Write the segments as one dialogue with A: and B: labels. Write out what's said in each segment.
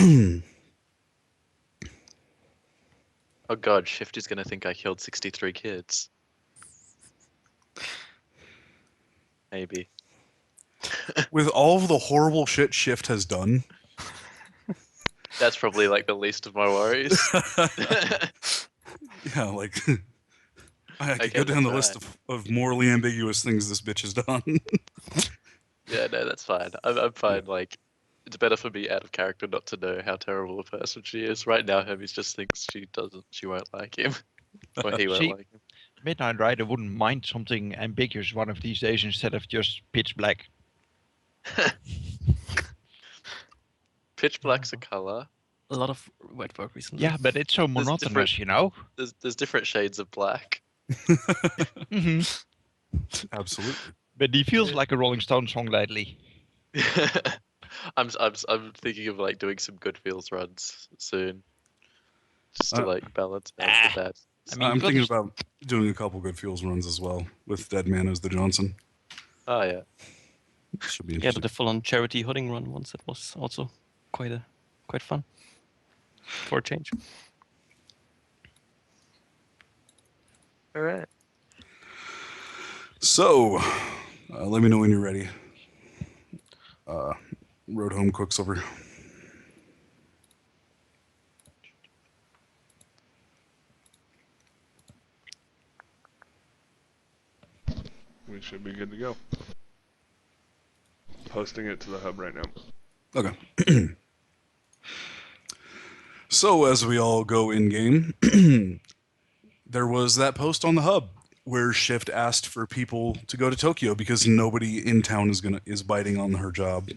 A: Oh god, ShiFT is gonna think I killed 63 kids. Maybe.
B: With all of the horrible shit Shift has done.
A: That's probably like the least of my worries.
B: Yeah, like I could go
A: Okay,
B: down
A: that's
B: the list
A: alright.
B: of morally ambiguous things this bitch has done.
A: Yeah, no, that's fine. I'm fine.
B: Yeah.
A: Like, it's better for me out of character not to know how terrible a person she is. Right now, Hermes just thinks she won't like him, or he won't
C: See,
A: like him.
C: Midnight Rider wouldn't mind something ambiguous one of these days instead of just pitch black.
A: Pitch black's a color.
D: A lot of wet work recently.
C: Yeah, but it's so monotonous, you know?
A: There's different shades of black.
C: Hmm.
B: Absolutely.
C: But he feels like a Rolling Stone song lately.
A: I'm thinking of like doing some good feels runs soon, just to like balance out the bad.
C: I mean,
B: I'm
C: you got
B: thinking
C: to-
B: about doing a couple good feels runs as well with Dead Man as the Johnson.
A: Oh yeah.
B: Should be
D: Yeah,
B: interesting.
D: the full-on charity hooding run once, that was also quite fun for a change.
A: All right.
B: So, let me know when you're ready. Road home Quicksilver.
E: We should be good to go. Posting it to the hub right now.
B: Okay. So, as we all go in game, there was that post on the hub where Shift asked for people to go to Tokyo because nobody in town is biting on her job.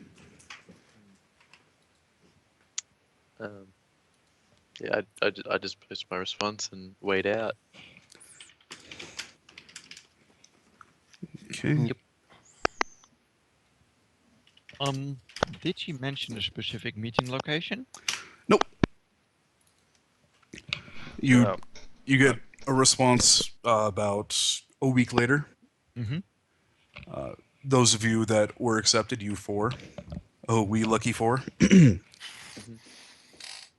A: Yeah, I just post my response and wait out.
B: Okay.
D: Yep.
C: Did she mention a specific meeting location?
B: Nope. You
E: Yeah.
B: you get a response about a week later.
C: Mm-hmm.
B: Those of you that were accepted, you four. Oh, we lucky four.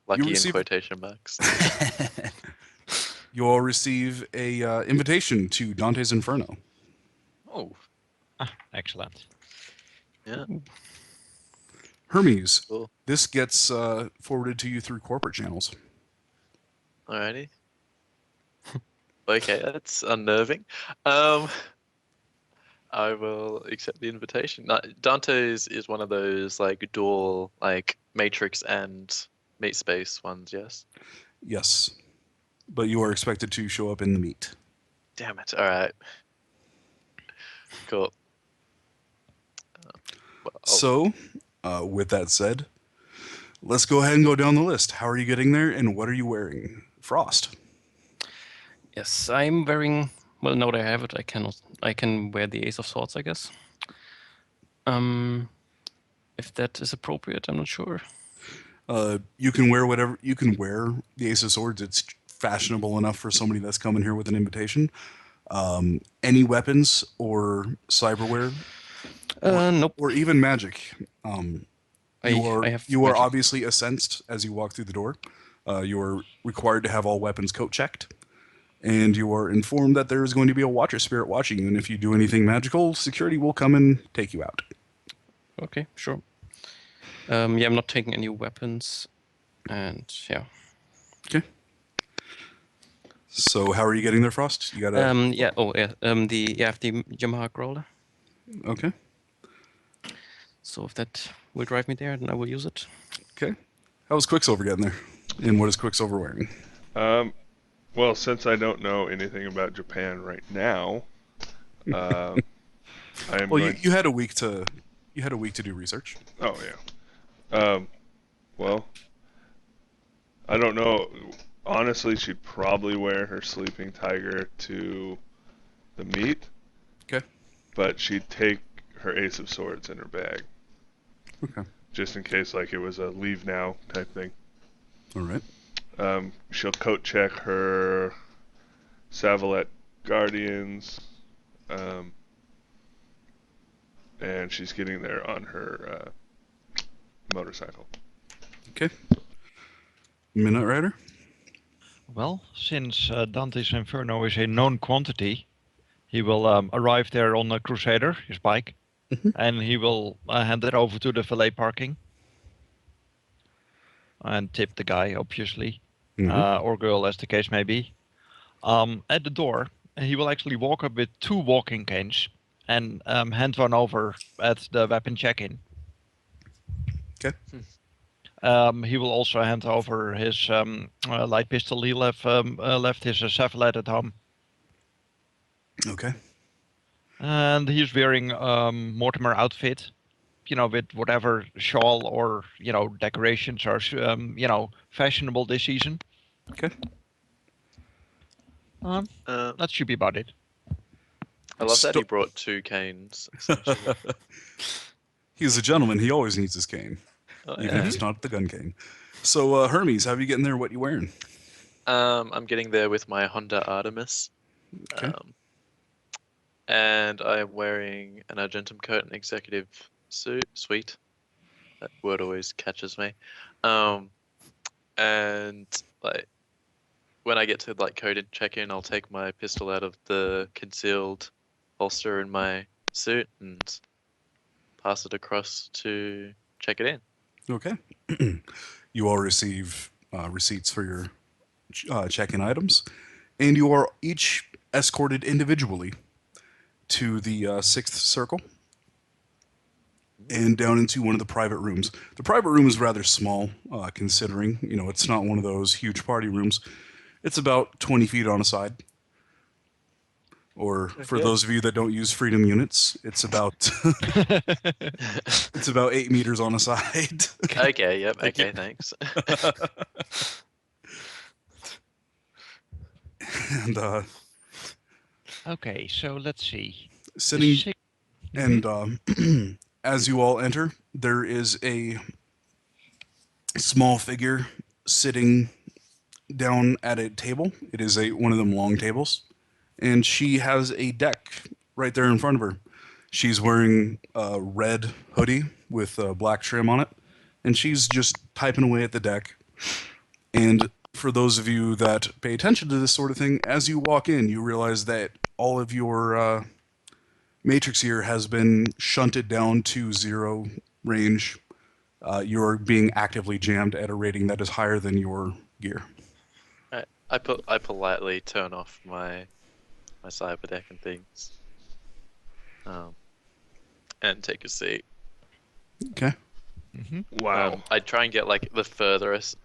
A: Lucky in
B: receive-
A: quotation marks.
B: You all receive a invitation to Dante's Inferno.
A: Oh,
C: Excellent.
A: yeah.
B: Hermes,
A: Cool.
B: this gets forwarded to you through corporate channels.
A: Alrighty. Okay, that's unnerving. I will accept the invitation. No, Dante's is one of those like dual like Matrix and Meat Space ones, yes?
B: Yes, but you are expected to show up in the meet.
A: Damn it. Alright. Cool. Well,
B: So, with that said, let's go ahead and go down the list. How are you getting there, and what are you wearing? Frost.
D: Yes, I'm wearing. Well, now that I have it, I can wear the Ace of Swords, I guess. If that is appropriate, I'm not sure.
B: You can wear whatever. You can wear the Ace of Swords. It's fashionable enough for somebody that's coming here with an invitation. Any weapons or cyberware,
D: Nope.
B: or even magic. You are
D: I have
B: you are
D: magic.
B: obviously assensed as you walk through the door. You are required to have all weapons coat checked, and you are informed that there is going to be a Watcher Spirit watching you. And if you do anything magical, security will come and take you out.
D: Okay, sure. Yeah, I'm not taking any weapons, and yeah.
B: Okay. So how are you getting there, Frost? You got a
D: Yeah. Oh, yeah. I have the Yamaha Growler.
B: okay.
D: So if that will drive me there, then I will use it.
B: Okay. How was Quicksilver getting there? And what is Quicksilver wearing?
E: Well, since I don't know anything about Japan right now, I am
B: Well,
E: going.
B: you had a week to do research.
E: Oh yeah. Well, I don't know. Honestly, she'd probably wear her sleeping tiger to the meet.
B: Okay.
E: But she'd take her Ace of Swords in her bag.
B: Okay.
E: Just in case, like, it was a leave now type thing.
B: All right.
E: She'll coat check her Savalette Guardians. And she's getting there on her motorcycle.
B: Okay. Midnight Rider?
C: Well, since Dante's Inferno is a known quantity, he will arrive there on a Crusader, his bike, and he will hand it over to the valet parking and tip the guy, obviously, or girl, as the case may be. At the door, he will actually walk up with 2 walking canes and hand one over at the weapon check-in.
B: Okay.
C: He will also hand over his light pistol. He left his Cephaloid at home.
B: Okay.
C: And he's wearing Mortimer outfit, with whatever shawl or, decorations are, fashionable this season.
B: Okay.
C: That should be about it.
A: I love that he brought 2 canes.
B: He's a gentleman. He always needs his cane, even if it's not the gun cane. So, Hermes, how are you getting there? What you wearing?
A: I'm getting there with my Honda Artemis.
B: Okay.
A: And I'm wearing an Argentum coat and executive suite. That word always catches me. And like when I get to like coded check-in, I'll take my pistol out of the concealed holster in my suit and pass it across to check it in.
B: Okay. You all receive receipts for your check-in items, and you are each escorted individually to the 6th circle and down into one of the private rooms. The private room is rather small, considering, it's not one of those huge party rooms. It's about 20 feet on a side. Or for those of you that don't use freedom units, it's about it's about 8 meters on a side.
A: Okay, yep, okay, thanks.
B: And
C: Okay, so let's see.
B: sitting and as you all enter, there is a small figure sitting down at a table. It is one of them long tables, and she has a deck right there in front of her. She's wearing a red hoodie with a black trim on it, and she's just typing away at the deck. And for those of you that pay attention to this sort of thing, as you walk in, you realize that all of your matrix here has been shunted down to 0 range. You're being actively jammed at a rating that is higher than your gear.
A: I politely turn off my cyber deck and things, and take a seat.
B: Okay.
E: Wow.
A: I try and get like the furthest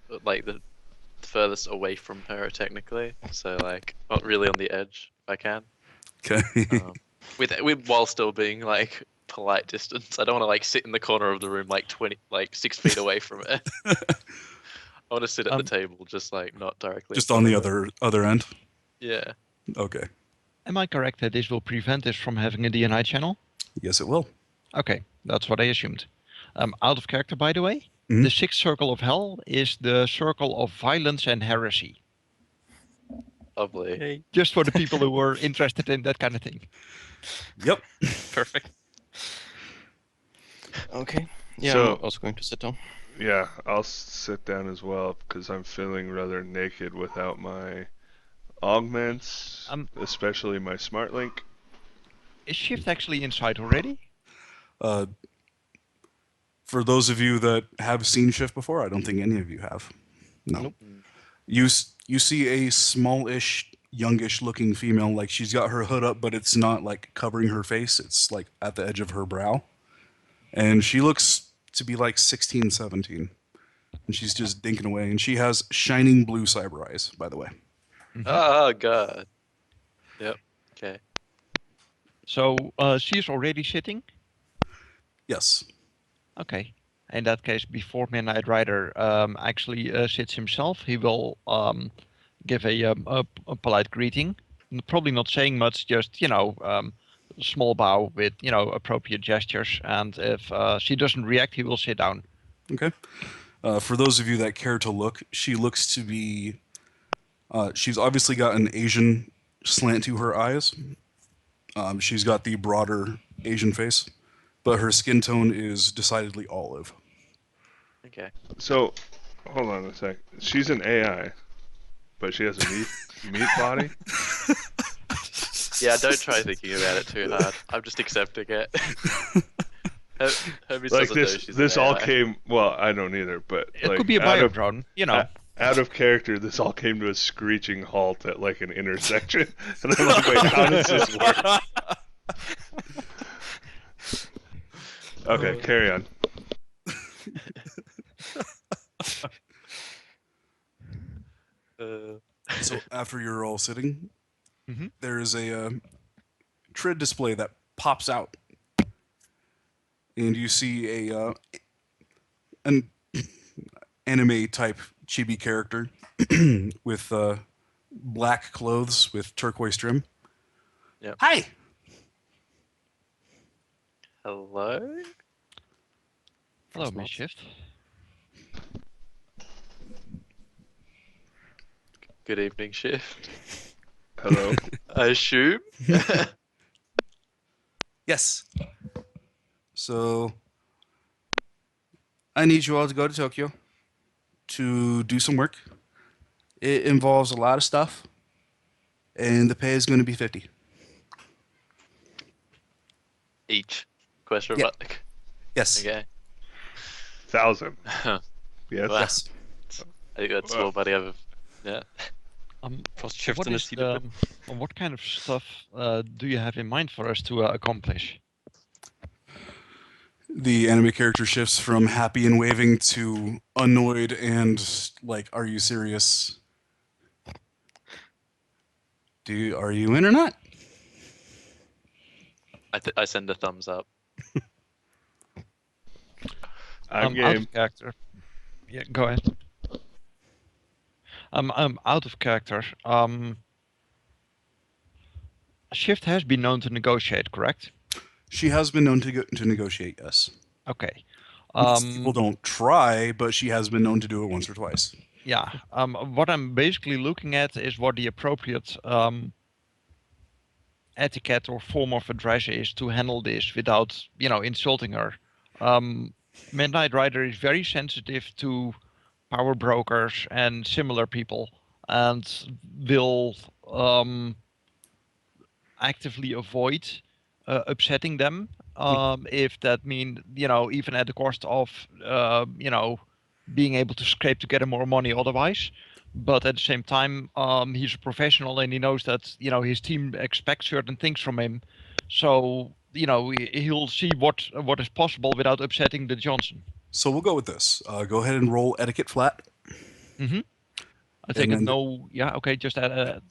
A: away from her technically, so like not really on the edge if I can.
B: Okay.
A: With while still being like polite distance. I don't want to like sit in the corner of the room like 6 feet away from it. I want to sit at the table, just like not directly.
B: Just on the other end.
A: Yeah.
B: Okay.
C: Am I correct that this will prevent us from having a DNI channel?
B: Yes, it will.
C: Okay, that's what I assumed. Out of character, by the way.
B: Mhm.
C: The 6th circle of hell is the circle of violence and heresy.
A: Lovely.
D: Okay.
C: Just for the people who were interested in that kind of thing.
B: Yep.
D: Perfect. Okay. Yeah,
E: So-
D: I'm also going to sit down.
E: Yeah, I'll sit down as well because I'm feeling rather naked without my augments, especially my smart link.
C: Is ShiFT actually inside already?
B: For those of you that have seen ShiFT before, I don't think any of you have. No.
D: Nope.
B: You see a smallish, youngish looking female, like she's got her hood up, but it's not like covering her face. It's like at the edge of her brow. And she looks to be like 16, 17. And she's just dinking away. And she has shining blue cyber eyes, by the way.
A: Oh god. Yep. Okay.
C: So she's already sitting?
B: Yes.
C: Okay. In that case, before Midnight Rider actually sits himself, he will give a polite greeting. Probably not saying much, just, small bow with, appropriate gestures. And if she doesn't react, he will sit down.
B: Okay. For those of you that care to look, she looks to be... she's obviously got an Asian slant to her eyes. She's got the broader Asian face, but her skin tone is decidedly olive.
A: Okay.
E: So, hold on a sec. She's an AI, but she has a meat body.
A: Yeah, don't try thinking about it too hard. I'm just accepting it. Hermes
E: Like
A: doesn't know
E: this,
A: she's
E: this
A: an
E: all
A: AI.
E: came. Well, I don't either, but
C: It
E: like
C: could be a bio drone, you know.
E: out of character, this all came to a screeching halt at like an intersection, and I'm like, wait, how does this work? Okay, carry on.
B: So after you're all sitting,
C: Mhm.
B: there is a TRID display that pops out, and you see an anime type chibi character with black clothes with turquoise trim.
A: Yep.
B: Hi.
A: Hello?
C: Hello, Miss ShiFT.
A: Good evening, shift.
E: Hello.
A: I assume?
B: Yes. So I need you all to go to Tokyo to do some work. It involves a lot of stuff, and the pay is going to be 50.
A: Each. Question
B: Yeah.
A: mark.
B: Yes.
A: Okay.
E: 1,000.
A: Wow.
E: Yes.
B: Yes.
A: I think that's
E: Well.
A: more money I've... Yeah.
D: Frost shift
C: What
D: in a
C: is
D: seated
C: the, what kind of stuff do you have in mind for us to accomplish?
B: The anime character shifts from happy and waving to annoyed and like, are you serious? Are you in or not?
A: I send a thumbs up.
E: I'm
C: Out
E: game.
C: of character. Yeah, go ahead. Out of character. ShiFT has been known to negotiate, correct?
B: She has been known to negotiate, yes.
C: Okay.
B: Most people don't try, but she has been known to do it once or twice.
C: Yeah. What I'm basically looking at is what the appropriate etiquette or form of address is to handle this without, insulting her. Midnight Rider is very sensitive to power brokers and similar people, and will actively avoid upsetting them if that means, even at the cost of, being able to scrape together more money otherwise. But at the same time, he's a professional and he knows that, his team expects certain things from him. So, he'll see what is possible without upsetting the Johnson.
B: So we'll go with this. Go ahead and roll etiquette flat.
C: Mm-hmm. I take it
B: then
C: no, yeah, okay, just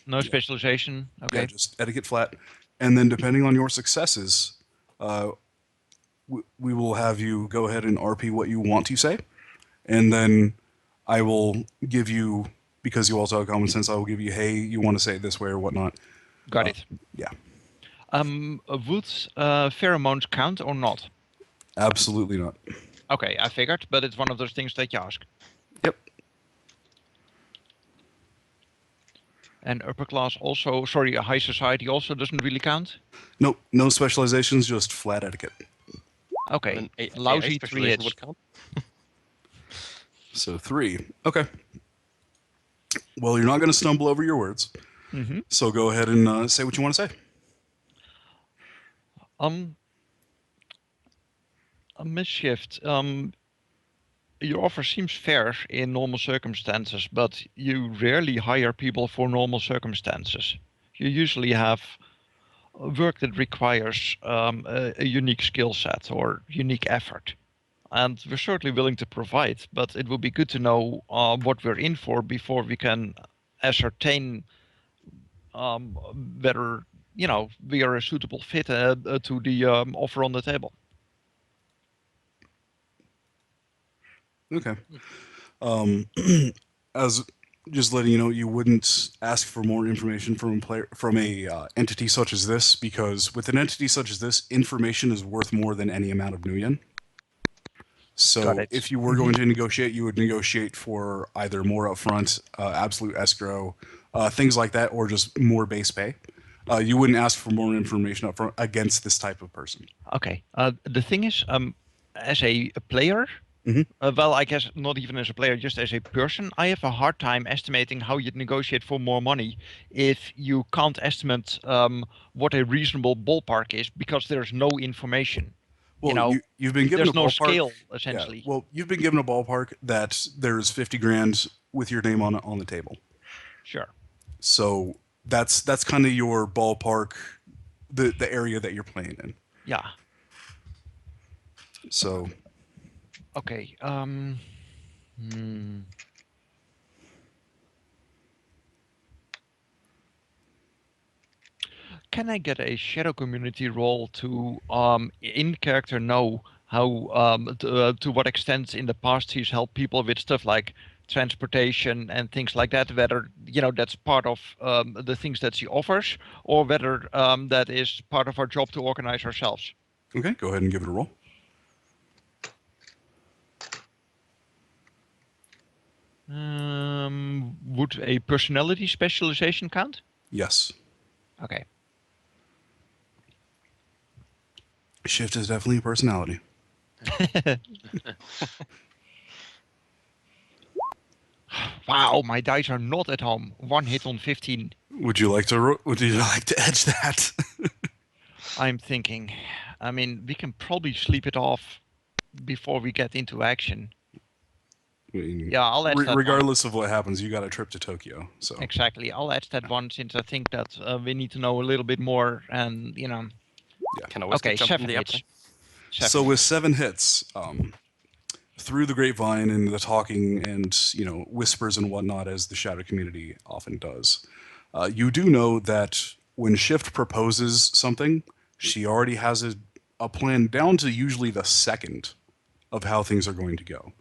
C: no specialization. Okay.
B: Yeah, just etiquette flat. And then depending on your successes, we will have you go ahead and RP what you want to say. And then I will give you, because you also have common sense, I will give you, hey, you want to say it this way or whatnot.
C: Got it.
B: Yeah,
C: Would pheromones count or not?
B: absolutely not.
C: Okay, I figured, but it's one of those things that you ask.
B: Yep.
C: And upper class also, sorry, high society also doesn't really count?
B: Nope, no specializations, just flat etiquette.
C: Okay,
D: An AI
C: lousy 3
D: specialization
C: hits.
D: would count.
B: So 3. Okay. Well, you're not going to stumble over your words.
C: Mm-hmm.
B: So go ahead and say what you want to say.
C: Miss ShiFT, your offer seems fair in normal circumstances, but you rarely hire people for normal circumstances. You usually have work that requires a unique skill set or unique effort. And we're certainly willing to provide, but it would be good to know what we're in for before we can ascertain whether, we are a suitable fit to the offer on the table.
B: Okay. As just letting you know, you wouldn't ask for more information from a entity such as this, because with an entity such as this, information is worth more than any amount of Nuyen. So
C: Got it.
B: if you were going to negotiate, you would negotiate for either more upfront, absolute escrow, things like that, or just more base pay. You wouldn't ask for more information upfront against this type of person.
C: Okay. The thing is, as a player, Well, I guess not even as a player, just as a person, I have a hard time estimating how you'd negotiate for more money if you can't estimate what a reasonable ballpark is because there's no information.
B: Well, you've been given
C: there's
B: a
C: no
B: ballpark.
C: scale,
B: Yeah.
C: essentially.
B: Well, you've been given a ballpark that there's 50 grand with your name on the table.
C: Sure.
B: So that's kind of your ballpark, the area that you're playing in.
C: Yeah.
B: So.
C: Okay. Can I get a shadow community role to in character know how to what extent in the past he's helped people with stuff like transportation and things like that, whether that's part of the things that he offers, or whether that is part of our job to organize ourselves.
B: Okay, go ahead and give it a roll.
C: Would a personality specialization count?
B: Yes.
C: Okay.
B: Shift is definitely a personality.
C: Wow, my dice are not at home. 1 hit on 15.
B: Would you like to edge that?
C: I'm thinking. I mean, we can probably sleep it off before we get into action. Yeah, I'll edge that
B: regardless of what happens, you got a trip to Tokyo. So
C: exactly, I'll edge that one since I think that we need to know a little bit more, and
B: Yeah.
D: Can always
C: okay,
D: jump
C: 7
D: in the
C: hits.
D: airplane.
B: So with 7 hits, through the grapevine and the talking and whispers and whatnot, as the shadow community often does, you do know that when Shift proposes something, she already has a plan down to usually the second of how things are going to go.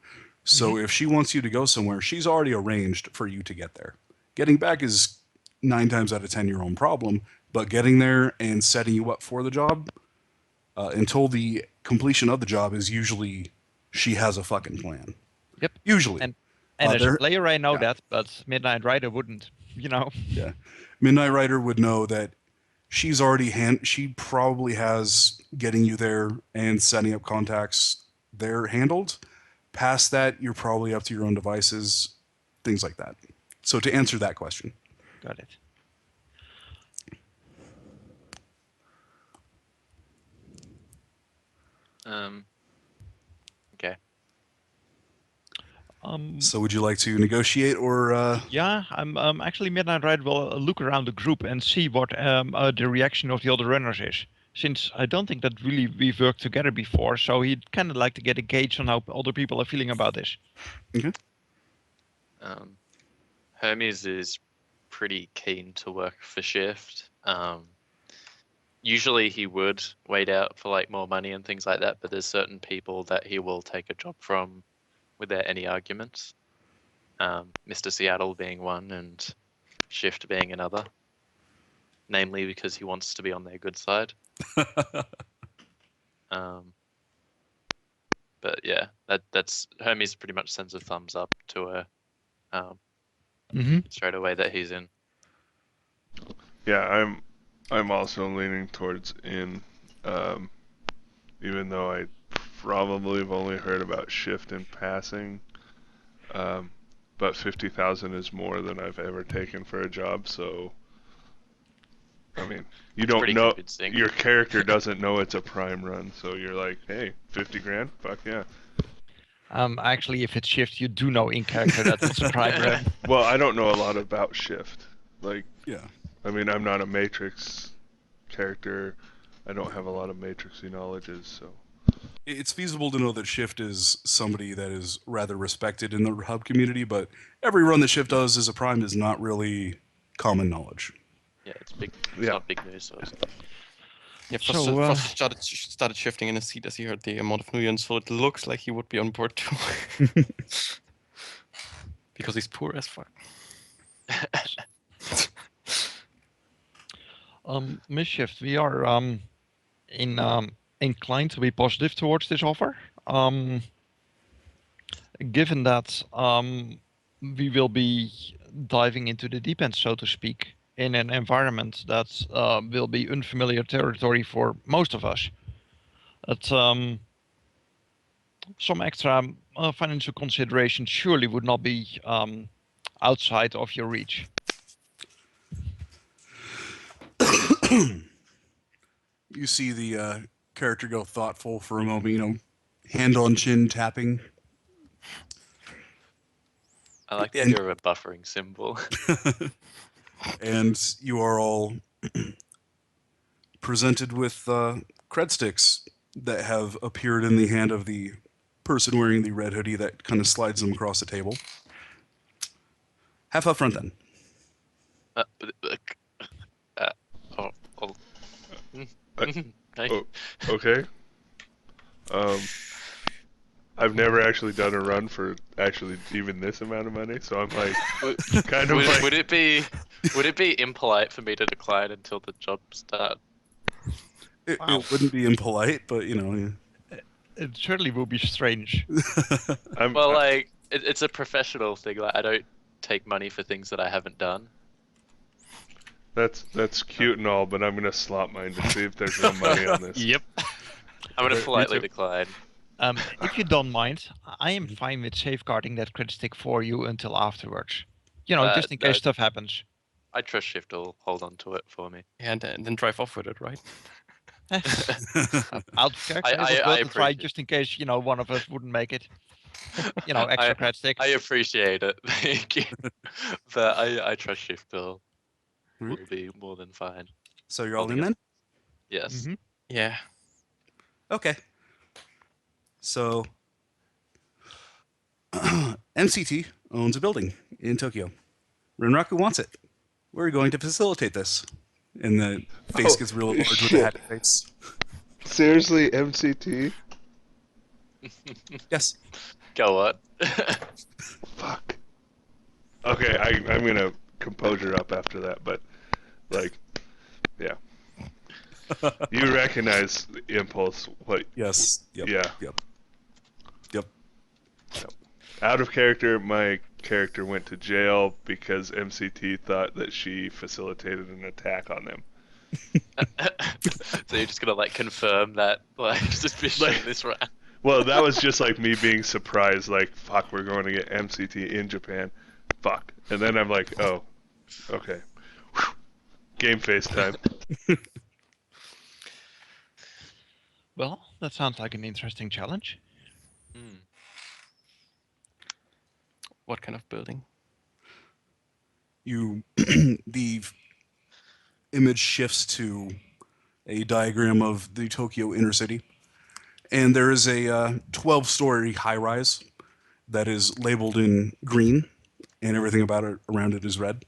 B: So if she wants you to go somewhere, she's already arranged for you to get there. Getting back is 9 times out of 10 your own problem, but getting there and setting you up for the job until the completion of the job is usually she has a fucking plan.
C: Yep.
B: Usually.
C: And as a player, I know
B: yeah.
C: that, but Midnight Rider wouldn't.
B: Yeah. Midnight Rider would know that she's already she probably has getting you there and setting up contacts there handled. Past that, you're probably up to your own devices, things like that. So to answer that question.
C: Got it.
A: Okay.
B: So would you like to negotiate or?
C: Yeah, I'm actually Midnight Rider will look around the group and see what the reaction of the other runners is. Since I don't think that really we've worked together before, so he'd kind of like to get a gauge on how other people are feeling about this.
B: Okay.
A: Hermes is pretty keen to work for Shift. Usually he would wait out for like more money and things like that, but there's certain people that he will take a job from without any arguments. Mr. Seattle being one and Shift being another. Namely because he wants to be on their good side. But yeah, that's Hermes pretty much sends a thumbs up to her straight away that he's in.
E: Yeah, I'm also leaning towards in, even though I probably have only heard about Shift in passing. But 50,000 is more than I've ever taken for a job, so I mean, you don't know, your character doesn't know it's a prime run, so you're like, hey, 50 grand? Fuck yeah.
C: Actually, if it's Shift, you do know in character that it's a prime run.
E: Well, I don't know a lot about Shift. Like,
B: yeah.
E: I mean, I'm not a Matrix character. I don't have a lot of Matrixy knowledges, so.
B: It's feasible to know that Shift is somebody that is rather respected in the hub community, but every run that Shift does as a prime is not really common knowledge.
A: Yeah, it's big. It's not big news. So
D: yeah, Frost started shifting in his seat as he heard the amount of millions, so it looks like he would be on board too. Because he's poor as fuck.
C: Miss Shift, we are inclined to be positive towards this offer. Given that we will be diving into the deep end, so to speak, in an environment that will be unfamiliar territory for most of us. some extra financial considerations surely would not be outside of your reach.
B: You see the character go thoughtful for a moment, hand on chin tapping.
A: I like the idea of a buffering symbol.
B: And you are all presented with cred sticks that have appeared in the hand of the person wearing the red hoodie that kind of slides them across the table. Half up front then.
A: Uh, oh, oh. Nice.
E: Oh, okay. I've never actually done a run for actually even this amount of money, so I'm like, kind of like.
A: Would it be impolite for me to decline until the job starts?
B: It wouldn't be impolite, but
C: It certainly will be strange.
A: It's a professional thing. Like, I don't take money for things that I haven't done.
E: That's cute and all, but I'm gonna slot mine to see if there's no money on this.
C: Yep.
A: I'm gonna politely decline.
C: If you don't mind, I am fine with safeguarding that credit stick for you until afterwards. Just in case stuff happens.
A: I trust Shift will hold on to it for me.
D: Yeah, and then drive off with it, right?
C: Out of character, I try just in case one of us wouldn't make it. Extra credit sticks.
A: I appreciate it, thank you. But I trust Shift will be more than fine.
B: So you're all in then?
A: Yes.
C: Mm-hmm.
D: Yeah.
B: Okay. So, MCT owns a building in Tokyo. Renraku wants it. We're going to facilitate this. And the face gets real large with the happy face.
E: Seriously, MCT?
B: Yes.
A: Go on.
E: Fuck. Okay, I'm gonna composure up after that, but yeah. You recognize the impulse?
B: Yes. Yep.
E: Yeah.
B: Yep.
E: Out of character, my character went to jail because MCT thought that she facilitated an attack on them.
A: So you're just gonna confirm that suspicion this round?
E: Well, that was just me being surprised, fuck, we're going to get MCT in Japan. Fuck. And then I'm like, oh, okay. Whew. Game face time.
C: Well, that sounds like an interesting challenge.
D: What kind of building?
B: The image shifts to a diagram of the Tokyo inner city. And there is a 12-story high-rise that is labeled in green, and everything about it around it is red.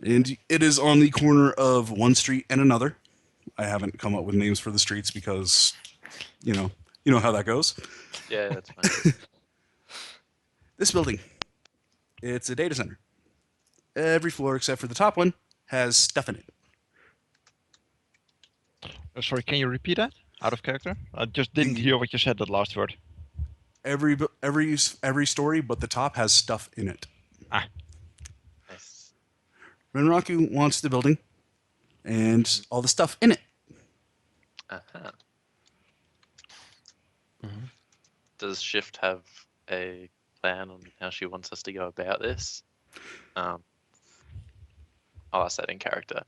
B: And it is on the corner of one street and another. I haven't come up with names for the streets because, you know how that goes.
A: Yeah, that's fine.
B: This building, it's a data center. Every floor except for the top one has stuff in it.
C: Sorry, can you repeat that? Out of character? I just didn't hear what you said, that last word.
B: Every story but the top has stuff in it.
C: Ah.
A: Nice.
B: Renraku wants the building and all the stuff in it.
A: Uh-huh. Does Shift have a plan on how she wants us to go about this? I'll ask that in character.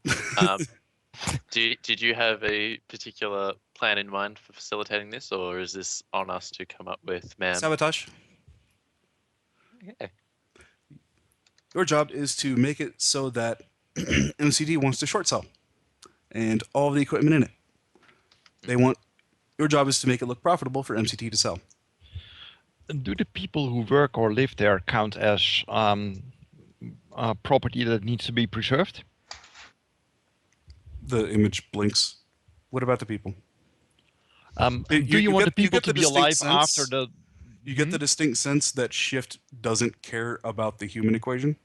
A: Did you have a particular plan in mind for facilitating this, or is this on us to come up with, ma'am?
B: Sabotage.
A: Okay.
B: Your job is to make it so that MCT wants to short sell and all of the equipment in it. Your job is to make it look profitable for MCT to sell.
C: Do the people who work or live there count as property that needs to be preserved?
B: The image blinks. What about the people?
C: Do you want the people to be alive after the...
B: You get the distinct sense that Shift doesn't care about the human equation?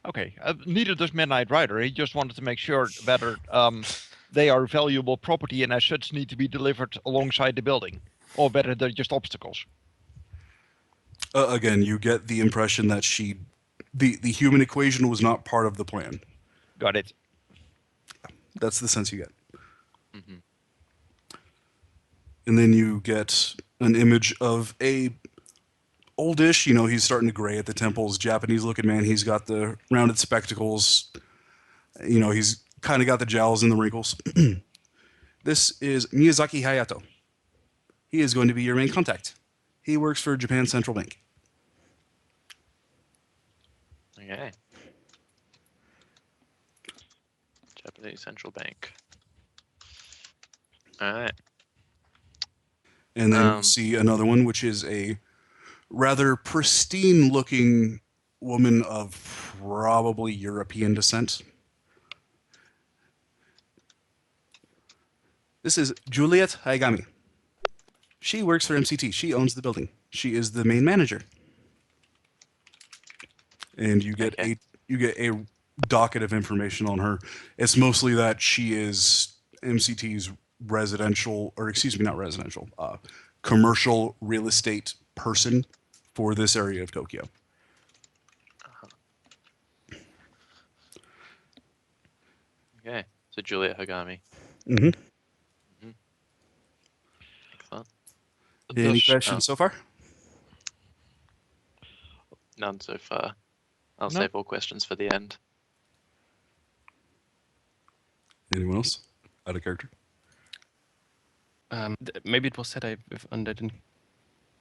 C: Okay. Neither does Midnight Rider. He just wanted to make sure whether they are valuable property and as such need to be delivered alongside the building, or whether they're just obstacles.
B: Again, you get the impression that the human equation was not part of the plan.
C: Got it.
B: That's the sense you get.
A: Mm-hmm.
B: And then you get an image of a oldish, he's starting to gray at the temples, Japanese-looking man. He's got the rounded spectacles. He's kind of got the jowls and the wrinkles. This is Miyazaki Hayato. He is going to be your main contact. He works for Japan Central Bank.
A: Okay. Japanese Central Bank. All right.
B: And then you see another one, which is a rather pristine-looking woman of probably European descent. This is Juliet Haigami. She works for MCT. She owns the building. She is the main manager. And you get a docket of information on her. It's mostly that she is MCT's commercial real estate person for this area of Tokyo.
A: Okay, so Juliet Hagami.
B: Mm-hmm.
A: Excellent.
B: Any questions so far?
A: None so far. I'll
C: No.
A: save all questions for the end.
B: Anyone else? Out of character?
D: Maybe it was said I didn't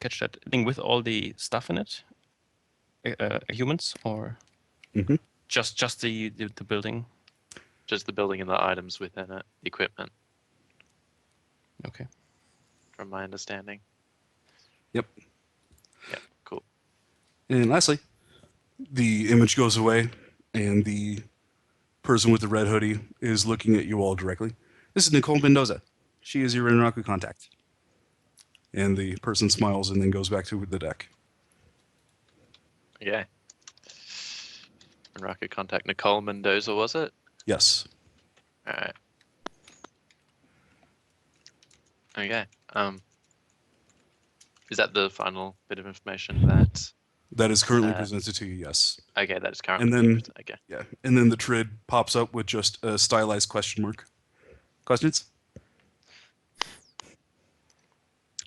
D: catch that thing with all the stuff in it. Humans or just the building.
A: Just the building and the items within it, the equipment,
D: Okay.
A: from my understanding.
B: Yep.
A: Yeah, cool.
B: And lastly, the image goes away, and the person with the red hoodie is looking at you all directly. This is Nicole Mendoza. She is your Renraku contact. And the person smiles and then goes back to the deck.
A: Okay. Rocket contact Nicole Mendoza, was it?
B: Yes.
A: All right. Okay. Is that the final bit of information that?
B: That is currently presented to you, yes.
A: Okay, that is currently.
B: And then,
A: okay.
B: yeah, and then the TRID pops up with just a stylized question mark. Questions?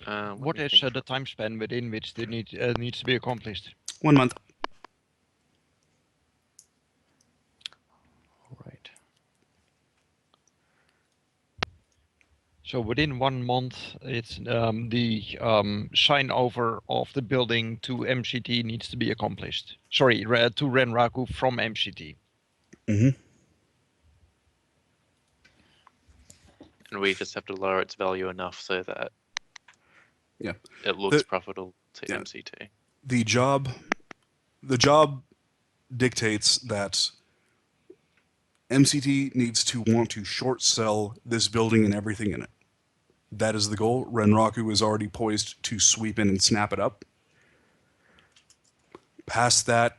C: What is the time span within which it needs to be accomplished?
B: 1 month.
D: All right.
C: So within 1 month, it's the sign over of the building to MCT needs to be accomplished. Sorry, to Renraku from MCT.
B: Mm-hmm.
A: And we just have to lower its value enough so that
B: Yeah.
A: it looks profitable to
B: yeah.
A: MCT.
B: The job dictates that MCT needs to want to short sell this building and everything in it. That is the goal. Renraku is already poised to sweep in and snap it up. Past that,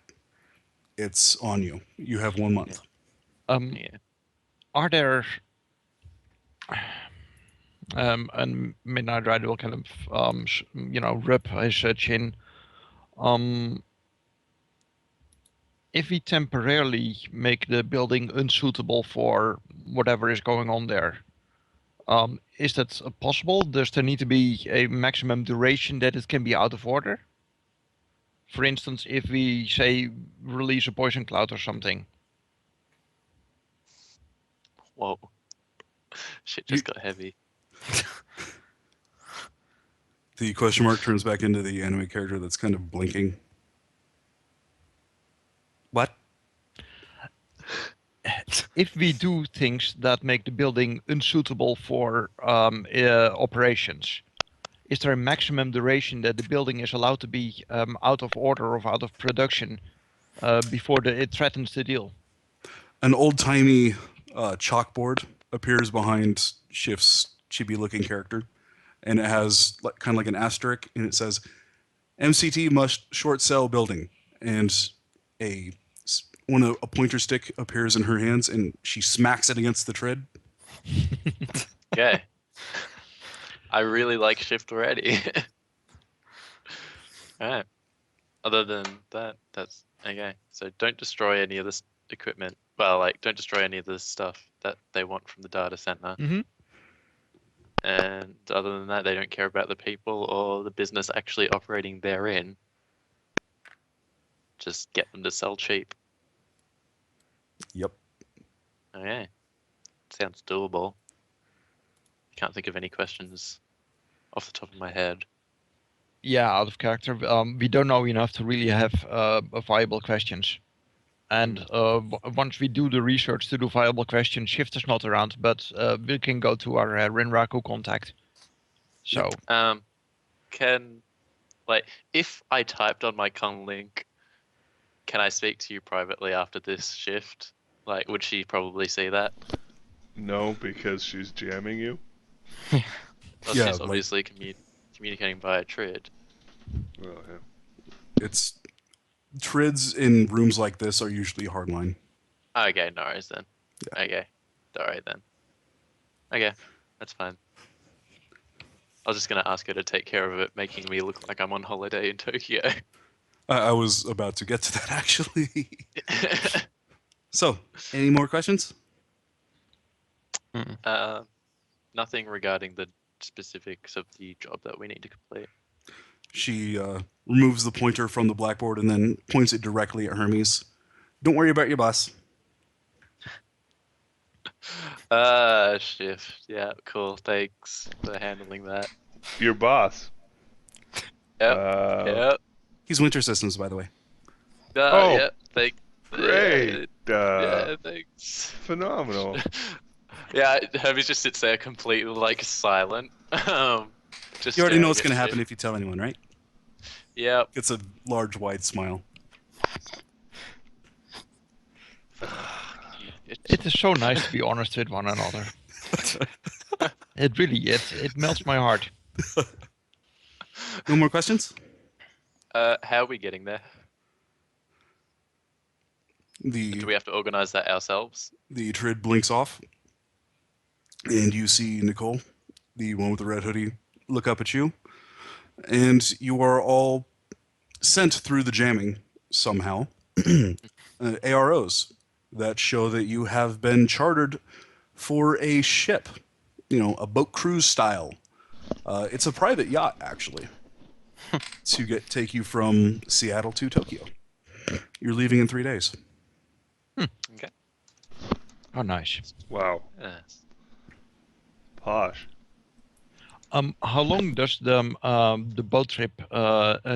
B: it's on you. You have 1 month.
A: Yeah.
C: Are there and Midnight Rider will kind of rip his chin. If we temporarily make the building unsuitable for whatever is going on there, is that possible? Does there need to be a maximum duration that it can be out of order? For instance, if we say release a poison cloud or something.
A: Whoa. Shit just got heavy.
B: The question mark turns back into the anime character that's kind of blinking. What?
C: If we do things that make the building unsuitable for operations, is there a maximum duration that the building is allowed to be out of order or out of production before it threatens the deal?
B: An old-timey chalkboard appears behind Shift's chibi-looking character, and it has kind of like an asterisk, and it says, MCT must short sell building, and a pointer stick appears in her hands, and she smacks it against the TRID.
A: Okay. I really like Shift already. Alright. Other than that, that's okay. So don't destroy any of this equipment. Well, like, don't destroy any of this stuff that they want from the data center.
C: Mm-hmm.
A: And other than that, they don't care about the people or the business actually operating therein. Just get them to sell cheap.
B: Yep.
A: Okay. Sounds doable. Can't think of any questions off the top of my head.
C: Yeah, out of character. We don't know enough to really have viable questions. And once we do the research to do viable questions, Shift is not around, but we can go to our Renraku contact. So,
A: Can, like, if I typed on my con link, can I speak to you privately after this shift? Like, would she probably see that?
E: No, because she's jamming you.
A: Well,
B: Yeah,
A: she's
B: like-
A: obviously communicating via Trid.
E: Well, yeah.
B: It's trids in rooms like this are usually hardline.
A: Okay, no worries then.
B: Yeah.
A: Okay, alright then. Okay, that's fine. I was just gonna ask her to take care of it, making me look like I'm on holiday in Tokyo.
B: I was about to get to that actually. So, any more questions?
A: Nothing regarding the specifics of the job that we need to complete.
B: She removes the pointer from the blackboard and then points it directly at Hermes. Don't worry about your boss.
A: Shift. Yeah, cool. Thanks for handling that.
E: Your boss.
A: Yep. Yep.
B: He's Winter Systems, by the way.
E: Oh,
A: Yep. Thanks.
E: Great.
A: Yeah, thanks.
E: Phenomenal.
A: Yeah, Hermes just sits there completely like silent. Just
B: You already
A: staring
B: know what's
A: at
B: going to
A: shit.
B: happen if you tell anyone, right?
A: Yep.
B: It's a large, wide smile.
C: it is so nice to be honest with one another. It really, it melts my heart.
B: No more questions?
A: How are we getting there?
B: The
A: Do we have to organize that ourselves?
B: Trid blinks off, and you see Nicole, the one with the red hoodie, look up at you, and you are all sent through the jamming somehow. AROs that show that you have been chartered for a ship, a boat cruise style. It's a private yacht, actually, to take you from Seattle to Tokyo. You're leaving in 3 days.
A: Okay.
C: Oh, nice.
E: Wow.
A: Yes.
E: Posh.
C: How long does the boat trip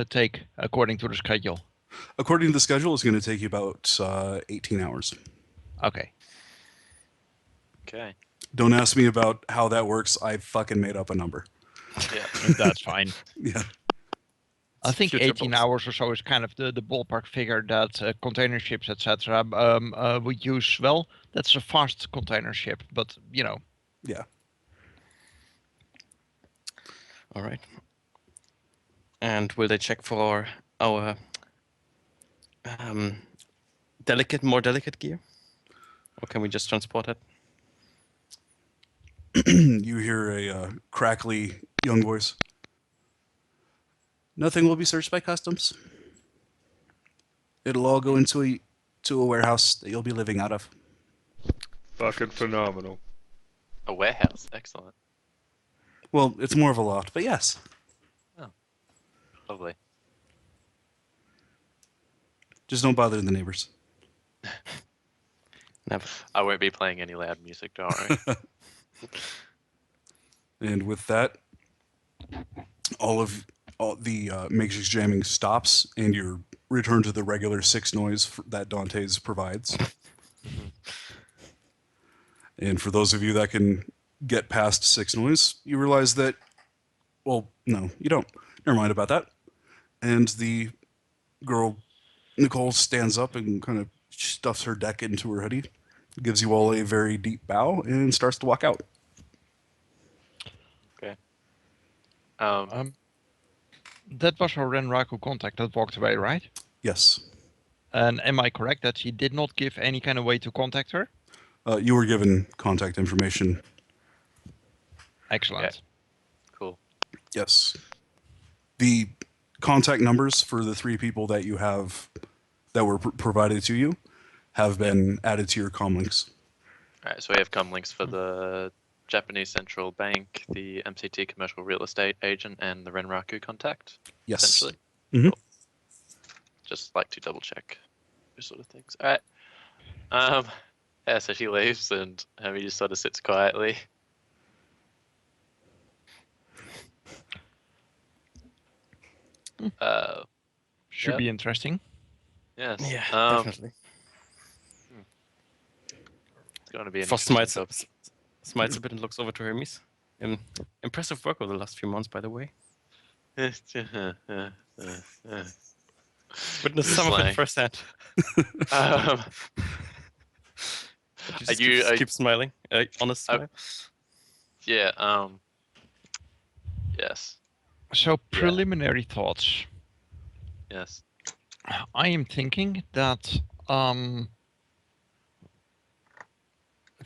C: take according to the schedule?
B: According to the schedule, it's going to take you about 18 hours.
C: Okay.
A: Okay.
B: Don't ask me about how that works. I fucking made up a number.
A: Yeah.
C: That's fine.
B: Yeah.
C: I think
A: Future
C: 18
A: boss.
C: hours or so is kind of the ballpark figure that container ships, etc., would use. Well, that's a fast container ship, but
B: Yeah.
D: All right. And will they check for our more delicate gear? Or can we just transport it?
B: You hear a crackly young voice. Nothing will be searched by customs. It'll all go into a warehouse that you'll be living out of.
E: Fucking phenomenal.
A: A warehouse. Excellent.
B: Well, it's more of a loft, but yes.
A: Lovely.
B: Just don't bother the neighbors.
D: Never.
A: I won't be playing any loud music, don't worry.
B: And with that, all the makeshift jamming stops, and you're returned to the regular 6 noise that Dante's provides. And for those of you that can get past 6 noise, you realize that, well, no, you don't. Never mind about that. And the girl, Nicole, stands up and kind of stuffs her deck into her hoodie, gives you all a very deep bow, and starts to walk out.
A: Okay.
C: That was our Renraku contact that walked away, right?
B: Yes.
C: And am I correct that she did not give any kind of way to contact her?
B: You were given contact information.
C: Excellent.
A: Okay. Cool.
B: Yes. The contact numbers for the 3 people that you have that were provided to you have been added to your comm links.
A: All right. So we have com links for the Japanese Central Bank, the MCT Commercial Real Estate Agent, and the Renraku contact.
B: Yes.
A: Essentially.
B: Mhm.
A: Cool. Just like to double check those sort of things. All right. Yeah, so she leaves, and Hermes just sort of sits quietly.
C: Should
A: Yep.
C: be interesting.
A: Yes.
D: Yeah, definitely.
A: It's going to be an
D: Frost
A: interesting job.
D: smiles a bit and looks over to Hermes. Impressive work over the last few months, by the way. Witness some of
A: Slang.
D: it firsthand.
A: Um,
D: But you just
A: you-
D: keep smiling. Honest smile.
A: yeah. Yes.
C: So preliminary thoughts.
A: Yes.
C: I am thinking that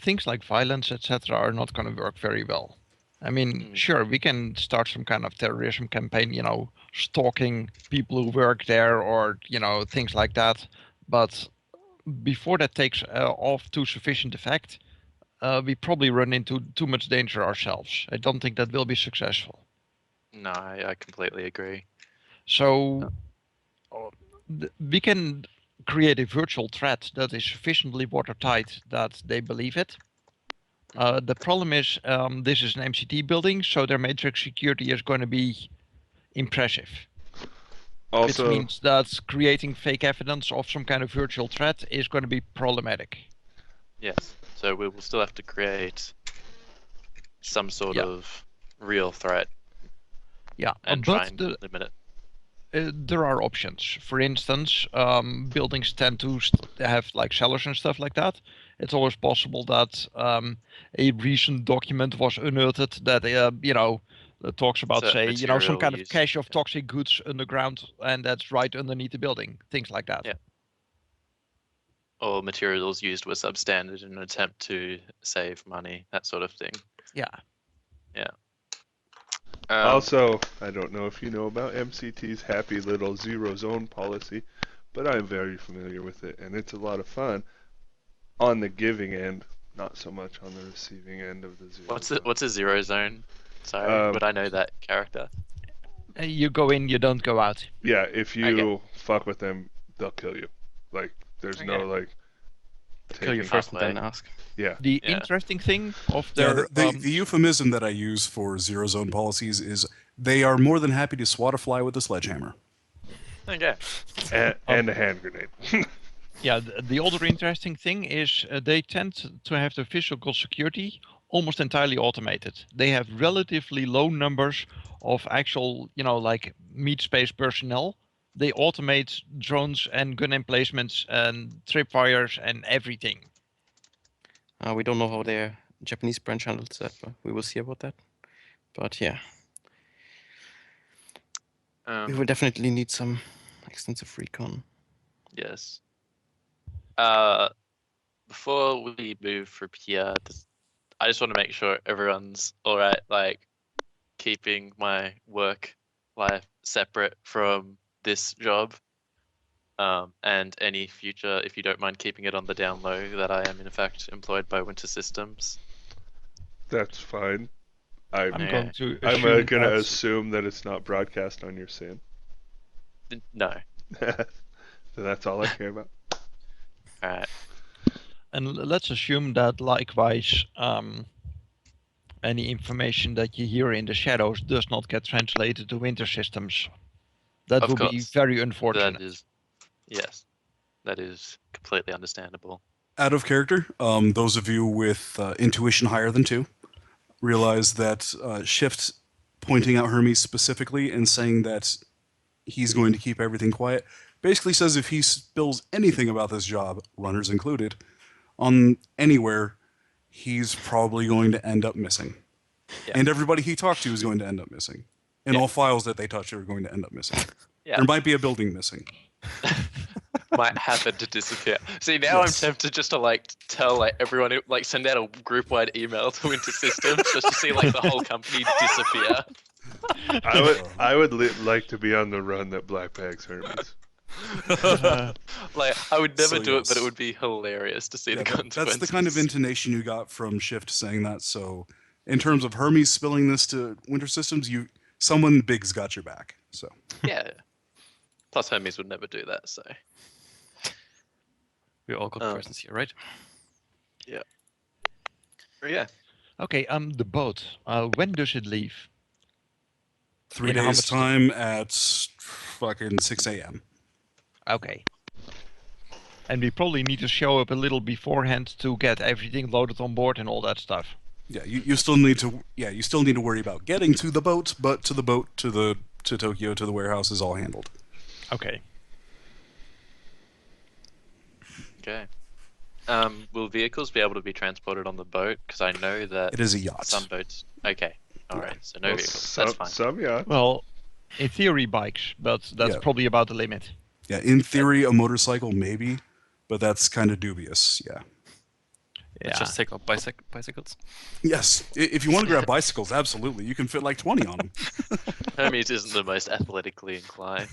C: things like violence, etc., are not going to work very well. I mean, sure, we can start some kind of terrorism campaign, you know, stalking people who work there, or you know, things like that. But before that takes off to sufficient effect, we probably run into too much danger ourselves. I don't think that will be successful.
A: No, I completely agree.
C: So we can create a virtual threat that is sufficiently watertight that they believe it. The problem is this is an MCT building, so their matrix security is going to be impressive.
E: Also,
C: Which means that creating fake evidence of some kind of virtual threat is going to be problematic.
A: Yes. So we will still have to create some sort
C: Yeah.
A: of real threat
C: Yeah,
A: and try
C: but
A: and limit it.
C: there are options. For instance, buildings tend to have like cellars and stuff like that. It's always possible that a recent document was unearthed that you know talks about,
A: So
C: say, you know, some
A: material
C: kind of
A: used,
C: cache of
A: yeah.
C: toxic goods underground, and that's right underneath the building. Things like that.
A: Yeah. Or materials used were substandard in an attempt to save money, that sort of thing.
C: Yeah.
E: Also, I don't know if you know about MCT's happy little zero zone policy, but I'm very familiar with it, and it's a lot of fun on the giving end, not so much on the receiving end of the zero zone.
A: What's a zero zone? Sorry, would I know that character?
C: You go in, you don't go out.
E: Yeah, if you
A: Okay.
E: fuck with them, they'll kill you. Like, there's no,
A: Okay.
E: like,
D: Kill you
E: taking-
D: first and then
A: halfway.
D: ask.
E: Yeah.
C: The
A: Yeah.
C: interesting thing of
B: Yeah,
C: their
B: the euphemism that I use for zero zone policies is they are more than happy to swat a fly with a sledgehammer.
A: Okay.
E: And a hand grenade.
C: yeah, the other interesting thing is they tend to have the physical security almost entirely automated. They have relatively low numbers of actual, you know, like meat space personnel. They automate drones and gun emplacements and tripwires and everything.
D: We don't know how their Japanese branch handles that, but we will see about that. But yeah, we will definitely need some extensive recon.
A: Yes. Before we move from here, I just want to make sure everyone's all right, like keeping my work life separate from this job. And any future, if you don't mind keeping it on the down low, that I am in fact employed by Winter Systems.
E: That's fine.
C: I'm
A: Okay.
C: going to
E: I'm
C: assume
E: gonna
C: that-
E: assume that it's not broadcast on your SIM.
A: No.
E: So that's all I care about.
A: All right.
C: And let's assume that likewise, any information that you hear in the shadows does not get translated to Winter Systems. That
A: Of
C: would be
A: course.
C: very unfortunate.
A: That is, yes, that is completely understandable.
B: Out of character, those of you with intuition higher than 2 realize that ShiFT pointing out Hermes specifically and saying that he's going to keep everything quiet basically says if he spills anything about this job, runners included, on anywhere, he's probably going to end up missing.
A: Yeah.
B: And everybody he talked to is going to end up missing. And
A: Yeah.
B: all files that they touch are going to end up missing.
A: Yeah.
B: There might be a building missing.
A: Might happen to disappear. See, now
B: Yes.
A: I'm tempted just to like tell like everyone, like send out a group-wide email to Winter Systems just to see like the whole company disappear.
E: I would like to be on the run that black bags Hermes.
A: Like I would never
B: So,
A: do it, but it
B: yes.
A: would be hilarious to see
B: Yeah,
A: the consequences.
B: that's the kind of intonation you got from ShiFT saying that, so in terms of Hermes spilling this to Winter Systems, someone big's got your back. So
A: Yeah. Plus, Hermes would never do that. So
D: We're all good persons here, right?
A: yeah.
C: Okay. The boat. When does it leave?
B: 3
C: In how
B: days
C: much
B: time at fucking 6 a.m.
C: Okay. And we probably need to show up a little beforehand to get everything loaded on board and all that stuff.
B: Yeah, you still need to worry about getting to the boat, but to Tokyo, to the warehouse is all handled.
C: Okay.
A: Okay. Will vehicles be able to be transported on the boat? Because I know that
B: It is a yacht.
A: some boats. Okay. All right. So no vehicles.
E: Some,
A: That's fine.
E: Some yachts.
C: Well, in theory, bikes, but that's
B: Yeah.
C: probably about the limit.
B: Yeah, in theory, a motorcycle maybe, but that's kind of dubious. Yeah.
D: Let's just take up bicycles.
B: Yes, if you want to grab bicycles, absolutely, you can fit like 20 on them.
A: Hermes isn't the most athletically inclined.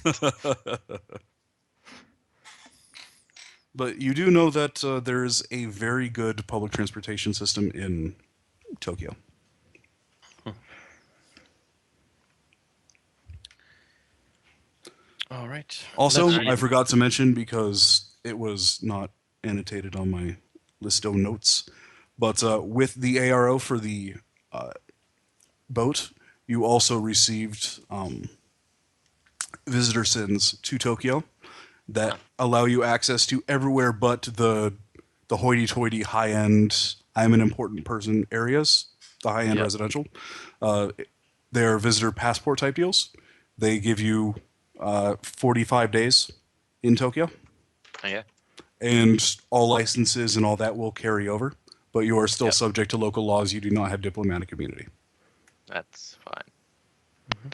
B: But you do know that there's a very good public transportation system in Tokyo.
D: All right.
B: Also,
D: Let's-
B: I forgot to mention, because it was not annotated on my listo notes, but with the ARO for the boat, you also received visitor sins to Tokyo that allow you access to everywhere but the hoity-toity high-end I'm an important person areas, the high-end
A: Yeah.
B: residential. They're visitor passport type deals. They give you 45 days in Tokyo,
A: Oh, yeah.
B: and all licenses and all that will carry over, but you are still
A: Yep.
B: subject to local laws. You do not have diplomatic immunity.
A: That's fine.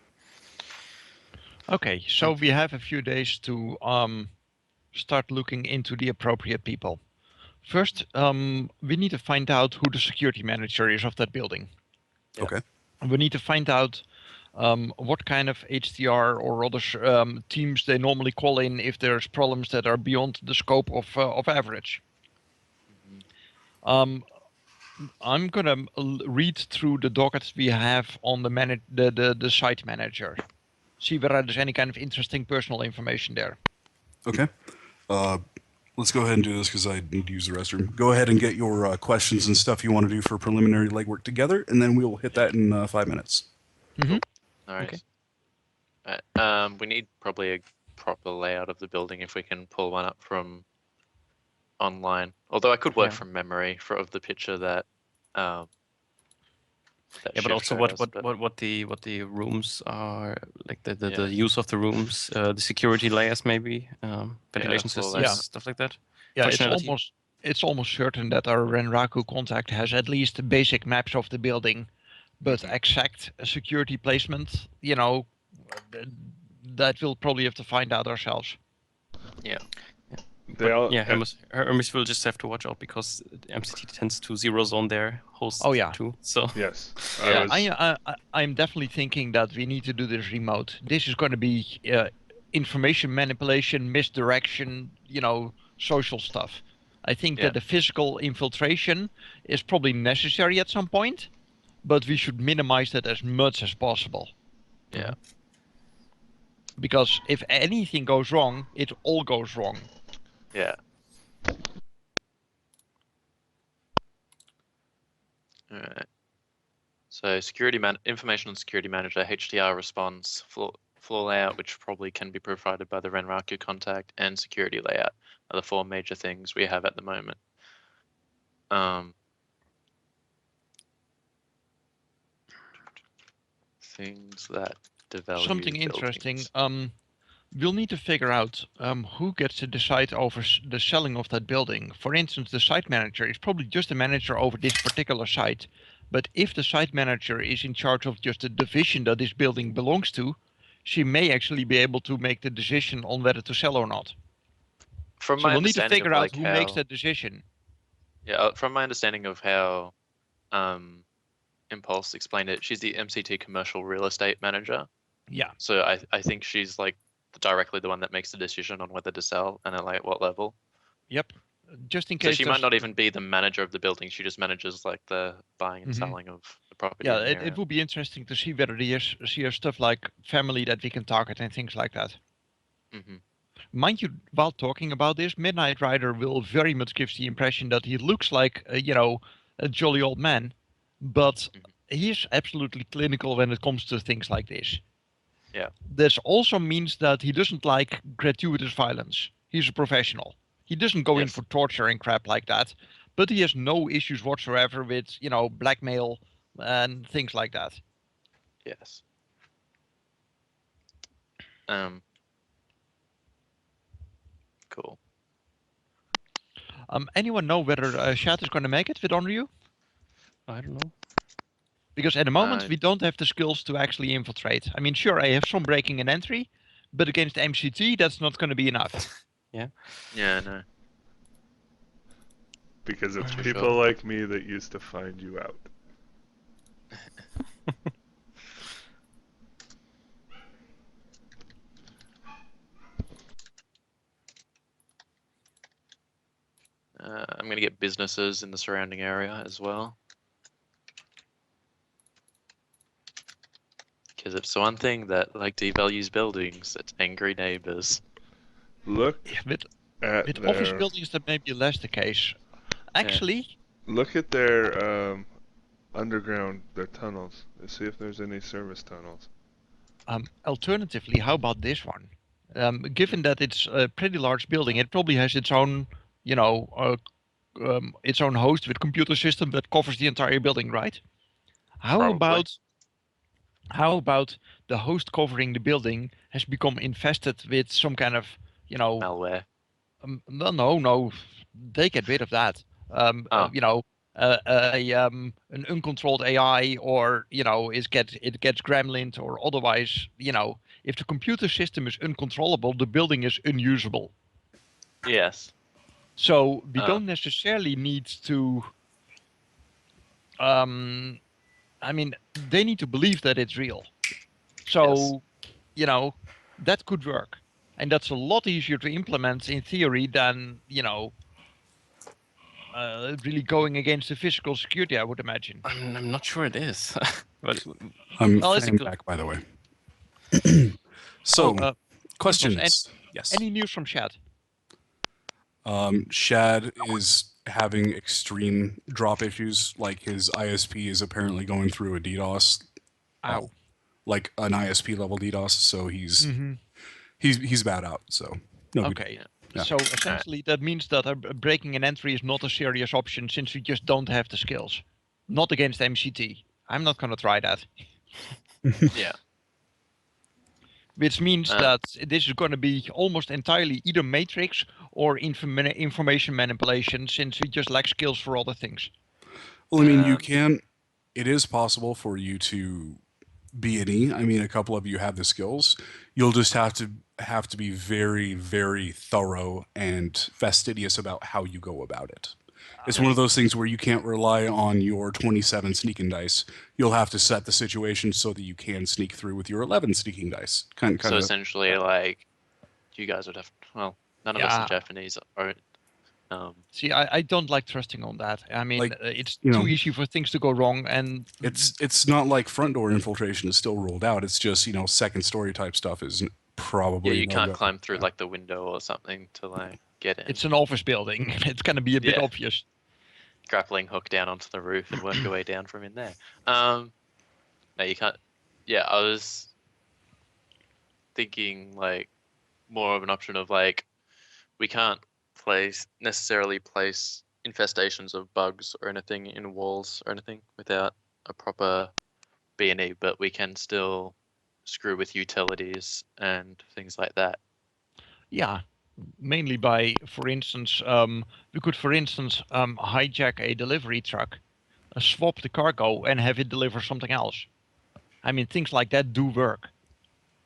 C: Okay, so we have a few days to start looking into the appropriate people. First, we need to find out who the security manager is of that building.
A: Yeah.
B: Okay.
C: We need to find out what kind of HTR or other teams they normally call in if there's problems that are beyond the scope of average. I'm gonna read through the dockets we have on the site manager. See whether there's any kind of interesting personal information there.
B: Okay. Let's go ahead and do this because I need to use the restroom. Go ahead and get your questions and stuff you want to do for preliminary legwork together, and then we'll hit that in 5 minutes.
A: All right.
C: Okay.
A: We need probably a proper layout of the building if we can pull one up from online. Although I could work
D: Yeah.
A: from memory of the picture that. That
D: Yeah, but
A: Shift
D: also
A: showed us,
D: what the rooms are, like the
A: Yeah.
D: use of the rooms, the security layers maybe, ventilation
A: floor
D: systems,
A: layers.
D: stuff like that.
C: Yeah,
D: Functionality.
C: it's almost certain that our Renraku contact has at least basic maps of the building, but exact security placement, that we'll probably have to find out ourselves.
A: Yeah.
E: They all,
D: Yeah, Hermes will just have to watch out because MCT tends to zero zone their host
C: Oh, yeah.
D: too. So
E: Yes.
A: Yeah,
C: I'm definitely thinking that we need to do this remote. This is going to be information manipulation, misdirection, social stuff. I think
A: Yeah.
C: that the physical infiltration is probably necessary at some point, but we should minimize that as much as possible.
A: Yeah.
C: Because if anything goes wrong, it all goes wrong.
A: Yeah. All right. So information on security manager, HDR response, floor layout, which probably can be provided by the Renraku contact, and security layout are the 4 major things we have at the moment. Things that devalue
C: Something interesting.
A: buildings.
C: We'll need to figure out who gets to decide over the selling of that building. For instance, the site manager is probably just a manager over this particular site. But if the site manager is in charge of just the division that this building belongs to, she may actually be able to make the decision on whether to sell or not.
A: From
C: So
A: my
C: we'll need to
A: understanding
C: figure
A: of,
C: out
A: like,
C: who
A: how,
C: makes that decision.
A: Yeah, from my understanding of how Impulse explained it, she's the MCT commercial real estate manager.
C: Yeah.
A: So I think she's like directly the one that makes the decision on whether to sell and at like what level.
C: Yep. just in
A: So
C: case.
A: she might not even be the manager of the building. She just manages like the buying and
C: Mhm.
A: selling of the property.
C: Yeah,
A: in the
C: it
A: area.
C: will be interesting to see whether she has stuff like family that we can target and things like that.
A: Mm-hmm.
C: Mind you, while talking about this, Midnight Rider will very much give the impression that he looks like, a jolly old man, but he's absolutely clinical when it comes to things like this.
A: Yeah.
C: This also means that he doesn't like gratuitous violence. He's a professional. He doesn't go in
A: Yes.
C: for torture and crap like that, but he has no issues whatsoever with, blackmail and things like that.
A: Yes. Cool.
C: Anyone know whether Shad is going to make it with Onryu?
D: I don't know.
C: Because at the moment
A: Uh,
C: we don't have the skills to actually infiltrate. I mean, sure, I have some breaking and entry, but against MCT, that's not going to be enough.
A: Yeah, no.
E: Because it's
A: For
E: people
A: sure.
E: like me that used to find you out.
A: I'm going to get businesses in the surrounding area as well. Because if it's one thing that like devalues buildings, it's angry neighbors.
E: Look
C: With
E: at
C: office
E: their
C: buildings, that may be less the case. Actually,
E: look at their underground, their tunnels, and see if there's any service tunnels.
C: alternatively, how about this one? Given that it's a pretty large building, it probably has its own, its own host with computer system that covers the entire building, right? How
A: Probably.
C: about the host covering the building has become infested with some kind of,
A: Malware.
C: no, they get rid of that.
A: Oh.
C: An uncontrolled AI, or it gets gremlined, or otherwise, if the computer system is uncontrollable, the building is unusable.
A: Yes.
C: So we don't necessarily need to. I mean, they need to believe that it's real. So, that could work, and that's a lot easier to implement in theory than really going against the physical security, I would imagine.
D: I'm not sure it is. But
B: I'm
C: Well, it's
B: flying
C: a-
B: back, by the way. So,
C: Ympluse,
B: questions? Yes.
C: any news from Shad?
B: Shad is having extreme drop issues. Like his ISP is apparently going through a DDoS,
C: Ow.
B: like an ISP level DDoS. So he's bad out. So no. big
C: Okay.
B: deal. Yeah.
C: So essentially, that means that breaking an entry is not a serious option, since we just don't have the skills. Not against MCT. I'm not going to try that.
A: Yeah.
C: Which means that this is going to be almost entirely either matrix or information manipulation, since we just lack skills for other things.
B: Well, I mean, you can. It is possible for you to be an E. I mean, a couple of you have the skills. You'll just have to be very, very thorough and fastidious about how you go about it. It's one of those things where you can't rely on your 27 sneaking dice. You'll have to set the situation so that you can sneak through with your 11 sneaking dice. Kind
A: So
B: of.
A: essentially, like, you guys would have. Well, none of us are Japanese. Or,
C: See, I don't like trusting on that. I mean,
B: Like,
C: it's
B: you know,
C: too easy for things to go wrong, and
B: it's not like front door infiltration is still ruled out. It's just, second story type stuff is probably
A: yeah, you can't
B: no-go.
A: climb through like the window or something to like get in.
C: it's an office building. It's going to be a bit
A: Yeah.
C: obvious.
A: Grappling hook down onto the roof and work your way down from in there. No, you can't. Yeah, I was thinking like more of an option of like we can't necessarily place infestations of bugs or anything in walls or anything without a proper B&E, but we can still screw with utilities and things like that.
C: Yeah, mainly by, for instance, we could, for instance, hijack a delivery truck, swap the cargo, and have it deliver something else. I mean, things like that do work.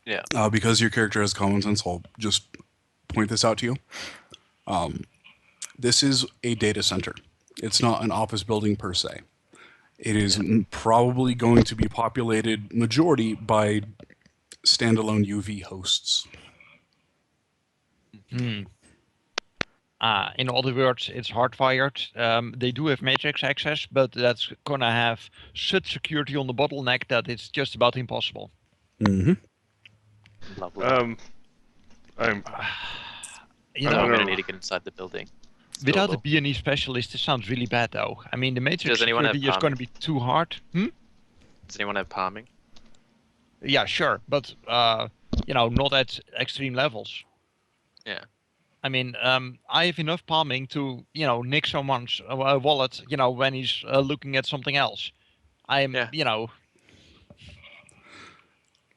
A: Yeah.
B: Because your character has common sense, I'll just point this out to you. This is a data center. It's not an office building per se. It is probably going to be populated majority by standalone UV hosts.
C: In other words, it's hardwired. They do have matrix access, but that's gonna have such security on the bottleneck that it's just about impossible.
B: Mm-hmm.
A: Lovely.
E: I'm
C: You
E: I'm
A: So I'm
C: know,
A: gonna need to get inside the building. It's
C: without a
A: doable.
C: B&E specialist, it sounds really bad though. I mean, the matrix
A: Does anyone have
C: security is going to be too hard.
A: Does anyone have palming?
C: Yeah, sure, but not at extreme levels.
A: Yeah.
C: I mean, I have enough palming to, nick someone's wallet, when he's looking at something else. I'm,
A: Yeah.
C: you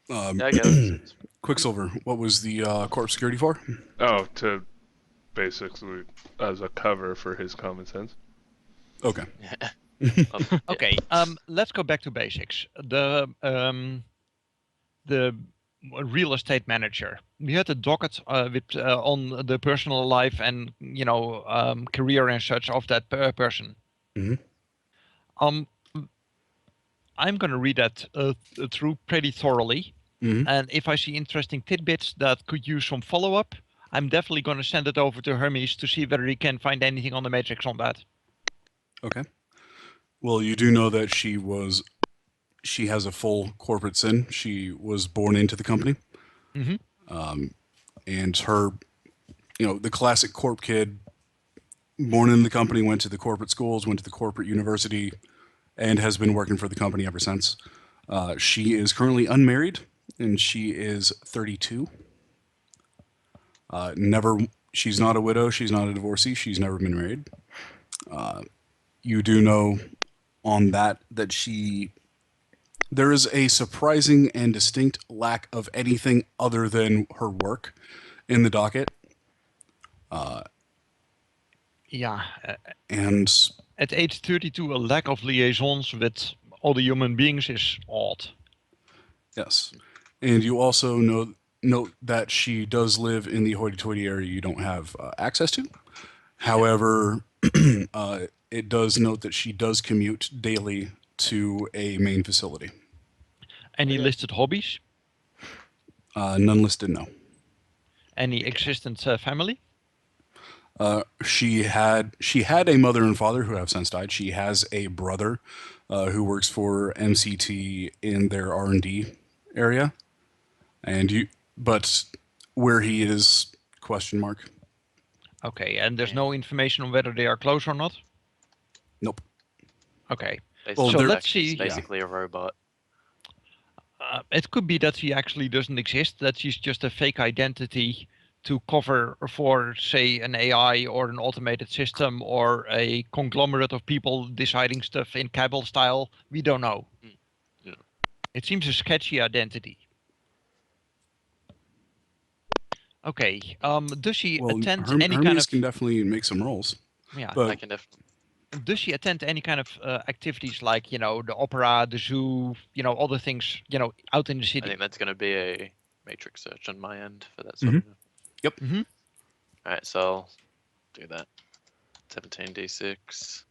A: Yeah, I get it.
B: Quicksilver, what was the corp security for?
E: to basically as a cover for his common sense.
B: Okay.
A: Yeah.
C: Okay, let's go back to basics. The real estate manager. We had a docket with on the personal life and career and such of that person.
B: Mhm.
C: I'm going to read that through pretty thoroughly,
B: Mhm.
C: and if I see interesting tidbits that could use some follow-up, I'm definitely going to send it over to Hermes to see whether he can find anything on the matrix on that.
B: Okay. Well, you do know that she has a full corporate sin. She was born into the company.
C: Mhm.
B: And her, the classic corp kid, born in the company, went to the corporate schools, went to the corporate university, and has been working for the company ever since. She is currently unmarried, and she is 32. She's not a widow. She's not a divorcee. She's never been married. You do know on that there is a surprising and distinct lack of anything other than her work in the docket.
C: Yeah.
B: And
C: At age 32, a lack of liaisons with other human beings is odd.
B: yes. And you also note that she does live in the hoity-toity area you don't have access to. However, it does note that she does commute daily to a main facility.
C: Any listed hobbies?
B: None listed, no.
C: Any existent family?
B: She had a mother and father who have since died. She has a brother who works for MCT in their R&D area, but where he is ?
C: Okay, and there's no information on whether they are close or not?
B: Nope.
C: Okay.
A: Basically,
C: So let's
A: she's
C: see.
A: basically a robot.
C: It could be that she actually doesn't exist, that she's just a fake identity to cover for, say, an AI or an automated system or a conglomerate of people deciding stuff in Cabal style. We don't know.
A: Yeah.
C: It seems a sketchy identity. Okay. Does she attend any kind
B: Hermes
C: of?
B: can definitely make some rolls.
C: Yeah.
B: But
A: I can definitely.
C: Does she attend any kind of activities like the opera, the zoo, other things out in the
A: I
C: city?
A: think that's going to be a matrix search on my end for that sort of.
B: Yep.
C: Mm-hmm.
A: All right, so I'll do that. 17d6.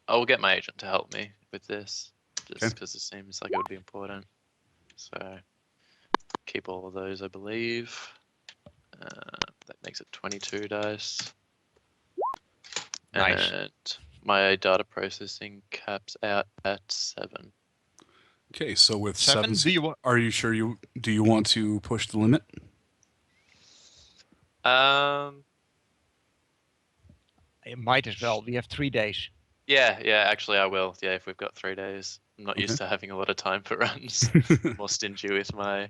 A: I'll get my agent to help me with this, just because it seems like it would be important. So keep all of those, I believe. That makes it 22 dice.
C: Nice.
A: And my data processing caps out at 7.
B: Okay, so with
C: 7,
B: seven, are you sure do you want to push the limit?
C: It might as well. We have 3 days.
A: Yeah, actually I will. Yeah, if we've got 3 days. I'm not used to having a lot of time for runs. More stingy with my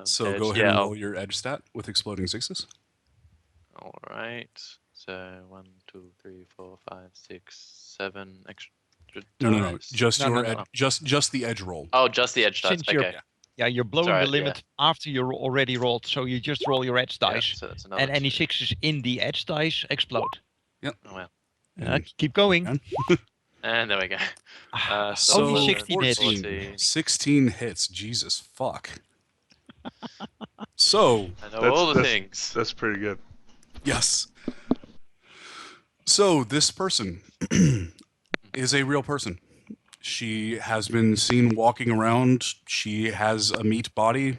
B: So
A: edge.
B: go ahead
A: Yeah,
B: and roll your edge stat with exploding sixes.
A: All right. So 1, 2, 3, 4, 5, 6, 7 extra.
B: No.
A: dice.
B: Just
C: No,
B: your
C: no,
B: edge,
C: no.
B: just the edge roll.
A: Oh, just the edge dice.
C: Since you're-
A: Okay.
C: Yeah, you're blowing
A: Sorry,
C: the limit after you're already rolled, so you just roll your edge
A: Yeah,
C: dice,
A: so that's another
C: and any
A: 2.
C: sixes in the edge dice explode.
A: Oh well.
C: Keep going.
A: And there we go.
B: So
C: Only 16 hits.
A: 14.
B: 16 hits. Jesus fuck. So
A: I know all the things.
E: That's pretty good.
B: yes. So this person is a real person. She has been seen walking around. She has a meat body.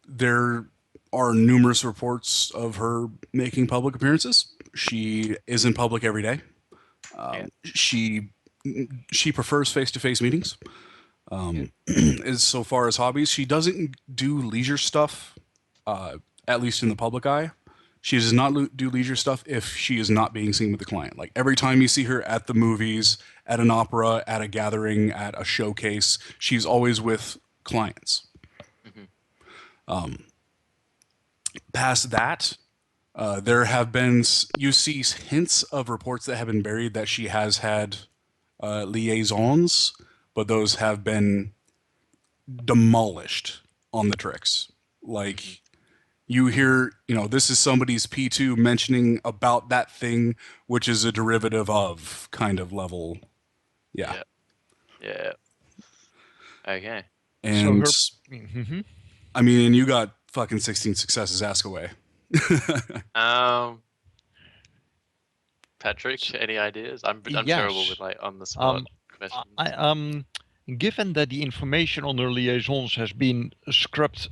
B: There are numerous reports of her making public appearances. She is in public every day. She prefers face-to-face meetings. As so far as hobbies, she doesn't do leisure stuff, at least in the public eye. She does not do leisure stuff if she is not being seen with the client. Like every time you see her at the movies, at an opera, at a gathering, at a showcase, she's always with clients. Past that, there have been, you see hints of reports that have been buried that she has had liaisons, but those have been demolished on the tricks. Like, you hear, this is somebody's P2 mentioning about that thing, which is a derivative of kind of level. Yeah.
A: Okay.
B: And,
C: So
B: I mean, and you got fucking 16 successes, ask away.
A: Patrick, any ideas? I'm
C: Yes.
A: terrible with like on the spot questions.
C: Given that the information on her liaisons has been scrubbed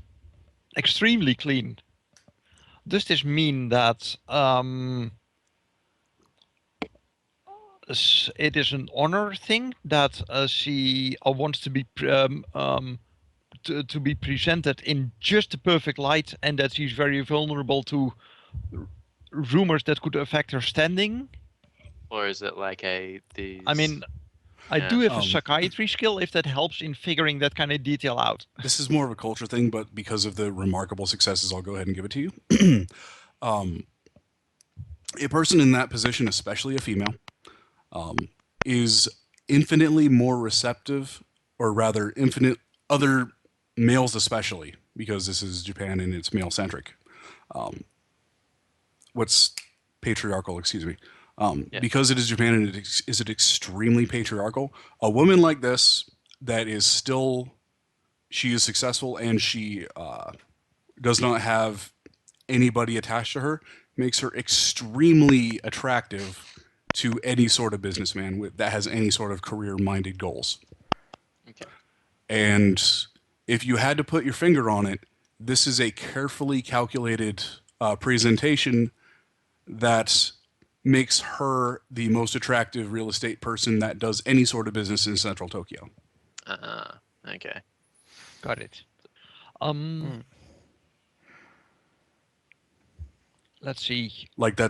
C: extremely clean, does this mean that it is an honor thing that she wants to be to be presented in just the perfect light, and that she's very vulnerable to rumors that could affect her standing?
A: Or is it like these?
C: I mean, I do have a psychiatry skill if that helps in figuring that kind of detail out.
B: This is more of a culture thing, but because of the remarkable successes, I'll go ahead and give it to you. A person in that position, especially a female, is infinitely more receptive, or rather infinite other males especially, because this is Japan and it's male-centric. What's patriarchal, excuse me. Because it is Japan and it is extremely patriarchal, a woman like this that is still, she is successful and she does not have anybody attached to her, makes her extremely attractive to any sort of businessman that has any sort of career-minded goals.
A: Okay.
B: And if you had to put your finger on it, this is a carefully calculated presentation that makes her the most attractive real estate person that does any sort of business in central Tokyo.
A: Okay.
C: Got it. Let's see.
B: Like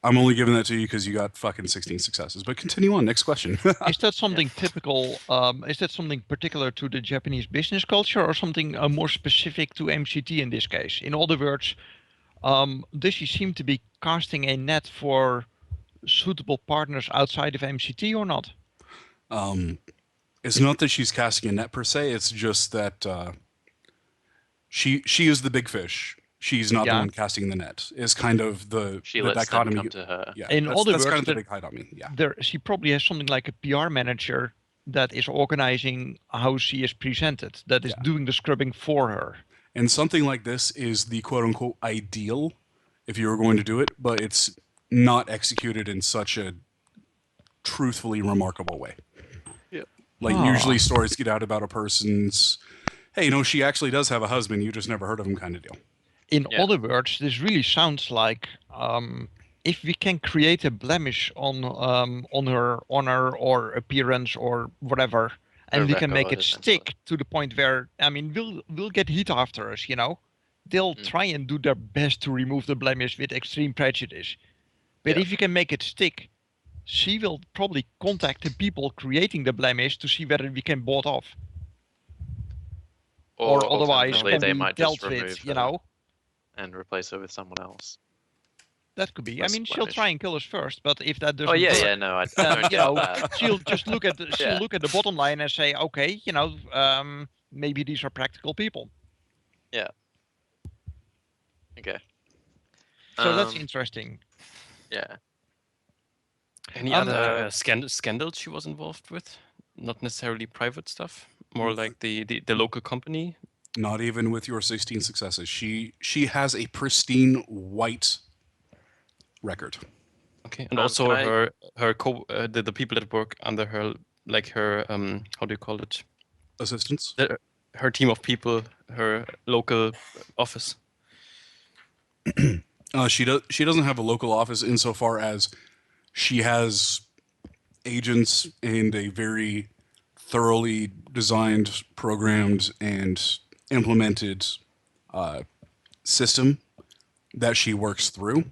B: I'm only giving that to you because you got fucking 16 successes. But continue on. Next question.
C: Is that something typical? Is that something particular to the Japanese business culture, or something more specific to MCT in this case? In other words, does she seem to be casting a net for suitable partners outside of MCT or not?
B: It's not that she's casting a net per se. It's just that she is the big fish. She's not the one casting the net. Is kind of the dichotomy.
A: Them come to her.
B: Yeah,
C: in other words,
B: kind of the dichotomy. Yeah.
C: She probably has something like a PR manager that is organizing how she is presented, that is doing the scrubbing for her.
B: And something like this is the quote-unquote ideal if you were going to do it, but it's not executed in such a truthfully remarkable way.
A: Yeah.
B: Like usually stories get out about a person's, hey, she actually does have a husband, you just never heard of him kind of deal.
C: In other words, this really sounds like if we can create a blemish on her honor or appearance or whatever, and we can make it stick to the point where, I mean, we'll get heat after us, They'll try and do their best to remove the blemish with extreme prejudice. But if you can make it stick, she will probably contact the people creating the blemish to see whether we can bought off. Or otherwise can
A: they
C: be
A: might
C: dealt
A: just
C: with,
A: and replace her with someone else.
C: That could be. I mean, she'll try and kill us first, but if that doesn't
A: work, I don't
C: she'll just look at the bottom line and say, okay, maybe these are practical people.
A: Yeah. Okay.
C: So that's interesting.
A: Yeah.
D: Any other scandals she was involved with? Not necessarily private stuff, more like the local company.
B: Not even with your 16 successes. She has a pristine white record.
D: Okay, and also the people that work under her, like her how do you call it?
B: Assistants.
D: her team of people, her local office?
B: She doesn't have a local office insofar as she has agents and a very thoroughly designed, programmed, and implemented system that she works through.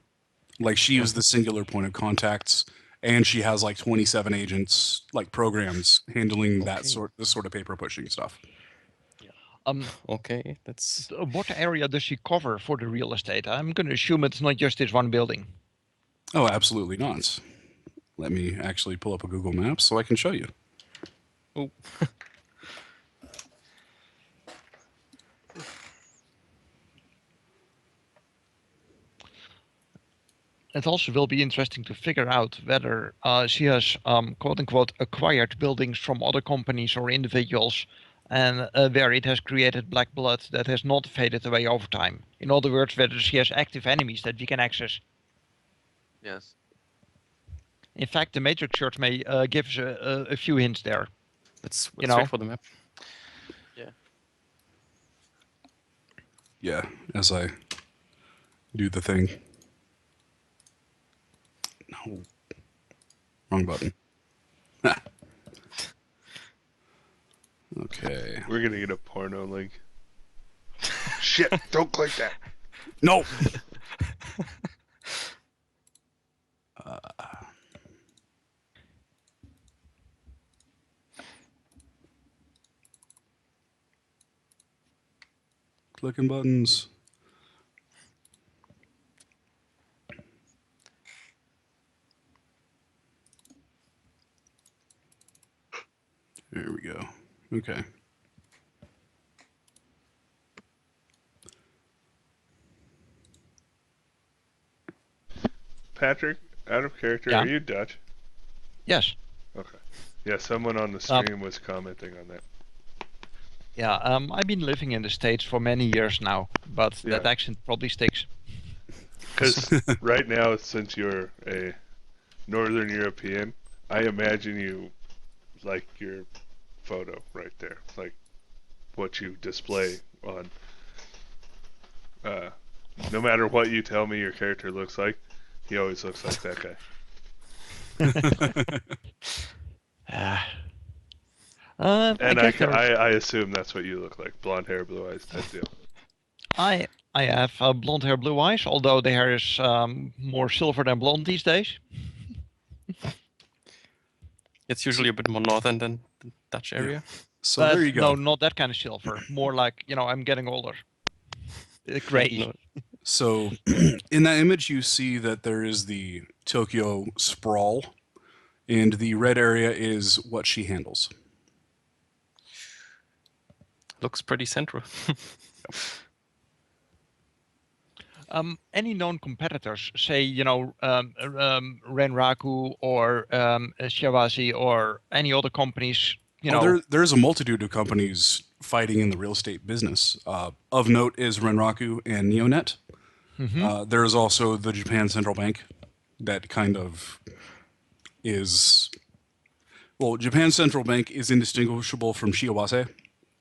B: Like, she is the singular point of contacts, and she has like 27 agents, like programs handling this sort of paper pushing stuff.
D: Okay, that's
C: What area does she cover for the real estate? I'm going to assume it's not just this one building.
B: Oh, absolutely not. Let me actually pull up a Google Maps so I can show you.
D: oh.
C: It also will be interesting to figure out whether she has quote-unquote acquired buildings from other companies or individuals, and where it has created black blood that has not faded away over time. In other words, whether she has active enemies that we can access.
A: Yes.
C: In fact, the matrix search may give us a few hints there.
D: Let's
C: You know?
D: wait for the map.
B: Yeah, as I do the thing. No. Wrong button. Okay.
E: We're gonna get a porno link. Shit! Don't click that.
B: No! Clicking buttons. There we go. Okay.
E: Patrick, out of character,
C: Yeah.
E: are you Dutch?
C: Yes.
E: Okay. Yeah, someone on the stream was commenting on that.
C: Yeah, I've been living in the States for many years now, but that
E: Yeah.
C: accent probably sticks.
E: Because right now, since you're a Northern European, I imagine you like your photo right there, like what you display on. No matter what you tell me your character looks like, he always looks like that guy. And I assume that's what you look like. Blonde hair, blue eyes type deal.
C: I have blonde hair, blue eyes, although the hair is more silver than blonde these days.
D: It's usually a bit more northern than the Dutch area.
B: So
C: But
B: there you go.
C: no, not that kind of silver. More like, I'm getting older. Gray.
D: No,
B: So in that image, you see that there is the Tokyo sprawl, and the red area is what she handles.
D: looks pretty central.
C: Any known competitors, say, Renraku or Shiawazi or any other companies,
B: There's a multitude of companies fighting in the real estate business. Of note is Renraku and Neonet. There is also the Japan Central Bank that kind of is... Well, Japan Central Bank is indistinguishable from Shiawase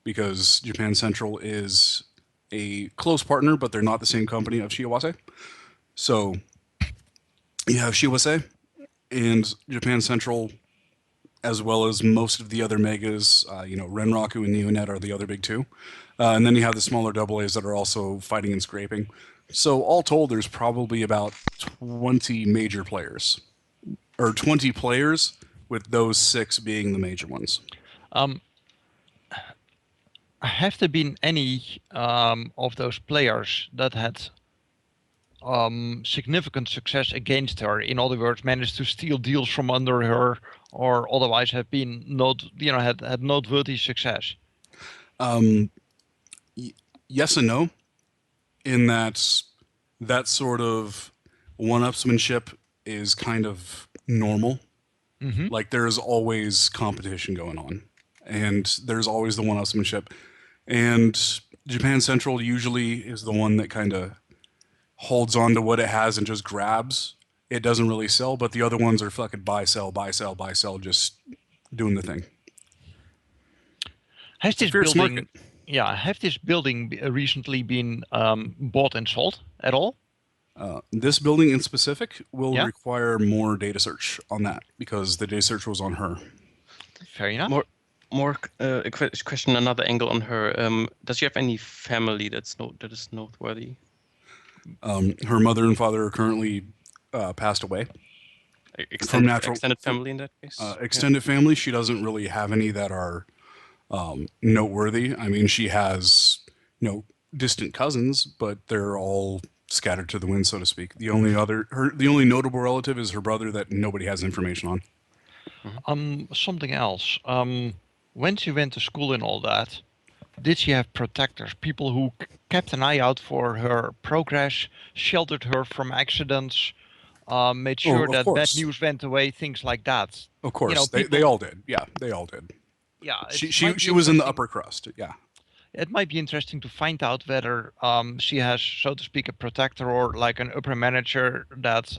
B: because Japan Central is a close partner, but they're not the same company of Shiawase. So you have Shiawase and Japan Central, as well as most of the other megas. Renraku and Neonet are the other big two. And then you have the smaller AAs that are also fighting and scraping. So all told, there's probably about 20 major players, or 20 players, with those 6 being the major ones.
C: Have there been any of those players that had significant success against her? In other words, managed to steal deals from under her, or otherwise have been had noteworthy success?
B: Yes and no, in that sort of one-upsmanship is kind of normal. Like, there's always competition going on, and there's always the one-upsmanship. And Japan Central usually is the one that kind of holds on to what it has and just grabs. It doesn't really sell, but the other ones are fucking buy, sell, buy, sell, buy, sell, just doing the thing.
C: Has this
B: Fierce
C: building
B: market.
C: Yeah, have this building recently been bought and sold at all?
B: This building in specific will
C: Yeah.
B: require more data search on that because the data search was on her.
C: Fair enough.
D: More a question, another angle on her. Does she have any family that is noteworthy?
B: Her mother and father are currently passed away.
D: Extended family in that case.
B: Extended family, she doesn't really have any that are noteworthy. I mean, she has distant cousins, but they're all scattered to the wind, so to speak. The only notable relative is her brother that nobody has information on.
C: Something else. When she went to school and all that, did she have protectors, people who kept an eye out for her progress, sheltered her from accidents, made sure that bad news went away, things like that?
B: Of course, they all did. Yeah, they all did.
C: Yeah,
B: she was in the upper crust. Yeah.
C: It might be interesting to find out whether she has, so to speak, a protector or like an upper manager that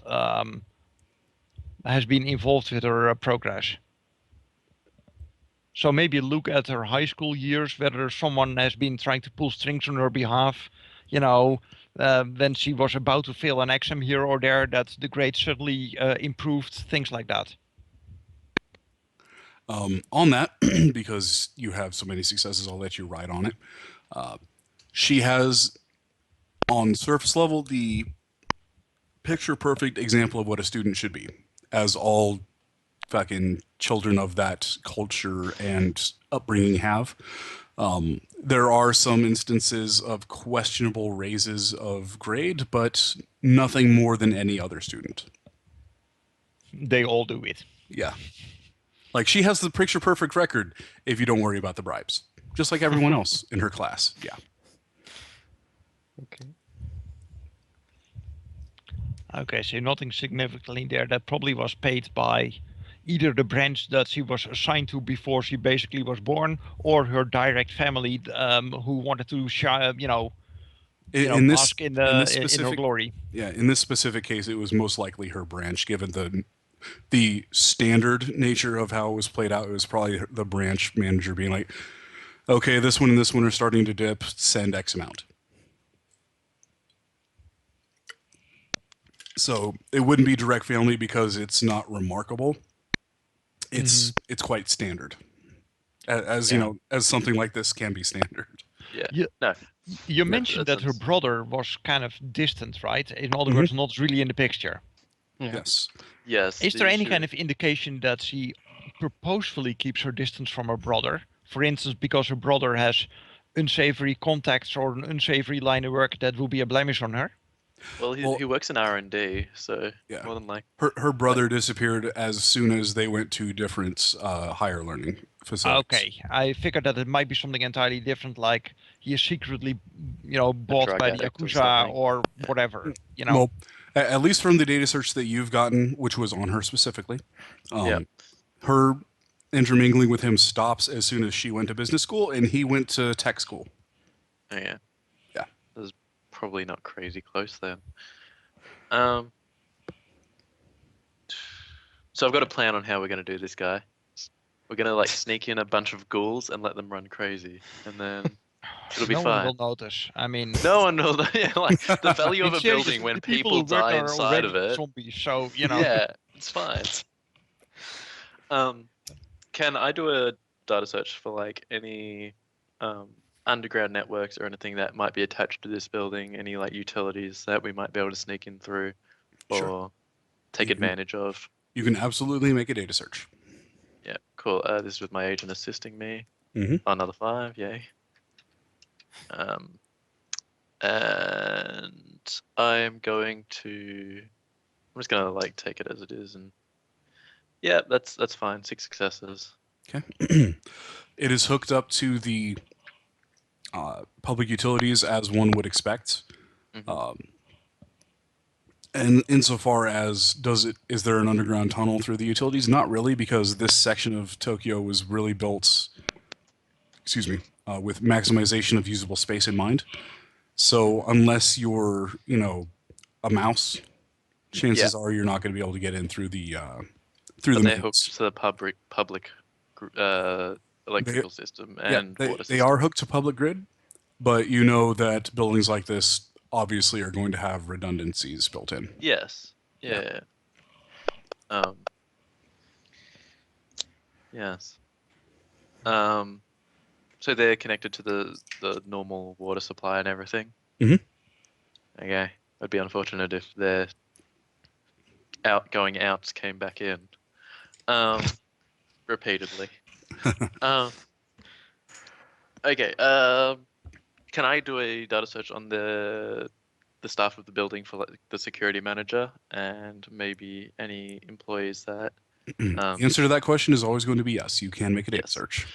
C: has been involved with her progress. So maybe look at her high school years, whether someone has been trying to pull strings on her behalf, when she was about to fail an exam here or there, that the grade suddenly improved, things like that.
B: On that, because you have so many successes, I'll let you ride on it. She has, on surface level, the picture-perfect example of what a student should be, as all fucking children of that culture and upbringing have. There are some instances of questionable raises of grade, but nothing more than any other student.
C: They all do it.
B: Yeah. Like, she has the picture-perfect record if you don't worry about the bribes. Just like everyone else in her class. Yeah.
D: Okay.
C: Okay, so nothing significantly there. That probably was paid by either the branch that she was assigned to before she basically was born, or her direct family who wanted to, bask in her glory.
B: Yeah, in this specific case, it was most likely her branch, given the standard nature of how it was played out. It was probably the branch manager being like, okay, this one and this one are starting to dip, send X amount. So it wouldn't be direct family because it's not remarkable. It's quite standard, as something like this can be standard.
A: Yeah. No.
C: You mentioned that her brother was kind of distant, right? In other words, not really in the picture.
D: Yeah.
B: Yes.
A: Yes.
C: Is there any kind of indication that she purposefully keeps her distance from her brother? For instance, because her brother has unsavory contacts or an unsavory line of work that will be a blemish on her?
A: Well, he works in R&D, so
B: yeah.
A: More than like
B: her brother disappeared as soon as they went to different higher learning facilities.
C: Okay, I figured that it might be something entirely different, like he is secretly, bought by the Yakuza or whatever.
B: Well, at least from the data search that you've gotten, which was on her specifically, her intermingling with him stops as soon as she went to business school and he went to tech school.
A: Oh yeah.
B: Yeah.
A: There's probably not crazy close then. So I've got a plan on how we're going to do this guy. We're going to sneak in a bunch of ghouls and let them run crazy, and then it'll be fine.
C: No one will notice. I mean,
A: no one will. Yeah, the value of a building when people die inside of it.
C: Zombies, so
A: Yeah, it's fine. Can I do a data search for any underground networks or anything that might be attached to this building? Any utilities that we might be able to sneak in through or take advantage of?
B: You can absolutely make a data search.
A: Yeah, cool. This is with my agent assisting me. Another 5, yay. And I'm going to. I'm just gonna take it as it is, and yeah, that's fine. 6 successes.
B: Okay. It is hooked up to the public utilities as one would expect. And insofar as is there an underground tunnel through the utilities? Not really, because this section of Tokyo was really built, with maximization of usable space in mind. So unless you're, a mouse, chances are you're not going to be able to get in through the through the
A: they're hooked to the public electrical system and water
B: they
A: system.
B: are hooked to public grid, but you know that buildings like this obviously are going to have redundancies built in.
A: Yes. Yeah. Yes. So they're connected to the normal water supply and everything.
B: Mhm.
A: Okay. It'd be unfortunate if their going outs came back in. Repeatedly. Okay. Can I do a data search on the staff of the building for like the security manager and maybe any employees that?
B: The answer to that question is always going to be yes. You can make a data
A: Yes.
B: search.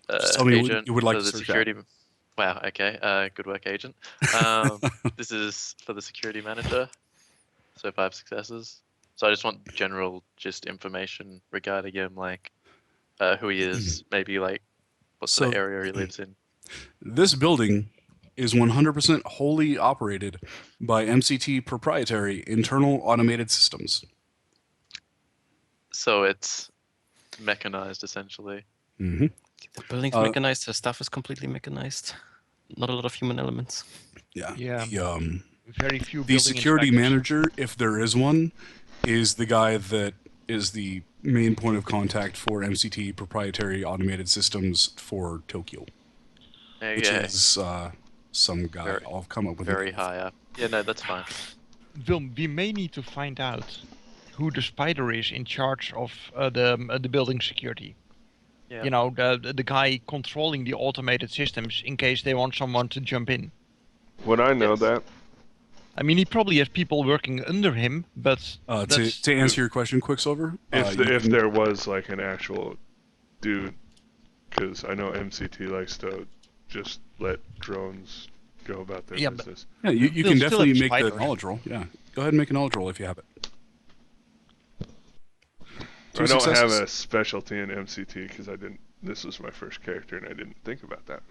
B: Just tell me what
A: Agent
B: you would like
A: for
B: to
A: the
B: search
A: security.
B: at.
A: Wow. Okay. Good work, agent. This is for the security manager. So 5 successes. So I just want general information regarding him, like who he is, maybe like what sort of
B: So-
A: area he lives in.
B: This building is 100% wholly operated by MCT proprietary internal automated systems.
A: So it's mechanized essentially.
B: Mm-hmm.
D: The building's mechanized. The stuff is completely mechanized. Not a lot of human elements.
B: Yeah.
C: Yeah. Very few.
B: The
C: building
B: security
C: inspectors.
B: manager, if there is one, is the guy that is the main point of contact for MCT proprietary automated systems for Tokyo, which
A: Okay.
B: is some guy. I'll come up with a
A: Very
B: name.
A: high up. Yeah, no, that's fine.
C: We may need to find out who the spider is in charge of the building security.
A: Yeah.
C: You know, the guy controlling the automated systems in case they want someone to jump in.
E: Would I know
A: Yes.
E: that?
C: I mean, he probably has people working under him, but that's...
B: To answer your question, Quicksilver,
E: If
B: you
E: if
B: can-
E: there was like an actual dude, because I know MCT likes to just let drones go about their
C: Yeah, but-
E: business.
B: yeah, you
C: They'll
B: can
C: still
B: definitely
C: have
B: make the
C: spiders.
B: knowledge roll. Yeah, go ahead and make a knowledge roll if you have it. Two
E: I don't have
B: successes.
E: a specialty in MCT because I didn't. This was my first character and I didn't think about that.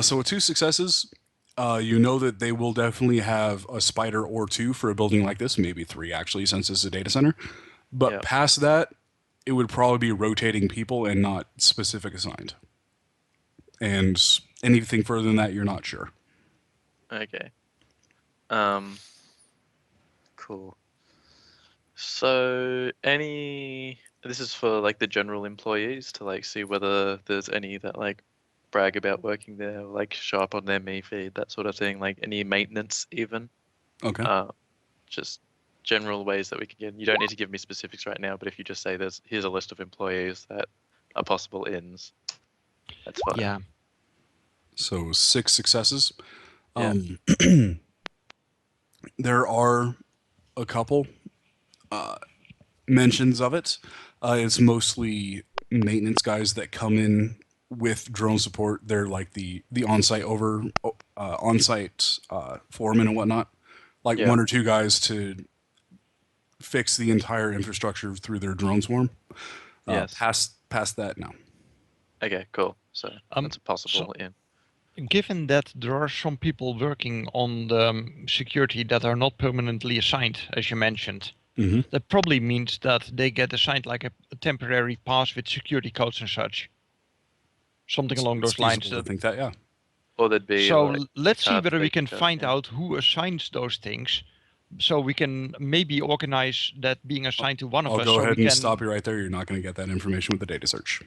B: So with 2 successes, you know that they will definitely have a spider or 2 for a building like this, maybe 3 actually, since it's a data center. But
A: Yeah.
B: past that, it would probably be rotating people and not specific assigned. And anything further than that, you're not sure.
A: Okay. Cool. So this is for like the general employees to like see whether there's any that like brag about working there or like show up on their me feed, that sort of thing, like any maintenance even.
B: Okay.
A: Just general ways that we can get. You don't need to give me specifics right now, but if you just say here's a list of employees that are possible ins, that's fine.
C: Yeah.
B: So 6 successes.
A: Yeah.
B: There are a couple mentions of it. It's mostly maintenance guys that come in with drone support. They're like the on-site foreman and whatnot. Like
A: Yeah.
B: 1 or 2 guys to fix the entire infrastructure through their drone swarm.
A: Yes.
B: Past that, no.
A: Okay, cool. So that's a possible
C: so-
A: in.
C: Given that there are some people working on the security that are not permanently assigned, as you mentioned,
B: Mm-hmm.
C: that probably means that they get assigned like a temporary pass with security codes and such. Something along those lines.
B: I think that, yeah.
A: Or there'd be
C: So
A: like,
C: let's see
A: card
C: whether we
A: fake
C: can
A: card,
C: find
A: yeah.
C: out who assigns those things, so we can maybe organize that being assigned to one of
B: I'll
C: us.
B: go
C: so
B: ahead
C: we
B: and
C: can...
B: stop you right there. You're not going to get that information with the data search.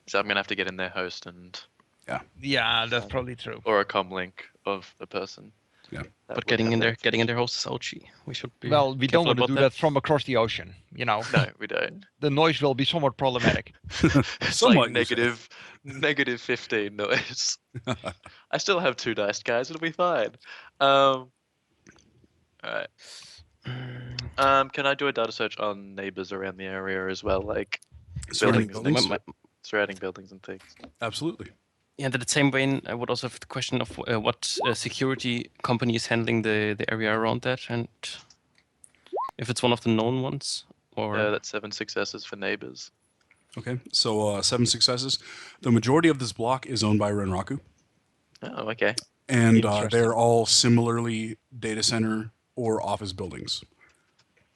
A: So I'm gonna have to get in their host and
C: Yeah, that's probably true.
A: or a com link of the person.
B: Yeah.
A: that
D: But
A: would
D: getting
A: have
D: in
A: that
D: their host is ouchy. We should be.
C: Well, we don't
D: careful
C: want to
D: about
C: do that from across the ocean. You know,
A: No, we don't.
C: the noise will be somewhat problematic.
A: It's
B: Somewhat,
A: like
B: you say.
A: negative 15 noise. I still have 2 dice, guys. It'll be fine. All right. Can I do a data search on neighbors around the area as well, like
B: Surrounding
A: buildings,
B: buildings?
A: surrounding buildings and things?
B: Absolutely.
D: Yeah, in the same vein, I would also have the question of what security company is handling the area around that, and if it's one of the known ones, or
A: That's 7 successes for neighbors.
B: Okay, so 7 successes. The majority of this block is owned by Renraku,
A: Oh, okay.
B: and
C: Interesting.
B: they're all similarly data center or office buildings.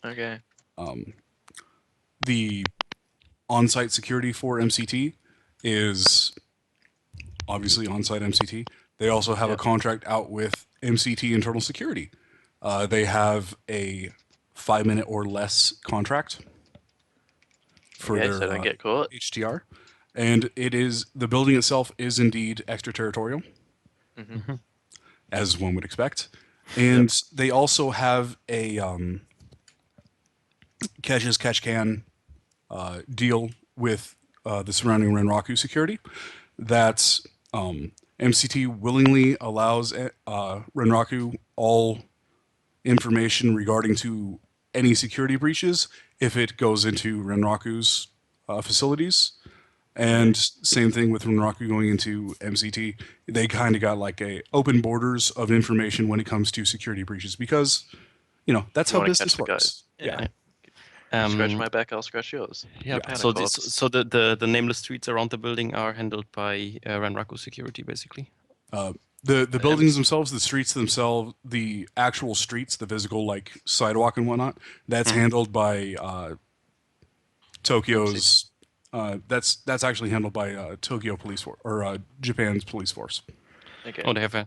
A: Okay.
B: The on-site security for MCT is obviously on-site MCT. They also have a contract out with MCT Internal Security. They have a 5-minute or less contract for their
A: so don't get caught.
B: HTR. And the building itself is indeed extraterritorial, as one would expect. And they also have a catch as catch can deal with the surrounding Renraku security that MCT willingly allows Renraku all information regarding to any security breaches if it goes into Renraku's facilities. And same thing with Renraku going into MCT. They kind of got like a open borders of information when it comes to security breaches because, that's how business works.
A: Yeah. Scratch my back, I'll scratch yours.
C: Yeah.
D: So the nameless streets around the building are handled by Renraku security, basically.
B: The buildings themselves, the streets themselves, the actual streets, the physical like sidewalk and whatnot, that's handled by Tokyo's. That's actually handled by Tokyo Police Force or Japan's police force.
D: Okay. Oh, they have a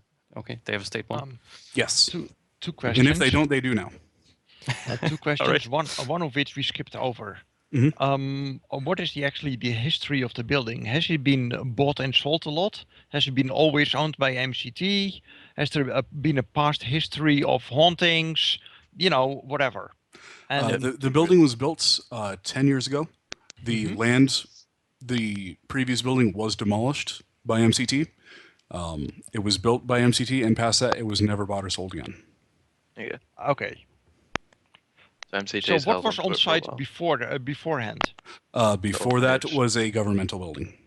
D: state one.
B: Yes.
C: Two questions.
B: And if they don't, they do now.
C: 2 questions.
D: Right.
C: One of which we skipped over.
B: Mm-hmm.
C: What is the history of the building? Has it been bought and sold a lot? Has it been always owned by MCT? Has there been a past history of hauntings? Whatever. And
B: the building was built 10 years ago. The previous building was demolished by MCT. It was built by MCT, and past that, it was never bought or sold again.
A: Yeah.
C: Okay.
A: MCT
C: So what was on site beforehand?
B: Before that was a governmental building.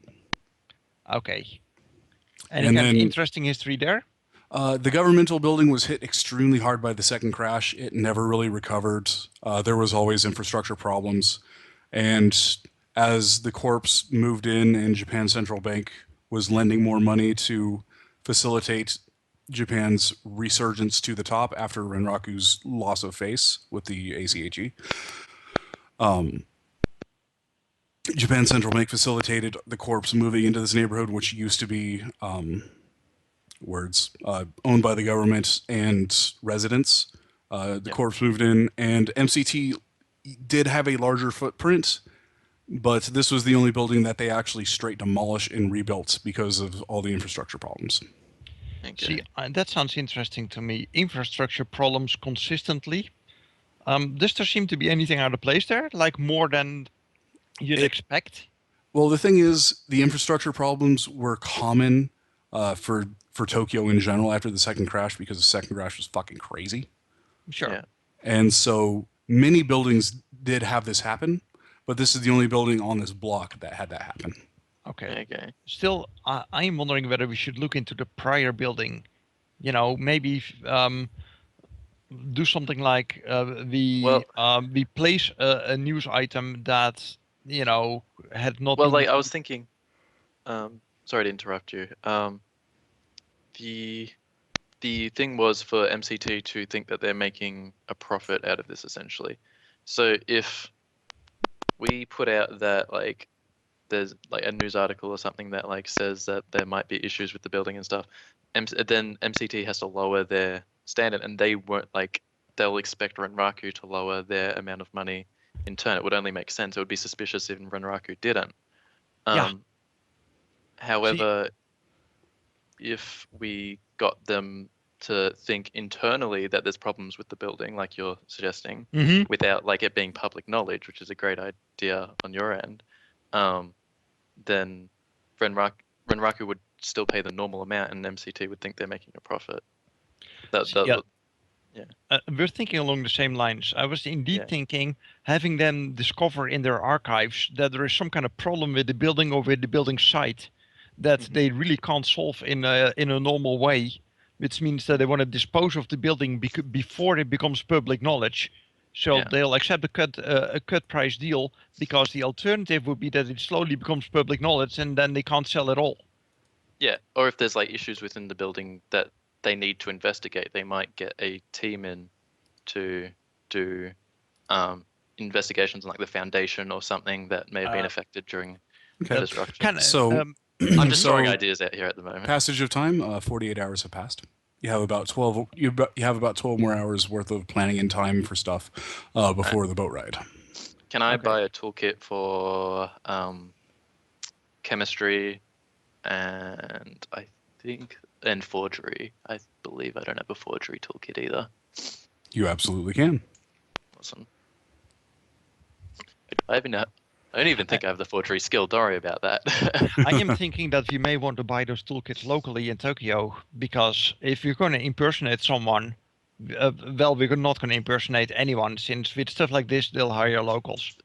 C: Okay. Any kind of interesting history there?
B: The governmental building was hit extremely hard by the second crash. It never really recovered. There was always infrastructure problems. And as the corps moved in and Japan Central Bank was lending more money to facilitate Japan's resurgence to the top after Renraku's loss of face with the ACHE. Japan Central Bank facilitated the corps moving into this neighborhood, which used to be owned by the government and residents. The corps moved in, and MCT did have a larger footprint, but this was the only building that they actually straight demolished and rebuilt because of all the infrastructure problems.
A: Okay.
C: See, that sounds interesting to me. Infrastructure problems consistently. Does there seem to be anything out of place there? Like more than you'd expect?
B: Well, the thing is, the infrastructure problems were common for Tokyo in general after the second crash because the second crash was fucking crazy.
C: Sure.
A: Yeah.
B: And so many buildings did have this happen, but this is the only building on this block that had that happen.
C: Okay.
A: Okay.
C: Still, I am wondering whether we should look into the prior building. Maybe do something like we place a news item that had not.
A: Well, I was thinking. Sorry to interrupt you. The thing was for MCT to think that they're making a profit out of this essentially. So if we put out that there's a news article or something that says that there might be issues with the building and stuff, then MCT has to lower their standard, and they won't they'll expect Renraku to lower their amount of money in turn. It would only make sense. It would be suspicious if Renraku didn't. However, if we got them to think internally that there's problems with the building, like you're suggesting, without it being public knowledge, which is a great idea on your end, then Renraku would still pay the normal amount, and MCT would think they're making a profit.
C: We're thinking along the same lines. I was indeed thinking having them discover in their archives that there is some kind of problem with the building or with the building site that they really can't solve in a normal way, which means that they want to dispose of the building before it becomes public knowledge. So they'll accept a cut price deal because the alternative would be that it slowly becomes public knowledge and then they can't sell at all.
A: Yeah, or if there's issues within the building that they need to investigate, they might get a team in to do investigations on like the Foundation or something that may have been affected during
B: Okay.
A: destruction.
B: So
A: I'm just throwing
B: so
A: ideas out here at the moment.
B: passage of time, 48 hours have passed. You have about 12. You have about 12 more hours worth of planning and time for stuff before the boat ride.
A: Can I buy a toolkit for chemistry and forgery? I believe I don't have a forgery toolkit either.
B: You absolutely can.
A: Awesome. I don't even think I have the forgery skill. Don't worry about that.
C: I am thinking that we may want to buy those toolkits locally in Tokyo, because if you're going to impersonate someone, well, we're not going to impersonate anyone, since with stuff like this, they'll hire locals.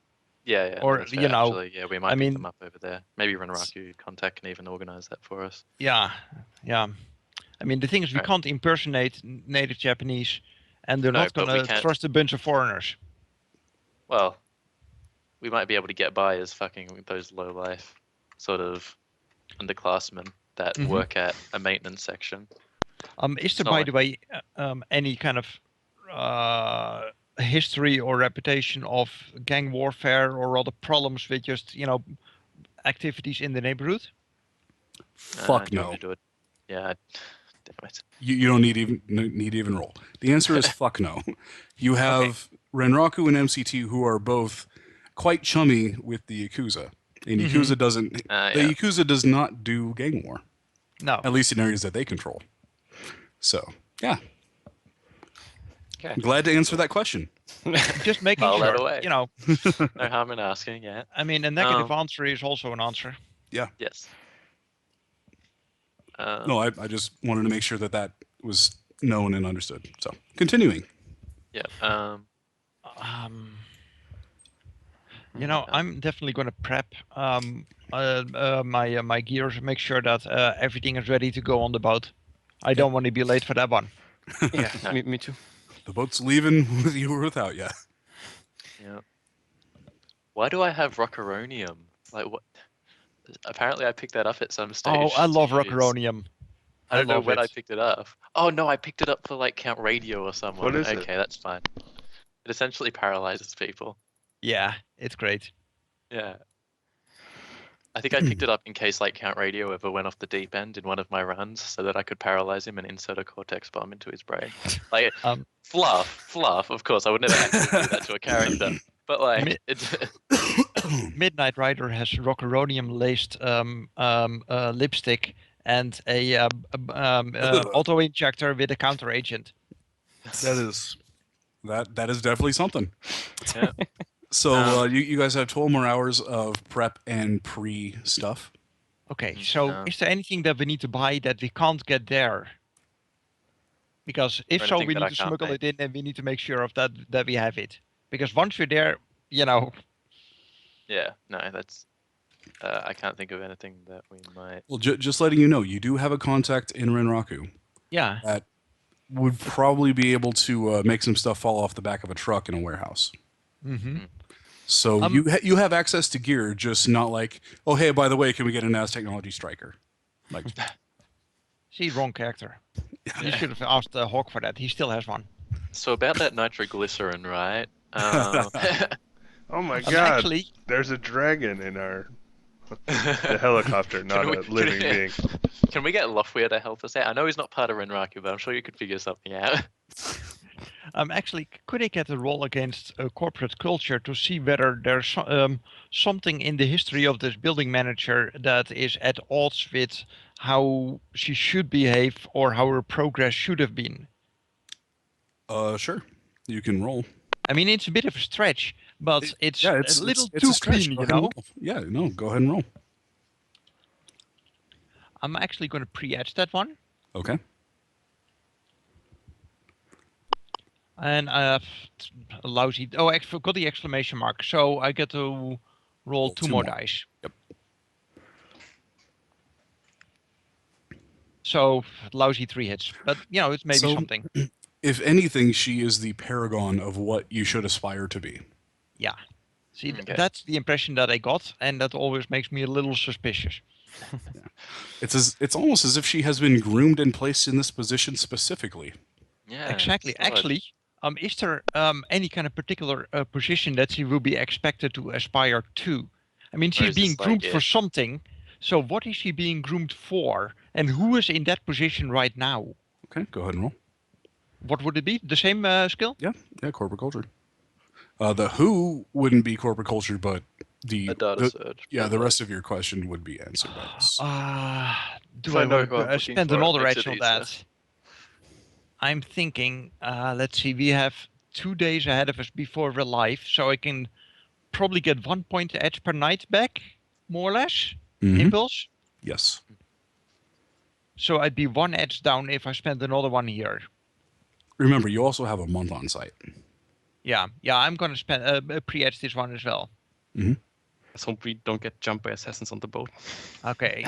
A: Yeah,
C: Or,
A: that's
C: you
A: fair,
C: know,
A: actually. Yeah, we might pick them up over there. Maybe RunnerHub contact can even organize that for us.
C: Yeah. I mean, the thing is, we can't impersonate native Japanese, and they're not
A: but
C: going
A: we
C: to
A: can-
C: trust a bunch of foreigners.
A: Well, we might be able to get by as fucking those low life sort of underclassmen that work at a maintenance section.
C: Is there, by the way, any kind of history or reputation of gang warfare or other problems with just, activities in the neighborhood?
B: Fuck
A: do you
B: no.
A: want me to do it? Yeah, damn it.
B: You don't need even roll. The answer is fuck no. You have Renraku and MCT who are both quite chummy with the Yakuza. And Yakuza doesn't... The Yakuza does not do gang war.
C: No.
B: At least in areas that they control. So, yeah.
A: Okay.
B: Glad to answer that question.
C: Just making
A: File that
C: sure,
A: away.
C: No
A: harm in asking, yeah.
C: I mean, a negative answer is also an answer.
B: Yeah.
A: Yes.
B: No, I just wanted to make sure that was known and understood. So, continuing.
A: Yeah.
C: I'm definitely going to prep my gears, make sure that everything is ready to go on the boat. I don't want to be late for that one.
D: Yeah, me too.
B: The boat's leaving with you or without you.
A: Yeah. Why do I have Rockeronium? Like what? Apparently, I picked that up at some stage.
C: Oh, I love
A: Jeez.
C: Rockeronium.
A: I don't know
C: love
A: when
C: it.
A: I picked it up. Oh no, I picked it up for like Count Radio or someone.
E: What is it?
A: Okay, that's fine. It essentially paralyzes people.
C: Yeah, it's great.
A: Yeah. I think I picked it up in case like Count Radio ever went off the deep end in one of my runs, so that I could paralyze him and insert a cortex bomb into his brain. Like fluff. Of course, I would never actually do that to a character. But like, it's
C: Midnight Rider has Rockeronium laced lipstick and a auto injector with a counter agent.
B: That is definitely something.
A: yeah.
B: So you guys have 12 more hours of prep and pre stuff.
C: Okay, so is there anything that we need to buy that we can't get there? Because if
A: Or
C: so,
A: anything
C: we
A: that
C: need
A: I
C: to
A: can't
C: smuggle
A: make.
C: it in, and we need to make sure of that we have it. Because once we're there,
A: Yeah, no, that's. I can't think of anything that we might.
B: Well, just letting you know, you do have a contact in Renraku
C: yeah.
B: that would probably be able to make some stuff fall off the back of a truck in a warehouse.
C: Mm-hmm.
B: So you have access to gear, just not like, oh hey, by the way, can we get a NAS Technology Striker? Like,
C: See, wrong character. You should have asked Hawk for that. He still has one.
A: So about that nitroglycerin, right?
E: Oh my god!
C: Actually,
E: There's a dragon in our the helicopter, not a living being.
A: Can we get Lofweir to help us out? I know he's not part of Renraku, but I'm sure you could figure something out.
C: actually, could I get a roll against corporate culture to see whether there's something in the history of this building manager that is at odds with how she should behave or how her progress should have been?
B: Sure, you can roll.
C: I mean, it's a bit of a stretch, but it's a little
B: it's
C: too
B: a stretch.
C: clean,
B: Go
C: you
B: ahead and
C: know?
B: roll. Yeah, no, go ahead and roll.
C: I'm actually going to pre-etch that one.
B: Okay.
C: And I have a lousy... Oh, I forgot the exclamation mark. So I get to roll two more dice.
B: Yep.
C: So lousy 3 hits. But, it's maybe
B: So-
C: something.
B: If anything, she is the paragon of what you should aspire to be.
C: Yeah. See,
A: Okay.
C: that's the impression that I got. And that always makes me a little suspicious.
B: It's almost as if she has been groomed and placed in this position specifically.
A: Yeah.
C: Exactly.
A: it's odd.
C: Actually, is there any kind of particular position that she will be expected to aspire to? I mean,
A: Or
C: she's
A: is
C: being
A: this like
C: groomed for
A: it?
C: something. So what is she being groomed for? And who is in that position right now?
B: Okay, go ahead and roll.
C: What would it be? The same skill?
B: Yeah, corporate culture. The who wouldn't be corporate culture, but
A: A data search.
B: yeah,
A: but,
B: the
A: like,
B: rest of your question would be answered by this.
C: Do
A: If
C: I
A: I know
C: want
A: who I'm
C: to
A: looking
C: spend
A: for, it
C: another
A: makes
C: edge
A: it
C: on
A: easier.
C: that? I'm thinking, let's see, we have 2 days ahead of us before we're live, so I can probably get 1 point edge per night back, more or less.
B: Mhm.
C: Impulse.
B: Yes.
C: So I'd be 1 edge down if I spend another one here.
B: Remember, you also have a month on site.
C: Yeah, I'm gonna spend pre-edge this one as well.
D: Let's hope we don't get jumped by assassins on the boat.
C: Okay,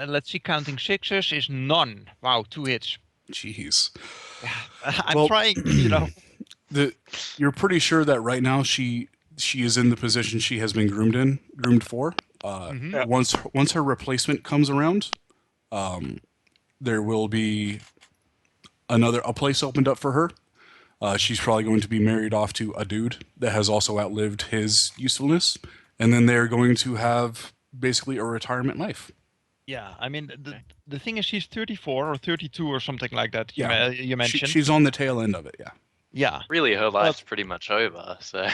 C: let's see. Counting sixes is none. Wow, 2 hits.
B: Jeez.
C: I'm
B: Well-
C: trying,
B: You're pretty sure that right now she is in the position she has been groomed for.
C: Mhm.
B: Once her replacement comes around, there will be a place opened up for her. She's probably going to be married off to a dude that has also outlived his usefulness, and then they're going to have basically a retirement life.
C: Yeah, I mean, the thing is, she's 34 or 32 or something like that.
B: Yeah.
C: You mentioned.
B: She's on the tail end of it. Yeah.
C: Yeah.
A: Really, her life's pretty much over. So,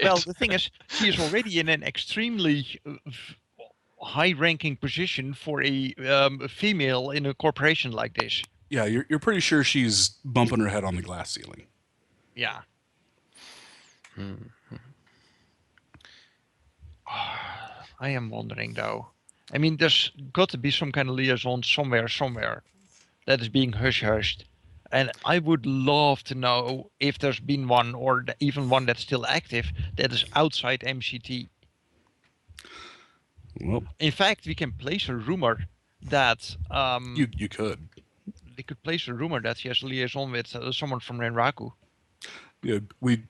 C: Well, the thing is, she is already in an extremely high-ranking position for a female in a corporation like this.
B: Yeah, you're pretty sure she's bumping her head on the glass ceiling.
C: Yeah. I am wondering, though. I mean, there's got to be some kind of liaison somewhere that is being hush-hushed. And I would love to know if there's been one, or even one that's still active, that is outside MCT.
B: Well,
C: In fact, we can place a rumor that
B: you could.
C: we could place a rumor that she has a liaison with someone from Renraku.
B: Yeah, we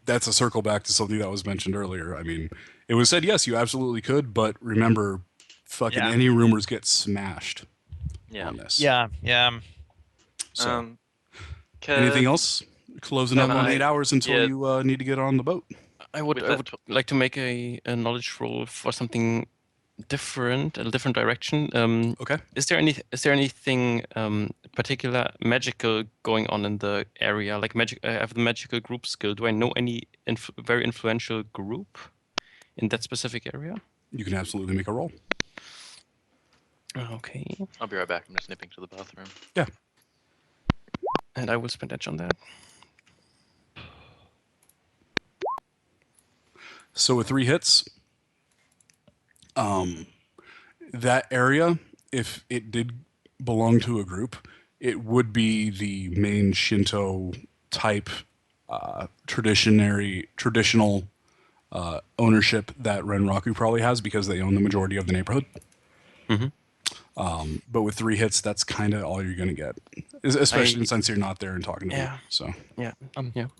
B: that's a circle back to something that was mentioned earlier. I mean, it was said yes, you absolutely could, but remember, fucking
C: Yeah.
B: any rumors get smashed
A: yeah.
B: on this.
C: Yeah.
B: So,
A: Can
B: anything else? Closing
A: can
B: up on
A: I-
B: 8 hours until
A: yeah.
B: you need to get on the boat.
D: I would
A: With that
D: like to make a knowledge roll for something different, a different direction.
B: Okay.
D: Is there anything particular magical going on in the area? Like magic, I have the magical group skill. Do I know any very influential group in that specific area?
B: You can absolutely make a roll.
D: Okay,
A: I'll be right back. I'm just nipping to the bathroom.
B: Yeah.
D: and I will spend edge on that.
B: So with 3 hits, that area, if it did belong to a group, it would be the main Shinto type traditional ownership that Renraku probably has because they own the majority of the neighborhood.
D: Mhm.
B: But with 3 hits, that's kind of all you're going to get, especially since you're not there and talking to
D: Yeah.
B: them. So
D: Yeah,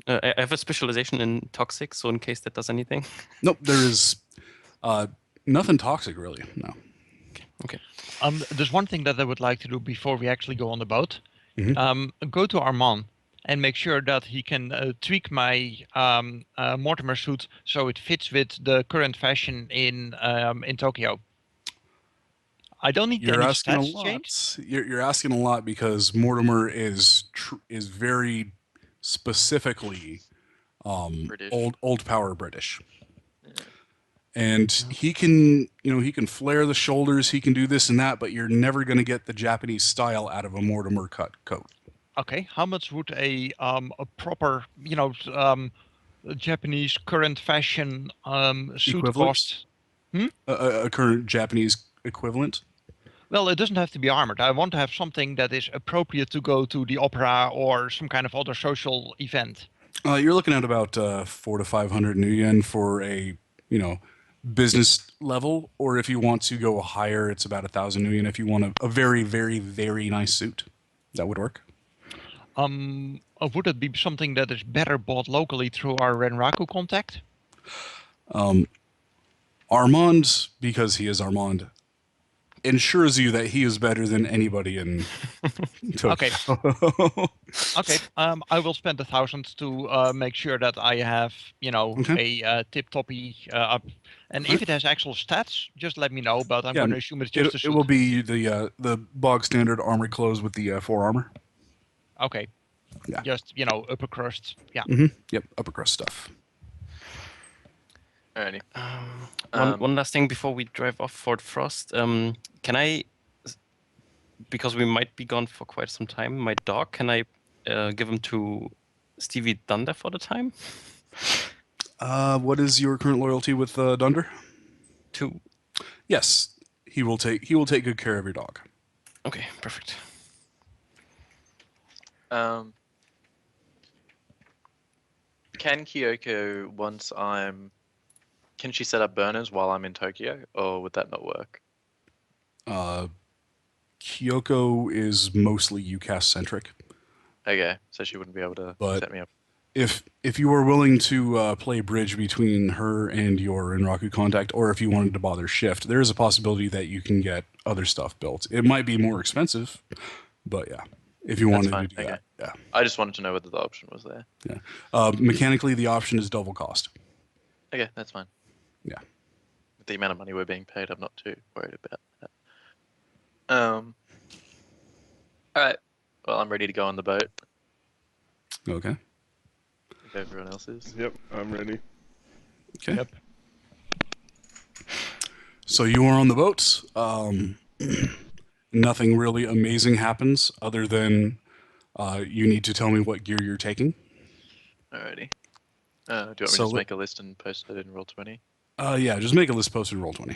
D: I have a specialization in toxic, so in case that does anything.
B: nope, there is nothing toxic really. No.
D: Okay.
C: There's one thing that I would like to do before we actually go on the boat.
B: Mhm.
C: Go to Armand and make sure that he can tweak my Mortimer suit so it fits with the current fashion in Tokyo. I don't need
B: You're
C: any
B: asking a
C: stats
B: lot.
C: change.
B: You're asking a lot because Mortimer is very specifically
A: British.
B: old power British, and he can flare the shoulders, he can do this and that, but you're never going to get the Japanese style out of a Mortimer cut coat.
C: Okay, how much would a proper Japanese current fashion suit
B: Equivalent?
C: cost?
B: A current Japanese equivalent.
C: Well, it doesn't have to be armored. I want to have something that is appropriate to go to the opera or some kind of other social event.
B: You're looking at about 400 to 500 new yen for a business level, or if you want to go higher, it's about 1,000 new yen if you want a very, very, very nice suit. That would work.
C: Would it be something that is better bought locally through our Renraku contact?
B: Armand, because he is Armand, ensures you that he is better than anybody in Tokyo.
C: Okay. I will spend 1,000 to make sure that I have,
B: Okay.
C: a tip-toppy up. And if
B: Right.
C: it has actual stats, just let me know. But I'm
B: Yeah,
C: going to assume it's just a
B: it
C: suit.
B: will be the bog standard armored clothes with the 4 armor.
C: Okay.
B: Yeah.
C: Just upper crust. Yeah.
B: Yep, upper crust stuff.
A: Alrighty.
D: One last thing before we drive off Fort Frost. Can I, because we might be gone for quite some time, my dog, can I give him to Stevie Thunder for the time?
B: What is your current loyalty with Dunder?
D: 2.
B: Yes, he will take good care of your dog.
D: Okay, perfect.
A: Can Kyoko, can she set up burners while I'm in Tokyo, or would that not work?
B: Kyoko is mostly UCAS centric.
A: Okay, so she wouldn't be able to
B: But
A: set me up.
B: If you were willing to play bridge between her and your Enraku contact, or if you wanted to bother ShiFT, there is a possibility that you can get other stuff built. It might be more expensive, but yeah, if you wanted to do that, yeah.
A: I just wanted to know whether the option was there.
B: Yeah. Mechanically, the option is double cost.
A: Okay, that's fine.
B: Yeah.
A: With the amount of money we're being paid, I'm not too worried about that. Alright. Well, I'm ready to go on the boat.
B: Okay.
A: If everyone else is.
E: Yep, I'm ready.
B: Okay.
C: Yep.
B: So you are on the boat. Nothing really amazing happens other than you need to tell me what gear you're taking.
A: Alrighty. Do you want me to
B: So
A: just make a list and post it in Roll20?
B: Yeah, just make a list, post it, roll 20.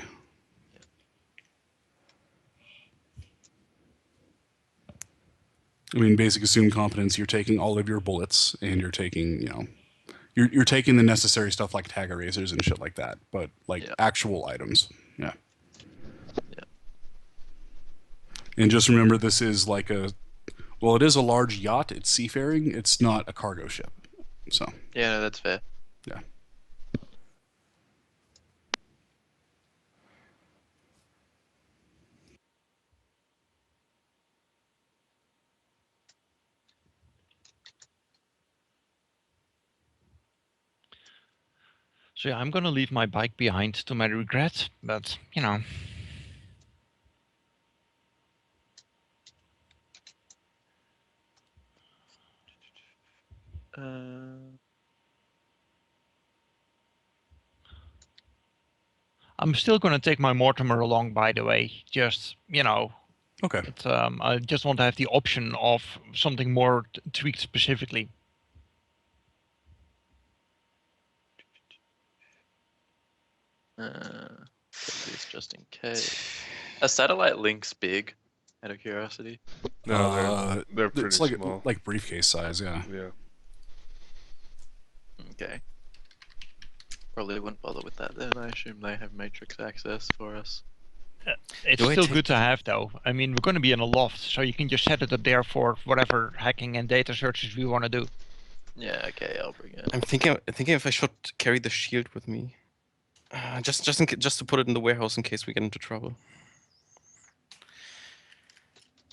B: I mean, basic assumed competence, you're taking all of your bullets, and you're taking, you're taking the necessary stuff like tag erasers and shit like that, but actual items. Yeah.
A: Yeah.
B: And just remember, this is like it is a large yacht. It's seafaring. It's not a cargo ship. So.
A: Yeah, no, that's fair.
B: Yeah.
C: So yeah, I'm going to leave my bike behind to my regret, but I'm still going to take my Mortimer along, by the way. Just,
B: Okay.
C: I just want to have the option of something more tweaked specifically.
A: This just in case. A satellite link's big, out of curiosity.
E: No, they're pretty
B: it's
E: small.
B: like briefcase size, yeah.
E: Yeah.
A: Okay. Probably wouldn't bother with that then. I assume they have matrix access for us.
C: It's still good to have, though. I mean, we're going to be in a loft, so you can just set it up there for whatever hacking and data searches we want to do.
A: Yeah, okay, I'll bring it.
D: I'm thinking if I should carry the shield with me, just to put it in the warehouse in case we get into trouble.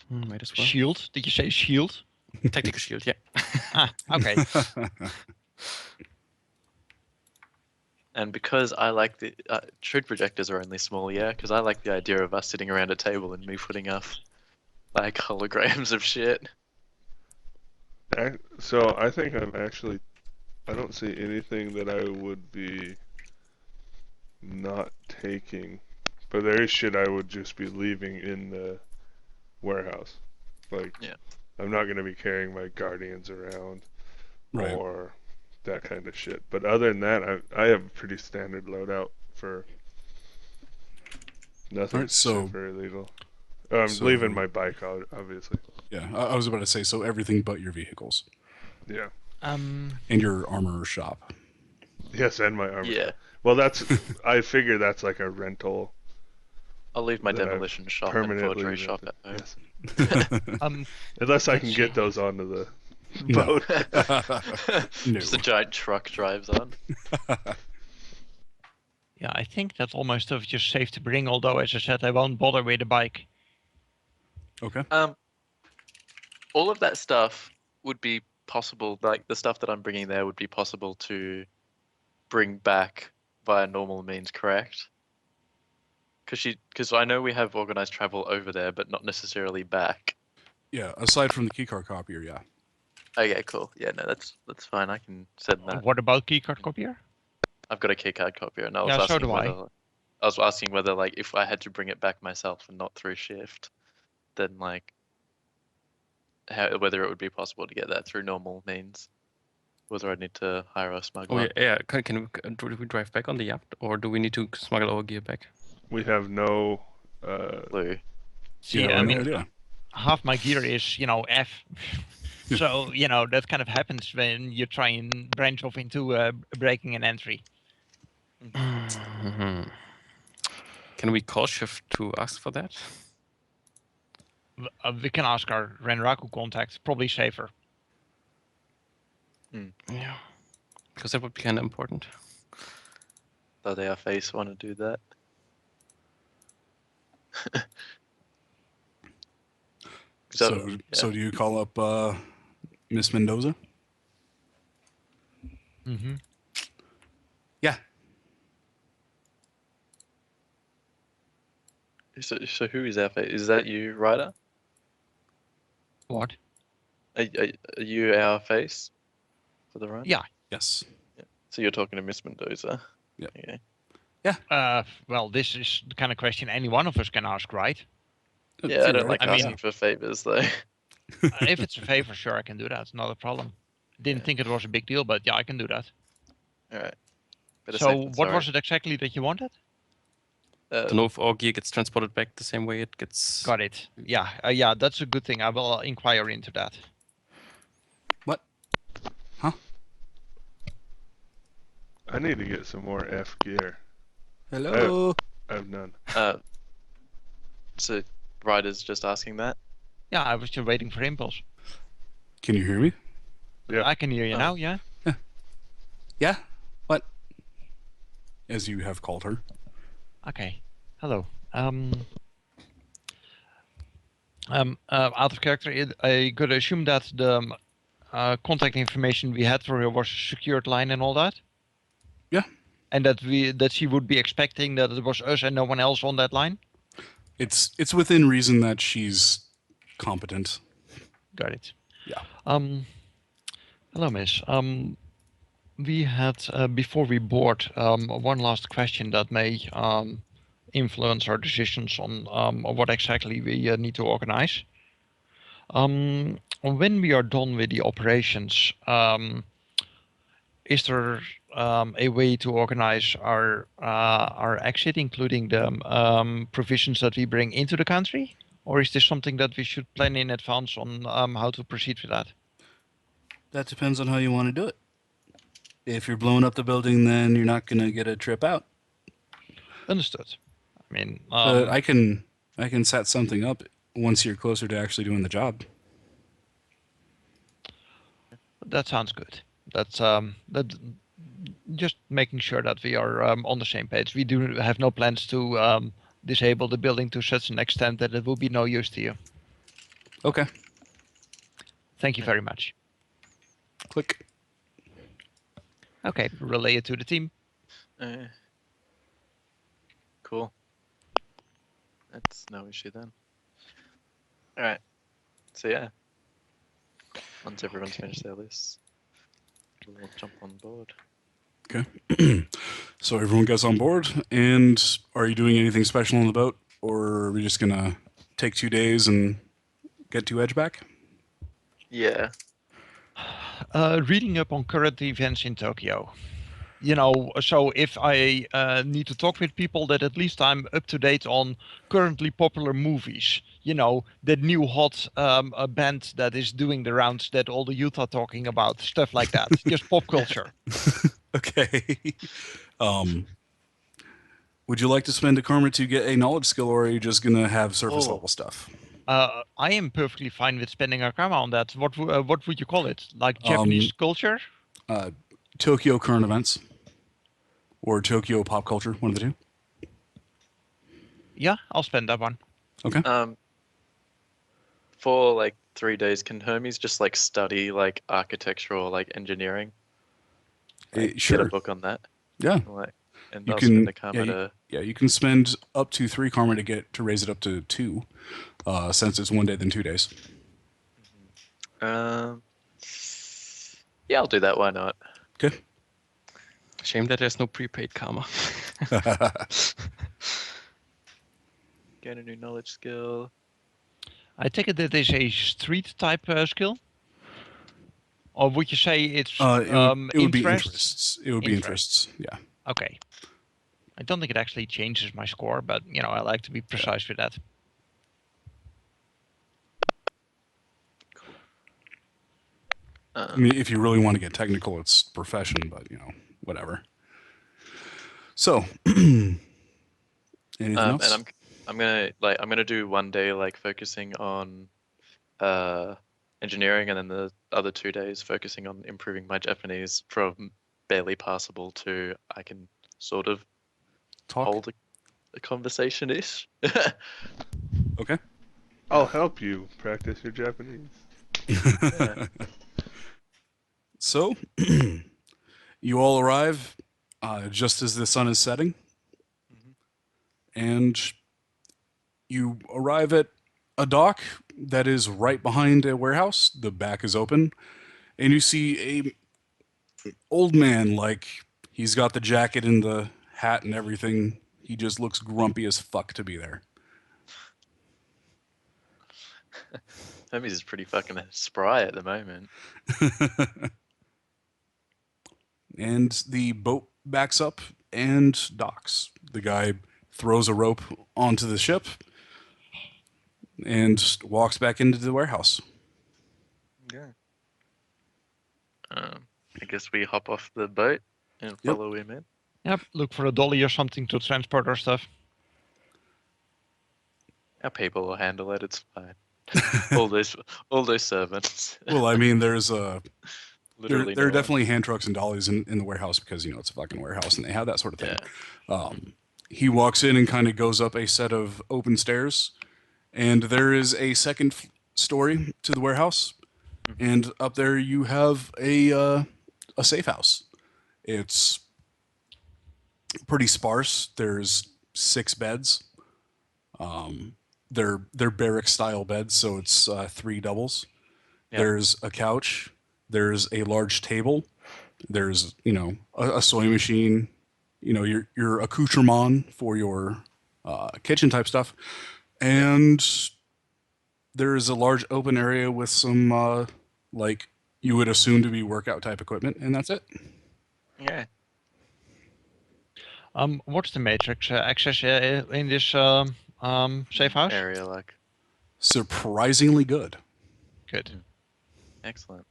D: Might as well.
C: Shield? Did you say shield?
D: Tactical shield, yeah.
C: Okay.
A: And because I like the truth projectors are only small, yeah. Because I like the idea of us sitting around a table and me putting up like holograms of shit.
E: So I think I don't see anything that I would be not taking, but there is shit I would just be leaving in the warehouse. Like,
A: yeah.
E: I'm not going to be carrying my Guardians around or that kind of shit. But other than that, I have a pretty standard loadout for nothing super illegal. I'm leaving my bike out, obviously.
B: Yeah, I was about to say, so everything but your vehicles.
E: Yeah.
B: And your armor shop.
E: Yes, and my armor.
A: Yeah.
E: Well, I figure that's like a rental.
A: I'll leave my demolition shop and forgery shop at home.
E: Yes. Unless I can get those onto the boat.
A: No. Just a giant truck drives on.
C: Yeah, I think that all my stuff is just safe to bring, although, as I said, I won't bother with the bike.
B: Okay.
A: All of that stuff would be possible. Like the stuff that I'm bringing there would be possible to bring back via normal means, correct? Because I know we have organized travel over there, but not necessarily back.
B: Yeah, aside from the keycard copier, yeah.
A: Okay, cool. Yeah, no, that's fine. I can send that.
C: What about keycard copier?
A: I've got a keycard copier, and I was
C: Yeah, so
A: asking
C: do I.
A: whether I was asking whether like if I had to bring it back myself and not through ShiFT, then like whether it would be possible to get that through normal means, whether I'd need to hire a
D: Oh
A: smuggler.
D: yeah. Do we drive back on the yacht, or do we need to smuggle our gear back?
E: We have no.
A: Blue.
C: See,
B: Yeah,
C: I
B: no
C: mean,
B: idea.
C: half my gear is, F. So, that kind of happens when you try and branch off into breaking an entry.
D: Mhm. Can we call ShiFT to ask for that?
C: We can ask our Renraku contact, probably safer.
D: Yeah, because that would be kind of important.
A: Does our face want to do that?
B: So do you call up Miss Mendoza?
C: Mm-hmm.
B: Yeah.
A: So who is our face? Is that you, Ryder?
C: What?
A: Are you our face for the run?
C: Yeah.
B: Yes.
A: So you're talking to Miss Mendoza.
B: Yep.
A: Okay.
C: Well, this is the kind of question any one of us can ask, right?
A: Yeah, I don't like
C: I mean-
A: asking for favors though.
C: If it's a favor, sure, I can do that. It's not a problem. Didn't think it was a big deal, but yeah, I can do that.
A: All right.
C: So what was it exactly that you wanted?
D: To know if our gear gets transported back the same way it gets.
C: Got it. Yeah, yeah, that's a good thing. I will inquire into that.
B: What? Huh?
E: I need to get some more F gear.
B: Hello.
E: I have none.
A: So Ryder's just asking that.
C: Yeah, I was just waiting for Impulse.
B: Can you hear me?
E: Yeah.
C: I can hear you now, yeah?
B: Yeah. What? As you have called her.
C: Okay. Hello. Out of character, I could assume that the contact information we had for her was a secured line and all that?
B: Yeah.
C: And that she would be expecting that it was us and no one else on that line?
B: It's within reason that she's competent.
C: Got it.
B: Yeah.
C: Hello, miss. We had, before we board, one last question that may influence our decisions on what exactly we need to organize. When we are done with the operations, is there a way to organize our exit, including the provisions that we bring into the country? Or is this something that we should plan in advance on how to proceed with that?
B: That depends on how you want to do it. If you're blowing up the building, then you're not going to get a trip out.
C: Understood. I mean,
B: I can set something up once you're closer to actually doing the job.
C: that sounds good. That's just making sure that we are on the same page. We do have no plans to disable the building to such an extent that it will be no use to you.
B: Okay.
C: Thank you very much.
B: Click.
C: Okay, relay it to the team.
A: Cool. That's no issue then. All right. So yeah, once everyone's finished their lists, we'll jump on board.
B: Okay. So everyone gets on board, and are you doing anything special on the boat, or are we just gonna take 2 days and get to Edgeback?
A: Yeah.
C: Reading up on current events in Tokyo. You know, so if I need to talk with people, that at least I'm up to date on currently popular movies. You know, the new hot a band that is doing the rounds that all the youth are talking about, stuff like that. Just pop culture.
B: Okay. Would you like to spend a karma to get a knowledge skill, or are you just gonna have surface level stuff?
C: I am perfectly fine with spending a karma on that. What would you call it? Like Japanese culture?
B: Tokyo current events. or Tokyo pop culture, one of the two.
C: Yeah, I'll spend that one.
B: Okay.
A: For like 3 days, can Hermes just like study like architecture or like engineering? Like, get a
B: Sure.
A: book on that.
B: Yeah.
A: Like, and
B: You
A: I'll
B: can.
A: spend a karma to.
B: Yeah. You can spend up to 3 karma to raise it up to 2, since it's 1 day then 2 days.
A: Yeah, I'll do that. Why not?
B: Okay.
D: Shame that there's no prepaid karma.
A: Gain a new knowledge skill.
C: I take it that is a street type skill, or would you say it's
B: it would be
C: interest?
B: interests. It would be interests. Yeah.
C: Okay. I don't think it actually changes my score, but I like to be precise with that.
B: I mean, if you really want to get technical, it's profession, but whatever. So, anything else?
A: And I'm gonna do 1 day like focusing on engineering, and then the other 2 days focusing on improving my Japanese from barely passable to I can sort of hold a conversation-ish.
B: Okay.
E: I'll help you practice your Japanese.
A: Yeah.
B: So, you all arrive just as the sun is setting, and you arrive at a dock that is right behind a warehouse. The back is open, and you see a old man, like he's got the jacket and the hat and everything. He just looks grumpy as fuck to be there.
A: Hermes is pretty fucking spry at the moment.
B: And the boat backs up and docks. The guy throws a rope onto the ship and walks back into the warehouse.
A: Yeah. I guess we hop off the boat and follow him in.
C: Yep. Look for a dolly or something to transport our stuff.
A: Our people will handle it. It's fine. all those servants.
B: Well, I mean, there's
A: Literally
B: there are
A: no one.
B: definitely hand trucks and dollies in the warehouse because it's a fucking warehouse and they have that sort of thing.
A: Yeah.
B: He walks in and kind of goes up a set of open stairs, and there is a second story to the warehouse, and up there you have a safe house. It's pretty sparse. There's 6 beds. They're barrack style beds, so it's 3 doubles.
A: Yeah.
B: There's a couch. There's a large table. There's a soy machine. Your accoutrement for your kitchen type stuff, and there is a large open area with some like you would assume to be workout type equipment, and that's it.
A: Yeah.
C: What's the matrix access in this safe house?
A: Area like.
B: Surprisingly good.
C: Good.
A: Excellent.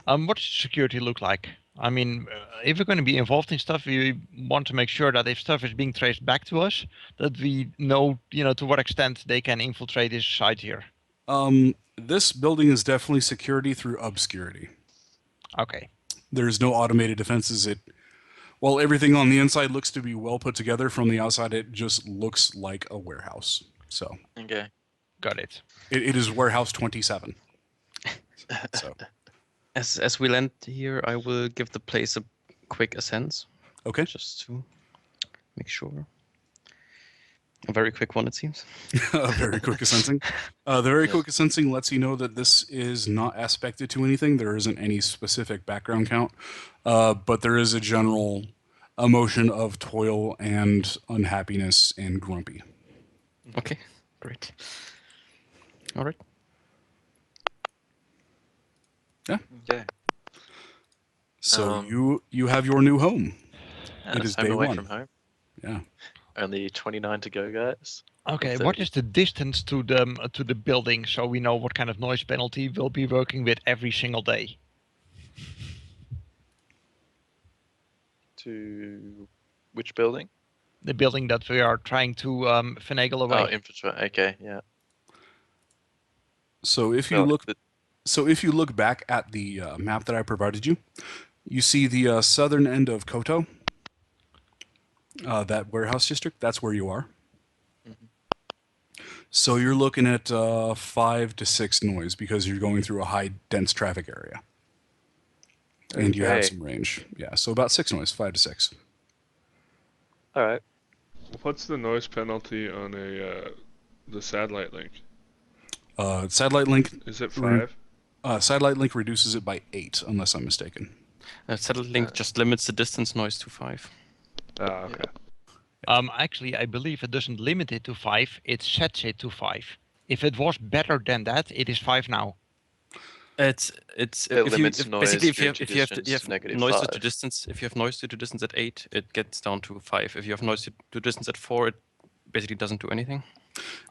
C: What does security look like? I mean, if we're going to be involved in stuff, we want to make sure that if stuff is being traced back to us, that we know, to what extent they can infiltrate this site here.
B: This building is definitely security through obscurity.
C: Okay.
B: There's no automated defenses. While everything on the inside looks to be well put together, from the outside it just looks like a warehouse. So.
A: Okay.
C: Got it.
B: It is warehouse 27. So.
D: As we land here, I will give the place a quick ascent.
B: Okay.
D: Just to make sure. A very quick one, it seems.
B: A very quick ascensing. The very quick ascensing lets you know that this is not aspected to anything. There isn't any specific background count, but there is a general emotion of toil and unhappiness and grumpy.
D: Okay, great. All right.
B: Yeah.
A: Okay.
B: So you have your new home. It is
A: home
B: day
A: away
B: 1.
A: from home.
B: Yeah.
A: Only 29 to go, guys.
C: Okay,
A: So-
C: what is the distance to the building so we know what kind of noise penalty we'll be working with every single day?
A: To which building?
C: The building that we are trying to finagle away.
A: Oh, infrastructure. Okay, yeah.
B: So if you
A: Well,
B: look, if you look back at the map that I provided you, you see the southern end of Koto That warehouse district, that's where you are.
A: Mhm.
B: So you're looking at 5 to 6 noise because you're going through a high dense traffic area. And you have
A: Okay.
B: some range. Yeah, so about 6 noise, 5 to 6.
A: All right.
E: What's the noise penalty on the satellite link?
B: Satellite link
E: Is it 5?
B: Satellite link reduces it by 8, unless I'm mistaken.
D: Satellite link just limits the distance noise to 5.
E: Ah, okay.
C: Actually, I believe it doesn't limit it to 5. It sets it to 5. If it was better than that, it is 5 now.
D: It's
A: It
D: if you
A: limits noise
D: basically if you
A: due
D: have
A: to
D: if you have
A: distance
D: you
A: to
D: have
A: negative
D: noise due
A: 5.
D: to distance, if you have noise due to distance at 8, it gets down to 5. If you have noise due to distance at 4, it basically doesn't do anything.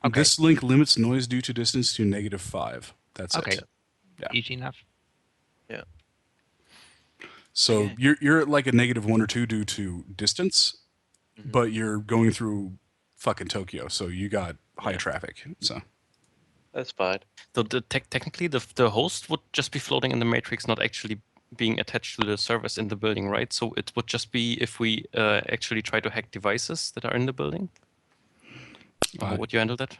C: Okay.
B: This link limits noise due to distance to -5. That's
C: Okay.
B: it. Yeah.
C: Easy enough.
B: So
A: Okay.
B: you're at like a -1 or 2 due to distance,
A: Mhm.
B: but you're going through fucking Tokyo, so you got high
A: Yeah.
B: traffic. So
A: That's fine.
D: So technically, the host would just be floating in the matrix, not actually being attached to the servers in the building, right? So it would just be if we actually try to hack devices that are in the building. How would you handle that?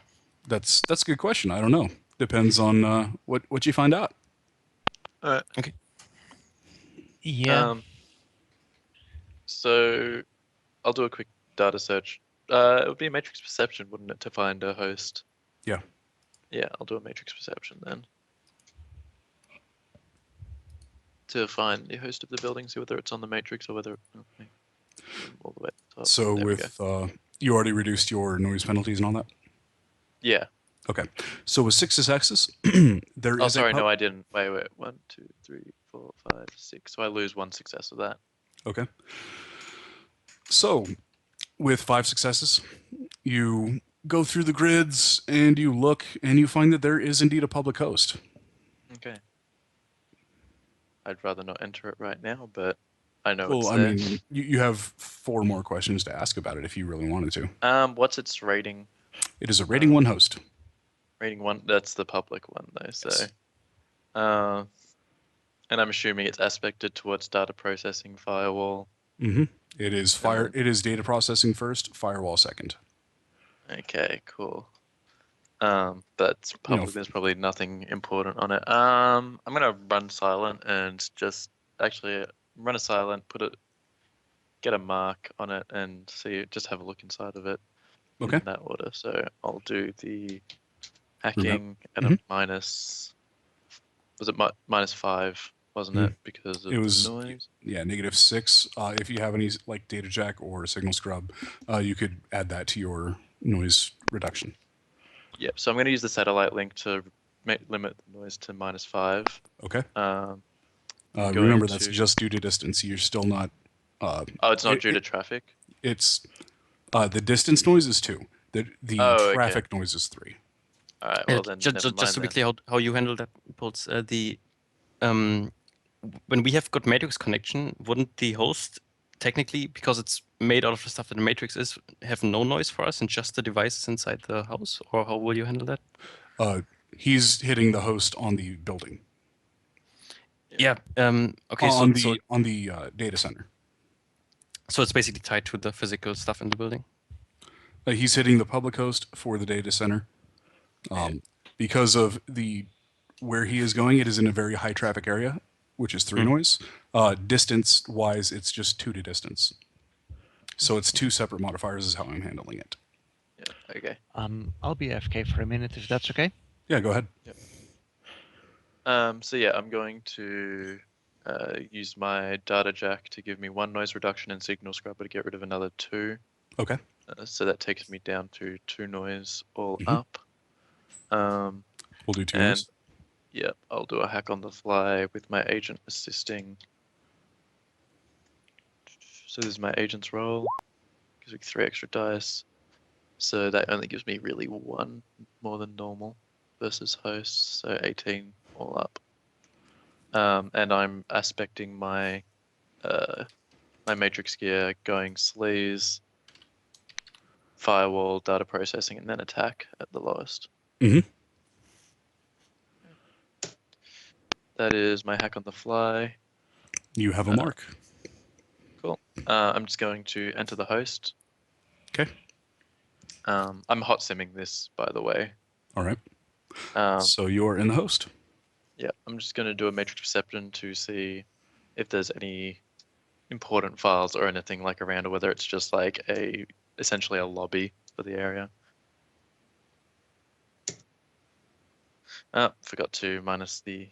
B: that's a good question. I don't know. Depends on what you find out.
A: All right.
D: Okay.
C: Yeah.
A: So I'll do a quick data search. It would be a matrix perception, wouldn't it, to find a host?
B: Yeah.
A: Yeah, I'll do a matrix perception then. To find the host of the building, see whether it's on the matrix or whether okay. All the way to the top.
B: So
A: There we
B: with you already reduced your noise penalties and all that.
A: Yeah.
B: Okay. So with 6 successes, there
A: Oh,
B: is
A: sorry,
B: a
A: no, I didn't. Wait. 1, 2, 3, 4, 5, 6. So I lose 1 success of that.
B: Okay. So with 5 successes, you go through the grids and you look and you find that there is indeed a public host.
A: Okay. I'd rather not enter it right now, but I know
B: Well,
A: it's
B: I
A: there.
B: mean, you have 4 more questions to ask about it if you really wanted to.
A: What's its rating?
B: It is a rating 1 host.
A: Rating 1. That's the public one, though. So,
B: Yes.
A: and I'm assuming it's aspected towards data processing, firewall.
B: Mm-hmm. It is
A: then-
B: It is data processing first, firewall second.
A: Okay, cool. That's public. There's probably nothing important on it. I'm gonna run silent and just actually run a silent, get a mark on it, and just have a look inside of it.
B: Okay.
A: In that order. So I'll do the hacking at
B: Mhm.
A: a minus. Was it -5? Wasn't it because of
B: It was-
A: the noise?
B: Yeah, -6. If you have any like data jack or signal scrub, you could add that to your noise reduction.
A: Yep. So I'm going to use the satellite link to limit the noise to -5.
B: Okay.
A: Going
B: Remember, that's
A: to-
B: just due to distance. You're still not.
A: Oh, it's not due to traffic.
B: It's the distance noise is 2. The
A: Oh, okay.
B: traffic noise is 3.
A: All right. Well then, never
D: just
A: mind
D: to be
A: then.
D: clear, how you handle that, Pulse, when we have good matrix connection, wouldn't the host technically, because it's made out of the stuff that the matrix is, have no noise for us and just the devices inside the house? Or how will you handle that?
B: He's hitting the host on the building.
D: Yeah. Okay.
B: On
D: So
B: the data center.
D: so it's basically tied to the physical stuff in the building.
B: He's hitting the public host for the data center. Because of where he is going, it is in a very high traffic area, which is 3 noise. Distance wise, it's just 2 to distance. So it's 2 separate modifiers is how I'm handling it.
A: Yeah. Okay.
C: I'll be AFK for a minute if that's okay.
B: Yeah, go ahead.
A: So yeah, I'm going to use my data jack to give me 1 noise reduction and signal scrubber to get rid of another 2.
B: Okay.
A: So that takes me down to 2 noise all
B: Mhm.
A: up.
B: We'll do 2
A: and
B: noise.
A: yeah, I'll do a hack on the fly with my agent assisting. So this is my agent's roll. Gives me 3 extra dice. So that only gives me really 1 more than normal versus host. So 18 all up. And I'm aspecting my my matrix gear going sleaze, firewall, data processing, and then attack at the lowest.
B: Mhm.
A: That is my hack on the fly.
B: You have a mark.
A: Cool. I'm just going to enter the host.
B: Okay.
A: I'm hot simming this, by the way.
B: All right.
A: Um,
B: So you're in the host.
A: yeah, I'm just going to do a matrix perception to see if there's any important files or anything like around, or whether it's just like essentially a lobby for the area. Forgot to minus the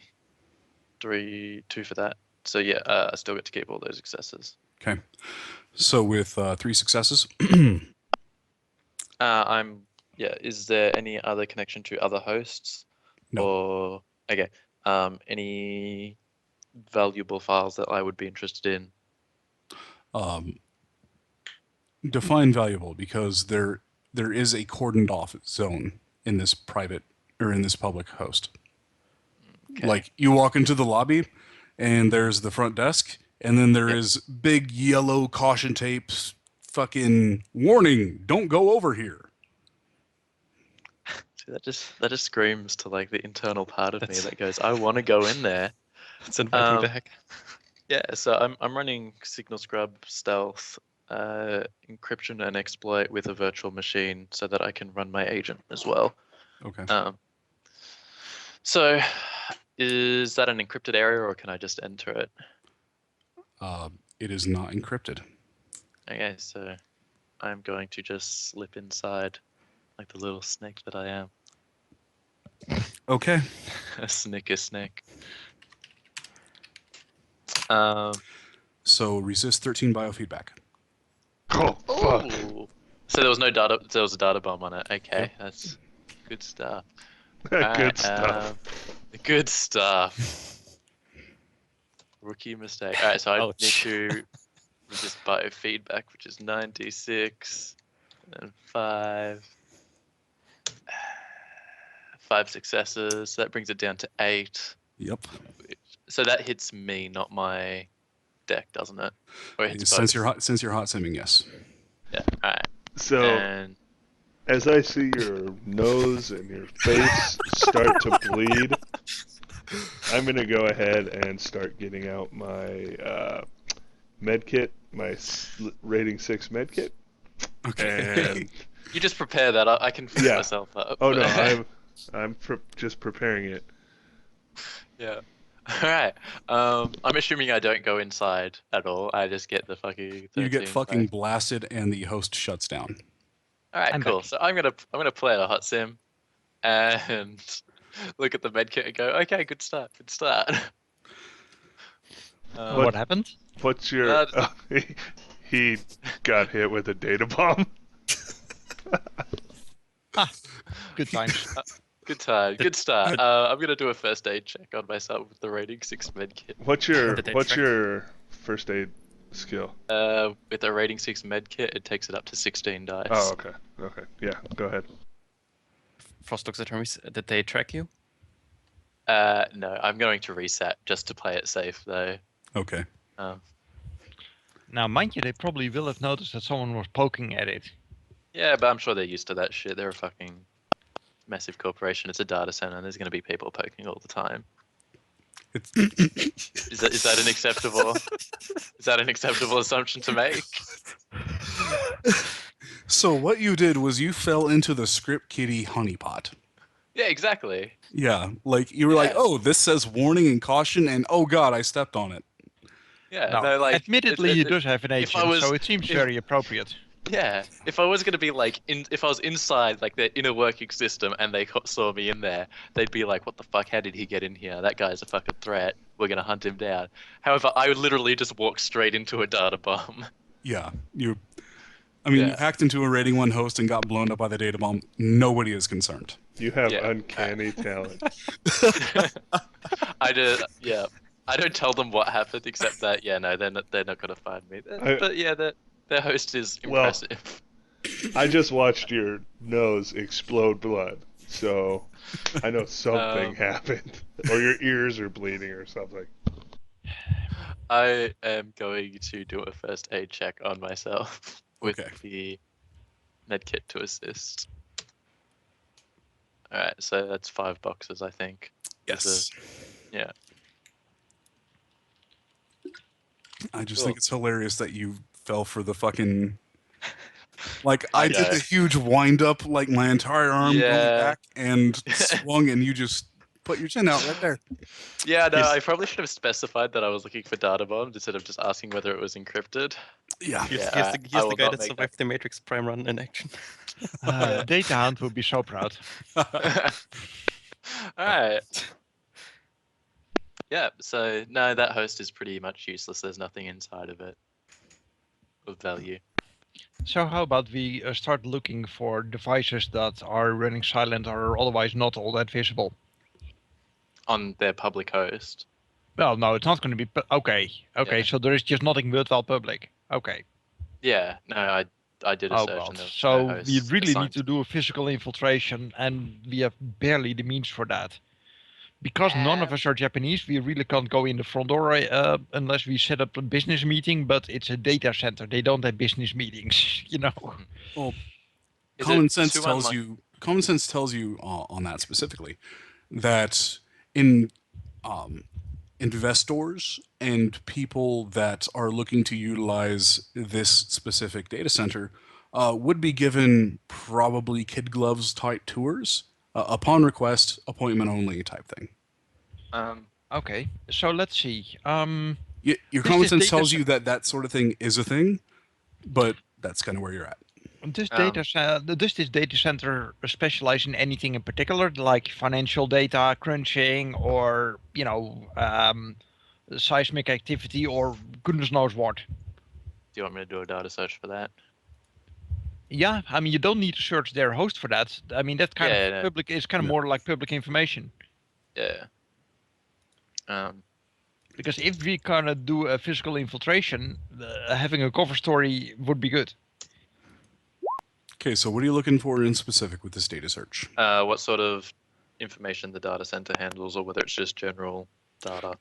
A: 2 for that. So yeah, I still get to keep all those successes.
B: Okay. So with 3 successes,
A: Is there any other connection to other hosts?
B: No.
A: Or okay. Any valuable files that I would be interested in?
B: define valuable, because there is a cordoned off zone in this private or in this public host.
A: Okay.
B: Like you walk into the lobby and there's the front desk, and then there is big yellow caution tapes, fucking warning, don't go over here.
A: See, that just screams to like the internal part of me that goes, I want to go in there.
D: It's inviting the hack.
A: Yeah, so I'm running Signal Scrub Stealth, encryption and exploit with a virtual machine so that I can run my agent as well.
B: Okay.
A: So is that an encrypted area, or can I just enter it?
B: It is not encrypted.
A: Okay, so I'm going to just slip inside like the little snake that I am.
B: Okay.
A: A snake.
B: So resist 13 biofeedback.
E: Oh, fuck.
A: Ooh. So there was no data. There was a data bomb on it. Okay, that's good stuff.
E: Good stuff.
A: Good stuff. Rookie mistake. All right, so I need to resist biofeedback, which is 96 and 5. 5 successes. So that brings it down to 8.
B: Yep.
A: So that hits me, not my deck, doesn't it? Or it hits
B: Since
A: both?
B: you're hot simming, yes.
A: Yeah. All right.
E: So,
A: And
E: as I see your nose and your face start to bleed, I'm going to go ahead and start getting out my med kit, my rating 6 med kit.
B: Okay.
E: And
A: you just prepare that. I can fix myself up.
E: oh no, I'm just preparing it.
A: Yeah. All right. I'm assuming I don't go inside at all. I just get the fucking 13.
B: You get fucking blasted and the host shuts down.
A: All right,
C: I'm
A: cool.
C: back.
A: So I'm gonna play a hot sim, and look at the medkit and go, okay, good start.
C: What happened?
E: What's your? He got hit with a data bomb.
C: Good times.
A: Good start. I'm gonna do a first aid check on myself with the rating 6 medkit.
E: What's your first aid skill?
A: With a rating 6 medkit, it takes it up to 16 dice.
E: Oh, okay. Yeah, go ahead.
D: Frost looks at Hermes. Did they track you?
A: No, I'm going to reset just to play it safe though.
B: Okay.
C: Now, mind you, they probably will have noticed that someone was poking at it.
A: Yeah, but I'm sure they're used to that shit. They're a fucking massive corporation. It's a data center, and there's going to be people poking all the time.
B: It's
A: Is that an acceptable? Is that an acceptable assumption to make?
B: So what you did was you fell into the script kiddie honeypot.
A: Yeah, exactly.
B: Yeah, like you were like, oh, this says warning and caution, and oh god, I stepped on it.
A: Yeah,
C: Now,
A: no, like
C: admittedly, he does have an
A: if I
C: agent,
A: was-
C: so it seems very appropriate.
A: Yeah, if I was gonna be like, if I was inside like their inner working system and they saw me in there, they'd be like, "What the fuck? How did he get in here? That guy's a fucking threat. We're gonna hunt him down." However, I would literally just walk straight into a data bomb.
B: Yeah, you hacked into a rating 1 host and got blown up by the data bomb. Nobody is concerned.
E: You have
A: Yeah.
E: uncanny talent.
A: I don't tell them what happened except that they're not gonna find me. But yeah, their host is impressive.
E: I just watched your nose explode blood, so I know something happened, or your ears are bleeding or something.
A: I am going to do a first aid check on myself with the medkit to assist. All right, so that's 5 boxes, I think.
B: Yes.
A: Yeah.
B: I just
A: Cool.
B: think it's hilarious that you fell for the fucking. Like,
A: I
B: I did
A: know.
B: the huge wind up, like my entire arm going
A: Yeah.
B: back and swung, and you just put your chin out right there.
A: Yeah, no,
D: Yes.
A: I probably should have specified that I was looking for data bombs instead of just asking whether it was encrypted.
B: Yeah.
D: Here's,
A: Yeah,
D: here's
A: I
D: the, here's
A: will
D: the guy
A: not
D: that
A: make
D: survived the Matrix Prime run in action.
A: Yeah.
C: Data Hunt would be so proud.
A: Alright. Yeah, so no, that host is pretty much useless. There's nothing inside of it of value.
C: So how about we start looking for devices that are running silent or otherwise not all that visible?
A: On their public host.
C: Well, no, it's not going to be. Okay,
A: Yeah.
C: so there is just nothing worthwhile public. Okay.
A: Yeah, no, I did a
C: Oh
A: search
C: god.
A: and there was no
C: So we
A: hosts
C: really need
A: assigned
C: to do a physical infiltration, and we have barely the means for that. Because none of us are Japanese, we really can't go in the front door unless we set up a business meeting. But it's a data center; they don't have business meetings, you know.
B: Well,
A: Is
B: common
A: it
B: sense
A: too
B: tells
A: unlike-
B: you. Common sense tells you on that specifically that in investors and people that are looking to utilize this specific data center would be given probably kid gloves type tours upon request, appointment only type thing.
C: Okay, so let's see.
B: Your
C: This
B: common
C: is
B: sense
C: data
B: tells
C: ce-
B: you that that sort of thing is a thing, but that's kind of where you're at.
C: Does this data center specialize in anything in particular, like financial data crunching, or seismic activity, or goodness knows what?
A: Do you want me to do a data search for that?
C: Yeah, I mean, you don't need to search their host for that. I mean, that kind
A: Yeah,
C: of
A: no.
C: public is kind of
B: No.
C: more like public information.
A: Yeah.
C: Because if we kind of do a physical infiltration, having a cover story would be good.
B: Okay, so what are you looking for in specific with this data search?
A: What sort of information the data center handles, or whether it's just general data?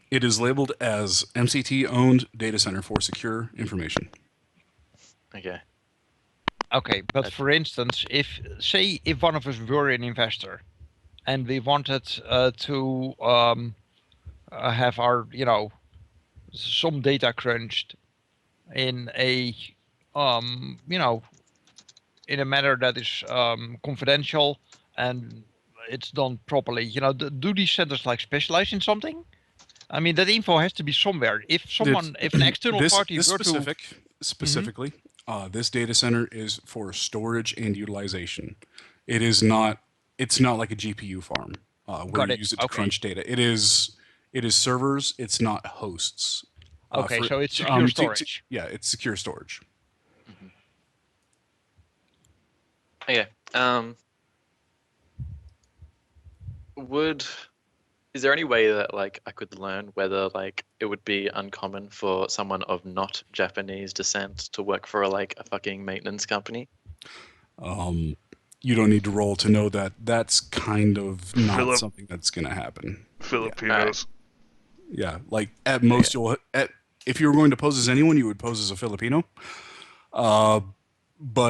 B: It is labeled as MCT-owned data center for secure information.
A: Okay.
C: Okay, but for instance, if one of us were an investor, and we wanted to have our some data crunched in a in a manner that is confidential and it's done properly. Do these centers like specialize in something? I mean, that info has to be somewhere. If an external party
B: this
C: were to
B: specifically, this data center is for storage and utilization. It is not. It's not like a GPU farm where
C: Got
B: you
C: it.
B: use it to
C: Okay.
B: crunch data. It is servers. It's not hosts.
C: okay, so it's secure storage.
B: Yeah, it's secure storage.
A: Okay. Is there any way that like I could learn whether like it would be uncommon for someone of not Japanese descent to work for a fucking maintenance company?
B: You don't need to roll to know that that's kind of not
E: Philip.
B: something that's going to happen.
E: Filipinos.
B: Yeah, like at most if you were going to pose as anyone, you would pose as a Filipino. But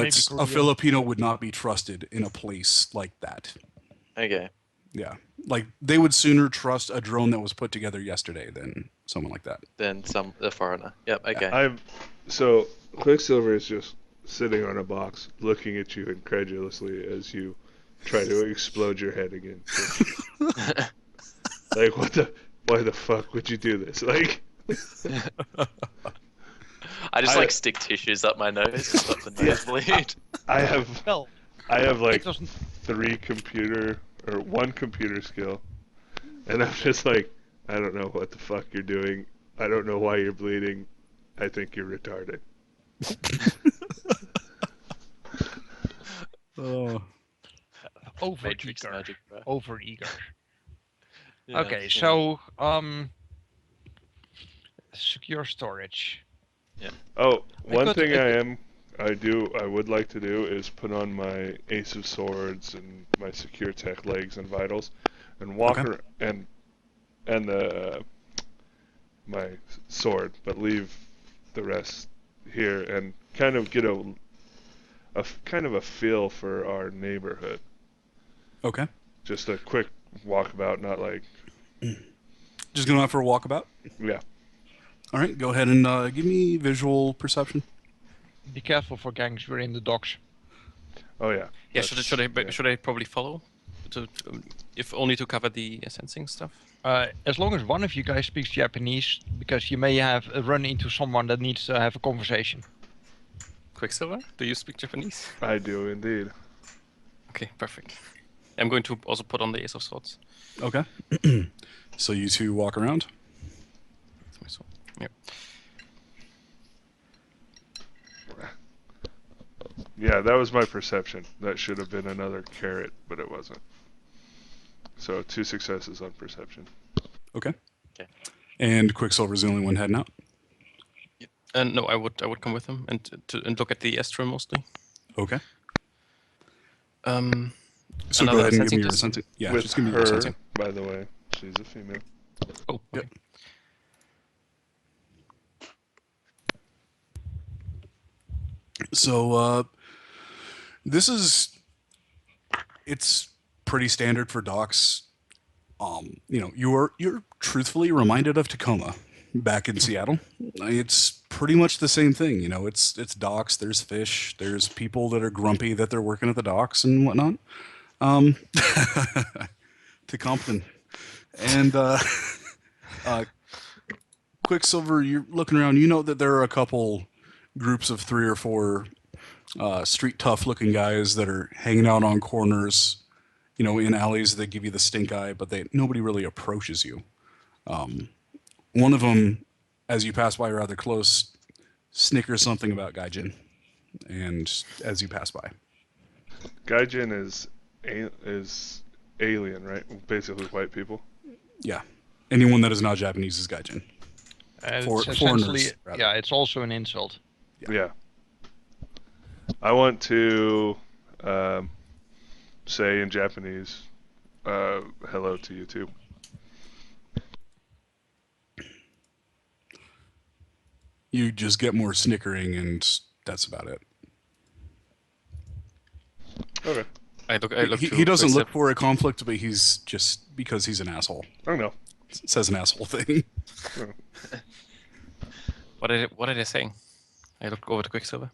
C: Maybe
B: a
C: Korean.
B: Filipino would not be trusted in a place like that.
A: Okay.
B: Yeah, like they would sooner trust a drone that was put together yesterday than someone like that.
A: Then a foreigner. Yep. Okay.
E: So Quicksilver is just sitting on a box, looking at you incredulously as you try to explode your head again. Like, why the fuck would you do this? Like,
A: I just stick tissues up my nose to stop the nosebleed.
E: I have
C: Well,
E: like
C: it doesn't.
E: one computer skill, and I'm just like, I don't know what the fuck you're doing. I don't know why you're bleeding. I think you're retarded.
B: Oh,
A: Matrix
C: Overeager.
A: magic, bro.
C: Overeager.
A: Yeah,
C: Okay, so secure storage.
E: Oh, one
C: got-
E: thing I would like to do is put on my Ace of Swords and my Secure Tech legs and vitals, and walk
B: Okay.
E: and my sword, but leave the rest here and kind of get a kind of a feel for our neighborhood.
B: okay.
E: Just a quick walkabout, not like
B: Just going out for a walkabout.
E: yeah.
B: All right, go ahead and give me visual perception.
C: Be careful for gangs. We're in the docks.
E: Oh yeah.
D: Yeah,
E: That's-
D: should I probably follow, if only to cover the sensing stuff?
C: As long as one of you guys speaks Japanese, because you may have run into someone that needs to have a conversation.
D: Quicksilver, do you speak Japanese?
E: I do indeed.
D: Okay, perfect. I'm going to also put on the Ace of Swords.
B: Okay. So you two walk around.
D: That's my sword. Yep.
E: Yeah, that was my perception. That should have been another carrot, but it wasn't. So 2 successes on perception.
B: Okay.
A: Okay.
B: And Quicksilver's the only one heading out.
D: And no, I would come with him and look at the Astral mostly.
B: Okay. So
D: Another
B: go ahead and give
D: sensing
B: me your
D: test?
B: sensing. Yeah,
E: With
B: just give me
E: her,
B: your sensing.
E: by the way, she's a female.
D: Oh,
B: Yep.
D: okay.
B: So this is it's pretty standard for docks. You know, you're truthfully reminded of Tacoma back in Seattle. It's pretty much the same thing. You know, it's docks. There's fish. There's people that are grumpy that they're working at the docks and whatnot. To Compton, and Quicksilver, you're looking around. You know that there are a couple groups of 3 or 4 street tough looking guys that are hanging out on corners, you know, in alleys that give you the stink eye, but nobody really approaches you. One of them, as you pass by rather close, snickers something about Gaijin, and as you pass by.
E: Gaijin is alien, right? Basically white people.
B: Yeah. Anyone that is not Japanese is Gaijin.
C: It's
B: Foreigners,
C: essentially,
B: rather.
C: yeah, it's also an insult.
E: Yeah. I want to say in Japanese, hello to you too.
B: You just get more snickering, and that's about it.
E: Okay.
D: I look.
B: He doesn't look for a conflict, but he's just because he's an asshole.
E: Oh no.
B: Says an asshole thing.
D: What are they saying? I look over to Quicksilver.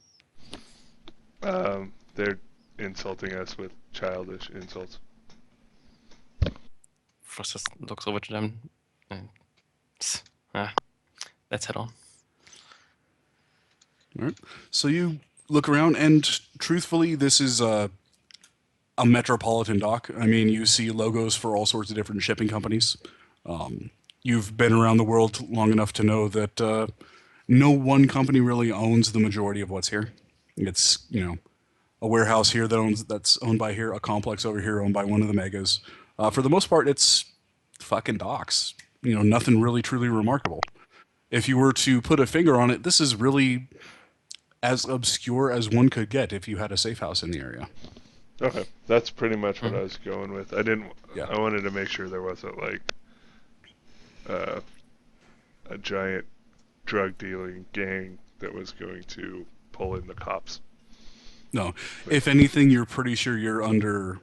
E: They're insulting us with childish insults.
D: Frost just looks over to them. And, let's head on.
B: All right. So you look around, and truthfully, this is a metropolitan dock. I mean, you see logos for all sorts of different shipping companies. You've been around the world long enough to know that no one company really owns the majority of what's here. It's, you know, a warehouse here that's owned by here, a complex over here owned by one of the megas. For the most part, it's fucking docks. You know, nothing really truly remarkable. If you were to put a finger on it, this is really as obscure as one could get if you had a safe house in the area.
E: Okay, that's pretty much what I was going with.
B: Yeah.
E: I wanted to make sure there wasn't like a giant drug dealing gang that was going to pull in the cops.
B: No, if anything, you're pretty sure you're under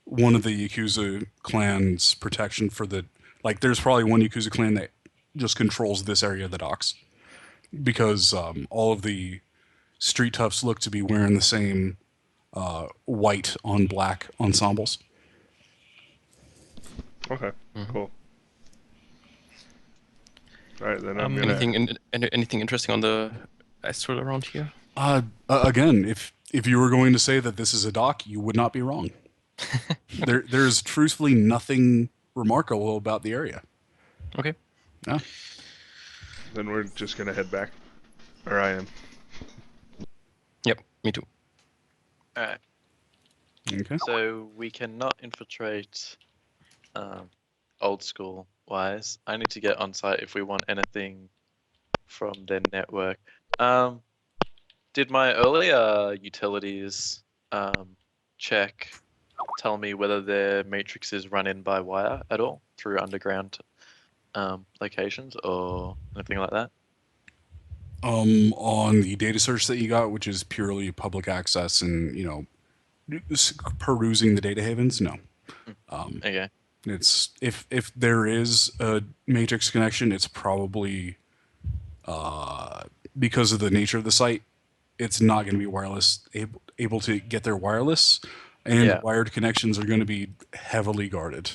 B: one of the Yakuza clan's protection for the. Like, there's probably one Yakuza clan that just controls this area of the docks, because all of the street toughs look to be wearing the same white on black ensembles.
E: Okay, cool. All right, then I'm gonna.
D: Anything interesting on the Astral around here?
B: Again, if you were going to say that this is a dock, you would not be wrong. There's truthfully nothing remarkable about the area.
D: Okay.
B: Yeah.
E: Then we're just gonna head back, or I am.
D: Yep. Me too.
A: Alright,
B: Okay.
A: so we cannot infiltrate old school wise. I need to get on site if we want anything from their network. Did my earlier utilities check tell me whether their matrix is run in by wire at all through underground locations or anything like that?
B: On the data search that you got, which is purely public access and, you know, perusing the data havens, no.
A: Okay.
B: It's if there is a matrix connection, it's probably because of the nature of the site, it's not going to be wireless able to get there wireless, and
A: Yeah.
B: wired connections are going to be heavily guarded.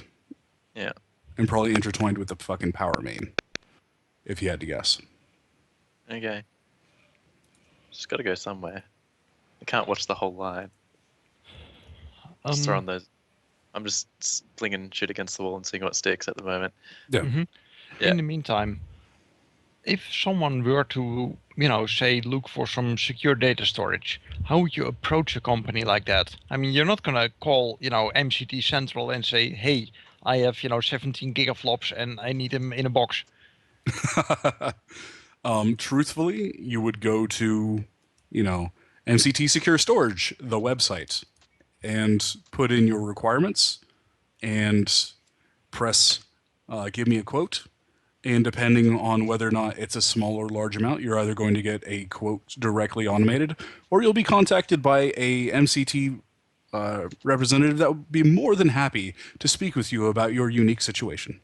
A: Yeah.
B: And probably intertwined with the fucking power main, if you had to guess.
A: Okay. Just got to go somewhere. I can't watch the whole line. Just throwing those. I'm just flinging shit against the wall and seeing what sticks at the moment.
B: Yeah.
A: Yeah.
C: In the meantime, if someone were to, say, look for some secure data storage, how would you approach a company like that? I mean, you're not going to call, MCT Central and say, hey, I have, 17 gigaflops and I need them in a box.
B: Truthfully, you would go to, MCT Secure Storage, the website, and put in your requirements and press give me a quote. And depending on whether or not it's a small or large amount, you're either going to get a quote directly automated, or you'll be contacted by a MCT representative that would be more than happy to speak with you about your unique situation.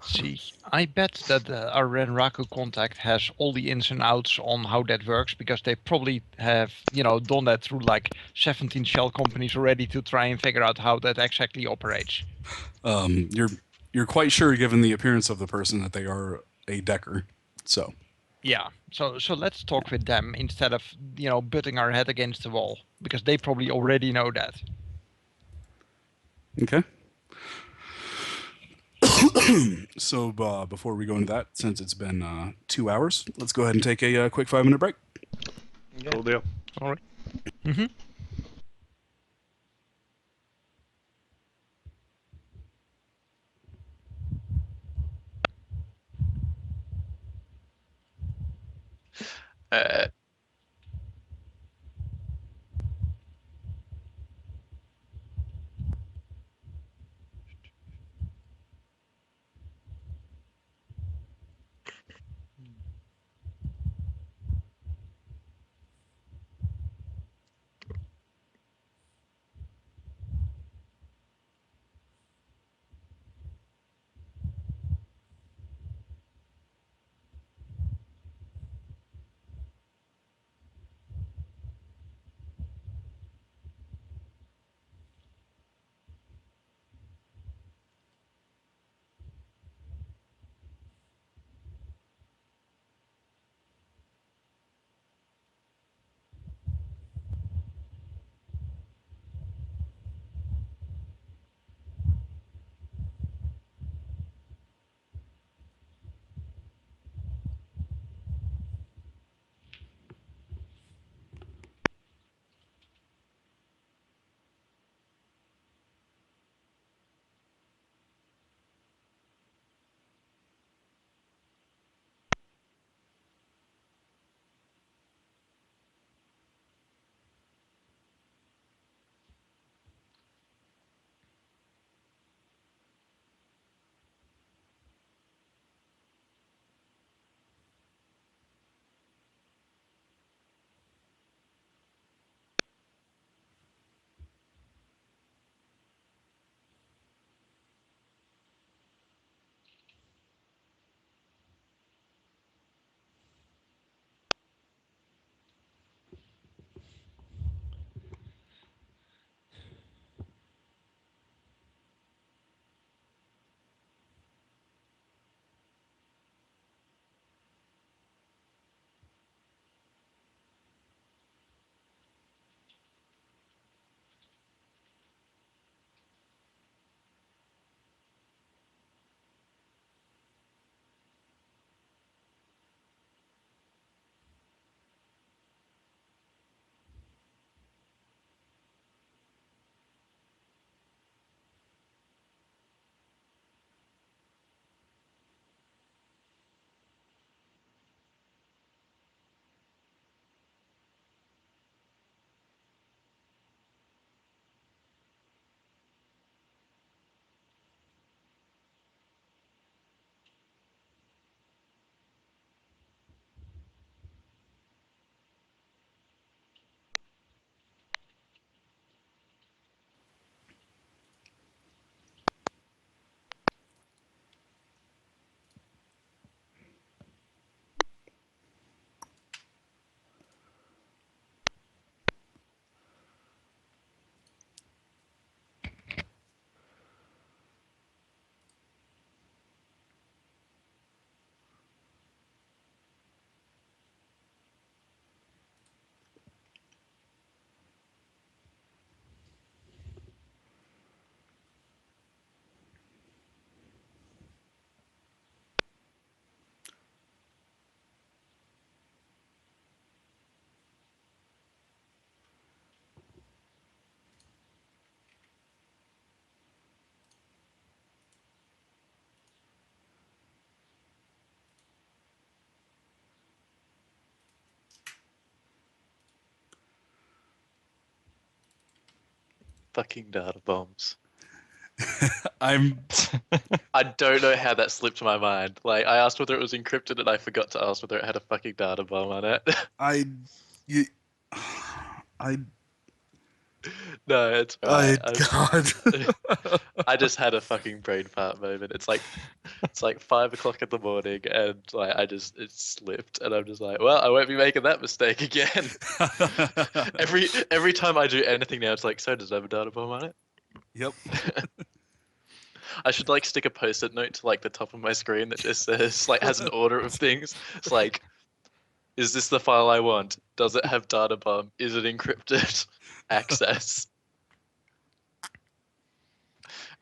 C: See, I bet that our Renraku contact has all the ins and outs on how that works, because they probably have, done that through like 17 shell companies already to try and figure out how that exactly operates.
B: You're quite sure, given the appearance of the person, that they are a decker. So
C: Yeah, so let's talk with them instead of, butting our head against the wall, because they probably already know that.
B: okay. So before we go into that, since it's been 2 hours, let's go ahead and take a quick 5-minute break.
E: Cool deal.
C: All right. Mm-hmm.
A: Uh, fucking data bombs.
B: I'm
A: I don't know how that slipped my mind. Like, I asked whether it was encrypted, and I forgot to ask whether it had a fucking data bomb on it.
B: I you, I
A: No, it's
B: I
A: alright.
B: God.
A: I just had a fucking brain fart moment. It's like 5 o'clock in the morning, and like it slipped, and I'm just like, well, I won't be making that mistake again. Every time I do anything now, it's like, so does it have a data bomb on it?
B: Yep.
A: I should like stick a post-it note to like the top of my screen that just says like has an order of things. It's like, is this the file I want? Does it have data bomb? Is it encrypted? Access.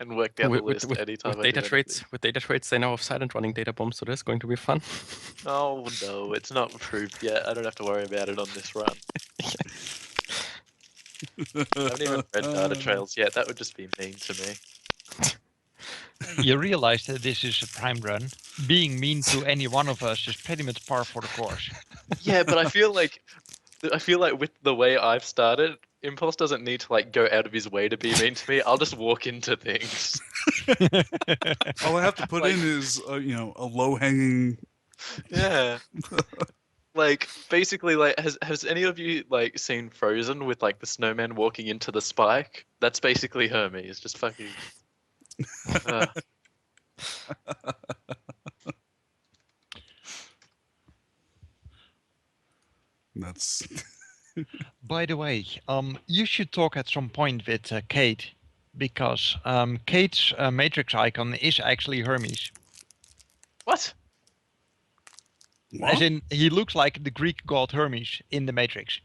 A: And work down the list anytime I do anything.
D: With data traits, they now have silent running data bombs, so that's going to be fun.
A: Oh no, it's not approved yet. I don't have to worry about it on this run. I haven't even read data trails yet. That would just be mean to me.
C: You realize that this is a prime run. Being mean to any one of us is pretty much par for the course.
A: Yeah, but I feel like with the way I've started, Impulse doesn't need to like go out of his way to be mean to me. I'll just walk into things.
B: All I have to put
A: Like-
B: in is a low-hanging.
A: Yeah. Like basically, like has any of you like seen Frozen with like the snowman walking into the spike? That's basically Hermes, just fucking.
B: That's
C: By the way, you should talk at some point with Kate, because Kate's matrix icon is actually Hermes.
A: What?
C: As in, he looks like the Greek god Hermes in the Matrix.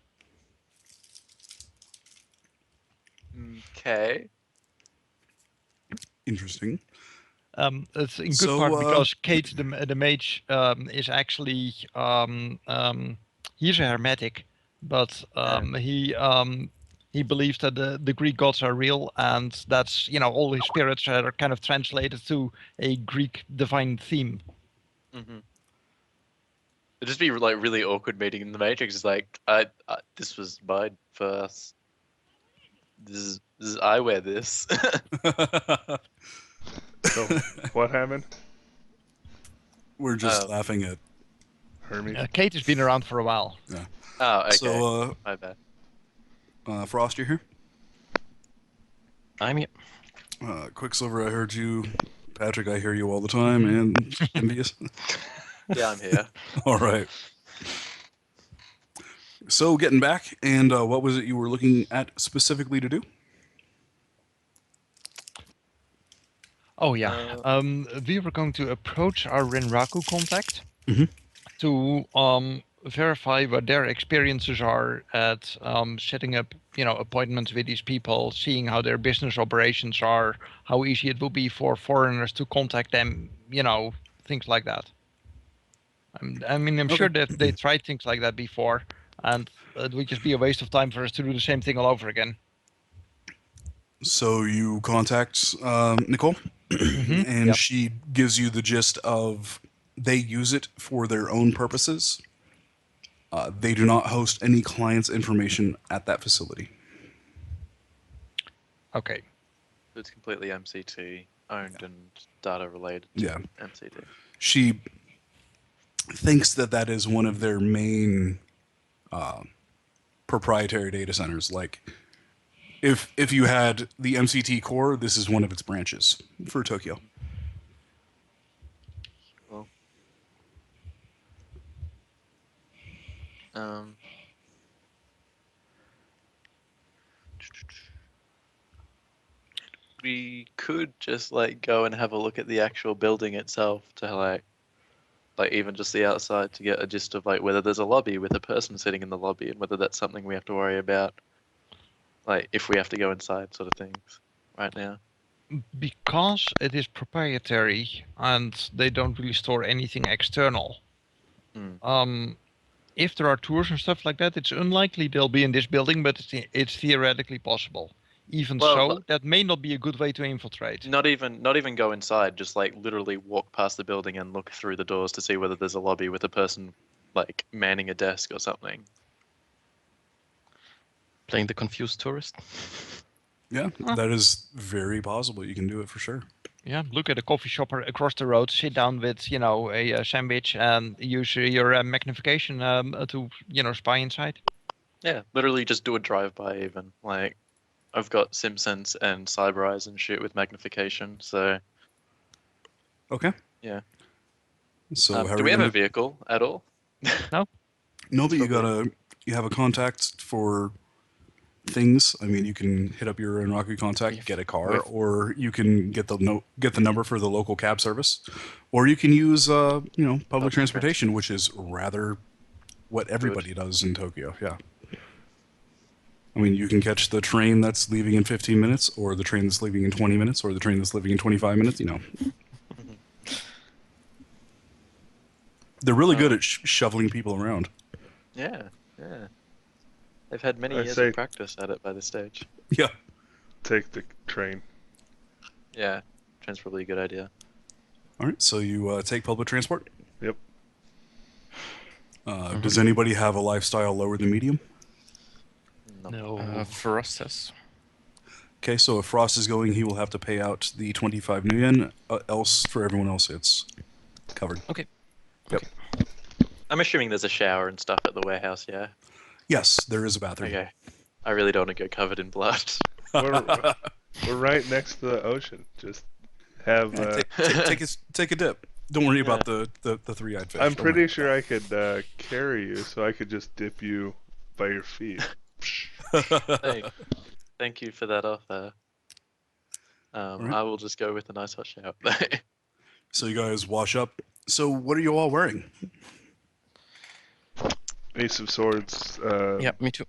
A: Okay.
B: interesting.
C: It's in good
B: So,
C: part because Kate, the mage, is actually he's a hermetic, but he believes that the Greek gods are real, and that's all his spirits are kind of translated to a Greek divine theme.
A: Mm-hmm. It'd just be like really awkward meeting in the Matrix. It's like, this was mine first. This is I wear this.
E: So, what happened?
B: We're just laughing at.
E: Hermes?
C: Kate has been around for a while.
B: Yeah.
A: Oh, okay.
B: So,
A: My bad.
B: Frost, you're here.
D: I'm here.
B: Quicksilver, I heard you. Patrick, I hear you all the time. And Envious.
A: Yeah, I'm here.
B: All right. So, getting back, and what was it you were looking at specifically to do?
C: Oh yeah, we were going to approach our Renraku contact
B: Mhm.
C: to verify what their experiences are at setting up, appointments with these people, seeing how their business operations are, how easy it will be for foreigners to contact them, things like that. I'm sure that they tried things like that before, and it would just be a waste of time for us to do the same thing all over again.
B: So you contact Nicole, and
C: Yep.
B: she gives you the gist of they use it for their own purposes. They do not host any client's information at that facility.
C: Okay.
A: It's completely MCT owned and data related to
B: Yeah.
A: MCT.
B: She thinks that is one of their main proprietary data centers. Like, if you had the MCT core, this is one of its branches for Tokyo.
A: Well, we could just like go and have a look at the actual building itself to like even just the outside to get a gist of like whether there's a lobby with a person sitting in the lobby and whether that's something we have to worry about, like if we have to go inside sort of things right now.
C: Because it is proprietary and they don't really store anything external. If there are tours and stuff like that, it's unlikely they'll be in this building, but it's theoretically possible. Even so, that may not be a good way to infiltrate.
A: Not even go inside, just like literally walk past the building and look through the doors to see whether there's a lobby with a person like manning a desk or something.
D: Playing the confused tourist.
B: Yeah,
C: Huh.
B: that is very possible. You can do it for sure.
C: Yeah, look at a coffee shop across the road, sit down with, a sandwich, and use your magnification to, spy inside.
A: Yeah, literally just do a drive-by even. Like, I've got Simpsons and Cyber Eyes and shit with magnification, so
B: Okay.
A: yeah.
B: So how
A: do
B: are
A: we
B: you
A: have a
B: gonna...
A: vehicle at all?
C: No.
B: No, but
A: Probably-
B: you have a contact for things. I mean, you can hit up your Unraku contact,
D: We've-
B: get a car,
D: we've-
B: or you can get the number for the local cab service, or you can use public transportation, which is rather what everybody does in Tokyo. Yeah. I mean, you can catch the train that's leaving in 15 minutes, or the train that's leaving in 20 minutes, or the train that's leaving in 25 minutes. They're really good at shoveling people around.
A: Yeah, yeah. They've had many
E: I
A: years
E: say-
A: of practice at it by this stage.
B: Yeah.
E: Take the train.
A: Yeah, train's probably a good idea.
B: All right. So you take public transport.
E: Yep.
B: Does anybody have a lifestyle lower than medium?
A: No.
D: Frost has.
B: Okay, so if Frost is going, he will have to pay out the 25 new yen. Else, for everyone else, it's covered.
D: Okay.
B: Yep.
D: Okay.
A: I'm assuming there's a shower and stuff at the warehouse, yeah?
B: Yes, there is a bathroom.
A: Okay. I really don't want to go covered in blood.
E: We're right next to the ocean. Just have.
B: Take a dip. Don't worry about the three-eyed fish.
E: I'm
B: Don't worry
E: pretty
B: about
E: sure I could carry you, so I could just dip you by your feet.
B: that.
A: Thank you for that offer.
B: Alright.
A: I will just go with a nice hot shower.
B: So you guys wash up. So what are you all wearing?
E: Ace of Swords.
D: Yeah, me too.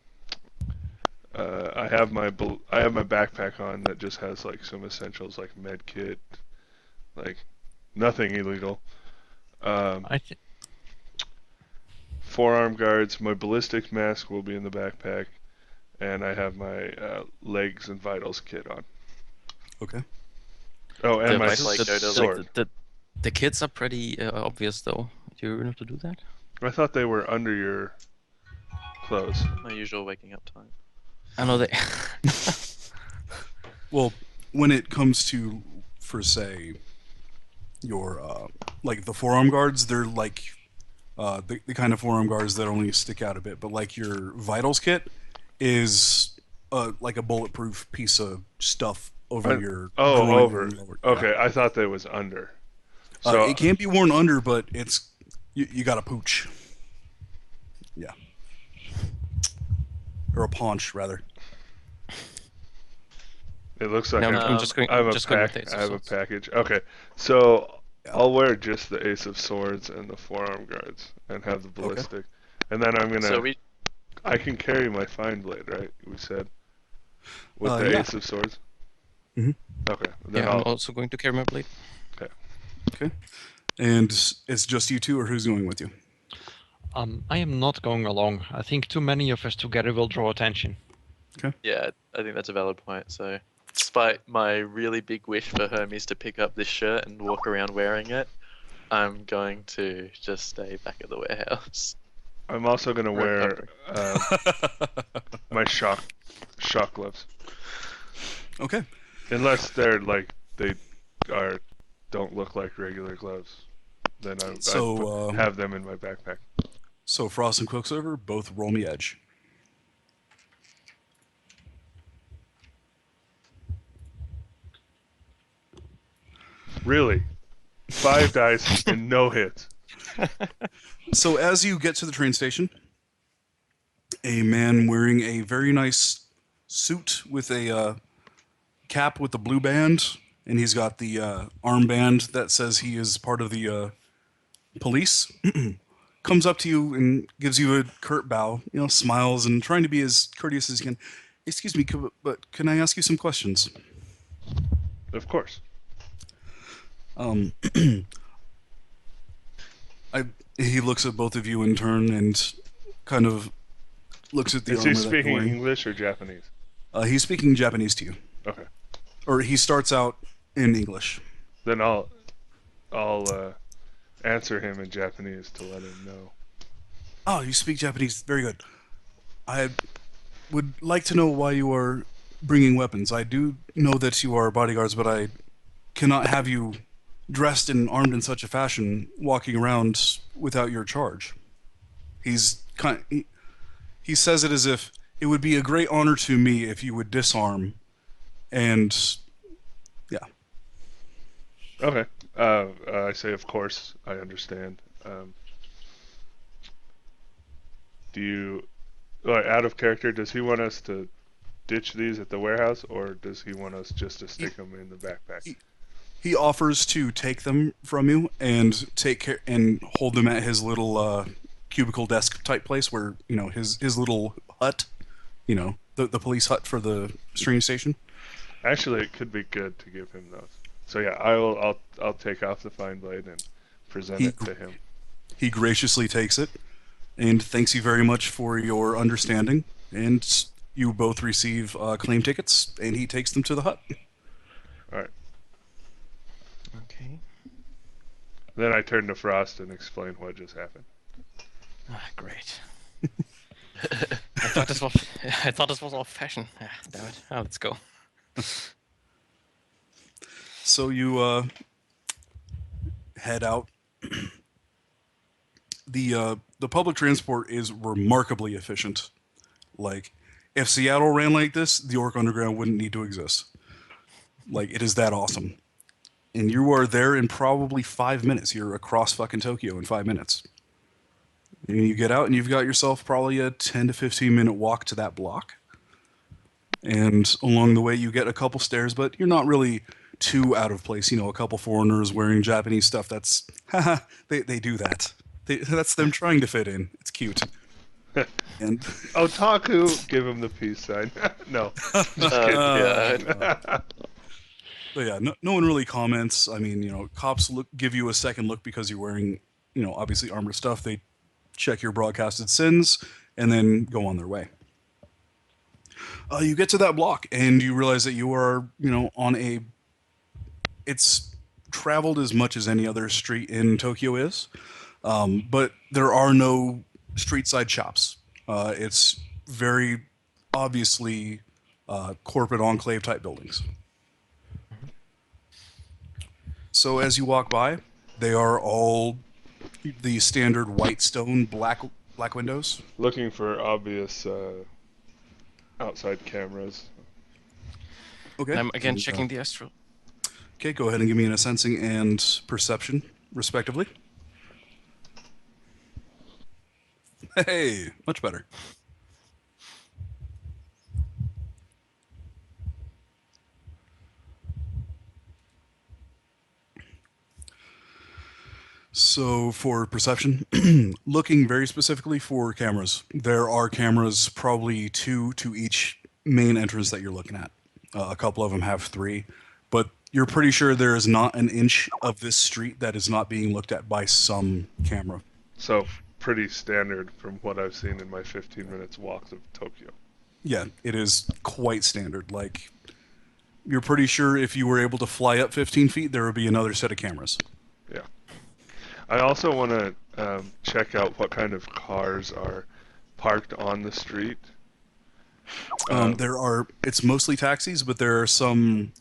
E: I have my backpack on that just has like some essentials like med kit, like nothing illegal.
C: I think.
E: Forearm guards. My ballistic mask will be in the backpack, and I have my legs and vitals kit on.
B: Okay.
E: Oh, and
D: The
E: my
A: vitals, like, go to,
E: sword.
D: The kids are pretty obvious though. Do you have to do that?
E: I thought they were under your clothes.
A: My usual waking up time.
D: I know they.
B: Well, when it comes to, for say, your like the forearm guards, they're like the kind of forearm guards that only stick out a bit. But like your vitals kit is like a bulletproof piece of stuff over your.
E: Oh,
B: groin
E: over.
B: and lower-
E: Okay, I thought that was under. So
B: it can't be worn under, but it's you got a pooch. Yeah. Or a paunch, rather.
E: it looks like
D: No,
E: I'm
D: I'm just going.
E: I have a
D: just going with
E: pack.
D: Ace
E: I
D: of
E: have a
D: Swords.
E: package. Okay, so
B: Yeah.
E: I'll wear just the Ace of Swords and the forearm guards, and have the ballistic, and then I'm gonna.
A: So we
E: I can carry my fine blade, right? We said with the
B: yeah.
E: Ace of Swords.
B: Mhm.
E: Okay. Then
D: Yeah, I'm
E: I'll,
D: also going to carry my blade.
B: Okay. And it's just you two, or who's going with you?
C: I am not going along. I think too many of us together will draw attention.
A: yeah, I think that's a valid point. So, despite my really big wish for Hermes to pick up this shirt and walk around wearing it, I'm going to just stay back at the warehouse.
E: I'm also gonna wear my shock gloves,
B: Okay.
E: unless they're like they don't look like regular gloves. Then I have them in my backpack.
B: So Frost and Quicksilver, both roll me edge.
E: Really, 5 dice and no hits.
B: So as you get to the train station, a man wearing a very nice suit with a cap with the blue band, and he's got the armband that says he is part of the police, comes up to you and gives you a curt bow, smiles and trying to be as courteous as he can. Excuse me, but can I ask you some questions?
E: Of course.
B: He looks at both of you in turn and kind of looks at the
E: Is he
B: armor that you're
E: speaking
B: wearing.
E: English or Japanese?
B: He's speaking Japanese to you.
E: Okay.
B: Or he starts out in English.
E: Then I'll answer him in Japanese to let him know.
B: Oh, you speak Japanese. Very good. I would like to know why you are bringing weapons. I do know that you are bodyguards, but I cannot have you dressed and armed in such a fashion walking around without your charge. He says it as if it would be a great honor to me if you would disarm, and yeah.
E: Okay. I say, of course, I understand. Do you, out of character, does he want us to ditch these at the warehouse, or does he want us just to stick them in the backpack?
B: He offers to take them from you and take care and hold them at his little cubicle desk type place where, you know, his little hut, you know, the police hut for the stream station.
E: Actually, it could be good to give him those. So yeah, I'll take off the fine blade and present it to him.
B: He graciously takes it and thanks you very much for your understanding. And you both receive claim tickets, and he takes them to the hut.
E: All right.
D: Okay.
E: Then I turn to Frost and explain what just happened.
D: Ah, great. I thought this was old fashioned. Ah, damn it. Oh, let's go.
B: So you head out. The public transport is remarkably efficient. Like, if Seattle ran like this, the Orc Underground wouldn't need to exist. Like, it is that awesome. And you are there in probably 5 minutes. You're across fucking Tokyo in 5 minutes. And you get out and you've got yourself probably a 10 to 15 minute walk to that block. And along the way you get a couple stairs, but you're not really too out of place. You know, a couple foreigners wearing Japanese stuff. That's, haha, they do that. That's them trying to fit in. It's cute. And
E: Otaku, give him the peace sign. No.
A: Yeah.
B: But yeah, no one really comments. I mean, you know, cops give you a second look because you're wearing, you know, obviously armored stuff. They check your broadcasted sins and then go on their way. You get to that block and you realize that you are, you know, on a... It's traveled as much as any other street in Tokyo is, but there are no street side shops. It's very obviously corporate enclave type buildings. So as you walk by, they are all the standard white stone black windows.
E: Looking for obvious outside cameras.
B: Okay.
D: And I'm again checking the astral.
B: Okay, go ahead and give me a sensing and perception, respectively. Hey, much better. So for perception, looking very specifically for cameras, there are cameras, probably 2 to each main entrance that you're looking at. A couple of them have 3, but you're pretty sure there is not an inch of this street that is not being looked at by some camera.
E: So pretty standard from what I've seen in my 15 minutes walk of Tokyo.
B: Yeah, it is quite standard. Like, you're pretty sure if you were able to fly up 15 feet, there would be another set of cameras.
E: Yeah. I also want to check out what kind of cars are parked on the street.
B: It's mostly taxis, but there are some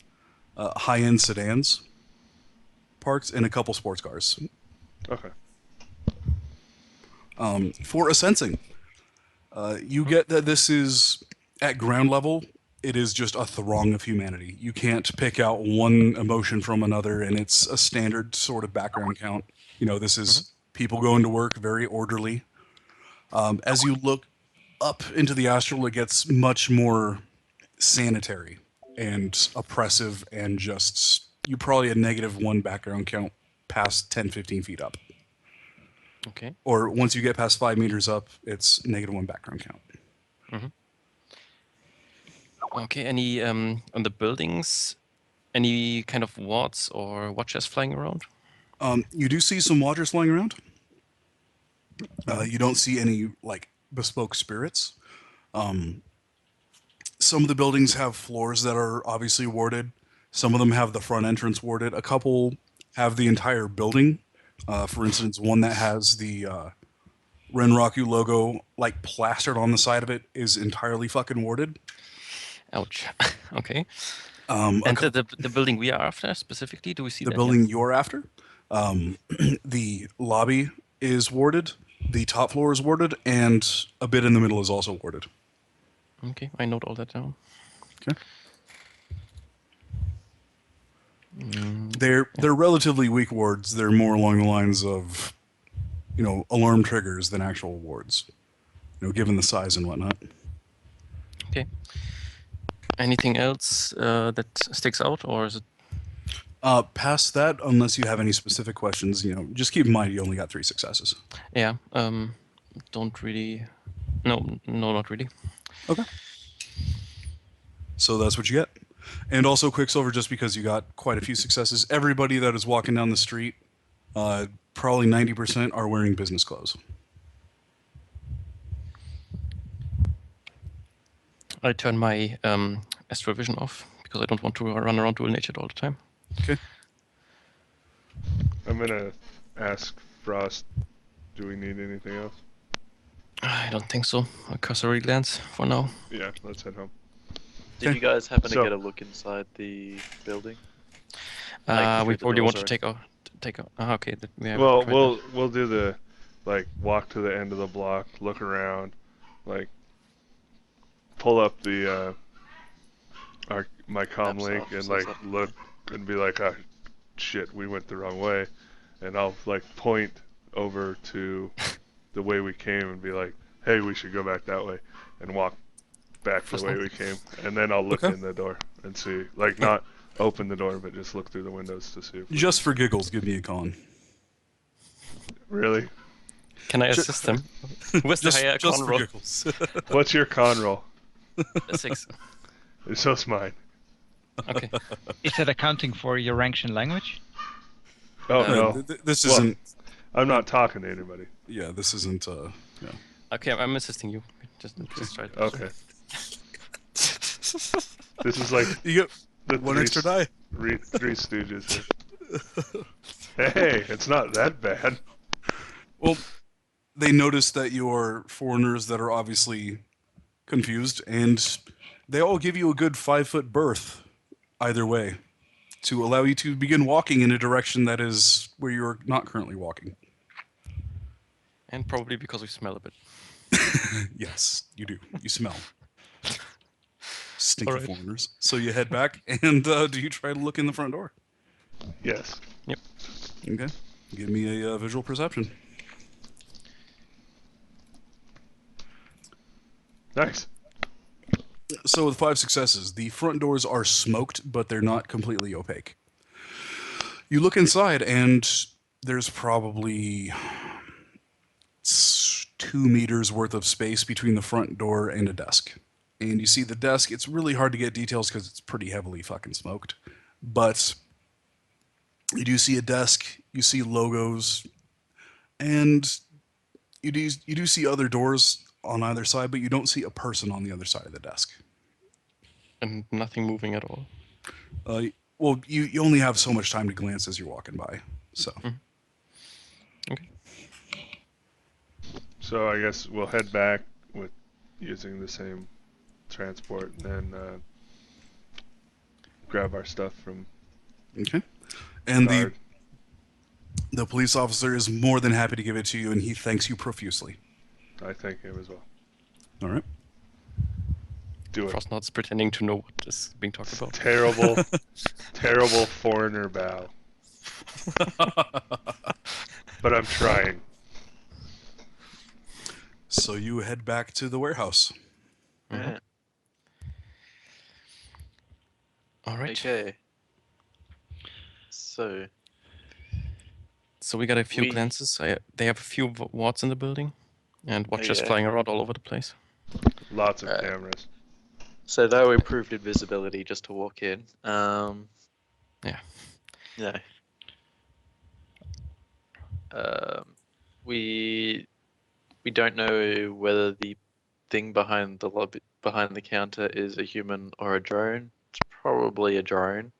B: high-end sedans parked and a couple sports cars.
E: Okay.
B: For a sensing, you get that this is, at ground level, it is just a throng of humanity. You can't pick out one emotion from another, and it's a standard sort of background count. You know, this is people going to work, very orderly. As you look up into the astral, it gets much more sanitary and oppressive, and just, you probably a -1 background count past 10, 15 feet up.
D: Okay.
B: Or once you get past 5 meters up, it's -1 background count.
D: Okay, any on the buildings, any kind of wards or watchers flying around?
B: You do see some watchers flying around. You don't see any, like, bespoke spirits. Some of the buildings have floors that are obviously warded. Some of them have the front entrance warded. A couple have the entire building. For instance, one that has the Renraku logo, like, plastered on the side of it is entirely fucking warded.
D: Ouch. Okay.
B: A
D: And
B: cou-
D: the building we are after specifically, do we see
B: the
D: that
B: building you're after, the lobby is warded, the top floor is warded, and a bit in the middle is also warded.
D: yet? Okay, I note all that down.
B: Okay.
D: Mm,
B: They're relatively weak wards. They're more along the lines of, alarm triggers than actual wards. Given the size and whatnot.
D: okay. Anything else that sticks out, or is it?
B: Past that, unless you have any specific questions, just keep in mind you only got 3 successes.
D: Yeah. Don't really. No, not really.
B: Okay. So that's what you get. And also Quicksilver, just because you got quite a few successes, everybody that is walking down the street, probably 90% are wearing business clothes.
D: I turn my astral vision off because I don't want to run around dual natured all the time.
B: Okay.
E: I'm gonna ask Frost, do we need anything else?
D: I don't think so. A cursory glance for now.
E: Yeah, let's head home.
A: Did
B: Okay.
A: you guys happen
E: So-
A: to get a look inside the building?
D: We
A: through the
D: probably
A: doors
D: want to
A: already?
D: take a. Okay, that we have.
E: Well,
D: tried that.
E: we'll do the walk to the end of the block, look around, pull up the my comm
A: Maps
E: link
A: up,
E: and
A: so it's up.
E: look and be like, oh shit, we went the wrong way, and I'll point over to the way we came and be like, hey, we should go back that way, and walk back the way we came, and then I'll look
B: Okay.
E: in the door and see, not open the door, but just look through the windows to see if we
B: Just for giggles, give me a con.
E: really.
D: Can I
B: Ju-
D: assist them? What's the higher
B: Just
D: con
B: for
D: roll?
B: giggles.
E: What's your con roll?
D: A 6.
E: So's mine.
D: Okay.
F: Is that accounting for your ranks in language?
E: Oh
D: Uh,
E: no,
B: This
E: Well-
B: isn't.
E: I'm not talking to anybody.
B: Yeah, this isn't. Yeah.
D: Okay, I'm assisting you. Just try to.
E: Okay. This is like
B: You get
E: the
B: one
E: three,
B: extra die.
E: Three Stooges. Hey, it's not that bad.
B: Well, they notice that you're foreigners that are obviously confused, and they all give you a good 5-foot berth either way to allow you to begin walking in a direction that is where you're not currently walking.
D: And probably because we smell a bit.
B: Yes, you do. You smell. Stinky
D: Alright.
B: foreigners. So you head back, and do you try to look in the front door?
E: Yes.
B: Okay. Give me a visual perception.
E: Nice.
B: So with 5 successes, the front doors are smoked, but they're not completely opaque. You look inside, and there's probably 2 meters worth of space between the front door and a desk. And you see the desk, it's really hard to get details because it's pretty heavily fucking smoked. But you do see a desk, you see logos, and you do see other doors on either side, but you don't see a person on the other side of the desk.
D: And nothing moving at all.
B: Well, you only have so much time to glance as you're walking by, so.
D: Okay.
E: So I guess we'll head back with using the same transport and then grab our stuff from
B: Okay. And
E: guard.
B: the police officer is more than happy to give it to you, and he thanks you profusely.
E: I thank him as well.
B: All right.
E: Do it.
D: Frostnot's pretending to know what is being talked about.
E: Terrible, terrible foreigner bow. But I'm trying.
B: So you head back to the warehouse.
A: Yeah.
D: All right.
A: Okay. So,
D: So we got a few
A: We-
D: glances. They have a few wards in the building, and watchers
A: Okay.
D: flying around all over the place.
E: Lots of
A: Right.
E: cameras.
A: so though improved invisibility just to walk in.
D: Yeah.
A: Yeah. We don't know whether the thing behind the behind the counter is a human or a drone. It's probably a drone.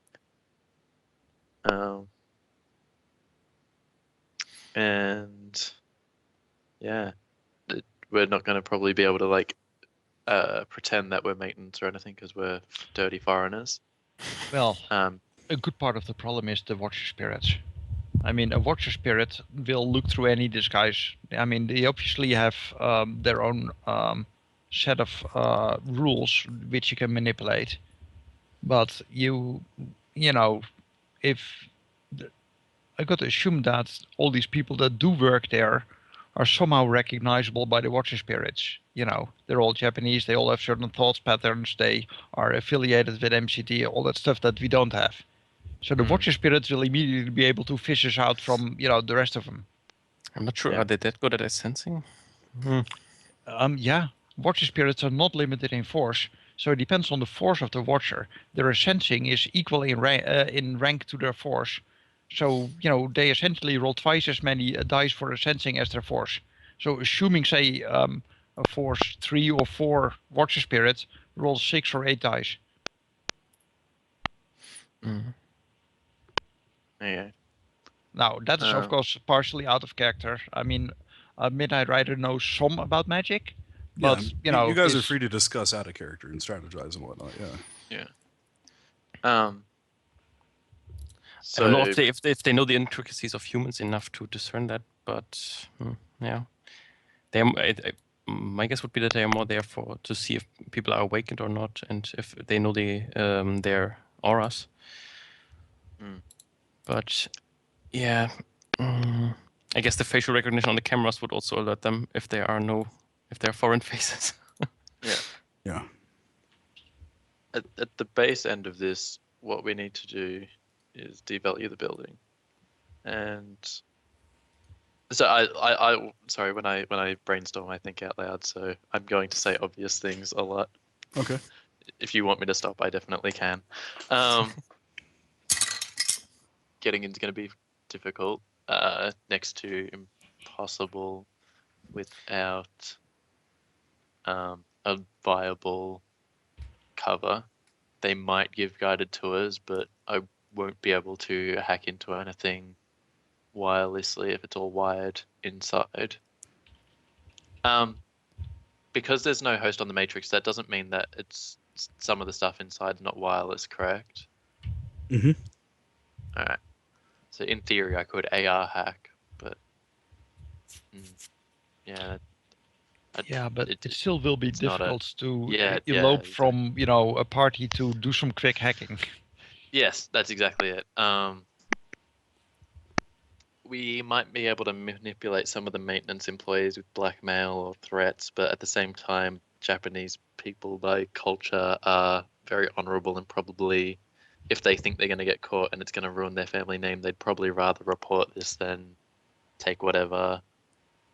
A: And yeah, we're not going to probably be able to pretend that we're maintenance or anything because we're dirty foreigners.
C: Well,
A: Um,
C: a good part of the problem is the watcher spirits. I mean, a watcher spirit will look through any disguise. I mean, they obviously have their own set of rules which you can manipulate. But you know, if I got to assume that all these people that do work there are somehow recognizable by the watcher spirits. You know, they're all Japanese. They all have certain thoughts patterns. They are affiliated with MCT. All that stuff that we don't have. So the watcher spirits will immediately be able to fish us out from the rest of them.
D: I'm not sure.
A: Yeah.
D: Are they that good at sensing?
C: Yeah, watcher spirits are not limited in force, so it depends on the force of the watcher. Their sensing is equal in rank to their force, so they essentially roll twice as many dice for their sensing as their force. So assuming, say, a force 3 or 4 watcher spirit rolls 6 or 8 dice.
A: yeah.
C: Now that is of course partially out of character. I mean, Midnight Rider knows some about magic, but
B: you guys are
C: is-
B: free to discuss out of character and strategize and whatnot. Yeah.
A: So
D: I don't know if they know the intricacies of humans enough to discern that, but yeah, my guess would be that they are more there to see if people are awakened or not, and if they know their auras. But yeah, I guess the facial recognition on the cameras would also alert them if there are foreign faces.
B: Yeah.
A: at the base end of this, what we need to do is devalue the building, and so I sorry, when I brainstorm I think out loud, so I'm going to say obvious things a lot.
B: Okay.
A: If you want me to stop, I definitely can. Getting into going to be difficult, next to impossible without a viable cover. They might give guided tours, but I won't be able to hack into anything wirelessly if it's all wired inside. Because there's no host on the Matrix, that doesn't mean that it's some of the stuff inside not wireless, correct?
B: Mm-hmm.
A: All right. So in theory, I could AR hack, but yeah.
C: but it still will be difficult to elope from a party to do some quick hacking.
A: Yes, that's exactly it. We might be able to manipulate some of the maintenance employees with blackmail or threats, but at the same time, Japanese people by culture are very honorable and probably, if they think they're going to get caught and it's going to ruin their family name, they'd probably rather report this than take whatever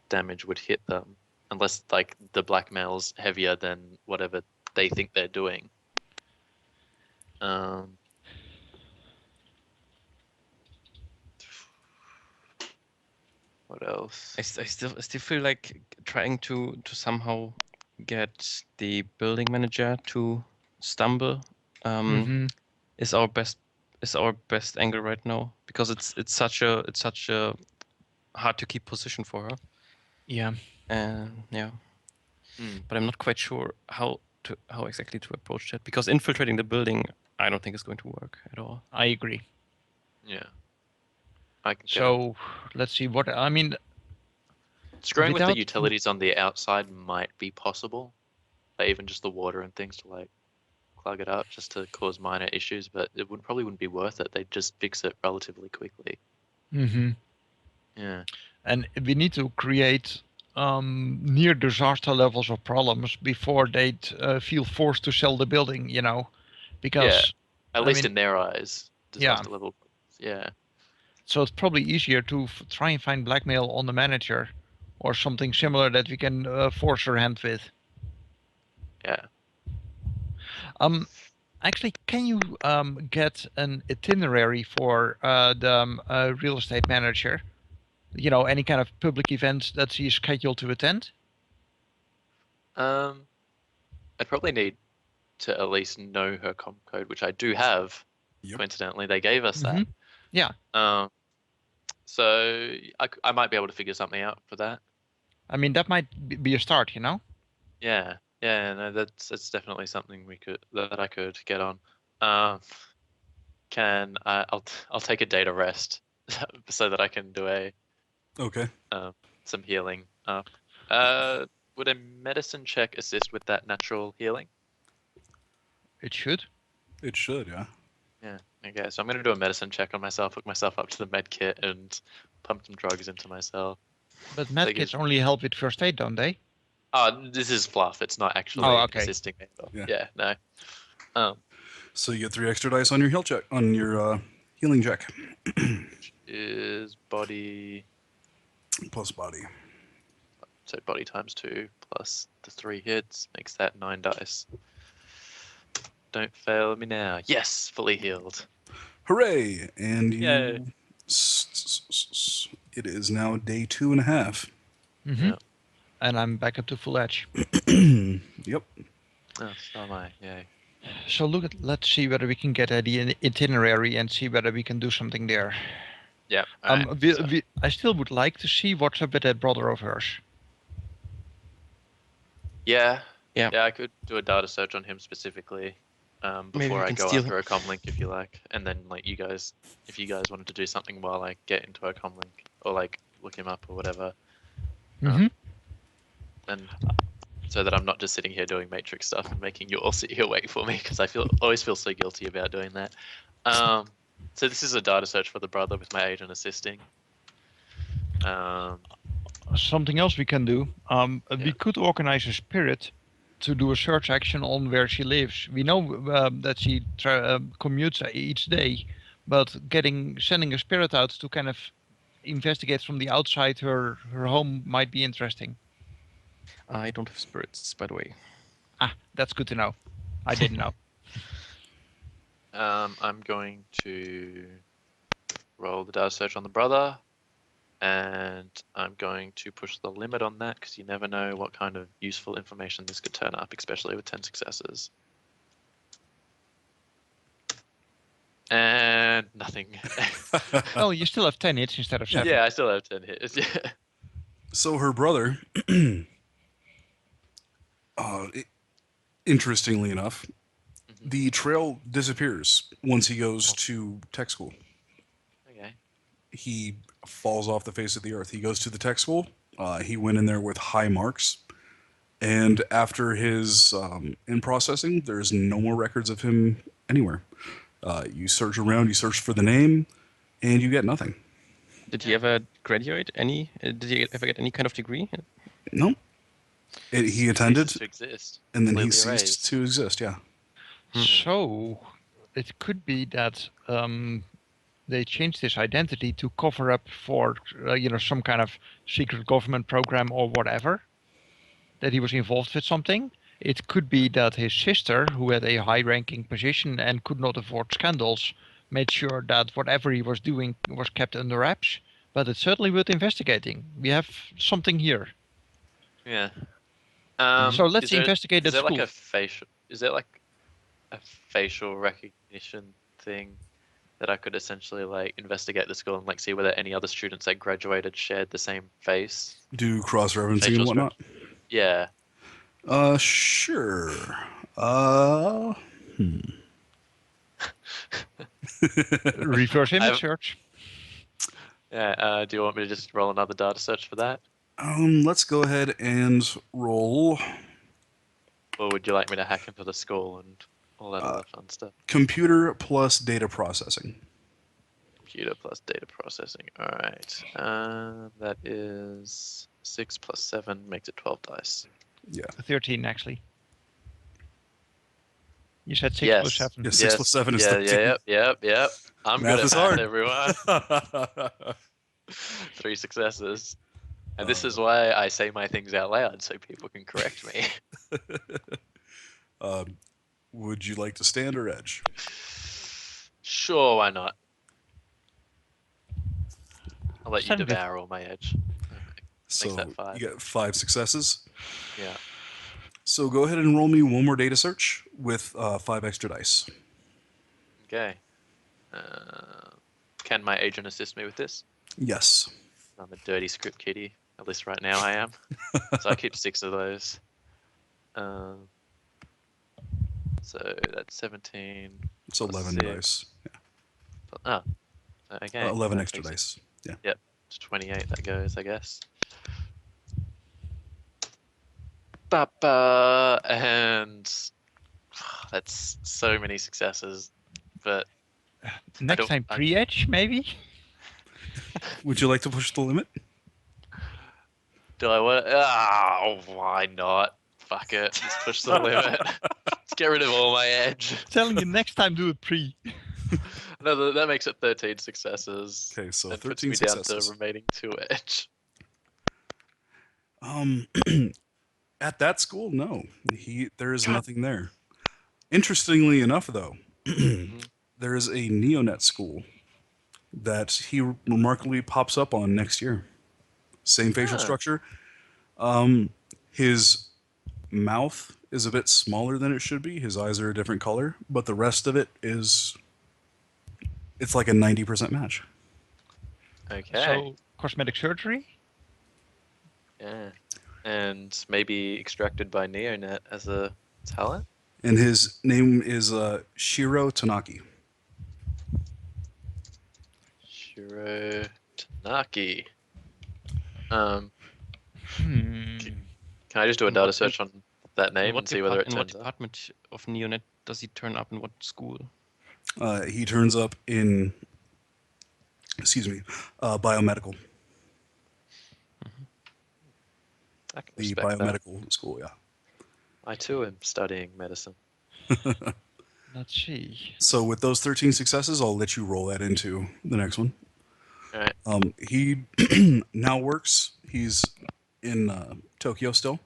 A: damage would hit them, unless like the blackmail's heavier than whatever they think they're doing. What else?
D: I still feel like trying to somehow get the building manager to stumble is our best angle right now, because it's such a hard to keep position for her.
C: Yeah.
D: Yeah. But I'm not quite sure how exactly to approach that, because infiltrating the building I don't think is going to work at all.
C: I agree.
A: Yeah.
C: So let's see what I mean.
A: Screwing with the utilities on the outside might be possible, like even just the water and things to like plug it up, just to cause minor issues. But it probably wouldn't be worth it. They'd just fix it relatively quickly. Yeah.
C: And we need to create near disaster levels of problems before they'd feel forced to sell the building. Because
A: at least in their eyes, disaster level. Yeah.
C: So it's probably easier to try and find blackmail on the manager or something similar that we can force her hand with.
A: Yeah.
C: Actually, can you get an itinerary for the real estate manager? Any kind of public events that she's scheduled to attend?
A: I'd probably need to at least know her comp code, which I do have. Yep. Coincidentally, they gave us that.
C: Yeah.
A: So I might be able to figure something out for that.
C: I mean, that might be a start,
A: Yeah. Yeah, no, that's definitely something that I could get on. I'll take a data rest so that I can do
B: Okay.
A: some healing up. Would a medicine check assist with that natural healing?
F: It should.
B: It should, yeah.
A: Yeah. Okay, so I'm gonna do a medicine check on myself, hook myself up to the med kit, and pump some drugs into myself.
F: But
A: That gives-
F: medkits only help with first aid, don't they?
A: Oh, this is fluff. It's not actually
F: Oh, okay.
A: assisting me at all.
B: Yeah.
A: Yeah, no.
B: So you get 3 extra dice on your heal check, on your healing check.
A: Is body,
B: Plus body.
A: so body times 2 plus the 3 hits makes that 9 dice. Don't fail me now. Yes, fully healed.
B: Hooray! And you.
A: Yay.
B: It is now day 2.5.
F: Mm-hmm.
A: Yeah.
F: And I'm back up to full edge.
B: Yep.
A: Oh, so am I. Yay.
F: So let's see whether we can get at the itinerary and see whether we can do something there.
A: Yeah. Alright, so-
F: I still would like to see what's up with that brother of hers.
A: Yeah.
D: Yeah.
A: Yeah, I could do a data search on him specifically
D: Maybe
A: before
D: we
A: I
D: can
A: go
D: steal
A: after a comlink, if you like, and then like you guys, if you guys wanted to do something while I get into a comlink or like look him up or whatever,
F: Mm-hmm.
A: and so that I'm not just sitting here doing Matrix stuff and making you all sit here wait for me because I always feel so guilty about doing that. So this is a data search for the brother with my agent assisting.
F: Something else we can do. We
A: Yeah.
F: could organize a spirit to do a search action on where she lives. We know that she commutes each day, but sending a spirit out to kind of investigate from the outside her home might be interesting.
D: I don't have spirits, by the way.
F: Ah, that's good to know. I didn't know.
A: I'm going to roll the data search on the brother, and I'm going to push the limit on that because you never know what kind of useful information this could turn up, especially with 10 successes. And nothing.
F: Well, you still have 10 hits instead of 7.
A: Yeah, I still have 10 hits. Yeah.
B: So her brother, interestingly enough,
A: Mhm.
B: the trail disappears once he goes to tech school.
A: Okay.
B: He falls off the face of the earth. He goes to the tech school. He went in there with high marks. And after his in processing, there's no more records of him anywhere. You search around, you search for the name, and you get nothing.
D: Did he ever graduate? Did he ever get any kind of degree?
B: No. He attended,
A: Ceases to exist.
B: and then he
A: Completely
B: ceased
A: erased.
B: to exist, yeah.
F: So it could be that they changed his identity to cover up for some kind of secret government program or whatever, that he was involved with something. It could be that his sister, who had a high-ranking position and could not afford scandals, made sure that whatever he was doing was kept under wraps. But it's certainly worth investigating. We have something here.
A: Yeah.
F: So let's
A: is there-
F: investigate
A: Is
F: that
A: there like
F: school.
A: a facial? Is there like a facial recognition thing that I could essentially like investigate the school and like see whether any other students that graduated shared the same face?
B: Do cross-referencing
A: Facial
B: and whatnot.
A: Yeah.
B: Sure.
F: Reverse image
A: I've-
F: search.
A: Yeah. Do you want me to just roll another data search for that,
B: Let's go ahead and roll
A: or would you like me to hack into the school and all that other fun stuff?
B: computer plus data processing.
A: Computer plus data processing. All right. That is 6 plus 7 makes it 12 dice.
B: Yeah.
F: 13, actually. You said 6
A: Yes.
F: plus 7.
B: Yeah, 6 plus 7 is 13.
A: Yep. I'm
B: Math
A: good
B: is
A: at math,
B: hard.
A: everyone. 3 successes. And this is why I say my things out loud so people can correct me.
B: Would you like to stand or edge?
A: Sure, why not? I'll let you
F: Stand with-
A: devour all my edge.
B: So
A: that 5.
B: you get 5 successes.
A: Yeah.
B: So go ahead and roll me one more data search with 5 extra dice.
A: Okay. Can my agent assist me with this?
B: Yes.
A: I'm a dirty script kiddie. At least right now I am. So I keep 6 of those. So that's 17.
B: It's
A: plus
B: 11
A: 6.
B: dice.
A: Oh, okay.
B: 11
A: that
B: extra
A: takes it
B: dice. Yeah.
A: to 28 that goes, I guess. Ba-ba, and that's so many successes, but
F: Next time, pre-edge, maybe?
B: Would you like to push the limit?
A: do I want? Why not? Fuck it. Let's push the limit. Let's get rid of all my edge.
F: Telling you, next time do it pre.
A: No, that makes it 13 successes.
B: Okay, so
A: and puts
B: 13
A: me down
B: successes.
A: to remaining 2 edge.
B: At that school, no. There is nothing there. Interestingly enough, though, there is a neonet school that he remarkably pops up on next year. Same facial structure. His mouth is a bit smaller than it should be. His eyes are a different color, but the rest of it is... It's like a 90% match.
A: Okay.
F: So, cosmetic surgery?
A: Yeah. And maybe extracted by Neonet as a talent?
B: And his name is Shiro Tanaki.
A: Shiro Tanaki.
F: Hmm.
A: Can I just do a
D: And
A: data
D: what-
A: search on that name
D: what
A: and see whether it
D: in what
A: turns up?
D: department of Neonet does he turn up, in what school?
B: He turns up in, biomedical.
A: I can
B: The
A: respect that.
B: biomedical school, yeah.
A: I too am studying medicine.
F: Let's see.
B: So with those 13 successes, I'll let you roll that into the next one.
A: All right.
B: He now works. He's in Tokyo still.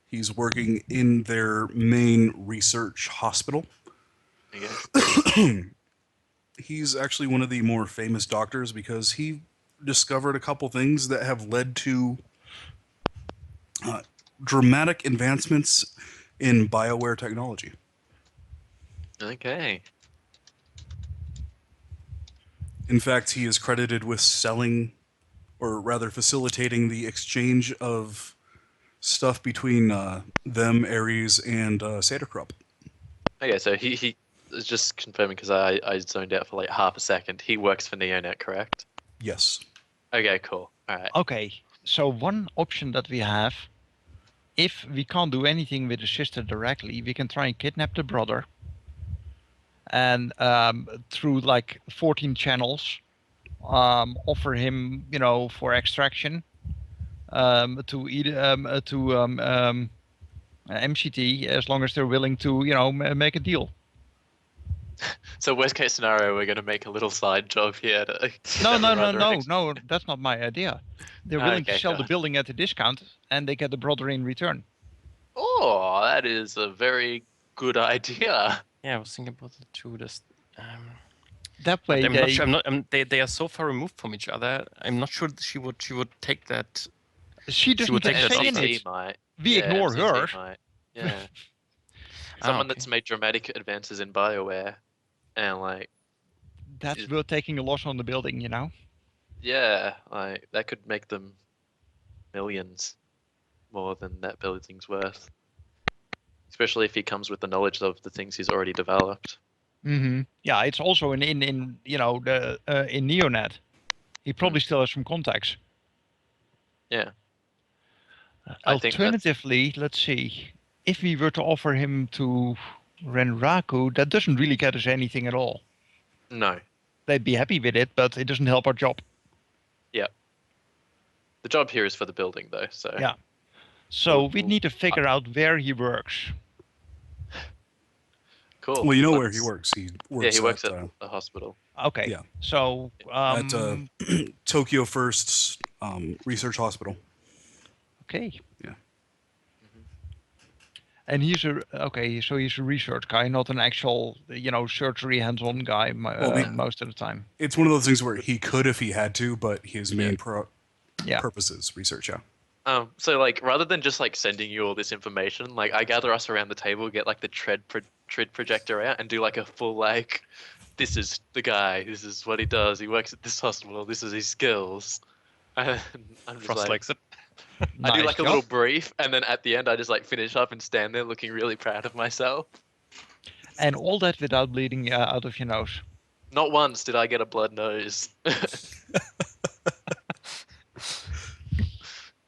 B: He's working in their main research hospital.
A: Okay.
B: He's actually one of the more famous doctors because he discovered a couple things that have led to dramatic advancements in bioware technology.
A: Okay.
B: In fact, he is credited with selling, or rather facilitating the exchange of stuff between them, Ares, and Saterkrupp.
A: Okay, so he is just confirming because I zoned out for like half a second. He works for Neonet, correct?
B: Yes.
A: Okay, cool. All right.
F: Okay, so one option that we have, if we can't do anything with the sister directly, we can try and kidnap the brother. And through like 14 channels, offer him, for extraction to MCT, as long as they're willing to, make a deal.
A: So worst case scenario, we're gonna make a little side job here. To
F: No, that's not my idea. They're willing to
A: Okay,
F: sell
A: go
F: the
A: on.
F: building at a discount, and they get the brother in return.
A: Oh, that is a very good idea.
D: Yeah, I was thinking about it too.
F: That
D: But
F: way,
D: I'm
F: they,
D: not sure. They are so far removed from each other. I'm not sure that she would take that.
F: she doesn't
D: would
F: get
D: take
F: a
D: that
F: say in
D: offer.
F: it.
A: might.
F: We ignore her.
A: MCT might. Yeah. Someone that's made dramatic advances in BioWare, and like,
F: That's worth taking a loss on the building,
A: yeah, like that could make them millions more than that building's worth. Especially if he comes with the knowledge of the things he's already developed.
F: Mm-hmm. Yeah, it's also in in Neonet. He probably still has some contacts.
A: Yeah. I think that's-
F: Alternatively, let's see. If we were to offer him to Renraku, that doesn't really get us anything at all.
A: No.
F: They'd be happy with it, but it doesn't help our job.
A: Yeah. The job here is for the building, though. So
F: Yeah. So we'd need to figure out where he works.
A: Cool.
B: Well, you know where he works. He works.
A: Yeah, he works at
B: at
A: the hospital.
F: Okay.
B: Yeah.
F: So
B: Tokyo First's research hospital.
F: okay.
B: Yeah.
F: And he's so he's a research guy, not an actual, surgery hands-on guy most of the time.
B: It's one of those things where he could if he had to, but his main
F: Yeah.
B: purpose is research. Yeah.
A: So like rather than just like sending you all this information, like I gather us around the table, get like the TRED projector out, and do like a full like, this is the guy, this is what he does, he works at this hospital, this is his skills. And I'm just
D: Frost
A: like,
D: likes it.
A: I do
F: Nice
A: like a
F: job.
A: little brief, and then at the end I just like finish up and stand there looking really proud of myself.
F: And all that without bleeding out of your nose.
A: Not once did I get a blood nose.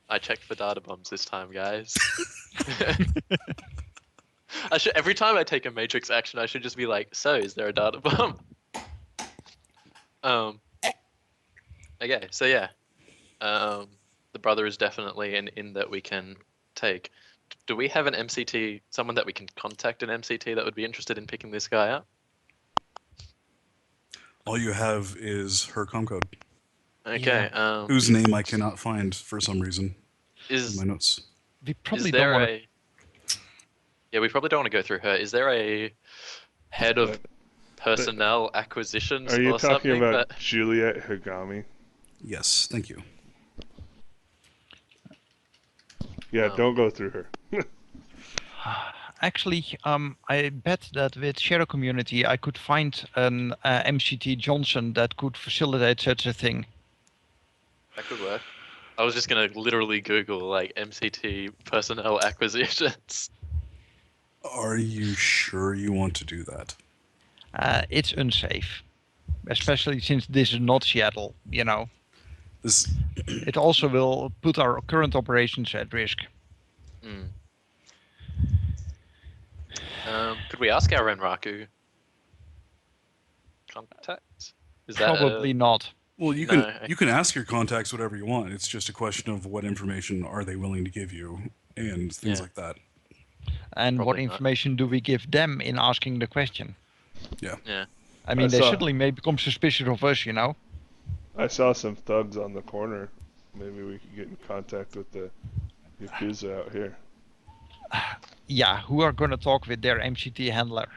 A: I checked for data bombs this time, guys. Every time I take a matrix action, I should just be like, so is there a data bomb? Okay, so yeah. The brother is definitely an in that we can take. Do we have an MCT, someone that we can contact an MCT that would be interested in picking this guy up?
B: All you have is her com code,
A: Okay.
B: whose name I cannot find for some reason in
A: Is
B: my notes.
F: We probably
A: is
F: don't
A: there
F: want to.
A: a? Yeah, we probably don't want to go through her. Is there a head of personnel acquisitions
E: Are you
A: or
E: talking
A: something?
E: about
A: That...
E: Juliet Higami?
B: Yes, thank you.
E: Yeah, don't go through her.
F: Actually, I bet that with Shadow Community, I could find an MCT Johnson that could facilitate such a thing.
A: That could work. I was just gonna literally Google like MCT personnel acquisitions.
B: Are you sure you want to do that?
F: It's unsafe, especially since this is not Seattle. You know,
B: This
F: it also will put our current operations at risk.
A: Hmm. Could we ask our Renraku contact? Is that
F: Probably not.
B: well, you
A: No,
B: can ask your contacts whatever you want. It's just a question of what information are they willing to give you and things
A: Yeah.
B: like that.
F: And what
A: Probably not.
F: information do we give them in asking the question?
B: Yeah.
A: Yeah.
F: I mean,
E: I
F: they
E: saw-
F: suddenly may become suspicious of us, you know?
E: I saw some thugs on the corner. Maybe we could get in contact with the Yakuza out here.
F: Yeah, who are going to talk with their MCT handler?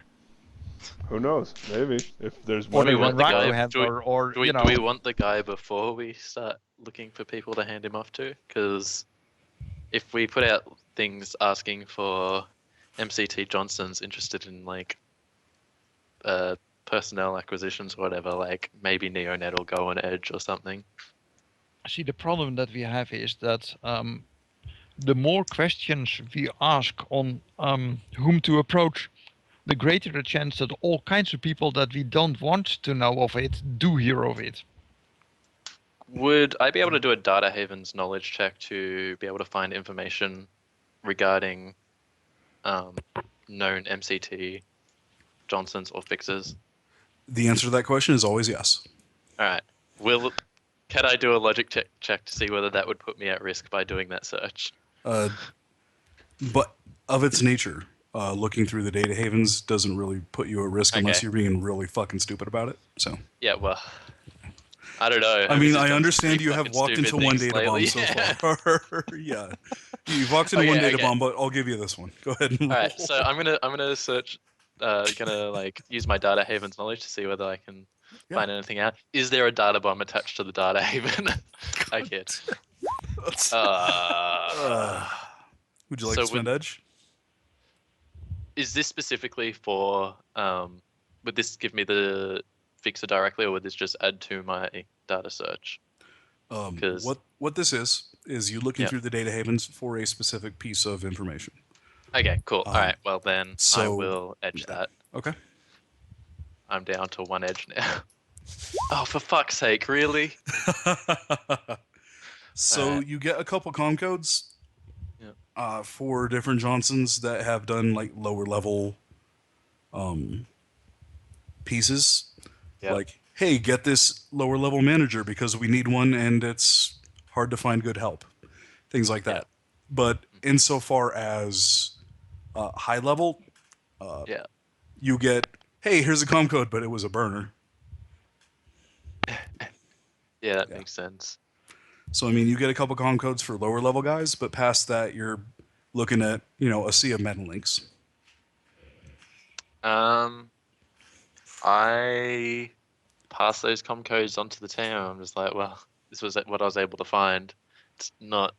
E: Who knows? Maybe. If there's
F: Or
E: money.
F: the
A: we want the
F: Renraku
A: guy-
F: handler, or,
A: Do we,
F: you know...
A: do we want the guy before we start looking for people to hand him off to? Because if we put out things asking for MCT Johnson's interested in like personnel acquisitions or whatever, like maybe Neonet will go on edge or something.
F: See, the problem that we have is that the more questions we ask on whom to approach, the greater the chance that all kinds of people that we don't want to know of it do hear of it.
A: Would I be able to do a Data Havens knowledge check to be able to find information regarding known MCT Johnsons or fixes?
B: The answer to that question is always yes.
A: All right. Can I do a logic check to see whether that would put me at risk by doing that search?
B: But of its nature, looking through the data havens doesn't really put you at risk unless
A: Okay.
B: you're being really fucking stupid about it. So
A: Yeah, well, I don't know.
B: I mean,
A: Hermes has
B: I
A: done
B: understand
A: pretty
B: you have
A: fucking
B: walked into
A: stupid
B: one
A: things
B: data bomb
A: lately.
B: so far. Yeah, you've walked into one
A: Okay,
B: data
A: okay.
B: bomb, but I'll give you this one. Go ahead. And
A: All right,
B: roll.
A: so I'm gonna search, gonna like use my Data Havens knowledge to see whether I can
B: Yeah.
A: find anything out. Is there a data bomb attached to the Data Haven? I kid.
B: Would you like
A: so
B: to spend edge?
A: Is this specifically for? Would this give me the fixer directly, or would this just add to my data search? 'Cause-
B: What this is you looking
A: Yeah.
B: through the data havens for a specific piece of information.
A: Okay, cool. All right, well then I
B: so-
A: will edge
B: yeah.
A: that.
B: Okay.
A: I'm down to one edge now. Oh, for fuck's sake, really?
B: So
A: Alright.
B: you get a couple com codes
A: Yeah.
B: for different Johnsons that have done like lower level pieces.
A: Yeah.
B: Like, hey, get this lower level manager because we need one and it's hard to find good help. Things like that.
A: Yeah.
B: But insofar as high level,
A: Yeah.
B: you get, hey, here's a com code, but it was a burner.
A: Yeah, that
B: Yeah.
A: makes sense.
B: So, I mean, you get a couple com codes for lower level guys, but past that, you're looking at, a sea of meta links.
A: I passed those com codes onto the team. I'm just like, well, this was what I was able to find. It's not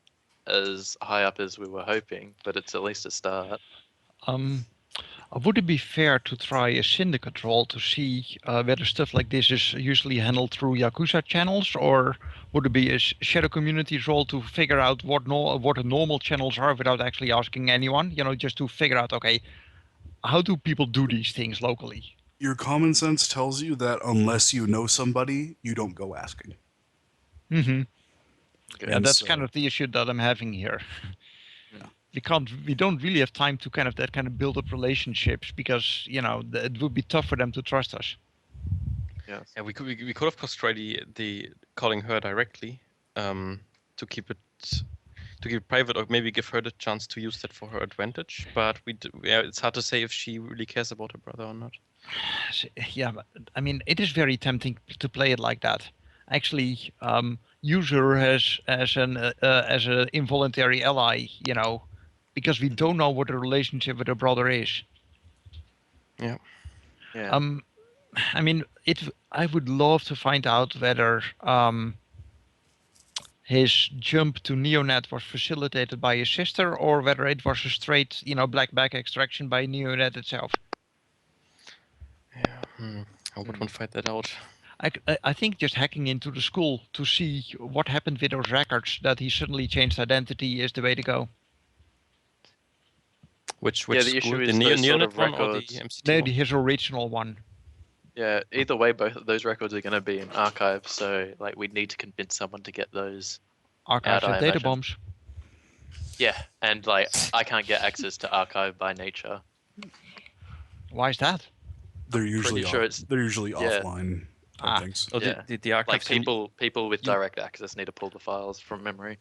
A: as high up as we were hoping, but it's at least a start.
F: Would it be fair to try a syndicate role to see whether stuff like this is usually handled through Yakuza channels, or would it be a shadow community role to figure out what the normal channels are without actually asking anyone? You know, just to figure out, okay, how do people do these things locally?
B: Your common sense tells you that unless you know somebody, you don't go asking.
F: Mm-hmm.
A: Okay.
F: Yeah,
B: And
F: that's
B: so-
F: kind of the issue that I'm having here. We don't really have time to kind of build up relationships because, you know, it would be tough for them to trust us.
A: Yes.
D: Yeah, we could of course try the calling her directly, to keep it private, or maybe give her the chance to use that for her advantage. But yeah, it's hard to say if she really cares about her brother or not.
F: Yeah, but, I mean, it is very tempting to play it like that. Actually, use her as an involuntary ally, you know, because we don't know what the relationship with her brother is.
D: Yeah.
A: Yeah.
F: I mean, I would love to find out whether his jump to Neonet was facilitated by his sister, or whether it was a straight, you know, black bag extraction by Neonet itself.
D: Yeah. How would one find that out?
F: I think just hacking into the school to see what happened with those records that he suddenly changed identity is the way to go.
D: Which
A: Yeah, the
D: school?
A: issue
D: The
A: is those sort
D: Neonet
A: of
D: one or the
A: records.
D: MCT
F: No,
D: one?
F: his original one.
A: Yeah, either way, both of those records are going to be in archive, so like we'd need to convince someone to get those.
F: Archives
A: I
F: and data
A: imagine.
F: bombs.
A: Yeah, and like I can't get access to archive by nature.
F: Why is that?
B: they're
A: pretty
B: usually
A: sure
B: off,
A: it's-
B: they're usually
A: yeah.
B: offline type
F: Ah.
B: things.
D: Oh,
A: Yeah.
D: the archives.
A: Like people with
D: you-
A: direct access need to pull the files from memory.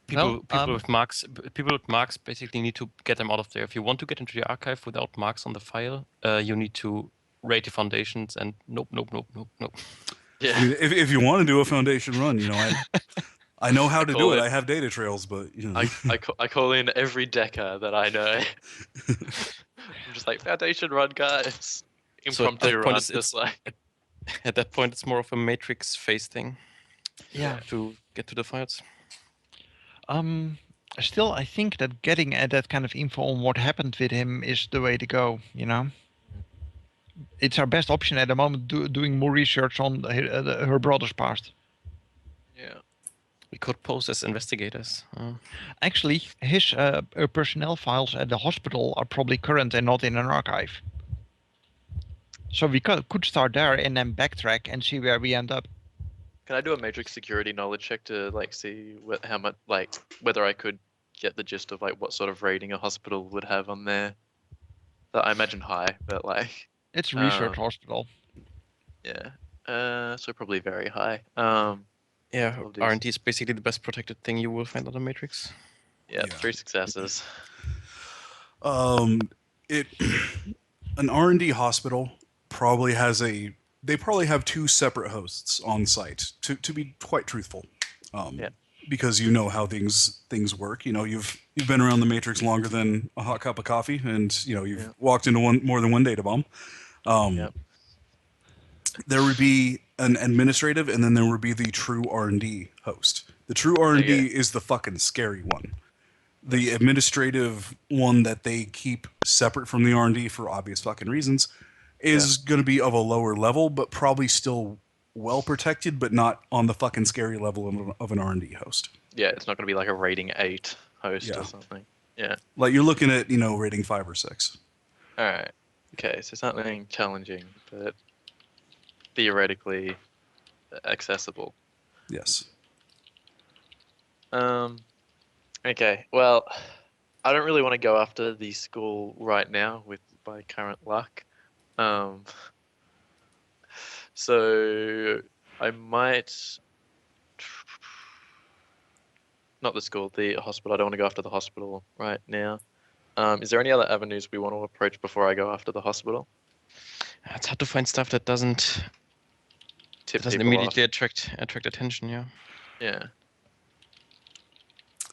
D: People
F: Well,
D: with marks. People with marks basically need to get them out of there. If you want to get into the archive without marks on the file, you need to raid the foundations. And nope.
A: Yeah.
B: I mean, if you want to do a foundation run, you know, I know how to
A: call
B: do it.
A: it-
B: I have data trails, but you know,
A: I call in every decker that I know. I'm just like foundation run, guys.
D: So at
A: Impromptu
D: that point,
A: run,
D: it's
A: just like
D: at that point it's more of a matrix phase thing
F: yeah.
D: to get to the files.
F: Still, I think that getting at that kind of info on what happened with him is the way to go. You know, it's our best option at the moment. Doing more research on her brother's past.
A: yeah.
D: We could pose as investigators.
F: Actually, his personnel files at the hospital are probably current and not in an archive. So we could start there and then backtrack and see where we end up.
A: Can I do a matrix security knowledge check to like see how much like whether I could get the gist of like what sort of rating a hospital would have on there? I imagine high, but like
F: It's a research hospital.
A: yeah. So probably very high.
D: Yeah,
A: All these-
D: R&D is basically the best protected thing you will find on the matrix.
A: Yeah,
B: Yeah.
A: 3 successes.
B: it an R&D hospital probably has they probably have 2 separate hosts on site to be quite truthful.
A: Yeah.
B: Because you know how things work. You know, you've been around the matrix longer than a hot cup of coffee, and you know you've walked into more than one data bomb.
A: Yep.
B: There would be an administrative, and then there would be the true R&D host. The true R&D
A: Okay.
B: is the fucking scary one. The administrative one that they keep separate from the R&D for obvious fucking reasons is going to be of a lower level, but probably still well protected, but not on the fucking scary level of an R&D host.
A: Yeah, it's not going to be like a rating 8 host
B: Yeah.
A: or something. Yeah.
B: Like you're looking at, you know, rating 5 or 6.
A: All right. Okay, so something challenging, but theoretically accessible.
B: Yes.
A: Okay. Well, I don't really want to go after the school right now with my current luck. So I might not the school, the hospital. I don't want to go after the hospital right now. Is there any other avenues we want to approach before I go after the hospital?
D: It's hard to find stuff that doesn't
A: Tip
D: doesn't
A: people
D: immediately
A: off.
D: attract attention. Yeah.
A: Yeah.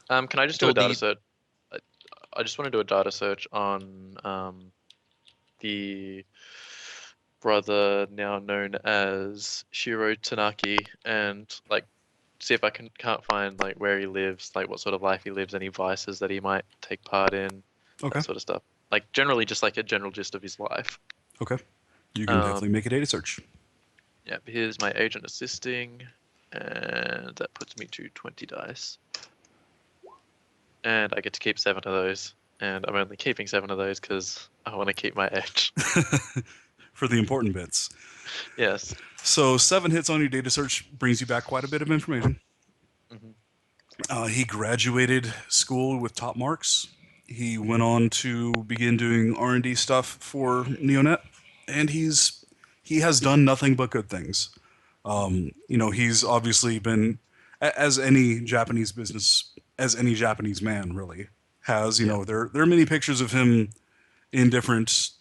A: Can I just do
D: So
A: a data
D: the-
A: search? I just want to do a data search on the brother now known as Shiro Tanaki, and like see if I can't find like where he lives, like what sort of life he lives, any vices that he might take part in,
B: Okay.
A: that sort of stuff. like generally just like a general gist of his life.
B: Okay. You can definitely make a data search.
A: Yep, here's my agent assisting, and that puts me to 20 dice. And I get to keep 7 of those, and I'm only keeping 7 of those because I want to keep my edge.
B: For the important bits.
A: Yes.
B: So 7 hits on your data search brings you back quite a bit of information.
A: Mm-hmm.
B: He graduated school with top marks. He went on to begin doing R&D stuff for Neonet, and he has done nothing but good things. He's obviously been, as any Japanese man really has. There are many pictures of him in different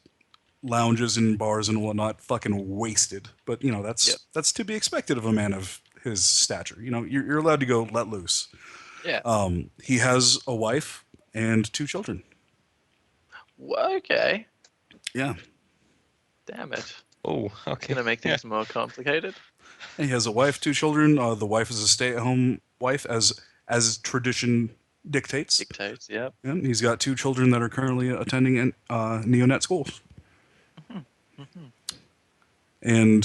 B: lounges and bars and whatnot, fucking wasted. But that's to be expected of a man of his stature. You're allowed to go let loose.
A: Yeah.
B: He has a wife and 2 children.
A: Okay.
B: Yeah.
A: Damn it.
D: Oh,
A: It's
D: okay.
A: gonna make things more complicated.
B: He has a wife, 2 children. The wife is a stay-at-home wife, as tradition dictates.
A: Dictates, yep.
B: And he's got 2 children that are currently attending neonet schools. And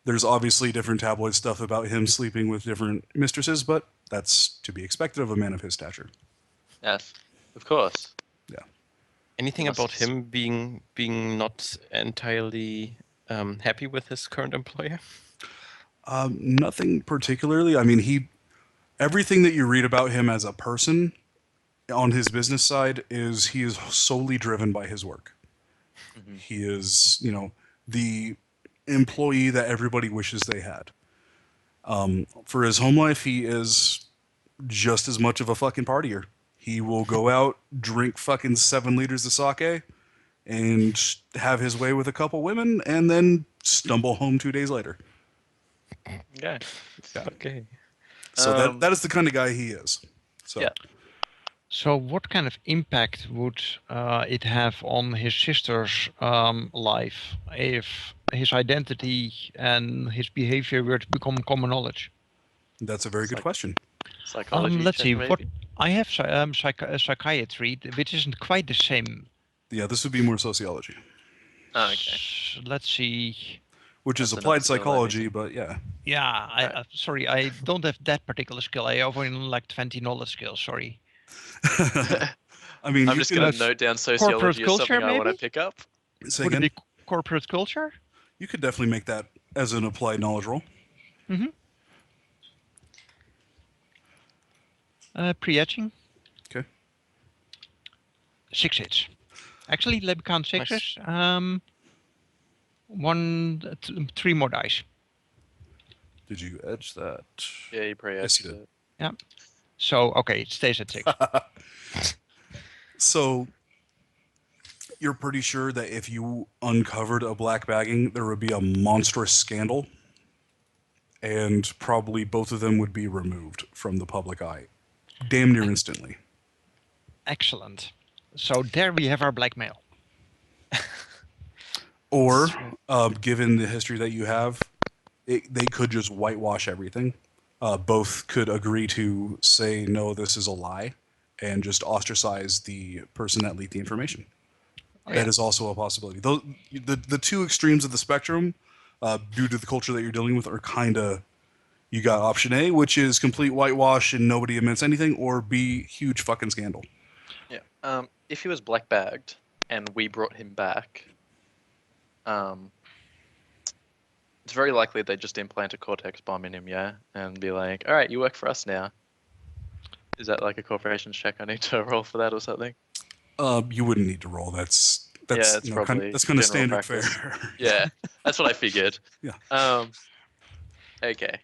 B: there's obviously different tabloid stuff about him sleeping with different mistresses, but that's to be expected of a man of his stature.
A: Yes, of course.
B: Yeah.
D: Anything
A: Must-
D: about him being not entirely happy with his current employer?
B: Nothing particularly. I mean, everything that you read about him as a person on his business side he is solely driven by his work.
A: Mm-hmm.
B: He is, the employee that everybody wishes they had. For his home life, he is just as much of a fucking partier. He will go out, drink fucking 7 liters of sake, and have his way with a couple women, and then stumble home 2 days later.
A: Okay.
D: Okay.
B: So that is the kind of guy he is. So
A: Yeah.
F: So what kind of impact would it have on his sister's life if his identity and his behavior were to become common knowledge?
B: that's a very good question.
A: Psychology.
F: Let's
A: check,
F: see.
A: maybe?
F: What I have psychiatry, which isn't quite the same.
B: Yeah, this would be more sociology,
A: Oh, okay.
F: Let's see.
B: which is
A: That's
B: applied
A: another skill I need
B: psychology,
A: to-
B: but yeah.
F: Yeah,
A: Right.
F: sorry, I don't have that particular skill. I have only like 20 knowledge skills. Sorry.
B: I mean,
A: I'm
B: you
A: just
B: can
A: gonna note down sociology as
F: culture,
A: something I want to
F: maybe?
A: pick up.
B: say
F: Would
B: again.
F: it be corporate culture?
B: You could definitely make that as an applied knowledge role.
F: Pre-etching,
B: Okay.
F: 6 hits. Actually, let me count 6s.
D: Nice.
F: 3 more dice.
B: Did you edge that?
A: Yeah, you probably
B: Yes, you
A: have
B: did.
F: Yeah. So okay, it stays at 6.
B: So you're pretty sure that if you uncovered a black bagging, there would be a monstrous scandal, and probably both of them would be removed from the public eye, damn near instantly.
F: Excellent. So there we have our blackmail.
B: Or, given the history that you have, they could just whitewash everything. Both could agree to say, no, this is a lie, and just ostracize the person that leaked the information. That is also a possibility. The 2 extremes of the spectrum, due to the culture that you're dealing with, are kind of... You got option A, which is complete whitewash and nobody admits anything, or B, huge fucking scandal.
A: Yeah. If he was black bagged and we brought him back, it's very likely they just implant a cortex bomb in him, yeah, and be like, "All right, you work for us now." Is that like a corporations check I need to roll for that or something?
B: You wouldn't need to roll. That's
A: it's probably
B: that's kind of
A: general
B: standard
A: practice.
B: fare.
A: Yeah, that's what I figured.
B: Yeah.
A: Okay.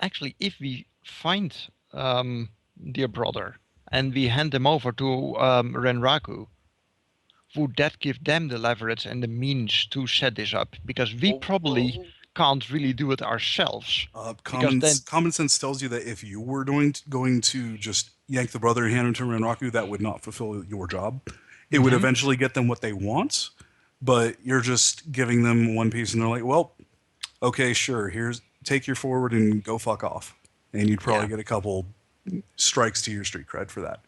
F: Actually, if we find dear brother and we hand them over to Renraku, would that give them the leverage and the means to set this up? Because we probably can't really do it ourselves.
B: Common sense tells you that if you were going to just yank the brother and hand him to Renraku, that would not fulfill your job. It would eventually get them what they want, but you're just giving them one piece, and they're like, well, okay, sure, take your forward and go fuck off. And you'd probably get a couple strikes to your street cred for that.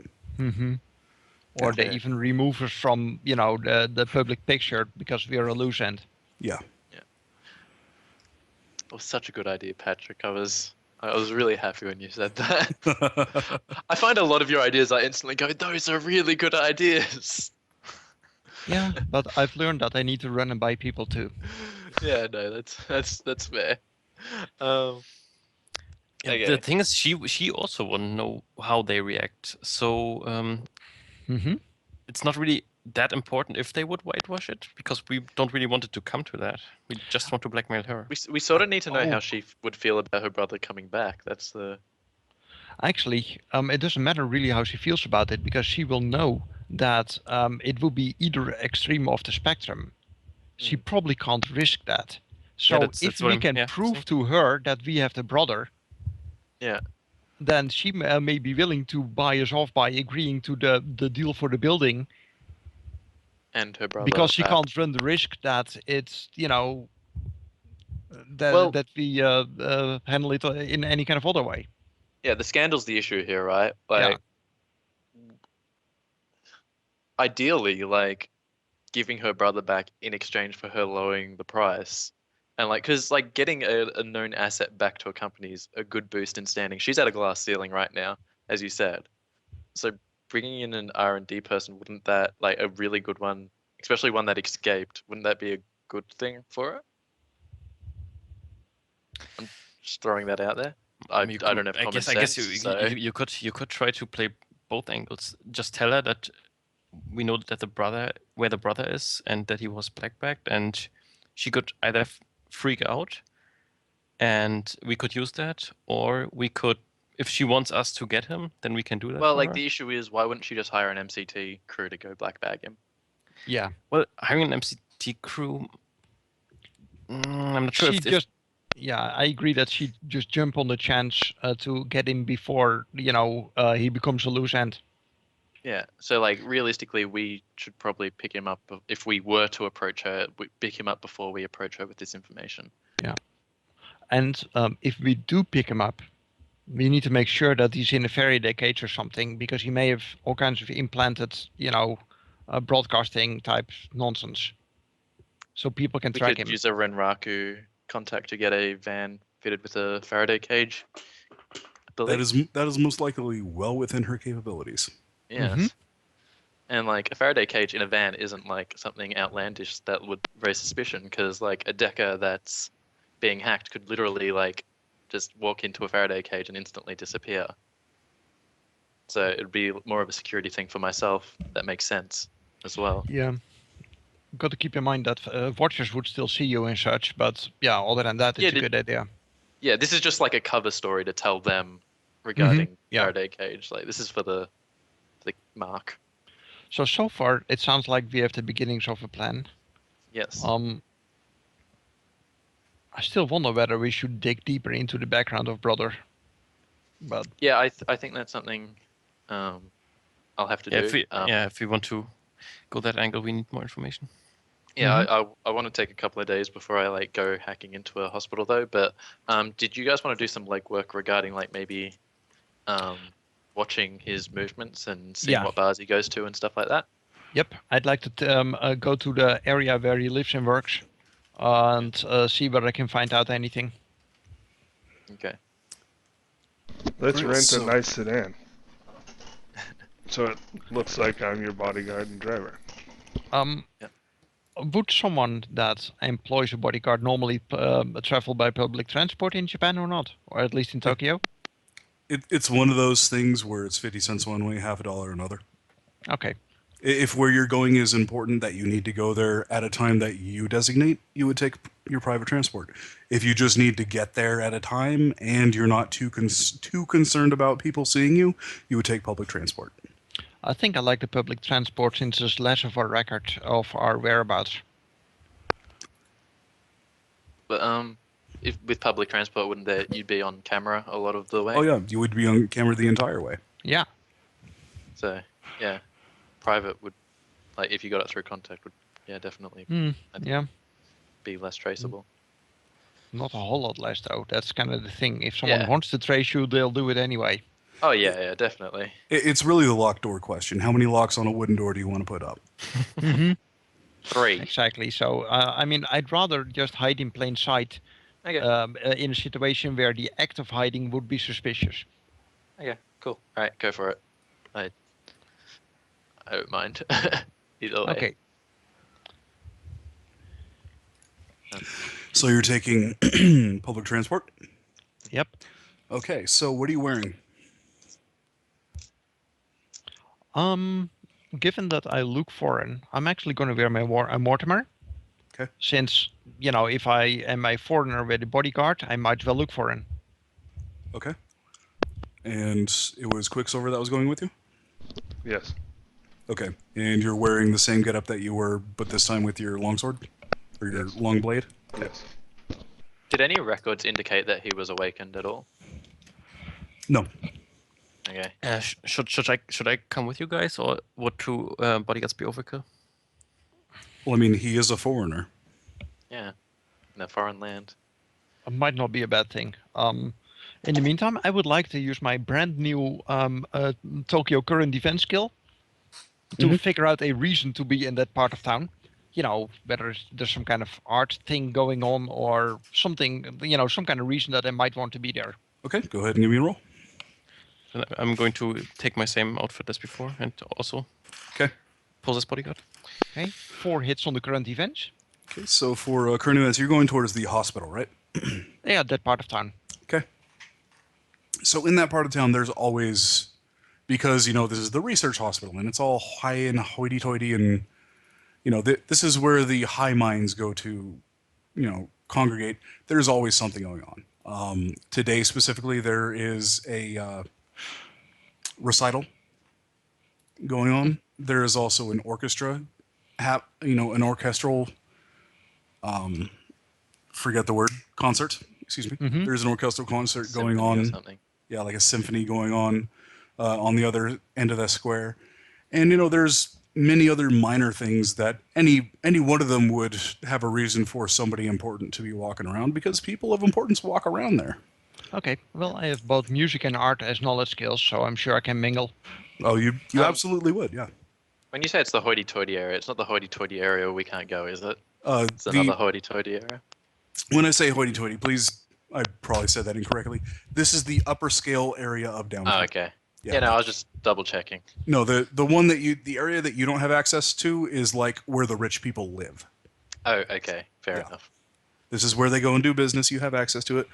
F: or they
A: Okay.
F: even remove us from the public picture because we are a loose end.
B: Yeah.
A: It was such a good idea, Patrick. I was really happy when you said that. I find a lot of your ideas, I instantly go, those are really good ideas.
F: Yeah, but I've learned that I need to run and buy people too.
A: Yeah, no, that's fair. Um,
D: Yeah,
A: okay.
D: the thing is, she also won't know how they react. So
F: Mm-hmm.
D: it's not really that important if they would whitewash it, because we don't really want it to come to that. We just want to blackmail her.
A: We sort of need to know how
F: Oh.
A: she would feel about her brother coming back. That's the
F: Actually, it doesn't matter really how she feels about it because she will know that it will be either extreme of the spectrum. She probably can't risk that. So
D: that's
F: if
D: what
F: we
D: I'm-
F: can
D: yeah,
F: prove
D: see?
F: to her that we have the brother,
A: yeah.
F: then she may be willing to buy us off by agreeing to the deal for the building
A: And her brother.
F: because she
A: back.
F: can't run the risk that it's that
A: Well-
F: that we handle it in any kind of other way.
A: Yeah, the scandal's the issue here, right? Like, ideally, like, giving her brother back in exchange for her lowering the price. And, like, because, like, getting a known asset back to a company is a good boost in standing. She's at a glass ceiling right now, as you said. So bringing in an R&D person, wouldn't that, like, a really good one, especially one that escaped, wouldn't that be a good thing for her? I'm just throwing that out there. I
D: You
A: don't have
D: I
A: common
D: guess I guess
A: sense,
D: you,
A: so-
D: you could try to play both angles. Just tell her that we know that where the brother is, and that he was blackbagged, and she could either freak out, and we could use that, or we could, if she wants us to get him, then we can do that.
A: Well,
D: for
A: like,
D: her.
A: the issue is, why wouldn't she just hire an MCT crew to go black bag him?
F: Yeah.
D: Well, hiring an MCT crew, I'm not sure
F: She
D: if
F: just, I agree that she just jump on the chance to get him before he becomes a loose end.
A: Yeah, so, like, realistically, we should probably pick him up if we were to approach her. We pick him up before we approach her with this information.
F: And if we do pick him up, we need to make sure that he's in a Faraday cage or something because he may have all kinds of implanted, broadcasting type nonsense. So people can
A: We
F: track
A: could
F: him.
A: use a Renraku contact to get a van fitted with a Faraday cage. I believe.
B: That is most likely well within her capabilities.
A: Yes.
F: Mhm.
A: And, like, a Faraday cage in a van isn't, like, something outlandish that would raise suspicion, because, like, a decker that's being hacked could literally, like, just walk into a Faraday cage and instantly disappear. So it'd be more of a security thing for myself. That makes sense as well.
F: Yeah. Got to keep in mind that watchers would still see you and such, but other than that, it's
A: Yeah,
F: a good idea.
A: Yeah, this is just like a cover story to tell them regarding
F: Yeah.
A: Faraday cage. Like, this is for the mark.
F: So far, it sounds like we have the beginnings of a plan.
A: Yes.
F: I still wonder whether we should dig deeper into the background of Brother. But
A: Yeah, I think that's something I'll have to do.
D: if we want to go that angle, we need more information.
A: Yeah, I want to take a couple of days before I, like, go hacking into a hospital though. But did you guys want to do some legwork regarding, like, maybe watching his movements and seeing what bars he goes to and stuff like that?
F: Yep, I'd like to go to the area where he lives and works and see whether I can find out anything.
A: Okay.
E: Let's
B: Right,
E: rent
B: so-
E: a nice sedan. So it looks like I'm your bodyguard and driver.
F: Would someone that employs a bodyguard normally travel by public transport in Japan or not? Or at least in Tokyo?
B: It's one of those things where it's 50 cents one way, half a dollar another.
F: Okay.
B: If where you're going is important that you need to go there at a time that you designate, you would take your private transport. If you just need to get there at a time and you're not too concerned about people seeing you, you would take public transport.
F: I think I like the public transport since there's less of a record of our whereabouts.
A: But if with public transport, wouldn't that you'd be on camera a lot of the way?
B: Oh yeah, you would be on camera the entire way.
F: Yeah.
A: So yeah, private would, like, if you got it through contact, would definitely I think
F: Yeah.
A: be less traceable.
F: Not a whole lot less though. That's kind of the thing. If someone
A: Yeah.
F: wants to trace you, they'll do it anyway.
A: Oh yeah, definitely.
B: It's really the locked door question. How many locks on a wooden door do you want to put up?
F: Mm-hmm.
A: 3.
F: Exactly. So, I mean, I'd rather just hide in plain sight
A: Okay.
F: in a situation where the act of hiding would be suspicious.
A: Okay. Cool. All right, go for it. I don't mind. Either way.
F: Okay.
B: So you're taking public transport?
F: Yep.
B: Okay, so what are you wearing?
F: Given that I look foreign, I'm actually going to wear my Mortimer.
B: Okay.
F: Since, if I am a foreigner with a bodyguard, I might well look foreign.
B: Okay. And it was Quicksilver that was going with you?
E: Yes.
B: Okay. And you're wearing the same getup that you were, but this time with your longsword? Or your
E: Yes.
B: long blade?
E: Yes.
A: Did any records indicate that he was awakened at all?
B: No.
A: Okay.
D: Should I come with you guys, or would 2 bodyguards be overkill?
B: Well, I mean, he is a foreigner.
A: Yeah. In a foreign land.
F: It might not be a bad thing. In the meantime, I would like to use my brand new Tokyo current defense skill to figure out a reason to be in that part of town. Whether there's some kind of art thing going on or something, some kind of reason that I might want to be there.
B: Okay, go ahead and give me a roll.
D: And I'm going to take my same outfit as before and also
B: Okay.
D: pose as bodyguard.
F: Okay, 4 hits on the current events.
B: Okay, so for current events, you're going towards the hospital, right?
F: Yeah, that part of town.
B: Okay. So in that part of town, there's always, because, this is the research hospital, and it's all high and hoity-toity, and, this is where the high minds go to, congregate. There's always something going on. Today, specifically, there is a recital going on. There is also an orchestra, an orchestral, forget the word, concert, excuse me.
F: Mhm.
B: There's an orchestral concert going
A: Symphony or
B: on.
A: something.
B: Yeah, like a symphony going on the other end of that square. And, there's many other minor things that any one of them would have a reason for somebody important to be walking around, because people of importance walk around there.
F: Okay, well, I have both music and art as knowledge skills, so I'm sure I can mingle.
B: Oh, you absolutely would, yeah.
A: When you say it's the hoity-toity area, it's not the hoity-toity area we can't go, is it? It's
B: The
A: another hoity-toity area.
B: When I say hoity-toity, please, I probably said that incorrectly. This is the upper scale area of downtown.
A: Oh, okay. Yeah, no, I was just double checking.
B: No, the one the area that you don't have access to is like where the rich people live.
A: Oh, okay. Fair
B: Yeah.
A: enough.
B: This is where they go and do business. You have access to it.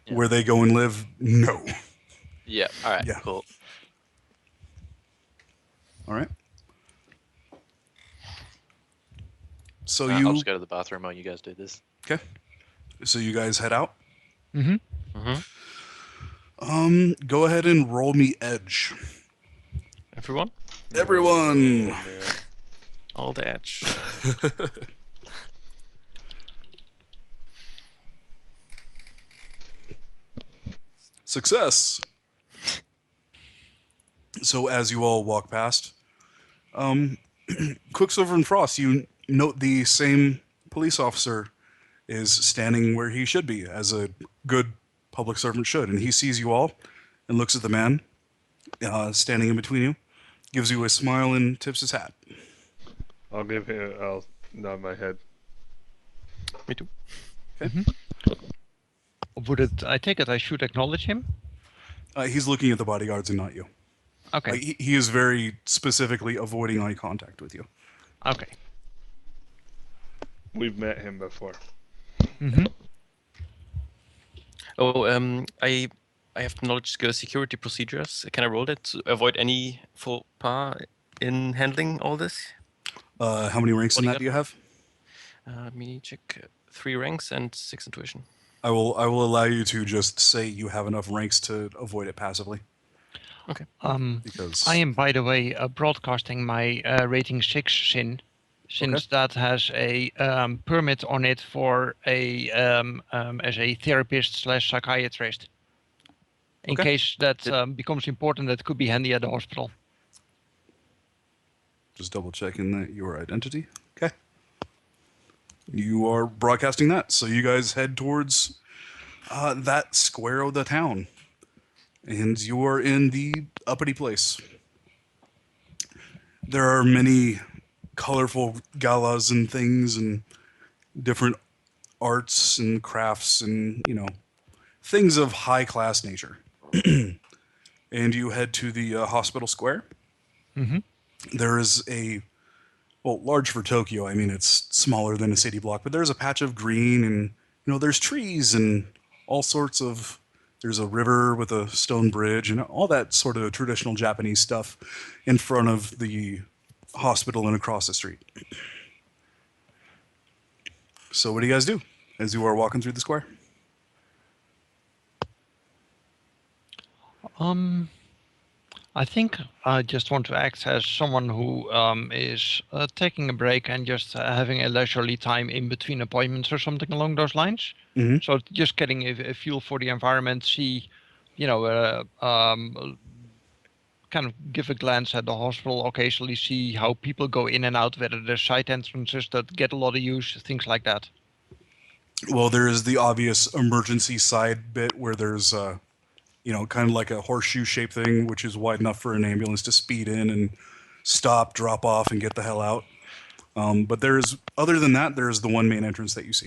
A: Yeah.
B: Where they go and live, no.
A: Yeah, alright,
B: Yeah.
A: cool.
B: All right. So
A: I'll
B: you
A: just go to the bathroom while you guys do this.
B: okay? So you guys head out.
F: Mm-hmm.
B: Go ahead and roll me edge.
D: Everyone?
B: Everyone.
D: All the edge.
B: Success. So as you all walk past, Quicksilver and Frost, you note the same police officer is standing where he should be, as a good public servant should, and he sees you all and looks at the man standing in between you, gives you a smile and tips his hat.
E: I'll nod my head.
D: Me too.
F: I take it I should acknowledge him?
B: He's looking at the bodyguards and not you.
F: Okay.
B: He is very specifically avoiding eye contact with you.
F: Okay.
E: We've met him before.
F: Mm-hmm.
D: Oh, I have knowledge skill security procedures. Can I roll that to avoid any faux pas in handling all this?
B: How many ranks in that
D: Bodyguard?
B: do you have?
D: Let me check. 3 ranks and 6 intuition.
B: I will allow you to just say you have enough ranks to avoid it passively.
D: Okay.
B: Because
F: I am, by the way, broadcasting my rating 6 sin, since that has a permit on it for a as a therapist / psychiatrist. In
B: Okay.
F: case that becomes important, that could be handy at the hospital.
B: just double checking that your identity. Okay. You are broadcasting that, so you guys head towards that square of the town. and you are in the uppity place. There are many colorful galas and things and different arts and crafts and, things of high class nature. And you head to the hospital square.
F: Mm-hmm.
B: There is large for Tokyo. I mean, it's smaller than a city block, but there's a patch of green and, there's trees and all sorts of, there's a river with a stone bridge and all that sort of traditional Japanese stuff in front of the hospital and across the street. So what do you guys do as you are walking through the square?
F: I think I just want to act as someone who is taking a break and just having a leisurely time in between appointments or something along those lines.
B: Mm-hmm.
F: So just getting a feel for the environment, see, kind of give a glance at the hospital, occasionally see how people go in and out, whether there's side entrances that get a lot of use, things like that.
B: Well, there is the obvious emergency side bit where there's kind of like a horseshoe-shaped thing, which is wide enough for an ambulance to speed in and stop, drop off, and get the hell out. But other than that, there's the one main entrance that you see.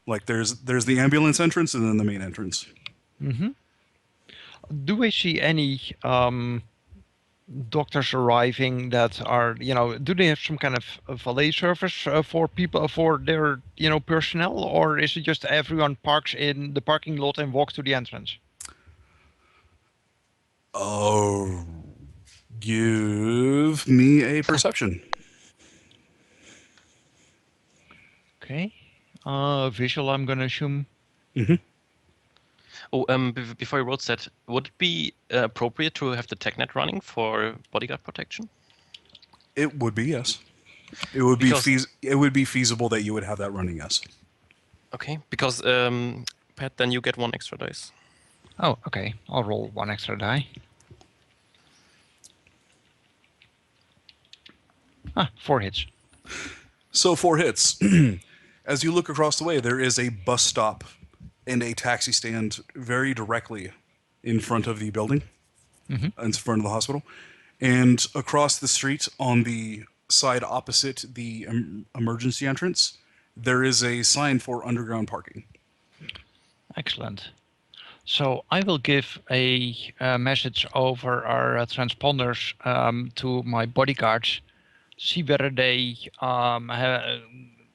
B: Like there's the ambulance entrance and then the main entrance.
F: Mm-hmm. Do we see any doctors arriving that are, do they have some kind of valet service for people, for their, personnel, or is it just everyone parks in the parking lot and walks to the entrance?
B: Oh, give me a perception.
F: Okay. Visual, I'm going to assume.
B: Mm-hmm.
D: Oh, before you wrote that, would it be appropriate to have the TechNet running for bodyguard protection?
B: It would be, yes. It would be feasible that you would have that running, yes.
D: Okay, because Pat, then you get 1 extra dice.
F: Oh, okay. I'll roll 1 extra die. 4 hits.
B: So 4 hits. As you look across the way, there is a bus stop and a taxi stand very directly in front of the building, in front of the hospital. And across the street on the side opposite the emergency entrance, there is a sign for underground parking.
F: Excellent. So I will give a message over our transponders to my bodyguards, see whether they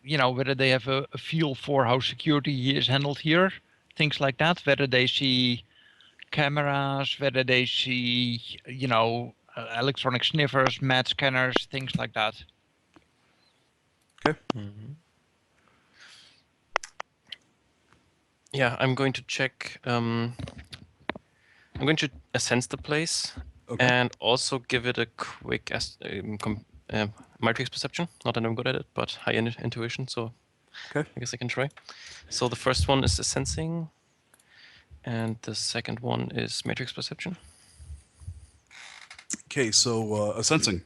F: whether they have a feel for how security is handled here, things like that, whether they see cameras, whether they see, electronic sniffers, mat scanners, things like that.
B: Okay.
D: Mm-hmm. Yeah, I'm going to check. I'm going to sense the place and also give it a quick matrix perception. Not that I'm good at it, but high intuition, so I guess I can try. So the first one is the sensing, and the second one is matrix perception.
B: Okay, so a sensing.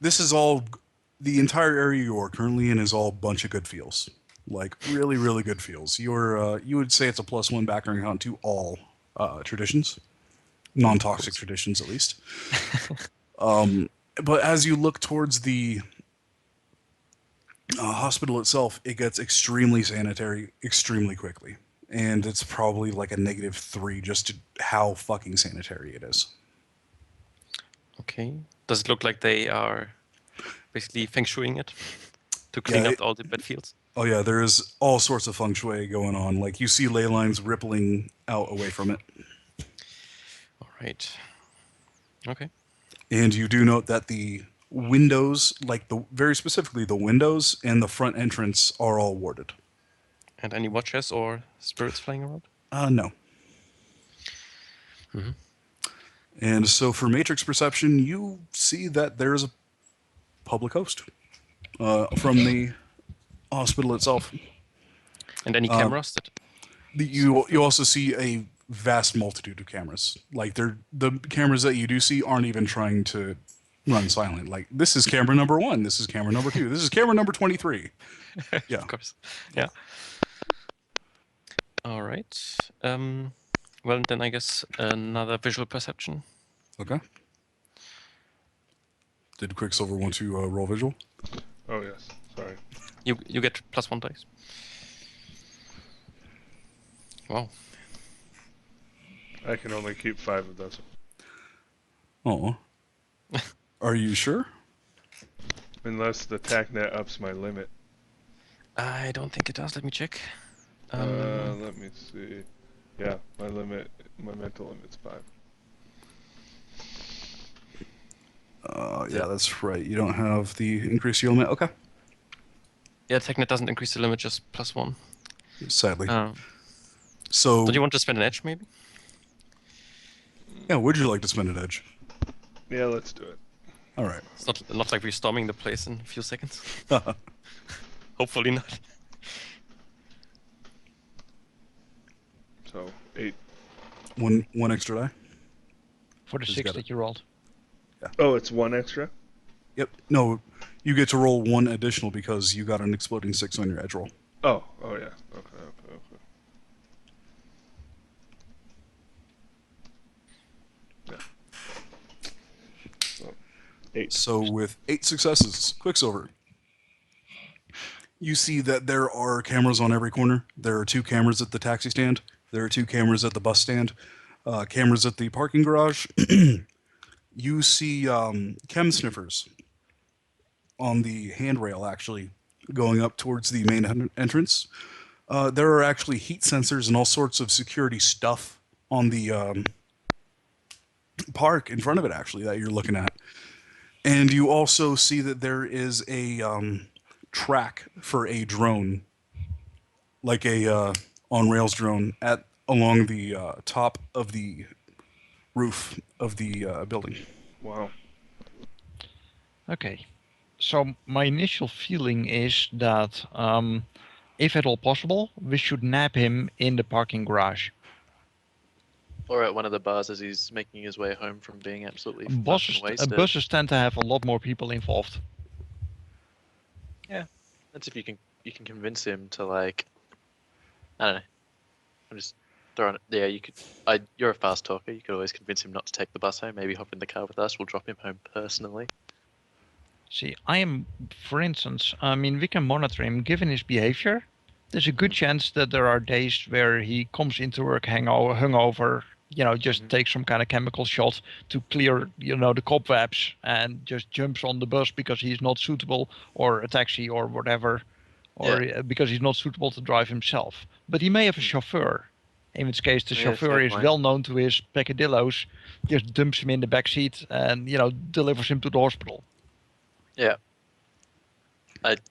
B: This is all, the entire area you are currently in is all a bunch of good feels. Like really, really good feels. You would say it's a +1 background count to all traditions, non-toxic traditions at least. But as you look towards the hospital itself, it gets extremely sanitary extremely quickly. And it's probably like a -3 just to how fucking sanitary it is.
D: Okay. Does it look like they are basically feng shuiing it to clean up all the bad fields?
B: Oh yeah, there's all sorts of feng shui going on. Like you see ley lines rippling out away from it.
D: All right. Okay.
B: And you do note that the windows, very specifically the windows and the front entrance are all warded.
D: And any watchers or spirits flying around?
B: No.
D: Mm-hmm.
B: And so for matrix perception, you see that there is a public host from the hospital itself.
D: And any cameras that?
B: You also see a vast multitude of cameras. Like the cameras that you do see aren't even trying to run silent. Like this is camera number 1, this is camera number 2, this is camera number 23. Yeah,
D: Of course. Yeah. All right. Well, then I guess another visual perception.
B: Okay. Did Quicksilver want to roll visual?
E: Oh yes, sorry.
D: You get +1 dice. Wow.
E: I can only keep 5 of those.
B: Oh. Are you sure?
E: Unless the TACnet ups my limit.
D: I don't think it does. Let me check.
E: Let me see. Yeah, my mental limit's 5.
B: Yeah, that's right. You don't have the increased yield limit. Okay.
D: Yeah, TechNet doesn't increase the limit, just +1.
B: Sadly.
D: Do
B: So,
D: you want to spend an edge, maybe?
B: yeah, would you like to spend an edge?
E: Yeah, let's do it.
B: All right.
D: It's not like we're storming the place in a few seconds. Hopefully not.
E: So 8.
B: One extra die.
F: For the
B: Who's
F: 6
B: got
F: that
B: it?
F: you rolled.
E: Oh, it's 1 extra?
B: Yep. No, you get to roll 1 additional because you got an exploding 6 on your edge roll.
E: Oh yeah. Okay. Yeah. So, 8.
B: So with 8 successes, Quicksilver, you see that there are cameras on every corner. There are 2 cameras at the taxi stand. There are 2 cameras at the bus stand. Cameras at the parking garage. You see chem sniffers on the handrail, actually, going up towards the main entrance. There are actually heat sensors and all sorts of security stuff on the park in front of it, actually, that you're looking at. And you also see that there is a track for a drone, like a on-rails drone, along the top of the roof of the building.
E: Wow.
F: Okay. So my initial feeling is that, if at all possible, we should nab him in the parking garage.
A: Or at one of the bars as he's making his way home from being absolutely fucking
F: Buses
A: wasted.
F: tend to have a lot more people involved.
A: That's if you can convince him to, like, I don't know. I'm just throwing it. Yeah, you could. You're a fast talker. You could always convince him not to take the bus home. Maybe hop in the car with us. We'll drop him home personally.
F: See, for instance, I mean, we can monitor him given his behavior. There's a good chance that there are days where he comes into work hungover, just takes some kind of chemical shot to clear, the cobwebs and just jumps on the bus because he's not suitable, or a taxi or whatever, or because he's not suitable to drive himself. But he may have a chauffeur. In which case, the
A: Yeah,
F: chauffeur
A: fair
F: is
A: point.
F: well known to his peccadillos, just dumps him in the back seat and, delivers him to the hospital.
A: Yeah.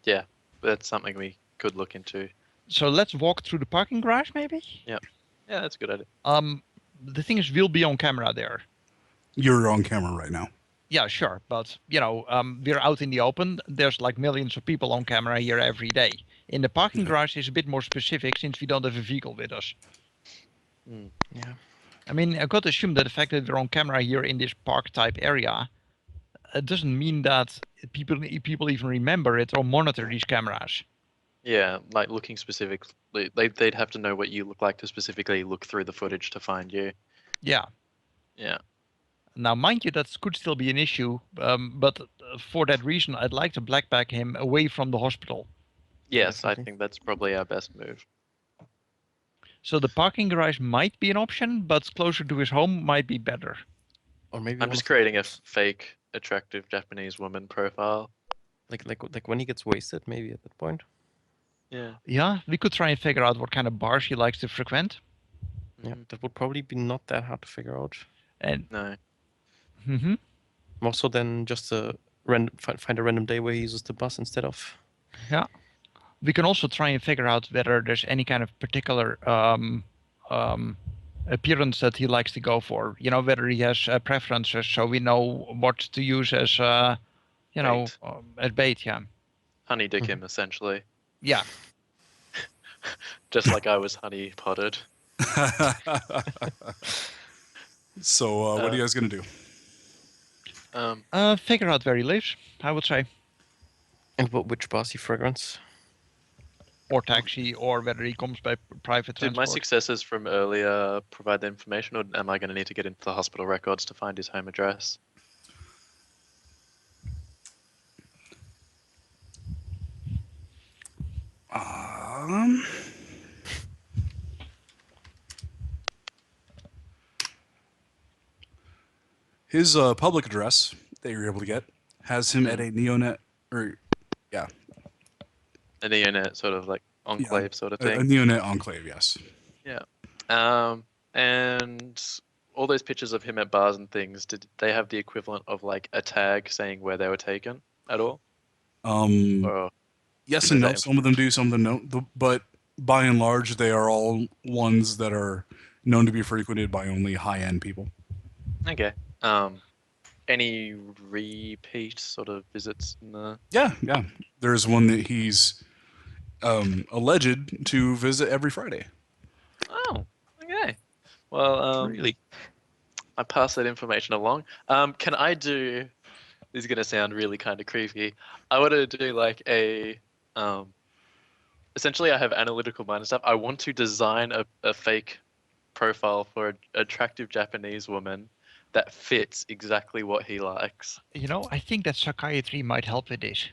A: Yeah, that's something we could look into.
F: So let's walk through the parking garage, maybe?
A: Yeah, that's a good idea.
F: The thing is, we'll be on camera there.
B: You're on camera right now.
F: Yeah, sure. But, we're out in the open. There's like millions of people on camera here every day. In the parking garage is a bit more specific since we don't have a vehicle with us.
D: Yeah.
F: I mean, I've got to assume that the fact that we're on camera here in this park type area, it doesn't mean that people even remember it or monitor these cameras.
A: Yeah, like looking specifically, they'd have to know what you look like to specifically look through the footage to find you.
F: Yeah.
A: Yeah.
F: Now, mind you, that could still be an issue, but for that reason, I'd like to black bag him away from the hospital.
A: Yes,
D: Definitely.
A: I think that's probably our best move.
F: So the parking garage might be an option, but closer to his home might be better.
D: Or maybe
A: I'm
D: one
A: just
D: of the-
A: creating a fake, attractive Japanese woman profile.
D: like when he gets wasted, maybe at that point.
A: Yeah.
F: Yeah, we could try and figure out what kind of bars he likes to frequent.
D: Yeah, that would probably be not that hard to figure out.
F: And
A: No.
D: More so than just find a random day where he uses the bus instead of.
F: yeah, we can also try and figure out whether there's any kind of particular appearance that he likes to go for. Whether he has preferences, so we know what to use as,
A: Bait.
F: as bait. Yeah.
A: Honey dick him, essentially.
F: Yeah.
A: Just like I was honey potted.
B: So, what are you guys going to do?
F: Figure out where he lives, I would say.
D: And which bossy fragrance?
F: or taxi, or whether he comes by private
A: Did my
F: transport.
A: successors from earlier provide the information, or am I going to need to get into the hospital records to find his home address?
B: His public address that you're able to get has him at a neonet, or
A: A neonet sort of like enclave sort of
B: a
A: thing.
B: neonet enclave, yes.
A: Yeah. And all those pictures of him at bars and things, did they have the equivalent of like a tag saying where they were taken at all? Or
B: Yes
A: is
B: and no.
A: that
B: Some of them do, some of them don't. But by and large, they are all ones that are known to be frequented by only high-end people.
A: okay. Any repeat sort of visits in the?
B: Yeah. There's one that he's alleged to visit every Friday.
A: Oh, okay. Well,
D: Really?
A: I pass that information along. Can I do? This is gonna sound really kind of creepy. I want to do like a essentially I have analytical mind and stuff. I want to design a fake profile for an attractive Japanese woman that fits exactly what he likes.
F: I think that psychiatry might help with this.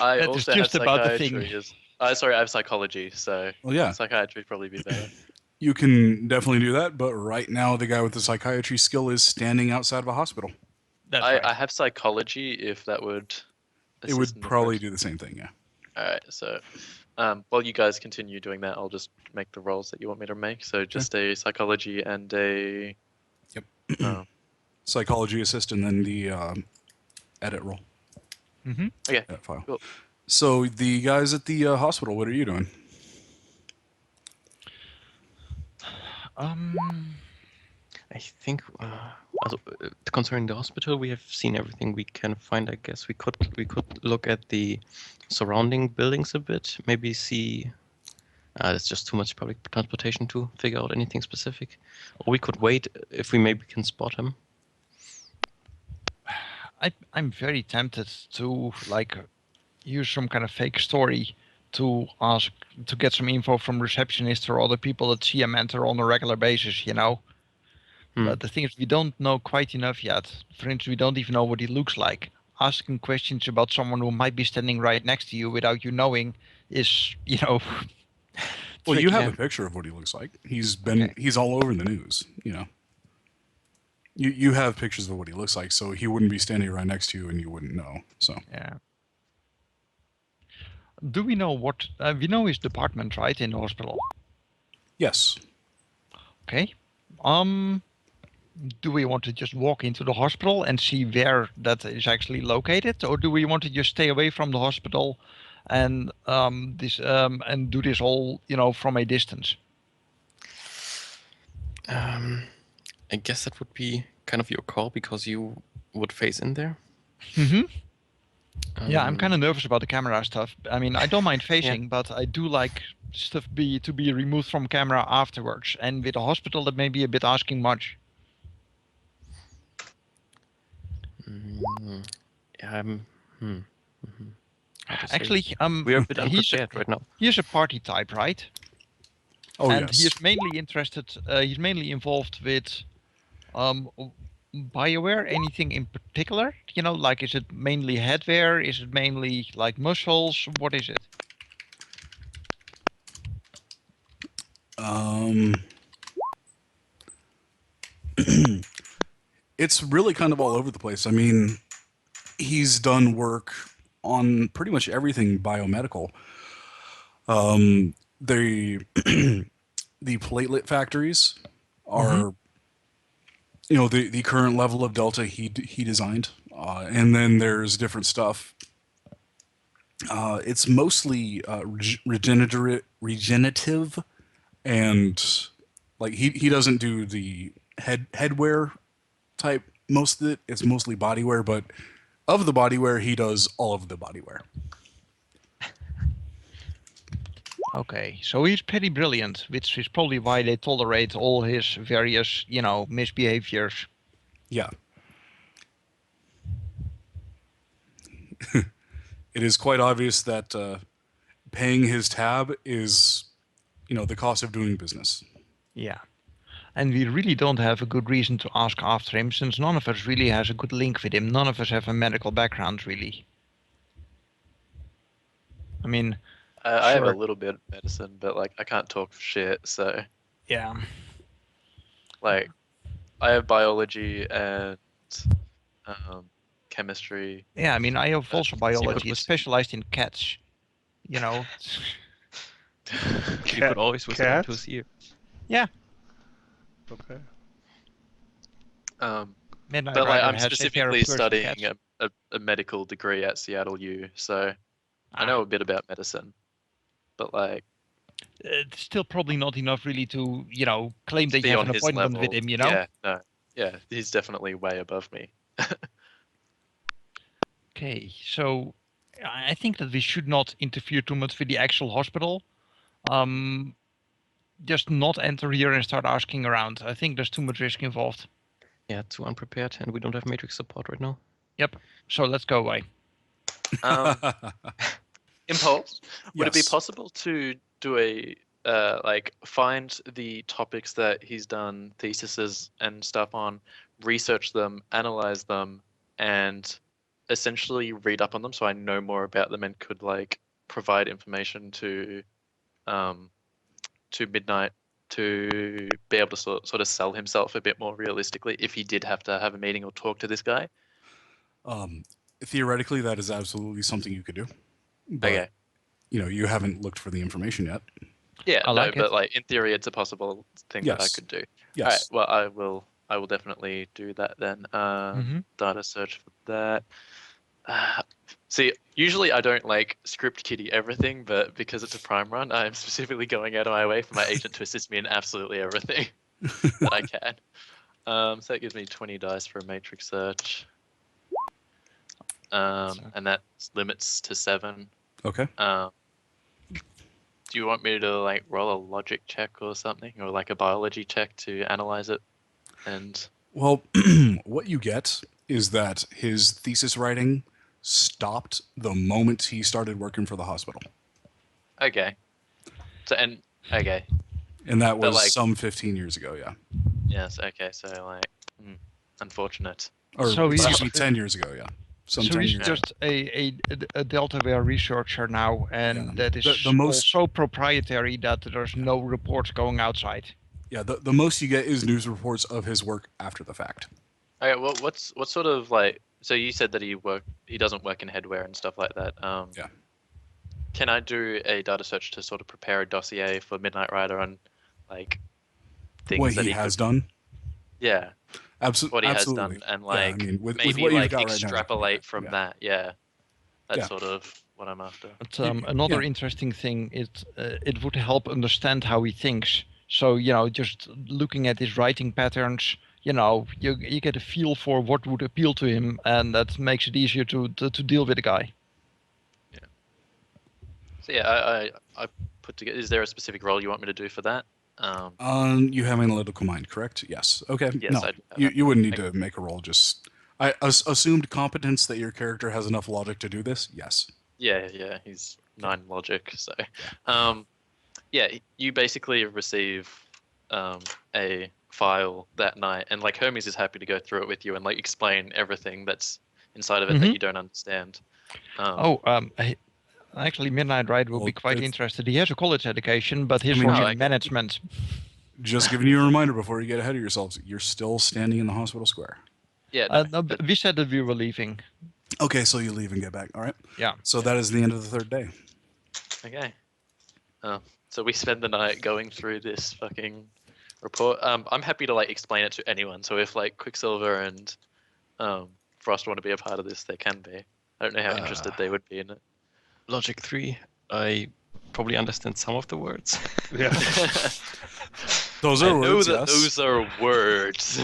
A: I
F: That is
A: also have
F: just about the thing.
A: psychiatry. Sorry, I have psychology, so
B: Well, yeah,
A: psychiatry would probably be better.
B: you can definitely do that. But right now, the guy with the psychiatry skill is standing outside of a hospital.
F: That's
A: I
F: right.
A: have psychology if that would.
B: It
A: assist
B: would
A: in the
B: probably
A: process.
B: do the same thing, yeah.
A: All right, so while you guys continue doing that, I'll just make the rolls that you want me to make. So just a psychology and a.
B: Yep. Psychology assist and then the edit roll.
F: Mm-hmm.
A: Okay.
B: That file.
A: Cool.
B: So the guys at the hospital, what are you doing?
D: I think also, concerning the hospital, we have seen everything we can find. I guess we could look at the surrounding buildings a bit. Maybe see. It's just too much public transportation to figure out anything specific. Or we could wait if we maybe can spot him.
F: I'm very tempted to use some kind of fake story to ask to get some info from receptionists or other people that see him enter on a regular basis, But the thing is, we don't know quite enough yet. For instance, we don't even know what he looks like. Asking questions about someone who might be standing right next to you without you knowing is,
B: Well, you have
D: Yeah.
B: a picture of what he looks like. He's all over the news, You have pictures of what he looks like, so he wouldn't be standing right next to you and you wouldn't know. So
F: yeah. Do we know what we know his department, right, in the hospital?
B: yes.
F: Okay. Do we want to just walk into the hospital and see where that is actually located, or do we want to just stay away from the hospital and and do this all from a distance?
D: I guess that would be kind of your call because you would face in there.
F: Mm-hmm. Yeah, I'm kind of nervous about the camera stuff. I mean, I don't mind facing, but I do like stuff to be removed from camera afterwards. And with a hospital, that may be a bit asking much. Actually,
D: we're a bit
F: he's
D: unprepared right now.
F: He's a party type, right?
B: Oh,
F: and
B: yes.
F: he's mainly interested. He's mainly involved with BioWare. Anything in particular? Like, is it mainly headwear? Is it mainly like muscles? What is it?
B: It's really kind of all over the place. I mean, he's done work on pretty much everything biomedical. The platelet factories are, the current level of Delta he designed, and then there's different stuff. It's mostly regenerative, and like he doesn't do the headwear type. Most of it, it's mostly bodywear, but of the bodywear, he does all of the bodywear.
F: Okay, so he's pretty brilliant, which is probably why they tolerate all his various, misbehaviors.
B: Yeah. It is quite obvious that paying his tab is, the cost of doing business.
F: Yeah. And we really don't have a good reason to ask after him, since none of us really has a good link with him. None of us have a medical background, really. I mean,
A: I have a
F: sure.
A: little bit of medicine, but like I can't talk for shit. So
F: Yeah.
A: like I have biology and chemistry.
F: Yeah, I mean, I have also
A: Yeah,
F: biology.
D: but-
F: It's specialized in cats. You know.
D: You could always whistle into his ear.
F: Yeah.
E: Okay.
F: Midnight
A: But like
F: Rider
A: I'm
F: has a pair
A: specifically
F: of Persian
A: studying
F: cats.
A: a medical degree at Seattle U, so I know a bit about medicine. But like
F: It's still probably not enough, really, to claim that
A: be
F: you have
A: on
F: an
A: his
F: appointment
A: level,
F: with him. You know.
A: yeah, no, yeah, he's definitely way above me.
F: Okay, so I think that we should not interfere too much with the actual hospital. Just not enter here and start asking around. I think there's too much risk involved.
D: Yeah, too unprepared, and we don't have Matrix support right now.
F: Yep. So let's go away.
A: Impulse, would it be
B: Yes.
A: possible to do a like find the topics that he's done theses and stuff on, research them, analyze them, and essentially read up on them so I know more about them and could like provide information to Midnight to be able to sort of sell himself a bit more realistically if he did have to have a meeting or talk to this guy?
B: Theoretically, that is absolutely something you could do. But,
A: Okay.
B: You haven't looked for the information yet.
A: Yeah,
F: I like
A: but
F: it.
A: like in theory, it's a possible thing that I
B: Yes.
A: could do.
B: Yes.
A: All right. Well, I will definitely do that then. Data search for that. See, usually I don't like script kiddie everything, but because it's a prime run, I'm specifically going out of my way for my agent to assist me in absolutely everything that I can. So that gives me 20 dice for a matrix search. And that limits to 7.
B: Okay.
A: Do you want me to like roll a logic check or something, or like a biology check to analyze it? And
B: Well, what you get is that his thesis writing stopped the moment he started working for the hospital.
A: okay, okay,
B: And that
A: But,
B: was
A: like-
B: some 15 years ago, yeah.
A: yes, okay. So like, unfortunate.
B: Or,
F: So he's-
B: excuse me, 10 years ago, yeah. Some
F: So
B: 10
F: he's
B: years
F: just a Deltaware researcher now, and
B: Yeah.
F: that is
B: The most-
F: also proprietary that there's no reports going outside.
B: Yeah, the most you get is news reports of his work after the fact.
A: Okay, well, what sort of like? So you said that he doesn't work in headwear and stuff like that.
B: Yeah.
A: Can I do a data search to sort of prepare a dossier for Midnight Rider on like things
B: What
A: that
B: he has
A: could,
B: done?
A: yeah, what he
B: Absolutely.
A: has done, and
B: Yeah, I
A: like
B: mean, with
A: maybe
B: what you've
A: like
B: got right now, you can do
A: extrapolate
B: that,
A: from
B: yeah.
A: that. Yeah, that's
B: Yeah.
A: sort of what I'm after.
F: But another
B: yeah.
F: interesting thing is it would help understand how he thinks. So just looking at his writing patterns, you get a feel for what would appeal to him, and that makes it easier to deal with the guy.
A: So yeah, I put together. Is there a specific role you want me to do for that?
B: You have analytical mind, correct? Yes. Okay.
A: Yes,
B: no,
A: I do have
B: you wouldn't need
A: Okay.
B: to make a roll. Just I assumed competence that your character has enough logic to do this. Yes.
A: Yeah, he's 9 logic. So, yeah, you basically receive a file that night, and like Hermes is happy to go through it with you and like explain everything that's inside of it that you don't understand.
F: Actually, Midnight Rider will
B: Well,
F: be quite
B: it's-
F: interested. He has a college education, but he's
B: I mean,
F: from
A: like-
F: management.
B: Just giving you a reminder before you get ahead of yourselves. You're still standing in the hospital square.
A: Yeah,
F: No, we said that we were leaving.
B: Okay, so you leave and get back. All right.
F: Yeah.
B: So that is the end of the third day.
A: okay. So we spend the night going through this fucking report. I'm happy to like explain it to anyone. So if like Quicksilver and Frost want to be a part of this, they can be. I don't know how interested they would be in it.
D: Logic 3, I probably understand some of the words.
E: Yeah.
B: Those
A: I
B: are
A: know
B: words,
A: that
B: yes.
A: those are words.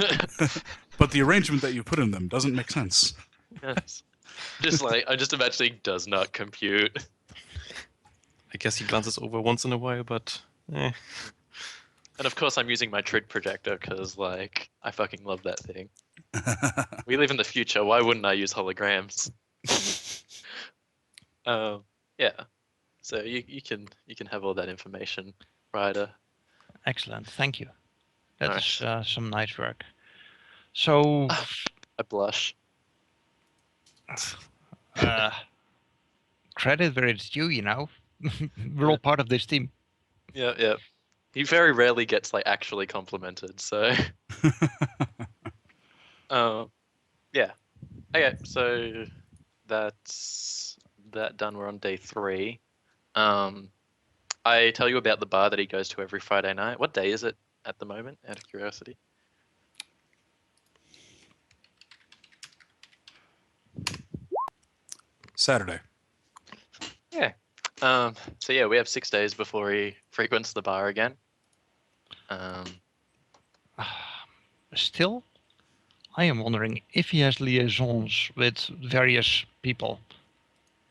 B: But the arrangement that you put in them doesn't make sense.
A: Yes. Just like I'm just imagining does not compute.
D: I guess he glances over once in a while, but
A: And of course, I'm using my trig projector because, like, I fucking love that thing. We live in the future. Why wouldn't I use holograms? Yeah. So you can have all that information, Ryder.
F: Excellent. Thank you. That's
A: Nice.
F: some nice work. So,
A: I blush.
F: credit where it's due, We're all part of this team.
A: Yeah, yeah. He very rarely gets like actually complimented, so yeah. Okay, so that's that done. We're on day 3. I tell you about the bar that he goes to every Friday night. What day is it at the moment, out of curiosity?
B: Saturday.
A: Yeah. So yeah, we have 6 days before he frequents the bar again.
F: Still, I am wondering if he has liaisons with various people.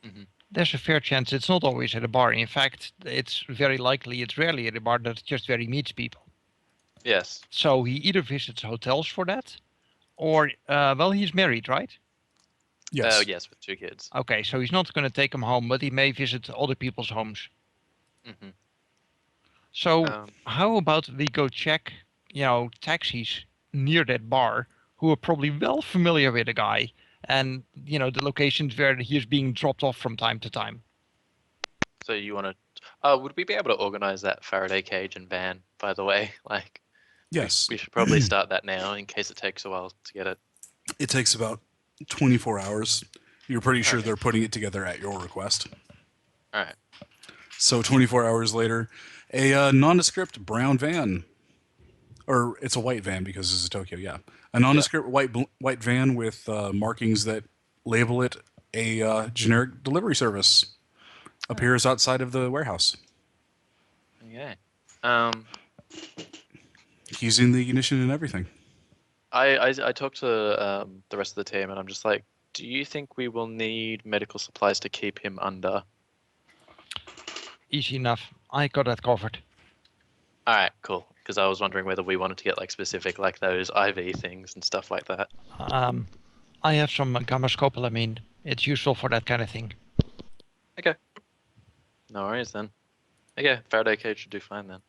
A: Mhm.
F: There's a fair chance it's not always at a bar. In fact, it's very likely it's rarely at a bar that just where he meets people.
A: Yes.
F: So he either visits hotels for that, or well, he's married, right?
B: Yes.
A: Yes, with 2 kids.
F: Okay, so he's not going to take them home, but he may visit other people's homes.
A: hmm
F: So how about we go check, taxis near that bar who are probably well familiar with the guy and, the locations where he is being dropped off from time to time.
A: So you want to? Would we be able to organize that Faraday cage and van? By the way, like,
B: Yes.
A: we should probably start that now in case it takes a while to get it.
B: It takes about 24 hours. You're pretty sure
A: Okay.
B: they're putting it together at your request.
A: All right.
B: So 24 hours later, a nondescript brown van, or it's a white van because this is Tokyo. Yeah, a nondescript white van with markings that label it a generic delivery service appears outside of the warehouse.
A: Okay.
B: He's in the ignition and everything.
A: I talked to the rest of the team, and I'm just like, do you think we will need medical supplies to keep him under?
F: Easy enough. I got that covered.
A: All right, cool. Because I was wondering whether we wanted to get like specific, like those IV things and stuff like that.
F: I have some gamma scopolamine. It's useful for that kind of thing.
A: Okay. No worries then. Okay, Faraday cage should do fine then.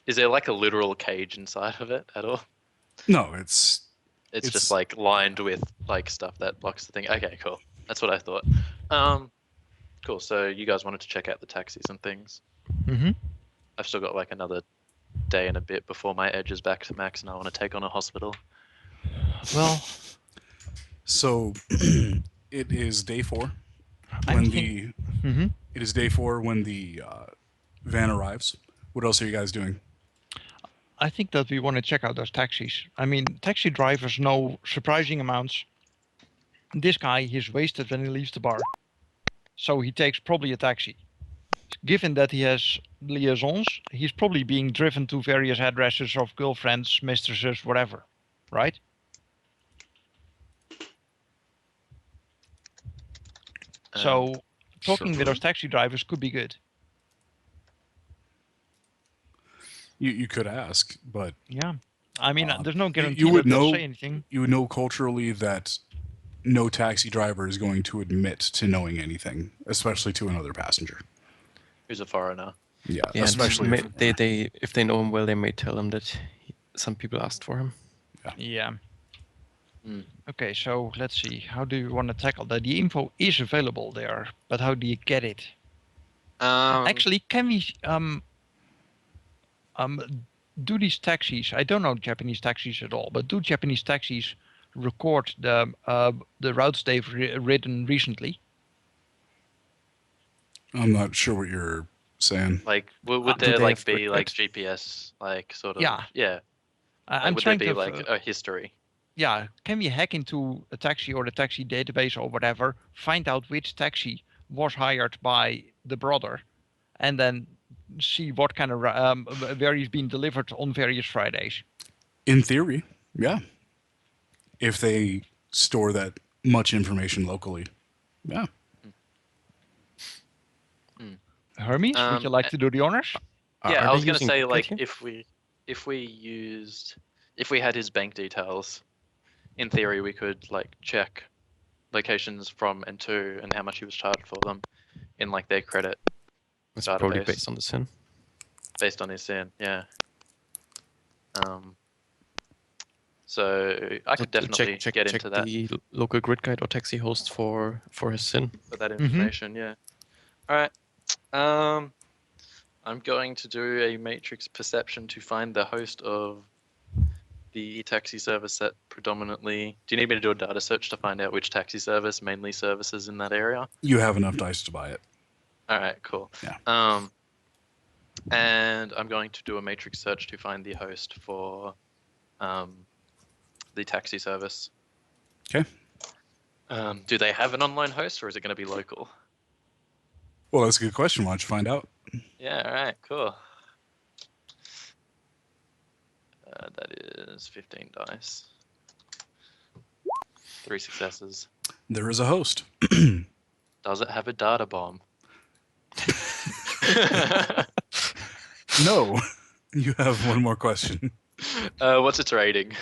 A: Is there like a literal cage inside of it at all?
B: No, it's
A: Just like lined with like stuff that blocks the thing. Okay, cool. That's what I thought. Cool. So you guys wanted to check out the taxis and things.
F: Mm-hmm.
A: I've still got like another day and a bit before my edge is back to max, and I want to take on a hospital.
F: Well,
B: so it is day 4 when it is day 4 when the van arrives. What else are you guys doing?
F: I think that we want to check out those taxis. I mean, taxi drivers know surprising amounts. This guy, he's wasted when he leaves the bar. So he takes probably a taxi. Given that he has liaisons, he's probably being driven to various addresses of girlfriends, mistresses, whatever. Right? So talking with those taxi drivers could be good.
B: You could ask, but
F: yeah, I mean, there's no guarantee
B: you would
F: that they'll
B: know,
F: say anything.
B: You would know culturally that no taxi driver is going to admit to knowing anything, especially to another passenger.
A: Who's a foreigner?
B: Yeah,
D: Yeah,
B: especially
D: they if they know him well, they may tell him that some people asked for him.
F: Yeah. Okay, so let's see. How do you want to tackle that? The info is available there, but how do you get it? Actually, can we do these taxis? I don't know Japanese taxis at all, but do Japanese taxis record the routes they've ridden recently?
B: I'm not sure what you're saying.
A: Like, would there like be like GPS, like sort of? Yeah.
F: I'm
A: would
F: trying
A: there be
F: to
A: like a history?
F: Yeah, can we hack into a taxi or the taxi database or whatever, find out which taxi was hired by the brother, and then see what kind of where he's been delivered on various Fridays?
B: In theory, yeah. If they store that much information locally, yeah.
F: Hermes, would you like to do the honors?
A: Yeah, I was going to say like if we had his bank details, in theory we could like check locations from and to, and how much he was charged for them in like their credit
D: It's probably
A: database.
D: based on the sin.
A: Based on his sin, yeah. So I could definitely get into that.
D: The local grid guide or taxi host for his sin.
A: For that information, yeah. All right. I'm going to do a matrix perception to find the host of the taxi service that predominantly. Do you need me to do a data search to find out which taxi service mainly services in that area?
B: You have enough dice to buy it.
A: All right, cool.
B: Yeah.
A: And I'm going to do a matrix search to find the host for the taxi service.
B: Okay.
A: Do they have an online host, or is it going to be local?
B: Well, that's a good question. Why don't you find out?
A: Yeah, all right, cool. That is 15 dice. 3 successes.
B: There is a host.
A: Does it have a data bomb?
B: No. You have one more question.
A: What's its rating?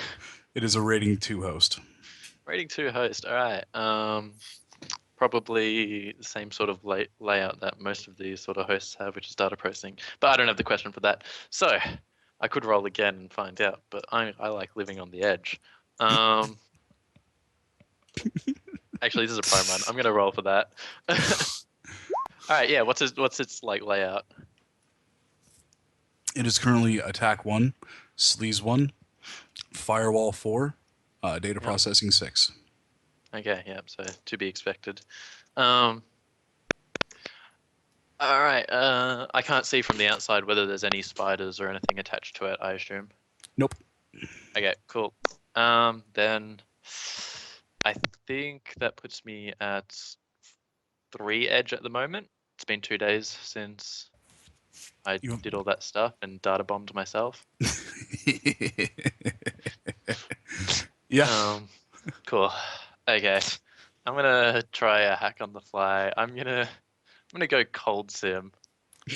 B: It is a rating 2 host.
A: Rating 2 host, all right. Probably the same sort of layout that most of these sort of hosts have, which is data processing. But I don't have the question for that. So I could roll again and find out, but I like living on the edge. Actually, this is a prime run. I'm going to roll for that. All right, yeah, what's its like layout?
B: It is currently attack 1, sleaze 1, firewall 4, data processing 6.
A: Okay, yeah, so to be expected. All right, I can't see from the outside whether there's any spiders or anything attached to it, I assume.
B: Nope.
A: Okay, cool. Then I think that puts me at 3 edge at the moment. It's been 2 days since I did all that stuff and data bombed myself.
B: Yeah.
A: Cool. Okay. I'm gonna try a hack on the fly. I'm gonna go cold sim.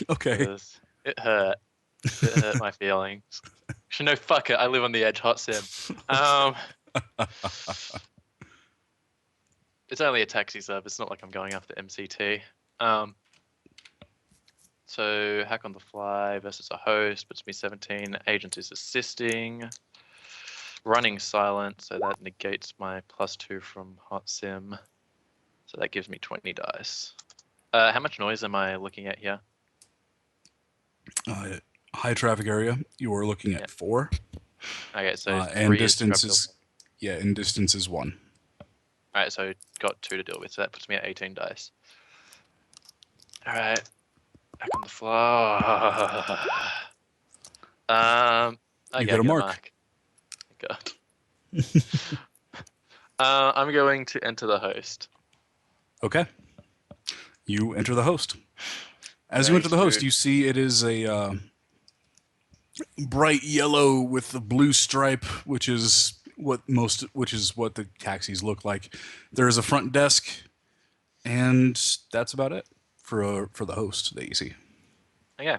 B: Okay.
A: 'Cause it hurt. It hurt my feelings. Actually, no, fuck it. I live on the edge. Hot sim. It's only a taxi service. It's not like I'm going after MCT. So hack on the fly versus a host puts me 17. Agent is assisting. Running silent, so that negates my +2 from hot sim. So that gives me 20 dice. How much noise am I looking at here?
B: High traffic area. You are looking at 4.
A: Okay, so
B: and
A: 3
B: distance
A: is
B: and distance is 1.
A: All right, so got 2 to deal with. So that puts me at 18 dice. All right, back on the fly.
B: You got a mark.
A: God. I'm going to enter the host.
B: Okay. You enter the host. As you enter the host, you see it is a bright yellow with a blue stripe, which is what the taxis look like. There is a front desk, and that's about it for the host that you see.
A: Okay.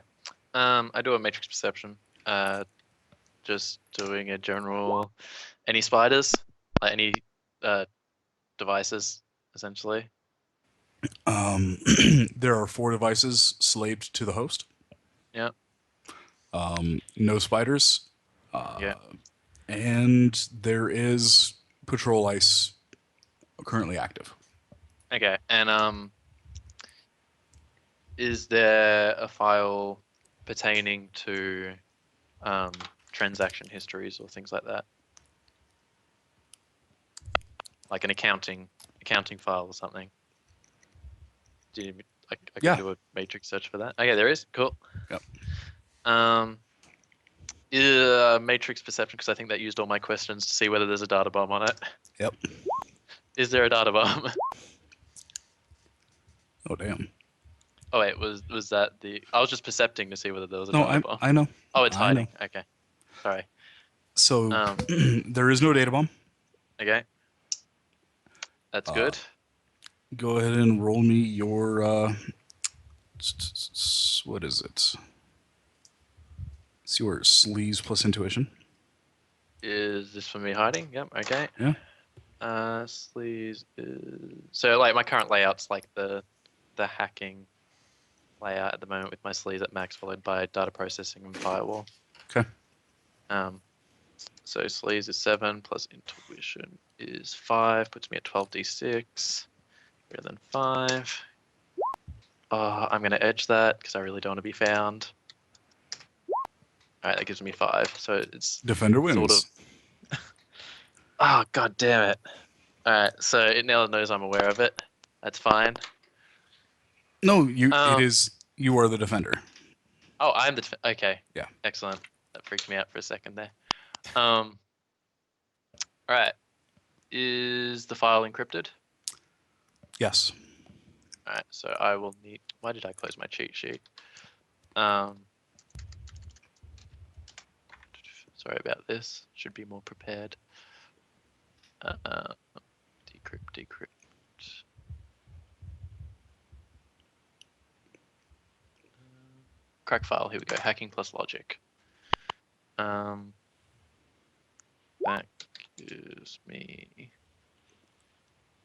A: I do a matrix perception. Just doing a general. Any spiders? Like any devices, essentially.
B: There are 4 devices slaved to the host.
A: Yeah.
B: No spiders.
A: Yeah.
B: And there is patrol ice currently active.
A: Okay. And is there a file pertaining to transaction histories or things like that? Like an accounting file or something? Do you, I can do a matrix search for that. Okay, there is. Cool.
B: Yep.
A: Matrix perception, because I think that used all my questions to see whether there's a data bomb on it.
B: Yep.
A: Is there a data bomb?
B: Oh damn.
A: Oh wait, was that the? I was just percepting to see whether there was a data bomb.
B: I know.
A: Oh, it's
B: I
A: hiding.
B: know.
A: Okay. Sorry.
B: So there is no data bomb.
A: Okay. That's good.
B: Go ahead and roll me your what is it? It's your sleaze plus intuition.
A: Is this for me hiding? Yep. Okay.
B: Yeah.
A: Sleaze is so like my current layout's like the hacking layout at the moment with my sleaze at max followed by data processing and firewall.
B: Okay.
A: So sleaze is 7 plus intuition is 5, puts me at 12d6. Greater than 5. Oh, I'm gonna edge that because I really don't want to be found. Alright, that gives me 5. So it's
B: Defender wins.
A: sort of. Oh, god damn it. Alright, so it now knows I'm aware of it. That's fine.
B: No, it is. You are the defender.
A: Oh, I'm the okay.
B: Yeah.
A: Excellent. That freaked me out for a second there. Alright. Is the file encrypted?
B: Yes.
A: Alright, so I will need. Why did I close my cheat sheet? Sorry about this. Should be more prepared. Decrypt. Crack file. Here we go. Hacking plus logic. That gives me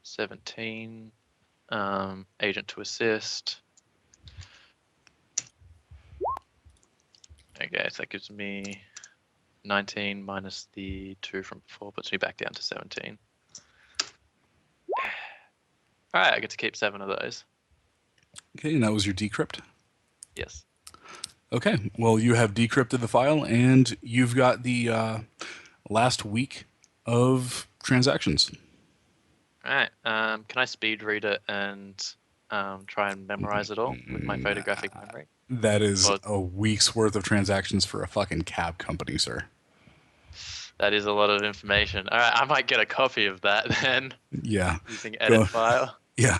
A: 17. Agent to assist. Okay, so that gives me 19 minus the 2 from before, puts me back down to 17. Alright, I get to keep 7 of those.
B: Okay, and that was your decrypt?
A: Yes.
B: Okay, well, you have decrypted the file, and you've got the last week of transactions.
A: Alright, can I speed read it and try and memorize it all with my photographic memory?
B: That is
A: Or-
B: a week's worth of transactions for a fucking cab company, sir.
A: That is a lot of information. Alright, I might get a copy of that then,
B: Yeah,
A: using edit file.
B: yeah,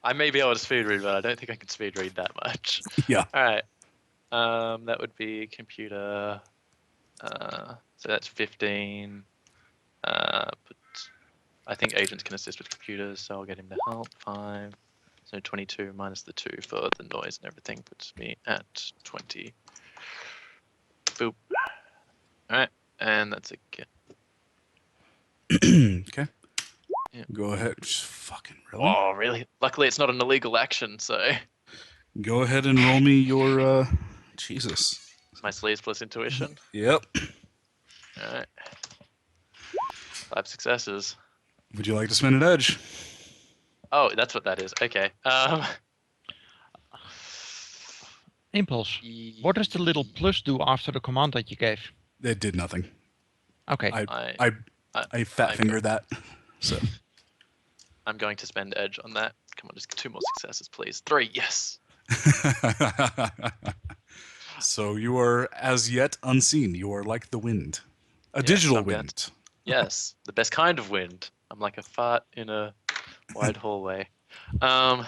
A: I may be able to speed read, but I don't think I can speed read that much.
B: yeah.
A: Alright, that would be computer, so that's 15. I think agents can assist with computers, so I'll get him to help. 5. So 22 minus the 2 for the noise and everything puts me at 20. Boop. Alright, and that's again.
B: Okay.
A: Yeah.
B: Go ahead. Just fucking really?
A: Oh, really? Luckily, it's not an illegal action, so
B: Go ahead and roll me your, Jesus.
A: my sleeves plus intuition.
B: Yep.
A: Alright. 5 successes.
B: Would you like to spin an edge?
A: Oh, that's what that is. Okay.
F: Impulse. What does the little plus do after the command that you gave?
B: It did nothing.
F: Okay.
B: I fat fingered that. So
A: I'm going to spend edge on that. Come on, just 2 more successes, please. 3, yes.
B: So you are as yet unseen. You are like the wind. A
A: Yes,
B: digital
A: I'm going
B: wind.
A: Yes, the best kind of wind. I'm like a fart in a wide hallway. I'm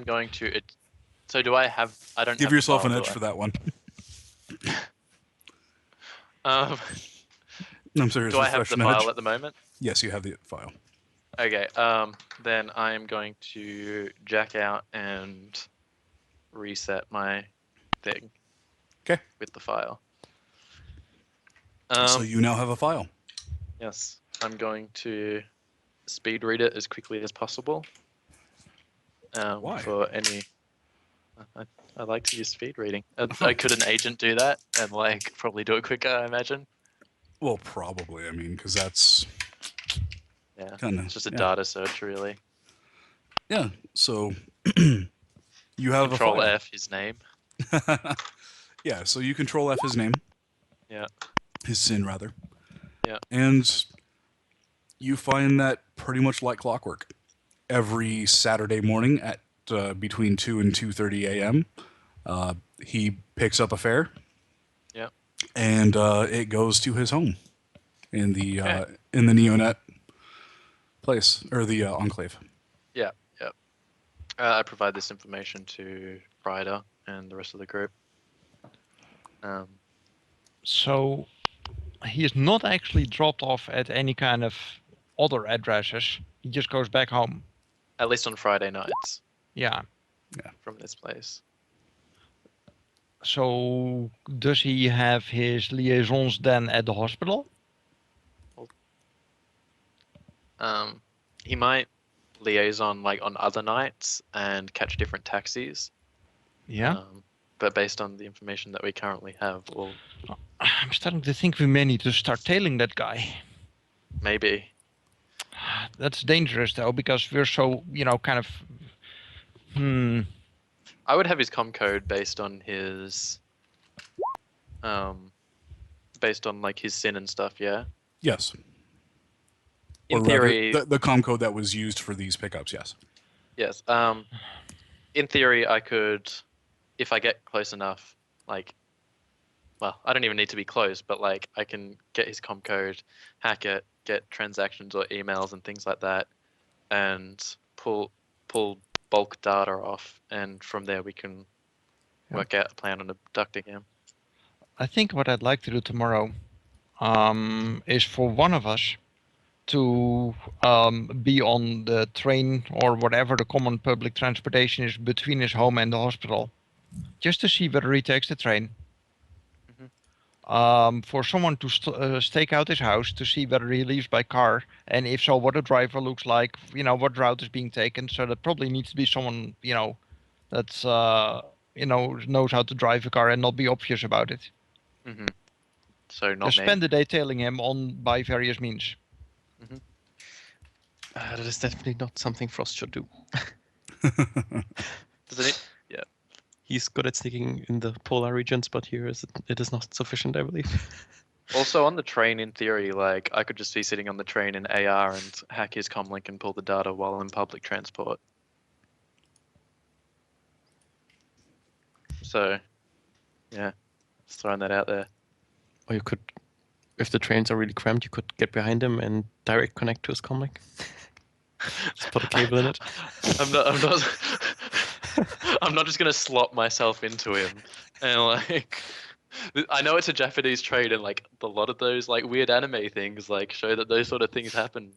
A: going to. So do I have? I don't
B: Give
A: have
B: yourself
A: the
B: an
A: file,
B: edge
A: do
B: for that one.
A: I?
B: I'm serious.
A: Do I have the
B: refresh an edge.
A: file at the moment?
B: Yes, you have the file.
A: Okay. Then I am going to jack out and reset my thing.
B: Okay.
A: With the file.
B: So you now have a file.
A: Yes, I'm going to speed read it as quickly as possible.
B: Why?
A: For any, I like to use speed reading. Could an agent do that and like probably do it quicker? I imagine.
B: Well, probably. I mean, because that's
A: Yeah,
B: kind
A: it's just a
B: of
A: data search, really.
B: Yeah. So you have
A: Control
B: a file.
A: F his name.
B: Yeah. So you Control F his name.
A: Yeah.
B: His sin, rather.
A: Yeah.
B: And you find that pretty much like clockwork. Every Saturday morning at between 2 and 2:30 a.m., he picks up a fare.
A: Yeah.
B: And it goes to his home in the
A: Okay.
B: in the Neonet place, or the Enclave.
A: Yeah. Yeah. I provide this information to Ryder and the rest of the group.
F: So he is not actually dropped off at any kind of other addresses. He just goes back home.
A: At least on Friday nights
F: Yeah.
A: from this place.
F: So does he have his liaisons then at the hospital?
A: Well, He might liaison like on other nights and catch different taxis.
F: Yeah.
A: But based on the information that we currently have, well,
F: I'm starting to think we may need to start tailing that guy.
A: maybe.
F: That's dangerous though, because we're so, kind of.
A: I would have his com code based on his, based on like his sin and stuff. Yeah.
B: Yes.
A: In
B: Or
A: theory,
B: rather, the com code that was used for these pickups. Yes.
A: yes. In theory, I could, if I get close enough, like, well, I don't even need to be close, but like I can get his com code, hack it, get transactions or emails and things like that, and pull bulk data off, and from there we can work out a plan on abducting him.
F: I think what I'd like to do tomorrow is for one of us to be on the train or whatever the common public transportation is between his home and the hospital, just to see whether he takes the train. For someone to stake out his house to see whether he leaves by car, and if so, what the driver looks like, what route is being taken. So that probably needs to be someone, that's, knows how to drive a car and not be obvious about it.
A: So not
F: Just
A: me.
F: spend the day tailing him by various means.
D: That is definitely not something Frost should do.
A: Does it? Yeah.
D: He's good at sneaking in the polar regions, but here it is not sufficient, I believe.
A: Also on the train, in theory, like I could just be sitting on the train in AR and hack his comlink and pull the data while in public transport. So, yeah, just throwing that out there.
D: Or you could, if the trains are really cramped, you could get behind him and direct connect to his comlink. Just put a cable in it.
A: I'm not just gonna slot myself into him and like. I know it's a Japanese train, and like a lot of those like weird anime things like show that those sort of things happen,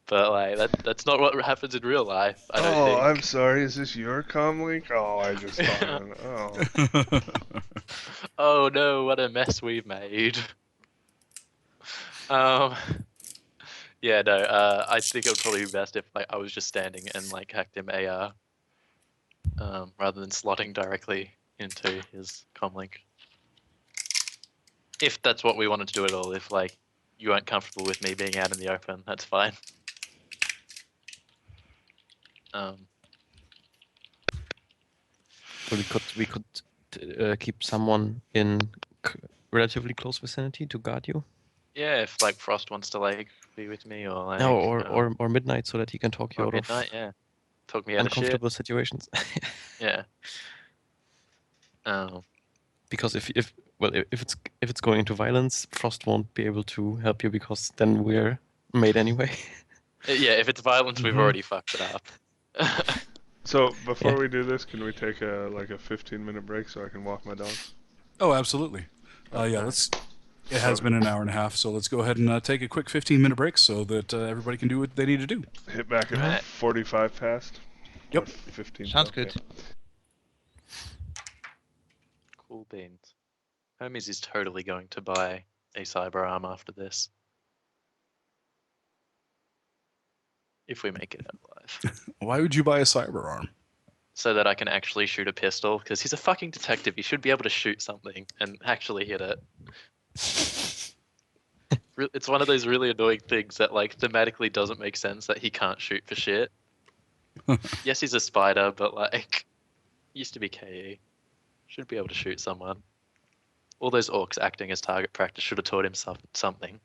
A: but like that's not what happens in real life. I don't think.
E: I'm sorry. Is this your comlink? Oh, I just thought.
A: Oh no! What a mess we've made. Yeah, no. I think it would probably be best if like I was just standing and like hacked him AR, rather than slotting directly into his comlink. If that's what we wanted to do at all. If like you weren't comfortable with me being out in the open, that's fine.
D: We could keep someone in relatively close vicinity to guard you.
A: Yeah, if like Frost wants to like be with me or like
D: or midnight, so that he can talk you out
A: midnight,
D: of
A: yeah, talk me out of shit.
D: uncomfortable situations.
A: Yeah.
D: Because if it's going into violence, Frost won't be able to help you because then we're made anyway.
A: Yeah, if it's violence, we've already fucked it up.
E: So before we do this, can we take a 15-minute break so I can walk my dogs?
B: Oh, absolutely. Yeah, It has been an hour and a half, so let's go ahead and take a quick 15-minute break so that everybody can do what they need to do.
E: Hit back at 45 past.
B: Yep.
E: 15.
F: Sounds good.
E: Yeah.
A: Cool beans. Hermes is totally going to buy a cyber arm after this. If we make it out alive.
B: Why would you buy a cyber arm?
A: So that I can actually shoot a pistol, because he's a fucking detective. He should be able to shoot something and actually hit it. It's one of those really annoying things that like thematically doesn't make sense that he can't shoot for shit. Yes, he's a spider, but like used to be KE. Should be able to shoot someone. All those orcs acting as target practice should have taught him something.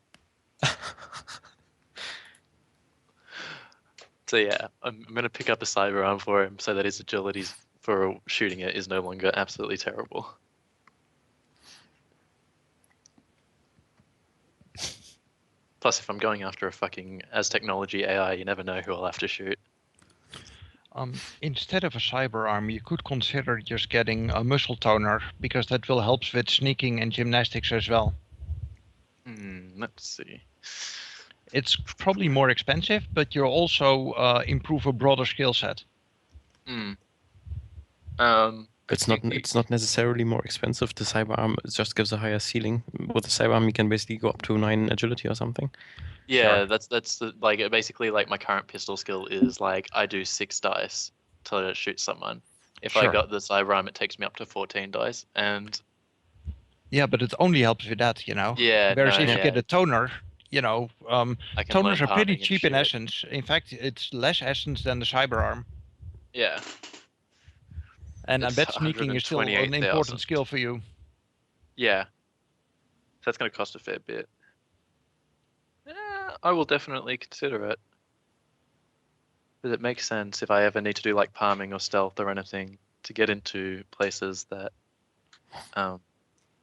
A: So yeah, I'm gonna pick up a cyber arm for him so that his agility for shooting it is no longer absolutely terrible. Plus, if I'm going after a fucking as-technology AI, you never know who I'll have to shoot.
F: Instead of a cyber arm, you could consider just getting a muscle toner, because that will help with sneaking and gymnastics as well.
A: Let's see.
F: It's probably more expensive, but you'll also improve a broader skill set.
D: It's not necessarily more expensive. The cyber arm just gives a higher ceiling. With the cyber arm, you can basically go up to 9 agility or something.
A: Yeah,
C: Sure.
A: that's the, like basically like my current pistol skill is like I do 6 dice to shoot someone. If I
C: Sure.
A: got the sidearm, it takes me up to 14 dice, and
C: Yeah, but it only helps with that,
A: yeah,
C: Whereas
A: no,
C: if you get
A: yeah,
C: a toner,
A: I can learn
C: toners are pretty
A: palming and
C: cheap in
A: shit.
C: essence. In fact, it's less essence than the cyber arm.
A: Yeah,
C: And I
A: it's
C: bet sneaking is still an
A: 128,000.
C: important skill for you.
A: Yeah, that's going to cost a fair bit. Yeah, I will definitely consider it. But it makes sense if I ever need to do like palming or stealth or anything to get into places that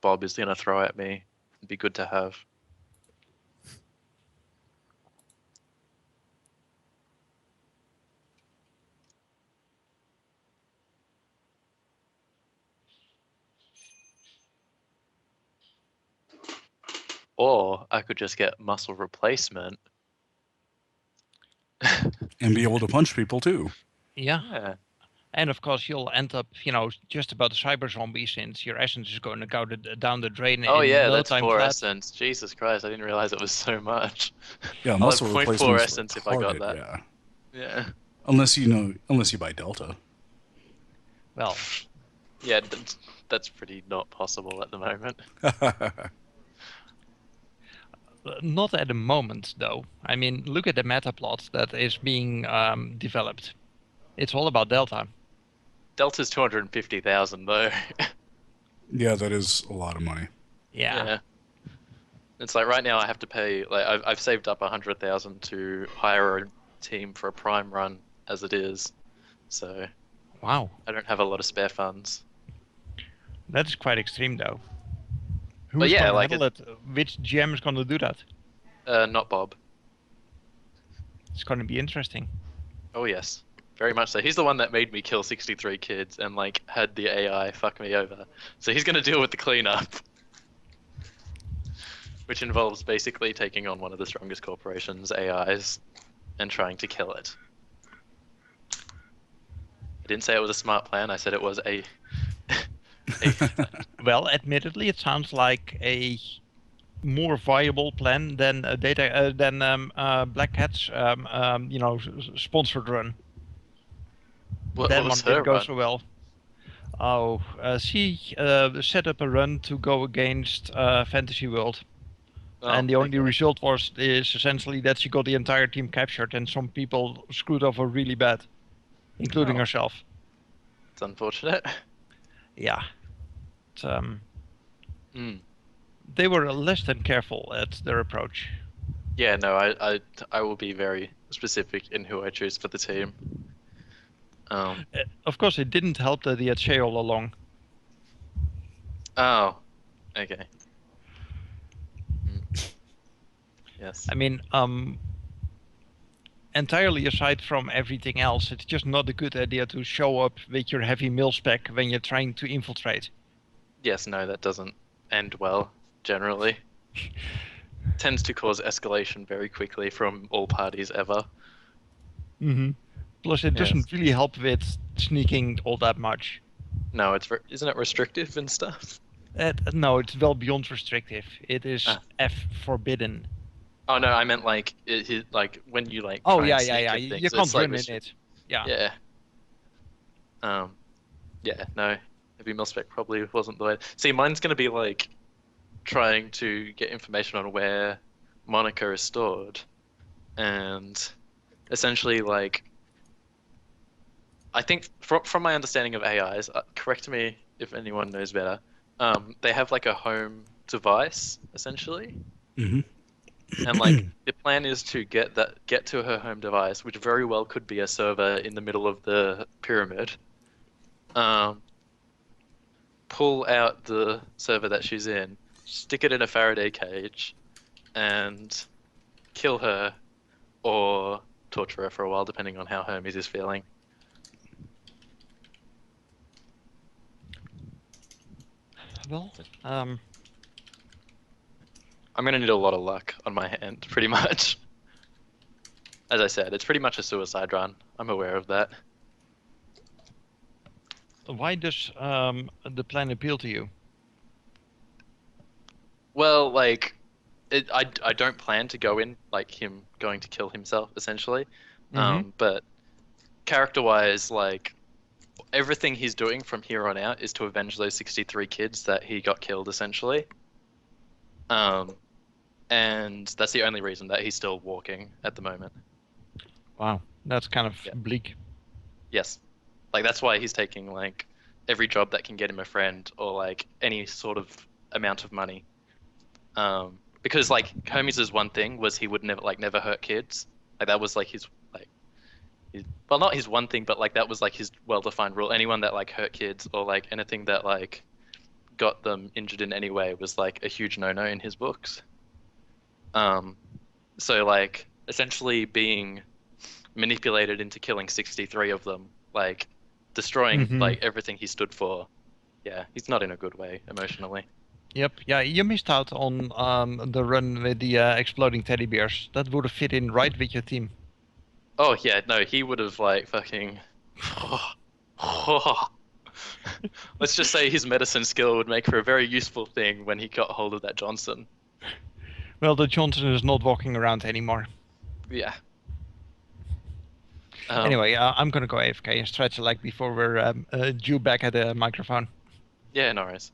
A: Bob is going to throw at me. It'd be good to have. Or I could just get muscle replacement.
B: And be able to punch people too.
C: Yeah.
A: Yeah.
C: And of course, you'll end up, just about the cyber zombie since your essence is going to go down the drain
A: Oh
C: in
A: yeah,
C: no
A: that's
C: time
A: 4
C: flat.
A: essence. Jesus Christ, I didn't realize it was so much.
B: Yeah,
A: I'll
B: muscle
A: have 0.4
B: replacements
A: essence if I got
B: retarded,
A: that.
B: yeah.
A: Yeah.
B: Unless you buy Delta.
C: Well,
A: Yeah, that's pretty not possible at the moment.
C: not at the moment, though. I mean, look at the meta plot that is being developed. It's all about Delta.
A: Delta's 250,000 though.
B: Yeah, that is a lot of money.
C: Yeah.
A: It's like right now I have to pay, like I've saved up 100,000 to hire a team for a prime run as it is. So
C: Wow.
A: I don't have a lot of spare funds.
C: That is quite extreme, though.
A: But
C: Who's
A: yeah,
C: going to
A: like
C: handle it? Which GM is going to do that?
A: not Bob.
C: It's going to be interesting.
A: Oh yes, very much so. He's the one that made me kill 63 kids and like had the AI fuck me over. So he's gonna deal with the cleanup, which involves basically taking on one of the strongest corporations' AIs and trying to kill it. I didn't say it was a smart plan. I said it was a.
C: Well, admittedly, it sounds like a more viable plan than Black Cat's sponsored run.
A: What
C: That
A: was
C: one
A: her
C: didn't go
A: run?
C: so well. Oh, she set up a run to go against Fantasy World,
A: Oh,
C: and the only
A: okay.
C: result is essentially that she got the entire team captured, and some people screwed over really bad, including
A: Oh.
C: herself.
A: It's unfortunate.
C: Yeah.
A: Mm.
C: They were less than careful at their approach.
A: Yeah, no, I will be very specific in who I choose for the team.
C: Of course, it didn't help that he had Shay all along.
A: Oh, okay. Yes.
C: I mean, entirely aside from everything else, it's just not a good idea to show up with your heavy mil spec when you're trying to infiltrate.
A: Yes, no, that doesn't end well, generally. Tends to cause escalation very quickly from all parties ever.
C: Mm-hmm. Plus, it
A: Yes.
C: doesn't really help with sneaking all that much.
A: No, isn't it restrictive and stuff?
C: No, it's well beyond restrictive. It is F forbidden.
A: Oh no, I meant like like when you like.
C: Oh
A: try
C: yeah,
A: and
C: yeah,
A: sneak
C: yeah.
A: and
C: You
A: things,
C: can't
A: it's, like,
C: run in it. Yeah.
A: Yeah. Yeah, no, heavy mil-spec probably wasn't the way. See, mine's gonna be like trying to get information on where Monica is stored, and essentially like I think from my understanding of AIs, correct me if anyone knows better. They have like a home device essentially,
B: Mm-hmm.
A: and like the plan is to get to her home device, which very well could be a server in the middle of the pyramid. Pull out the server that she's in, stick it in a Faraday cage, and kill her or torture her for a while, depending on how Hermes is feeling.
C: Well,
A: I'm gonna need a lot of luck on my hand, pretty much. As I said, it's pretty much a suicide run. I'm aware of that.
C: why does the plan appeal to you?
A: Well, like, I don't plan to go in like him going to kill himself essentially.
C: Mhm.
A: But character-wise, like everything he's doing from here on out is to avenge those 63 kids that he got killed essentially. And that's the only reason that he's still walking at the moment.
C: Wow, that's kind of
A: Yeah.
C: bleak.
A: Yes. Like that's why he's taking like every job that can get him a friend or like any sort of amount of money. Because like Hermes' one thing was he would never hurt kids. Like that was like well, not his one thing, but like that was like his well-defined rule. Anyone that like hurt kids or like anything that like got them injured in any way was like a huge no-no in his books. So like essentially being manipulated into killing 63 of them, like destroying
C: Mhm.
A: like everything he stood for. Yeah, he's not in a good way emotionally.
C: Yep. Yeah, you missed out on the run with the exploding teddy bears. That would have fit in right with your team.
A: Oh yeah, no, he would have like fucking. Let's just say his medicine skill would make for a very useful thing when he got hold of that Johnson.
C: Well, the Johnson is not walking around anymore.
A: Yeah.
C: Anyway, I'm gonna go AFK and stretch a leg before we're due back at the microphone.
A: Yeah, no worries.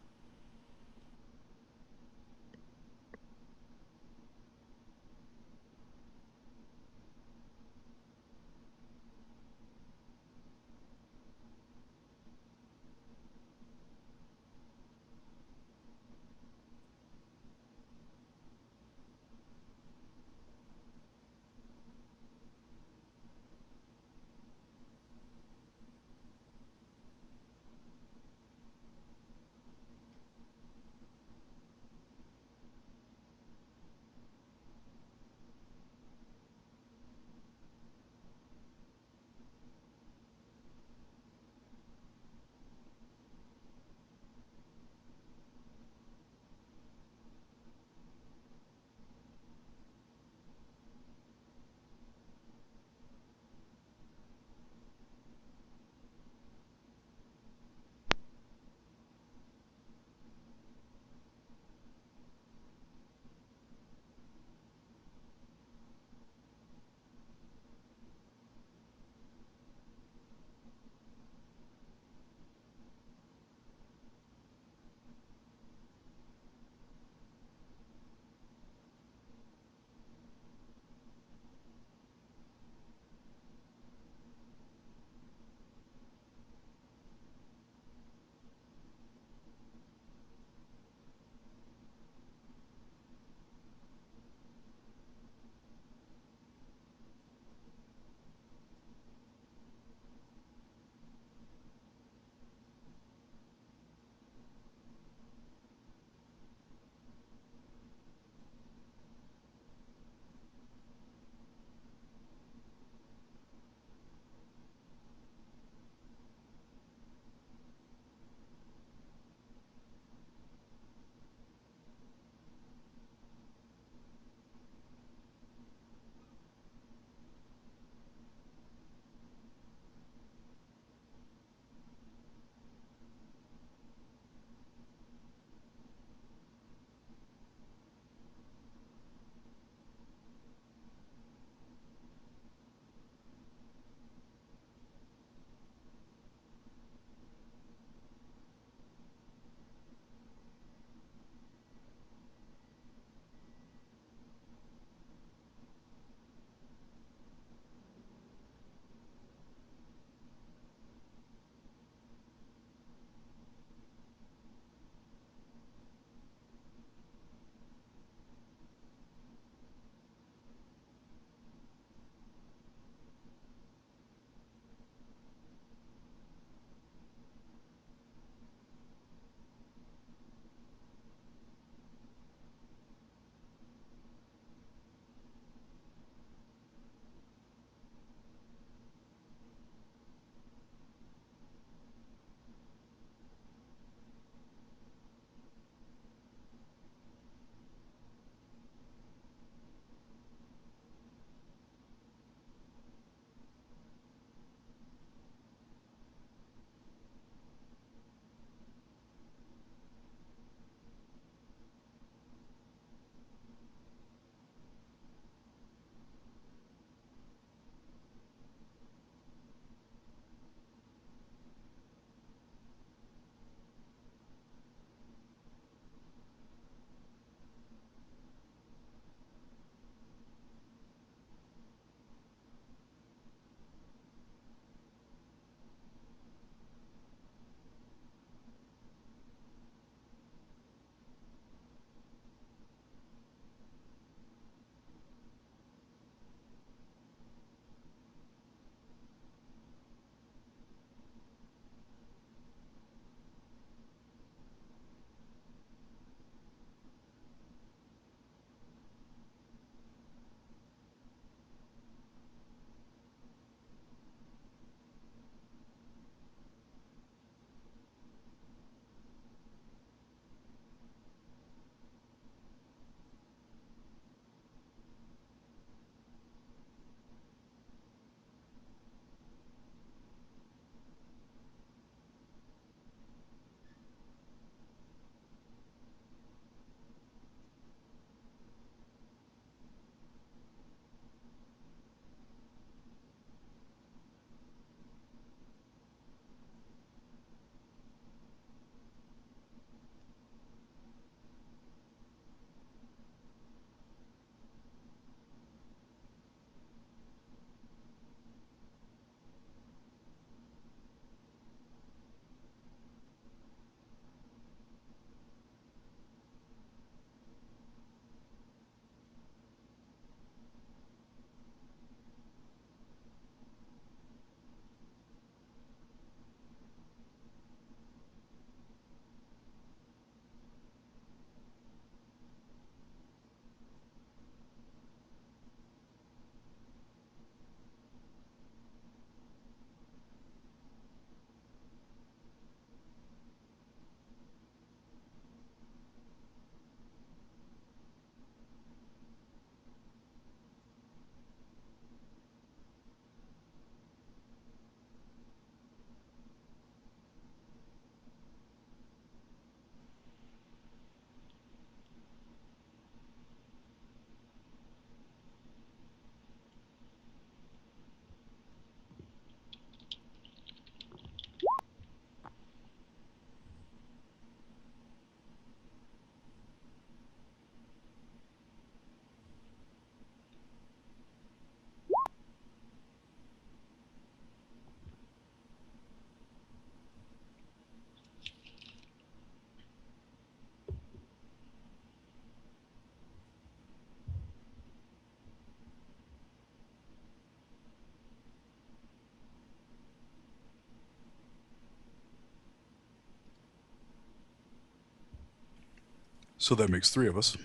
B: So that makes 3 of us.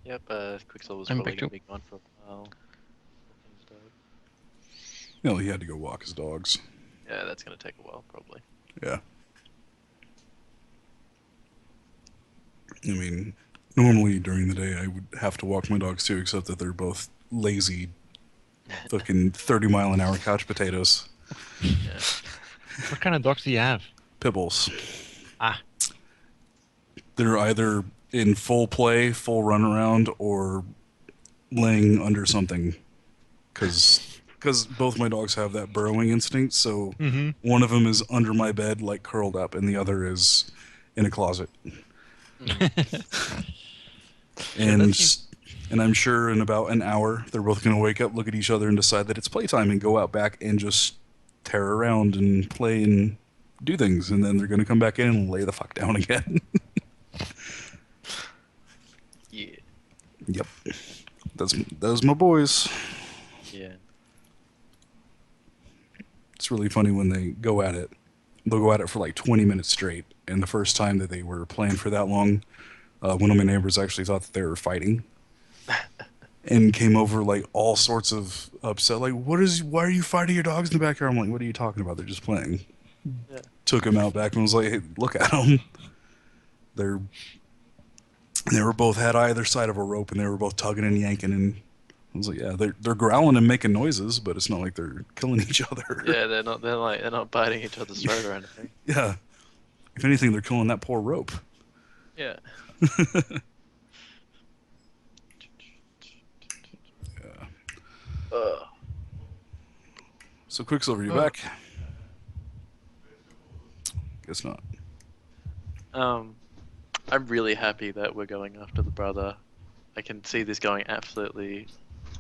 A: Yep, Quicksilver's
D: I'm
A: probably
D: back
A: gonna
D: too.
A: be gone for a while.
B: You know, he had to go walk his dogs.
A: Yeah, that's gonna take a while, probably.
B: Yeah. I mean, normally during the day I would have to walk my dogs too, except that they're both lazy, fucking 30-mile-an-hour couch potatoes.
A: Yeah.
F: What kind of dogs do you have?
B: Pit bulls.
F: Ah.
B: They're either in full play, full run around, or laying under something. Because both my dogs have that burrowing instinct, so
F: Mm-hmm.
B: one of them is under my bed, like curled up, and the other is in a closet. And I'm sure in about an hour, they're both going to wake up, look at each other, and decide that it's playtime, and go out back and just tear around and play and do things. And then they're going to come back in and lay the fuck down again.
A: Yeah.
B: Yep. Those my boys.
A: Yeah.
B: It's really funny when they go at it. They'll go at it for like 20 minutes straight. And the first time that they were playing for that long, one of my neighbors actually thought that they were fighting. And came over like all sorts of upset. Like, why are you fighting your dogs in the backyard? I'm like, what are you talking about? They're just playing.
A: Yeah.
B: Took him out back and was like, hey, look at them. They were both had either side of a rope, and they were both tugging and yanking. And I was like, yeah, they're growling and making noises, but it's not like they're killing each other.
A: Yeah, they're not biting each other's throat or anything.
B: Yeah. If anything, they're killing that poor rope.
A: Yeah.
B: Yeah. So Quicksilver, you back? Guess not.
A: I'm really happy that we're going after the brother. I can see this going absolutely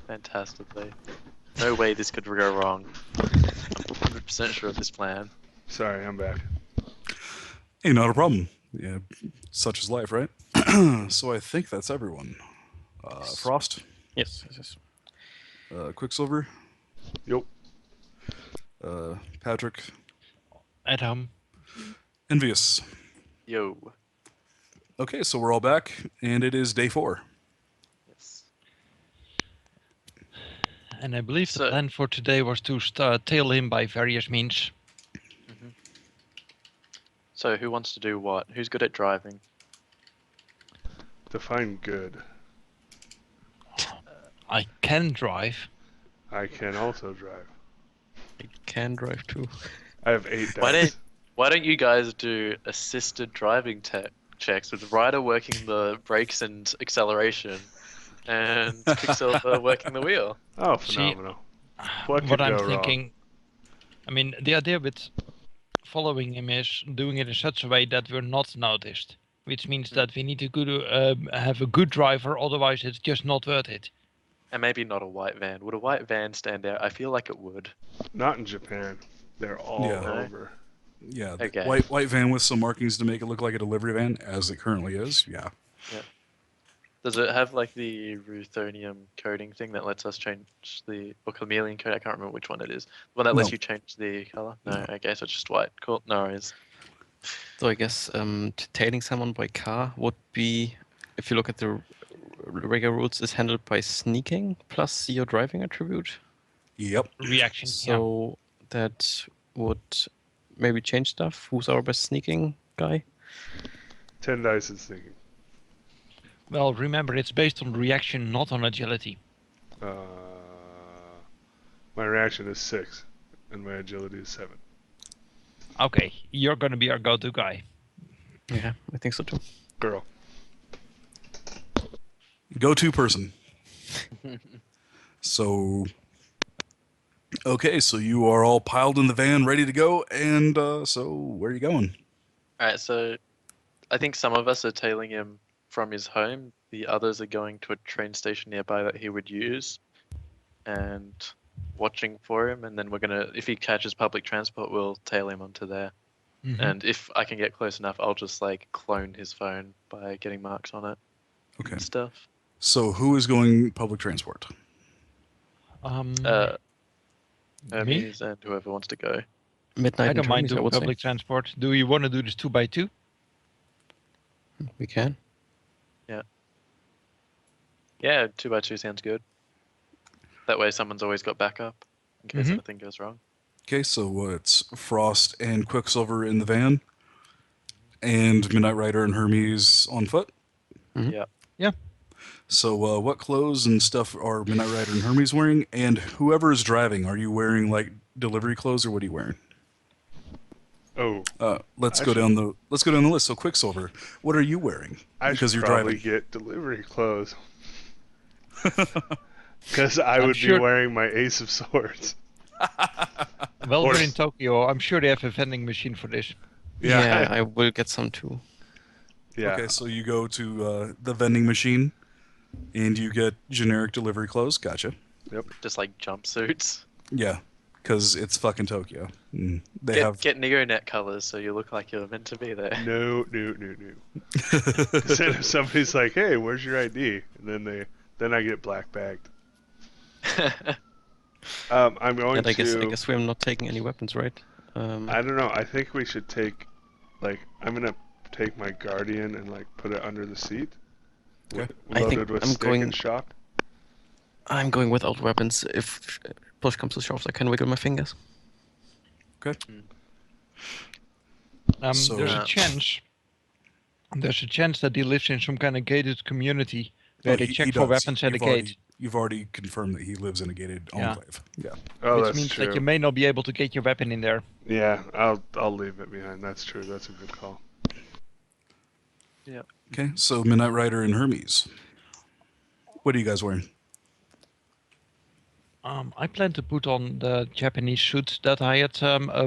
A: fantastically. No way this could go wrong. I'm 100% sure of this plan.
E: Sorry, I'm back.
B: Hey, not a problem. Yeah, such is life, right? So I think that's everyone. Frost,
D: Yes. Yes.
B: Quicksilver,
E: Yep.
B: Patrick,
F: At home.
B: Envious.
A: Yo.
B: Okay, so we're all back, and it is day 4.
A: Yes.
F: And I believe
A: So-
F: the plan for today was to tail him by various means.
A: So who wants to do what? Who's good at driving?
E: Define good.
F: I can drive.
E: I can also drive.
D: I can drive too.
E: I have 8
A: Why
E: dice.
A: don't you guys do assisted driving checks with Ryder working the brakes and acceleration, and Quicksilver working the wheel?
E: Oh,
F: See,
E: phenomenal. What could
F: What I'm
E: go wrong?
F: thinking, I mean, the idea with following him is doing it in such a way that we're not noticed, which means that we need to have a good driver, otherwise it's just not worth it.
A: And maybe not a white van. Would a white van stand out? I feel like it would.
E: Not in Japan. They're all
B: Yeah.
E: over.
B: Yeah, the
A: Okay.
B: white van with some markings to make it look like a delivery van, as it currently is. Yeah.
A: Does it have like the ruthenium coding thing that lets us change or chameleon code? I can't remember which one it is. The one that lets
B: No.
A: you change the color? No, okay, so it's just white. Cool, no worries.
D: So I guess tailing someone by car would be, if you look at the regular rules, is handled by sneaking plus your driving attribute.
B: Yep.
F: Reaction.
D: So that would maybe change stuff. Who's our best sneaking guy?
E: 10 dice is thinking.
F: Well, remember, it's based on reaction, not on agility.
E: My reaction is 6, and my agility is 7.
F: Okay, you're gonna be our go-to guy.
D: Yeah, I think so too.
E: Girl.
B: Go-to person. So, okay, so you are all piled in the van, ready to go, and so where are you going?
A: Alright, so I think some of us are tailing him from his home. The others are going to a train station nearby that he would use and watching for him. And then we're going to, if he catches public transport, we'll tail him onto there.
F: Mhm.
A: And if I can get close enough, I'll just like clone his phone by getting marks on it
B: Okay.
A: and stuff.
B: So who is going public transport?
F: Me?
A: Hermes and whoever wants to go.
D: Midnight.
F: I
D: and
F: don't mind
D: Hermes, I
F: doing
D: would say.
F: public transport. Do you want to do this 2x2?
D: We can.
A: Yeah, 2x2 sounds good. That way someone's always got backup in case
F: Mhm.
A: anything goes wrong.
B: Okay, so it's Frost and Quicksilver in the van, and Midnight Rider and Hermes on foot.
D: Mhm.
A: Yeah.
F: Yeah.
B: So what clothes and stuff are Midnight Rider and Hermes wearing? And whoever is driving, are you wearing like delivery clothes or what are you wearing?
E: Oh,
B: Let's
E: I
B: go
E: should-
B: down the list. So Quicksilver, what are you wearing?
E: I
B: Because
E: should
B: you're
E: probably
B: driving.
E: get delivery clothes. Because I
F: I'm
E: would
F: sure-
E: be wearing my Ace of Swords.
F: Well,
E: Or
F: we're in
E: s-
F: Tokyo. I'm sure they have a vending machine for this.
D: Yeah, I will get some too.
E: Yeah.
B: Okay, so you go to the vending machine and you get generic delivery clothes. Gotcha.
A: Just like jumpsuits.
B: Yeah, because it's fucking Tokyo. They have.
A: Get Neonet colors so you look like you're meant to be there.
E: No. Because then if somebody's like, "Hey, where's your ID?" and then I get black bagged. I'm going
D: And I
E: to.
D: guess we're not taking any weapons, right?
E: I don't know. I think we should take, like, I'm gonna take my Guardian and like put it under the seat,
B: Okay.
D: I think
E: loaded with
D: I'm
E: stick
D: going-
E: and shock.
D: I'm going without weapons. If push comes to shove, I can wiggle my fingers.
B: Okay. So-
F: There's a chance. There's a chance that he lives in some kind of gated community where they check for
B: does.
F: weapons at the gate.
B: You've already confirmed that he lives in a gated
F: Yeah.
B: enclave. Yeah.
E: Oh,
F: Which
E: that's
F: means
E: true.
F: that you may not be able to get your weapon in there.
E: Yeah, I'll leave it behind. That's true. That's a good call.
B: Okay, so Midnight Rider and Hermes. What are you guys wearing?
F: I plan to put on the Japanese suit that I had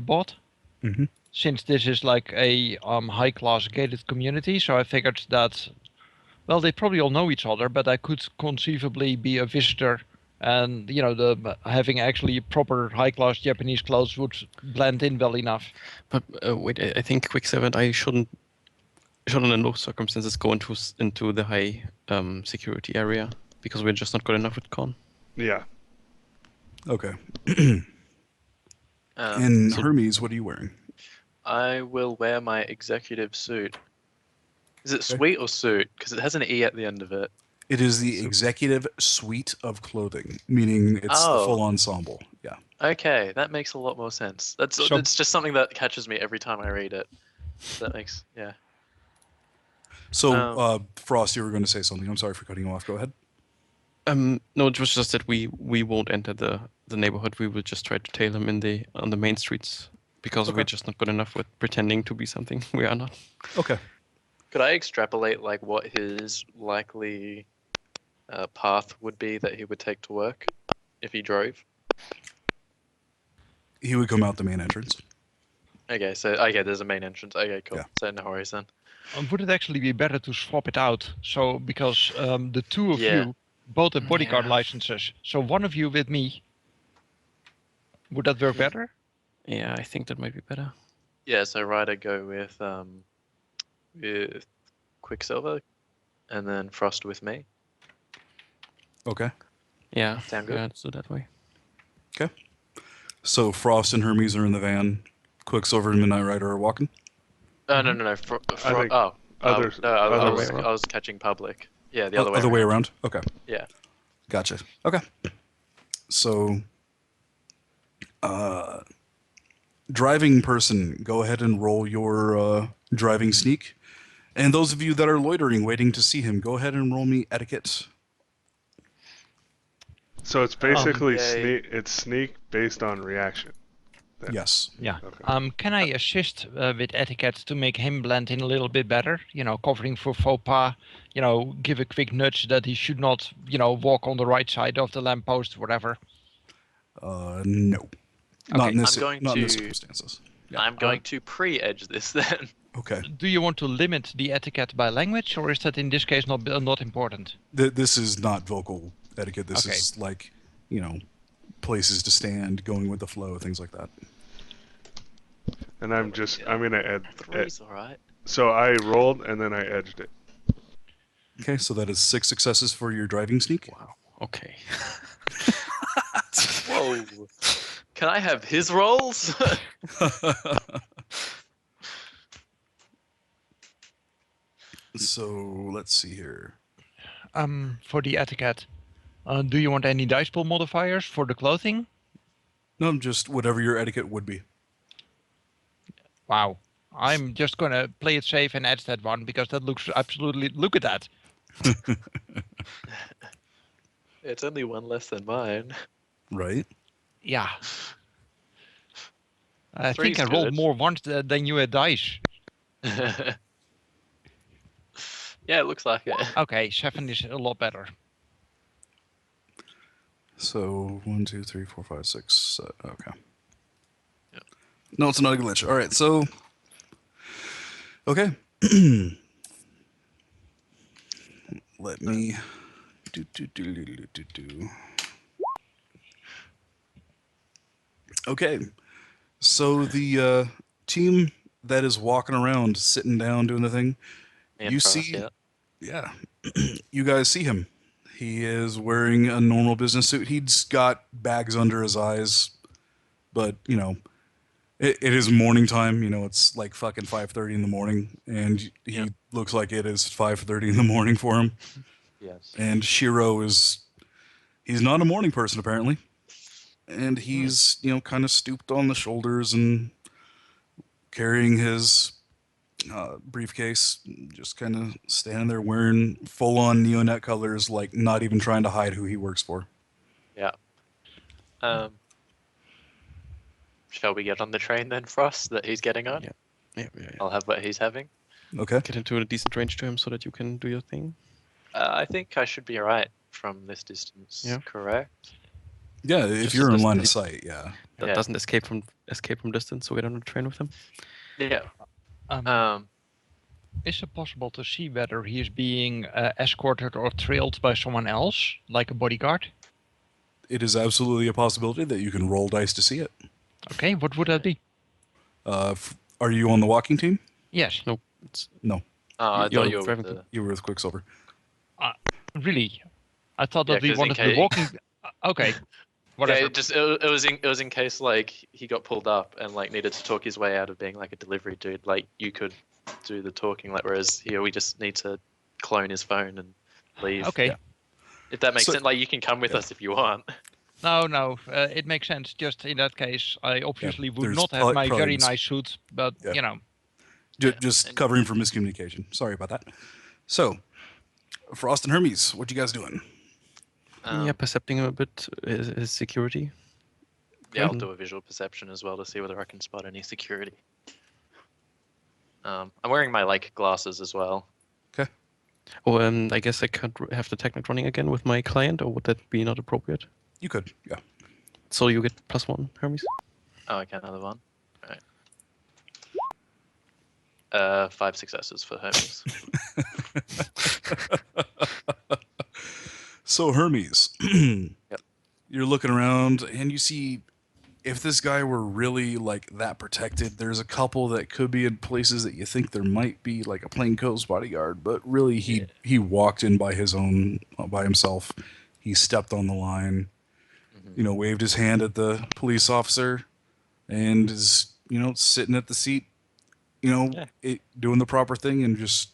F: bought.
B: Mhm.
F: Since this is like a high-class gated community, so I figured that, well, they probably all know each other, but I could conceivably be a visitor, and having actually proper high-class Japanese clothes would blend in well enough.
D: But wait, I think Quicksilver and I shouldn't in no circumstances go into the high security area because we're just not good enough with con.
E: Yeah.
B: Okay.
A: Um,
B: And
D: so-
B: Hermes, what are you wearing?
A: I will wear my executive suit. Is it
B: Okay.
A: suite or suit? Because it has an E at the end of it.
B: It is the
A: So-
B: executive suite of clothing, meaning it's the
A: Oh.
B: full ensemble. Yeah.
A: Okay, that makes a lot more sense.
F: So-
A: It's just something that catches me every time I read it. That makes yeah.
B: So, Frost, you were going to say something. I'm sorry for cutting you off. Go ahead.
D: No, it was just that we won't enter the neighborhood. We will just try to tail him on the main streets because
B: Okay.
D: we're just not good enough with pretending to be something we are not.
B: Okay.
A: Could I extrapolate like what his likely path would be that he would take to work if he drove?
B: He would come out the main entrance.
A: Okay, so there's a main entrance. Okay, cool.
B: Yeah.
A: So no worries then.
F: Would it actually be better to swap it out? So because the two of
A: Yeah.
F: you both have bodyguard
A: Yeah.
F: licenses, so one of you with me. Would that work better?
D: Yeah, I think that might be better.
A: Yeah, so Ryder go with Quicksilver, and then Frost with me.
B: Okay.
D: Yeah,
A: Sound good?
D: yeah, let's do that way.
B: So Frost and Hermes are in the van. Quicksilver and Midnight Rider are walking.
A: Oh no.
E: I think
A: Oh,
E: others-
A: no,
E: other way
D: around.
A: I was catching public. Yeah, the other way.
B: Other way
A: around.
B: around. Okay.
A: Yeah.
B: Gotcha. Okay. So, driving person, go ahead and roll your driving sneak. And those of you that are loitering, waiting to see him, go ahead and roll me etiquette.
E: So it's basically
A: yay.
E: sneak based on reaction. Then.
B: Yes.
F: Yeah.
E: Okay.
F: Can I assist with etiquette to make him blend in a little bit better? Covering for faux pas. Give a quick nudge that he should not, walk on the right side of the lamppost, whatever.
B: No. Not
F: Okay,
B: in this.
A: I'm going
B: not in this
A: to-
B: circumstances. Yeah.
A: I'm going to pre-edge this then.
B: Okay.
F: Do you want to limit the etiquette by language, or is that in this case not important?
B: This is not vocal etiquette. This
F: Okay.
B: is like, places to stand, going with the flow, things like that.
E: And I'm gonna add.
A: Three's all right.
E: So I rolled and then I edged it.
B: Okay, so that is 6 successes for your driving sneak.
D: Wow. Okay.
A: Whoa. Can I have his rolls?
B: So let's see here.
F: For the etiquette, do you want any dice pool modifiers for the clothing?
B: No, just whatever your etiquette would be.
F: Wow. I'm just gonna play it safe and add that one because that looks absolutely. Look at that.
A: It's only one less than mine.
B: Right?
F: Yeah. I
A: Three's
F: think I rolled
A: good.
F: more ones than you had dice.
A: Yeah, it looks like it.
F: Okay, 7 is a lot better.
B: So 1, 2, 3, 4, 5, 6. Okay.
A: Yep.
B: No, it's not a glitch. All right. So. Okay. Let me. Do. Okay. So the team that is walking around, sitting down, doing the thing.
A: And
B: You
A: Frost,
B: see,
A: yeah.
B: you guys see him. He is wearing a normal business suit. He's got bags under his eyes, but it is morning time. It's like fucking 5:30 in the morning, and he looks like it is 5:30 in the morning for him.
A: Yes.
B: And Shiro he's not a morning person apparently, and he's kind of stooped on the shoulders and carrying his briefcase, just kind of standing there wearing full-on Neonet colors, like not even trying to hide who he works for.
A: Yeah. Shall we get on the train then, Frost, that he's getting on?
D: Yeah.
A: I'll have what he's having.
B: Okay.
D: Get into a decent range to him so that you can do your thing.
A: I think I should be alright from this distance,
D: Yeah.
A: correct?
B: Yeah, if
D: Just
B: you're in
D: as
B: line
D: the-
B: of sight, yeah.
D: That
A: Yeah.
D: doesn't escape from distance, so get on the train with him.
A: Yeah.
F: Um, is it possible to see whether he is being escorted or trailed by someone else, like a bodyguard?
B: It is absolutely a possibility that you can roll dice to see it.
F: Okay, what would that be?
B: Are you on the walking team?
F: Yes.
D: No, it's
B: No,
A: I
D: You're
A: thought you were
D: driving
A: with the...
B: you were with Quicksilver.
F: Really? I thought
A: Yeah,
F: that we
A: 'cause in
F: wanted to be
A: case-
F: walking. Okay. Whatever.
A: Yeah, it was in case like he got pulled up and like needed to talk his way out of being like a delivery dude. Like you could do the talking, like whereas here we just need to clone his phone and leave.
F: Okay.
B: Yeah.
A: If that makes
B: So-
A: sense, like you can come with
B: yeah.
A: us if you want.
F: No, it makes sense. Just in that case, I obviously would
B: there's
F: not have
B: probably-
F: my
B: probably
F: very
B: mis-
F: nice suit, but
B: Yeah.
A: Yeah.
B: Just
A: And-
B: covering for miscommunication. Sorry about that. So, Frost and Hermes, what you guys doing?
D: percepting him a bit, his security.
A: Yeah, I'll
D: Okay.
A: do a visual perception as well to see whether I can spot any security. I'm wearing my like glasses as well.
D: Oh, I guess I can't have the Technic running again with my client, or would that be not appropriate?
B: You could, yeah.
D: So you get +1, Hermes.
A: Oh, okay, another one. Alright. 5 successes for Hermes.
B: So, Hermes,
A: Yep.
B: you're looking around and you see if this guy were really like that protected, there's a couple that could be in places that you think there might be like a plainclothes bodyguard, but really he walked in by himself. He stepped on the line, waved his hand at the police officer, and is sitting at the seat, doing the proper thing and just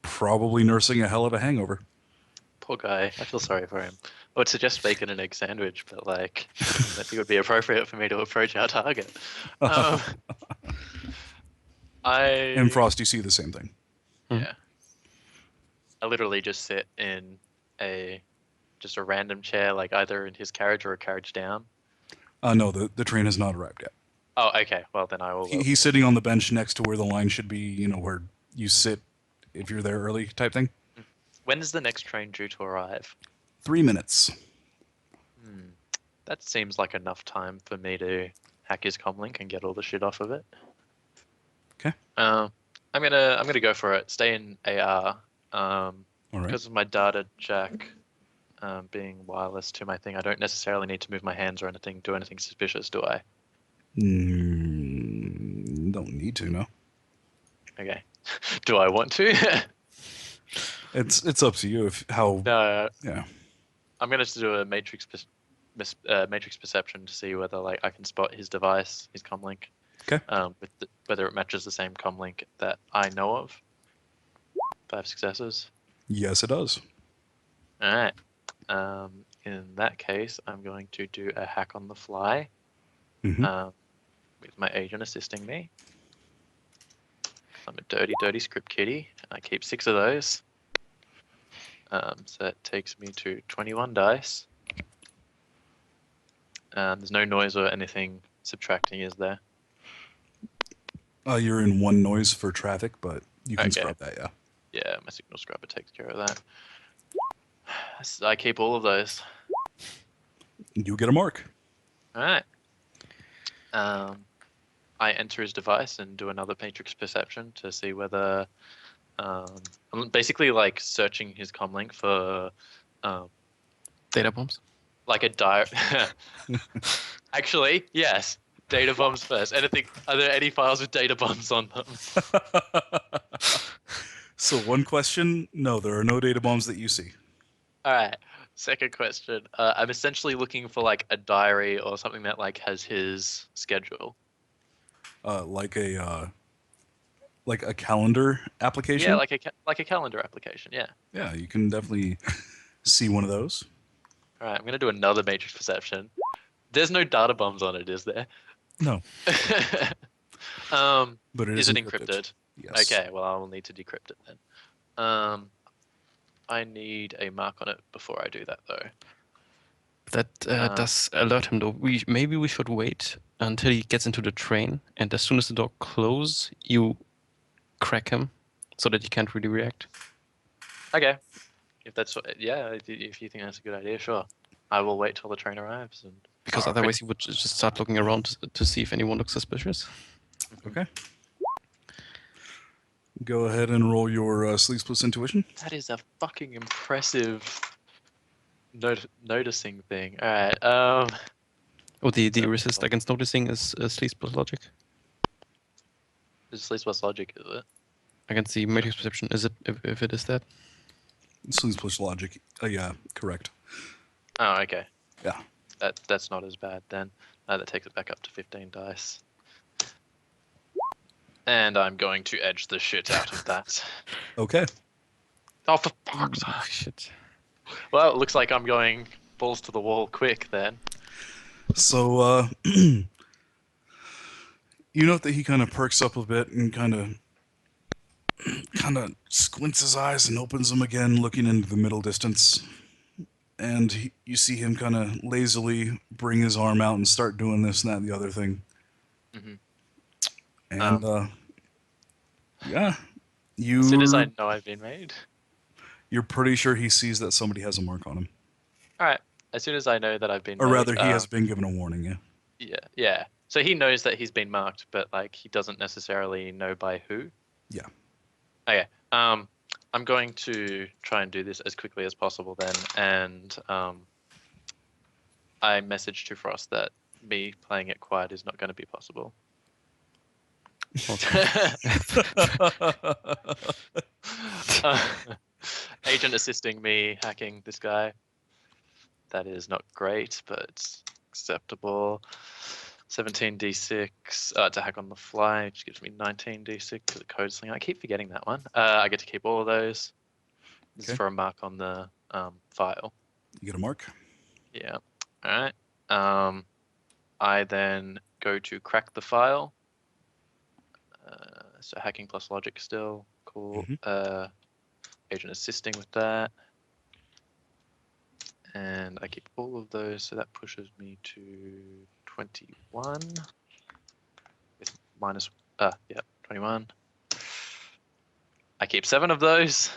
B: probably nursing a hell of a hangover.
A: Poor guy. I feel sorry for him. I would suggest bacon and egg sandwich, but like, I think it would be appropriate for me to approach our target.
B: And Frost, you see the same thing.
A: Yeah. I literally just sit in just a random chair, like either in his carriage or a carriage down.
B: No, the train has not arrived yet.
A: Oh, okay. Well, then I will.
B: He's sitting on the bench next to where the line should be, where you sit if you're there early type thing.
A: When is the next train due to arrive?
B: 3 minutes.
A: That seems like enough time for me to hack his comlink and get all the shit off of it.
B: Okay.
A: I'm gonna go for it. Stay in AR.
B: All right.
A: Because of my data jack being wireless to my thing, I don't necessarily need to move my hands or anything, do anything suspicious, do I?
B: Don't need to, no.
A: Okay. Do I want to?
B: It's up to you
A: No.
B: Yeah.
A: I'm gonna do a matrix perception to see whether like I can spot his device, his comlink.
B: Okay.
A: Whether it matches the same comlink that I know of. 5 successes.
B: Yes, it does.
A: All right. In that case, I'm going to do a hack on the fly
B: Mhm.
A: with my agent assisting me. I'm a dirty, dirty script kiddie. I keep 6 of those. So that takes me to 21 dice. There's no noise or anything subtracting, is there?
B: You're in one noise for traffic, but you can
A: Okay.
B: scrub that, yeah.
A: Yeah, my signal scrubber takes care of that. So I keep all of those.
B: You get a mark.
A: All right. I enter his device and do another matrix perception to see whether I'm basically like searching his comlink for
D: Data bombs.
A: like a diary. Actually, yes. Data bombs first. Anything? Are there any files with data bombs on them?
B: So one question, no, there are no data bombs that you see.
A: All right. Second question. I'm essentially looking for like a diary or something that like has his schedule.
B: Like a calendar application?
A: Yeah, like a calendar application. Yeah.
B: Yeah, you can definitely see one of those.
A: All right. I'm gonna do another matrix perception. There's no data bombs on it, is there?
B: No, but it
A: Is
B: is
A: it encrypted?
B: Yes.
A: Okay, well, I will need to decrypt it then. I need a mark on it before I do that, though.
D: That does alert him though. Maybe we should wait until he gets into the train, and as soon as the door closes, you crack him so that he can't really react.
A: Okay, if that's yeah, if you think that's a good idea, sure. I will wait till the train arrives and.
D: Because otherwise he would just start looking around to see if anyone looks suspicious.
B: Okay. Go ahead and roll your Sleep Plus Intuition.
A: That is a fucking impressive noticing thing. All right.
D: Oh, the
A: So-
D: resist against noticing is sleaze plus logic.
A: This is at least what's logic, is it?
D: Against the matrix perception, is it if it is that?
B: Sleep Plus Logic. Yeah, correct.
A: Oh, okay.
B: Yeah.
A: That's not as bad then. That takes it back up to 15 dice. And I'm going to edge the shit out of that.
B: Okay.
A: Oh, for fuck's sake.
D: Oh, shit.
A: Well, it looks like I'm going balls to the wall quick then.
B: So, you note that he kind of perks up a bit and kind of squints his eyes and opens them again, looking into the middle distance. And you see him kind of lazily bring his arm out and start doing this and that and the other thing.
A: Mhm.
B: And, yeah.
A: As soon as I know I've been made.
B: You're pretty sure he sees that somebody has a mark on him.
A: All right. As soon as I know that I've been
B: Or
A: made,
B: rather, he has been given a warning, yeah.
A: Yeah. So he knows that he's been marked, but like he doesn't necessarily know by who.
B: Yeah.
A: Okay. I'm going to try and do this as quickly as possible then, and I messaged to Frost that me playing it quiet is not going to be possible. Agent assisting me hacking this guy. That is not great, but it's acceptable. 17d6 to hack on the fly, which gives me 19d6 for the code sling. I keep forgetting that one. I get to keep all of those. This is
B: Okay.
A: for a mark on the file.
B: You get a mark.
A: Yeah. All right. I then go to crack the file. So hacking plus logic still. Cool. Agent assisting with that. And I keep all of those, so that pushes me to 21. With minus, 21. I keep 7 of those.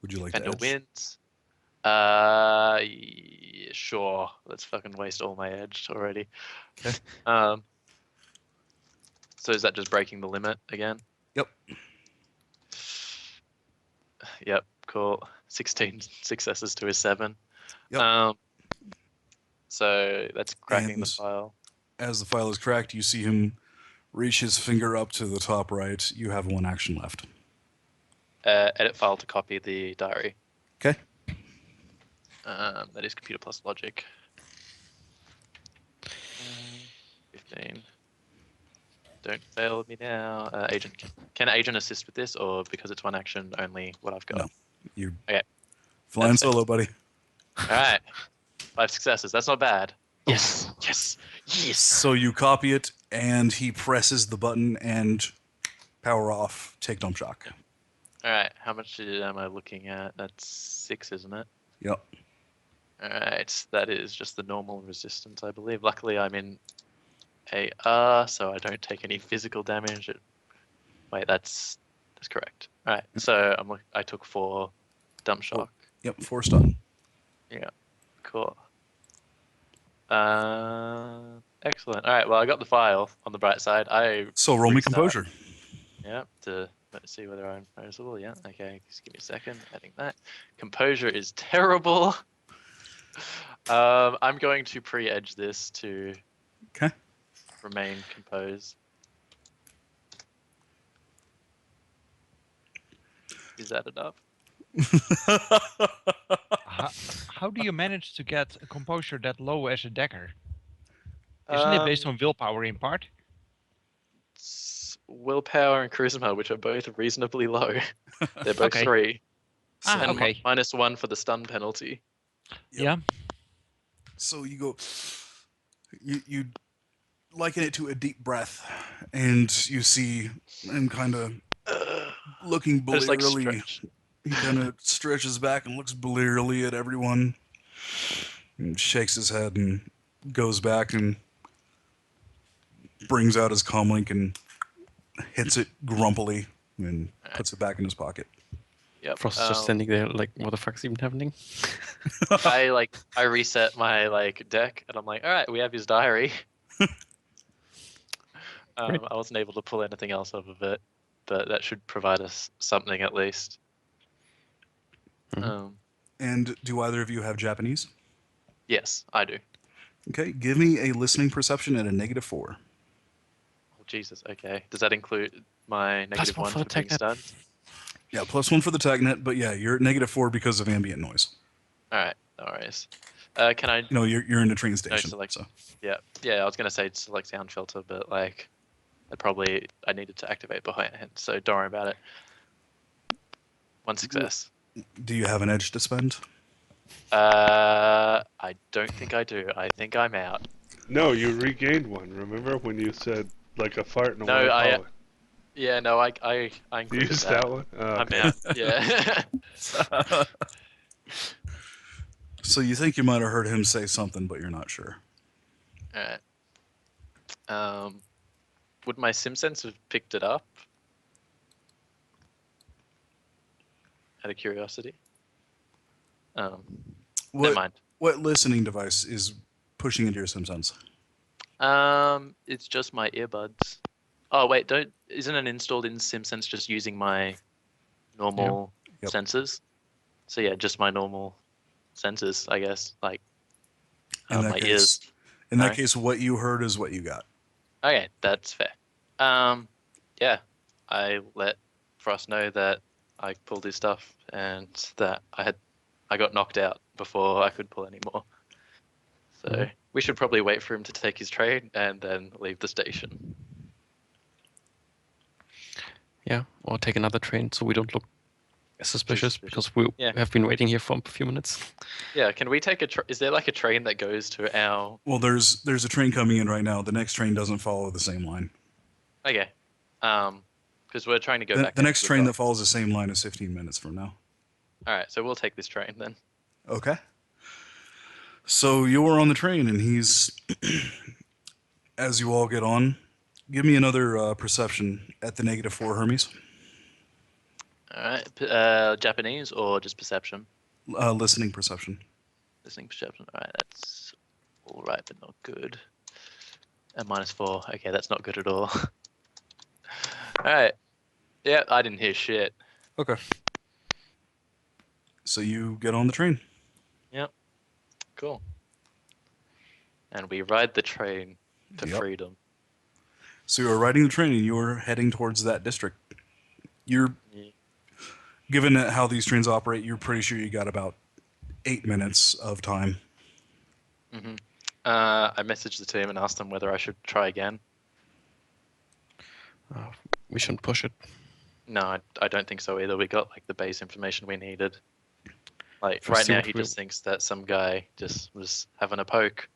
B: Would you like to
A: Fender
B: edge?
A: wins. Yeah, sure. Let's fucking waste all my edge already.
B: Okay.
A: So is that just breaking the limit again?
B: Yep.
A: Yep, cool. 16 successes to his 7.
B: Yep.
A: So that's cracking the
B: And-
A: file.
B: As the file is cracked, you see him reach his finger up to the top right. You have 1 action left.
A: Edit file to copy the diary.
B: Okay.
A: That is computer plus logic. 15. Don't fail me now. Agent, can Agent assist with this, or because it's one action, only what I've got?
B: No. You're
A: Okay.
B: flying
A: That's fair.
B: solo, buddy.
A: All right. 5 successes. That's not bad.
D: Yes.
A: Yes. Yes.
B: So you copy it, and he presses the button, and power off, take dump shock.
A: All right. How much am I looking at? That's 6, isn't it?
B: Yep.
A: All right. That is just the normal resistance, I believe. Luckily, I'm in AR, so I don't take any physical damage. Wait, that's correct. All right. So I took 4 dump shock.
B: Yep, 4 stun.
A: Yeah. Cool. Excellent. All right. Well, I got the file on the bright side.
B: So roll me
A: restart.
B: composure.
A: Yeah. Let's see whether I'm noticeable. Yeah. Okay. Just give me a second. Adding that. Composure is terrible. I'm going to pre-edge this to
B: Okay.
A: remain composed. Is that enough?
F: How do you manage to get a composure that low as a decker? Isn't it based on willpower in part?
A: Willpower and charisma, which are both reasonably low. They're both
F: Okay.
A: 3.
F: Ah,
A: And
F: okay.
A: -1 for the stun penalty.
B: Yep.
F: Yeah.
B: So you go, you liken it to a deep breath, and you see him kind of looking
A: I just like
B: blearily.
A: stretch.
B: He kind of stretches back and looks blearily at everyone, and shakes his head and goes back and brings out his comlink and hits it grumpily and puts it back in his pocket.
A: Yep.
D: Frost is just standing there like, what the fuck's even happening?
A: I reset my deck and I'm like, all right, we have his diary.
D: Great.
A: I wasn't able to pull anything else off of it, but that should provide us something at least.
D: Mhm.
B: And do either of you have Japanese?
A: Yes, I do.
B: Okay, give me a listening perception at a -4.
A: Oh, Jesus. Okay. Does that include my
D: Plus
A: -1
D: 1
A: for
D: for the
A: being
D: tech net.
A: stunned?
B: Yeah, +1 for the TechNet, but yeah, you're at -4 because of ambient noise.
A: All right. No worries. Can I?
B: No, you're in a train station.
A: select-
B: so.
A: Yeah. I was gonna say select sound filter, but I needed to activate beforehand, so don't worry about it. 1 success.
B: Do you have an edge to spend?
A: I don't think I do. I think I'm out.
E: No, you regained one. Remember when you said like a fart in a
A: No,
E: white
A: I-
E: collar?
A: Yeah, no, I
E: You
A: included
E: used
A: that.
E: that one? Oh,
A: I'm
E: okay.
A: out. Yeah.
B: So you think you might have heard him say something, but you're not sure.
A: Alright. Would my SimSense have picked it up? Out of curiosity. Never mind.
B: What listening device is pushing into your SimSense?
A: It's just my earbuds. Oh wait, isn't it installed in SimSense just using my normal
B: Yep.
A: sensors? So yeah, just my normal sensors, I guess. Like
B: In that
A: my
B: case,
A: ears.
B: In that
A: No.
B: case, what you heard is what you got.
A: Okay, that's fair. Yeah, I let Frost know that I pulled his stuff and that I got knocked out before I could pull any more. So we should probably wait for him to take his train and then leave the station.
D: Yeah, or take another train so we don't look suspicious,
A: suspicious.
D: because we
A: Yeah.
D: have been waiting here for a few minutes.
A: Yeah, can we take is there like a train that goes to our...
B: Well, there's a train coming in right now. The next train doesn't follow the same line.
A: Okay. Because we're trying to go
B: The,
A: back
B: the next
A: into
B: train that
A: dock.
B: follows the same line is 15 minutes from now.
A: All right, so we'll take this train then.
B: Okay. So you're on the train, and he's, as you all get on, give me another perception at the -4, Hermes.
A: All right, Japanese or just perception?
B: Listening perception.
A: Listening perception. All right, that's all right, but not good. And -4. Okay, that's not good at all. All right. Yeah, I didn't hear shit.
B: Okay. So you get on the train.
A: Cool. And we ride the train to
B: Yep.
A: freedom.
B: So you're riding the train, and you're heading towards that district. You're,
A: Yeah.
B: given how these trains operate, you're pretty sure you got about 8 minutes of time.
A: I messaged the team and asked them whether I should try again.
D: We shouldn't push it.
A: No, I don't think so either. We got like the base information we needed. Like
D: First
A: right
D: see
A: now,
D: what
A: he
D: we-
A: just thinks that some guy just was having a poke.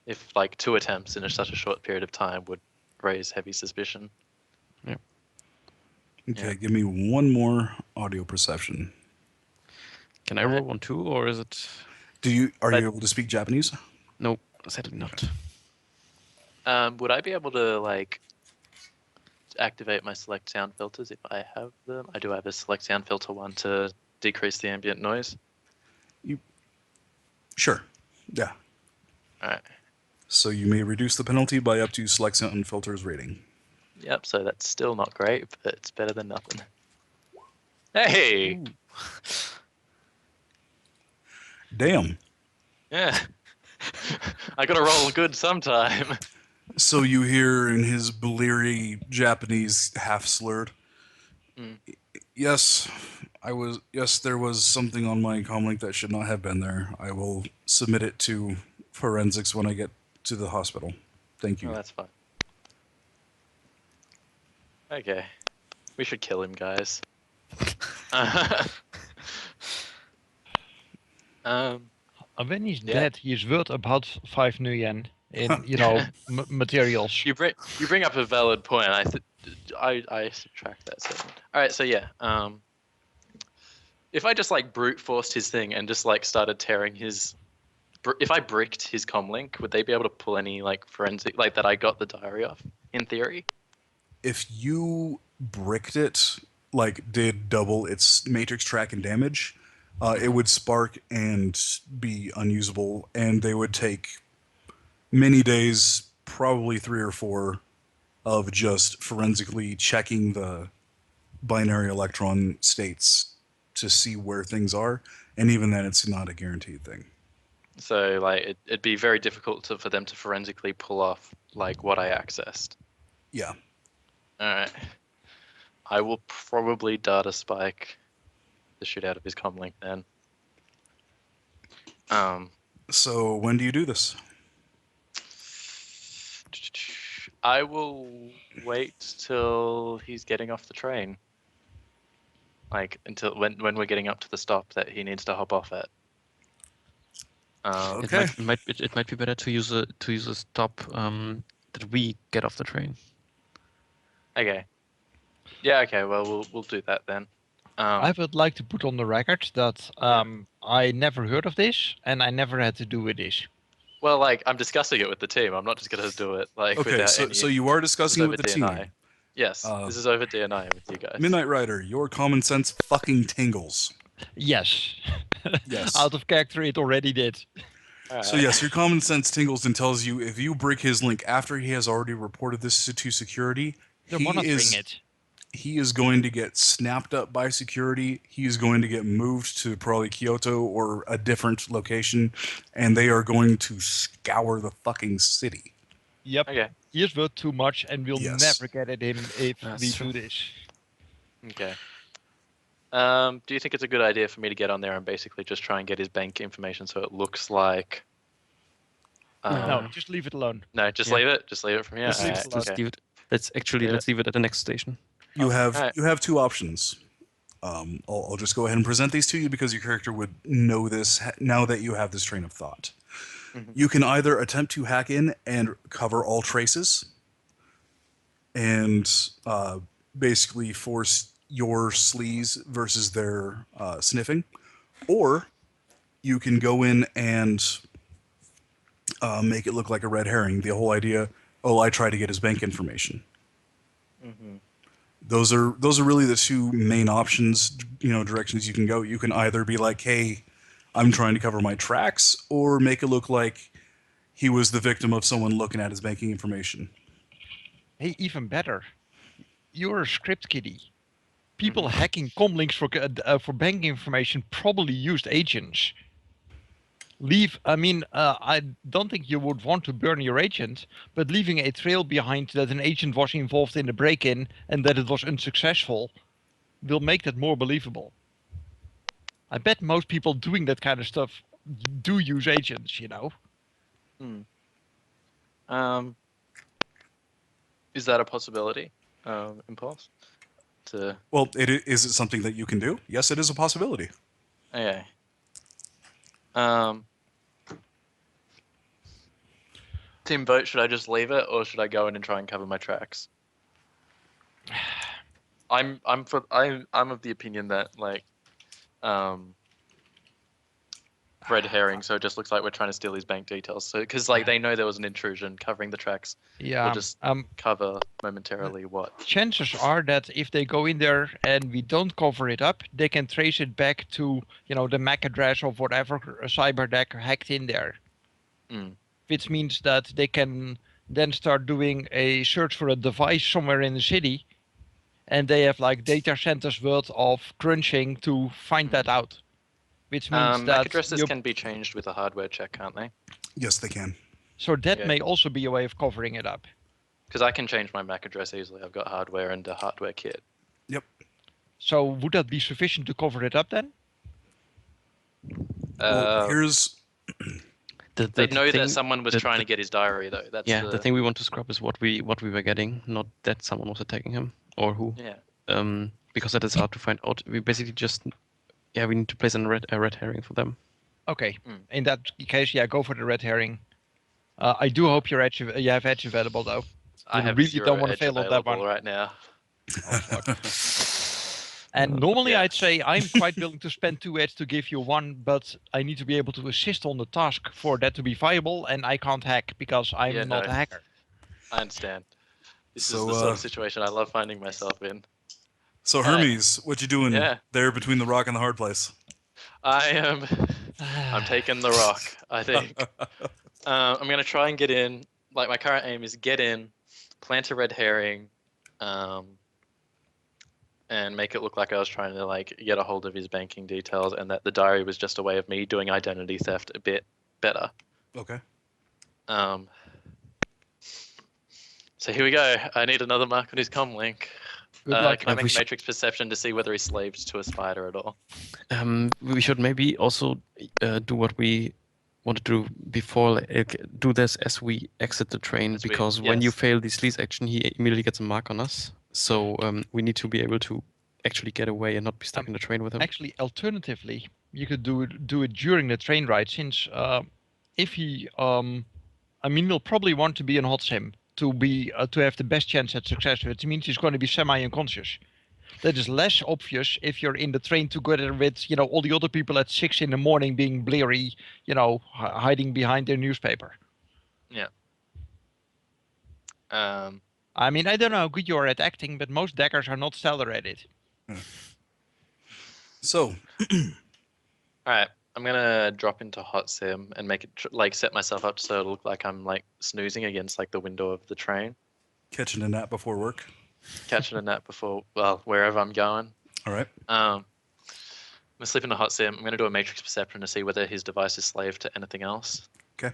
A: If like 2 attempts in such a short period of time would raise heavy suspicion.
B: Okay,
A: Yeah.
B: give me one more audio perception.
D: Can I roll one too, or is it?
B: Are
A: But-
B: you able to speak Japanese?
D: No, sadly not.
A: Would I be able to like activate my select sound filters if I have them? I do have a select sound filter one to decrease the ambient noise.
B: Sure. Yeah.
A: All right.
B: So you may reduce the penalty by up to select sound filters rating.
A: Yep. So that's still not great, but it's better than nothing. Hey.
B: Damn.
A: Yeah. I gotta roll good sometime.
B: So you hear in his bleary Japanese, half slurred.
A: Mm.
B: Yes, Yes, there was something on my comlink that should not have been there. I will submit it to forensics when I get to the hospital. Thank you.
A: Oh, that's fine. Okay. We should kill him, guys.
F: When he's
A: Yeah.
F: dead, he is worth about 5 new yen in, materials.
A: You bring up a valid point. I subtract that 7. All right, so yeah. If I just like brute forced his thing and just like started tearing his, if I bricked his comlink, would they be able to pull any like forensic like that I got the diary off? In theory.
B: If you bricked it, like did double its matrix track and damage, it would spark and be unusable, and they would take many days, probably 3 or 4, of just forensically checking the binary electron states to see where things are, and even then, it's not a guaranteed thing.
A: So like it'd be very difficult for them to forensically pull off like what I accessed.
B: Yeah.
A: All right. I will probably data spike the shit out of his comlink then.
B: So when do you do this?
A: I will wait till he's getting off the train. Like until when we're getting up to the stop that he needs to hop off at.
B: Okay.
D: It might be better to use a stop that we get off the train.
A: Okay. Yeah. Okay. Well, we'll do that then.
F: I would like to put on the record that I never heard of this, and I never had to do with this.
A: Well, like I'm discussing it with the team. I'm not just gonna do it like
B: Okay,
A: without
B: so,
A: any.
B: so you are
A: This is
B: discussing it
A: over
B: with the
A: DNI.
B: team.
A: Yes, this is over DNI with you guys.
B: Midnight Rider, your common sense fucking tingles.
F: Yes.
B: Yes.
F: Out of character, it already did.
B: So yes, your common sense tingles and tells you if you brick his link after he has already reported this to security,
F: They're monitoring it.
B: he is going to get snapped up by security. He is going to get moved to probably Kyoto or a different location, and they are going to scour the fucking city.
F: Yep.
A: Okay.
F: He is worth too much, and we'll
B: Yes.
F: never get at him if
D: That's
F: we
D: true.
F: do this.
A: Okay. Do you think it's a good idea for me to get on there and basically just try and get his bank information so it looks like?
F: No, just leave it alone.
A: No, just
D: Yeah.
A: leave it. Just leave it from here.
F: Just leave it
A: Alright,
F: alone.
D: Let's
A: okay.
D: leave it. Let's leave it at the next station.
B: You have
A: alright.
B: you have 2 options. I'll just go ahead and present these to you because your character would know this now that you have this train of thought.
A: Mhm.
B: You can either attempt to hack in and cover all traces and basically force your sleaze versus their sniffing, or you can go in and make it look like a red herring. The whole idea, I try to get his bank information.
A: Mhm.
B: Those are really the 2 main options, directions you can go. You can either be like, hey, I'm trying to cover my tracks, or make it look like he was the victim of someone looking at his banking information.
F: Hey, even better. You're a script kiddie. People hacking comlinks for banking information probably used agents. I don't think you would want to burn your agent, but leaving a trail behind that an agent was involved in the break-in and that it was unsuccessful will make that more believable. I bet most people doing that kind of stuff do use agents,
A: Hmm. Is that a possibility, Impulse?
B: Well, is it something that you can do? Yes, it is a possibility.
A: Okay. Team vote, should I just leave it or should I go in and try and cover my tracks? I'm of the opinion that like red herring, so it just looks like we're trying to steal his bank details. So because like they know there was an intrusion covering the tracks.
F: Yeah.
A: We'll just cover momentarily what.
F: Chances are that if they go in there and we don't cover it up, they can trace it back to, the MAC address of whatever cyberdeck hacked in there. Which means that they can then start doing a search for a device somewhere in the city, and they have like data centers worth of crunching to find that out. Which means that
A: MAC addresses can be changed with a hardware check, can't they?
B: Yes, they can.
F: So that may also be a way of covering it up.
A: Because I can change my MAC address easily. I've got hardware and a hardware kit.
B: Yep.
F: So would that be sufficient to cover it up then?
B: Well, here's...
A: They know that someone was trying to get his diary, though. That's
D: the thing we want to scrub is what we were getting, not that someone was attacking him or who.
A: Yeah.
D: Because that is hard to find out. We basically just we need to place a red herring for them.
F: Okay. In that case, go for the red herring. I do hope you have edge available though.
A: I have
F: really don't want to fail on that one
A: right now.
F: Oh, fuck. And normally I'd say I'm quite willing to spend 2 edge to give you 1, but I need to be able to assist on the task for that to be viable, and I can't hack because I'm not a hacker.
A: I understand. This is the sort of situation I love finding myself in.
B: So Hermes, what you doing there between the rock and the hard place?
A: I'm taking the rock, I think. I'm going to try and get in. Like, my current aim is get in, plant a red herring, and make it look like I was trying to like get a hold of his banking details, and that the diary was just a way of me doing identity theft a bit better.
B: Okay.
A: So here we go. I need another mark on his comm link.
F: Good luck.
A: Can I make matrix perception to see whether he's slaved to a spider at all?
D: We should maybe also do what we want to do before, do this as we exit the train, because when you fail the sleaze action, he immediately gets a mark on us. So we need to be able to actually get away and not be stuck in the train with him.
F: Actually, alternatively, you could do it during the train ride, since if he, he'll probably want to be in hot sim to have the best chance at success. It means he's going to be semi-unconscious. That is less obvious if you're in the train together with, all the other people at 6 in the morning being bleary, hiding behind their newspaper.
A: Yeah.
F: I don't know how good you are at acting, but most deckers are not stellar at it.
B: So.
A: All right. I'm going to drop into hot sim and make it set myself up so it'll look like I'm snoozing against the window of the train.
B: Catching a nap before work.
A: Catching a nap before, wherever I'm going.
B: All right.
A: I'm going to slip into hot sim. I'm going to do a matrix perception to see whether his device is slave to anything else.
B: Okay.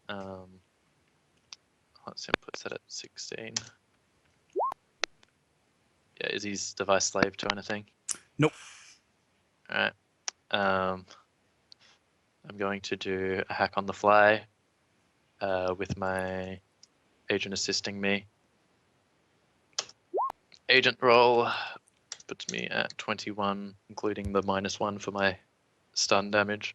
A: Hot sim puts that at 16. Yeah, is his device slave to anything?
B: Nope.
A: All right. I'm going to do a hack on the fly with my agent assisting me. Agent roll puts me at 21, including the -1 for my stun damage.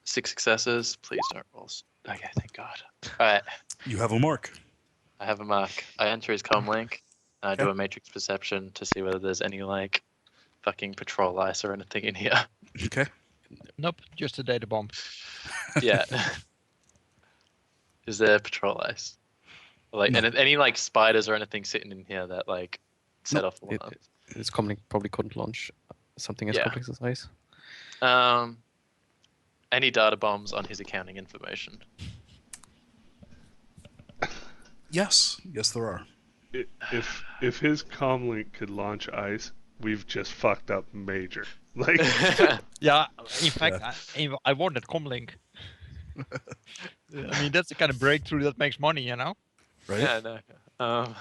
A: 6 successes. Please don't roll. Okay, thank God. All right.
B: You have a mark.
A: I have a mark. I enter his comm link. And I do a matrix perception to see whether there's any fucking patrol ice or anything in here.
B: Okay.
F: Nope, just a data bomb.
A: Yeah. Is there patrol ice? No. And any spiders or anything sitting in here that set off alarms?
D: This comm link probably couldn't launch something as complex as ice.
A: Any data bombs on his accounting information?
B: Yes, there are.
E: If his comm link could launch ice, we've just fucked up major.
F: Yeah, in fact, I want that comm link. That's the kind of breakthrough that makes money,
B: Right?
A: Yeah, no.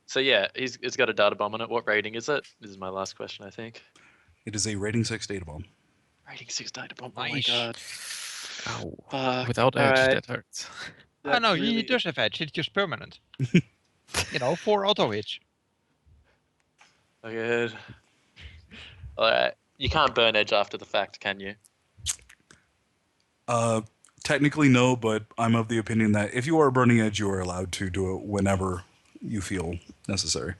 A: So yeah, it's got a data bomb on it. What rating is it? This is my last question, I think.
B: It is a rating 6 data bomb.
A: Rating 6 data bomb.
F: Nice.
A: Oh my God.
D: Ow. Without edge, that hurts.
F: Oh no,
A: really...
F: he does have edge. It's just permanent. For auto hits.
A: Oh, good. Alright. You can't burn edge after the fact, can you?
B: Technically, no, but I'm of the opinion that if you are burning edge, you are allowed to do it whenever you feel necessary.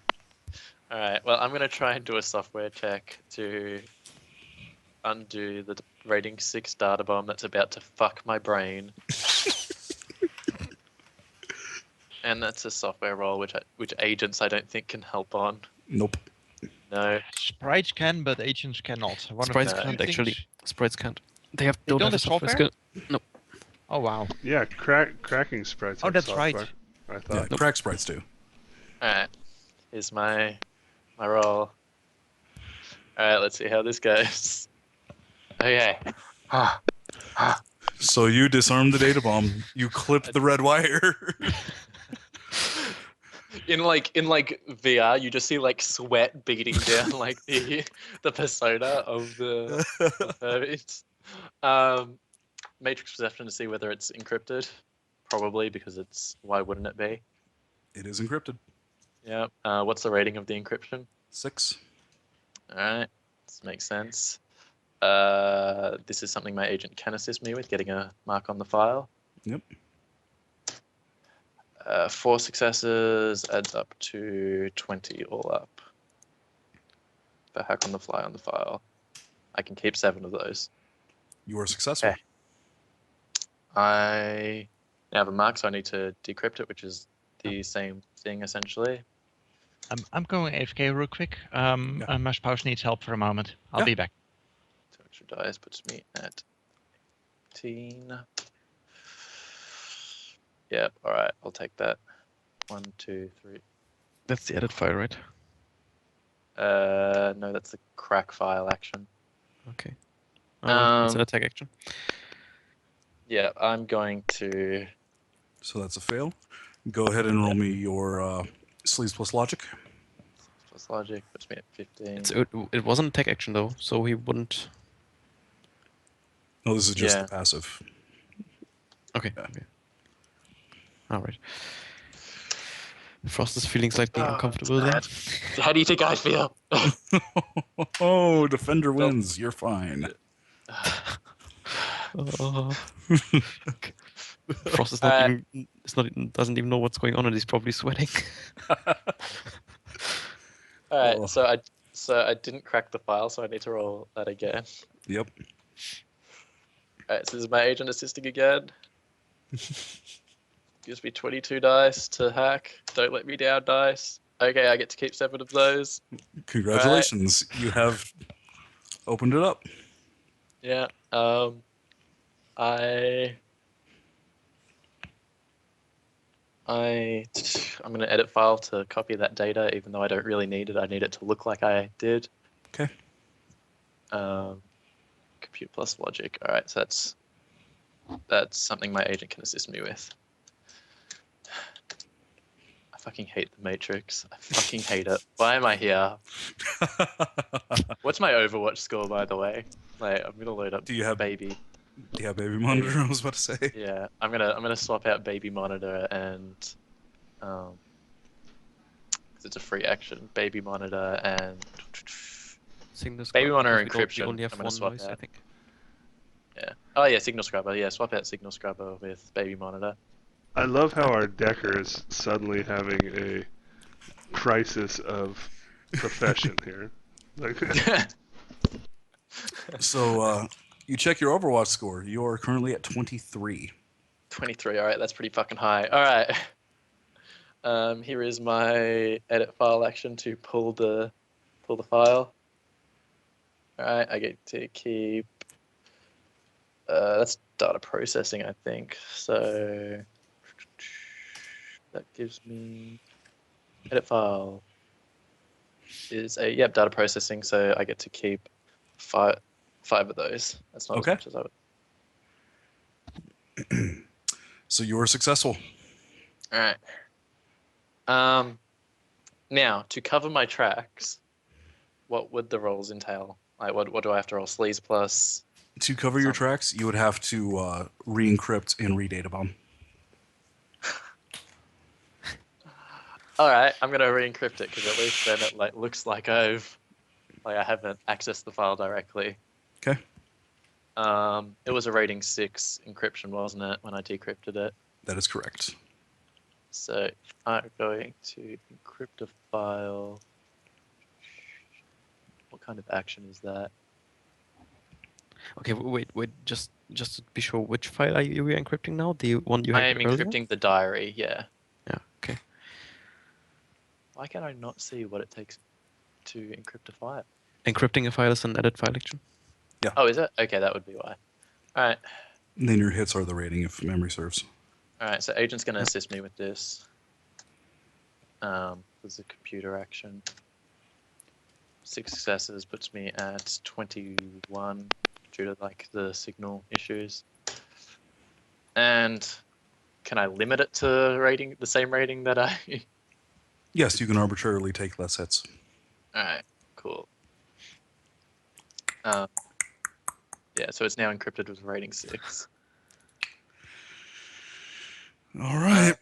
A: Alright, well, I'm going to try and do a software check to undo the rating 6 data bomb that's about to fuck my brain. And that's a software roll, which agents I don't think can help on.
B: Nope.
A: No.
F: Sprites can, but agents cannot. One of
D: Sprites
F: the
D: can't
F: two
D: actually.
F: things-
D: Sprites can't. They
F: They
D: don't have a software skill. No.
F: Oh wow.
E: Yeah, cracking sprites.
F: Oh,
E: have
F: that's
E: software,
F: right.
E: I
B: Yeah,
E: thought.
B: crack sprites do.
A: Alright. Here's my roll. Alright, let's see how this goes. Okay.
B: So you disarm the data bomb. You clip the red wire.
A: In VR, you just see like sweat beating down like the persona of the Hermes. Matrix perception to see whether it's encrypted. Probably because why wouldn't it be?
B: It is encrypted.
A: Yeah. What's the rating of the encryption?
B: 6.
A: Alright. This makes sense. This is something my agent can assist me with, getting a mark on the file.
B: Yep.
A: 4 successes adds up to 20 all up. If I hack on the fly on the file, I can keep 7 of those.
B: You are successful.
A: Okay. I now have a mark, so I need to decrypt it, which is the same thing essentially.
F: I'm going AFK real quick. My spouse needs help for a moment. I'll be back.
A: 2 extra dice puts me at 18. Yep, alright, I'll take that. 1, 2, 3.
D: That's the edit file, right?
A: No, that's the crack file action.
D: Okay. It's an attack action.
A: Yeah, I'm going to...
B: So that's a fail. Go ahead and roll me your sleeves plus logic.
A: Plus logic puts me at 15.
D: It wasn't attack action though, so he wouldn't.
B: No, this is just
A: Yeah.
B: the passive.
D: Okay.
B: Yeah.
D: Okay. All right. Frost is feeling slightly uncomfortable there.
A: How do you think I feel?
B: Oh, defender wins. You're fine.
D: Frost is not even. Doesn't even know what's going on, and he's probably sweating.
A: Alright,
B: Oh.
A: so I didn't crack the file, so I need to roll that again.
B: Yep.
A: Alright, so this is my agent assisting again. Gives me 22 dice to hack. Don't let me down dice. Okay, I get to keep 7 of those.
B: Congratulations. You have opened it up.
A: Yeah. I'm gonna edit file to copy that data, even though I don't really need it. I need it to look like I did.
B: Okay.
A: Compute plus logic. All right, so that's something my agent can assist me with. I fucking hate the Matrix. I fucking hate it. Why am I here? What's my Overwatch score, by the way? Like, I'm gonna load up.
B: Do you have
A: baby?
B: Yeah, baby monitor, I was about to say.
A: Yeah, I'm gonna swap out baby monitor and 'cause it's a free action. Baby monitor and
D: Signal
A: Baby
D: scrub,
A: monitor
D: because we
A: encryption.
D: only have
A: I'm gonna
D: one
A: swap
D: noise, I
A: out.
D: think.
A: Yeah. Oh yeah, signal scrubber. Yeah, swap out signal scrubber with baby monitor.
E: I love how our Decker is suddenly having a crisis of profession here. Like,
B: So you check your Overwatch score. You are currently at 23.
A: 23. All right, that's pretty fucking high. All right. Here is my edit file action to pull the file. All right, I get to keep. That's data processing, I think. So that gives me edit file is data processing. So I get to keep five of those. That's not
B: Okay.
A: as much as I would.
B: So you are successful.
A: All right. Now to cover my tracks, what would the rolls entail? Like, what do I have to roll? Sleaze plus.
B: To cover your tracks, you would have to re-encrypt and re-data bomb.
A: All right, I'm gonna re-encrypt it because at least then it like looks like I haven't accessed the file directly.
B: Okay.
A: It was a rating 6 encryption, wasn't it, when I decrypted it?
B: That is correct.
A: So I'm going to encrypt a file. What kind of action is that?
D: Okay, wait. Just to be sure, which file are you encrypting now? The one you
A: I
D: had
A: am
D: earlier?
A: encrypting the diary, yeah.
D: Yeah. Okay.
A: Why can I not see what it takes to encrypt a file?
D: Encrypting a file is an edit file action.
A: Oh, is it? Okay, that would be why. All right.
B: And then your hits are the rating, if memory serves.
A: All right, so agent's going to assist me with this. There's a computer action. 6 successes puts me at 21 due to like the signal issues. And can I limit it to rating the same rating that I?
B: Yes, you can arbitrarily take less hits.
A: All right, cool. Yeah, so it's now encrypted with rating 6.
B: All right.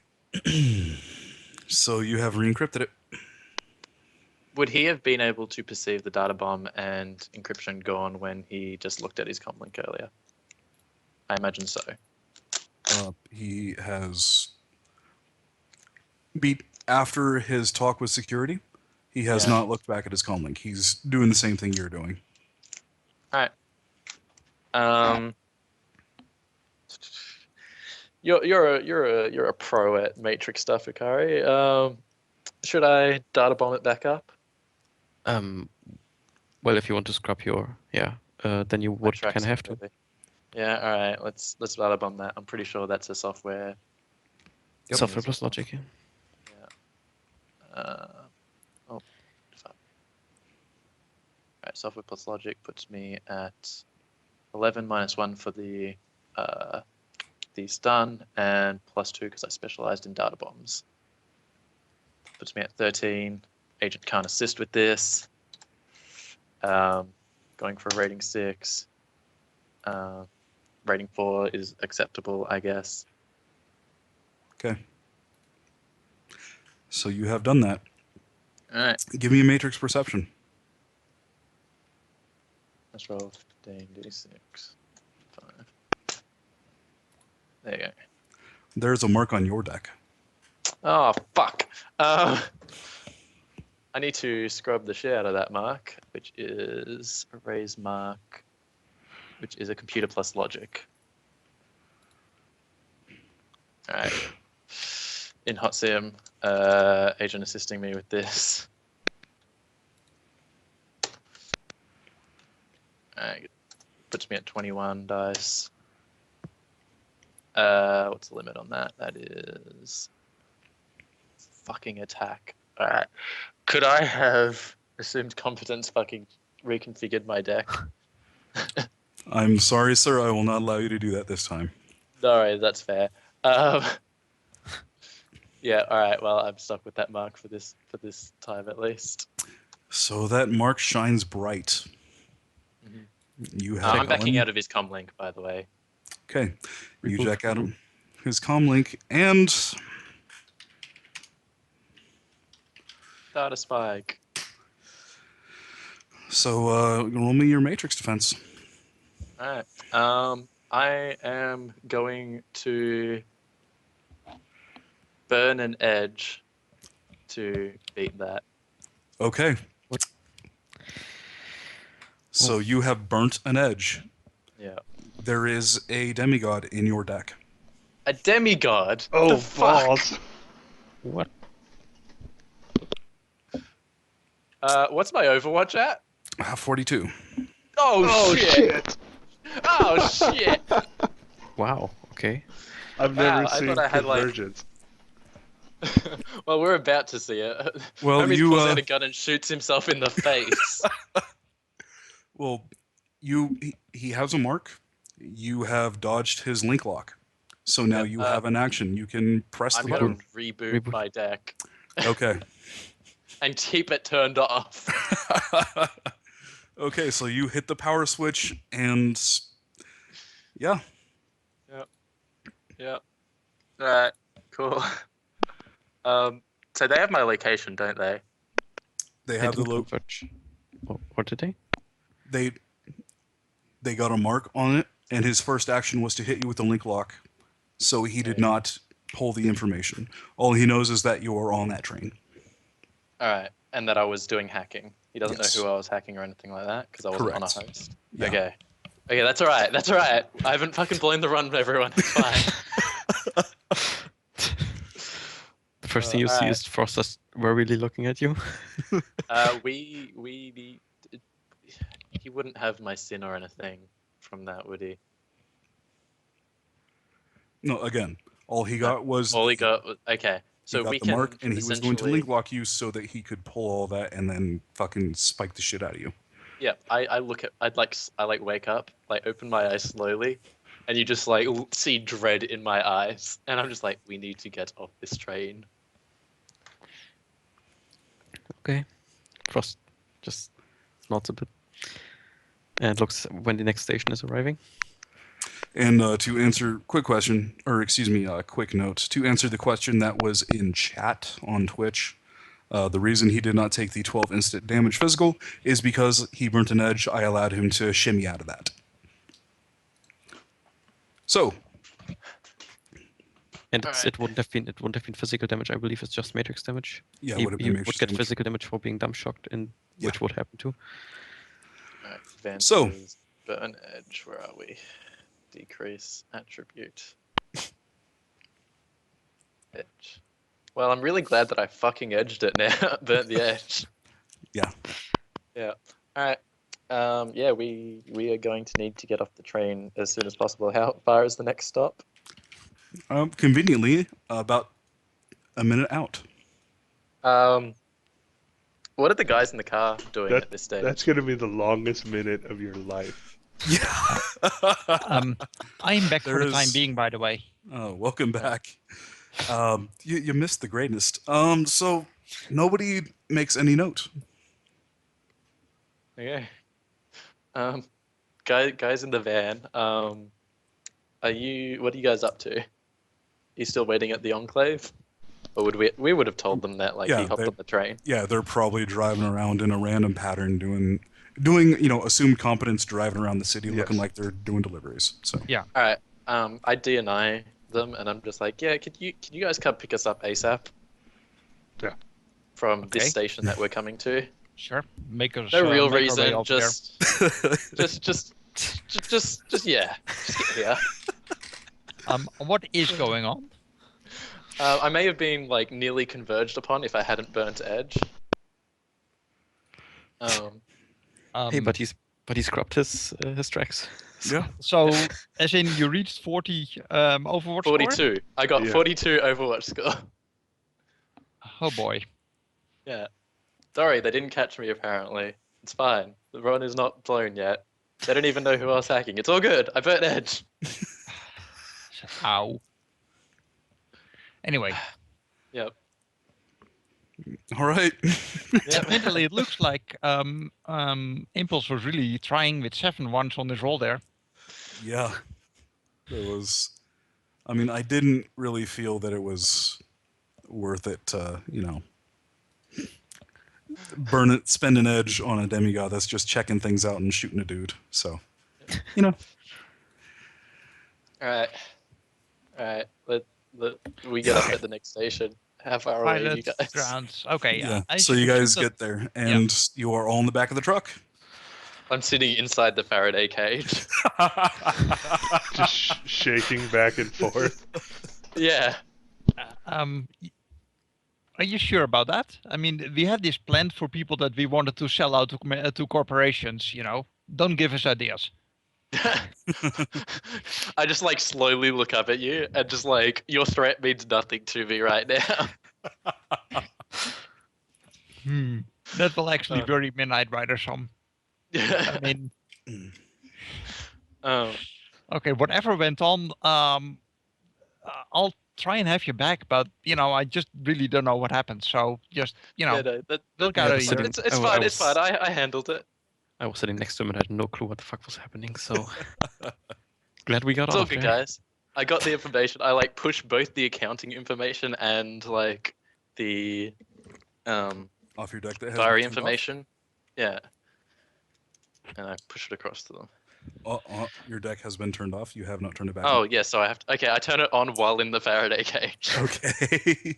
B: So you have re-encrypted it.
A: Would he have been able to perceive the data bomb and encryption gone when he just looked at his comlink earlier? I imagine so.
B: He has after his talk with security, he has
A: Yeah.
B: not looked back at his comlink. He's doing the same thing you're doing.
A: All right. You're a pro at matrix stuff, Ucuri. Should I data bomb it back up?
D: Well, if you want to scrub your then you would
A: Tracks
D: kind of have to.
A: completely. Yeah. All right. Let's data bomb that. I'm pretty sure that's a software.
D: Software plus logic. Yeah.
A: Oh, fuck. Alright, software plus logic puts me at 11 minus 1 for the stun and plus 2 because I specialized in data bombs. Puts me at 13. Agent can't assist with this. Going for a rating 6. Rating 4 is acceptable, I guess.
B: Okay. So you have done that.
A: All right.
B: Give me a matrix perception.
A: Let's roll 15 d6. 5. There you go.
B: There's a mark on your deck.
A: Oh, fuck. I need to scrub the shit out of that mark, which is a raise mark, which is a computer plus logic. All right. In Hot Sim, agent assisting me with this. Puts me at 21 dice. What's the limit on that? That is fucking attack. All right. Could I have assumed competence fucking reconfigured my deck?
B: I'm sorry, sir. I will not allow you to do that this time.
A: No, that's fair. Yeah, all right. Well, I'm stuck with that mark for this time at least.
B: So that mark shines bright.
A: Mhm.
B: You have.
A: I'm backing out of his comlink, by the way.
B: Okay. You
D: Reboot.
B: jack out of his comlink and
A: Data spike.
B: so roll me your matrix defense.
A: All right. I am going to burn an edge to beat that.
B: Okay.
D: What?
B: So you have burnt an edge.
A: Yeah.
B: There is a demigod in your deck.
A: A demigod?
E: Oh,
A: The fuck?
E: balls.
D: What?
A: What's my Overwatch at?
B: 42.
A: Oh, shit! Oh shit!
D: Wow. Okay.
E: I've
A: Wow,
E: never
A: I
E: seen
A: thought I had, like-
E: convergence.
A: Well, we're about to see it.
B: Well,
A: Hermes
B: you
A: pulls out a gun and shoots himself in the face.
B: well, he has a mark. You have dodged his link lock. So now
A: Yep,
B: you have an action. You can press
A: I'm
B: the
A: gonna
B: button.
A: reboot
D: Reboot.
A: my deck
B: Okay.
A: and keep it turned off.
B: Okay, so you hit the power switch and yeah.
A: Yeah. Alright, cool. So they have my location, don't they?
B: They
D: They
B: have the
D: didn't converge. Or did they?
B: they got a mark on it, and his first action was to hit you with the link lock. So he did not pull the information. All he knows is that you are on that train.
A: All right, and that I was doing hacking. He doesn't
B: Yes.
A: know who I was hacking or anything like that because I wasn't on a
B: Correct.
A: host.
B: Yeah.
A: Okay. Okay, that's all right. That's all right. I haven't fucking blown the run, everyone. It's fine.
D: The first thing you see
A: alright.
D: is Frosters worriedly looking at you.
A: We need. He wouldn't have my sin or anything from that, would he?
B: No, again, all he got was
A: All he got was okay. So
B: he got
A: we
B: the
A: can
B: mark, and he was going to
A: essentially-
B: link lock you so that he could pull all that and then fucking spike the shit out of you.
A: Yeah, I look at I wake up, like open my eyes slowly, and you just like see dread in my eyes, and I'm just like, we need to get off this train.
D: Okay. Frost just nods a bit and looks when the next station is arriving.
B: And to answer quick question, or excuse me, quick note, to answer the question that was in chat on Twitch, the reason he did not take the 12 instant damage physical is because he burnt an edge. I allowed him to shimmy out of that. So,
D: And
A: Alright.
D: it wouldn't have been physical damage. I believe it's just matrix damage.
B: yeah, it
D: He
B: would have
D: he
B: been
D: would
B: matrix
D: get
B: damage.
D: physical damage for being dumb shocked, and
B: Yeah.
D: which would happen too.
A: Alright, advances,
B: So-
A: burn edge. Where are we? Decrease attribute. Edge. Well, I'm really glad that I fucking edged it now. Burnt the edge.
B: Yeah.
A: Yeah. All right. Yeah, we are going to need to get off the train as soon as possible. How far is the next stop?
B: Conveniently, about a minute out.
A: What are the guys in the car doing at this stage?
E: That's going to be the longest minute of your life.
B: Yeah.
F: I'm back for
B: There
F: the time
B: is-
F: being, by the way.
B: Oh, welcome back. You missed the greatest. So nobody makes any note.
A: Okay. Guys in the van. What are you guys up to? You still waiting at the Enclave? Or would we would have told them that like
B: Yeah,
A: he hopped
B: they-
A: on the train?
B: Yeah, they're probably driving around in a random pattern, doing assumed competence, driving around the city, looking
E: Yes.
B: like they're doing deliveries. So
A: All right. I DNI them, and I'm just like, yeah, can you guys come pick us up ASAP?
E: Yeah.
A: From
F: Okay.
A: this station that we're coming to.
F: Sure. Make us
A: No real
F: make our way
A: reason,
F: over there.
A: just yeah, just get here.
F: What is going on?
A: I may have been like nearly converged upon if I hadn't burnt edge.
D: Hey, but he's scrubbed his tracks.
B: yeah,
F: So, as in you reached 40 Overwatch score?
A: 42. I got
E: Yeah.
A: 42 Overwatch score.
F: Oh boy.
A: Yeah. Sorry, they didn't catch me apparently. It's fine. The run is not blown yet. They don't even know who I was hacking. It's all good. I burnt edge.
F: Ow. Anyway,
A: Yep.
B: all right.
F: evidently it looks like Ympluse was really trying with 7 ones on his roll there.
B: Yeah, it was. I mean, I didn't really feel that it was worth it to, burn it, spend an edge on a demigod that's just checking things out and shooting a dude. So,
A: All right. We get up at the next station. How far away are you
F: Pilot
A: guys?
F: grounds. Okay,
B: yeah.
F: I
B: So
F: should
B: you guys
F: assume that-
B: get there, and you are all in the back of the truck.
A: I'm sitting inside the Faraday cage.
E: Just shaking back and forth.
A: Yeah.
F: Are you sure about that? I mean, we had this planned for people that we wanted to sell out to corporations, Don't give us ideas.
A: I just like slowly look up at you and just like your threat means nothing to me right now.
F: That will actually
A: Uh.
F: worry Midnight Rider some. I mean,
A: Oh,
F: okay, whatever went on, I'll try and have you back, but I just really don't know what happened. So just
A: yeah, no,
F: look out of
D: sitting-
F: here.
A: it's
D: I
A: fine.
D: was-
A: It's fine. I handled it.
D: I was sitting next to him and had no clue what the fuck was happening. So glad we got
A: It's
D: out
A: all
D: of
A: good,
D: there.
A: guys. I got the information. I like pushed both the accounting information and like the
B: Off your deck that has
A: diary
B: been turned off?
A: information. Yeah. And I push it across to them.
B: Your deck has been turned off. You have not turned it back
A: Oh,
B: on.
A: yeah, so I have to... Okay, I turn it on while in the Faraday cage.
B: Okay.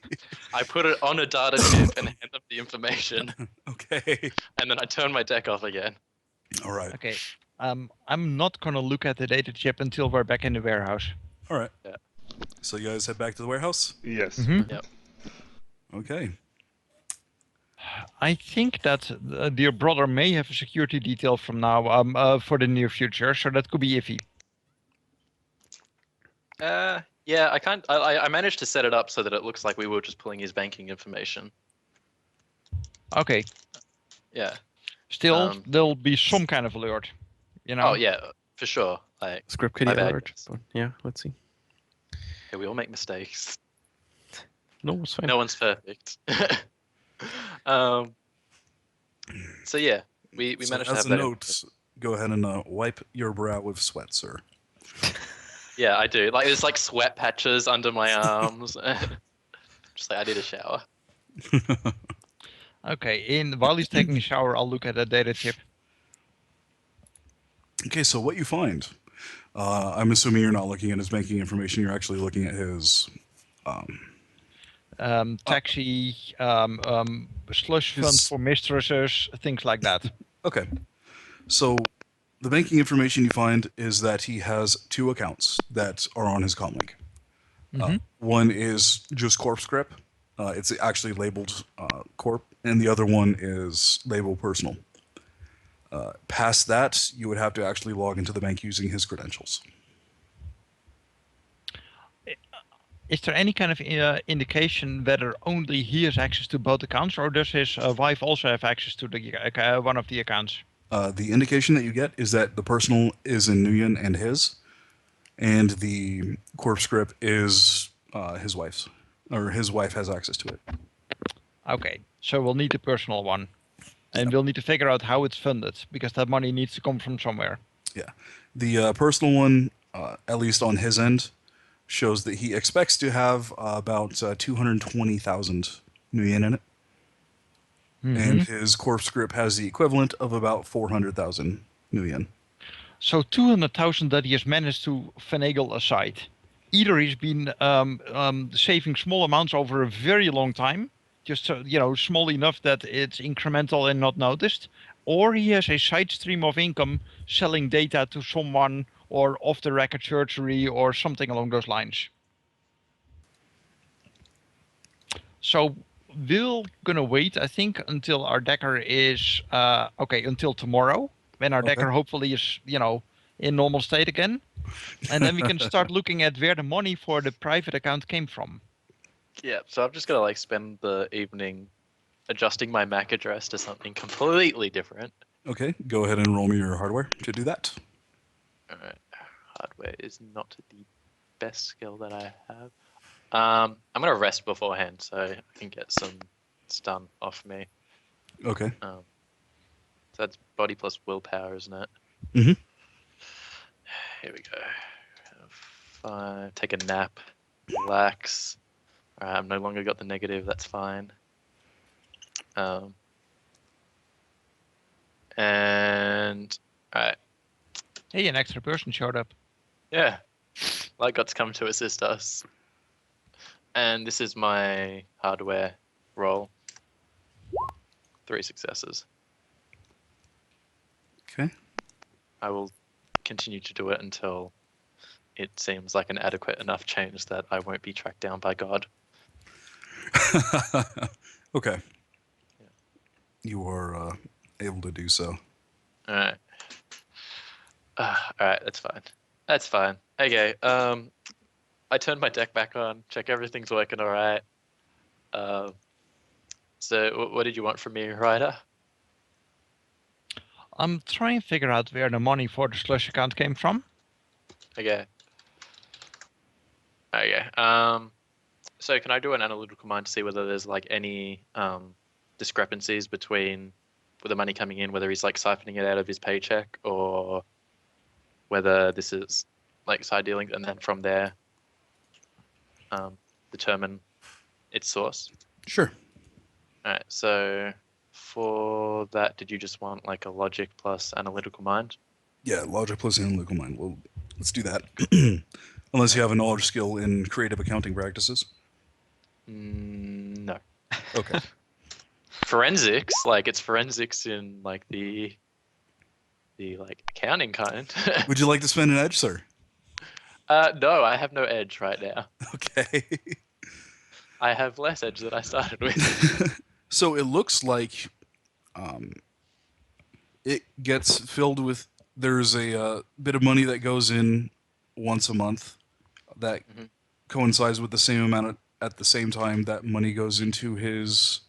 A: I put it on a data chip and hand them the information,
B: Okay.
A: and then I turn my deck off again.
B: All right.
F: Okay. I'm not gonna look at the data chip until we're back in the warehouse.
B: All right.
A: Yeah.
B: So you guys head back to the warehouse?
E: Yes.
F: Mhm.
B: Okay.
F: I think that your brother may have a security detail from now for the near future, so that could be iffy.
A: Yeah, I managed to set it up so that it looks like we were just pulling his banking information.
F: Okay.
A: Yeah.
F: Still, there'll be some kind of alert. You know.
A: Oh yeah, for sure. Like,
D: Script
A: my
D: kiddie
A: bad,
D: alert.
A: guys.
D: But yeah, let's see.
A: Yeah, we all make mistakes.
D: No, it's fine.
A: No one's perfect. So yeah, we
B: So
A: managed to
B: as
A: have
B: a
A: that.
B: note, go ahead and wipe your brow with sweat, sir.
A: Yeah, I do. Like there's like sweat patches under my arms. Just like I need a shower.
F: Okay. While he's taking a shower, I'll look at the data chip.
B: Okay, so what you find, I'm assuming you're not looking at his banking information, you're actually looking at his...
F: Taxi, slush fund
B: His-
F: for mistresses, things like that.
B: Okay, so the banking information you find is that he has 2 accounts that are on his comlink. One is just Corp Script. It's actually labeled Corp, and the other one is labeled Personal. Past that, you would have to actually log into the bank using his credentials.
F: Is there any kind of indication whether only he has access to both accounts, or does his wife also have access to the one of the accounts?
B: The indication that you get is that the Personal is in Nguyen and his, and the Corp Script is his wife's, or his wife has access to it.
F: Okay, so we'll need the personal one. And we'll need to figure out how it's funded, because that money needs to come from somewhere.
B: Yeah. The personal one, at least on his end, shows that he expects to have about 220,000 Nguyen in it. And his Corp Script has the equivalent of about 400,000 Nguyen.
F: So 200,000 that he has managed to finagle aside. Either he's been saving small amounts over a very long time, just small enough that it's incremental and not noticed, or he has a side stream of income selling data to someone or off-the-record surgery or something along those lines. So we're gonna wait, I think, until our Decker is until tomorrow, when our Decker hopefully is in normal state again, and then we can start looking at where the money for the private account came from.
A: Yeah, so I'm just gonna like spend the evening adjusting my MAC address to something completely different.
B: Okay, go ahead and roll me your hardware to do that.
A: Alright, hardware is not the best skill that I have. I'm gonna rest beforehand so I can get some stun off me.
B: Okay.
A: So that's body plus willpower, isn't it?
B: Mhm.
A: Here we go. 5. Take a nap. Relax. Alright, I've no longer got the negative. That's fine. And alright.
F: Hey, an extra person showed up.
A: Yeah. Light God's come to assist us. And this is my hardware roll. 3 successes.
B: Okay.
A: I will continue to do it until it seems like an adequate enough change that I won't be tracked down by God.
B: Okay.
A: Yeah.
B: You are able to do so.
A: Alright. Alright, that's fine. That's fine. Okay, I turned my deck back on, check everything's working alright. So what did you want from me, Ryder?
F: I'm trying to figure out where the money for the slush account came from.
A: Okay. Okay. So can I do an analytical mind to see whether there's like any discrepancies between with the money coming in, whether he's like siphoning it out of his paycheck or whether this is like side dealings, and then from there determine its source?
B: Sure.
A: All right. So for that, did you just want like a logic plus analytical mind?
B: Yeah, logic plus analytical mind. Well, let's do that. Unless you have a knowledge skill in creative accounting practices.
A: No.
B: Okay.
A: Forensics, like it's forensics in like the like accounting kind.
B: Would you like to spend an edge, sir?
A: No, I have no edge right now.
B: Okay.
A: I have less edge than I started with.
B: So it looks like it gets filled with. There's a bit of money that goes in once a month that
A: Mhm.
B: coincides with the same amount at the same time that money goes into his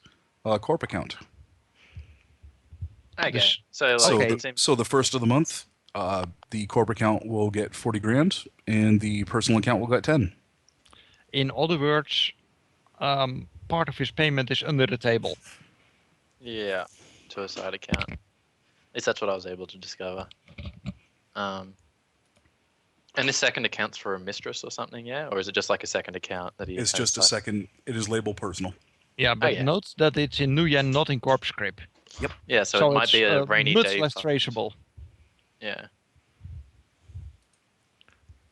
B: corp account.
A: Okay.
F: This-
A: So like
B: So,
F: Okay.
A: it seems
B: so the first of the month, the corp account will get 40 grand, and the personal account will get 10.
F: In other words, part of his payment is under the table.
A: yeah, to a side account. At least that's what I was able to discover. And this second account's for a mistress or something, yeah? Or is it just like a second account that he
B: It's
A: has
B: just a
A: side-
B: second. It is labeled personal.
F: Yeah, but
A: yeah.
F: note that it's in Nuyen, not in Corp script.
A: Yeah, so, it might
F: it's
A: be a rainy
F: much
A: day
F: less
A: fund.
F: traceable.
A: Yeah.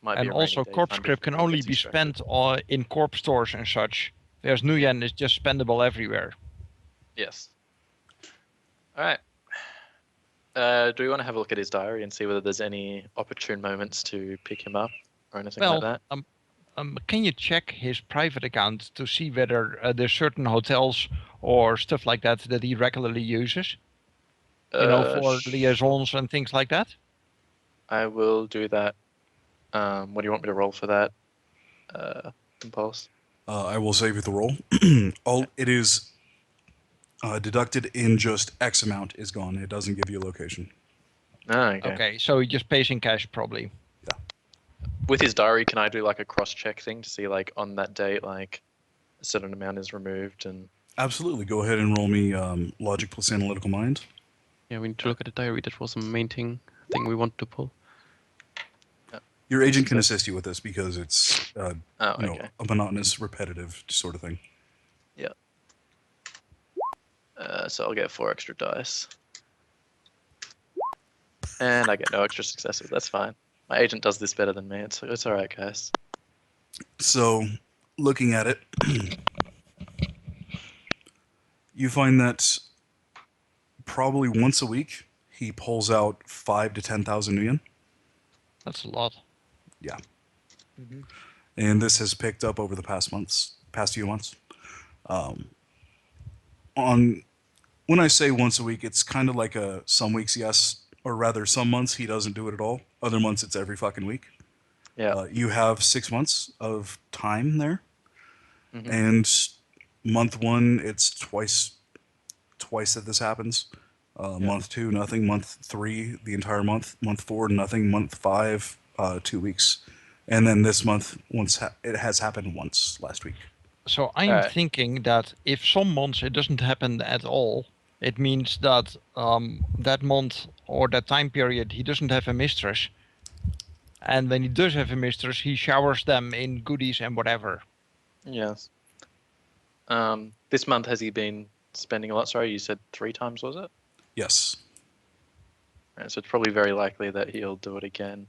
A: Might
F: And
A: be a rainy
F: also,
A: day
F: Corp
A: fund if
F: script can
A: it all
F: only
A: gets
F: be
A: extracted.
F: spent in Corp stores and such. Whereas Nuyen is just spendable everywhere.
A: Yes. All right. Do we want to have a look at his diary and see whether there's any opportune moments to pick him up or anything like
F: Well,
A: that?
F: can you check his private account to see whether there's certain hotels or stuff like that that he regularly uses? For
A: Sure.
F: liaisons and things like that?
A: I will do that. What do you want me to roll for that? Impulse.
B: I will save you the roll. It is deducted in just X amount is gone. It doesn't give you a location.
A: Oh, okay.
F: Okay, so he just pays in cash probably.
A: With his diary, can I do like a cross-check thing to see like on that date, like a certain amount is removed and
B: Absolutely. Go ahead and roll me logic plus analytical mind.
D: Yeah, we need to look at the diary. That was the main thing we want to pull.
B: Your agent can assist you with this because it's
A: oh, okay.
B: a monotonous, repetitive sort of thing.
A: So I'll get 4 extra dice. And I get no extra successes. That's fine. My agent does this better than me. It's all right, guys.
B: So, looking at it, you find that probably once a week he pulls out 5 to 10,000 yen,
F: That's a lot.
B: and this has picked up over the past few months. When I say once a week, it's kind of like some weeks yes, or rather some months he doesn't do it at all. Other months it's every fucking week.
A: Yeah.
B: You have 6 months of time there,
A: Mhm.
B: and month 1 it's twice that this happens. Month 2 nothing. Month 3 the entire month. Month 4 nothing. Month 5 2 weeks, and then this month it has happened once last week.
F: So I'm
A: Alright.
F: thinking that if some months it doesn't happen at all, it means that that month or that time period he doesn't have a mistress. And when he does have a mistress, he showers them in goodies and whatever.
A: Yes. This month has he been spending a lot? Sorry, you said 3 times, was it?
B: Yes.
A: Right, so it's probably very likely that he'll do it again.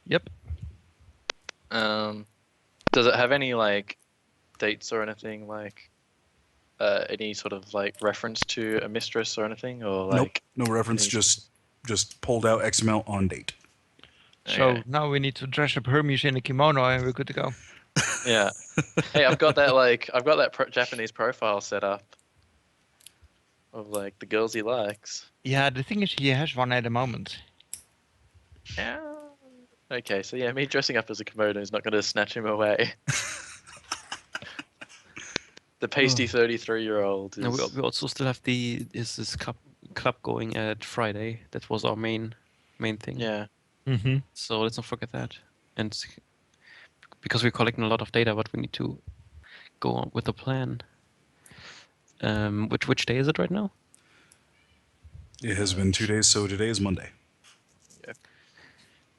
F: Yep.
A: Does it have any like dates or anything like any sort of like reference to a mistress or anything or like
B: Nope. No reference.
A: any-
B: Just pulled out X amount on date.
F: So
A: Okay.
F: now we need to dress up Hermes in a kimono and we're good to go.
A: Yeah. Hey, I've got that Japanese profile set up of like the girls he likes.
F: Yeah, the thing is he has one at the moment.
A: Yeah. Okay, so yeah, me dressing up as a kimono is not going to snatch him away. The pasty 33-year-old is.
D: Now we also still have this club going at Friday. That was our main thing.
A: Yeah.
F: Mm-hmm.
D: So let's not forget that. And because we're collecting a lot of data, but we need to go on with the plan. Which day is it right now?
B: It has been 2 days, so today is Monday.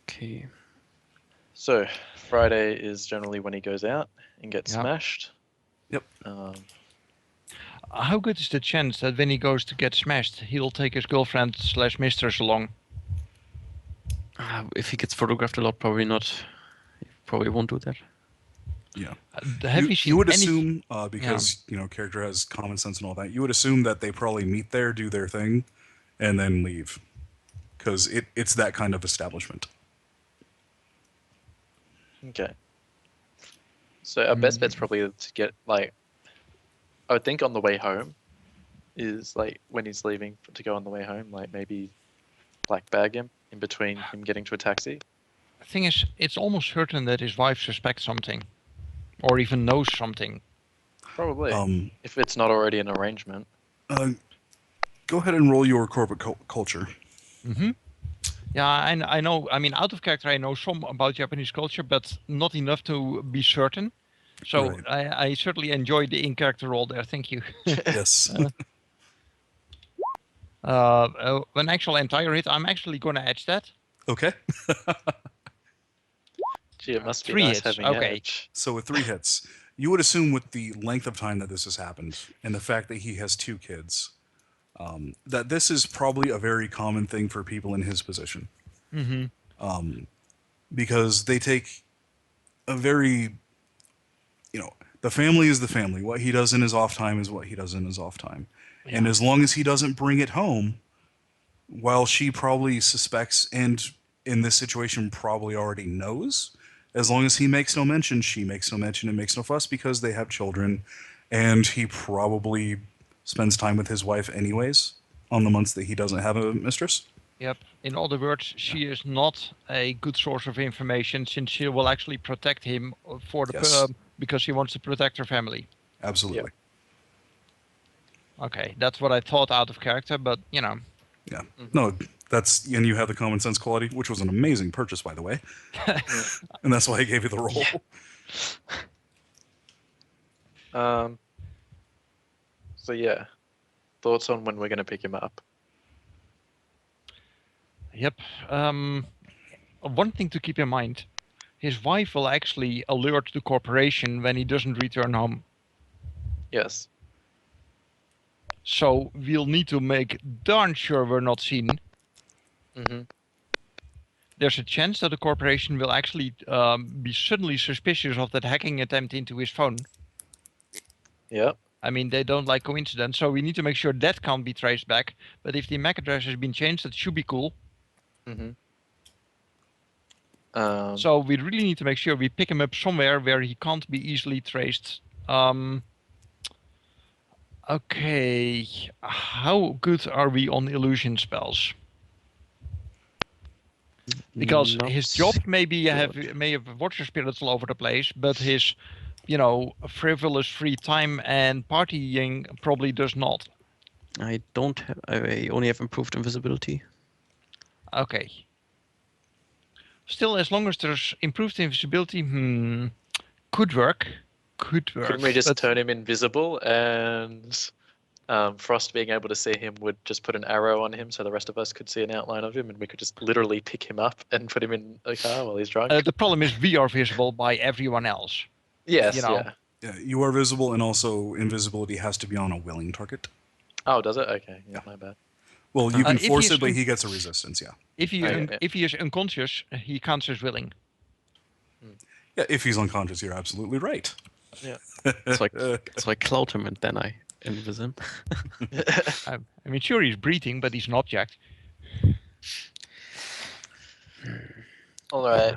D: Okay.
A: So Friday is generally when he goes out and gets
F: Yeah.
A: smashed.
B: Yep.
F: How good is the chance that when he goes to get smashed, he'll take his girlfriend/mistress along?
D: If he gets photographed a lot, probably not. He probably won't do that.
B: Yeah.
F: Have you seen
B: You would
F: any?
B: assume, because character has common sense and all that, you would assume that they probably meet there, do their thing, and then leave. Because it's that kind of establishment.
A: Okay. So our best bet's probably to get like, I would think on the way home is like when he's leaving to go on the way home, like maybe black bag him in between him getting to a taxi.
F: The thing is, it's almost certain that his wife suspects something, or even knows something.
A: Probably. If it's not already an arrangement.
B: Go ahead and roll your corporate culture.
F: Mm-hmm. Yeah, I know. I mean, out of character, I know some about Japanese culture, but not enough to be certain. So
B: Right.
F: I certainly enjoyed the in-character role there. Thank you.
B: Yes.
F: An actual entire hit, I'm actually going to edge that.
B: Okay.
A: Gee, it must be
F: 3
A: nice
F: hits,
A: having
F: okay.
A: edge.
B: So with 3 hits, you would assume with the length of time that this has happened and the fact that he has 2 kids, that this is probably a very common thing for people in his position.
F: Mm-hmm.
B: Because they take a very, the family is the family. What he does in his off time is what he does in his off time.
F: Yeah.
B: And as long as he doesn't bring it home, while she probably suspects and in this situation probably already knows, as long as he makes no mention, she makes no mention and makes no fuss because they have children, and he probably spends time with his wife anyways on the months that he doesn't have a mistress.
F: Yep. In other words, she is not a good source of information since she will actually protect him for the
B: Yes.
F: because she wants to protect her family.
B: Absolutely.
F: Okay, that's what I thought out of character, but
B: Yeah. No, and you have the common sense quality, which was an amazing purchase, by the way. And that's why I gave you the role.
A: So yeah, thoughts on when we're going to pick him up?
F: Yep. One thing to keep in mind, his wife will actually alert the corporation when he doesn't return home.
A: Yes.
F: So we'll need to make darn sure we're not seen.
A: Mm-hmm.
F: There's a chance that the corporation will actually be suddenly suspicious of that hacking attempt into his phone.
A: Yep.
F: I mean, they don't like coincidence, so we need to make sure that can't be traced back. But if the MAC address has been changed, that should be cool.
A: Mm-hmm.
F: So we really need to make sure we pick him up somewhere where he can't be easily traced. Okay, how good are we on illusion spells? Because
D: Not
F: his job may
D: good.
F: have watcher spirits all over the place, but his, frivolous free time and partying probably does not.
D: I don't have. I only have improved invisibility.
F: Okay. Still, as long as there's improved invisibility, could work. Could work.
A: Couldn't we just
F: but-
A: turn him invisible and Frost being able to see him would just put an arrow on him so the rest of us could see an outline of him and we could just literally pick him up and put him in a car while he's drunk?
F: the problem is we are visible by everyone else.
A: Yes,
F: yeah.
B: Yeah, you are visible, and also invisibility has to be on a willing target.
A: Oh, does it? Okay, yeah, my bad.
B: Well, you can
F: if
B: force
F: he's
B: it, but
F: con-
B: he gets a resistance, yeah.
F: If he
A: Okay, yeah.
F: if he is unconscious, he counts as willing.
B: Yeah, if he's unconscious, you're absolutely right.
A: Yeah.
D: So I cloud him and then I invis him.
F: I mean, sure, he's breathing, but he's an object.
A: All right.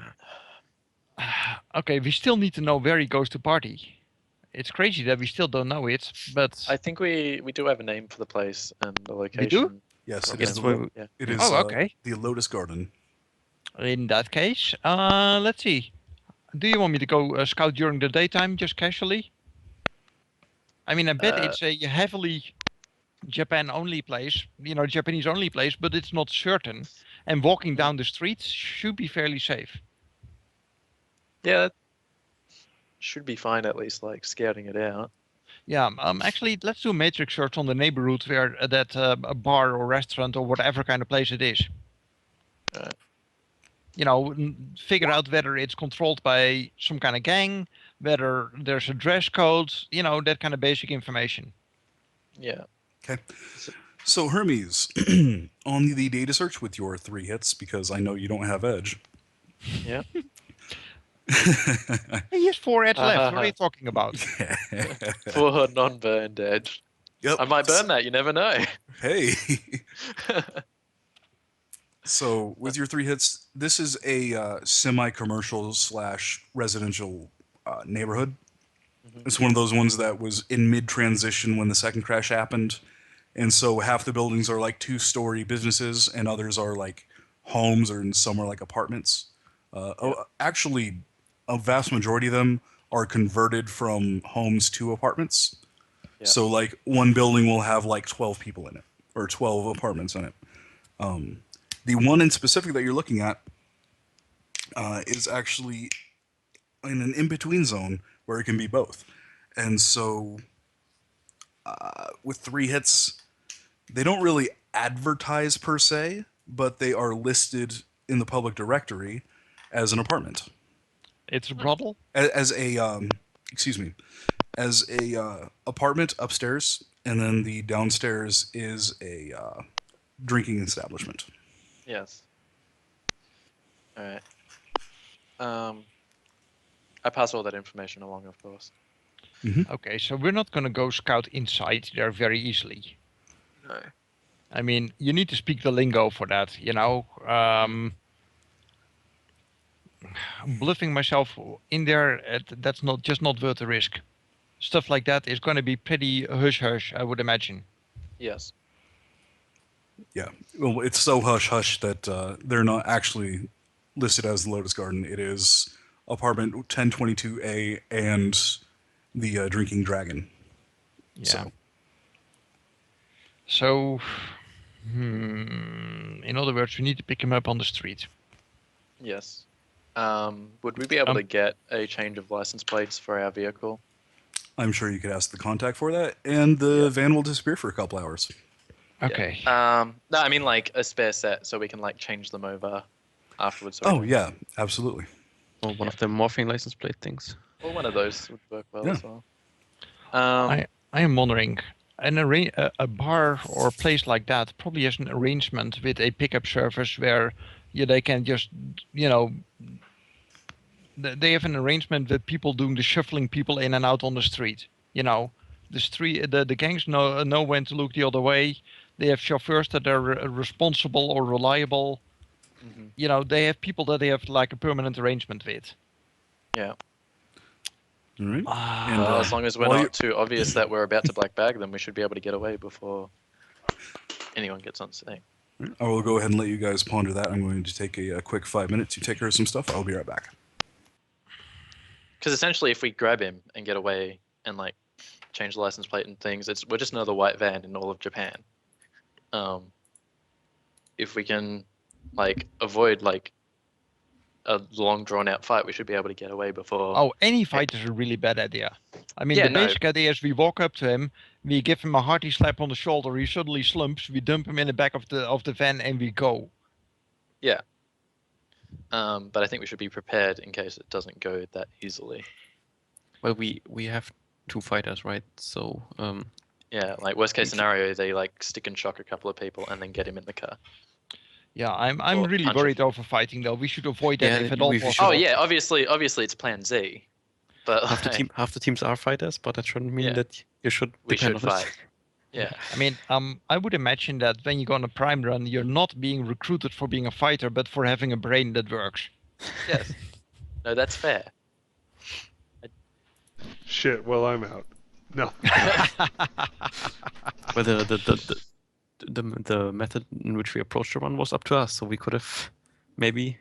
F: Okay, we still need to know where he goes to party. It's crazy that we still don't know it, but
A: I think we do have a name for the place and the location.
F: We do?
B: Yes, it
A: Okay.
B: is,
A: Yeah.
B: it is
F: okay.
B: the Lotus Garden.
F: In that case, let's see. Do you want me to go scout during the daytime, just casually? I mean, I bet it's a heavily Japan-only place, Japanese-only place, but it's not certain. And walking down the streets should be fairly safe.
A: Yeah, that should be fine at least, like scouting it out.
F: Yeah, actually, let's do a matrix search on the neighborhood where that a bar or restaurant or whatever kind of place it is.
A: Alright.
F: Figure out whether it's controlled by some kind of gang, whether there's a dress code, that kind of basic information.
A: Yeah.
B: Okay. So Hermes, on the data search with your 3 hits, because I know you don't have edge.
A: Yeah.
F: He has 4 hits left. What are you talking about?
A: For non-burned edge.
B: Yep.
A: I might burn that. You never know.
B: Hey. So with your 3 hits, this is a semi-commercial / residential neighborhood.
A: Mhm.
B: It's one of those ones that was in mid-transition when the second crash happened. And so half the buildings are like 2-story businesses and others are like homes, or in some are like apartments. Actually, a vast majority of them are converted from homes to apartments.
A: Yeah.
B: So like one building will have like 12 people in it, or 12 apartments in it. The one in specific that you're looking at is actually in an in-between zone where it can be both. And so with 3 hits, they don't really advertise per se, but they are listed in the public directory as an apartment.
F: It's a brothel?
B: As a excuse me, as a apartment upstairs, and then the downstairs is a drinking establishment.
A: Yes. All right. I pass all that information along, of course.
F: Okay, so we're not going to go scout inside there very easily.
A: No.
F: I mean, you need to speak the lingo for that, you know. Bluffing myself in there, that's not worth the risk. Stuff like that is going to be pretty hush-hush, I would imagine.
A: Yes.
B: Yeah, well, it's so hush-hush that they're not actually listed as the Lotus Garden. It is apartment 1022A and the Drinking Dragon.
F: Yeah. So, in other words, we need to pick him up on the street.
A: Yes. Would we be able to get a change of license plates for our vehicle?
B: I'm sure you could ask the contact for that, and the van will disappear for a couple hours.
F: Okay.
A: Yeah. No, I mean like a spare set, so we can like change them over afterwards. So
B: Yeah, absolutely.
D: Or one of the morphing license plate things.
A: Well, one of those would work well as well.
F: I am wondering, a bar or a place like that probably has an arrangement with a pickup service where they can just, they have an arrangement with people doing the shuffling people in and out on the street. The gangs know when to look the other way. They have chauffeurs that are responsible or reliable.
A: Mm-hmm.
F: They have people that they have like a permanent arrangement with.
A: Yeah.
B: All right.
A: Well, as long as we're not too obvious that we're about to black bag them, we should be able to get away before anyone gets on scene.
B: I will go ahead and let you guys ponder that. I'm going to take a quick 5 minutes to take care of some stuff. I'll be right back.
A: Because essentially, if we grab him and get away and like change the license plate and things, we're just another white van in all of Japan. If we can like avoid like a long drawn out fight, we should be able to get away before.
F: Oh, any fight is a really bad idea. I mean, the basic idea is we walk up to him, we give him a hearty slap on the shoulder, he suddenly slumps, we dump him in the back of the van, and we go.
A: Yeah. But I think we should be prepared in case it doesn't go that easily.
D: Well, we have 2 fighters, right? So
A: yeah, like worst case scenario, they like stick and shock a couple of people and then get him in the car.
F: Yeah, I'm really worried over fighting though. We should avoid that if at all possible.
A: Oh yeah, obviously it's Plan Z. But
D: half the teams are fighters, but that shouldn't mean that you should.
A: We should fight. Yeah.
F: I mean, I would imagine that when you go on a prime run, you're not being recruited for being a fighter, but for having a brain that works.
A: Yes. No, that's fair.
E: Shit. Well, I'm out. No.
D: Well, the method in which we approached the run was up to us, so we could have maybe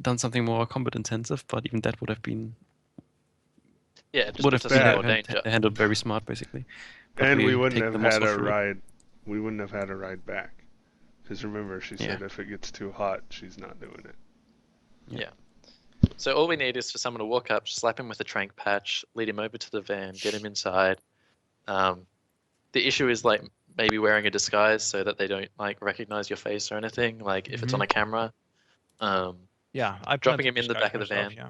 D: done something more combat intensive, but even that would have been
A: would have been more danger.
D: Handled very smart, basically. But
E: and we wouldn't have had a ride. We wouldn't have had a ride back, because remember, she said if it gets too hot, she's not doing it.
A: Yeah. So all we need is for someone to walk up, slap him with a trank patch, lead him over to the van, get him inside. The issue is like maybe wearing a disguise so that they don't like recognize your face or anything. Like if it's on a camera.
F: Yeah,
A: dropping him in the back of the van.
F: Yeah.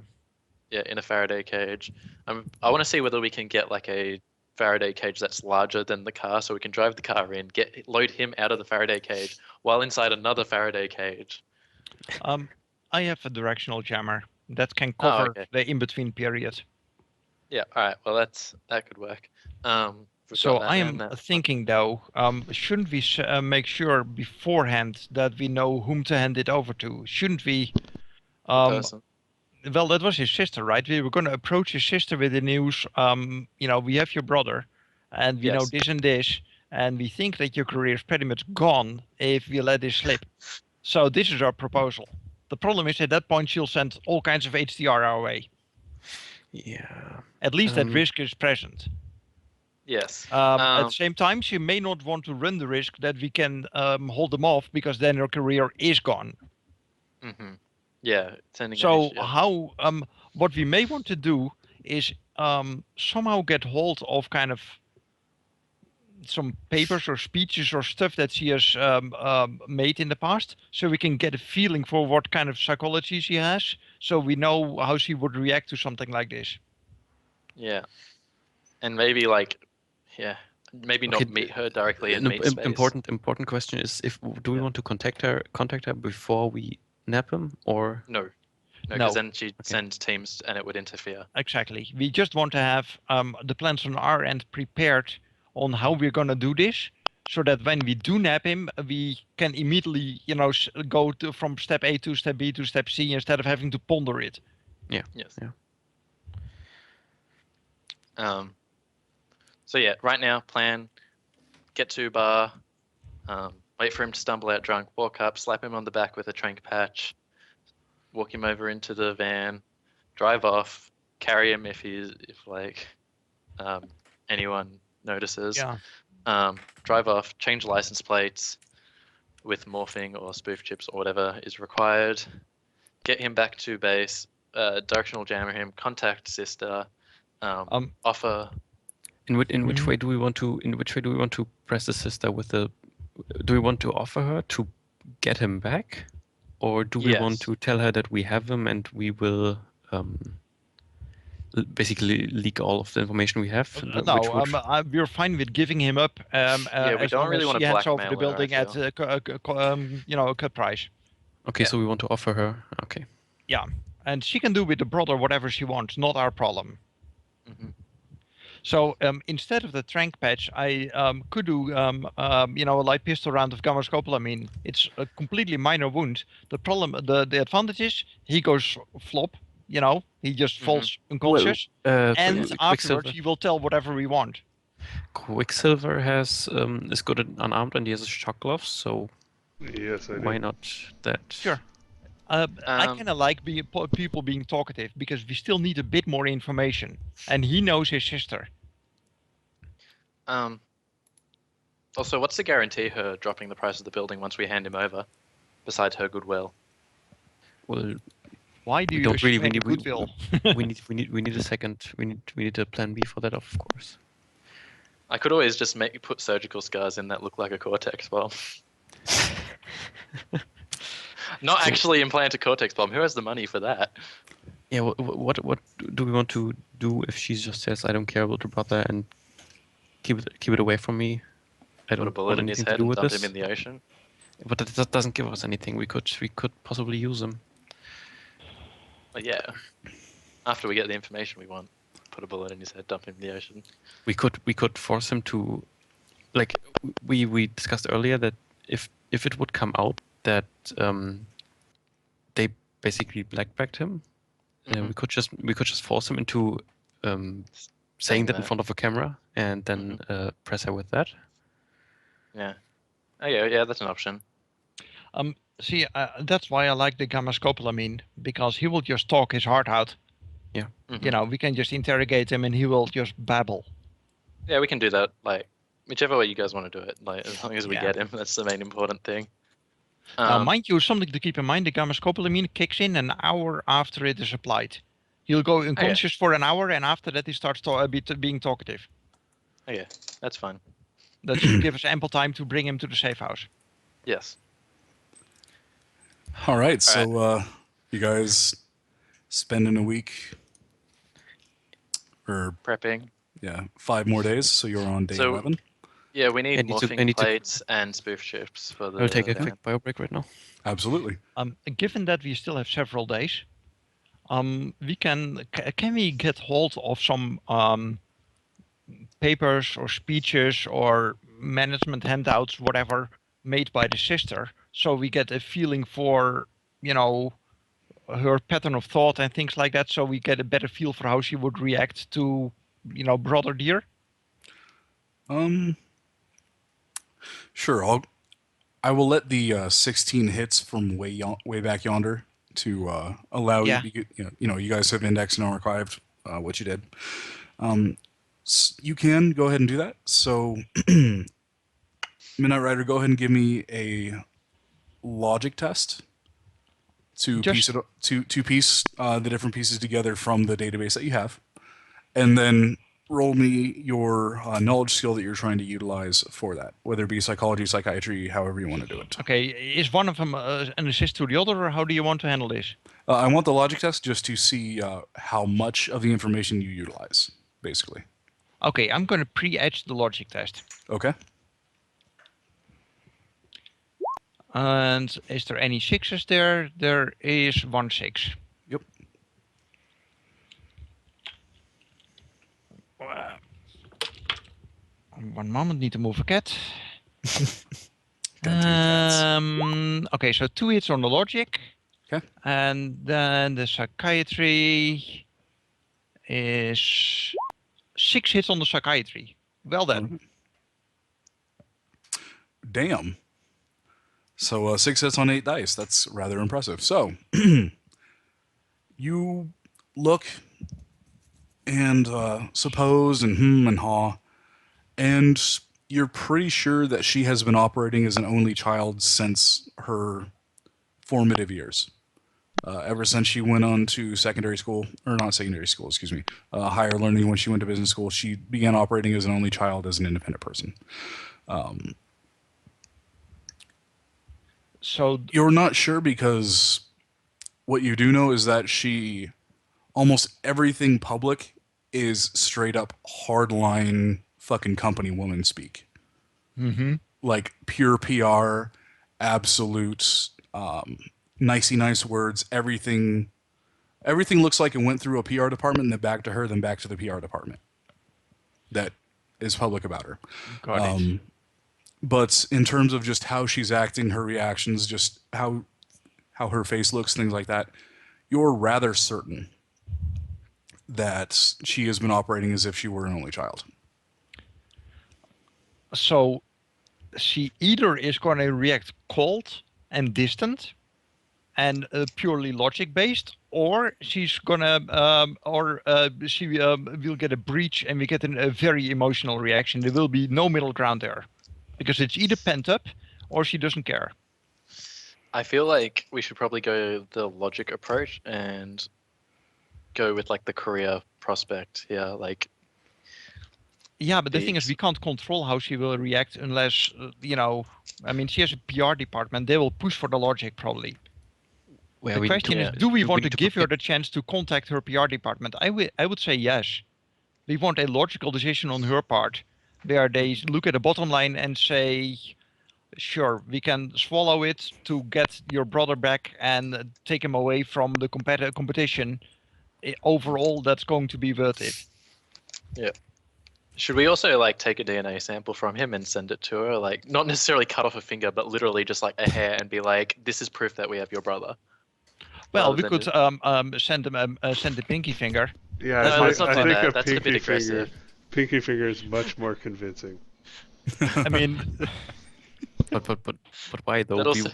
A: Yeah, in a Faraday cage. I want to see whether we can get like a Faraday cage that's larger than the car, so we can drive the car in, load him out of the Faraday cage while inside another Faraday cage.
F: I have a directional jammer that can
A: Oh,
F: cover
A: okay.
F: the in-between period.
A: Yeah, all right. Well, that could work. We've
F: So
A: got that
F: I
A: down,
F: am
A: that's
F: thinking, though, shouldn't we make sure beforehand that we know whom to hand it over to? Shouldn't we?
A: one person.
F: Well, that was his sister, right? We were going to approach his sister with the news. We have your brother, and we know
A: Yes.
F: this and this, and we think that your career is pretty much gone if we let this slip. So this is our proposal. The problem is at that point she'll send all kinds of HDR our way.
D: Yeah.
F: At least that risk is present.
A: Yes.
F: At the same time, she may not want to run the risk that we can hold them off because then her career is gone.
A: Mm-hmm. Yeah. Sending.
F: So
A: yeah.
F: what we may want to do is somehow get hold of kind of some papers or speeches or stuff that she has made in the past, so we can get a feeling for what kind of psychology she has, so we know how she would react to something like this.
A: Yeah. And maybe maybe not meet her directly in meet space.
D: Important question is do we want to contact her before we nab him, or
A: No, because then she'd send teams and it would interfere.
F: Exactly. We just want to have the plans on our end prepared on how we're going to do this, so that when we do nab him, we can immediately, go from step A to step B to step C instead of having to ponder it.
D: Yeah.
A: Yes.
D: Yeah.
A: So yeah, right now, plan, get to bar, wait for him to stumble out drunk, walk up, slap him on the back with a trank patch, walk him over into the van, drive off, carry him if anyone notices.
F: Yeah.
A: Drive off, change license plates with morphing or spoof chips or whatever is required. Get him back to base, directional jammer him, contact sister, offer.
D: In which way do we want to press the sister with the? Do we want to offer her to get him back, or do we want to tell her that we have him and we will basically leak all of the information we have?
F: We're fine with giving him up.
A: We don't really want to
F: hands over
A: blackmail
F: the building
A: her,
F: at a cut price.
D: Okay, so we want to offer her. Okay.
F: Yeah, and she can do with the brother whatever she wants. Not our problem.
A: Mm-hmm.
F: So instead of the trank patch, I could do a light pistol round of gamma scopolamine. It's a completely minor wound. The problem, the advantage is he goes flop. He just falls unconscious, and afterwards he will tell whatever we want.
D: Quicksilver is good at unarmed and he has a shock glove, so
E: yes, I do.
D: Why not that?
F: Sure. I kind of like people being talkative because we still need a bit more information, and he knows his sister.
A: Also, what's to guarantee her dropping the price of the building once we hand him over, besides her goodwill?
D: Well,
F: why do you
D: don't really. We
F: goodwill?
D: we need a second. We need a plan B for that, of course.
A: I could always just put surgical scars in that look like a Cortex bomb. Not actually implant a Cortex bomb. Who has the money for that?
D: Yeah. What do we want to do if she just says, "I don't care about your brother," and keep it away from me? I don't
A: put a bullet in his head and dump him in the ocean.
D: But that doesn't give us anything. We could possibly use him.
A: Well, yeah. After we get the information we want, put a bullet in his head, dump him in the ocean.
D: We could force him to, like we discussed earlier, that if it would come out that they basically blackbagged him, we could just force him into saying that in front of a camera and then press her with that.
A: Yeah. Oh yeah, that's an option.
F: See, that's why I like the gamma scopolamine, because he will just talk his heart out.
D: Yeah.
A: Mm-hmm.
F: We can just interrogate him and he will just babble.
A: Yeah, we can do that. Like, whichever way you guys want to do it. Like, as long as we get him, that's the main important thing.
F: Now, mind you, something to keep in mind: the gamma scopolamine kicks in an hour after it is applied. He'll go unconscious for an hour, and after that, he starts being talkative.
A: Okay, that's fine.
F: That should give us ample time to bring him to the safe house.
A: Yes.
B: All right, so you guys spending a week or
A: prepping.
B: Yeah, 5 more days, so you're on day 11.
A: Yeah, we need
D: I need to- I
A: morphing
D: need to-
A: plates and spoof chips for the.
D: I'll take a
A: van.
D: quick bio break right now.
B: Absolutely.
F: Given that we still have several days, we can we get hold of some papers or speeches or management handouts, whatever, made by the sister, so we get a feeling for, you know, her pattern of thought and things like that, so we get a better feel for how she would react to, you know, brother deer?
B: Sure. I will let the 16 hits from way back yonder to allow
F: Yeah.
B: you guys have indexed and archived what you did. You can go ahead and do that. So, Midnight Rider, go ahead and give me a logic test to piece the different pieces together from the database that you have, and then roll me your knowledge skill that you're trying to utilize for that, whether it be psychology, psychiatry, however you want to do it.
F: Okay, is one of them an assist to the other, or how do you want to handle this?
B: I want the logic test just to see how much of the information you utilize, basically.
F: Okay, I'm going to pre-edge the logic test.
B: Okay.
F: And is there any 6s there? There is 1 6.
B: Yep.
F: One moment, need to move a cat.
B: Got 2 cats.
F: Okay, so 2 hits on the logic.
B: Okay.
F: And then the psychiatry is 6 hits on the psychiatry. Well then.
B: Damn. So 6 hits on 8 dice. That's rather impressive. So you look and suppose and and haw, and you're pretty sure that she has been operating as an only child since her formative years. Ever since she went on to secondary school, or not secondary school, excuse me, higher learning when she went to business school, she began operating as an only child as an independent person.
F: So
B: You're not sure because what you do know is that almost everything public is straight up hardline fucking company woman speak.
F: Mm-hmm.
B: Like pure PR, absolute, nicey nice words. Everything looks like it went through a PR department and then back to her, then back to the PR department. That is public about her.
F: Got it.
B: But in terms of just how she's acting, her reactions, just how her face looks, things like that, you're rather certain that she has been operating as if she were an only child.
F: So she either is going to react cold and distant and purely logic based, or she's gonna she will get a breach and we get a very emotional reaction. There will be no middle ground there, because it's either pent up or she doesn't care.
A: I feel like we should probably go the logic approach and go with like the career prospect. Yeah, like.
F: Yeah, but the thing is, we can't control how she will react unless, I mean, she has a PR department. They will push for the logic probably.
D: Where
F: The question is, do we want to give her the chance to contact her PR department? I would say yes. We want a logical decision on her part, where they look at the bottom line and say, sure, we can swallow it to get your brother back and take him away from the competition. Overall, that's going to be worth it.
A: Yeah. Should we also like take a DNA sample from him and send it to her? Like, not necessarily cut off a finger, but literally just like a hair, and be like, "This is proof that we have your brother."
F: Well, we could send him send the pinky finger.
E: Yeah,
A: No,
E: I
A: let's not do
E: think
A: that.
E: a
A: That's a bit
E: pinky
A: aggressive.
E: pinky finger is much more convincing.
F: I mean,
D: But why though?
A: That also-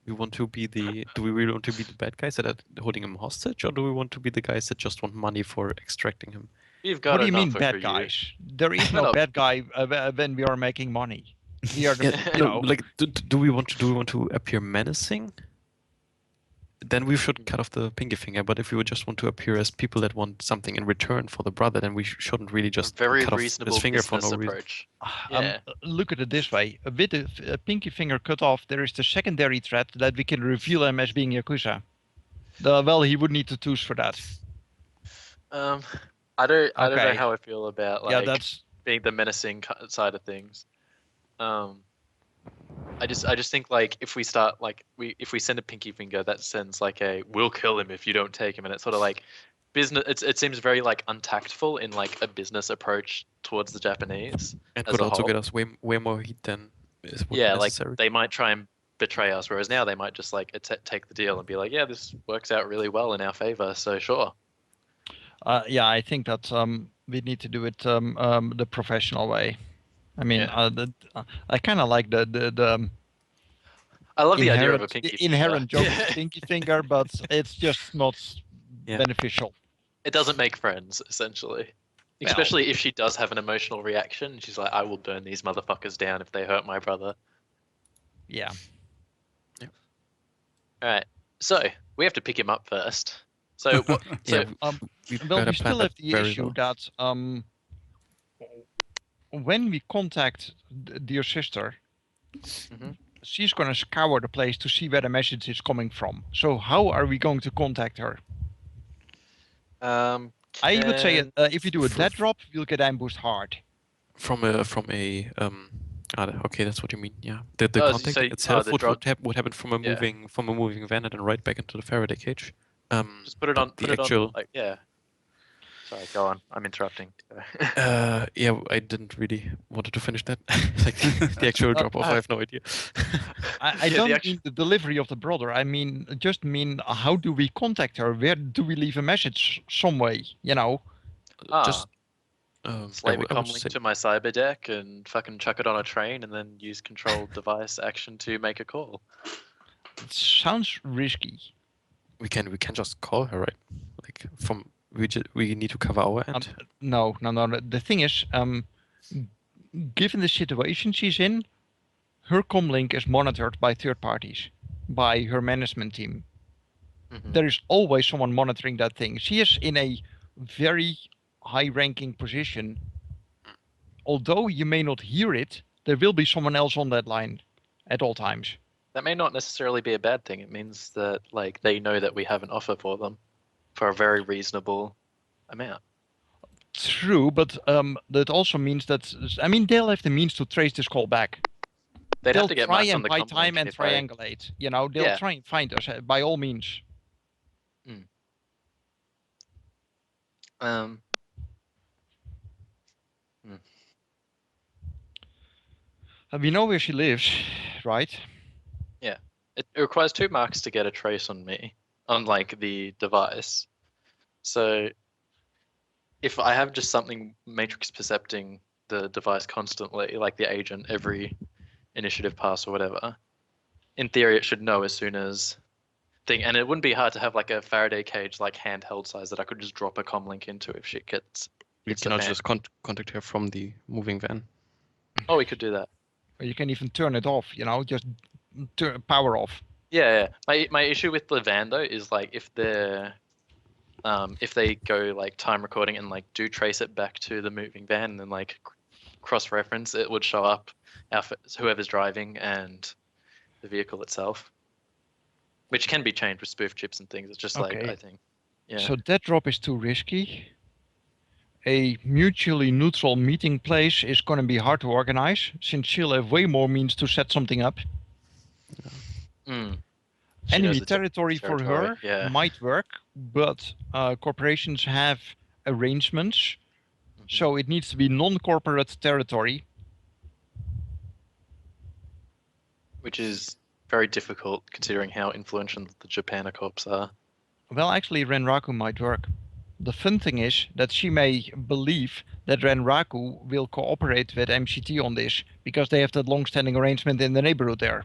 D: We want to be the. Do we really want to be the bad guys that are holding him hostage, or do we want to be the guys that just want money for extracting him?
A: You've got
F: what do you mean
A: enough
F: bad
A: for you.
F: guys? There is
A: No,
F: no
A: no.
F: bad guy when we are making money. We are,
D: Like, do we want to appear menacing? Then we should cut off the pinky finger. But if we would just want to appear as people that want something in return for the brother, then we shouldn't really just
A: Very
D: cut off
A: reasonable
D: his finger for
A: business
D: no reason.
A: approach. Yeah.
F: look at it this way: with the pinky finger cut off, there is the secondary threat that we can reveal him as being Yakuza. Well, he would need to choose for that.
A: I don't know
C: Okay.
A: how I feel about
C: Yeah,
A: like
C: that's
A: being the menacing side of things. I just think like if we start like if we send a pinky finger, that sends like a we'll kill him if you don't take him, and it's sort of like business. It seems very like untactful in like a business approach towards the Japanese
G: And
A: as
G: could
A: a
G: also
A: whole.
G: get us way more heat than is would be
A: Yeah, like
G: necessary.
A: they might try and betray us, whereas now they might just like take the deal and be like, yeah, this works out really well in our favor, so sure.
C: yeah, I think that we need to do it the professional way. I mean,
A: Yeah.
C: I kind of like the
A: I love the idea of a pinky
C: inherent
A: finger.
C: joke of pinky finger, but it's just not
G: Yeah.
C: beneficial.
A: It doesn't make friends, essentially. Especially if she does have an emotional reaction. She's like, I will burn these motherfuckers down if they hurt my brother.
C: Yeah.
A: Alright, so we have to pick him up first. So what? So
G: Yeah, we
C: Well,
G: better
C: we
G: plan
C: still
G: that
C: have the
G: very
C: issue
G: well.
C: that when we contact dear sister,
A: Mhm.
C: she's going to scour the place to see where the message is coming from. So how are we going to contact her? I would say if you do a dead drop, you'll get ambushed hard.
G: From a okay, that's what you mean. Yeah, the
A: Oh,
G: contact
A: so-
G: itself
A: the
G: would
A: drop-
G: would happen from a
A: Yeah.
G: moving van and then right back into the Faraday cage.
A: just put it
G: but
A: on.
G: the
A: Put it
G: actual
A: on. Like, yeah. Sorry, go on. I'm interrupting.
G: yeah, I didn't really wanted to finish that. Like the actual drop off, I have no idea.
C: I
A: Yeah,
C: don't
A: the actu-
C: mean the delivery of the brother. I mean, just mean how do we contact her? Where do we leave a message? Some way, you know.
G: Just
A: slave a
G: I would
A: comlink
G: say-
A: to my cyber deck and fucking chuck it on a train and then use control device action to make a call.
C: It sounds risky.
G: we can just call her, right? Like from we need to cover our end.
C: No. The thing is, given the situation she's in, her comlink is monitored by third parties, by her management team.
A: Mhm.
C: There is always someone monitoring that thing. She is in a very high-ranking position. Although you may not hear it, there will be someone else on that line at all times.
A: That may not necessarily be a bad thing. It means that like they know that we have an offer for them for a very reasonable amount.
C: True, but that also means that, I mean, they'll have the means to trace this call back.
A: They'd
C: They'll
A: have to get
C: try
A: marks on
C: and
A: the
C: buy
A: comlink
C: time and
A: if I-
C: triangulate. You know, they'll
A: Yeah.
C: try and find us by all means. We know where she lives, right?
A: It requires 2 marks to get a trace on me, on like the device. So if I have just something matrix percepting the device constantly, like the agent every initiative pass or whatever, in theory it should know as soon as thing, and it wouldn't be hard to have like a Faraday cage like handheld size that I could just drop a comlink into if shit gets
D: We
A: hits the
D: can also
A: fan.
D: just contact her from the moving van.
A: Oh, we could do that.
C: Or you can even turn it off, you know, just power off.
A: Yeah. My issue with the van though is like if they go like time recording and like do trace it back to the moving van and then like cross reference, it would show up whoever's driving and the vehicle itself, which can be changed with spoof chips and things. It's just like
C: Okay.
A: I think, yeah.
C: So that drop is too risky. A mutually neutral meeting place is going to be hard to organize, since she'll have way more means to set something up.
A: Mm. She knows
C: Enemy
A: the
C: territory for
A: territory,
C: her
A: yeah.
C: might work, but corporations have arrangements, so it needs to be non-corporate territory.
A: Which is very difficult considering how influential the Japanacorps are.
C: Well, actually, Renraku might work. The fun thing is that she may believe that Renraku will cooperate with MCT on this because they have that long-standing arrangement in the neighborhood there.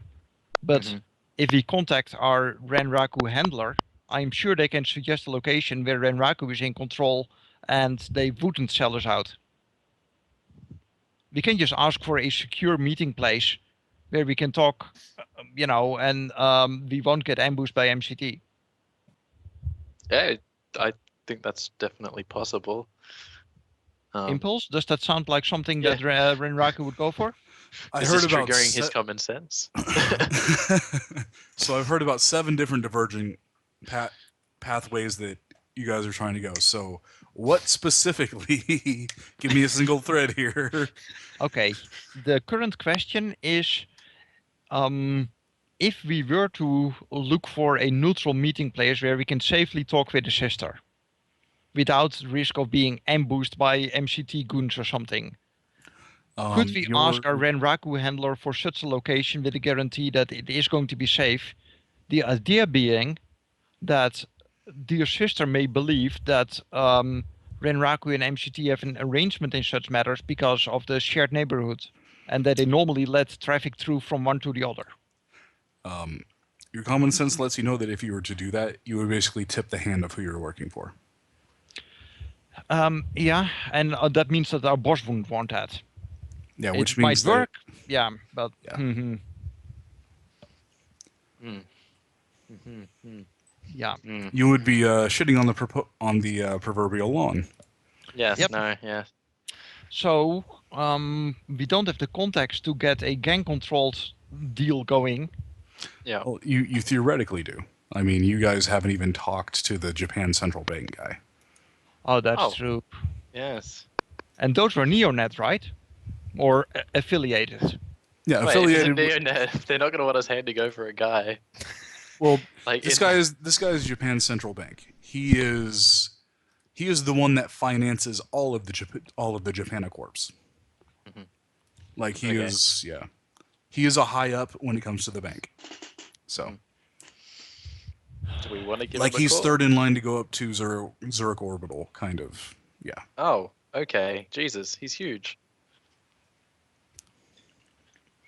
C: But
A: Mhm.
C: if we contact our Renraku handler, I'm sure they can suggest a location where Renraku is in control and they wouldn't sell us out. We can just ask for a secure meeting place where we can talk, you know, and we won't get ambushed by MCT.
A: Yeah, I think that's definitely possible.
C: Impulse, does that sound like something
A: yeah.
C: that Renraku would go for?
B: I
A: This
B: heard
A: is
B: about
A: triggering his common sense.
B: So I've heard about 7 different diverging pathways that you guys are trying to go. So, what specifically? Give me a single thread here.
F: Okay. The current question is, if we were to look for a neutral meeting place where we can safely talk with the sister, without risk of being ambushed by MCT goons or something, could we ask our Renraku handler for such a location with a guarantee that it is going to be safe? The idea being that dear sister may believe that Renraku and MCT have an arrangement in such matters because of the shared neighborhood, and that they normally let traffic through from one to the other.
B: Your common sense lets you know that if you were to do that, you would basically tip the hand of who you're working for.
F: Yeah, and that means that our boss wouldn't want that.
B: Yeah, which
F: it
B: means
F: might work. Yeah, but
B: Yeah.
F: Yeah.
B: You would be shitting on the proverbial lawn.
A: Yes,
F: Yep.
A: no, yeah.
F: So we don't have the context to get a gang-controlled deal going.
A: Yeah.
B: Well, you theoretically do. I mean, you guys haven't even talked to the Japan Central Bank guy.
F: Oh, that's
A: Oh.
F: true.
A: Yes.
F: And those were Neonet, right? Or affiliated?
B: Yeah,
A: Wait,
B: affiliated.
A: if it's a Neonet, they're not going to want us handing over a guy.
B: Well,
A: Like
B: this guy is Japan Central Bank. He is the one that finances all of the Japanacorps.
A: Mhm.
B: Like he
A: Okay.
B: is, yeah. He is a high up when it comes to the bank. So,
A: Do we want to give
B: like
A: him a
B: he's
A: call?
B: third in line to go up to Zurich Orbital, kind of. Yeah.
A: Oh, okay. Jesus, he's huge.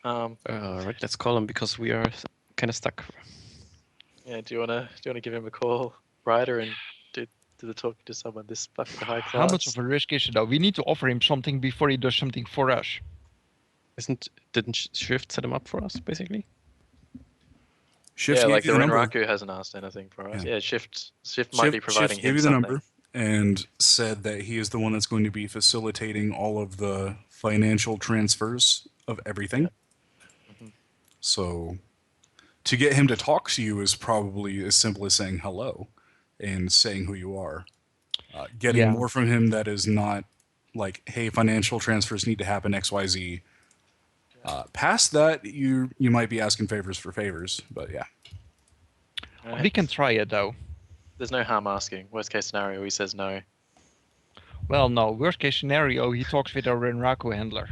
D: Right, let's call him because we are kind of stuck.
A: Yeah. Do you wanna give him a call, Ryder, and do the talking to someone this fucking high class?
F: How much of a risk is it though? We need to offer him something before he does something for us.
D: Didn't ShiFT set him up for us basically?
B: Shift
A: Yeah,
B: gave
A: like
B: you
A: the
B: the number.
A: Renraku hasn't asked anything for us.
B: Yeah.
A: Yeah, Shift might be providing
B: Shift gave
A: him
B: you the
A: something.
B: number and said that he is the one that's going to be facilitating all of the financial transfers of everything.
A: Mhm.
B: So, to get him to talk to you is probably as simple as saying hello and saying who you are. Getting
F: Yeah.
B: more from him that is not like, hey, financial transfers need to happen X, Y, Z. Past that, you might be asking favors for favors, but yeah.
A: Alright.
F: We can try it though.
A: There's no harm asking. Worst case scenario, he says no.
F: Well, no. Worst case scenario, he talks with our Renraku handler.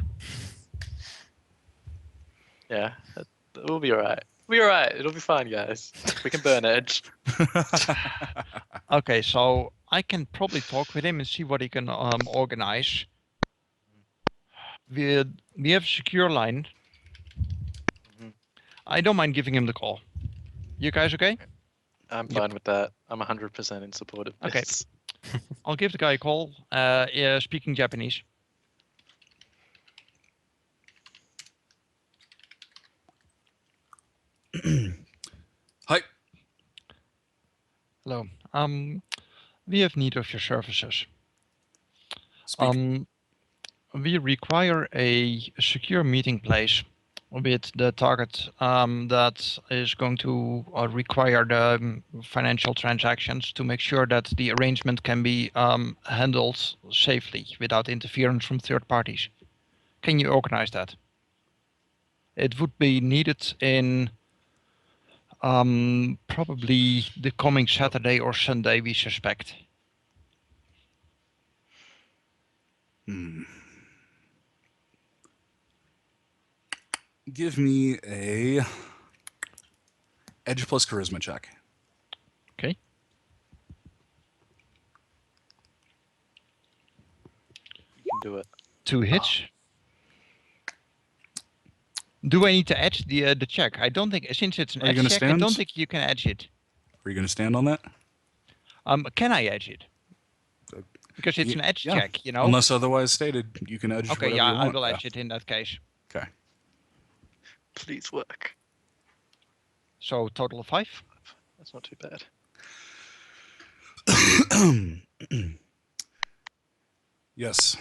A: Yeah, we'll be alright. We'll be alright. It'll be fine, guys. We can burn Edge.
F: Okay, so I can probably talk with him and see what he can organize. We have a secure line.
A: Mhm.
F: I don't mind giving him the call. You guys okay?
A: I'm
F: Yep.
A: fine with that. I'm 100% in support of
F: Okay.
A: this.
F: I'll give the guy a call. Speaking Japanese.
B: Hi.
F: Hello. We have need of your services.
B: Speak.
F: We require a secure meeting place with the target that is going to require the financial transactions to make sure that the arrangement can be handled safely without interference from third parties. Can you organize that? It would be needed in probably the coming Saturday or Sunday, we suspect.
B: Give me a Edge plus Charisma check.
F: Okay.
A: You can do it.
F: 2 hits. Do I need to edge the check? I don't think, since it's an
B: Are you
F: edge
B: gonna
F: check, I
B: stand?
F: don't think you can edge it.
B: Are you going to stand on that?
F: Can I edge it? Because it's an edge
B: yeah.
F: check, you know?
B: Unless otherwise stated, you can edge
F: Okay,
B: whatever
F: yeah,
B: you
F: I
B: want.
F: will edge it in that case.
B: Okay.
A: Please work.
F: So total of 5.
A: That's not too bad.
B: Yes.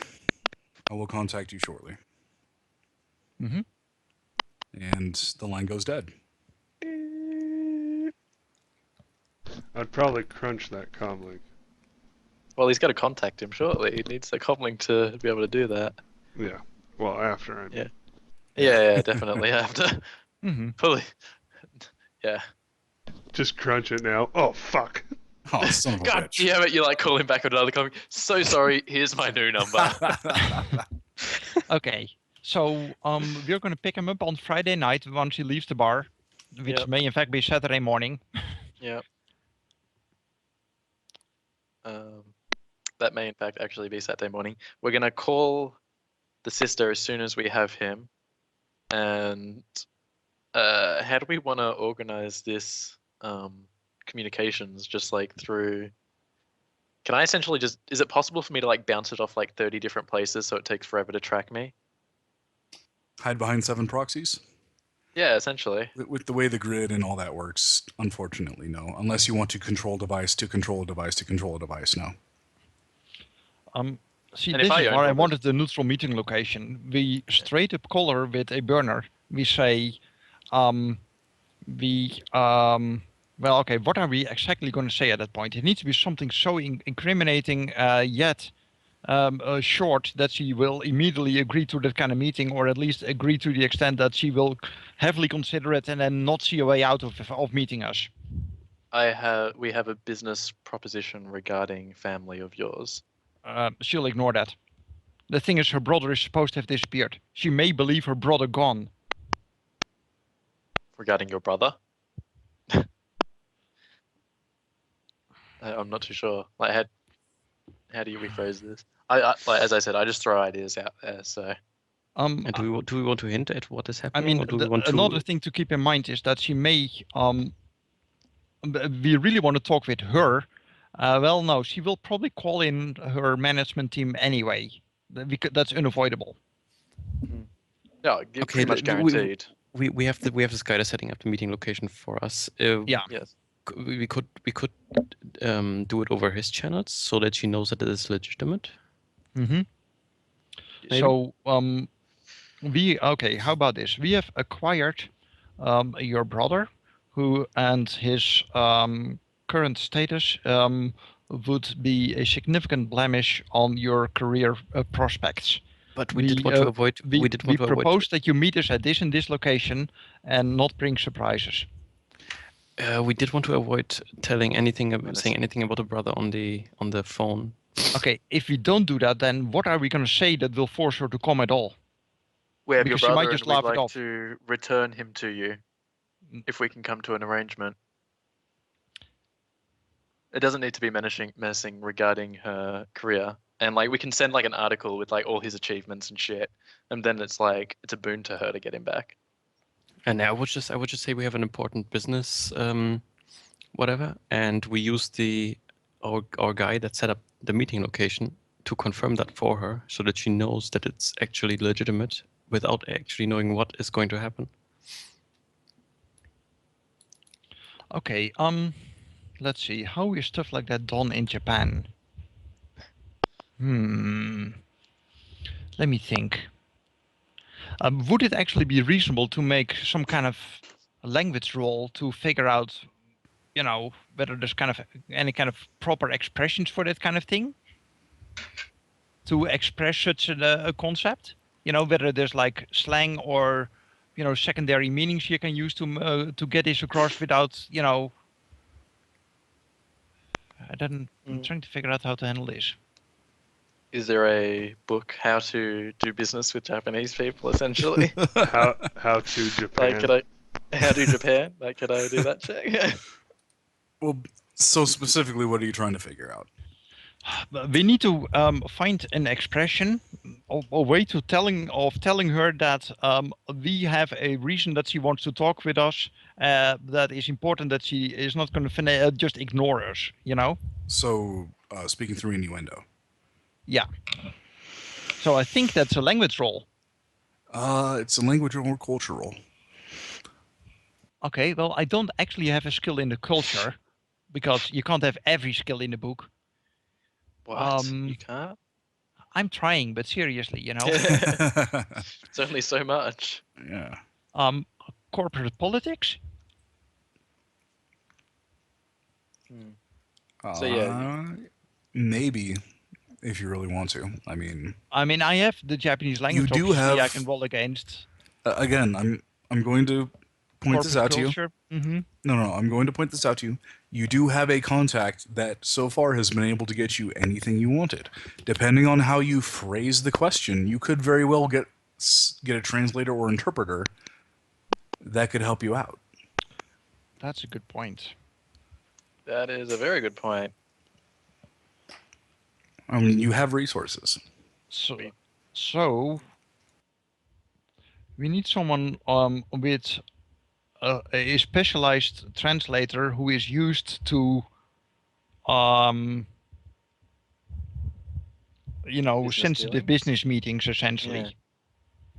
B: I will contact you shortly.
F: Mm-hmm.
B: And the line goes dead.
E: I'd probably crunch that comm link.
A: Well, he's got to contact him shortly. He needs the comlink to be able to do that.
E: Yeah. Well, after I mean.
A: Yeah, definitely after.
F: Mm-hmm.
A: Fully. Yeah.
E: Just crunch it now. Oh fuck.
B: Oh, son of a
A: God
B: bitch.
A: damn it! You like call him back on another comlink. So sorry. Here's my new number.
F: Okay, so we're going to pick him up on Friday night once he leaves the bar, which
A: Yep.
F: may in fact be Saturday morning.
A: Yep. That may in fact actually be Saturday morning. We're gonna call the sister as soon as we have him. And how do we want to organize this communications? Just like through. Can I essentially just? Is it possible for me to like bounce it off like 30 different places so it takes forever to track me?
B: Hide behind 7 proxies?
A: Yeah, essentially.
B: With the way the grid and all that works, unfortunately, no. Unless you want to control device to control a device to control a device, no.
F: See,
A: And
F: this
A: if I
F: is
A: own
F: why I
A: Robert-
F: wanted the neutral meeting location. We straight up call her with a burner. We say, well, okay, what are we exactly going to say at that point? It needs to be something so incriminating yet short that she will immediately agree to that kind of meeting, or at least agree to the extent that she will heavily consider it and then not see a way out of meeting us.
A: We have a business proposition regarding family of yours.
F: She'll ignore that. The thing is, her brother is supposed to have disappeared. She may believe her brother gone.
A: Regarding your brother? I'm not too sure. Like, how do you rephrase this? I like, as I said, I just throw ideas out there. So
D: And do we want to hint at what is
F: I
D: happening,
F: mean,
D: or do we want to?
F: another thing to keep in mind is that she may. We really want to talk with her. Well, no, she will probably call in her management team anyway. That's unavoidable.
A: yeah, pretty much guaranteed.
D: We have this guy that's setting up the meeting location for us.
F: Yeah.
A: Yes.
D: We could do it over his channels so that she knows that it is legitimate.
F: Mm-hmm.
D: Maybe?
F: So how about this? We have acquired your brother, who and his current status would be a significant blemish on your career prospects.
D: But we did want to avoid.
F: We
D: did want to
F: propose that you meet us at this and this location and not bring surprises.
D: We did want to avoid saying anything
A: Menacing.
D: about a brother on the phone.
F: Okay, if we don't do that, then what are we going to say that will force her to come at all?
A: We have your
F: Because she might
A: brother,
F: just
A: and we'd
F: laugh it
A: like
F: off.
A: to return him to you, if we can come to an arrangement. It doesn't need to be menacing regarding her career, and like we can send like an article with like all his achievements and shit, and then it's like it's a boon to her to get him back.
D: And I would just say we have an important business, whatever, and we use our guy that set up the meeting location to confirm that for her, so that she knows that it's actually legitimate without actually knowing what is going to happen.
F: Okay, let's see. How is stuff like that done in Japan? Let me think. Would it actually be reasonable to make some kind of language rule to figure out, whether there's kind of any kind of proper expressions for that kind of thing? To express such a concept? Whether there's like slang or, secondary meanings you can use to get this across without, I'm trying to figure out how to handle this.
A: Is there a book how to do business with Japanese people? Essentially,
E: How to Japan?
A: like how do Japan? Like, could I do that check?
B: Well, so specifically, what are you trying to figure out?
F: We need to find an expression, a way to telling her that we have a reason that she wants to talk with us. That is important. That she is not going to just ignore us.
B: So, speaking through innuendo.
F: Yeah. So I think that's a language role.
B: It's a language or cultural.
F: Okay. Well, I don't actually have a skill in the culture, because you can't have every skill in the book.
A: What? You can't?
F: I'm trying, but seriously,
A: It's only so much.
B: Yeah.
F: Corporate politics.
A: So yeah,
B: Maybe, if you really want to. I mean,
F: I have the Japanese language.
B: do
F: Obviously, I
B: have-
F: can roll against
B: again, I'm going to point this
F: corporate
B: out to you.
F: culture. Mm-hmm.
B: No, I'm going to point this out to you. You do have a contact that so far has been able to get you anything you wanted. Depending on how you phrase the question, you could very well get a translator or interpreter that could help you out.
F: That's a good point.
A: That is a very good point.
B: I mean, you have resources.
F: So we need someone with a specialized translator who is used to
A: Business
F: sensitive
A: dealings?
F: business meetings, essentially.
A: Yeah.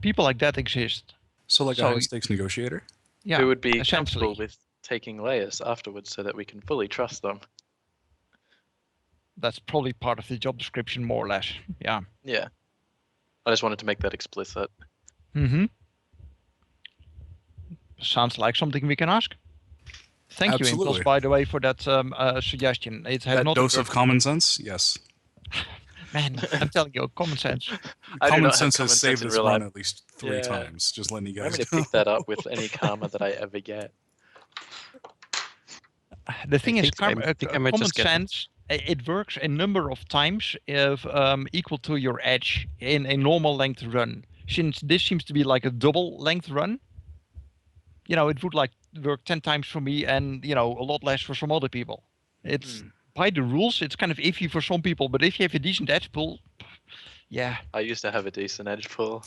F: People like that exist.
B: So, like
F: So-
B: a high-stakes negotiator?
F: Yeah,
A: Who would be
F: essentially.
A: comfortable with taking layers afterwards so that we can fully trust them.
F: That's probably part of the job description, more or less. Yeah.
A: Yeah. I just wanted to make that explicit.
F: Mm-hmm. Sounds like something we can ask. Thank you,
B: Absolutely.
F: Ympluse, by the way, for that suggestion. It has
B: That
F: not
B: dose of
F: occurred-
B: common sense? Yes.
F: Man, I'm telling you, common sense.
A: I do
B: Common
A: not have
B: sense
A: common
B: has
A: sense
B: saved
A: in
B: this
A: real
B: run
A: life.
B: at least 3
A: Yeah.
B: times. Just letting you
A: I'm
B: guys
A: going to
B: know.
A: pick that up with any karma that I ever get.
F: The thing is,
D: think I might
F: common
D: just get it.
F: sense, it works a number of times if equal to your edge in a normal length run. Since this seems to be like a double length run, it would like work 10 times for me and, a lot less for some other people. It's by the rules, it's kind of iffy for some people, but if you have a decent edge pool, yeah.
A: I used to have a decent edge pull.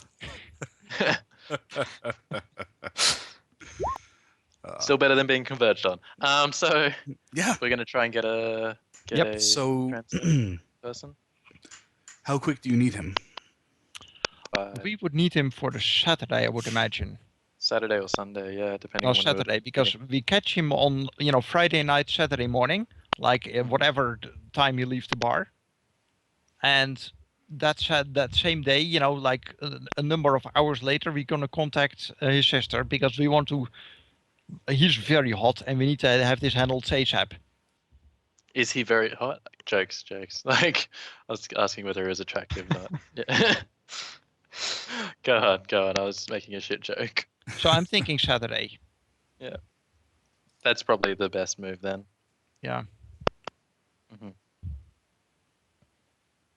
A: Still better than being converged on. So
B: Yeah.
A: we're going to try and get a
B: Yep. So,
A: translator person.
B: how quick do you need him?
F: We would need him for the Saturday, I would imagine.
A: Saturday or Sunday, yeah, depending
F: No,
A: on when we would
F: Saturday,
A: be
F: because we catch him on, Friday night, Saturday morning, like whatever time he leaves the bar. And that same day, like a number of hours later, we're going to contact his sister because we want to. He's very hot, and we need to have this handled ASAP.
A: Is he very hot? Jokes. Like, I was asking whether he was attractive or not. Yeah. Go on. I was making a shit joke.
F: So I'm thinking Saturday.
A: That's probably the best move then.
F: Yeah.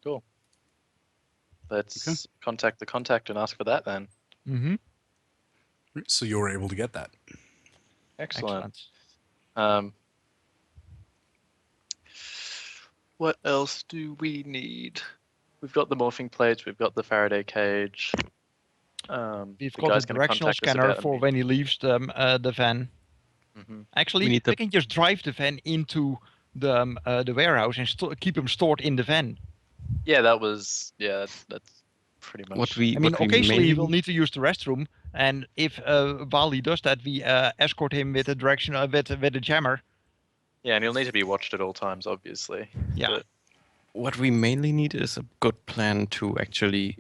A: Cool. Let's contact the contact and ask for that then.
F: Mm-hmm.
B: So you were able to get that.
A: Excellent. What else do we need? We've got the morphing plates. We've got the Faraday cage.
F: We've
A: the
F: got
A: guy's
F: a
A: gonna
F: directional
A: contact us
F: scanner
A: about a
F: for
A: meeting.
F: when he leaves the van. Actually,
D: We
F: we
D: need the-
F: can just drive the van into the warehouse and keep them stored in the van.
A: Yeah, that's pretty much.
D: What we
F: Occasionally
D: mainly
F: he will need to use the restroom, and if while he does that, we escort him with a direction with a jammer.
A: Yeah, and he'll need to be watched at all times, obviously.
F: Yeah.
A: But
D: what we mainly need is a good plan to actually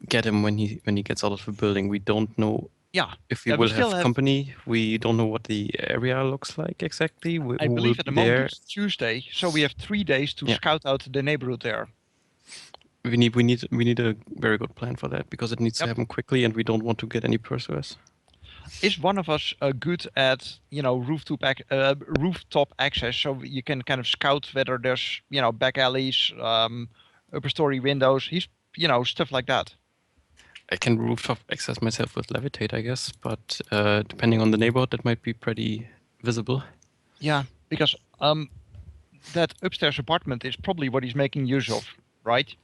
D: get him when he gets out of the building. We don't know
F: Yeah.
D: if we
F: Yeah, we
D: will
F: still
D: have
F: have-
D: company. We don't know what the area looks like exactly.
F: I
D: Who will
F: believe at the
D: be
F: moment
D: there.
F: it's Tuesday, so we have 3 days to
D: Yeah.
F: scout out the neighborhood there.
D: We need a very good plan for that because it needs to
F: Yep.
D: happen quickly, and we don't want to get any pursuers.
F: Is one of us good at rooftop access, so you can kind of scout whether there's back alleys, upper story windows, stuff like that.
D: I can rooftop access myself with levitate, I guess, but depending on the neighborhood, that might be pretty visible.
F: Yeah, because that upstairs apartment is probably what he's making use of, right?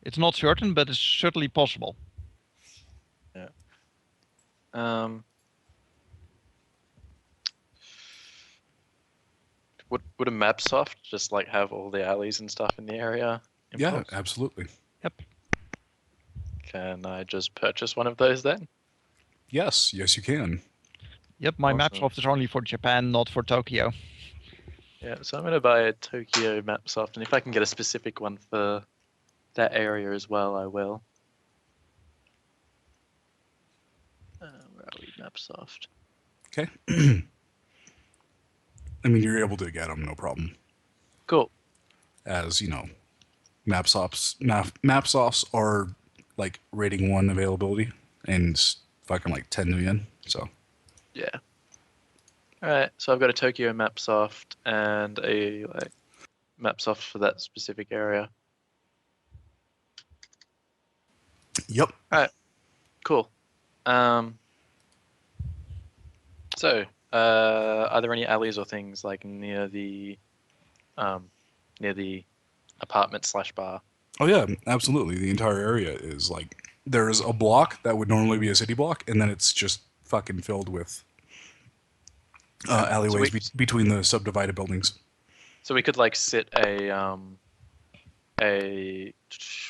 F: It's not certain, but it's certainly possible.
A: Would a map soft just like have all the alleys and stuff in the area?
B: Yeah,
A: Impulse?
B: absolutely.
F: Yep.
A: Can I just purchase one of those then?
B: Yes, you can.
F: Yep, my map
A: Awesome.
F: soft is only for Japan, not for Tokyo.
A: Yeah, so I'm going to buy a Tokyo map soft, and if I can get a specific one for that area as well, I will. Where are we? Map soft.
B: Okay. I mean, you're able to get them, no problem.
A: Cool.
B: as Mapsofts are like rating 1 availability and fucking like 10 million. So
A: Yeah. All right. So I've got a Tokyo Mapsoft and a like Mapsoft for that specific area.
B: yep.
A: Cool. So, are there any alleys or things like near the apartment/bar?
B: Oh yeah, absolutely. The entire area is like there's a block that would normally be a city block, and then it's just fucking filled with alleyways between the subdivided buildings.
A: So we could like sit a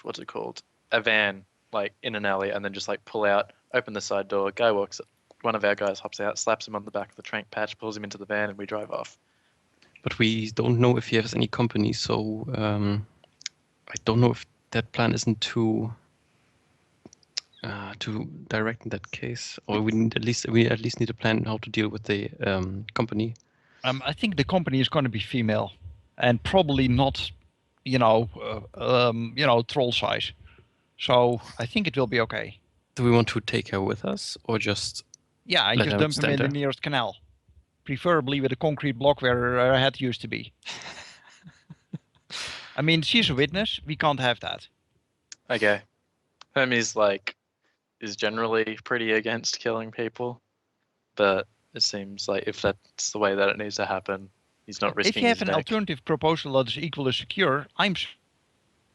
A: what's it called? A van like in an alley, and then just like pull out, open the side door. Guy walks. One of our guys hops out, slaps him on the back of the trank patch, pulls him into the van, and we drive off.
D: But we don't know if he has any company, so I don't know if that plan isn't too direct in that case, or we at least need a plan how to deal with the company.
F: I think the company is going to be female, and probably not, troll size. So I think it will be okay.
D: Do we want to take her with us, or just
F: Yeah, I
D: let
F: just
D: her
F: dump him in
D: stand
F: the
D: there?
F: nearest canal, preferably with a concrete block where her head used to be. I mean, she's a witness. We can't have that.
A: Okay. Hermes is generally pretty against killing people, but it seems like if that's the way that it needs to happen, he's not risking
F: If you have
A: his
F: an
A: neck.
F: alternative proposal that is equally secure, I'm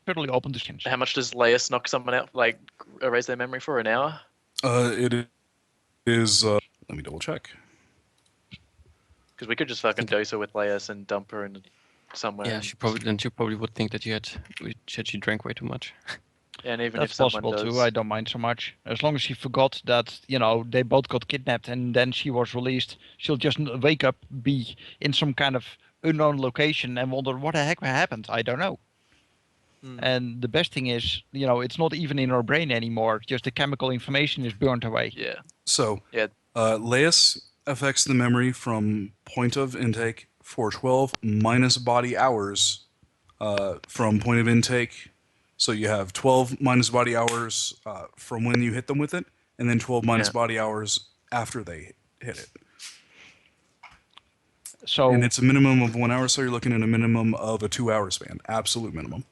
F: certainly open to change.
A: How much does Laius knock someone out, like erase their memory for an hour?
B: It is. Let me double check.
A: Because we could just fucking dose her with Laius and dump her in somewhere.
D: Yeah, she probably would think that she drank way too much.
A: And even
F: That's
A: if someone
F: possible
A: does,
F: too. I don't mind so much. As long as she forgot that, they both got kidnapped and then she was released, she'll just wake up, be in some kind of unknown location and wonder what the heck happened. I don't know. And the best thing is, it's not even in her brain anymore. Just the chemical information is burnt away.
A: Yeah.
B: So,
A: Yeah.
B: Laius affects the memory from point of intake for 12 minus body hours from point of intake. So you have 12 minus body hours from when you hit them with it, and then 12 minus body hours after they hit it.
F: So,
B: and it's a minimum of 1 hour, so you're looking at a minimum of a 2-hour span. Absolute minimum.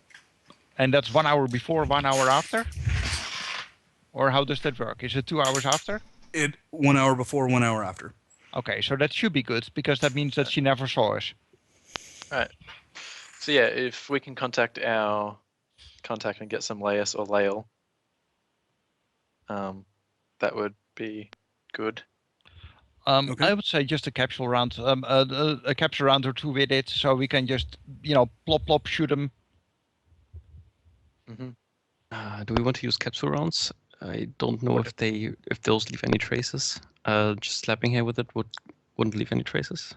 F: And that's 1 hour before, 1 hour after? Or how does that work? Is it 2 hours after?
B: 1 hour before, 1 hour after.
F: Okay, so that should be good, because that means that she never saw us.
A: Right. So yeah, if we can contact our contact and get some Laius or Lael, that would be good.
B: Okay.
F: I would say just a capsule round, a capsule round or two with it, so we can just, plop, plop, shoot them.
D: Do we want to use capsule rounds? I don't know if those leave any traces. Just slapping her with it wouldn't leave any traces.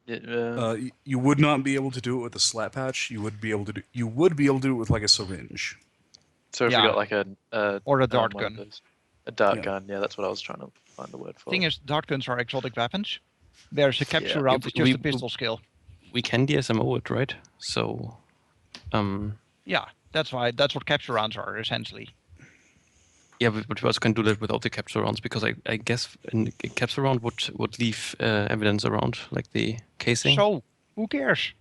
B: You would not be able to do it with a slap patch. You would be able to do it with like a syringe.
A: So if we got like a
F: or a dart gun.
A: A dart gun, yeah, that's what I was trying to find the word for.
F: Thing is, dart guns are exotic weapons. There's a capsule round, it's just a pistol skill.
D: We can DSMO it, right? So,
F: yeah, that's what capsule rounds are essentially.
D: Yeah, but we also can do that without the capsule rounds, because I guess a capsule round would leave evidence around, like the casing.
F: So, who cares?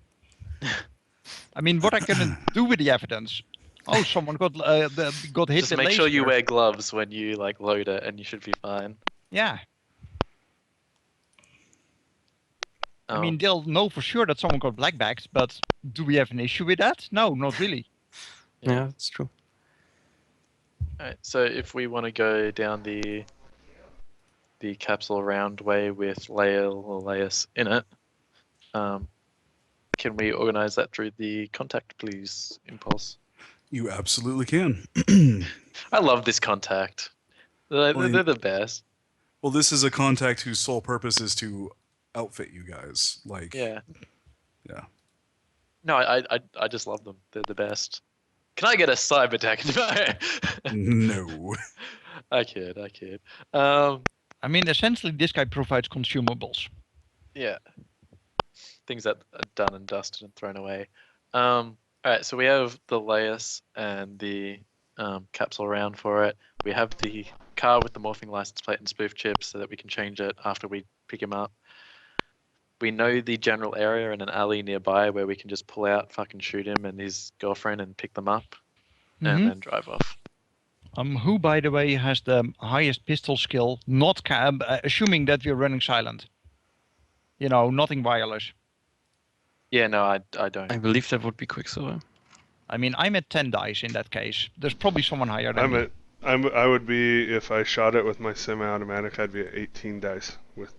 F: I mean, what are you gonna do with the evidence? Oh, someone got hit.
A: Just make sure you wear gloves when you like load it, and you should be fine.
F: Yeah. I mean, they'll know for sure that someone got blackbacks, but do we have an issue with that? No, not really.
D: Yeah, that's true.
A: Alright, so if we want to go down the capsule round way with Lael or Laius in it, can we organize that through the contact, please, Impulse?
B: You absolutely can.
A: I love this contact. They're the best.
B: Well, this is a contact whose sole purpose is to outfit you guys. Like,
A: yeah.
B: No,
A: I just love them. They're the best. Can I get a cyber attack?
B: No.
A: I kid.
F: I mean, essentially, this guy provides consumables.
A: Yeah. Things that are done and dusted and thrown away. Alright, so we have the Laius and the capsule round for it. We have the car with the morphing license plate and spoof chip so that we can change it after we pick him up. We know the general area in an alley nearby where we can just pull out, fucking shoot him and his girlfriend and pick them up and then drive off.
F: Who, by the way, has the highest pistol skill? Not assuming that we're running silent. You know, nothing wireless.
A: Yeah, no, I don't.
D: I believe that would be Quicksilver.
F: I mean, I'm at 10 dice in that case. There's probably someone higher than me.
E: I would be, if I shot it with my semi-automatic, I'd be at 18 dice with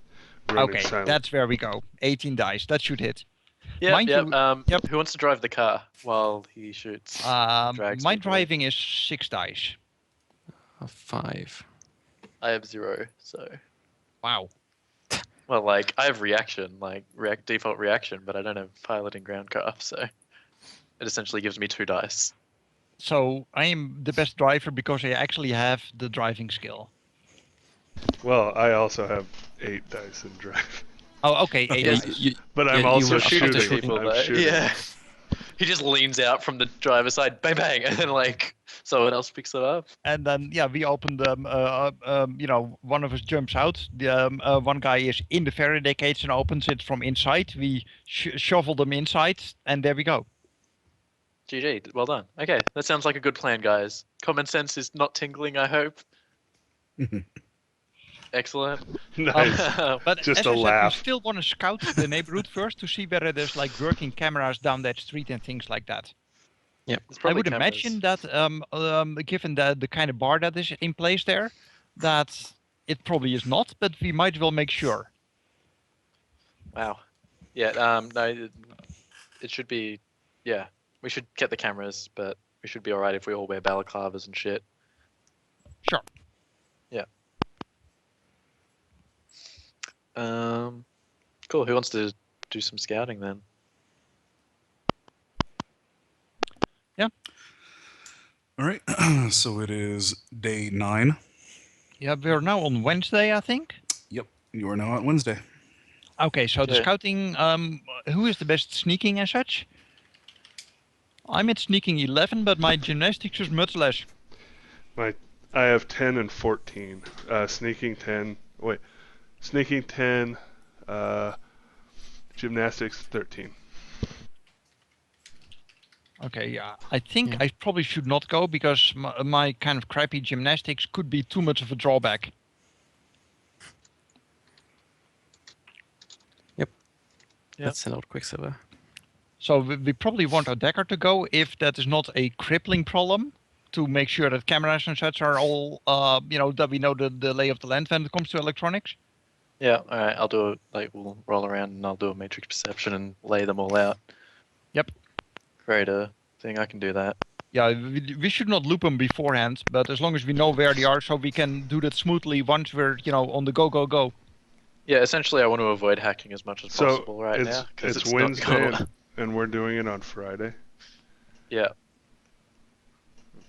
E: running
F: Okay,
E: silent.
F: that's where we go. 18 dice. That should hit.
A: Yep,
F: Mind
A: yep.
F: you- yep.
A: Who wants to drive the car while he shoots? Drags
F: My
A: people?
F: driving is 6 dice.
D: 5.
A: I have 0, so.
F: Wow.
A: Well, like, I have reaction, like, default reaction, but I don't have piloting ground car, so. It essentially gives me 2 dice.
F: So I am the best driver because I actually have the driving skill.
E: Well, I also have 8 dice in drive.
F: Oh, okay. 8
A: Yes,
F: dice.
E: But I'm
D: you
E: also
D: were shooting
E: shooting.
A: people,
E: I'm
A: though.
E: shooting.
A: Yeah. He just leans out from the driver's side, bang, bang, and then, like, someone else picks it up.
F: And then, yeah, we open you know, one of us jumps out. The one guy is in the Faraday cage and opens it from inside. We shovel them inside, and there we go.
A: GG, well done. Okay, that sounds like a good plan, guys. Common sense is not tingling, I hope. Excellent.
E: Nice.
F: But
E: Just
F: as
E: a
F: I said,
E: laugh.
F: we still want to scout the neighborhood first to see whether there's like working cameras down that street and things like that.
A: There's
F: I
A: probably
F: would
A: cameras.
F: imagine that, given the kind of bar that is in place there, that it probably is not, but we might well make sure.
A: Wow. Yeah, no, it should be, yeah. We should get the cameras, but we should be alright if we all wear balaclavas and shit.
F: Sure.
A: Yeah. Cool, who wants to do some scouting then?
B: All right. So it is day 9.
F: Yeah, we're now on Wednesday, I think.
B: Yep. You are now on Wednesday.
F: Okay, so the
A: Yeah.
F: scouting, who is the best sneaking as such? I'm at sneaking 11, but my gymnastics is much less.
E: I have 10 and 14. Sneaking 10. Wait. Sneaking 10. Gymnastics 13.
F: Okay, yeah. I think
D: Yeah.
F: I probably should not go because my kind of crappy gymnastics could be too much of a drawback.
A: Yep.
D: Let's send out Quicksilver.
F: So we probably want our Decker to go if that is not a crippling problem, to make sure that cameras and such are all, you know, that we know the lay of the land when it comes to electronics.
A: Yeah, alright, I'll do it, like, we'll roll around and I'll do a matrix perception and lay them all out.
F: Yep.
A: Create a thing, I can do that.
F: Yeah, we should not loop them beforehand, but as long as we know where they are, so we can do that smoothly once we're, you know, on the go.
A: Yeah, essentially I want to avoid hacking as much as
E: So
A: possible right now. 'Cause
E: it's
A: not
E: Wednesday
A: gonna-
E: and we're doing it on Friday.
A: Yeah.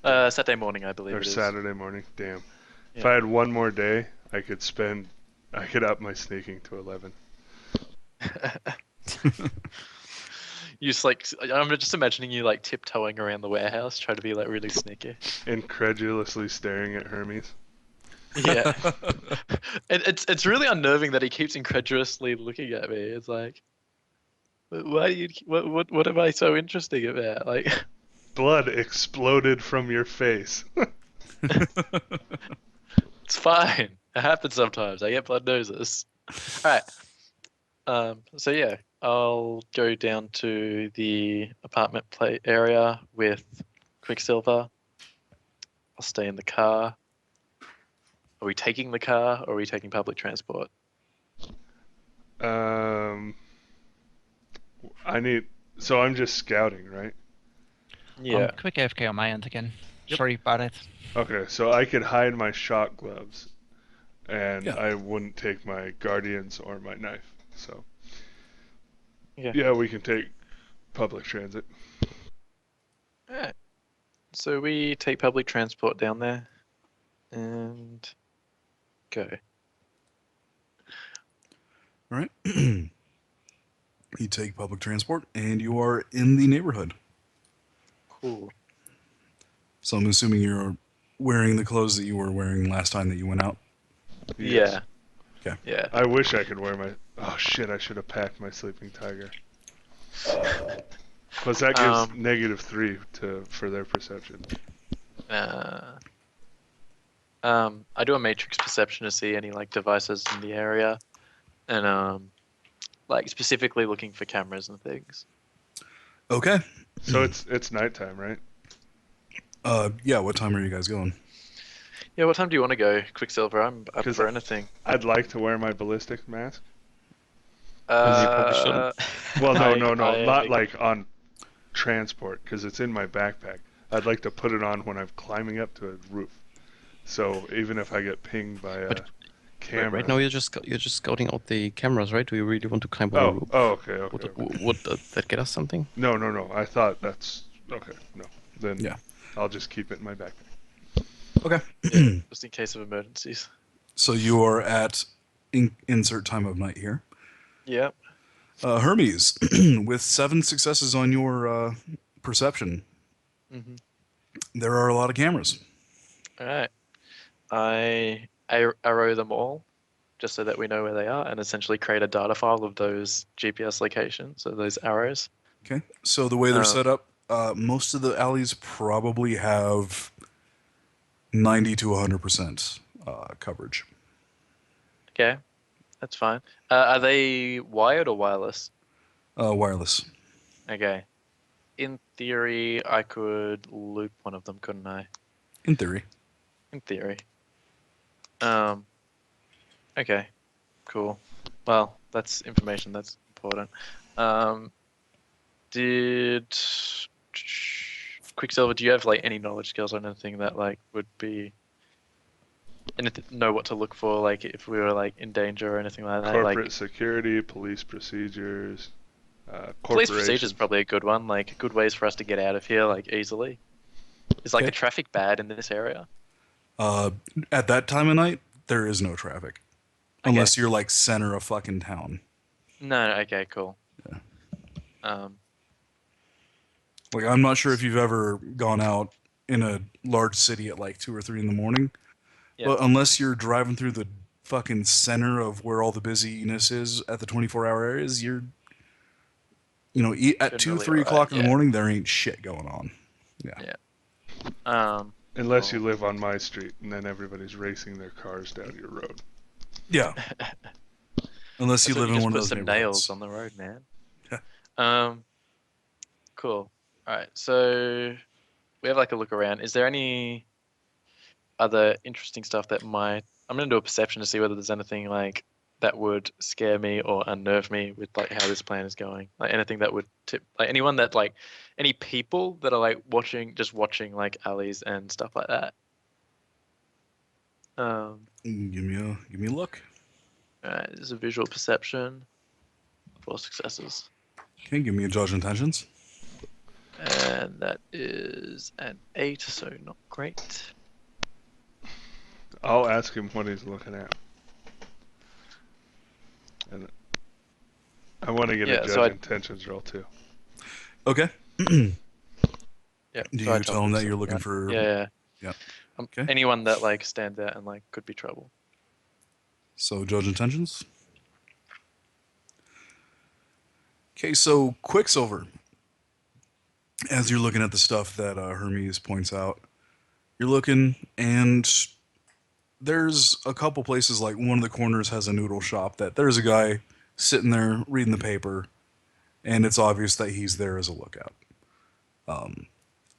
A: Saturday morning, I believe
E: Or
A: it is.
E: Saturday morning. Damn. If
A: Yeah.
E: I had one more day, I could up my sneaking to 11.
A: You just like, I'm just imagining you like tiptoeing around the warehouse, trying to be like really sneaky.
E: Incredulously staring at Hermes.
A: Yeah. It's really unnerving that he keeps incredulously looking at me. It's like, why do you, what am I so interesting about? Like,
E: Blood exploded from your face.
A: it's fine. It happens sometimes. I get blood noses. Alright. So yeah, I'll go down to the apartment area with Quicksilver. I'll stay in the car. Are we taking the car or are we taking public transport?
E: So I'm just scouting, right?
A: Yeah.
F: Quick AFK on my end again.
A: Yep.
F: Sorry about it.
E: Okay, so I could hide my shot gloves, and
B: Yeah.
E: I wouldn't take my guardians or my knife. So
A: Yeah.
E: we can take public transit.
A: Alright. So we take public transport down there and go.
B: All right. You take public transport, and you are in the neighborhood.
A: Cool.
B: So I'm assuming you're wearing the clothes that you were wearing last time that you went out.
E: Yes.
A: Yeah.
B: Okay.
A: Yeah.
E: I wish I could wear my. Oh shit! I should have packed my sleeping tiger. Plus that gives -3 for their perception.
A: I do a matrix perception to see any like devices in the area, and like specifically looking for cameras and things.
B: Okay.
E: So it's nighttime, right?
B: Yeah. What time are you guys going?
A: Yeah, what time do you want to go, Quicksilver? I'm up
E: 'Cause
A: for anything.
E: I'd like to wear my ballistic mask.
D: you probably shouldn't.
E: Well, no,
A: I
E: not like on transport, because it's in my backpack. I'd like to put it on when I'm climbing up to a roof. So even if I get pinged by a
D: But
E: camera.
D: Right now you're just scouting out the cameras, right? Do you really want to climb on a roof?
E: Okay.
D: Would that get us something?
E: No. I thought that's okay. No, then
B: Yeah.
E: I'll just keep it in my backpack.
B: Okay.
A: Yeah, just in case of emergencies.
B: So you are at insert time of night here.
A: Yep.
B: Hermes, with 7 successes on your perception,
A: Mm-hmm.
B: there are a lot of cameras.
A: All right. I arrow them all, just so that we know where they are, and essentially create a data file of those GPS locations, so those arrows.
B: Okay. So the way they're
A: Oh.
B: set up, most of the alleys probably have 90 to 100% coverage.
A: Okay, that's fine. Are they wired or wireless?
B: Wireless.
A: Okay. In theory, I could loop one of them, couldn't I?
B: In theory.
A: In theory. Okay. Cool. Well, that's information that's important. Did Quicksilver, do you have like any knowledge skills on anything that like would be know what to look for, like if we were like in danger or anything like that?
E: Corporate
A: Like
E: security, police procedures,
A: police
E: corporations.
A: procedure is probably a good one. Like good ways for us to get out of here, like easily. Is like
B: Okay.
A: the traffic bad in this area?
B: At that time of night, there is no traffic.
A: Okay.
B: Unless you're like center of fucking town.
A: No. Okay. Cool.
B: Yeah. Like, I'm not sure if you've ever gone out in a large city at like 2 or 3 in the morning.
A: Yeah.
B: But unless you're driving through the fucking center of where all the busyness is at the 24-hour areas, you're, at 2,
A: Generally
B: 3 o'clock in the
A: yeah.
B: morning, there ain't shit going on. Yeah.
A: Yeah.
E: Unless
A: Cool.
E: you live on my street, and then everybody's racing their cars down your road.
B: Yeah. Unless you
A: That's
B: live
A: what
B: in one of
A: put
B: those
A: some
B: neighborhoods.
A: nails on the road, man. Cool. All right. So we have like a look around. Is there any other interesting stuff that might? I'm gonna do a perception to see whether there's anything like that would scare me or unnerve me with like how this plan is going. Like anything that would tip, like anyone that like any people that are like just watching like alleys and stuff like that.
B: Give me a look.
A: All right. There's a visual perception. 4 successes.
B: Okay, give me a judge intentions.
A: And that is an 8, so not great.
E: I'll ask him what he's looking at. And I want to get
A: Yeah,
E: a
A: so
E: judge
A: I-
E: intentions roll too.
B: Okay.
A: Yeah.
B: Do
A: so I
B: you tell him that you're looking for...
A: Yeah.
B: Yeah.
A: Um,
B: Okay.
A: Anyone that like stands out and like could be trouble.
B: So, judge intentions. Okay, so Quicksilver. As you're looking at the stuff that Hermes points out, you're looking, and there's a couple places, like one of the corners has a noodle shop, that there's a guy sitting there reading the paper, and it's obvious that he's there as a lookout.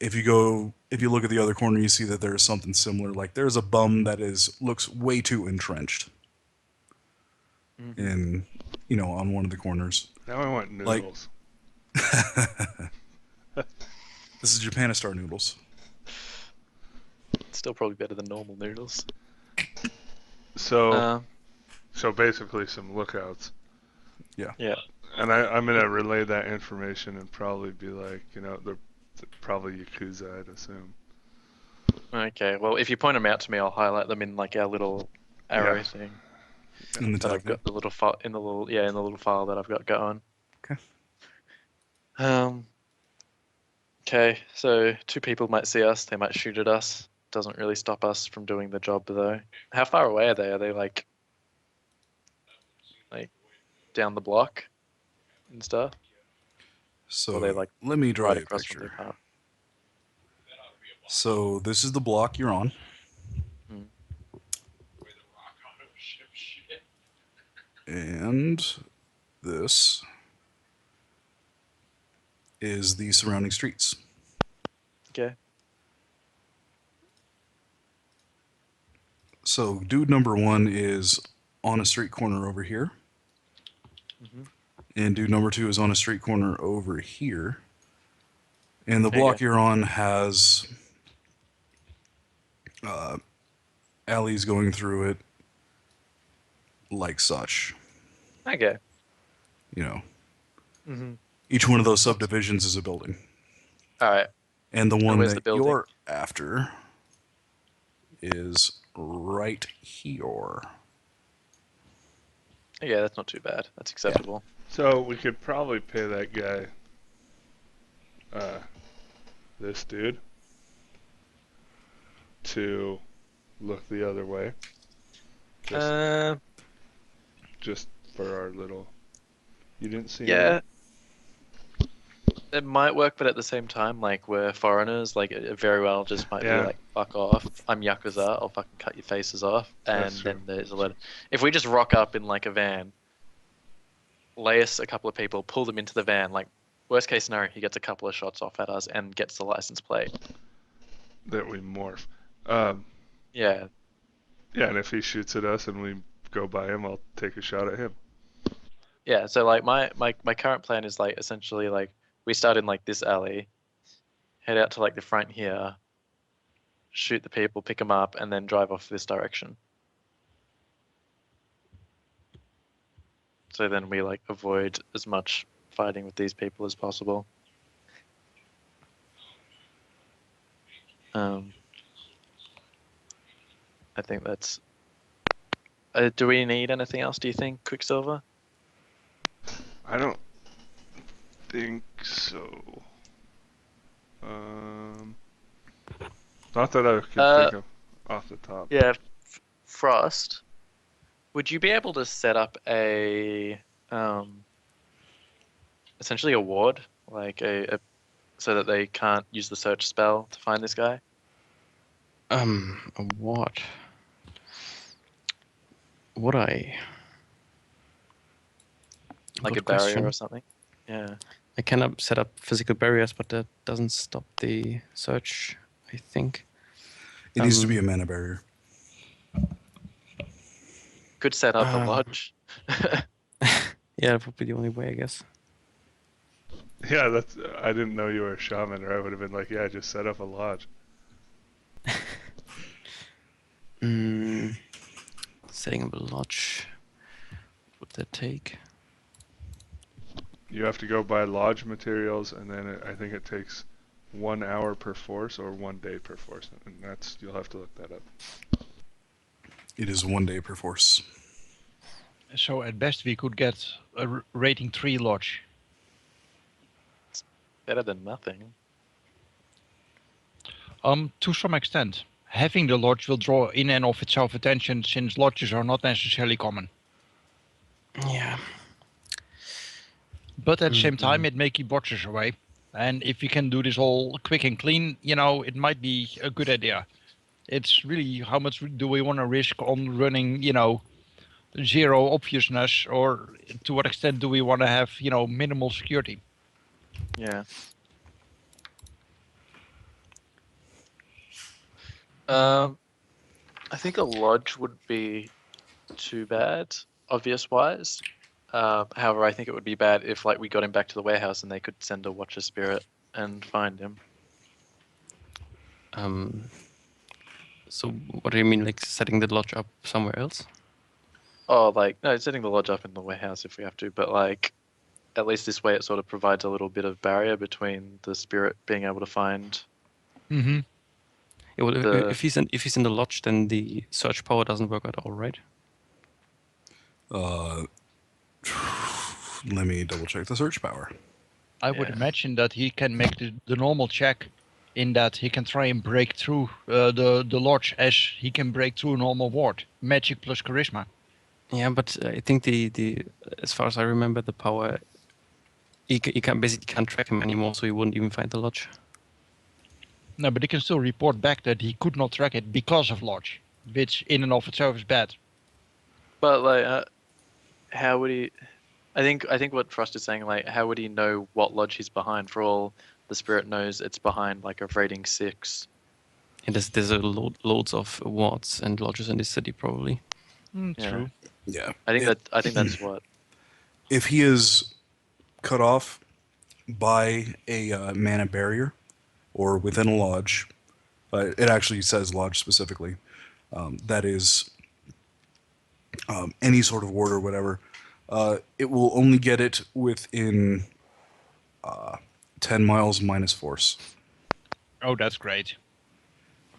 B: If you look at the other corner, you see that there's something similar. Like there's a bum that looks way too entrenched in, on one of the corners.
E: Now I want
B: Like-
E: noodles.
B: This is Japanistar noodles.
A: Still probably better than normal noodles.
E: So basically some lookouts.
A: Yeah.
E: And I'm going to relay that information and probably be like, they're probably Yakuza, I'd assume.
A: Okay. Well, if you point them out to me, I'll highlight them in like our little arrow
E: Yeah.
A: thing
B: In the
A: that I've
B: tag.
A: got the little file in the little file that I've got going. Okay, so 2 people might see us. They might shoot at us. Doesn't really stop us from doing the job, though. How far away are they? Are they like down the block and stuff?
B: So
A: Or are they like
B: let me draw
A: right
B: you a
A: across from the
B: picture.
A: apartment?
B: So this is the block you're on.
A: Hmm.
B: And this is the surrounding streets.
A: Okay.
B: So dude number 1 is on a street corner over here.
A: Hmm.
B: And dude number 2 is on a street corner over here. And the
A: Okay.
B: block you're on has alleys going through it like such.
A: Okay.
B: You know,
A: Hmm.
B: each one of those subdivisions is a building.
A: All right.
B: And the one
A: where's the
B: that
A: building?
B: you're after is right here.
A: Yeah, that's not too bad. That's acceptable.
E: So we could probably pay that guy, this dude, to look the other way. Just for our little. You didn't see
A: Yeah.
E: me?
A: It might work, but at the same time, like, we're foreigners, like, it very well just might be
E: Yeah.
A: like, fuck off, I'm Yakuza, I'll fucking cut your faces off. And
E: That's true.
A: then there's a lot. If we just rock up in, like, a van, lay us a couple of people, pull them into the van, like, worst case scenario, he gets a couple of shots off at us and gets the license plate.
E: That we morph.
A: Yeah.
E: Yeah, and if he shoots at us and we go by him, I'll take a shot at him.
A: Yeah, so, like, my current plan is, like, essentially, like, we start in, like, this alley, head out to, like, the front here, shoot the people, pick them up, and then drive off this direction. So then we, like, avoid as much fighting with these people as possible. I think that's... do we need anything else, do you think, Quicksilver?
E: I don't think so. Not that I could think of off the top.
A: Yeah, Frost, would you be able to set up a... essentially a ward, like so that they can't use the search spell to find this guy?
D: What? Would I?
A: Like
D: Good
A: a barrier
D: question.
A: or something? Yeah.
D: I can set up physical barriers, but that doesn't stop the search, I think.
B: It needs to be a mana barrier.
A: Could set up a lodge.
D: Yeah, that would be the only way, I guess.
E: Yeah, that's. I didn't know you were a shaman, or I would have been like, yeah, just set up a lodge.
D: Setting up a lodge. What would that take?
E: You have to go buy lodge materials, and then I think it takes 1 hour per force or 1 day per force, and that's you'll have to look that up.
B: It is 1 day per force.
F: So at best we could get a rating 3 lodge.
A: Better than nothing.
F: To some extent. Having the lodge will draw in and of itself attention, since lodges are not necessarily common.
D: Yeah.
F: But at the same time, it may keep watchers away. And if we can do this all quick and clean, you know, it might be a good idea. It's really how much do we want to risk on running, you know, zero obviousness, or to what extent do we want to have, you know, minimal security?
A: Yeah. I think a lodge would be too bad, obvious-wise. However, I think it would be bad if, like, we got him back to the warehouse and they could send a Watcher Spirit and find him.
D: So what do you mean, like setting the lodge up somewhere else?
A: Oh, like, no, setting the lodge up in the warehouse if we have to, but, like, at least this way it sort of provides a little bit of barrier between the spirit being able to find...
F: Mm-hmm.
D: Yeah, well, if he's in the lodge, then the search power doesn't work at all, right?
B: Let me double check the search power.
F: I would
A: Yeah.
F: imagine that he can make the normal check in that he can try and break through the lodge as he can break through a normal ward. Magic plus charisma.
D: Yeah, but I think the as far as I remember, the power, you basically can't track him anymore, so he wouldn't even find the lodge.
F: No, but he can still report back that he could not track it because of lodge, which in and of itself is bad.
A: But like, how would he? I think what Frost is saying, like, how would he know what lodge he's behind? For all the spirit knows, it's behind like a rating 6.
D: And there's loads of wards and lodges in this city, probably.
A: Yeah.
F: True.
B: Yeah.
A: I think that's what.
B: If he is cut off by a mana barrier or within a lodge, it actually says lodge specifically. That is any sort of ward or whatever. It will only get it within 10 miles minus force.
F: Oh, that's great.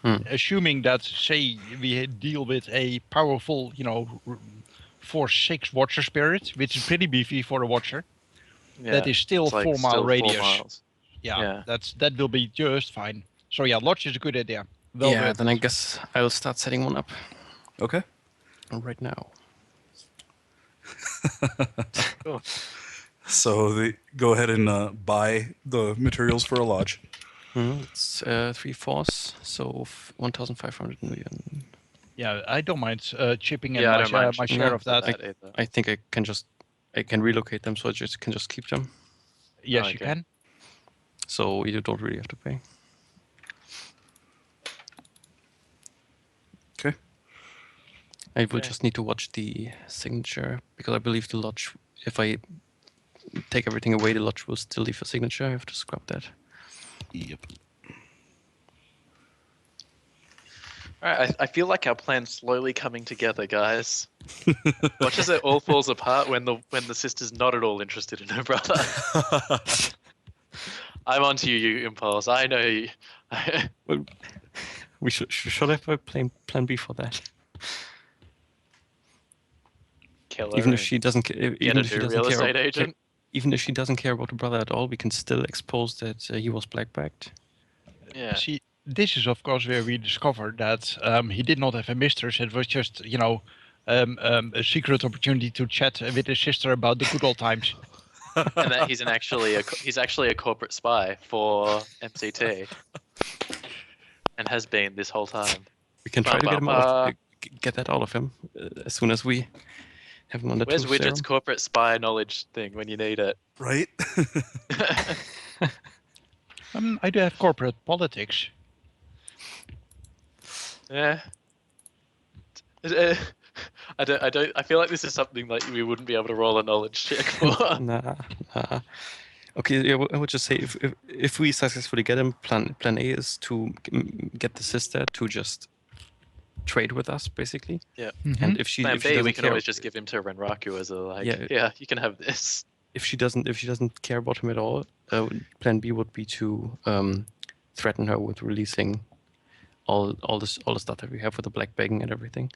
D: Hmm.
F: Assuming that, say, we deal with a powerful, force 6 Watcher Spirit, which is pretty beefy for a Watcher.
A: Yeah,
F: That is still
A: it's like
F: 4 mile
A: still 4
F: radius.
A: miles.
F: Yeah,
A: Yeah.
F: that will be just fine. So yeah, lodge is a good idea. Well
D: Yeah,
F: worth
D: then I
F: it.
D: guess I'll start setting one up
B: Okay.
D: right now.
B: So go ahead and buy the materials for a lodge.
D: It's 3 force, so 1,500 million.
F: Yeah, I don't mind chipping in
A: Yeah, I
F: my,
A: don't mind
F: my
A: chipping
F: share
D: in
F: of
A: for
F: that.
A: that either.
D: I think I can relocate them, so I can just keep them.
F: Yes,
A: Oh,
F: you
A: okay.
F: can.
D: So you don't really have to pay.
B: Okay.
D: I will
A: Okay.
D: just need to watch the signature, because I believe the lodge, if I take everything away, the lodge will still leave a signature. I have to scrub that.
B: Yep.
A: All right, I feel like our plan's slowly coming together, guys. Watch as it all falls apart when the sister's not at all interested in her brother. I'm onto you, you Impulse. I know you.
D: Well, we should have a plan B for that.
A: Kill her.
D: Even if
A: and
D: she doesn't,
A: get
D: even
A: a
D: if she
A: new
D: doesn't
A: real
D: care,
A: estate agent.
D: even if she doesn't care about the brother at all, we can still expose that he was blackbagged.
A: Yeah.
F: See, this is of course where we discovered that he did not have a mistress. It was just, a secret opportunity to chat with his sister about the good old times.
A: And that he's actually a corporate spy for MCT, and has been this whole time.
D: We can try to get him out
A: Ba-ba-ba.
D: of, get that out of him as soon as we have him on the
A: Where's
D: truth
A: Widget's
D: serum.
A: corporate spy knowledge thing when you need it?
B: Right?
F: I do have corporate politics.
A: Yeah. I feel like this is something like we wouldn't be able to roll a knowledge check for.
D: Nah. Okay, yeah, I would just say if we successfully get him, plan A is to get the sister to just trade with us, basically.
A: Yeah.
D: And if she
A: Plan
D: if she
A: B,
D: doesn't
A: we can
D: care,
A: always just give him to Renraku as a like.
D: Yeah.
A: Yeah, you can have this.
D: if she doesn't care about him at all, plan B would be to threaten her with releasing all the stuff that we have with the black bagging and everything.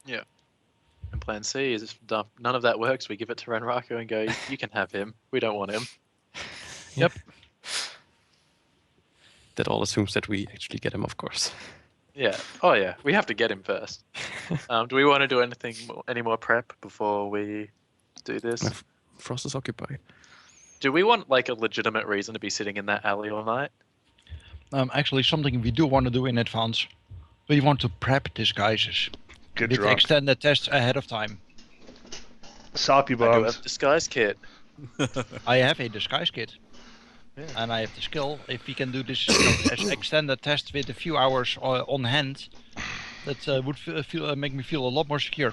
A: And Plan C is if none of that works, we give it to Renraku and go, you can have him. We don't want him.
F: Yep.
D: That all assumes that we actually get him, of course.
A: Yeah. Oh yeah. We have to get him first. Do we want to do any more prep before we do this?
D: Frost is occupied.
A: Do we want like a legitimate reason to be sitting in that alley all night?
F: Actually, something we do want to do in advance. We want to prep disguises.
E: Get
F: With
E: drunk.
F: extended tests ahead of time.
E: Soppy
A: I do
E: bombs.
A: have disguise kit.
F: I have a disguise kit.
A: Yeah.
F: And I have the skill. If we can do this as extended test with a few hours on hand, that would make me feel a lot more secure.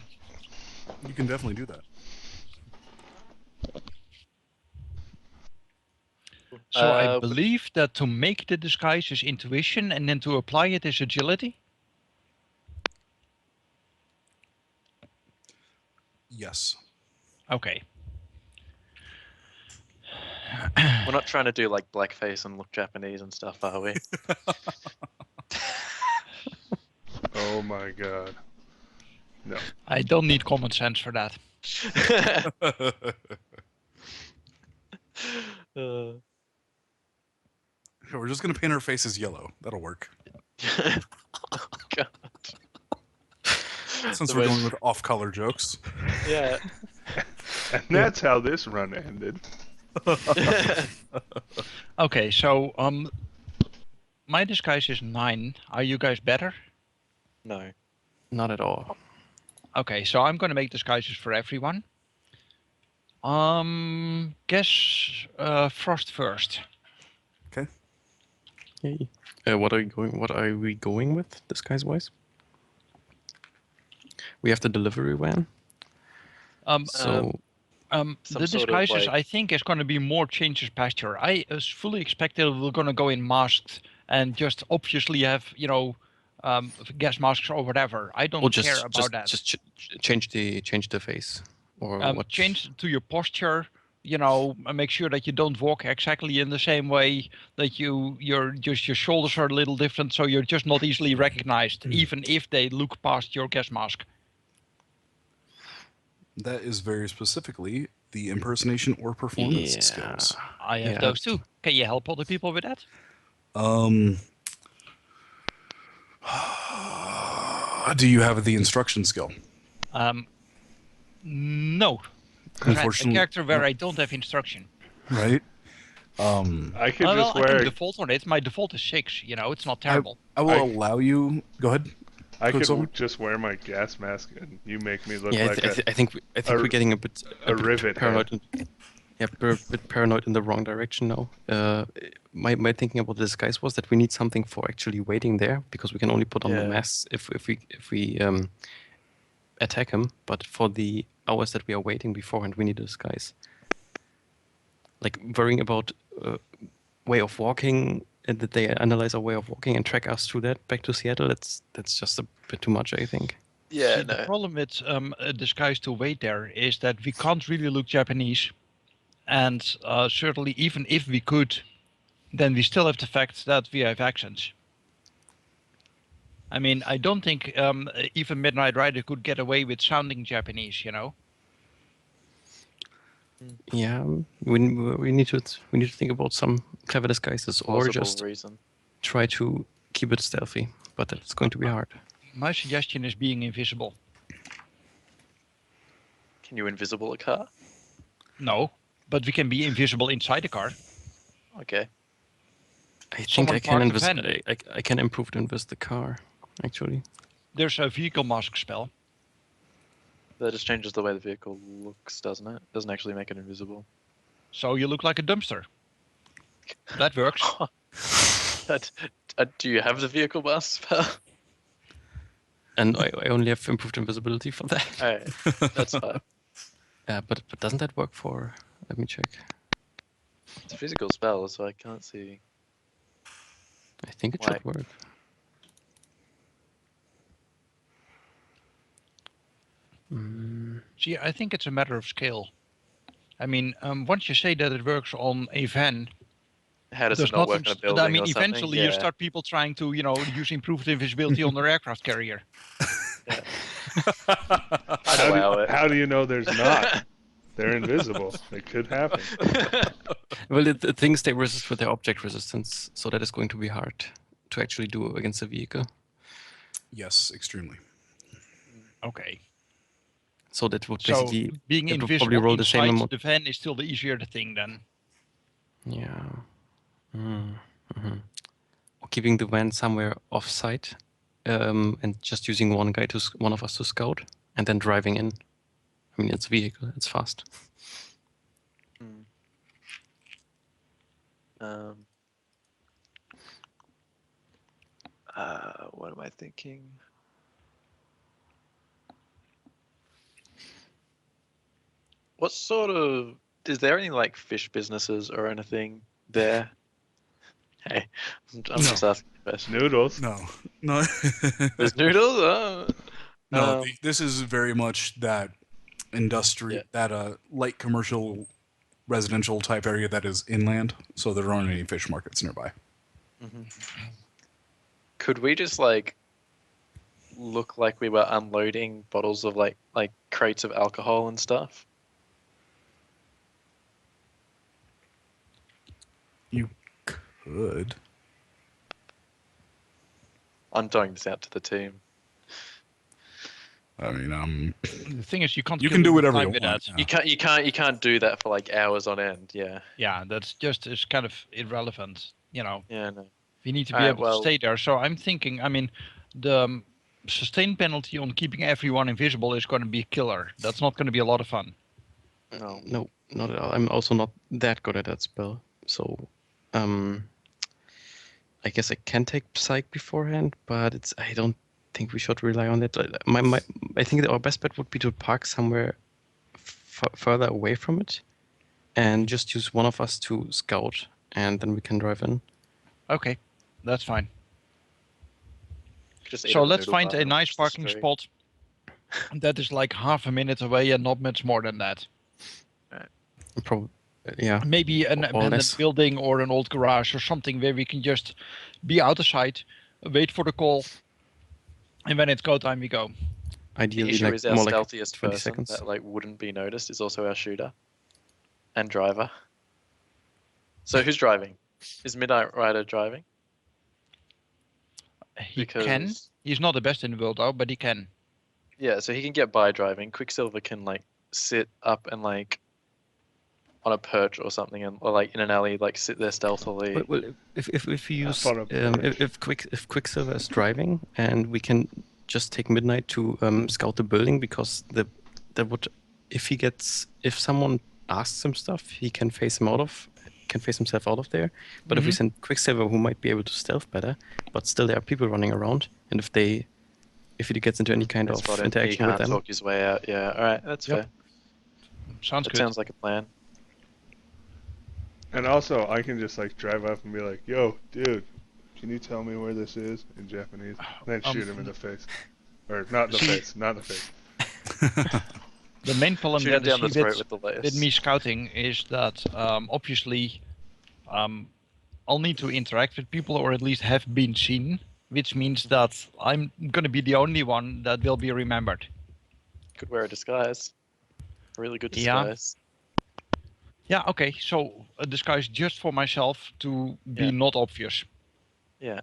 B: You can definitely do that.
F: So I believe that to make the disguise is intuition, and then to apply it is agility.
B: Yes.
F: Okay.
A: We're not trying to do like blackface and look Japanese and stuff, are we?
E: Oh my god. No.
F: I don't need common sense for that.
A: Uh,
B: Here, we're just gonna paint our faces yellow. That'll work.
A: oh god.
B: Since
A: The
B: we're
A: way-
B: going with off-color jokes.
A: Yeah.
E: And that's how this run ended.
F: Okay, so my disguise is 9. Are you guys better?
A: No.
D: Not at all.
F: Okay, so I'm gonna make disguises for everyone. Guess Frost first.
D: Yay. What are we going with disguise wise? We have the delivery van. So
A: some
F: The
A: sort of,
F: disguises,
A: like-
F: I think, is going to be more changes pasture. I fully expected we're going to go in masked and just obviously have, gas masks or whatever. I don't care about that.
D: Just change the face or what?
F: Change to your posture. And make sure that you don't walk exactly in the same way. That your shoulders are a little different, so you're just not easily recognized, even if they look past your gas mask.
B: That is very specifically the impersonation or performance
D: Yeah.
B: skills.
F: I have
D: Yeah.
F: those too. Can you help other people with that?
B: Do you have the instruction skill?
F: No. A
B: Unfortunately,
F: character where I don't have instruction.
B: right?
E: I could
F: Well,
E: just
F: I
E: wear.
F: can default on it. My default is 6. It's not terrible.
B: I will
E: I-
B: allow you. Go ahead.
E: I
B: Quicksilver?
E: could just wear my gas mask, and you make me look
D: Yeah,
E: like
D: I think we're getting a bit
E: rivet
D: paranoid. We're a bit paranoid in the wrong direction now. My thinking about the disguise was that we need something for actually waiting there because we can only put on the
A: Yeah.
D: masks if we attack him. But for the hours that we are waiting beforehand, we need a disguise. Like worrying about way of walking and that they analyze our way of walking and track us through that back to Seattle. That's just a bit too much, I think.
A: Yeah,
F: See, the problem with a disguise to wait there is that we can't really look Japanese. And certainly, even if we could, then we still have the fact that we have accents. I mean, I don't think even Midnight Rider could get away with sounding Japanese,
D: Yeah, we need to think about some clever disguises or
A: plausible
D: just
A: reason.
D: try to keep it stealthy. But it's going to be hard.
F: My suggestion is being invisible.
A: Can you invisible a car?
F: No, but we can be invisible inside the car.
A: Okay.
D: I think
F: Someone
D: I can
F: parked a van.
D: I can improve to invest the car, actually.
F: There's a vehicle mask spell.
A: That just changes the way the vehicle looks, doesn't it? Doesn't actually make it invisible.
F: So you look like a dumpster. That works.
A: Do you have the vehicle mask spell?
D: And I only have improved invisibility for that.
A: Alright, that's fine.
D: But doesn't that work for? Let me check.
A: It's a physical spell, so I can't see.
D: I think it
A: Why?
D: should work.
F: See, I think it's a matter of scale. I mean, once you say that it works on a van,
A: How does
F: there's
A: it not work
F: nothing.
A: on a building
F: I mean,
A: or something?
F: eventually you start people trying to, use improved invisibility on their aircraft carrier.
A: I'd allow it.
E: How do you know there's not? They're invisible. It could happen.
D: Well, the things they resist with their object resistance, so that is going to be hard to actually do against a vehicle.
B: Yes, extremely.
F: Okay.
D: So that would
F: So
D: basically
F: being
D: it would
F: invisible
D: probably roll the same
F: inside
D: amount.
F: the van is still the easier thing then.
D: Yeah. Or keeping the van somewhere off-site, and just using one of us to scout, and then driving in. I mean, it's a vehicle. It's fast.
A: What am I thinking? What sort of... Is there any, like, fish businesses or anything there? Hey, I'm just asking a question.
E: Noodles.
B: No.
A: There's noodles? Oh.
B: No, this is very much that industry,
A: Yeah.
B: that light commercial residential type area that is inland, so there aren't any fish markets nearby.
A: Could we just, like, look like we were unloading bottles of, like crates of alcohol and stuff?
B: You could.
A: I'm throwing this out to the team.
B: I mean,
F: The thing is, you can't.
B: you
F: kill
B: can do
F: enough
B: whatever
F: time
B: you
F: with
B: want.
F: that.
B: yeah.
A: You can't do that for like hours on end. Yeah.
F: Yeah, that's just is kind of irrelevant.
A: Yeah. No.
F: We need to be
A: Alright,
F: able
A: well-
F: to stay there. So I'm thinking, I mean, the sustain penalty on keeping everyone invisible is going to be killer. That's not going to be a lot of fun.
A: No.
D: No, not at all. I'm also not that good at that spell. So, I guess I can take Psych beforehand, but I don't think we should rely on it. I think that our best bet would be to park somewhere further away from it, and just use one of us to scout, and then we can drive in.
F: Okay, that's fine.
A: Just eat
F: So
A: at the
F: let's
A: noodle
F: find
A: bar
F: a
A: and
F: nice
A: watch the
F: parking
A: street.
F: spot that is like half a minute away and not much more than that.
D: Probably, yeah.
F: Maybe an
D: Or
F: abandoned
D: less.
F: building or an old garage or something where we can just be out of sight, wait for the call, and when it's go time, we go.
A: The
D: Ideally,
A: issue
D: like
A: is our
D: more like
A: stealthiest
D: 20
A: person
D: seconds.
A: that like wouldn't be noticed is also our shooter and driver. So who's driving? Is Midnight Rider driving?
F: He can. He's not the best in the world though, but he can.
A: Yeah, so he can get by driving. Quicksilver can like sit up and like on a perch or something, and or like in an alley, like sit there stealthily.
D: Well, if we use
E: on a perch.
D: if Quicksilver is driving, and we can just take Midnight to scout the building, because that would, if someone asks him stuff, he can face himself out of there. But if we send Quicksilver, who might be able to stealth better, but still there are people running around, and if he gets into any kind
A: That's
D: of
A: what
D: interaction
A: he
D: with
A: can't
D: them,
A: talk his way out. Yeah, all right, that's
F: Yep.
A: fair.
F: Sounds
A: That
F: good.
A: sounds like a plan.
E: And also, I can just like drive up and be like, "Yo, dude, can you tell me where this is?" in Japanese, and then shoot him in the face, or not in the face, not in the face.
F: The main problem
A: Shoot him
F: that
A: down the
F: is
A: throat
F: with,
A: with the lace.
F: with me scouting is that obviously I'll need to interact with people or at least have been seen, which means that I'm going to be the only one that will be remembered.
A: Could wear a disguise. A really good
F: Yeah.
A: disguise.
F: Yeah, okay, so a disguise just for myself to be
A: Yeah.
F: not obvious.
A: Yeah.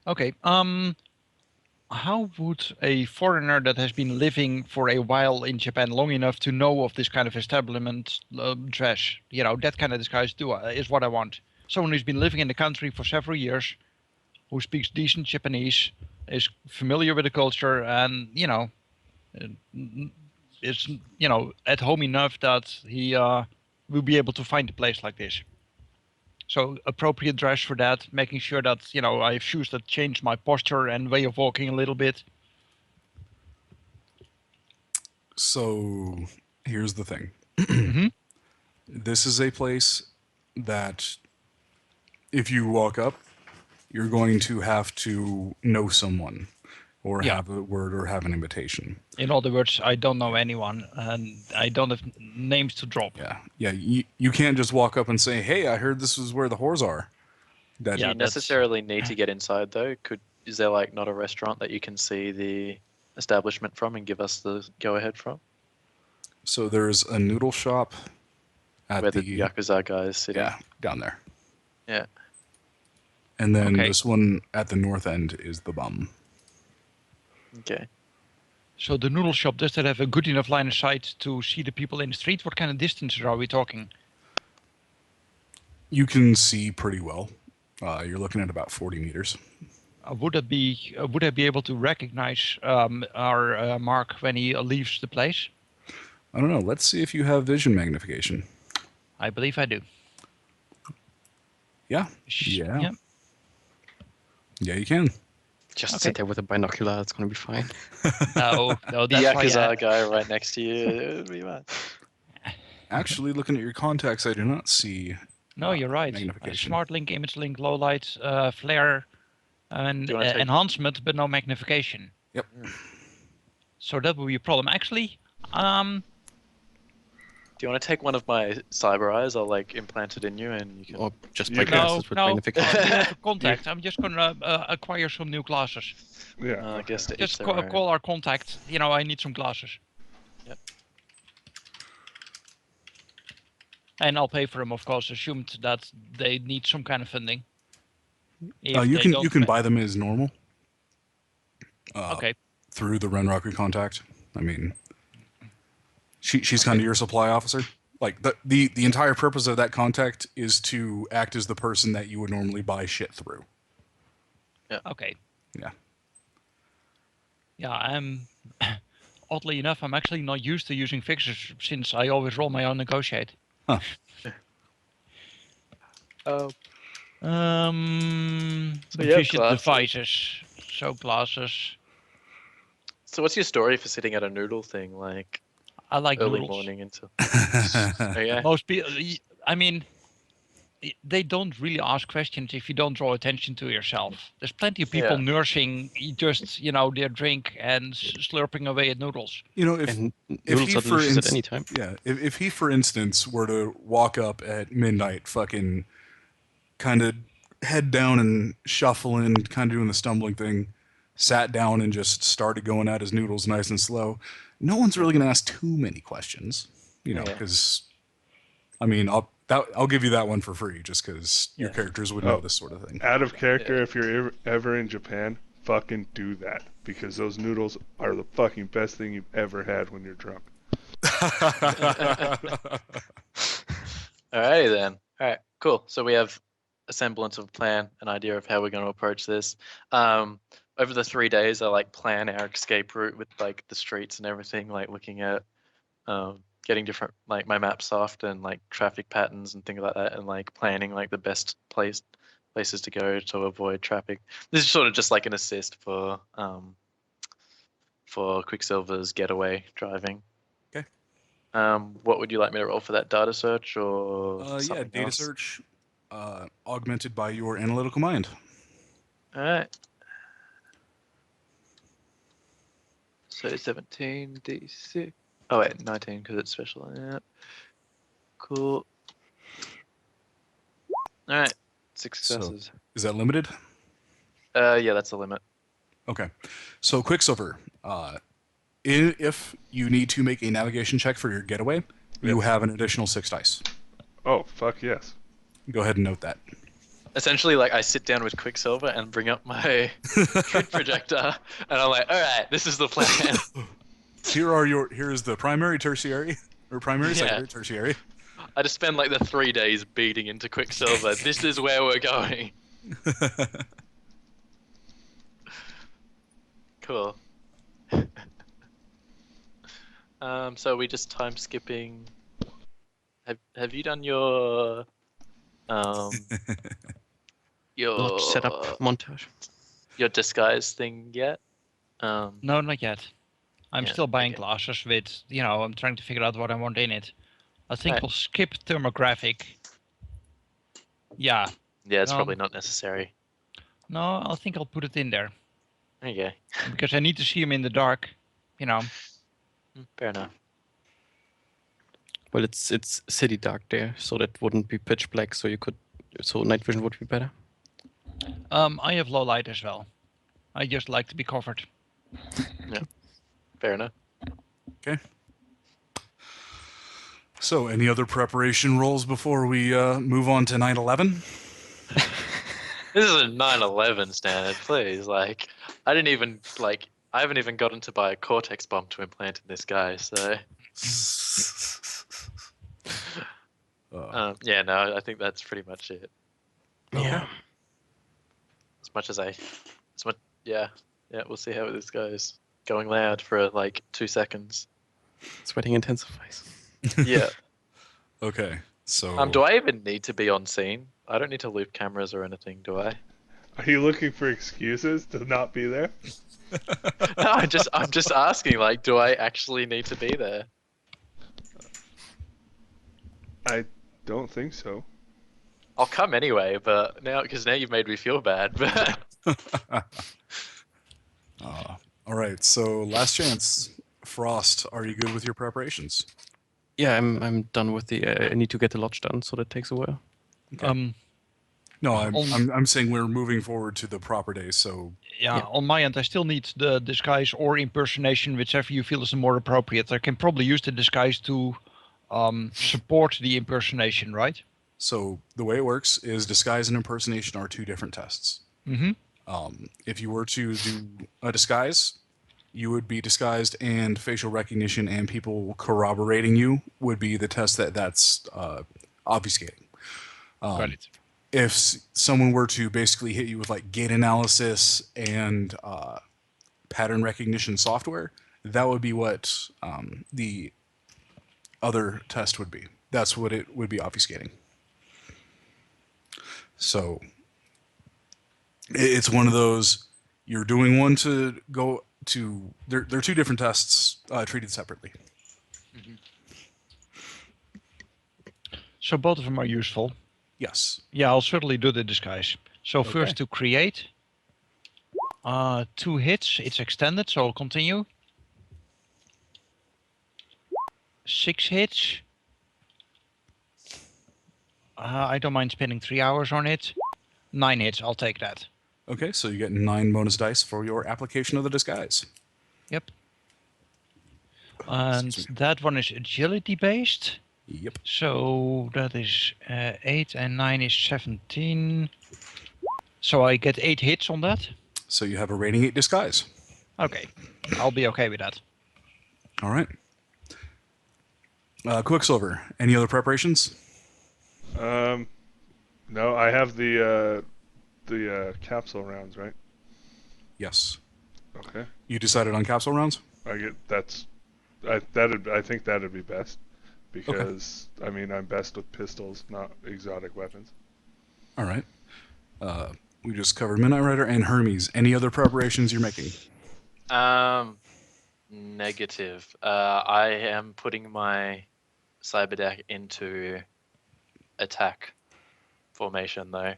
F: Okay, how would a foreigner that has been living for a while in Japan long enough to know of this kind of establishment dress, that kind of disguise is what I want. Someone who's been living in the country for several years, who speaks decent Japanese, is familiar with the culture, and, is, at home enough that he will be able to find a place like this. So appropriate dress for that, making sure that, I have shoes that change my posture and way of walking a little bit.
B: So here's the thing.
F: Mhm.
B: This is a place that if you walk up, you're going to have to know someone or
F: Yeah.
B: have a word or have an invitation.
F: In other words, I don't know anyone and I don't have names to drop.
B: Yeah. Yeah. You can't just walk up and say, "Hey, I heard this is where the whores are." That,
A: Do
F: Yeah,
A: you
F: that's-
A: necessarily need to get inside though? Is there like not a restaurant that you can see the establishment from and give us the go ahead from?
B: So there's a noodle shop at
A: Where
B: the,
A: the Yakuza guy is sitting.
B: yeah, down there.
A: Yeah.
B: And then
F: Okay.
B: this one at the north end is the bum.
A: Okay.
F: So the noodle shop, does that have a good enough line of sight to see the people in the street? What kind of distances are we talking?
B: You can see pretty well. You're looking at about 40 meters.
F: Would I be able to recognize our Mark when he leaves the place?
B: I don't know. Let's see if you have vision magnification.
F: I believe I do.
B: Yeah. Yeah. Yeah, you can.
D: just
F: Okay.
D: sit there with a binocular. It's gonna be fine.
F: No,
A: The
F: that's why
A: Yakuza guy right next to you. It would be fine.
B: Actually, looking at your contacts, I do not see.
F: No, you're right.
B: Magnification.
F: Smart link, image link, low light, flare, and
A: Do you wanna take-
F: enhancement, but no magnification.
B: Yep.
F: So that would be a problem. Actually,
A: Do you want to take one of my cyber eyes? I'll like implant it in you and you can.
D: Or just
E: You
D: my
E: can-
D: glasses with
F: no,
D: magnification.
F: we have a contact. I'm just gonna acquire some new glasses.
E: Yeah.
A: I guess to each
F: Just
A: their
F: call,
A: own.
F: call our contact. I need some glasses. And I'll pay for them, of course, assumed that they need some kind of funding. If
B: You
F: they
B: can
F: don't ma-
B: buy them as normal.
F: Okay.
B: Through the Renrockery contact. I mean, she's kind of your supply officer. Like the entire purpose of that contact is to act as the person that you would normally buy shit through.
F: Okay.
B: Yeah.
F: Yeah, oddly enough, I'm actually not used to using fixers since I always roll my own negotiate.
B: Huh.
A: So you have
F: Efficient
A: classes.
F: devices. So classes.
A: So what's your story for sitting at a noodle thing, like
F: I like
A: early
F: noodles.
A: morning until? Oh, yeah.
F: Most people, I mean, they don't really ask questions if you don't draw attention to yourself. There's plenty of people
A: Yeah.
F: nursing just, their drink and slurping away at noodles.
B: You know, if
D: And
B: if
D: noodles
B: he
D: are
B: for
D: delicious at
B: ins-
D: any time.
B: yeah, if he for instance were to walk up at midnight, fucking kind of head down and shuffling, kind of doing the stumbling thing, sat down and just started going at his noodles nice and slow, no one's really going to ask too many questions,
A: Yeah.
B: because I mean, I'll give you that one for free just because your
A: Yeah.
B: characters would know this sort of thing.
E: Out of character, if you're ever in Japan, fucking do that. Because those noodles are the fucking best thing you've ever had when you're drunk.
A: Alrighty then. Alright, cool. So we have a semblance of a plan, an idea of how we're going to approach this. Over the 3 days, I plan our escape route with the streets and everything, looking at getting different my map soft and traffic patterns and things like that, and planning the best places to go to avoid traffic. This is sort of just an assist for Quicksilver's getaway driving.
B: Okay.
A: What would you like me to roll for that, data search or
B: Yeah,
A: something
B: data
A: else?
B: search, augmented by your analytical mind.
A: All right. So 17 d6. Oh wait, 19 because it's special. Yeah. Cool. All right. 6 successes.
B: Is that limited?
A: Yeah, that's the limit.
B: Okay. So Quicksilver, if you need to make a navigation check for your getaway, you
E: Yes.
B: have an additional 6 dice.
E: Oh, fuck yes.
B: Go ahead and note that.
A: Essentially, I sit down with Quicksilver and bring up my grid projector, and I'm like, all right, this is the plan.
B: Here is the primary, tertiary, or primary,
A: Yeah.
B: secondary, tertiary.
A: I just spend the 3 days beating into Quicksilver. This is where we're going. Cool. So we just time skipping. Have you done your
D: Lodge setup montage.
A: your disguise thing yet?
F: No, not yet. I'm
A: Yeah,
F: still buying
A: okay.
F: glasses with, I'm trying to figure out what I want in it. I think
A: Right.
F: we'll skip thermographic. Yeah.
A: Yeah, it's probably not necessary.
F: No, I think I'll put it in there
A: Okay,
F: because I need to see him in the dark.
A: fair enough.
D: Well, it's city dark there, so that wouldn't be pitch black. So night vision would be better.
F: I have low light as well. I just like to be covered.
A: Fair enough.
B: Okay. So, any other preparation rolls before we move on to 9/11?
A: This is a 9/11 standard, please. I didn't even I haven't even gotten to buy a Cortex bomb to implant in this guy. So yeah, no, I think that's pretty much it.
D: Yeah.
A: Yeah, we'll see how this goes. Going loud for 2 seconds.
D: Sweating intensifies.
A: Yeah.
B: Okay. So,
A: Do I even need to be on scene? I don't need to loop cameras or anything, do I?
E: Are you looking for excuses to not be there?
A: No, I'm just asking. Do I actually need to be there?
E: I don't think so.
A: I'll come anyway, but now you've made me feel bad. But
B: all right. So, last chance. Frost, are you good with your preparations?
D: Yeah, I'm done with the. I need to get the lodge done, so that takes a while.
B: Okay. No, I'm saying we're moving forward to the proper day. So,
F: Yeah, on my end, I still need the disguise or impersonation, whichever you feel is more appropriate. I can probably use the disguise to support the impersonation, right?
B: So the way it works is disguise and impersonation are two different tests.
F: Mm-hmm.
B: If you were to do a disguise, you would be disguised, and facial recognition and people corroborating you would be the test that's obfuscating.
F: Got it.
B: If someone were to basically hit you with like gait analysis and pattern recognition software, that would be what the other test would be. That's what it would be obfuscating. So it's one of those, you're doing one to go to, they're two different tests treated separately.
F: So both of them are useful.
B: Yes.
F: Yeah, I'll certainly do the disguise. So
B: Okay.
F: first to create 2 hits, it's extended, so I'll continue. 6 hits. I don't mind spending 3 hours on it. 9 hits, I'll take that.
B: Okay, so you get 9 bonus dice for your application of the disguise.
F: Yep. And that one is agility based.
B: Yep.
F: So that is 8 and 9 is 17. So I get 8 hits on that.
B: So you have a rating 8 disguise.
F: Okay, I'll be okay with that.
B: All right. Quicksilver, any other preparations?
E: No, I have the capsule rounds, right?
B: Yes.
E: Okay.
B: You decided on capsule rounds?
E: I think that'd be best because I mean I'm best with pistols, not exotic weapons.
B: All right. We just covered Midnight Rider and Hermes. Any other preparations you're making?
A: Negative. I am putting my cyber deck into attack formation though.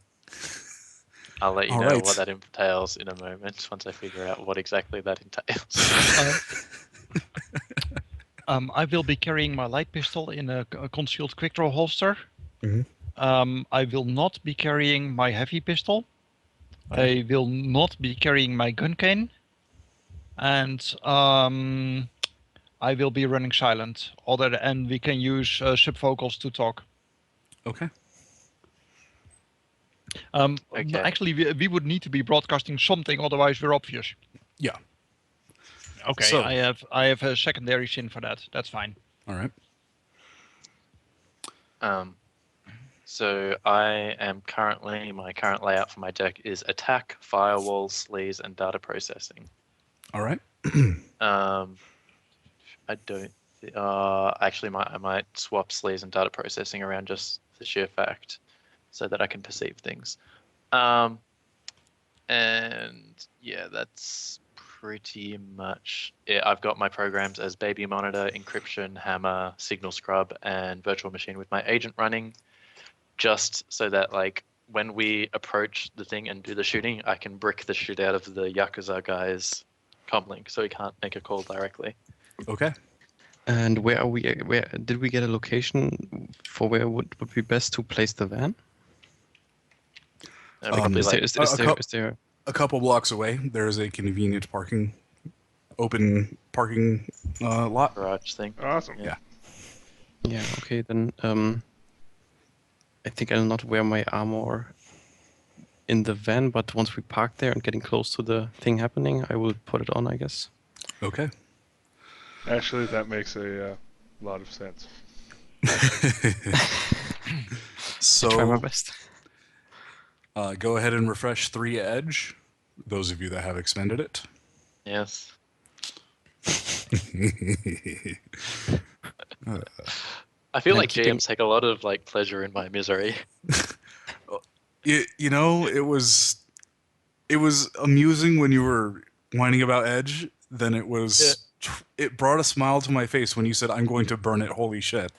A: I'll let you know what that entails in a moment once I figure out what exactly that entails.
F: I will be carrying my light pistol in a concealed quick draw holster.
B: Mm-hmm.
F: I will not be carrying my heavy pistol. I will not be carrying my gun cane. And I will be running silent. And we can use subvocals to talk.
B: Okay.
A: Okay.
F: Actually, we would need to be broadcasting something, otherwise we're obvious.
B: Yeah.
F: Okay,
B: So-
F: I have a secondary sin for that. That's fine.
B: All right.
A: So I am currently, my current layout for my deck is attack, firewall, sleaze, and data processing.
B: All right.
A: I don't. Actually, I might swap sleaze and data processing around just for sheer fact, so that I can perceive things. And yeah, that's pretty much it. I've got my programs as baby monitor, encryption, hammer, signal scrub, and virtual machine with my agent running, just so that like when we approach the thing and do the shooting, I can brick the shit out of the Yakuza guy's comlink, so he can't make a call directly.
B: Okay.
D: And where are we? Where did we get a location for where would be best to place the van?
A: We could be
D: Is
A: like,
D: there
B: A couple blocks away, there is a convenient open parking lot.
A: garage thing.
E: Awesome.
B: Yeah.
D: Yeah, okay, then I think I'll not wear my armor in the van, but once we park there and getting close to the thing happening, I will put it on, I guess.
B: Okay.
E: Actually, that makes a lot of sense.
D: Try my
B: So
D: best.
B: go ahead and refresh 3 edge, those of you that have expended it.
A: Yes. I feel
D: I'm
A: like
D: keeping-
A: GMs take a lot of like pleasure in my misery.
B: You know, it was amusing when you were whining about Edge. Then it was it brought a smile to my face when you said, "I'm going to burn it." Holy shit!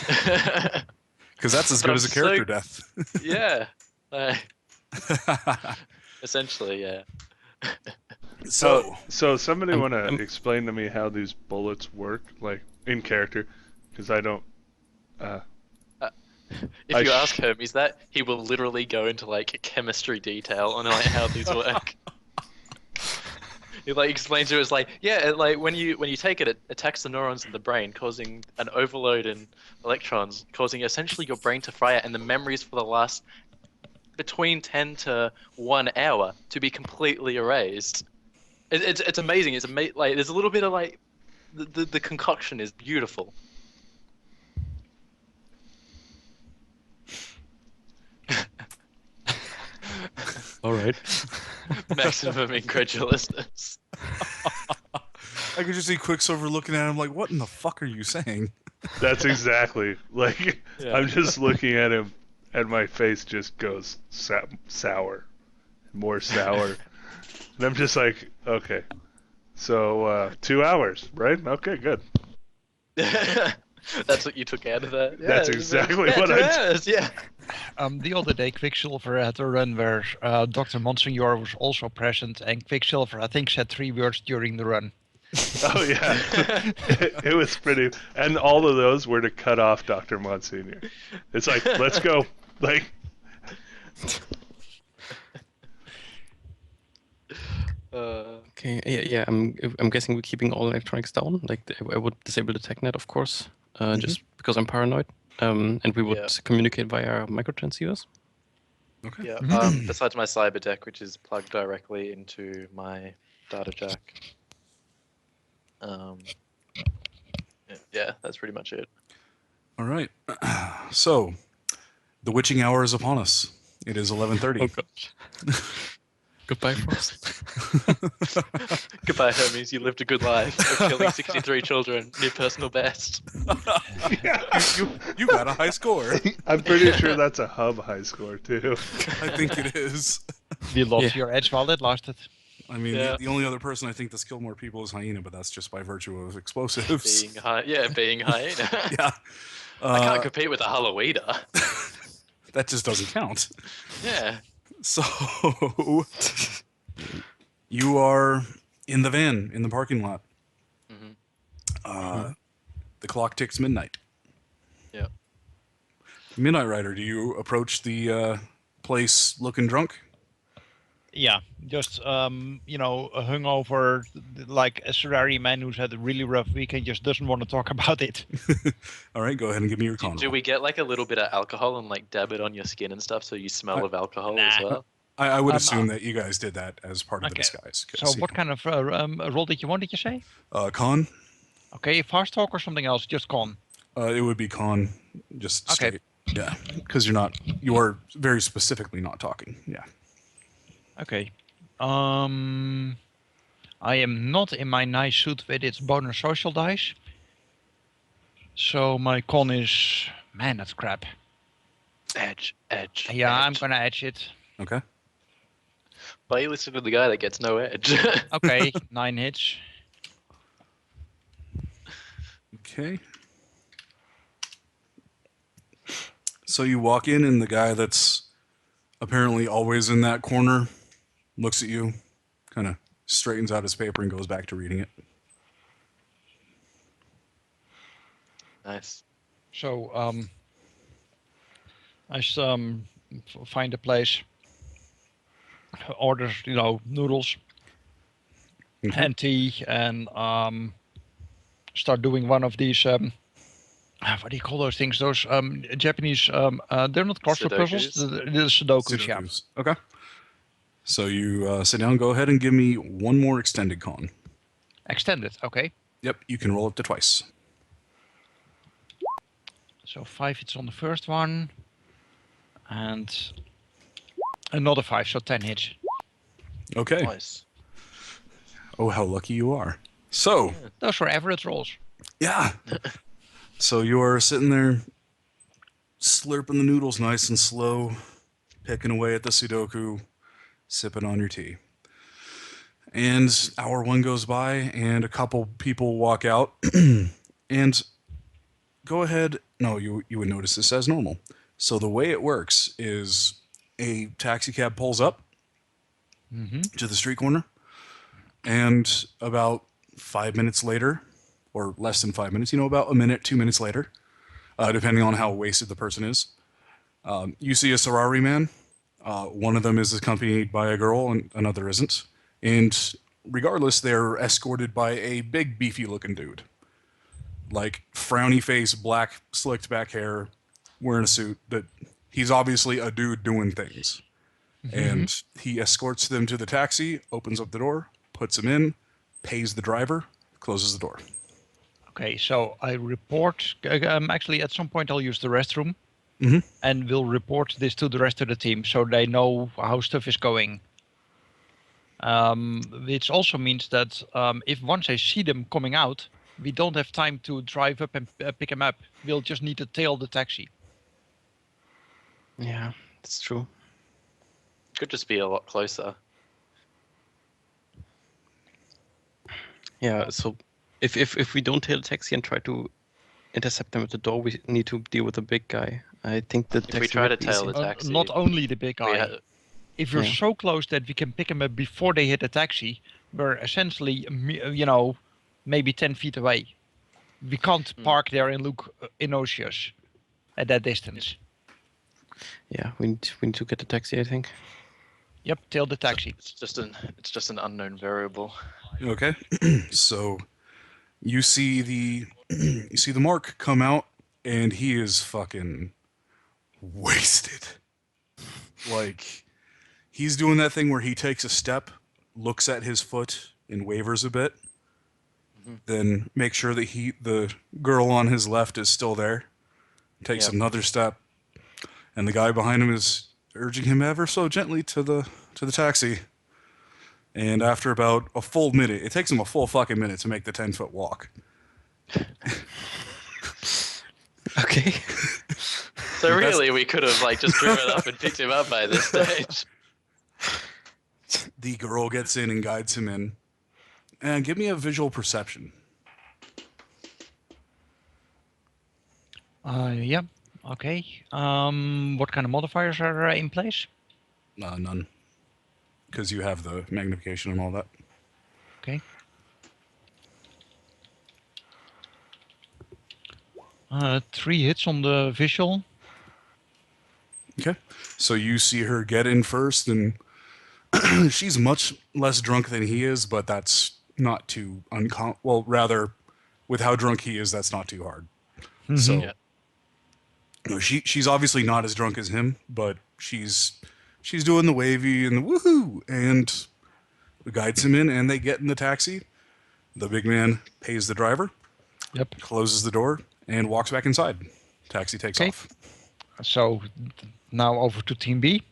B: Because that's as
A: But
B: good
A: I'm
B: as a character
A: so-
B: death.
A: Yeah. Essentially, yeah.
B: So
E: So somebody
D: I'm-
E: want to
D: I'm-
E: explain to me how these bullets work, like in character, because I don't.
A: If you ask Hermes that, he will literally go into like chemistry detail on like how these work. He like explains to us like, yeah, like when you take it, it attacks the neurons in the brain, causing an overload in electrons, causing essentially your brain to fry out, and the memories for the last between 10 to 1 hour to be completely erased. It's amazing. It's like there's a little bit of like the concoction is beautiful.
D: All right.
A: Maximum incredulousness.
B: I could just see Quicksilver looking at him like, what in the fuck are you saying?
E: That's exactly like
A: Yeah.
E: I'm just looking at him, and my face just goes sour, more sour, and I'm just like, okay, so 2 hours, right? Okay, good.
A: That's what you took out of that. Yeah,
E: That's exactly what I
A: I. Yeah.
F: The other day, Quicksilver had a run where Dr. Monsignor was also present, and Quicksilver, I think, said 3 words during the run.
E: Oh yeah, it was pretty, and all of those were to cut off Dr. Monsignor. It's like, let's go, like.
D: Okay. Yeah. I'm guessing we're keeping all electronics down. Like I would disable the TechNet, of course, just because I'm paranoid. And we would
A: Yeah.
D: communicate via microtransceivers.
B: Okay.
A: Yeah. Besides my cyber deck, which is plugged directly into my data jack. Yeah, that's pretty much it.
B: All right. So, the witching hour is upon us. It is 11:30.
D: Oh god. Goodbye, Frost.
A: Goodbye, Hermes. You lived a good life of killing 63 children. New personal best.
B: You got a high score.
E: I'm pretty sure that's a hub high score too.
B: I think it is.
F: You lost
D: Yeah.
F: your edge while it lasted.
B: I mean,
A: Yeah.
B: the only other person I think that's killed more people is Hyena, but that's just by virtue of explosives.
A: Being hyena.
B: Yeah.
A: I can't compete with a Halloweeder.
B: That just doesn't count.
A: Yeah.
B: So, you are in the van in the parking lot.
A: Mhm.
B: The clock ticks midnight.
A: Yeah.
B: Midnight Rider, do you approach the place looking drunk?
F: Yeah, just a hungover, like a Ferrari man who's had a really rough week and just doesn't want to talk about it.
B: All right, go ahead and give me your con.
A: Do we get like a little bit of alcohol and like dab it on your skin and stuff so you smell of alcohol as
F: Nah.
A: well?
B: I would assume that you guys did that as part of the
F: Okay.
B: disguise.
F: So what kind of role did you say?
B: Con?
F: Okay, fast talk or something else, just con.
B: It would be con, just
F: Okay.
B: straight. Yeah, because you are very specifically not talking. Yeah.
F: Okay. I am not in my nice suit with its bonus social dice. So my con is, man, that's crap.
A: Edge.
F: Yeah, I'm
A: edge.
F: gonna edge it.
B: Okay.
A: But you listen to the guy that gets no edge.
F: Okay, 9 hits.
B: Okay. So you walk in, and the guy that's apparently always in that corner looks at you, kind of straightens out his paper and goes back to reading it.
A: Nice.
F: So I find a place, order noodles
B: Okay.
F: and tea, and start doing one of these. What do you call those things? Those Japanese. They're not crossword puzzles. The Sudokus. Yeah.
B: Sudokus. Okay. So you sit down. Go ahead and give me one more extended con.
F: Extended. Okay.
B: Yep, you can roll up to twice.
F: So 5 hits on the first one, and another 5, so 10 hits.
B: Okay.
A: Nice.
B: Oh, how lucky you are. So,
F: Those were average rolls.
B: yeah. So you are sitting there, slurping the noodles nice and slow, picking away at the Sudoku, sipping on your tea. And hour 1 goes by, and a couple people walk out, and go ahead. No, you would notice this as normal. So the way it works is a taxi cab pulls up to the street corner, and about 5 minutes later, or less than 5 minutes, about a minute, 2 minutes later, depending on how wasted the person is, you see a Ferrari man. One of them is accompanied by a girl, and another isn't. And regardless, they're escorted by a big, beefy-looking dude. Like, frowny face, black, slicked back hair, wearing a suit. That he's obviously a dude doing things. And he escorts them to the taxi, opens up the door, puts them in, pays the driver, closes the door.
F: Okay, so I report. Actually, at some point, I'll use the restroom,
B: Mhm.
F: and we'll report this to the rest of the team so they know how stuff is going. Which also means that if once I see them coming out, we don't have time to drive up and pick them up. We'll just need to tail the taxi.
D: Yeah, that's true.
A: Could just be a lot closer.
D: Yeah, so if we don't tail the taxi and try to intercept them at the door, we need to deal with the big guy. I think the taxi
A: we try
D: would
A: to
D: be
A: tail
D: easy.
A: the taxi.
F: Not only the big
A: We
F: guy.
A: ha-
F: If you're
D: Yeah.
F: so close that we can pick them up before they hit the taxi, we're essentially, maybe 10 feet away. We can't park there and look innocuous at that distance.
D: Yeah, we need to get the taxi, I think.
F: Yep, tail the taxi.
A: It's just an unknown variable.
B: Okay, so you see the mark come out, and he is fucking wasted. Like, he's doing that thing where he takes a step, looks at his foot, and wavers a bit. Then makes sure that the girl on his left is still there. Takes
A: Yep.
B: another step, and the guy behind him is urging him ever so gently to the taxi. And after about a full minute, it takes him a full fucking minute to make the 10-foot walk.
D: Okay.
A: So really, we could have just driven up and picked him up by this stage.
B: The girl gets in and guides him in. And give me a visual perception.
F: Yeah, okay. What kind of modifiers are in place?
B: None. Because you have the magnification and all that.
F: Okay. 3 hits on the visual.
B: Okay. So you see her get in first, and she's much less drunk than he is, but that's not too well, rather, with how drunk he is, that's not too hard. So,
A: Yeah.
B: she's obviously not as drunk as him, but she's doing the wavy and the woohoo, and guides him in, and they get in the taxi. The big man pays the driver,
F: Yep.
B: closes the door, and walks back inside. Taxi takes
F: Okay.
B: off.
F: So now over to Team B.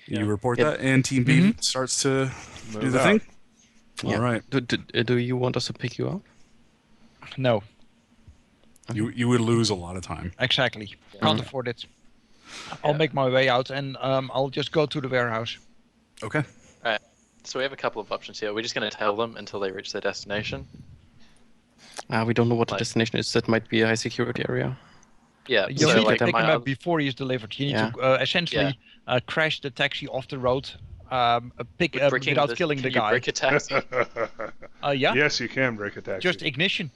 B: You report
D: Yep.
B: that, and Team B starts to do
E: Move
B: the
E: out.
B: thing.
D: Yeah.
B: All right.
D: Do you want us to pick you up?
F: No,
B: You would lose a lot of time.
F: exactly. Can't afford it. I'll make my way out and I'll just go to the warehouse.
B: Okay.
A: So we have a couple of options here. We're just going to tail them until they reach their destination.
D: We don't know what the
A: Like-
D: destination is. That might be a high security area.
A: Yeah.
F: You
A: so
F: need to
A: like
F: pick
A: my
F: him up
A: oth-
F: before he is delivered. You need
D: Yeah.
F: to essentially crash the taxi off the road,
A: bricking
F: without
A: this-
F: killing the
A: can you
F: guy.
A: brick a taxi?
F: Yeah,
E: Yes, you can break a taxi.
F: just ignition.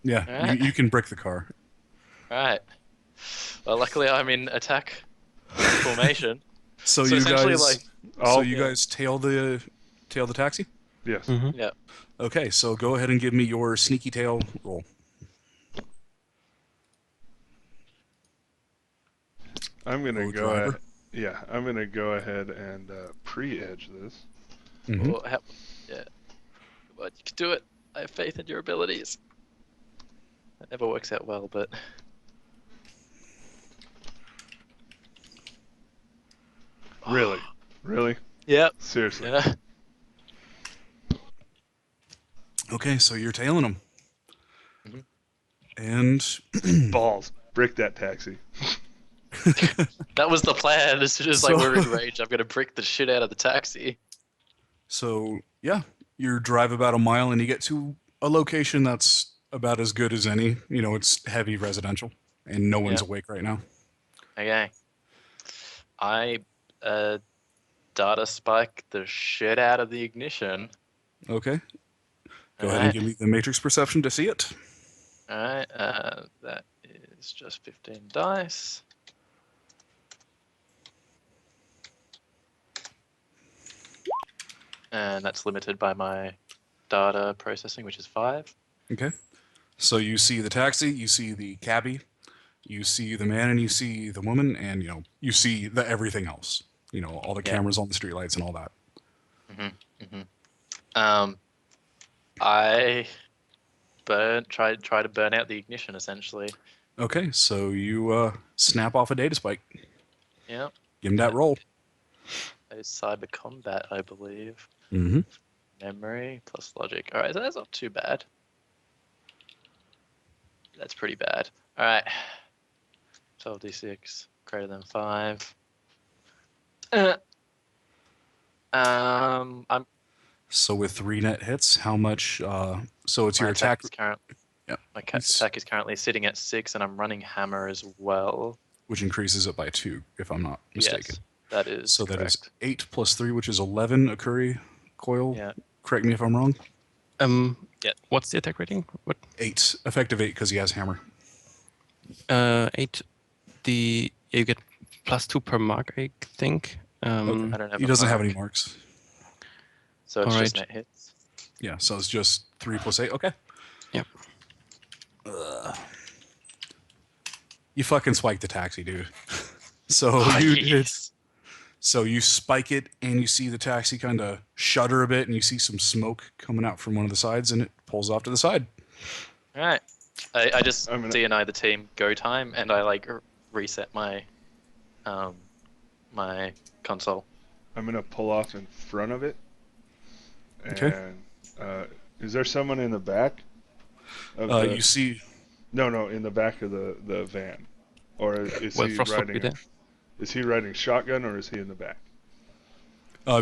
B: Yeah,
A: Alright.
B: you can brick the car.
A: Right. Well, luckily I'm in attack formation.
B: So,
A: So
B: you
A: essentially,
B: guys,
E: Oh,
B: guys tail the taxi.
E: yes.
A: Yeah.
B: Okay, so go ahead and give me your sneaky tail roll.
E: I'm gonna
B: Oh,
E: go.
B: driver.
E: I'm gonna go ahead and pre-edge this.
B: Mhm.
A: Well, yeah. But you can do it. I have faith in your abilities. That never works out well, but
E: Really, really,
A: yep.
E: seriously.
A: Yeah.
B: Okay, so you're tailing them.
A: Mhm.
B: And
E: Balls. Brick that taxi.
A: That was the plan. As soon as we're in range, I'm gonna brick the shit out of the taxi.
B: so yeah, you drive about a mile and you get to a location that's about as good as any. You know, it's heavy residential, and no one's
A: Yeah.
B: awake right now.
A: Okay. I data spike the shit out of the ignition.
B: Okay, go ahead and give me the matrix perception to see it.
A: Alright, that is just 15 dice. and that's limited by my data processing, which is 5.
B: Okay. So you see the taxi, you see the cabbie, you see the man, and you see the woman, and you see the everything else. All the
A: Yeah.
B: cameras on the streetlights and all that.
A: I try to burn out the ignition essentially.
B: Okay, so you snap off a data spike.
A: Yeah.
B: Give him that roll.
A: A cyber combat, I believe.
B: Mm-hmm.
A: Memory plus logic. All right, so that's not too bad. That's pretty bad. All right. 12d6 greater than 5. I'm
B: So with 3 net hits, how much? So it's your attack.
A: is current.
B: Yep.
A: My attack is currently sitting at 6, and I'm running hammer as well.
B: Which increases it by 2, if I'm not mistaken.
A: Yes, that is
B: So
A: correct.
B: that is 8 plus 3, which is 11 Ucuri coil.
A: Yeah.
B: Correct me if I'm wrong.
A: Yeah.
D: What's the attack rating? What?
B: 8. Effective 8 because he has hammer.
D: 8. You get +2 per mark, I think.
B: Okay.
A: I don't have
B: He
A: a
B: doesn't have any
A: mark.
B: marks.
A: So it's just
D: Alright.
A: net hits.
B: Yeah, so it's just 3 plus 8. Okay.
D: Yep.
B: You fucking spiked the taxi, dude. So
A: Oh,
B: you
A: yes.
B: So you spike it, and you see the taxi kind of shudder a bit, and you see some smoke coming out from one of the sides, and it pulls off to the side.
A: All right. I just
E: I'm gonna-
A: DNI the team go time, and I reset my my console.
E: I'm gonna pull off in front of it.
B: Okay.
E: And is there someone in the back?
B: You see,
E: No, in the back of the van, or is
D: Well,
E: he
D: Frost would be
E: riding?
D: there.
E: Is he riding shotgun, or is he in the back?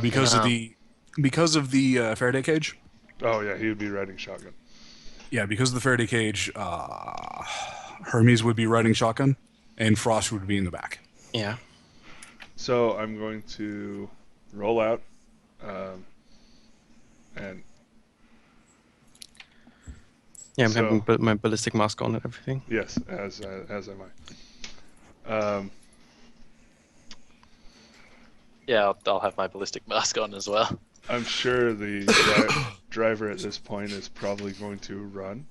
B: because of
A: No.
B: the Faraday cage.
E: Oh yeah, he would be riding shotgun.
B: Yeah, because of the Faraday cage, Hermes would be riding shotgun, and Frost would be in the back.
D: Yeah.
E: So I'm going to roll out, and
D: Yeah, I'm
E: So-
D: having my ballistic mask on and everything.
E: yes, as am I.
A: Yeah, I'll have my ballistic mask on as well.
E: I'm sure the driver at this point is probably going to run.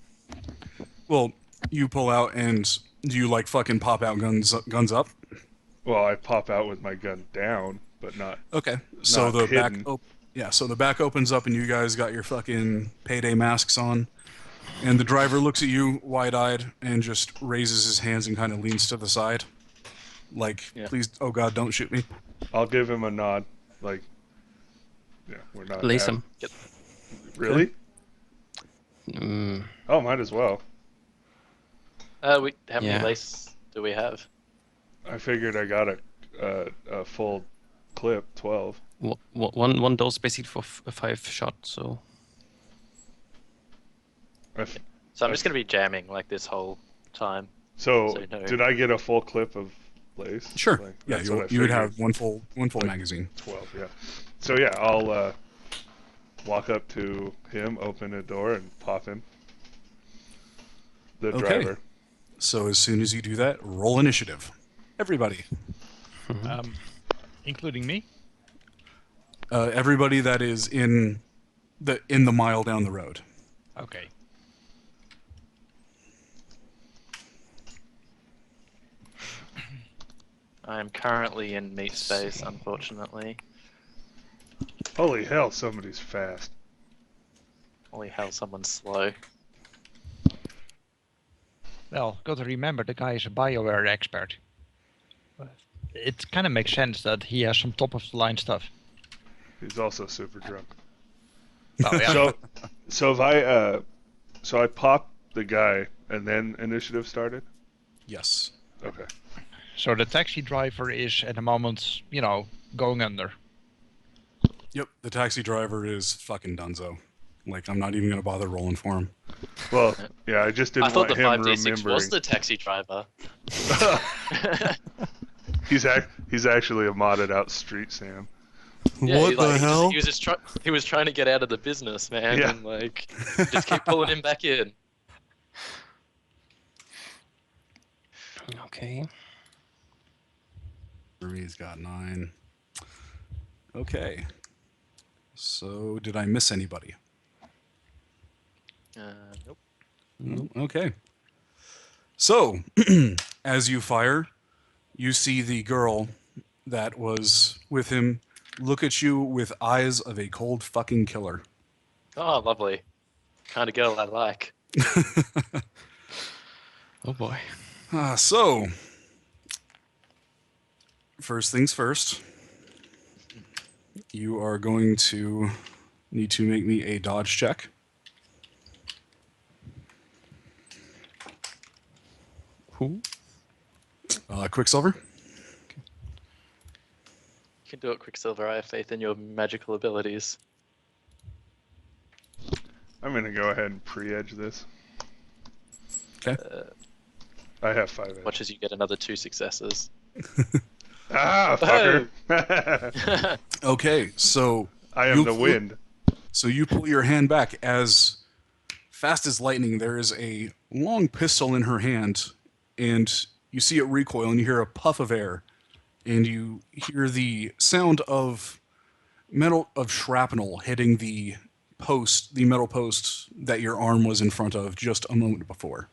B: Well, you pull out, and do you fucking pop out guns up?
E: Well, I pop out with my gun down, but not.
B: Okay. So
E: Not
B: the back,
E: hidden.
B: so the back opens up, and you guys got your fucking payday masks on, and the driver looks at you wide-eyed and just raises his hands and kind of leans to the side,
A: Yeah.
B: please, oh god, don't shoot me.
E: I'll give him a nod, yeah, we're not.
D: Lace him.
E: Really?
D: Mm,
E: Oh, might as well.
A: How many
D: Yeah.
A: lace do we have?
E: I figured I got a full clip, 12.
D: one dose basically for 5 shots. So
A: So I'm just gonna be jamming this whole time.
E: So
A: So no.
E: did I get a full clip of lace?
B: Sure. Yeah,
E: that's what I
B: you would
E: figured.
B: have one full magazine.
E: 12, yeah. So yeah, I'll walk up to him, open a door, and pop him. The
B: Okay.
E: driver.
B: So as soon as you do that, roll initiative. Everybody.
F: Including me.
B: Everybody that is in the mile down the road.
F: Okay.
A: I'm currently in meat space, unfortunately.
E: Holy hell, somebody's fast.
A: Holy hell, someone's slow.
F: Well, got to remember the guy is a BioWare expert. It kind of makes sense that he has some top of the line stuff.
E: He's also super drunk.
F: Oh, yeah.
E: So if I popped the guy and then initiative started?
B: Yes.
E: Okay.
F: So the taxi driver is at the moment, going under.
B: Yep, the taxi driver is fucking dunzo. I'm not even gonna bother rolling for him.
E: Well, yeah, I just didn't
A: I thought
E: want
A: the
E: him
A: 5d6
E: remembering.
A: was the taxi driver.
E: He's actually a modded out Street Sam.
A: Yeah,
B: What the hell?
A: He was trying to get out of the business, man,
E: Yeah.
A: and just keep pulling him back in.
D: okay.
B: He's got 9. Okay. So, did I miss anybody?
A: Nope.
B: No? Okay. So, as you fire, you see the girl that was with him look at you with eyes of a cold fucking killer.
A: Oh, lovely. Kind of girl I like.
G: Oh boy.
B: So, first things first, you are going to need to make me a dodge check.
G: Who?
B: Quicksilver.
A: You can do it, Quicksilver. I have faith in your magical abilities.
E: I'm going to go ahead and pre-edge this.
B: Okay.
E: I have 5 edge.
A: Watch as you get another 2 successes.
E: Ah, fucker!
B: Okay, so
E: I am
B: you
E: the wind.
B: So you pull your hand back as fast as lightning. There is a long pistol in her hand, and you see it recoil, and you hear a puff of air, and you hear the sound of shrapnel hitting the metal post that your arm was in front of just a moment before.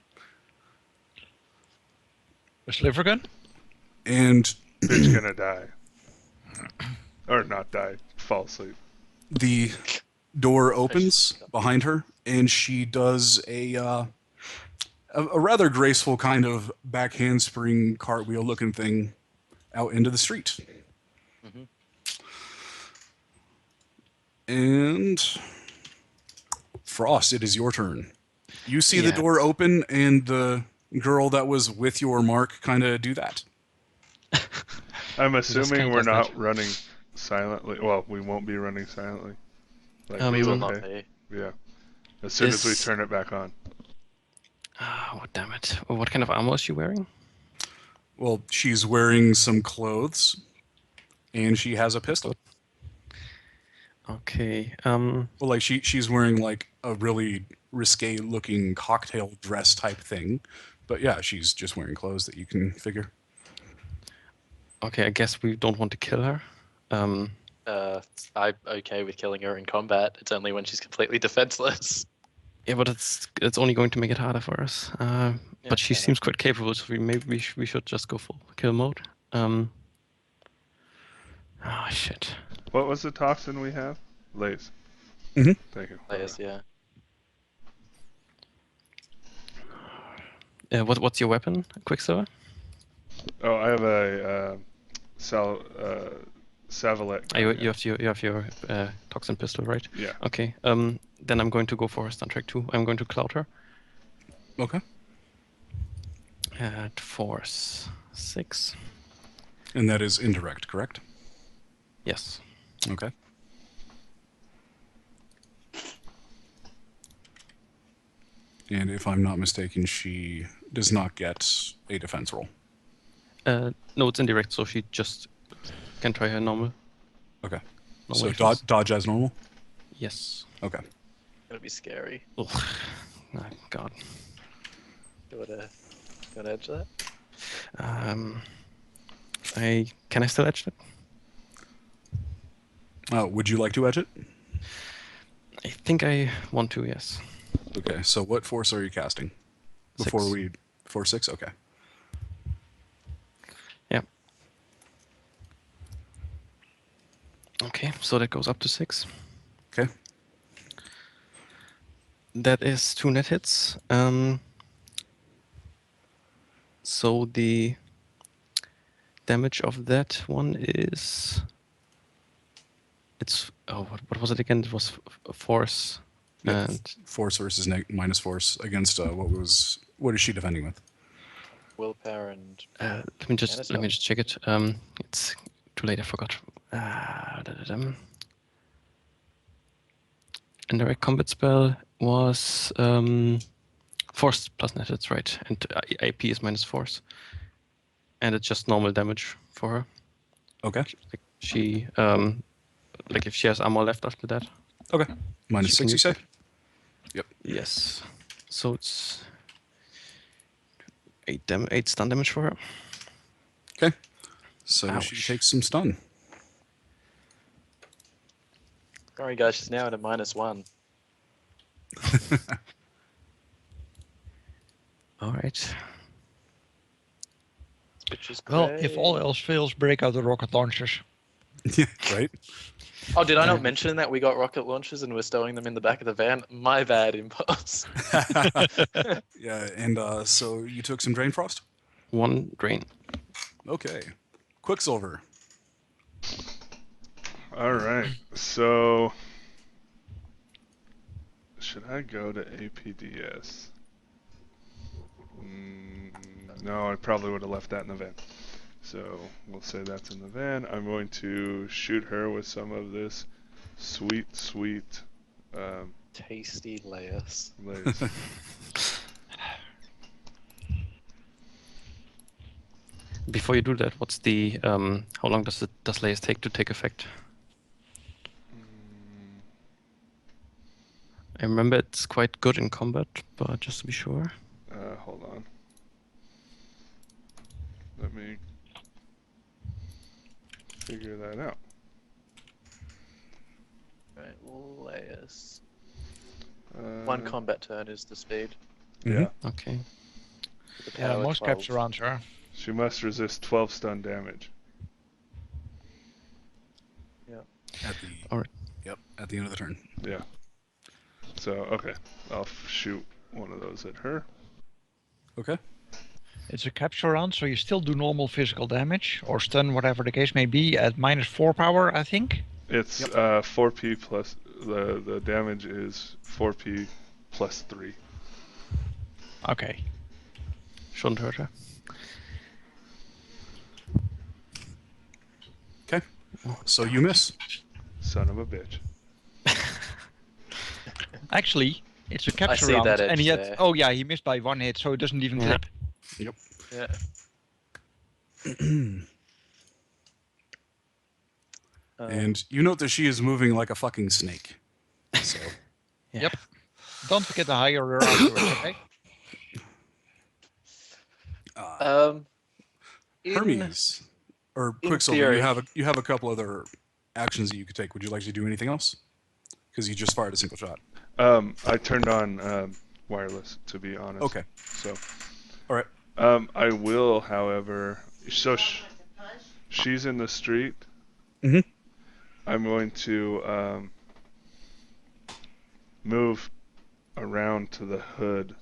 F: A sliver gun?
B: And
E: Bitch gonna die. Or not die, fall asleep.
B: the door opens behind her, and she does a rather graceful kind of back handspring cartwheel looking thing out into the street.
A: Mhm.
B: And Frost, it is your turn. You see the
D: Yeah.
B: door open, and the girl that was with your mark kind of do that.
E: I'm
D: Just
E: assuming
D: count
E: we're
D: as
E: not
D: that.
E: running silently. Well, we won't be running silently. Like,
D: We
A: We
E: it's
A: will
E: okay.
A: not be.
E: Yeah. As soon as we
D: Is-
E: turn it back on.
D: Oh, damn it. What kind of armor is she wearing?
B: Well, she's wearing some clothes, and she has a pistol.
D: Okay.
B: Well, like she's wearing like a really risque looking cocktail dress type thing, but yeah, she's just wearing clothes that you can figure.
D: Okay, I guess we don't want to kill her.
A: I'm okay with killing her in combat. It's only when she's completely defenseless.
D: Yeah, but it's only going to make it harder for us. But she
A: fair
D: seems quite capable, so maybe we should just go full kill mode. Oh shit.
E: What was the toxin we have? Lace.
B: Mhm.
E: Thank you.
A: Players, yeah.
D: What's your weapon, Quicksilver?
E: Oh, I have a Savalette.
D: You have your toxin pistol, right?
E: Yeah.
D: Okay. Then I'm going to go for a stun track too. I'm going to cloud her
B: Okay.
D: at force 6.
B: And that is indirect, correct?
D: Yes.
B: Okay. And if I'm not mistaken, she does not get a defense roll.
D: No, it's indirect, so she just can try her normal.
B: Okay.
D: normal
B: So
D: actions.
B: dodge as normal?
D: Yes.
B: Okay.
A: Gonna be scary.
D: Ugh. Oh, God.
A: You wanna edge that?
D: Can I still edge it?
B: Would you like to edge it?
D: I think I want to. Yes.
B: Okay, so what force are you casting? Before
D: 6.
B: we... Force 6? Okay.
D: Yeah. Okay, so that goes up to 6.
B: Okay.
D: That is 2 net hits. So the damage of that one is... It's... Oh, what was it again? It was force.
B: Yeah,
D: And
B: force versus minus force against what is she defending with?
A: Willpower and
D: let me just
A: Canada
D: check it. It's too late. I forgot. Indirect combat spell was force plus net. That's right. And IP is minus force. And it's just normal damage for her.
B: Okay.
D: Like she like if she has armor left after that.
B: Okay. Minus
D: She
B: 6,
D: can
B: you
D: use
B: say?
D: it.
B: Yep.
D: Yes. So it's 8 stun damage for her.
B: Okay. So
D: Ouch.
B: she takes some stun.
A: Sorry, guys, she's now at a -1.
D: All right.
A: Which is
F: Well, if all
A: great.
F: else fails, break out the rocket launchers.
B: Yeah, right?
A: Oh, did I not mention that we got rocket launchers and we're stowing them in the back of the van? My bad, Impulse.
B: Yeah, and so you took some Drain Frost?
D: 1 drain.
B: Okay. Quicksilver.
E: All right. So, should I go to APDS? No, I probably would have left that in the van. So we'll say that's in the van. I'm going to shoot her with some of this sweet
A: Tasty layers.
E: lace.
D: Before you do that, what's the how long does layers take to take effect? I remember it's quite good in combat, but just to be sure.
E: Hold on. Let me figure that out.
A: Right, layers.
E: Uh,
A: 1 combat turn is the speed.
E: Yeah.
D: Okay.
A: The
F: Yeah,
A: power
F: most
A: 12.
F: capture rounds are.
E: She must resist 12 stun damage.
B: At the
D: Alright.
B: Yep, at the end of the turn.
E: Yeah. So, okay. I'll shoot one of those at her.
B: Okay.
F: It's a capture round, so you still do normal physical damage or stun, whatever the case may be, at -4 power, I think.
E: It's 4p plus the damage is 4p plus 3.
F: Okay.
D: Shouldn't hurt her.
B: Okay. So you miss.
E: Son of a bitch.
F: Actually, it's a capture
A: see
F: round,
A: that
F: and
A: edge
F: yet,
A: there.
F: oh yeah, he missed by 1 hit, so it doesn't even
D: Yeah.
F: clip.
B: Yep.
A: Yeah.
B: And you note that she is moving like a fucking snake. So
D: Yeah.
F: Yep. Don't forget to hire her afterwards, okay?
A: In-
B: Hermes or
A: in
B: Quicksilver,
A: theory.
B: you have a couple other actions that you could take. Would you like to do anything else? Because you just fired a single shot.
E: I turned on wireless, to be honest.
B: Okay.
E: So,
B: All right.
E: I will, however. So she's in the street.
B: Mhm.
E: I'm going to move around to the hood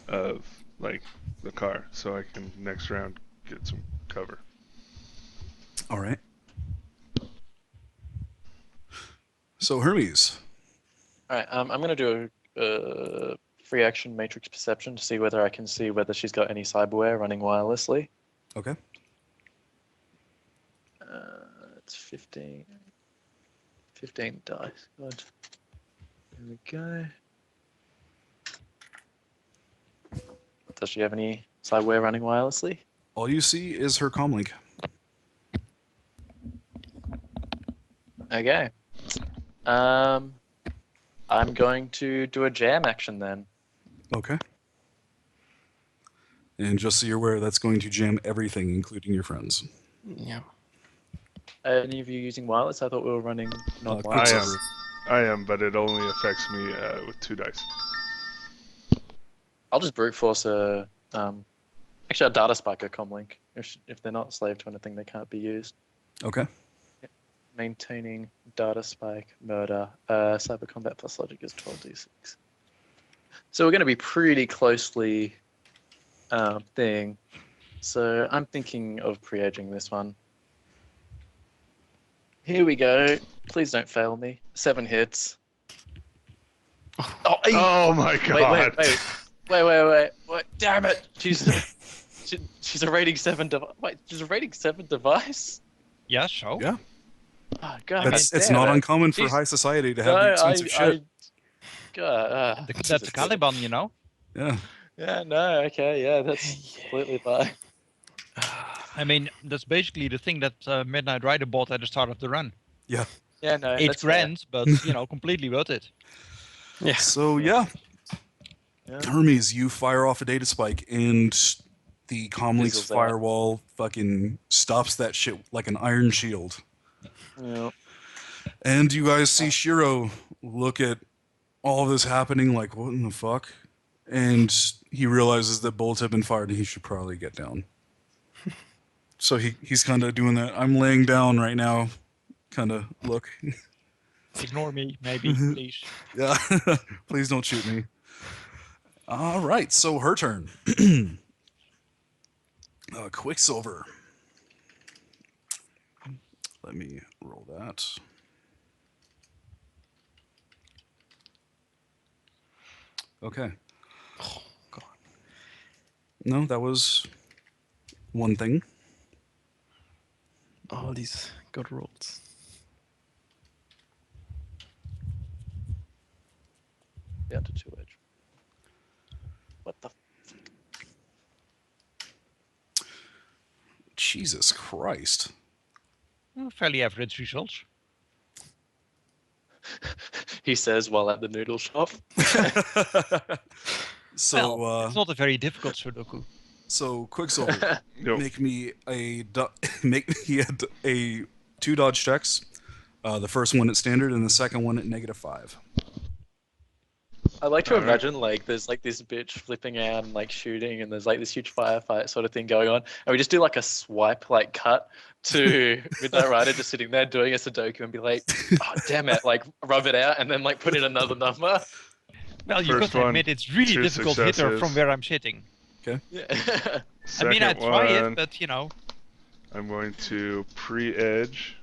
E: of like the car, so I can next round get some cover.
B: All right. So Hermes.
A: All right, I'm going to do a free action matrix perception to see whether I can see whether she's got any cyberware running wirelessly.
B: Okay.
A: It's 15 dice. Good. There we go. Does she have any cyberware running wirelessly?
B: All you see is her comlink.
A: Okay. I'm going to do a jam action then.
B: Okay. And just so you're aware, that's going to jam everything, including your friends.
D: Yeah.
A: Any of you using wireless? I thought we were running non-wireless.
B: Quicksilver.
E: I am, but it only affects me with 2 dice.
A: I'll just brute force a actually a data spike a comlink if they're not slave to anything they can't be used.
B: Okay.
A: Maintaining data spike murder cyber combat plus logic is 12d6. So we're going to be pretty closely thing. So I'm thinking of pre-aging this one. Here we go. Please don't fail me. 7 hits.
E: Oh my god!
A: Wait. Damn it! She's a rating 7 device. Wait, she's a rating 7 device?
F: Yeah, so?
B: Yeah.
A: Oh, god.
B: It's
A: damn
B: not
A: it.
B: uncommon for
A: She's-
B: high society to have the expensive shit.
A: God,
F: That's
A: Jesus.
F: the Caliban, you know?
B: Yeah.
A: Yeah, no, okay, yeah, that's completely fine.
F: I mean, that's basically the thing that Midnight Rider bought at the start of the run.
B: Yeah.
A: Yeah, no,
F: 8
A: that's
F: grand, but, you know, completely worth it.
D: Yeah.
B: So yeah,
A: Yeah.
B: Hermes, you fire off a data spike, and the comlink's
A: Fizzles out.
B: firewall fucking stops that shit like an iron shield.
A: Fair.
B: And you guys see Shiro look at all of this happening like, what in the fuck? And he realizes that bullets have been fired and he should probably get down. So he's kind of doing that. I'm laying down right now kind of look.
F: Ignore me, maybe, please.
B: Yeah, please don't shoot me. All right, so her turn. Quicksilver. Let me roll that. Okay.
G: Oh, God.
B: No, that was one thing.
G: All these good rolls.
A: Down to 2 edge. What the?
B: Jesus Christ.
F: Well, fairly average results.
A: He says while at the noodle shop.
B: So,
F: Well, it's not a very difficult Sudoku.
B: so Quicksilver,
E: Nope.
B: make me a 2 dodge checks. The first one at standard and the second one at -5.
A: I like to
E: Alright.
A: imagine like there's like this bitch flipping out and like shooting, and there's like this huge firefight sort of thing going on, and we just do like a swipe like cut to Midnight Rider just sitting there doing a Sudoku and be like, oh damn it, like rub it out and then like put in another number.
F: Well, you
E: First
F: got to
E: one,
F: admit it's really
E: 2
F: difficult hitter
E: successes.
F: from where I'm sitting.
A: Yeah.
F: I mean, I
E: Second
F: try it,
E: one,
F: but you know.
E: I'm going to pre-edge.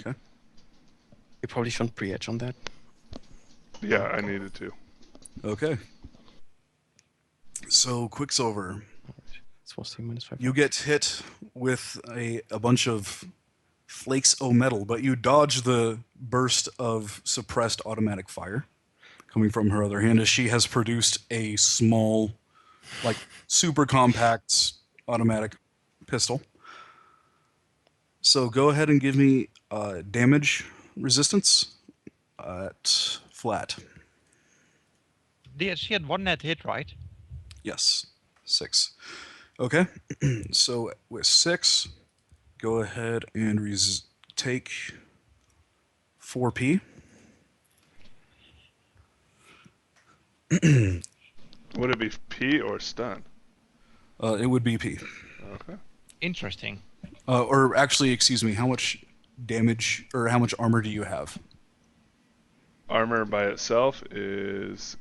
G: You probably shouldn't pre-edge on that.
E: Yeah, I needed to.
B: Okay. So Quicksilver,
G: This was the -5.
B: you get hit with a bunch of flakes of metal, but you dodge the burst of suppressed automatic fire coming from her other hand as she has produced a small, like super compact automatic pistol. So go ahead and give me damage resistance at flat.
F: She had one net hit, right?
B: Yes, 6. Okay, so with 6, go ahead and take 4p.
E: Would it be P or stun?
B: It would be p.
E: Okay.
F: Interesting.
B: Or actually, excuse me, how much damage or how much armor do you have?
E: Armor by itself is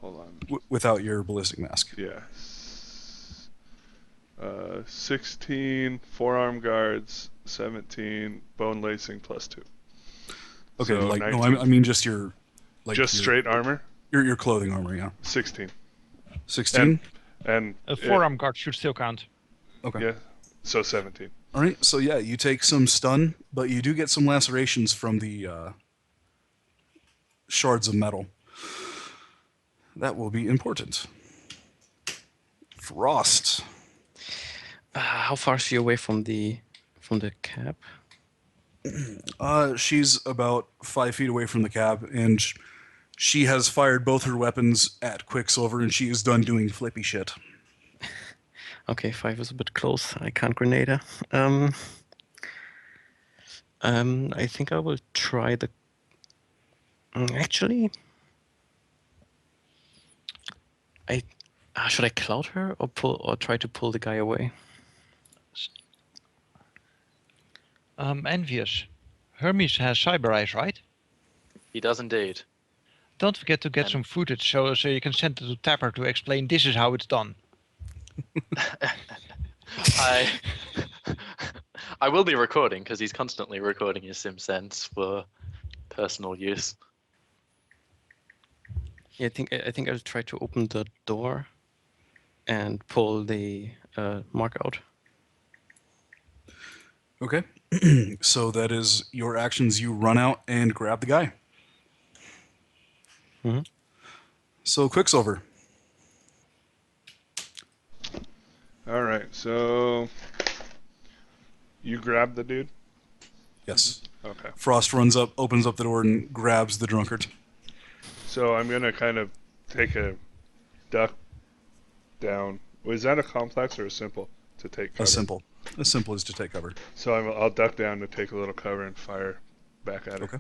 E: hold on.
B: Without your ballistic mask.
E: Yeah. 16 forearm guards, 17 bone lacing plus 2.
B: Okay,
E: So
B: like no,
E: 19.
B: I mean just your like
E: Just
B: your,
E: straight armor,
B: your clothing armor, yeah.
E: 16.
B: 16.
E: And
F: A forearm guard should still count.
B: Okay.
E: yeah, so 17.
B: All right. So yeah, you take some stun, but you do get some lacerations from the shards of metal. That will be important. Frost.
G: How far is she away from the cab?
B: She's about 5 feet away from the cab, and she has fired both her weapons at Quicksilver, and she is done doing flippy shit.
G: Okay, 5 is a bit close. I can't grenade her. I think I will try the. Actually, should I cloud her or try to pull the guy away?
F: Envious. Hermes has cyber eyes, right?
A: He does indeed.
F: Don't forget to get
A: And-
F: some footage so you can send it to Tapper to explain this is how it's done.
A: I will be recording because he's constantly recording his SimSense for personal use.
G: Yeah, I think I'll try to open the door and pull the mark out.
B: Okay. So that is your actions. You run out and grab the guy.
G: Mhm.
B: So Quicksilver.
E: All right, so you grab the dude?
B: Yes.
E: Okay.
B: Frost runs up, opens up the door, and grabs the drunkard.
E: So I'm going to kind of take a duck down. Was that a complex or a simple to take cover?
B: As simple. As simple as to take cover.
E: So I'll duck down to take a little cover and fire back at her.
B: Okay.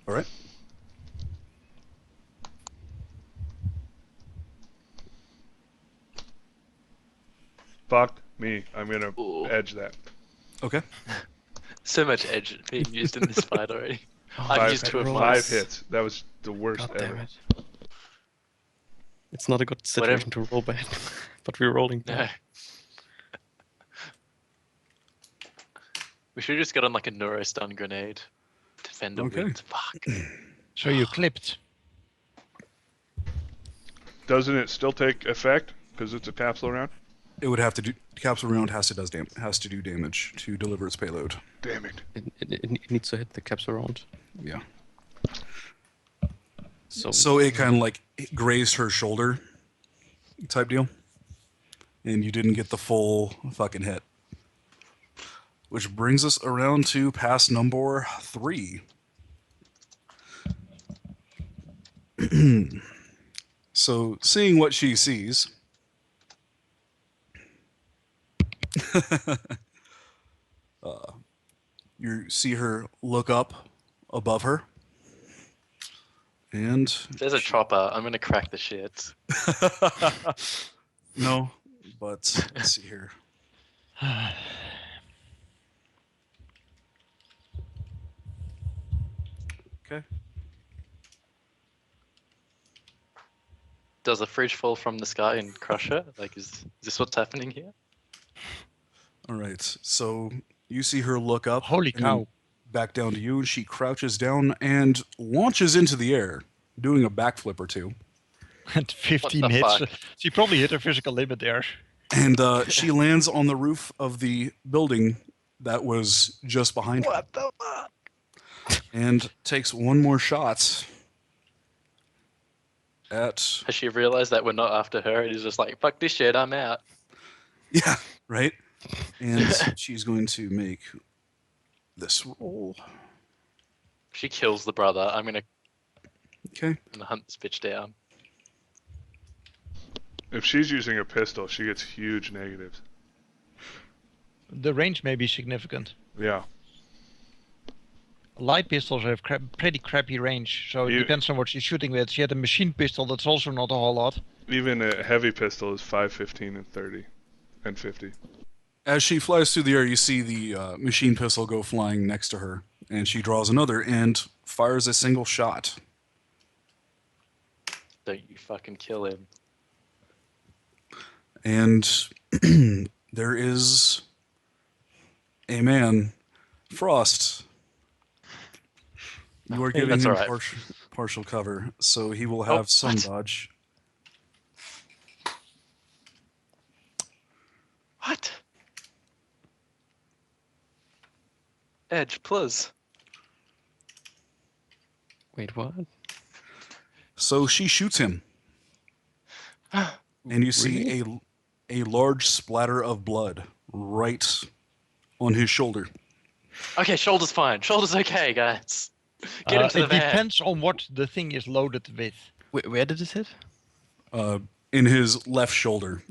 B: All right.
E: Fuck me. I'm gonna
A: Ooh.
E: edge that.
B: Okay.
A: So much edge being used in this fight already.
D: Oh,
A: I've
E: Five-
A: used 2 of
D: rolls.
A: mine.
E: 5 hits. That was the worst
D: God damn
E: ever.
D: it. It's not a good situation to roll bad, but we're rolling
A: No.
D: bad.
A: We should have just got on like a neurostun grenade. Defender
B: Okay.
A: wind. Fuck.
F: So you clipped.
E: Doesn't it still take effect because it's a capsule round?
B: It would have to do. Capsule round has to do damage to deliver its payload.
E: Damn it.
D: It needs to hit the capsule round.
B: Yeah.
D: So
B: it kind of like grazed her shoulder, type deal, and you didn't get the full fucking hit. Which brings us around to pass number 3. So, seeing what she sees, you see her look up above her, and
A: If there's a chopper, I'm gonna crack the shit.
B: no, but let's see here. Okay.
A: Does a fridge fall from the sky and crush her? Like, is this what's happening here?
B: All right. So you see her look up.
F: Holy
B: and then
F: cow.
B: Back down to you. She crouches down and launches into the air, doing a backflip or two.
F: And 15
A: What the
F: hits.
A: fuck?
F: She probably hit her physical limit there.
B: And she lands on the roof of the building that was just behind her.
A: What the fuck?
B: And takes one more shot at...
A: Has she realized that we're not after her? And is just like, fuck this shit, I'm out.
B: Yeah, right? And she's going to make this roll.
A: She kills the brother. I'm gonna
B: Okay.
A: hunt this bitch down.
E: If she's using a pistol, she gets huge negatives.
F: The range may be significant.
E: Yeah.
F: Light pistols have pretty crappy range, so it
E: You-
F: depends on what she's shooting with. She had a machine pistol that's also not a whole lot.
E: Even a heavy pistol is 5, 15, and 30, and 50.
B: As she flies through the air, you see the machine pistol go flying next to her, and she draws another and fires a single shot.
A: Don't you fucking kill him.
B: And there is a man, Frost. You are giving
A: That's
B: him
A: all right.
B: partial cover, so he will have some
A: what?
B: dodge.
A: What? Edge, plus.
D: wait, what?
B: So she shoots him, and you see a large splatter of blood right on his shoulder.
A: Okay, shoulder's fine. Shoulder's okay, guys. Get him to the
F: It
A: van.
F: depends on what the thing is loaded with.
D: Where did it hit?
B: In his left shoulder.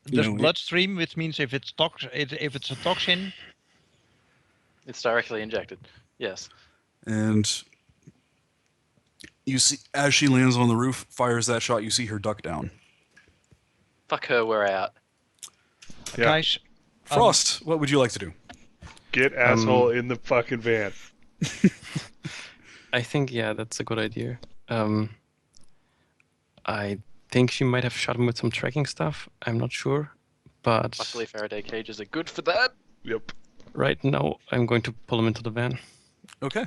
F: There's
B: know, it-
F: bloodstream, which means if it's if it's a toxin,
A: It's directly injected. Yes.
B: And you see, as she lands on the roof, fires that shot, you see her duck down.
A: Fuck her, we're out.
E: Yeah.
F: guys.
B: Frost, what would you like to do?
E: Get asshole in the fucking van.
D: I think, yeah, that's a good idea. I think she might have shot him with some tracking stuff. I'm not sure. But
A: Luckily, Faraday cages are good for that.
E: Yep.
D: right now, I'm going to pull him into the van.
B: Okay.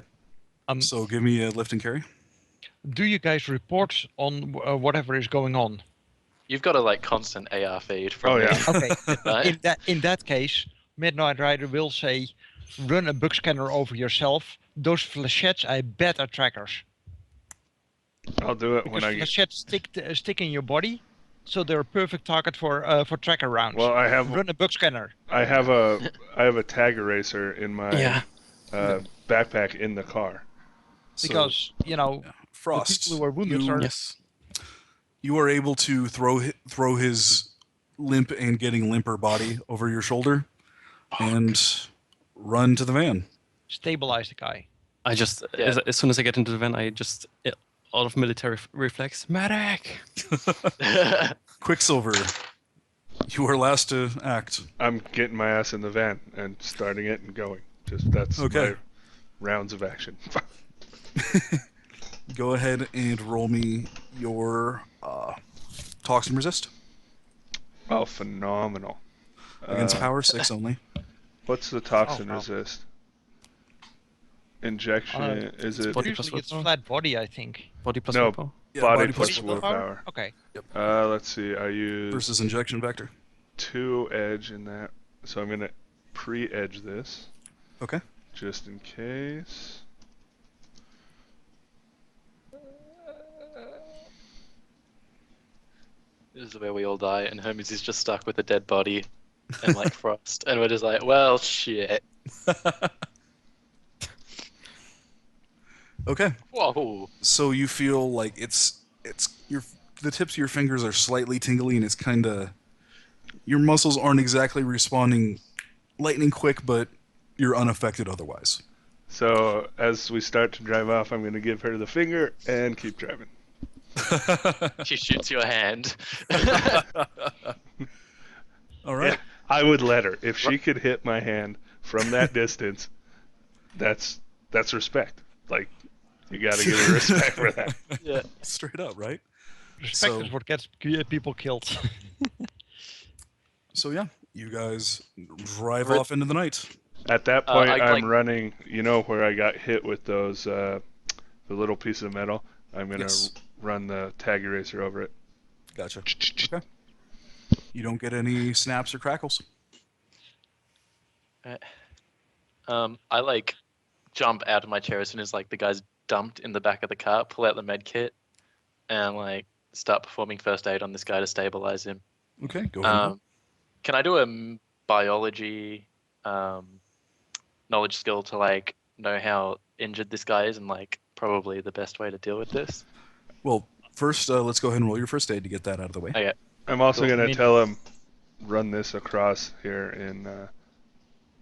F: Um,
B: So give me a lift and carry.
F: Do you guys report on whatever is going on?
A: You've got a like constant AR feed from
E: Oh,
A: me,
E: yeah.
F: Okay.
A: right?
F: in that case, Midnight Rider will say, run a bug scanner over yourself. Those flechettes, I bet, are trackers.
E: I'll do it
F: Because
E: when I get.
F: flechettes stick in your body, so they're a perfect target for tracker rounds.
E: Well, I have
F: Run a bug scanner.
E: I have a tag eraser in my
D: Yeah.
E: backpack in the car.
B: So,
F: Because, the
B: Frost,
F: people who are wounded
B: you,
F: are...
D: Yes.
B: you are able to throw his limp and getting limper body over your shoulder and run to the van.
F: Stabilize the guy.
D: I just,
A: Yeah.
D: as soon as I get into the van, I just, out of military reflex, medic!
B: Quicksilver, you are last to act.
E: I'm getting my ass in the van and starting it and going. Just that's
B: Okay.
E: my rounds of action.
B: Go ahead and roll me your toxin resist
E: Oh, phenomenal.
B: against power 6 only.
E: What's the toxin
F: wow.
E: resist? Injection, is it
D: body
F: Usually
D: plus
F: it's
D: willpower.
F: flat body, I think.
D: Body plus
E: No.
D: willpower.
B: Yeah,
E: body
B: plus
E: plus
F: willpower?
E: willpower?
F: Okay.
E: Let's see, I use
B: versus injection vector.
E: 2 edge in that, so I'm gonna pre-edge this.
B: Okay.
E: Just in case.
A: This is where we all die, and Hermes is just stuck with a dead body and like Frost, and we're just like, well, shit.
B: Okay.
A: Whoa.
B: So you feel like it's the tips of your fingers are slightly tingly, and it's kind of your muscles aren't exactly responding lightning quick, but you're unaffected otherwise.
E: So as we start to drive off, I'm gonna give her the finger and keep driving.
A: She shoots your hand.
B: All right.
E: Yeah, I would let her. If she could hit my hand from that distance, that's respect. Like, you gotta give her respect for that.
A: Yeah.
B: Straight up, right?
F: Respect
B: So-
F: is what gets people killed.
B: So yeah, you guys drive
A: Red-
B: off into the night.
E: At that point,
A: I,
E: I'm
A: like-
E: running. You know where I got hit with those the little piece of metal. I'm gonna
B: Yes.
E: run the tag eraser over it.
B: Gotcha. Okay. You don't get any snaps or crackles.
A: I like jump out of my chair as soon as like the guy's dumped in the back of the car, pull out the med kit, and like start performing first aid on this guy to stabilize him.
B: Okay, go ahead.
A: Can I do a biology knowledge skill to like know how injured this guy is and like probably the best way to deal with this?
B: Well, first, let's go ahead and roll your first aid to get that out of the way.
A: Okay.
E: I'm also
A: Cool.
E: gonna
F: I mean-
E: tell him run this across here in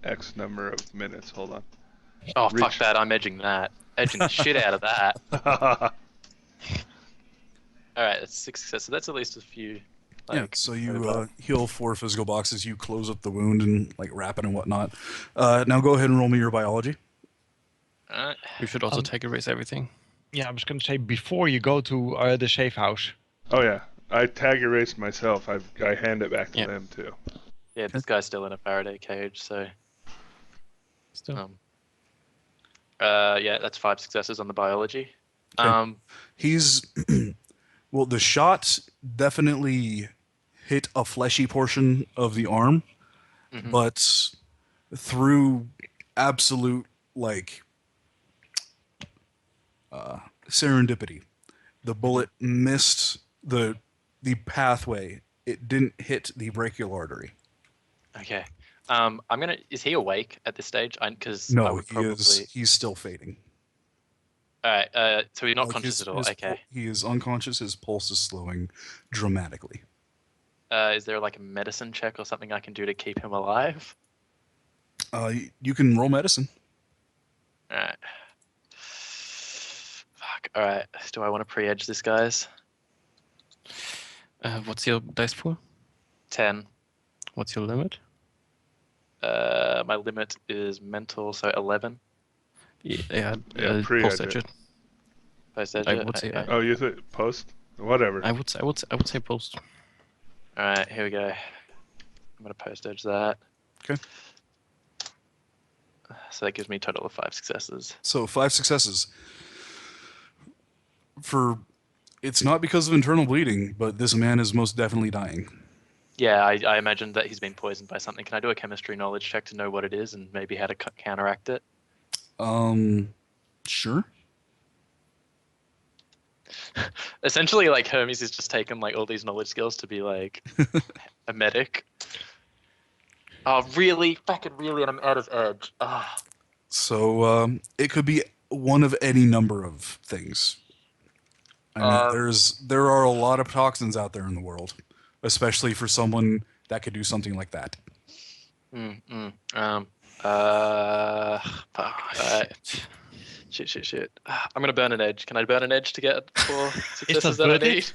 E: X number of minutes. Hold on.
A: Oh, fuck
E: Reach.
A: that. I'm edging that. Edging the shit out of that. Alright, that's 6 successes. So that's at least a few.
B: Yeah,
A: Like,
B: so you
A: over.
B: heal 4 physical boxes, you close up the wound and like wrap it and whatnot. Now go ahead and roll me your biology.
A: Alright.
D: You should also tag erase everything.
F: Yeah, I was going to say before you go to the safe house.
E: Oh yeah, I tag erased myself. I hand it back to
D: Yeah.
E: them too.
A: Yeah, this guy's still in a Faraday cage, so
D: Still.
A: yeah, that's 5 successes on the biology.
B: Okay. He's well, the shot definitely hit a fleshy portion of the arm,
A: Mhm.
B: but through absolute like serendipity, the bullet missed the pathway. It didn't hit the brachial artery.
A: Okay. I'm gonna. Is he awake at this stage? Because I
B: No,
A: would
B: he
A: probably.
B: is. He's still fading.
A: All right. So he's not
B: Like,
A: conscious
B: his-
A: at all.
B: his
A: Okay.
B: He is unconscious. His pulse is slowing dramatically.
A: Is there like a medicine check or something I can do to keep him alive?
B: You can roll medicine.
A: All right. Fuck. All right. Do I want to pre-edge this, guys?
D: What's your dice pool?
A: 10.
D: What's your limit?
A: My limit is mental, so 11.
D: Yeah,
E: pre-edge
D: post edge
E: it.
D: it.
A: Post edge
D: I
A: it?
D: would say-
A: Okay.
E: Oh, you post? Whatever.
D: I would say post.
A: All right. Here we go. I'm gonna post edge that.
B: Okay.
A: So that gives me a total of 5 successes.
B: So 5 successes. It's not because of internal bleeding, but this man is most definitely dying.
A: Yeah, I imagine that he's been poisoned by something. Can I do a chemistry knowledge check to know what it is and maybe how to counteract it?
B: Sure.
A: Essentially, like Hermes has just taken like all these knowledge skills to be like a medic. Oh, really? Fucking really? And I'm out of edge. Ah.
B: So it could be one of any number of things. I mean, there are a lot of toxins out there in the world, especially for someone that could do something like that.
A: Fuck. Shit. I'm gonna burn an edge. Can I burn an edge to get 4 successes that I
F: worth it?
A: need?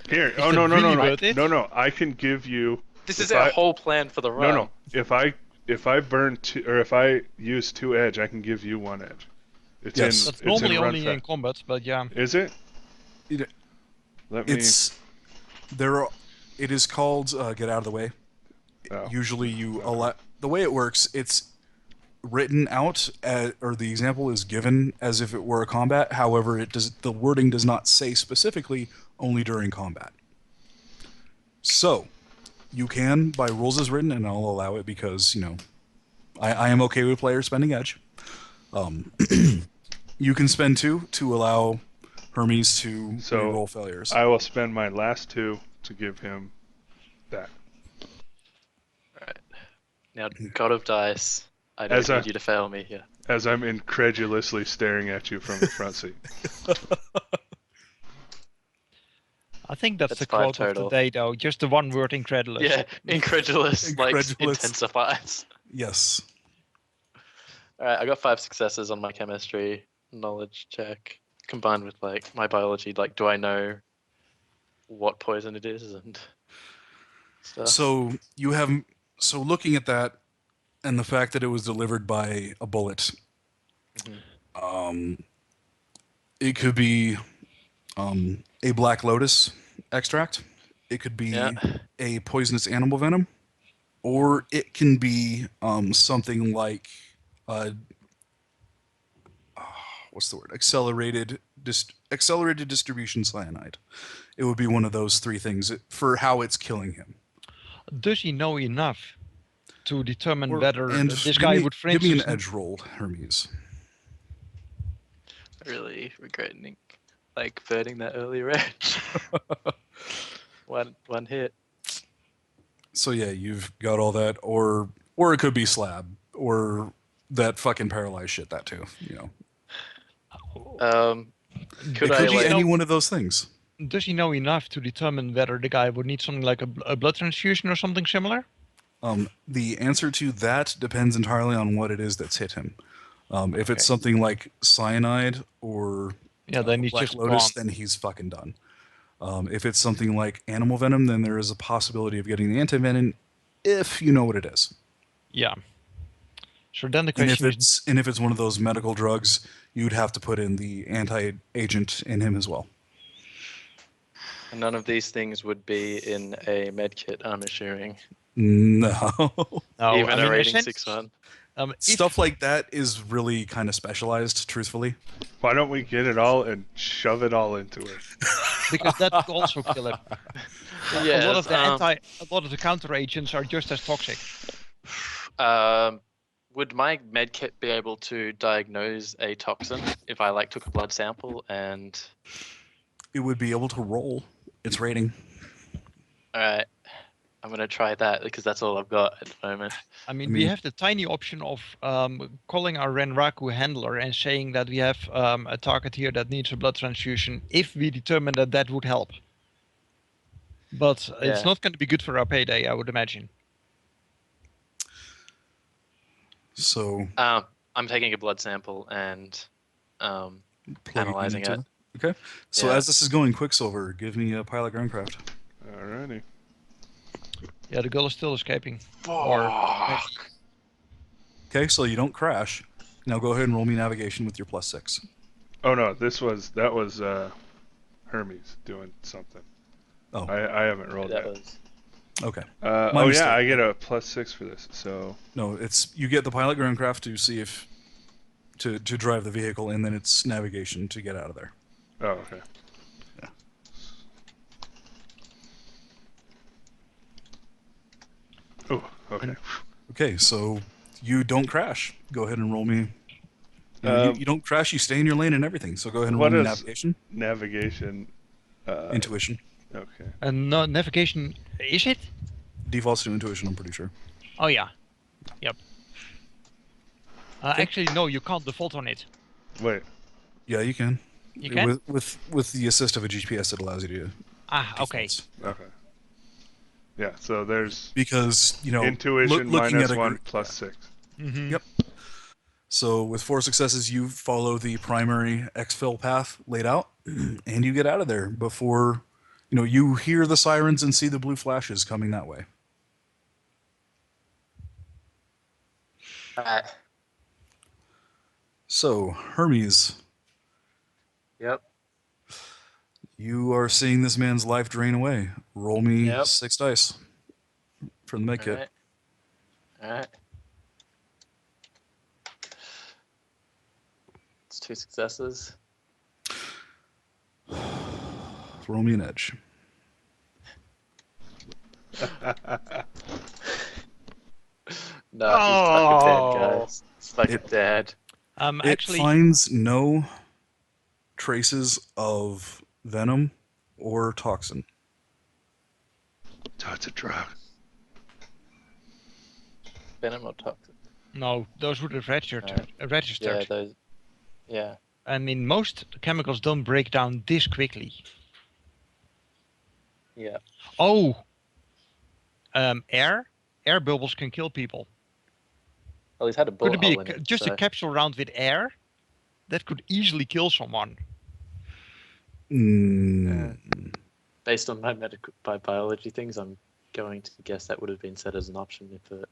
E: Here.
F: Is
E: Oh
F: it
E: no
F: really worth it?
E: no. I can give you.
A: This
E: If
A: is our
E: I-
A: whole plan for the run.
E: No. If I burn 2 or if I use 2 edge, I can give you 1 edge. It's
B: Yes.
F: That's
E: in
F: normally
E: run
F: only in
E: fact.
F: combat, but yeah.
E: Is it?
B: It-
E: Let me.
B: It is called get out of the way.
E: Oh.
B: Usually you allow, the way it works, it's written out or the example is given as if it were a combat. However, the wording does not say specifically only during combat. So you can, by rules as written, and I'll allow it because, I am okay with players spending edge. You can spend 2 to allow Hermes to roll failures.
E: I will spend my last 2 to give him that.
A: Alright. Now, God of Dice, I don't need you to fail me here.
E: As I'm incredulously staring at you from the front seat.
F: I think that's the
A: 5
F: quote
A: total.
F: of today, though. Just the one word, incredulous.
A: Yeah, incredulous,
B: Incredulous.
A: intensifies.
B: Yes.
A: Alright, I got 5 successes on my chemistry knowledge check, combined with my biology. Do I know what poison it is and stuff?
B: So looking at that and the fact that it was delivered by a bullet, it could be a black lotus extract. It could be a poisonous animal venom, or it can be something like what's the word? Accelerated distribution cyanide. It would be one of those 3 things for how it's killing him.
F: Does he know enough to determine whether
B: And
F: this guy would, for
B: give me
F: instance...
B: an edge roll, Hermes.
A: Really regretting burning that earlier edge. one hit.
B: So yeah, you've got all that, or it could be slab, or that fucking paralyzed shit. That too, It could be any one of those things.
F: Does he know enough to determine whether the guy would need something like a blood transfusion or something similar?
B: The answer to that depends entirely on what it is that's hit him. If it's something like cyanide or
F: then he's
B: Black
F: just
B: Lotus,
F: gone.
B: then he's fucking done. If it's something like animal venom, then there is a possibility of getting the antivenom if you know what it is.
F: Yeah. So then the question is...
B: And if it's one of those medical drugs, you'd have to put in the anti-agent in him as well.
A: And none of these things would be in a med kit, I'm assuming.
B: No.
A: Even a rating 6 one.
B: Stuff like that is really kind of specialized, truthfully.
E: Why don't we get it all and shove it all into it?
F: Because that could also kill him.
A: Yes,
F: a lot of the counter agents are just as toxic.
A: Would my med kit be able to diagnose a toxin if I took a blood sample and...
B: It would be able to roll its rating.
A: Alright. I'm going to try that because that's all I've got at the moment.
F: I mean, we have the tiny option of calling our Renraku handler and saying that we have a target here that needs a blood transfusion if we determine that that would help. But it's not going to be good for our payday, I would imagine.
B: So...
A: I'm taking a blood sample and analyzing it.
B: Okay. So as this is going, Quicksilver, give me a pilot groundcraft.
E: Alrighty.
F: Yeah, the girl is still escaping.
A: Fuck.
B: Okay, so you don't crash. Now go ahead and roll me navigation with your +6.
E: Oh no, that was Hermes doing something.
B: Oh.
E: I haven't rolled
A: That
E: yet.
A: was...
B: Okay.
E: Oh
B: mistake.
E: yeah, I get a +6 for this. So
B: No, you get the pilot groundcraft to see if to drive the vehicle, and then it's navigation to get out of there.
E: oh okay.
B: Yeah.
E: Oh okay.
B: Okay, so you don't crash. Go ahead and roll me. You don't crash. You stay in your lane and everything. So go ahead and roll
E: What
B: me
E: is-
B: navigation,
E: Navigation.
B: intuition.
E: Okay.
F: And no, navigation, is it?
B: Defaults to intuition. I'm pretty sure.
F: Oh, yeah. Yep. Actually, no, you can't default on it.
E: Wait.
B: Yeah, you can.
F: You can?
B: With the assist of a GPS, it allows you to.
F: Okay.
B: defaults.
E: Okay. Yeah. So there's
B: Because
E: intuition
B: looking at
E: minus
B: a
E: 1
B: gr-
E: plus 6.
F: Mm-hmm.
B: Yep. So with 4 successes, you follow the primary exfil path laid out, and you get out of there before, you hear the sirens and see the blue flashes coming that way.
A: Alright.
B: So, Hermes,
A: Yep.
B: you are seeing this man's life drain away. Roll me
A: Yep.
B: 6 dice from the med kit.
A: Alright. Alright. It's 2 successes.
B: Roll me an edge.
A: No, he's fucking dead, guys. He's fucking dead.
B: It
F: Actually,
B: finds no traces of venom or toxin.
E: So it's a drug.
A: Venom or toxic?
F: no, those would have registered.
A: Yeah, those. Yeah.
F: I mean, most chemicals don't break down this quickly.
A: Yeah.
F: Oh, air bubbles can kill people.
A: Well, he's had a
F: Could
A: bullet
F: it be
A: hole in it,
F: just
A: so.
F: a capsule round with air? That could easily kill someone.
A: Based on my biology things, I'm going to guess that would have been set as an option if it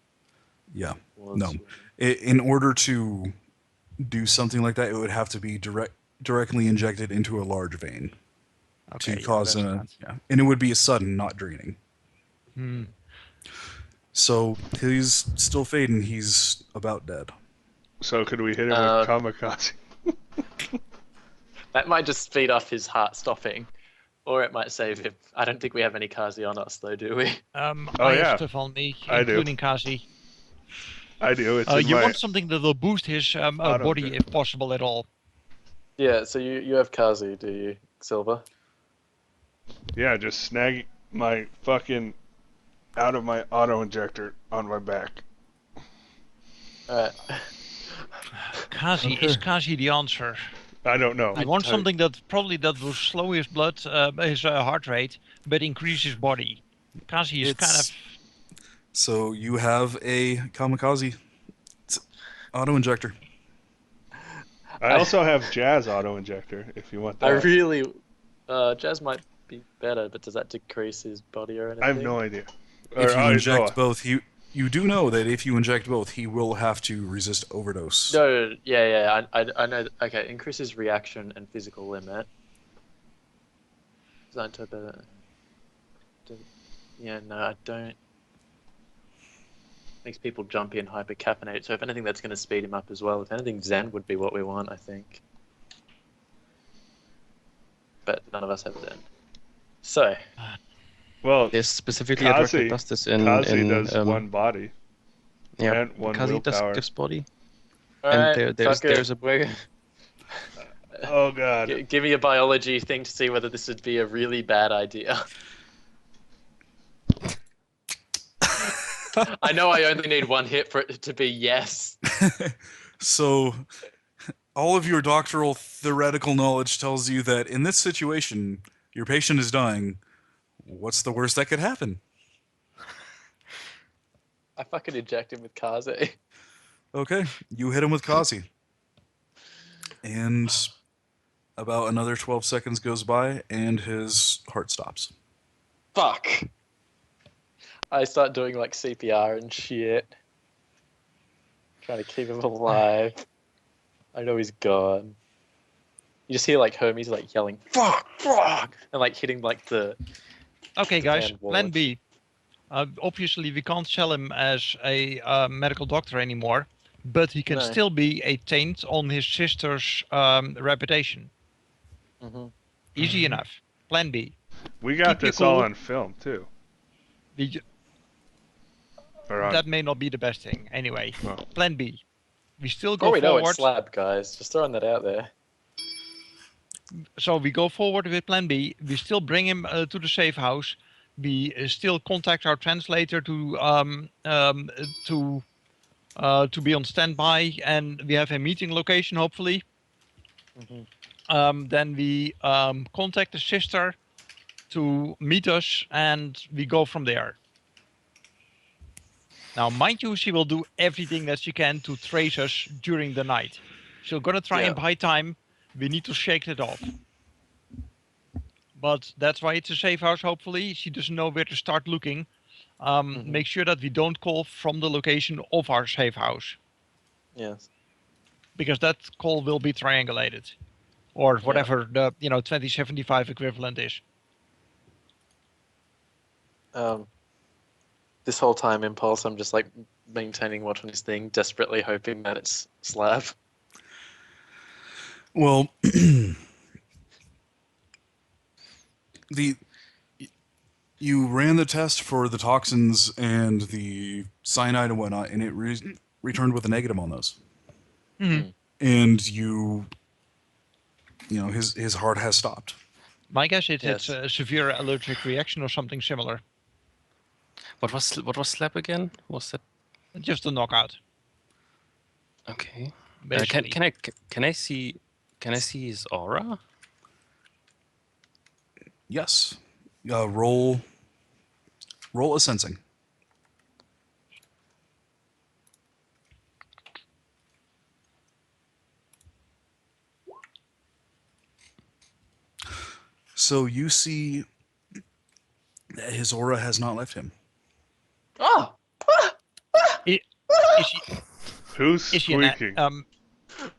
B: Yeah.
A: was.
B: No. In order to do something like that, it would have to be directly injected into a large vein
F: Okay,
B: to cause
F: that's
B: a...
F: not-
B: Yeah. And it would be a sudden, not draining.
F: Hmm.
B: So he's still fading. He's about dead.
E: So could we hit him with kamikaze?
A: That might just speed up his heart stopping, or it might save him. I don't think we have any Kazi on us, though, do we?
F: I
E: yeah.
F: have stuff on me,
E: I do.
F: including Kazi.
E: I do. It's in
F: You
E: my...
F: want something that will boost his body
E: jet.
F: if possible at all.
A: Yeah. So you have Kazi, do you, Silver?
E: Yeah, just snag my fucking out of my auto injector on my back.
A: All right.
F: Kazi, is Kazi the answer?
E: I don't know.
F: You want
A: don't-
F: something that will slow his blood, his heart rate, but increase his body. Kazi is kind of...
B: So you have a kamikaze auto injector.
E: I also have Jazz auto injector if you want that.
A: I really, Jazz might be better, but does that decrease his body or anything?
E: I have no idea.
B: If you inject both, you do know that if you inject both, he will have to resist overdose.
A: No, yeah, I know. Okay, increases reaction and physical limit. Designed to better. Yeah, no, I don't. Makes people jumpy and hypercaffeinated. So if anything, that's going to speed him up as well. If anything, Zen would be what we want, I think. But none of us have Zen. So.
E: Well,
G: There's specifically a drug that does this in...
E: Kazi does one body.
G: Yeah,
E: and one
G: Kazi
E: willpower.
G: gives body.
A: Alright,
G: And
A: fuck it.
G: there's a way...
E: Oh god.
A: Give me a biology thing to see whether this would be a really bad idea. I know I only need one hit for it to be yes.
B: So all of your doctoral theoretical knowledge tells you that in this situation, your patient is dying. What's the worst that could happen?
A: I fucking inject him with Kazi.
B: Okay, you hit him with Kazi. And about another 12 seconds goes by, and his heart stops.
A: Fuck. I start doing like CPR and shit. Trying to keep him alive. I know he's gone. You just hear like Hermes like yelling, fuck, fuck, and like hitting like the...
F: Okay, guys,
A: Japan
F: plan
A: Wars.
F: B. Obviously, we can't sell him as a medical doctor anymore, but he can
A: No.
F: still be a taint on his sister's reputation.
A: Mhm.
F: Easy enough. Plan B.
E: We got
F: Keep you
E: this all
F: cool.
E: on film too.
F: We,
E: Or on,
F: that may not be the best thing. Anyway,
E: well,
F: plan B. We still go
A: Oh, we know
F: forward.
A: it's Slab, guys. Just throwing that out there.
F: So we go forward with plan B. We still bring him to the safe house. We still contact our translator to be on standby, and we have a meeting location hopefully. Then we contact the sister to meet us, and we go from there. Now, mind you, she will do everything that she can to trace us during the night. She's gonna try and buy time. We need to shake it off. But that's why it's a safe house, hopefully. She doesn't know where to start looking. Make sure that we don't call from the location of our safe house.
A: Yes.
F: Because that call will be triangulated. Or whatever the 2075 equivalent is.
A: This whole time, Impulse, I'm just like maintaining watch on his thing, desperately hoping that it's Slab.
B: Well, you ran the test for the toxins and the cyanide and whatnot, and it returned with a negative on those.
F: Mm-hmm.
B: And his heart has stopped.
F: My guess is it's a severe allergic reaction or something similar.
D: What was slap again? Was that
F: just a knockout?
D: Okay.
F: Basically.
D: Can I see his aura?
B: Yes. Roll a sensing. So you see that his aura has not left him.
A: Oh!
F: Is she,
E: Who's
F: is she
E: squeaking?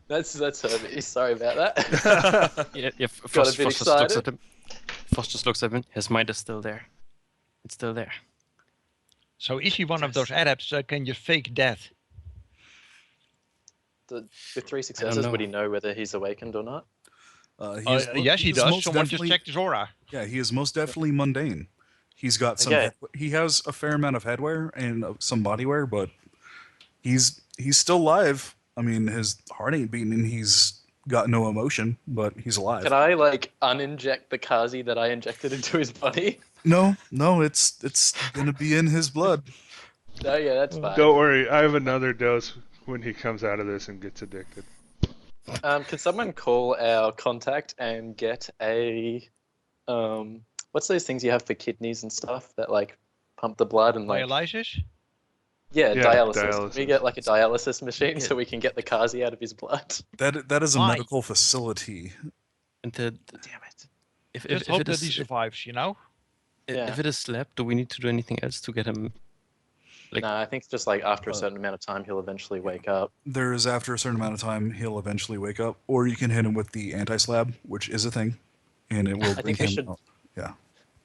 A: That's Hermes. Sorry about that.
D: Yeah.
A: Got a bit excited.
D: looks at him. Frost just looks at him. His mind is still there. It's still there.
F: So is he one of those adepts that can just fake death?
A: With 3 successes, would he know whether he's awakened or not?
F: Yes, he does.
B: most
F: Someone just
B: definitely-
F: checked his aura.
B: Yeah, he is most definitely mundane. He's got some.
A: Okay.
B: He has a fair amount of headwear and some bodywear, but he's still alive. I mean, his heart ain't beating, and he's got no emotion, but he's alive.
A: Can I uninject the Kazi that I injected into his body?
B: No, it's gonna be in his blood.
A: No, yeah, that's fine.
E: Don't worry, I have another dose when he comes out of this and gets addicted.
A: Can someone call our contact and get a what's those things you have for kidneys and stuff that pump the blood and
F: Dialysis?
A: Yeah,
E: Yeah,
A: dialysis.
E: dialysis.
A: Can we get a dialysis machine so we can get the Kazi out of his blood?
B: That is a
F: Why?
B: medical facility.
D: And
A: Damn it.
D: if
F: Just
D: if
F: hope
D: it
F: that he
D: is
F: survives,
A: Yeah.
D: if it is slap, do we need to do anything else to get him?
A: No, I think just after a certain amount of time, he'll eventually wake up.
B: There is after a certain amount of time he'll eventually wake up, or you can hit him with the anti-slab, which is a thing, and it will bring
A: think we
B: him
A: should-
B: out. Yeah.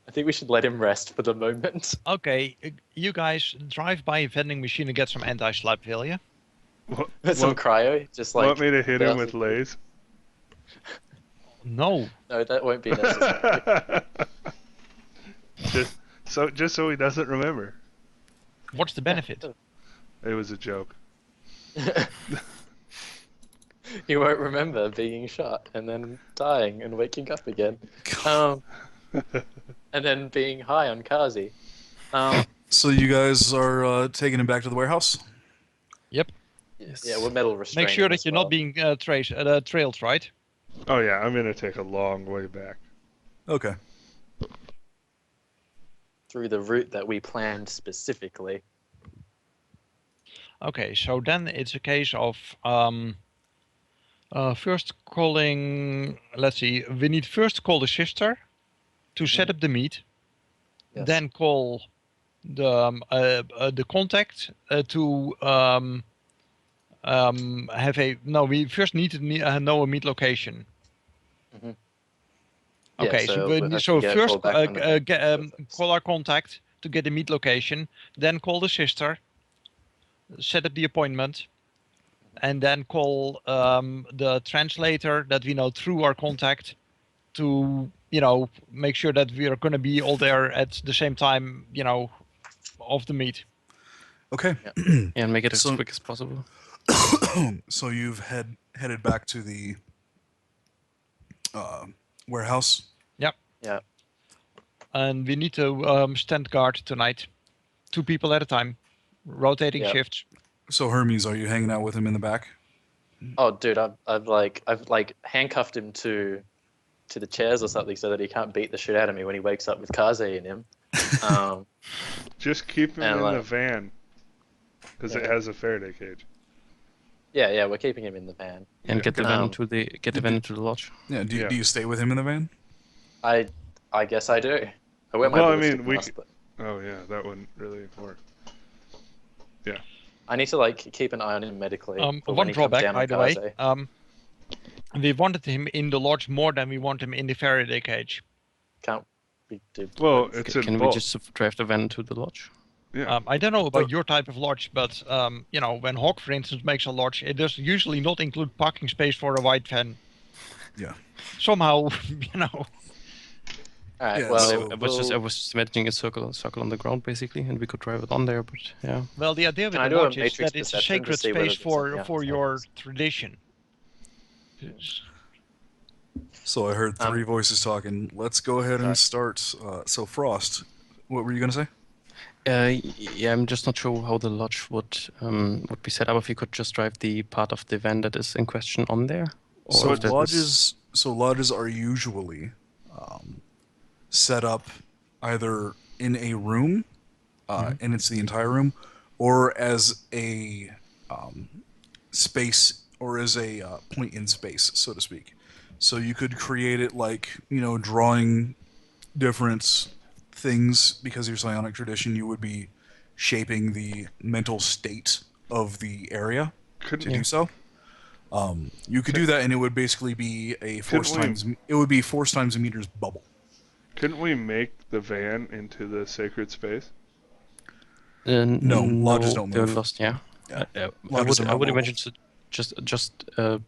A: I think we should let him rest for the moment.
F: Okay, you guys drive by a vending machine and get some anti-slap, will you?
A: Some cryo, just
E: Want me to hit him
A: 1,000
E: with lays?
F: No.
A: No, that won't be necessary.
E: just so he doesn't remember.
F: What's the benefit?
E: It was a joke.
A: He won't remember being shot and then dying and waking up again. And then being high on Kazi.
B: So you guys are taking him back to the warehouse?
F: Yep.
D: Yes.
A: Yeah, we're metal restraining.
F: Make sure that
A: as
F: you're
A: well.
F: not being trailed, right?
E: Oh yeah, I'm gonna take a long way back.
B: Okay.
A: Through the route that we planned specifically.
F: Okay, so then it's a case of first calling. Let's see. We need first to call the sister to set up the meet.
A: Yes.
F: Then call the contact to have a. No, we first need to know a meet location.
A: Mhm.
F: Okay,
A: Yeah,
F: so
A: we'll have to
F: so
A: get a
F: first
A: call back from the
F: call our contact to get the meet location, then call the sister, set up the appointment, and then call the translator that we know through our contact to make sure that we are going to be all there at the same time of the meet.
B: Okay.
D: And make it as
B: So-
D: quick as possible.
B: So you've headed back to the warehouse.
A: Yeah.
F: And we need to stand guard tonight, 2 people at a time, rotating
A: Yeah.
F: shifts.
B: So Hermes, are you hanging out with him in the back?
A: Oh, dude, I've handcuffed him to the chairs or something so that he can't beat the shit out of me when he wakes up with Kazi in him.
E: Just keep him
A: And,
E: in the
A: like-
E: van. Because
A: Yeah.
E: it has a Faraday cage.
A: Yeah, we're keeping him in the van.
D: And get the van
A: Um,
D: into the lodge.
B: Yeah. Do
E: Yeah.
B: you stay with him in the van?
A: I guess I do. I wear my
E: Well, I
A: ballistic
E: mean, we
A: mask, but
E: Oh yeah, that wouldn't really work.
A: I need to like keep an eye on him medically. For when
F: One
A: he comes
F: drawback,
A: down
F: by
A: on
F: the way,
A: Kaze.
F: we wanted him in the lodge more than we want him in the Faraday cage.
A: Can't we do?
E: Well,
A: both?
E: it's in
D: Can we
E: both.
D: just drive the van to the lodge?
E: Yeah.
F: I don't know about
B: But-
F: your type of lodge, but you know, when Hawk, for instance, makes a lodge, it does usually not include parking space for a white van.
B: Yeah.
F: Somehow, you know.
A: All right.
B: Yeah,
A: well,
B: so-
D: I was just imagining a circle on the ground basically, and we could drive it on there. But yeah,
F: Well, the idea with
A: Can I
F: the
A: do a
F: lodge is
A: matrix
F: that it's a
A: perception to
F: sacred
A: see whether
F: space
A: there's something
F: for
A: else
F: your
A: happens?
F: tradition.
B: So I heard three voices talking. Let's go ahead and
A: Sorry.
B: start. So Frost, what were you gonna say?
D: yeah, I'm just not sure how the lodge would be set up. If you could just drive the part of the van that is in question on there. Or
B: So
D: if that is-
B: lodges are usually set up either in a room, and it's the entire room, or as a space, or as a point in space, so to speak. So you could create it like, drawing different things, because your psionic tradition, you would be shaping the mental state of the area to
E: Couldn't
B: do so. You could do that, and it would basically be a force times a meter's bubble.
E: couldn't we make the van into the sacred space?
B: No, lodges don't
D: they're
B: move.
D: lost. Yeah,
B: Yeah.
D: I
B: Lodges are
D: would
B: not mobile.
D: imagine to just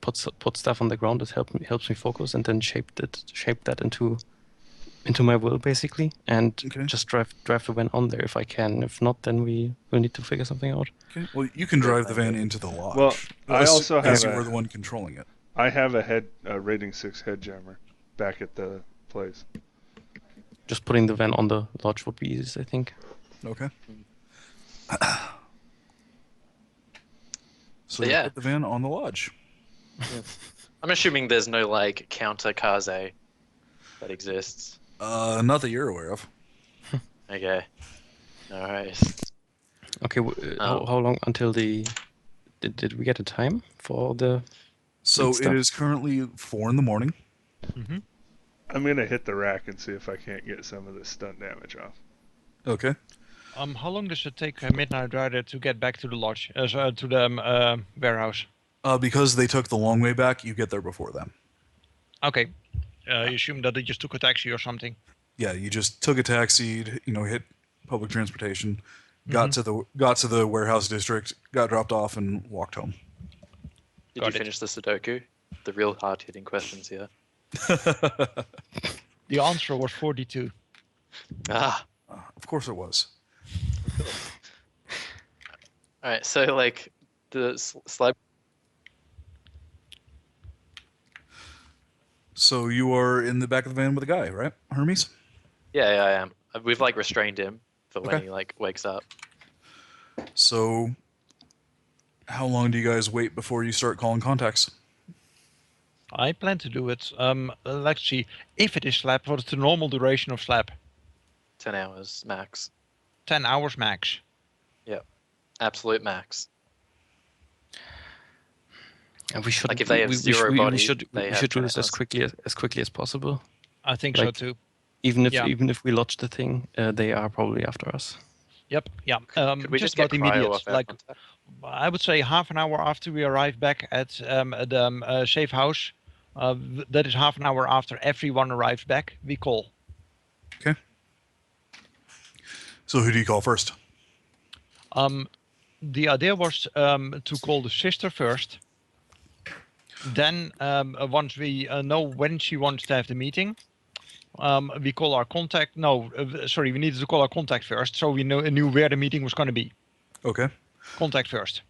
D: put stuff on the ground that helps me focus, and then shape that into my will basically, and
B: Okay.
D: just drive the van on there if I can. If not, then we will need to figure something out.
B: Okay. Well, you can drive the van into the lodge.
E: Well, I
B: As-
E: also
B: as
E: have
B: you
E: a-
B: were the one controlling it.
E: I have a rating 6 head jammer back at the place.
D: Just putting the van on the lodge would be easiest, I think.
B: Okay. So
A: Yeah.
B: you put the van on the lodge.
A: I'm assuming there's no like counter Kaze that exists.
B: Not that you're aware of.
A: Okay. All right.
D: Okay, how long until the? Did we get a time for the?
B: So
D: Good stuff.
B: it is currently 4 a.m.
E: I'm gonna hit the rack and see if I can't get some of this stun damage off.
B: Okay.
F: How long does it take a Midnight Rider to get back to the lodge, to the warehouse?
B: Because they took the long way back, you get there before them.
F: Okay. You assume that they just took a taxi or something.
B: Yeah, you just took a taxi, hit public transportation, got to the warehouse district, got dropped off, and walked home.
A: Did
F: Got
A: you
F: it.
A: finish the Sudoku? The real hard-hitting questions here.
F: The answer was 42.
A: Ah.
B: Of course it was.
A: All right. So like the slide.
B: So you are in the back of the van with a guy, right, Hermes?
A: Yeah, I am. We've like restrained him for when
B: Okay.
A: he like wakes up.
B: So how long do you guys wait before you start calling contacts?
F: I plan to do it. Let's see. If it is slap, what is the normal duration of slap?
A: 10 hours max.
F: 10 hours max.
A: Absolute max.
D: And we should
A: Like if they have zero
D: we
A: body,
D: should
A: they have
D: do
A: 10
D: this as
A: hours.
D: quickly as possible.
F: I think
D: Like-
F: so too.
D: Even
F: Yeah.
D: if we lodge the thing, they are probably after us.
F: Yep. Yeah.
A: Could we just
F: about
A: get cryo
F: immediate.
A: off our
F: Like
A: contact?
F: I would say half an hour after we arrive back at the safe house. That is half an hour after everyone arrives back. We call.
B: So who do you call first?
F: The idea was to call the sister first. Then, once we know when she wants to have the meeting, we call our contact. No, sorry, we needed to call our contact first, so we knew where the meeting was going to be.
B: Okay.
F: Contact first.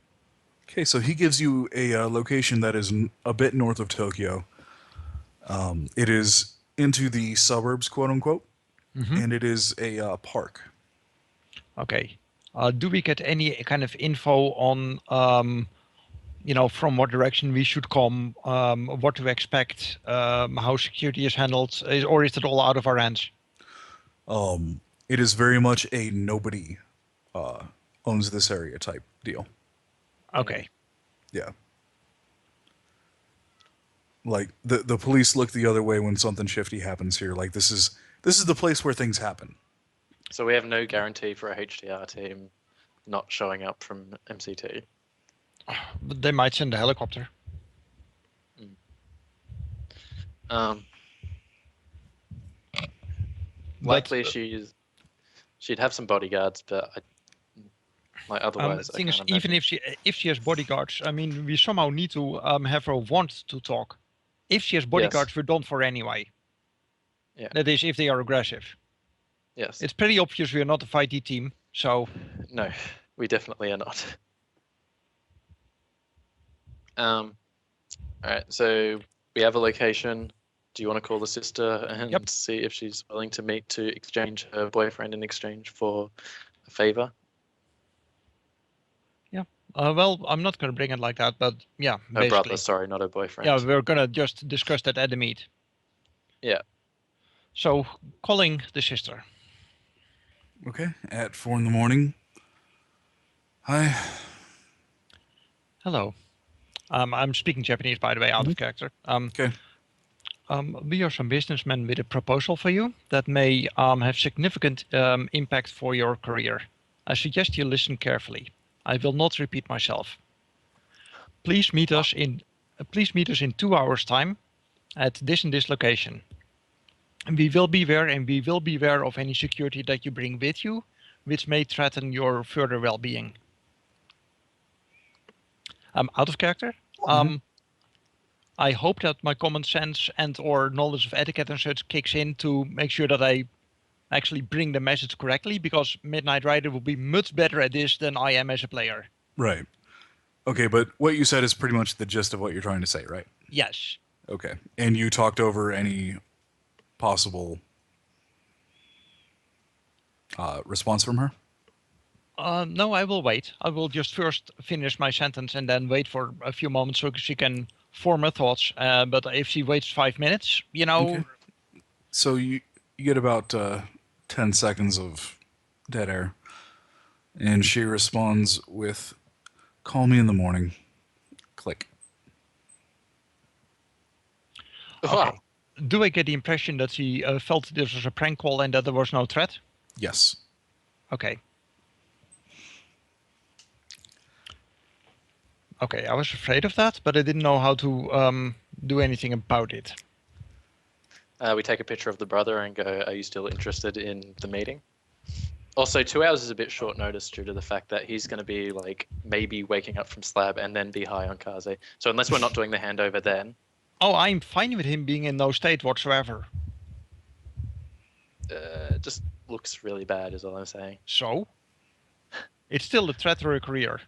B: Okay, so he gives you a location that is a bit north of Tokyo. It is into the suburbs, quote unquote, and it is a park.
F: Okay. Do we get any kind of info on, from what direction we should come, what to expect, how security is handled, or is it all out of our hands?
B: It is very much a nobody owns this area type deal.
F: Okay.
B: Yeah. Like the police look the other way when something shifty happens here. Like this is the place where things happen.
A: So we have no guarantee for a HDR team not showing up from MCT.
F: But they might send a helicopter.
A: Likely she'd have some bodyguards, but otherwise
F: The
A: I
F: thing
A: can't
F: is,
A: imagine.
F: even if she has bodyguards, I mean, we somehow need to have her want to talk. If she has bodyguards, we're done for anyway.
A: Yeah.
F: That is, if they are aggressive.
A: Yes.
F: It's pretty obvious we are not a fighty team, so...
A: No, we definitely are not. Alright, so we have a location. Do you want to call the sister and see if she's willing to meet to exchange her boyfriend in exchange for a favor?
F: Yeah. Well, I'm not going to bring it like that, but yeah,
A: Her
F: basically.
A: brother, sorry, not her boyfriend.
F: Yeah, we're going to just discuss that at the meet.
A: Yeah.
F: So, calling the sister.
B: Okay. At 4 a.m. Hi.
F: Hello. I'm speaking Japanese, by the way, out of character.
B: Okay.
F: We are some businessmen with a proposal for you that may have significant impact for your career. I suggest you listen carefully. I will not repeat myself. Please meet us in 2 hours' time at this and this location. We will be there, and we will be aware of any security that you bring with you, which may threaten your further well-being. Out of character. I hope that my common sense and or knowledge of etiquette and such kicks in to make sure that I actually bring the message correctly, because Midnight Rider will be much better at this than I am as a player.
B: Right. Okay, but what you said is pretty much the gist of what you're trying to say, right?
F: Yes.
B: Okay. And you talked over any possible response from her?
F: No, I will wait. I will just first finish my sentence and then wait for a few moments so she can form her thoughts. But if she waits 5 minutes,
B: Okay. So you get about 10 seconds of dead air. And she responds with, "Call me in the morning." Click.
F: Okay. Do I get the impression that she felt this was a prank call and that there was no threat?
B: Yes.
F: Okay. Okay, I was afraid of that, but I didn't know how to do anything about it.
A: We take a picture of the brother and go, are you still interested in the meeting? Also, 2 hours is a bit short notice due to the fact that he's going to be like maybe waking up from slab and then be high on Kaze. So unless we're not doing the handover then.
F: Oh, I'm fine with him being in no state whatsoever.
A: Just looks really bad is all I'm saying.
F: So? It's still a threat to her career.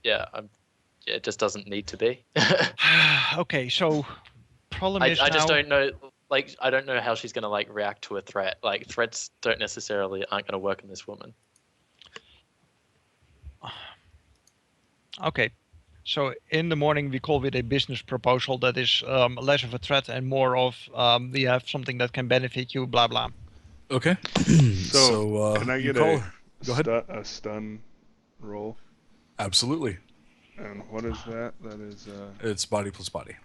A: Yeah, it just doesn't need to be.
F: Okay, so problem is
A: I just
F: now...
A: don't know. Like, I don't know how she's gonna like react to a threat. Like, threats aren't gonna work on this woman.
F: Okay, so in the morning we call with a business proposal that is less of a threat and more of we have something that can benefit you, blah blah.
B: Okay.
E: So can I get
B: Go ahead.
E: a stun roll?
B: Absolutely.
E: And what is that? That is
B: It's body plus body.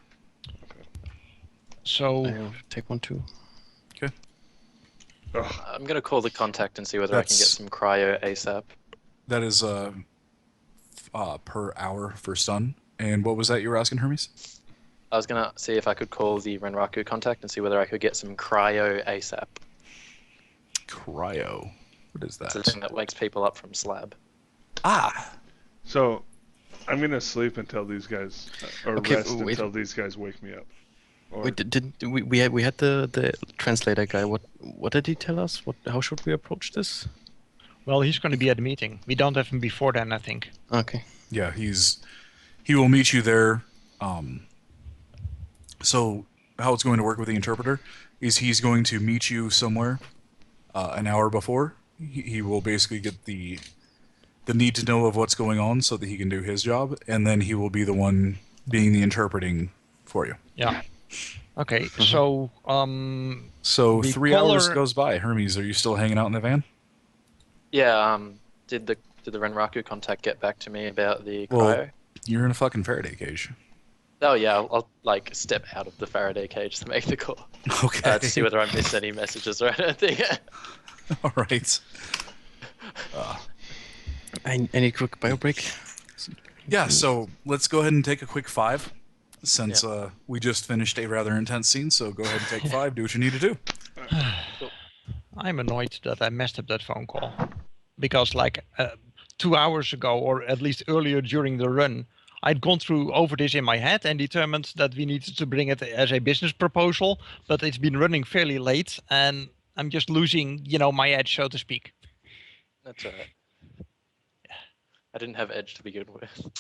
F: So
G: I'll take one too.
B: Okay.
A: I'm gonna call the contact and see whether I can get some cryo ASAP.
B: That is per hour for stun. And what was that you were asking, Hermes?
A: I was gonna see if I could call the Renraku contact and see whether I could get some cryo ASAP.
B: Cryo. What is that?
A: It's the thing that wakes people up from slab.
B: Ah.
E: So I'm gonna sleep until these guys, or
G: Okay,
E: rest
G: wait.
E: until these guys wake me up. Or,
G: Wait, we had the translator guy. What did he tell us? How should we approach this?
F: well, he's going to be at the meeting. We don't have him before then, I think.
G: Okay.
B: Yeah, he will meet you there. So how it's going to work with the interpreter is he's going to meet you somewhere an hour before. He will basically get the need to know of what's going on so that he can do his job, and then he will be the one being the interpreting for you.
F: Yeah. Okay, so
B: So
F: The
B: 3 hours
F: caller-
B: goes by. Hermes, are you still hanging out in the van?
A: Yeah, Did the Renraku contact get back to me about the
B: Well,
A: cryo?
B: you're in a fucking Faraday cage.
A: Oh yeah, I'll like step out of the Faraday cage to make the call.
B: Okay.
A: To see whether I missed any messages or anything.
B: All right.
G: I need a quick bio break.
B: Yeah, so let's go ahead and take a quick 5, since we just finished a rather intense scene, so go ahead and take 5, do what you need to do.
F: I'm annoyed that I messed up that phone call. Because like 2 hours ago, or at least earlier during the run, I'd gone through over this in my head and determined that we needed to bring it as a business proposal, but it's been running fairly late and I'm just losing, my edge, so to speak.
A: That's alright. I didn't have edge to begin with.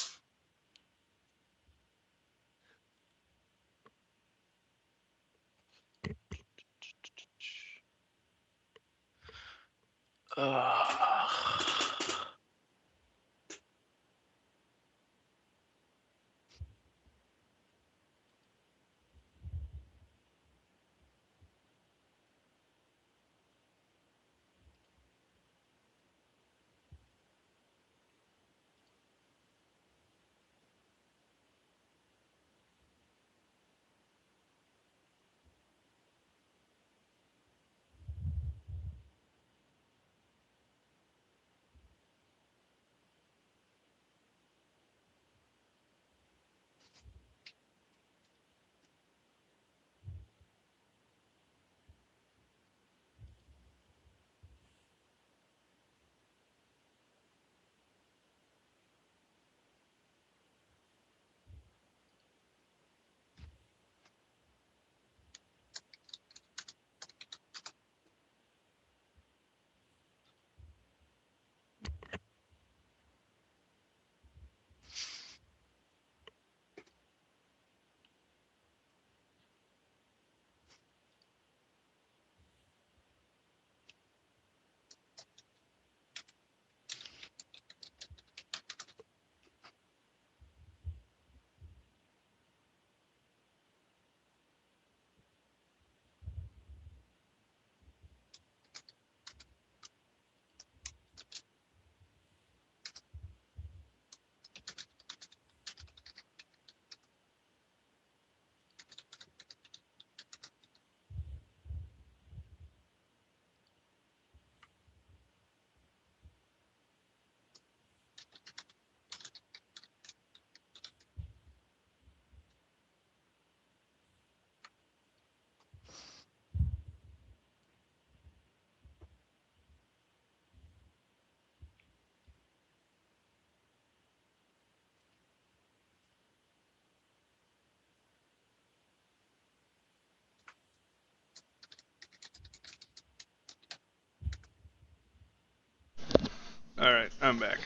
E: All right, I'm back.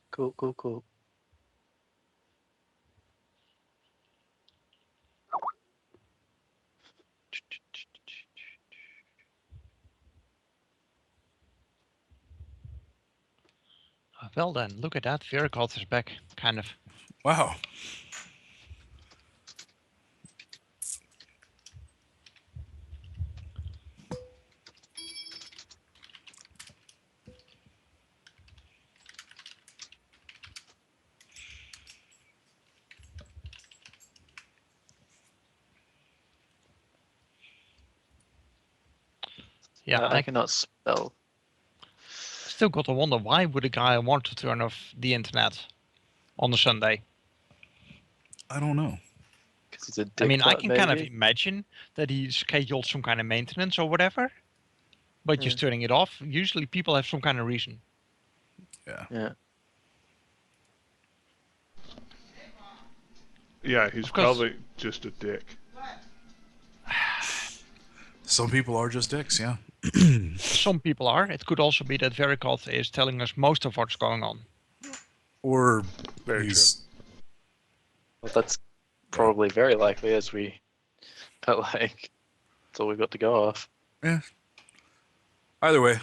A: Cool.
F: Well then, look at that, Veracult is back, kind of.
B: Wow.
F: Yeah,
A: I cannot spell.
F: still got to wonder, why would a guy want to turn off the internet on a Sunday?
B: I don't know.
A: Because he's a
F: I mean, I
A: dick,
F: can kind of
A: maybe?
F: imagine that he scheduled some kind of maintenance or whatever, but just turning it off, usually people have some kind of reason.
B: Yeah.
E: Yeah, he's
F: Of course.
E: probably just a dick.
B: Some people are just dicks, yeah.
F: Some people are. It could also be that Veracult is telling us most of what's going on.
B: Or
E: Very
B: he's
A: Well, that's probably very likely, as we, but like, that's all we've got to go off.
B: yeah. Either way,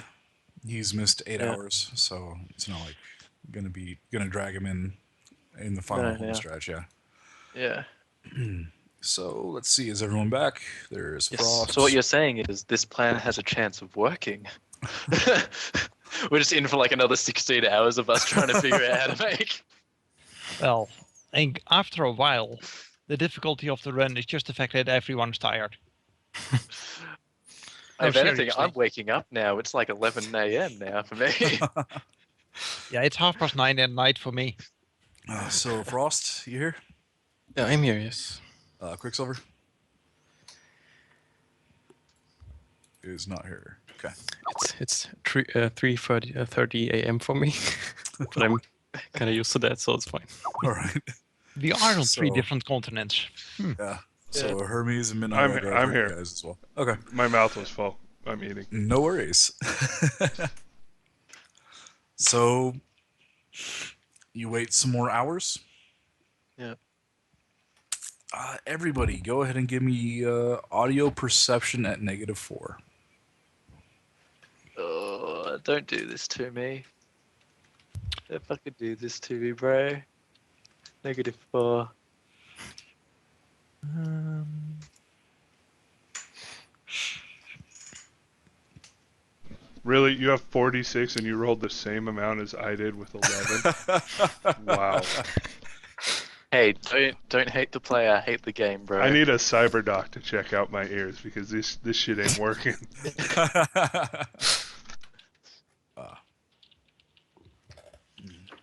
B: he's missed 8
A: Yeah.
B: hours, so it's not like gonna drag him in the final home
A: Yeah.
B: stretch, yeah.
A: Yeah.
B: So let's see. Is everyone back? There's Frost.
A: So what you're saying is this plan has a chance of working. We're just in for like another 16 hours of us trying to figure out how to make.
F: Well, and after a while, the difficulty of the run is just the fact that everyone's tired.
A: If anything,
F: seriously.
A: I'm waking up now. It's like 11 a.m. now for me.
F: Yeah, it's 9:30 at night for me.
B: So Frost, you here?
G: Yeah, I'm here, yes.
B: Quicksilver is not here. Okay.
G: It's 3:30 a.m. for me, but I'm kind of used to that, so it's fine.
B: All right.
F: We are on 3
B: So-
F: different continents.
B: Yeah. So Hermes and Midnight Red
E: I'm
B: are
E: here.
B: you guys as well. Okay.
E: My mouth was full. I'm eating.
B: No worries. So you wait some more hours.
A: Yeah.
B: Everybody, go ahead and give me audio perception at -4.
A: Oh, don't do this to me. Don't fucking do this to me, bro. -4.
E: Really? You have 46 and you rolled the same amount as I did with 11? Wow.
A: Hey, don't hate the player, hate the game, bro.
E: I need a cyber doc to check out my ears because this shit ain't working.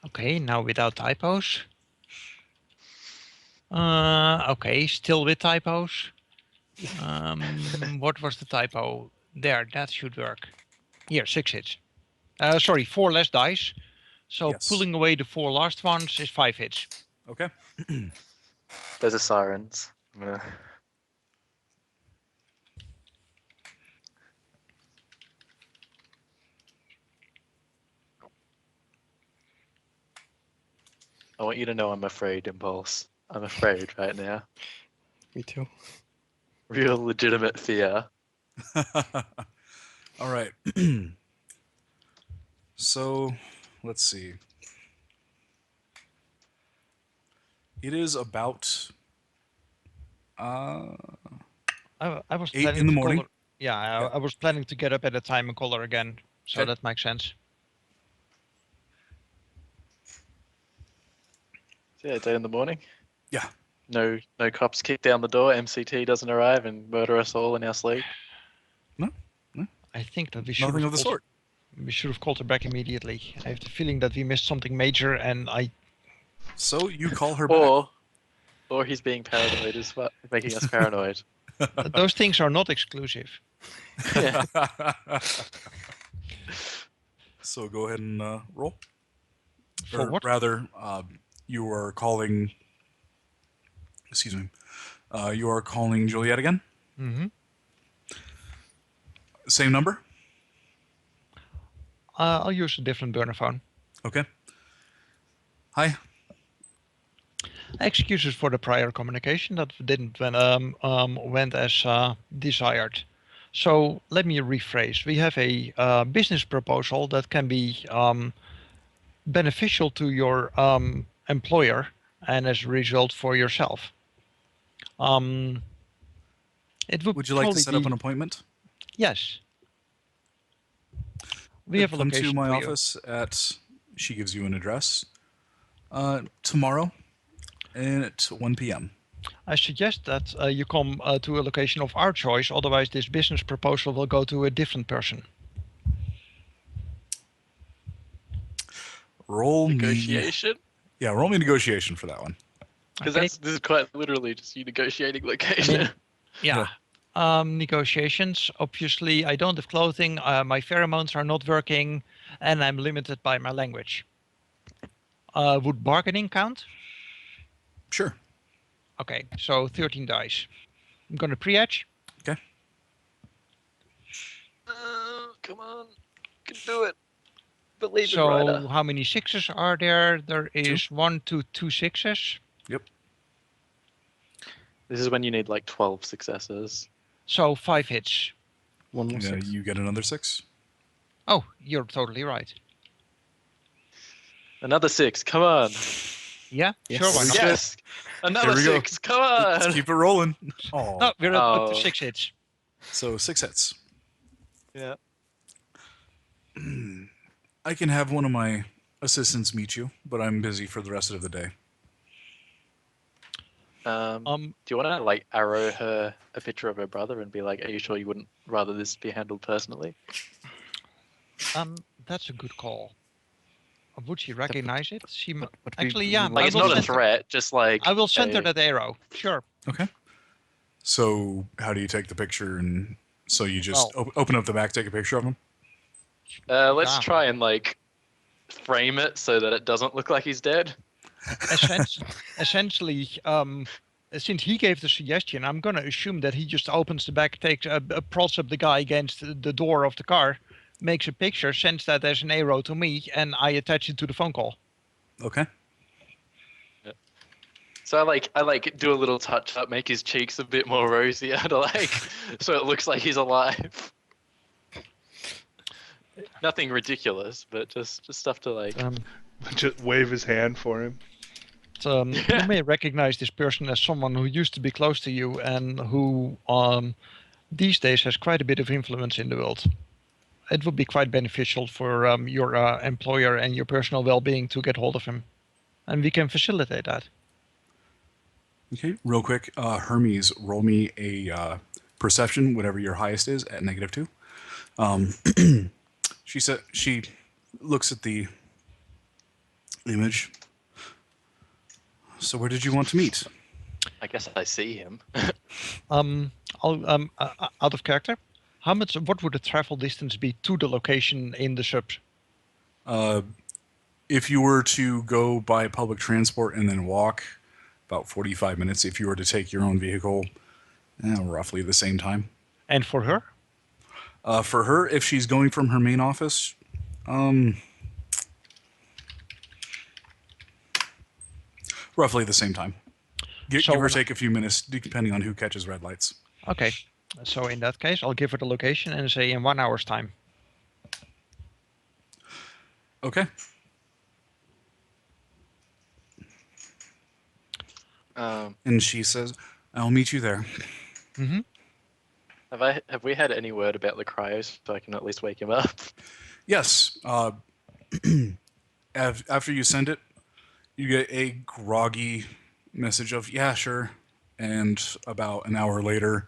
F: Okay, now without typos. Okay, still with typos. What was the typo? There, that should work. Here, 6 hits. Sorry, 4 less dice. So
B: Yes.
F: pulling away the 4 last ones is 5 hits.
B: Okay.
A: There's a sirens. I'm gonna... I want you to know I'm afraid, Impulse. I'm afraid right now.
G: Me too.
A: Real legitimate fear.
B: All right. So, let's see. It is about
F: I was
B: 8
F: planning
B: in the
F: to
B: morning.
F: color. Yeah, I was planning to get up at a time and color again, so
B: Okay.
F: that makes sense.
A: Yeah, 8 in the morning.
B: Yeah.
A: No cops kick down the door. MCT doesn't arrive and murder us all in our sleep.
F: I think that we should
B: Nothing
F: have
B: of the
F: called-
B: sort.
F: We should have called her back immediately. I have the feeling that we missed something major, and
B: So you call her back.
A: Or he's being paranoid as well, making us paranoid.
F: those things are not exclusive.
A: Yeah.
B: So go ahead and roll.
F: For
B: Or
F: what?
B: rather, you are calling. Excuse me. You are calling Juliet again.
F: Mm-hmm.
B: Same number.
F: I'll use a different burner phone.
B: Okay. Hi.
F: Excuses for the prior communication that didn't went as desired. So let me rephrase. We have a business proposal that can be beneficial to your employer and as a result for yourself. It
B: Would you like to
F: probably
B: set up
F: be-
B: an appointment?
F: Yes. We have a
B: Come
F: location
B: to my
F: for you.
B: office at. She gives you an address. Tomorrow, at 1 p.m.
F: I suggest that you come to a location of our choice. Otherwise, this business proposal will go to a different person.
B: Roll me.
A: Negotiation?
B: Yeah, roll me negotiation for that one.
A: Because
F: Okay.
A: this is quite literally just you negotiating location.
F: Yeah. Negotiations. Obviously, I don't have clothing. My pheromones are not working, and I'm limited by my language. Would bargaining count?
B: Sure.
F: Okay, so 13 dice. I'm gonna pre-edge.
B: Okay.
A: Come on. You can do it. Believe in
F: So
A: Ryder.
F: how many sixes are there? There is 1 to 2 sixes.
A: This is when you need like 12 successes.
F: So 5 hits.
G: One more
B: Yeah,
G: 6.
B: you get another 6.
F: Oh, you're totally right.
A: Another 6. Come on.
F: Yeah,
G: Yes.
F: sure, why not?
A: Yes. Another
B: we go.
A: 6. Come on.
B: Let's keep it rolling. Oh,
F: No, we're up to
A: Oh.
F: 6 hits.
B: so 6 hits.
A: Yeah.
B: I can have one of my assistants meet you, but I'm busy for the rest of the day.
A: Do you want to like arrow her a picture of her brother and be like, "Are you sure you wouldn't rather this be handled personally?"
F: That's a good call. Would she recognize it? She actually,
D: we
F: yeah.
D: won't
A: Like
F: I
A: it's
F: will
A: not a
F: send her-
A: threat, just like
F: I will send her
A: a-
F: that arrow. Sure.
B: Okay. So how do you take the picture? And so you just open up the back, take a picture of him?
A: Let's
F: Yeah.
A: try and like frame it so that it doesn't look like he's dead.
F: Essentially, since he gave the suggestion, I'm going to assume that he just opens the back, takes props up the guy against the door of the car, makes a picture, sends that as an arrow to me, and I attach it to the phone call.
B: Okay.
A: So I like do a little touch up, make his cheeks a bit more rosier to like so it looks like he's alive. Nothing ridiculous, but just stuff to like
E: Just wave his hand for him.
F: You may recognize this person as someone who used to be close to you and who these days has quite a bit of influence in the world. It would be quite beneficial for your employer and your personal well-being to get hold of him. And we can facilitate that.
B: Okay. Real quick, Hermes, roll me a perception, whatever your highest is, at -2. She looks at the image. So where did you want to meet?
A: I guess I see him.
F: Out of character, what would the travel distance be to the location in the subs?
B: If you were to go by public transport and then walk, about 45 minutes. If you were to take your own vehicle, roughly the same time.
F: And for her?
B: For her, if she's going from her main office, roughly the same time. Give or take a few minutes, depending on who catches red lights.
F: Okay. So in that case, I'll give her the location and say in 1 hour's time.
B: Okay. And she says, "I'll meet you there."
F: Mm-hmm.
A: Have we had any word about the cryos so I can at least wake him up?
B: Yes. After you send it, you get a groggy message of, "Yeah, sure." And about an hour later,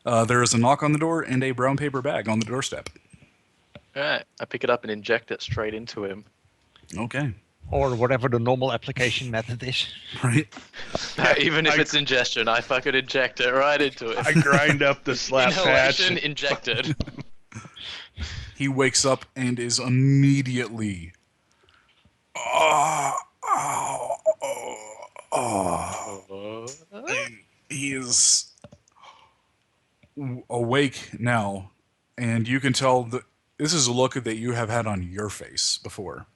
B: there is a knock on the door and a brown paper bag on the doorstep.
A: Alright, I pick it up and inject it straight into him.
B: Okay.
F: Or whatever the normal application method is.
B: Right.
A: Even if it's ingestion, I fucking inject it right into it.
E: I grind up the slap patch.
A: Inhalation injected.
B: He wakes up and is immediately... He is awake now, and you can tell that this is a look that you have had on your face before.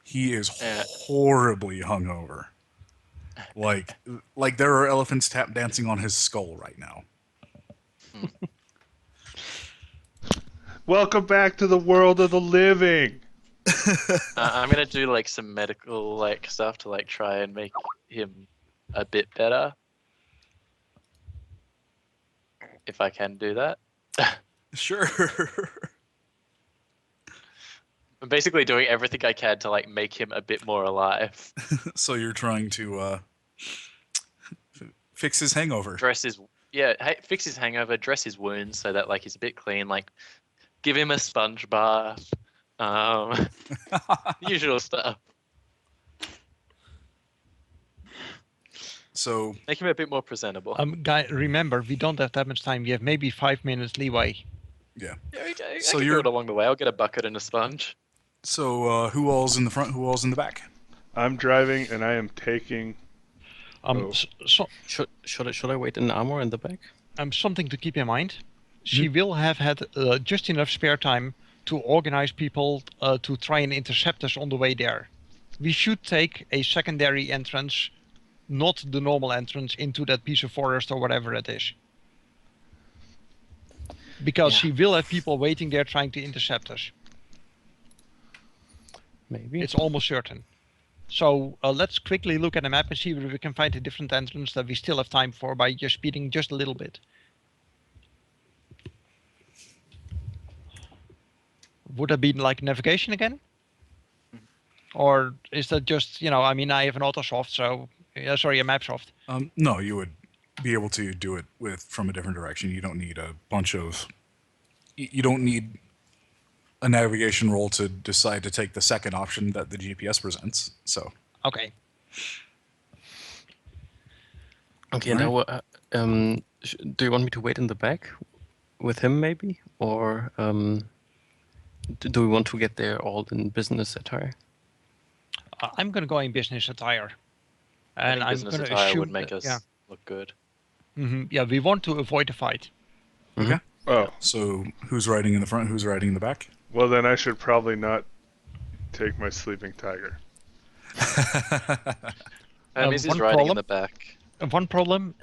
B: He is horribly hungover. Like there are elephants tap dancing on his skull right now.
E: Welcome back to the world of the living.
A: I'm gonna do like some medical like stuff to like try and make him a bit better. If I can do that.
B: Sure.
A: I'm basically doing everything I can to like make him a bit more alive.
B: So you're trying to fix his hangover.
A: Fix his hangover, dress his wounds so that like he's a bit clean, like give him a sponge bath. Usual stuff.
B: So
A: Make him a bit more presentable.
F: Guy, remember, we don't have that much time. We have maybe 5 minutes leeway.
B: yeah.
A: I
B: So
A: can
B: you're-
A: do it along the way. I'll get a bucket and a sponge.
B: So who all's in the front? Who all's in the back?
E: I'm driving and I am taking.
D: Should I wait in armor in the back?
F: Something to keep in mind. She will have had just enough spare time to organize people to try and intercept us on the way there. We should take a secondary entrance, not the normal entrance into that piece of forest or whatever it is. Because she will have people waiting there trying to intercept us.
D: Maybe.
F: It's almost certain. So let's quickly look at the map and see whether we can find a different entrance that we still have time for by just speeding just a little bit. Would that be like navigation again? Or is that just, I mean, I have an Autosoft, so, sorry, a MapSoft.
B: No, you would be able to do it from a different direction. You don't need a bunch of... You don't need a navigation roll to decide to take the second option that the GPS presents. So...
F: Okay.
D: Okay,
B: Right.
D: now, do you want me to wait in the back with him, maybe? Or do we want to get there all in business attire?
F: I'm going to go in business attire.
A: I
F: And
A: think
F: I'm
A: business
F: going to
A: attire
F: assume
A: would make
F: that,
A: us look good.
F: Yeah, we want to avoid a fight.
B: Okay.
E: Oh,
B: So who's riding in the front? Who's riding in the back?
E: well then I should probably not take my sleeping tiger.
A: Hermes is
F: one
A: riding in
F: problem.
A: the back.
F: One problem,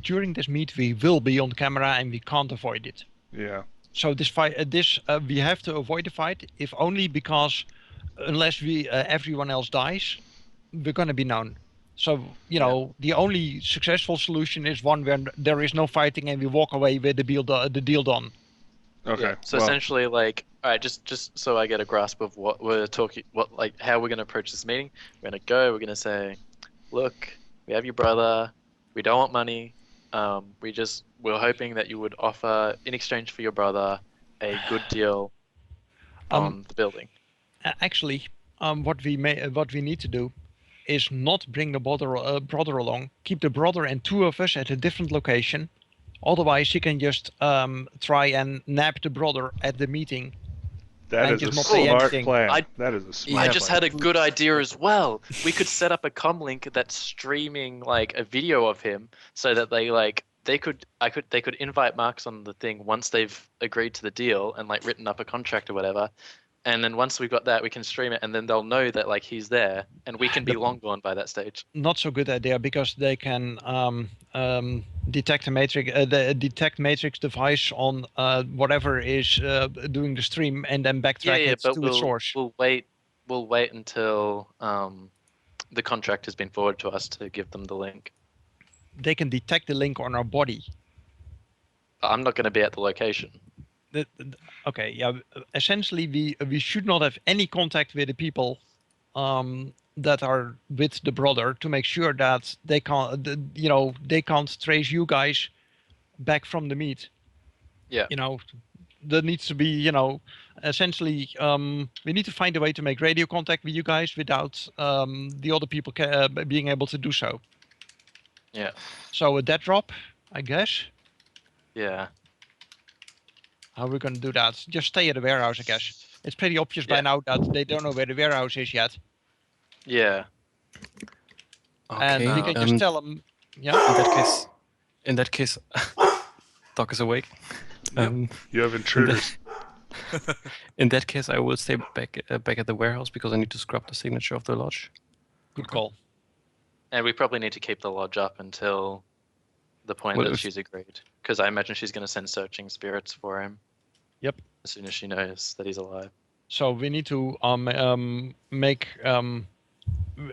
F: during this meet we will be on camera and we can't avoid it.
E: Yeah.
F: So this fight, we have to avoid the fight, if only because unless everyone else dies, we're going to be known. So, the only successful solution is one where there is no fighting and we walk away with the deal done.
E: Okay.
A: Yeah. So
E: well,
A: essentially, like, all right, just so I get a grasp of what we're talking, how we're gonna approach this meeting. We're gonna go. We're gonna say, look, we have your brother. We don't want money. We're hoping that you would offer in exchange for your brother a good deal on the building.
F: Actually, what we need to do is not bring the brother along. Keep the brother and two of us at a different location. Otherwise, you can just try and nab the brother at the meeting.
E: that
F: and
E: is a
F: just not say
E: smart
F: anything.
E: plan. That is a smart
A: I just
E: plan.
A: had a good idea as well. We could set up a comm link that's streaming like a video of him, so that they could invite Marks on the thing once they've agreed to the deal and like written up a contract or whatever. And then once we've got that, we can stream it, and then they'll know that like he's there, and we can be long gone by that stage.
F: Not so good idea because they can detect matrix device on whatever is doing the stream and then backtrack it
A: but
F: to its source.
A: we'll wait until the contract has been forwarded to us to give them the link.
F: They can detect the link on our body.
A: I'm not going to be at the location.
F: Okay, yeah. Essentially, we should not have any contact with the people that are with the brother to make sure that they can't trace you guys back from the meet.
A: Yeah.
F: There needs to be, essentially, we need to find a way to make radio contact with you guys without the other people being able to do so.
A: Yeah.
F: So a dead drop, I guess.
A: Yeah.
F: How are we going to do that? Just stay at the warehouse, I guess. It's pretty obvious by now that they don't know where the warehouse is yet.
A: Yeah.
F: And we can just tell them, yeah.
D: In that case, Doc is awake.
E: You have intruders.
D: In that case, I will stay back at the warehouse because I need to scrub the signature of the lodge.
F: Good call.
A: And we probably need to keep the lodge up until the point that she's agreed, because I imagine she's going to send searching spirits for him.
F: Yep.
A: As soon as she knows that he's alive.
F: So we need to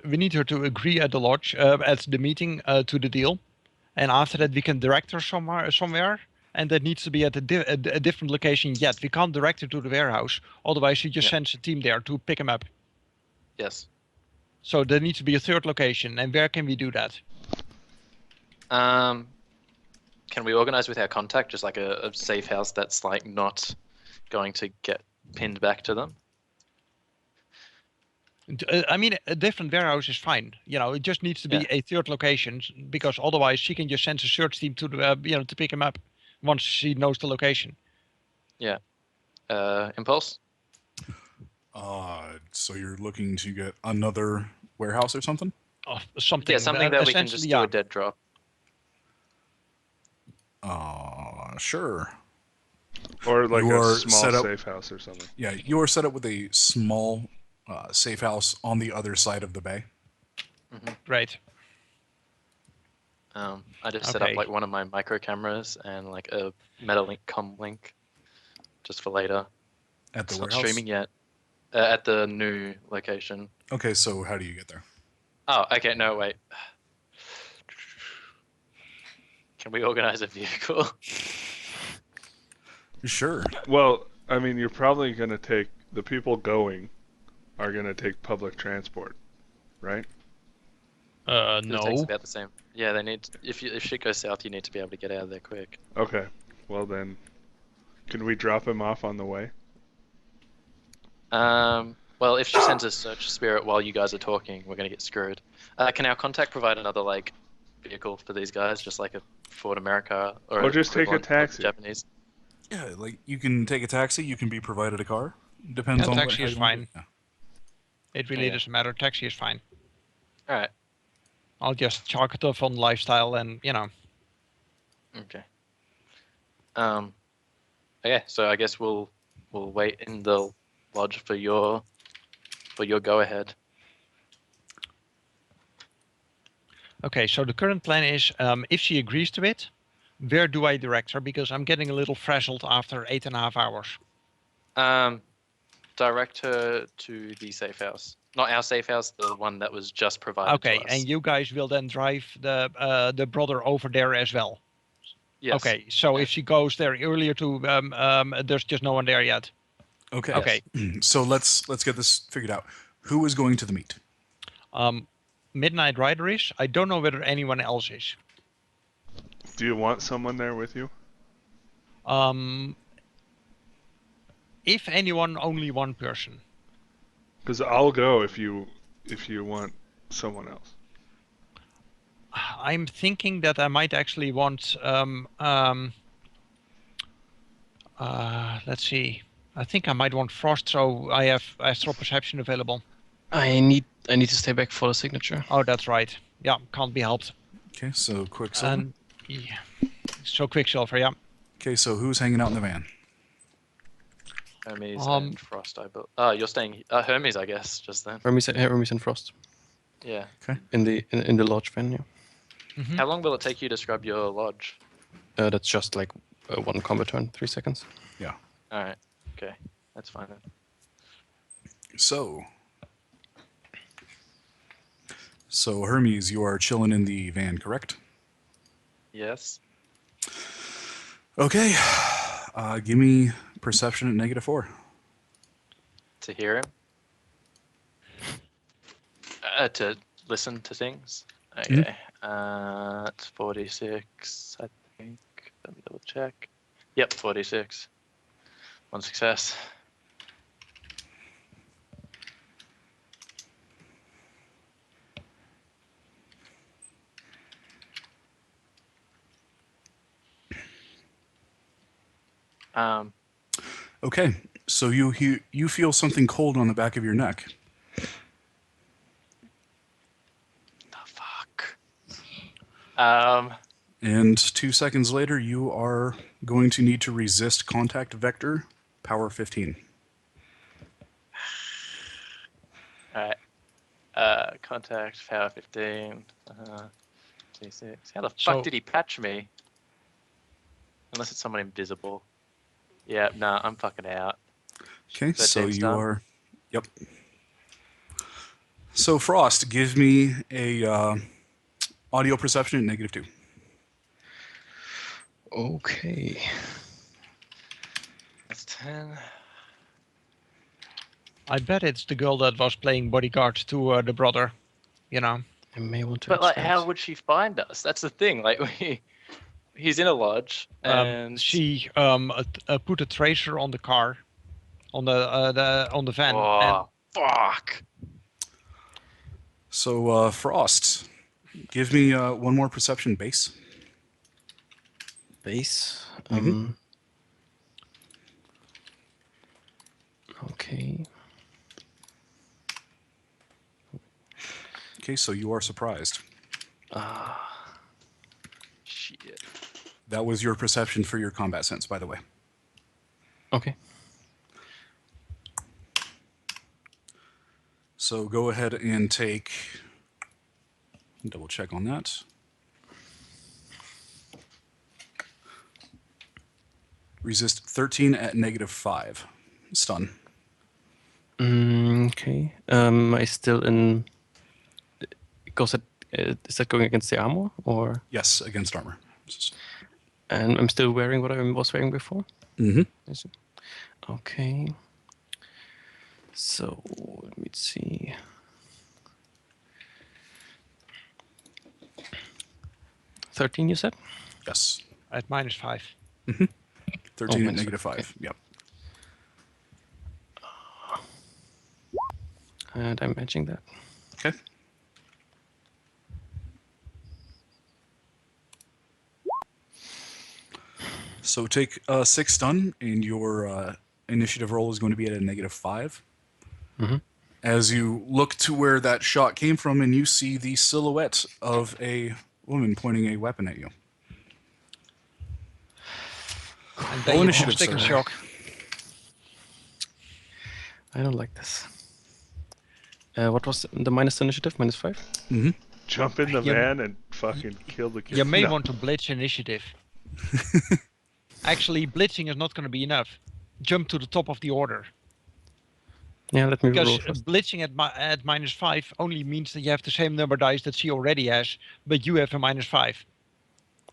F: we need her to agree at the lodge at the meeting to the deal, and after that we can direct her somewhere, and that needs to be at a different location. Yet we can't direct her to the warehouse, otherwise she just sends a team there to pick him up.
A: Yes.
F: So there needs to be a third location, and where can we do that?
A: Can we organize with our contact just like a safe house that's like not going to get pinned back to them?
F: I mean, a different warehouse is fine. It just needs to be a third location, because otherwise she can just send a search team to the to pick him up once she knows the location.
A: Yeah. Impulse?
B: So you're looking to get another warehouse or something?
F: Something.
A: Yeah, something that we can just do a dead drop.
B: Sure.
E: Or like
B: You
E: a
B: are
E: small
B: set up-
E: safe house or something.
B: Yeah, you are set up with a small safe house on the other side of the bay.
F: Right.
A: I just set up like one of my micro cameras and like a Metalink comm link just for later.
B: At the
A: It's
B: warehouse?
A: not streaming yet. At the new location.
B: Okay, so how do you get there?
A: Oh, okay. No, wait. Can we organize a vehicle?
B: Sure.
E: Well, I mean, you're probably going to take the people going are going to take public transport, right?
A: It takes
F: No.
A: about the same. Yeah, they need. If shit goes south, you need to be able to get out of there quick.
E: Okay. Well then, can we drop him off on the way?
A: Well, if she sends a search spirit while you guys are talking, we're gonna get screwed. Can our contact provide another like vehicle for these guys, just like a Ford America or
E: just take a
A: equivalent of
E: taxi.
A: Japanese?
B: Yeah, like you can take a taxi. You can be provided a car. Depends
F: Yeah,
B: on
F: taxi
B: how
F: is
B: you want to do
F: fine.
B: it.
F: It really
A: Yeah.
F: doesn't matter. Taxi is fine.
A: All right.
F: I'll just chalk it off on lifestyle and,
A: Okay. Okay, so I guess we'll wait in the lodge for your go ahead.
F: Okay, so the current plan is, if she agrees to it, where do I direct her? Because I'm getting a little frazzled after 8.5 hours.
A: Direct her to the safe house. Not our safe house, the one that was just provided
F: Okay,
A: to us.
F: and you guys will then drive the brother over there as well.
A: Yes.
F: Okay, so
A: Yeah.
F: if she goes there earlier to, there's just no one there yet.
B: Okay.
F: Okay.
B: So let's get this figured out. Who is going to the meet?
F: Midnight Rider is. I don't know whether anyone else is.
E: Do you want someone there with you?
F: If anyone, only one person.
E: Because I'll go if you want someone else.
F: I'm thinking that I might actually want. Let's see. I think I might want Frost, so I have astral perception available.
G: I need to stay back for the signature.
F: Oh, that's right. Yeah, can't be helped.
B: Okay, so Quicksilver.
F: And yeah, so Quicksilver, yeah.
B: Okay, so who's hanging out in the van?
A: Hermes and Frost, I believe. Oh, you're staying Hermes, I guess, just then.
G: Hermes and Frost
A: Yeah.
G: in the lodge van. Yeah.
F: Mhm.
A: How long will it take you to scrub your lodge?
G: That's just like one combat turn, 3 seconds.
B: Yeah.
A: All right. Okay, that's fine then.
B: So Hermes, you are chilling in the van, correct?
A: Yes.
B: Okay. Give me perception at -4.
A: To hear him. To listen to things. Okay. It's 46, I think. Let me double check. Yep, 46. One success.
B: Okay. So you feel something cold on the back of your neck.
A: The fuck.
B: And 2 seconds later, you are going to need to resist contact vector, power 15.
A: All right. Contact power 15. T6. How the fuck did he patch me? Unless it's someone invisible. Yeah, nah, I'm fucking out.
B: Okay,
A: So
B: so
A: Dave's
B: you
A: done?
B: are. Yep. So Frost, give me a audio perception at -2.
G: Okay.
A: That's 10.
F: I bet it's the girl that was playing bodyguard to the brother.
G: I may want to.
A: But like, how
G: extend.
A: would she find us? That's the thing. Like, he's in a lodge, and
F: She put a tracer on the car, on the van.
A: Oh, fuck!
B: So Frost, give me one more perception base.
G: Base.
B: Mhm.
G: Okay.
B: Okay, so you are surprised.
A: Shit.
B: That was your perception for your combat sense, by the way.
G: Okay.
B: So go ahead and take. Double check on that. Resist 13 at -5. Stun.
G: Okay. I still in
D: goes at is that going against the armor or?
B: Yes, against armor.
D: And I'm still wearing what I was wearing before.
B: Mm-hmm.
D: I see. Okay. So let me see. 13, you said?
B: Yes.
F: At -5.
B: 13 at
D: minus
B: -5.
D: okay.
B: Yep.
D: And I'm matching that.
B: Okay. So take 6 stun, and your initiative roll is going to be at a -5.
D: Mm-hmm.
B: As you look to where that shot came from, and you see the silhouette of a woman pointing a weapon at you.
F: And
B: Roll
F: then you
B: initiative,
F: stick in
B: sir.
F: shock.
D: I don't like this. What was the minus initiative? -5?
B: Mm-hmm.
E: Jump in the
F: You-
E: van and fucking kill the kid.
F: You may
E: No.
F: want to blitz initiative. Actually, blitzing is not going to be enough. Jump to the top of the order.
D: Yeah, let me
F: Because
D: roll first.
F: blitzing at -5 only means that you have the same number dice that she already has, but you have a -5.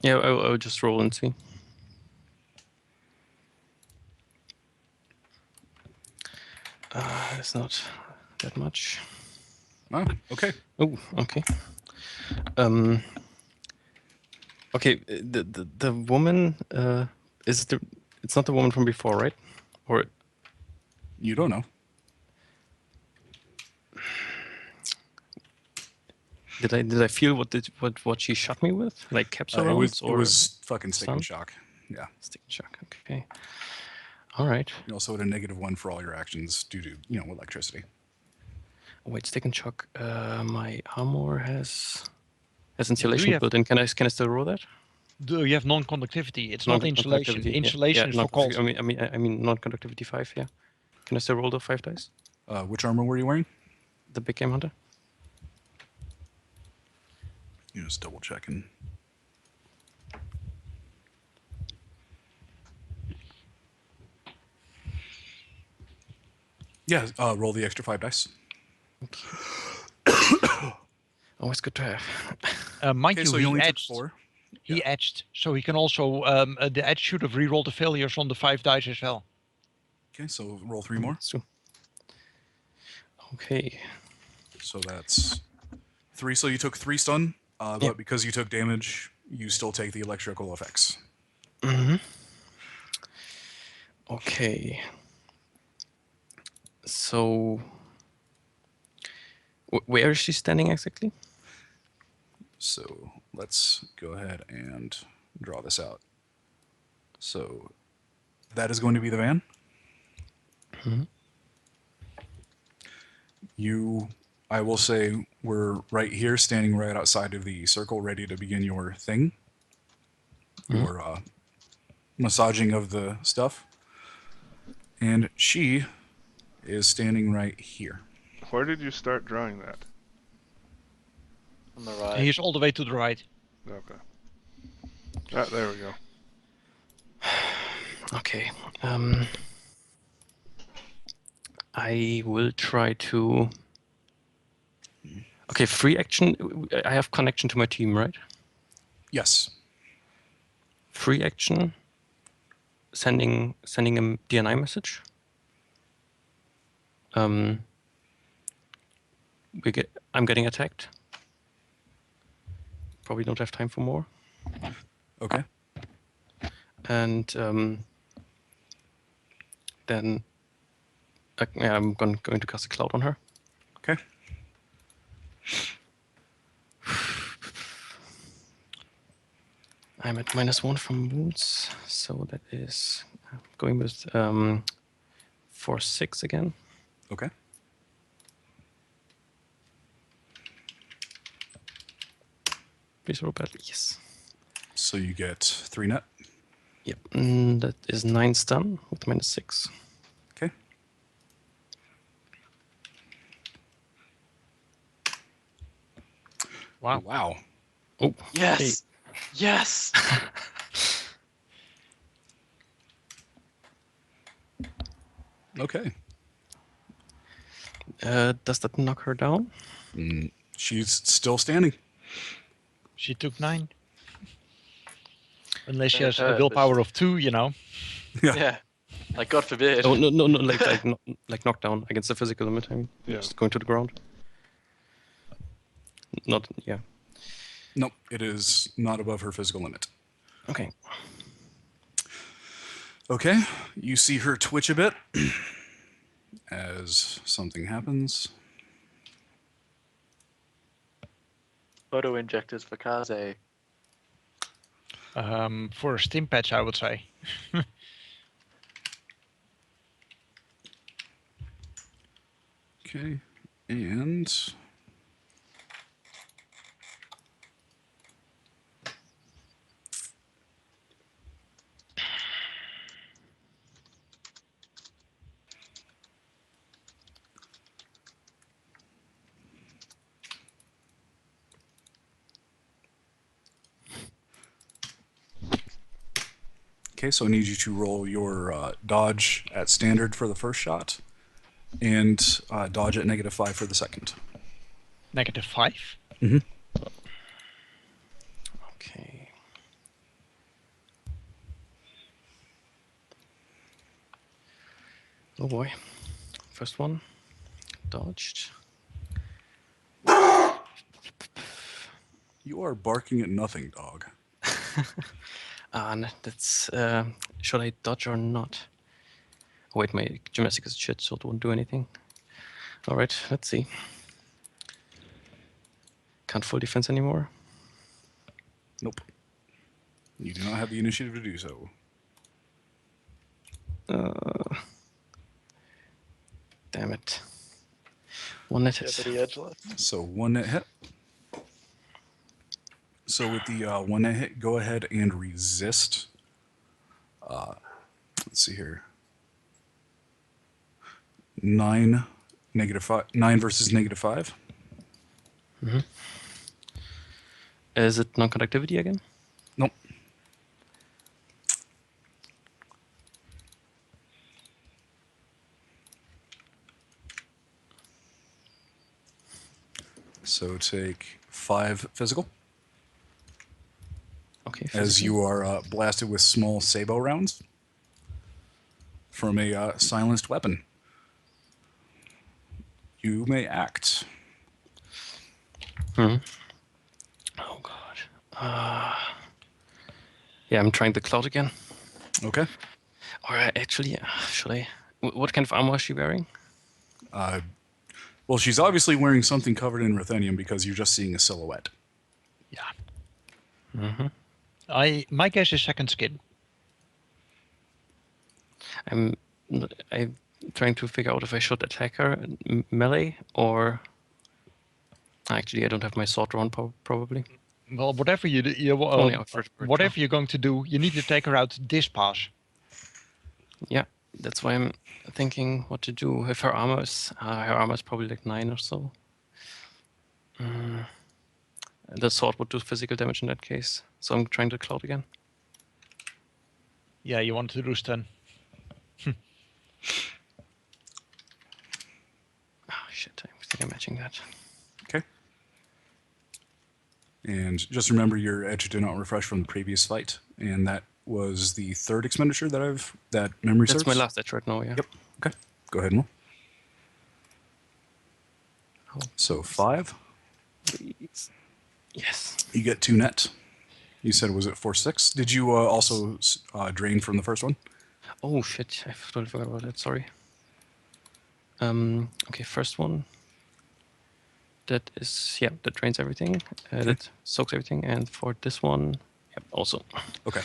D: Yeah, I'll just roll and see. It's not that much.
B: Oh, okay.
D: Oh, okay. Okay, the woman is the. It's not the woman from before, right? Or
B: You don't know.
D: did I feel what she shot me with? Like capsule
B: It
D: rounds
B: was, it was fucking stick and
D: stun?
B: shock. Yeah.
D: stick shock? Okay. All right.
B: You also had a -1 for all your actions due to, electricity.
D: Wait, stick and shock. My armor has
F: Do
D: insulation
F: you have-
D: built in. Can I still roll that?
F: Do you have non-conductivity? It's not insulation.
D: Non-conductivity, yeah.
F: Insulation is for cold.
D: I mean non-conductivity 5. Yeah. Can I still roll the 5 dice?
B: Which armor were you wearing?
D: The big game hunter.
B: You just double checking. Yeah, roll the extra 5 dice.
D: Always good to have.
F: Mind
B: Okay,
F: you,
B: so
F: he
B: you only took
F: edged.
B: 4.
F: He edged, so he can also the edge should have rerolled the failures on the 5 dice as well.
B: Okay, so roll 3 more.
D: That's true. Okay.
B: So that's 3. So you took 3 stun,
D: Yeah.
B: but because you took damage, you still take the electrical effects.
D: Okay. So, where is she standing exactly?
B: So let's go ahead and draw this out. So that is going to be the van. You, I will say, we're right here, standing right outside of the circle, ready to begin your thing. Your massaging of the stuff. And she is standing right here.
E: Where did you start drawing that?
A: On the right.
F: He's all the way to the right.
E: Okay. Ah, there we go.
D: Okay. I will try to. Okay, free action. I have connection to my team, right?
B: Yes.
D: Free action. Sending a DNI message. I'm getting attacked. Probably don't have time for more.
B: Okay.
D: And then I'm going to cast a cloud on her.
B: Okay.
D: I'm at -1 from wounds, so that is going with 4/6 again.
B: Okay.
D: Please roll badly. Yes.
B: So you get 3 net.
D: Yep. That is 9 stun with -6.
B: Okay.
F: Wow.
B: Wow.
D: Oh.
A: Yes. Yes.
B: Okay.
D: Does that knock her down?
B: She's still standing.
F: She took 9. Unless she
A: That
F: has a
A: hurt, but
F: willpower of 2, you know.
A: Yeah. Like, God forbid.
D: Oh no, like knockdown against the physical limit. I mean,
E: Yeah.
D: just going to the ground. Not yeah.
B: Nope, it is not above her physical limit.
D: Okay.
B: Okay, you see her twitch a bit as something happens.
A: Photo injectors for Kaze.
F: For a stim patch, I would say.
B: Okay, and okay, so I need you to roll your dodge at standard for the first shot, and dodge at -5 for the second.
F: -5?
B: Mm-hmm.
D: Okay. Oh boy. First one. Dodged.
B: You are barking at nothing, dog.
D: And that's should I dodge or not? Oh, wait, my gymnastic is shit, so it won't do anything. Alright, let's see. Can't full defense anymore.
B: Nope. You do not have the initiative to do so.
D: Damn it. One net
A: Yeah,
D: hit.
A: but he edge left.
B: So 1 net hit. So with the 1 net hit, go ahead and resist. Let's see here. 9 versus -5.
D: Is it non-conductivity again?
B: Nope. So take 5 physical
D: Okay.
B: as
D: physical.
B: you are blasted with small sabot rounds from a silenced weapon. You may act.
D: Oh god. Yeah, I'm trying the cloud again.
B: Okay.
D: Or actually, should I? What kind of armor is she wearing?
B: Well, she's obviously wearing something covered in ruthenium because you're just seeing a silhouette.
F: Yeah.
D: Mm-hmm.
F: My guess is second skin.
D: I'm trying to figure out if I should attack her melee or. Actually, I don't have my sword drawn, probably.
F: Well, whatever you do,
D: Only our first bird
F: whatever
D: draw.
F: you're going to do, you need to take her out this pass.
D: Yeah, that's why I'm thinking what to do. If her armor is probably like 9 or so. The sword would do physical damage in that case. So I'm trying to cloud again.
F: Yeah, you want to do stun.
D: Shit, I think I'm matching that.
B: Okay. And just remember your edge did not refresh from the previous fight, and that was the 3rd expenditure that memory serves.
D: That's my last edge right now, yeah.
B: Yep. Okay. Go ahead and roll.
D: Oh,
B: So 5.
D: please. Yes.
B: You get 2 net. You said, was it 4/6? Did you also drain from the first one?
D: Oh shit, I totally forgot about that, sorry. Okay, first one. That is, yeah, that drains everything. That soaks everything. And for this one, yep, also.
B: Okay.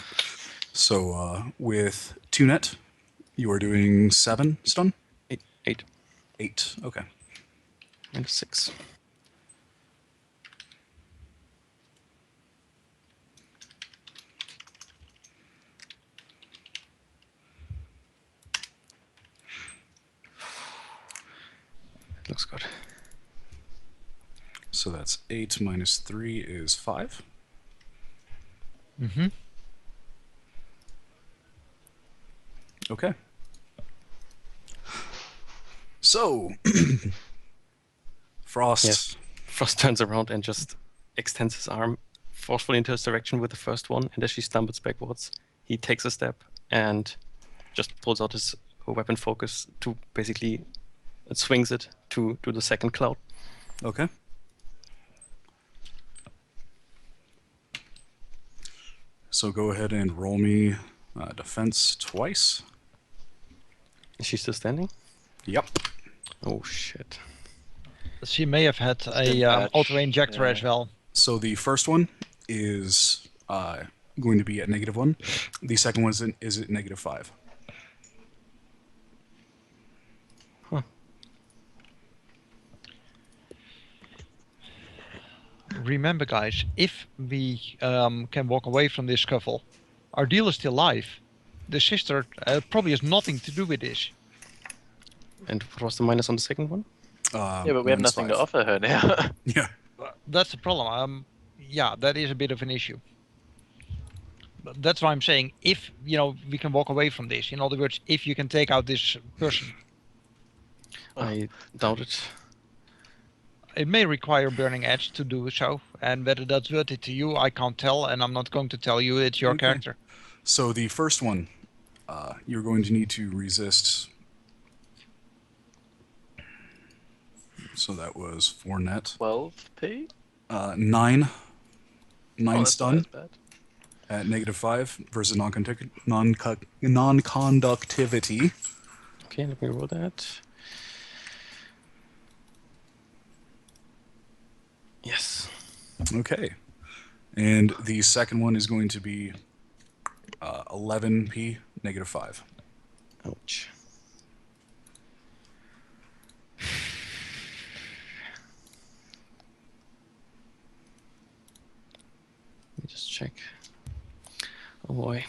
B: So with 2 net, you are doing 7 stun?
D: 8.
B: 8. Okay.
D: And 6. It looks good.
B: So that's 8 minus 3 is 5.
F: Mm-hmm.
B: Okay. So, Frost
D: Yes. Frost turns around and just extends his arm forcefully into his direction with the first one, and as she stumbles backwards, he takes a step and just pulls out his weapon focus to basically swings it to the second cloud.
B: Okay. So go ahead and roll me defense twice.
D: Is she still standing?
B: Yep.
D: Oh shit.
F: She may have had
A: Stim
F: a
A: patch,
F: auto-injector
A: yeah.
F: as well.
B: So the first one is going to be at -1. The second one is at -5.
F: Remember, guys, if we can walk away from this scuffle, our deal is still live. The sister probably has nothing to do with this.
D: And what was the minus on the second one?
A: Yeah, but we have nothing to
B: -5.
A: offer her now.
B: Yeah.
F: That's the problem. Yeah, that is a bit of an issue. But that's why I'm saying, if we can walk away from this. In other words, if you can take out this person,
D: I doubt it.
F: it may require Burning Edge to do so, and whether that's worth it to you, I can't tell, and I'm not going to tell you. It's your
B: Okay.
F: character.
B: So the first one, you're going to need to resist. So that was 4 net.
A: 12p?
B: 9
A: Oh, that's not
B: stun
A: as bad.
B: at -5 versus non-conductivity.
D: Okay, let me roll that. Yes.
B: Okay. And the second one is going to be 11p, -5.
D: Ouch. Let me just check. Oh boy.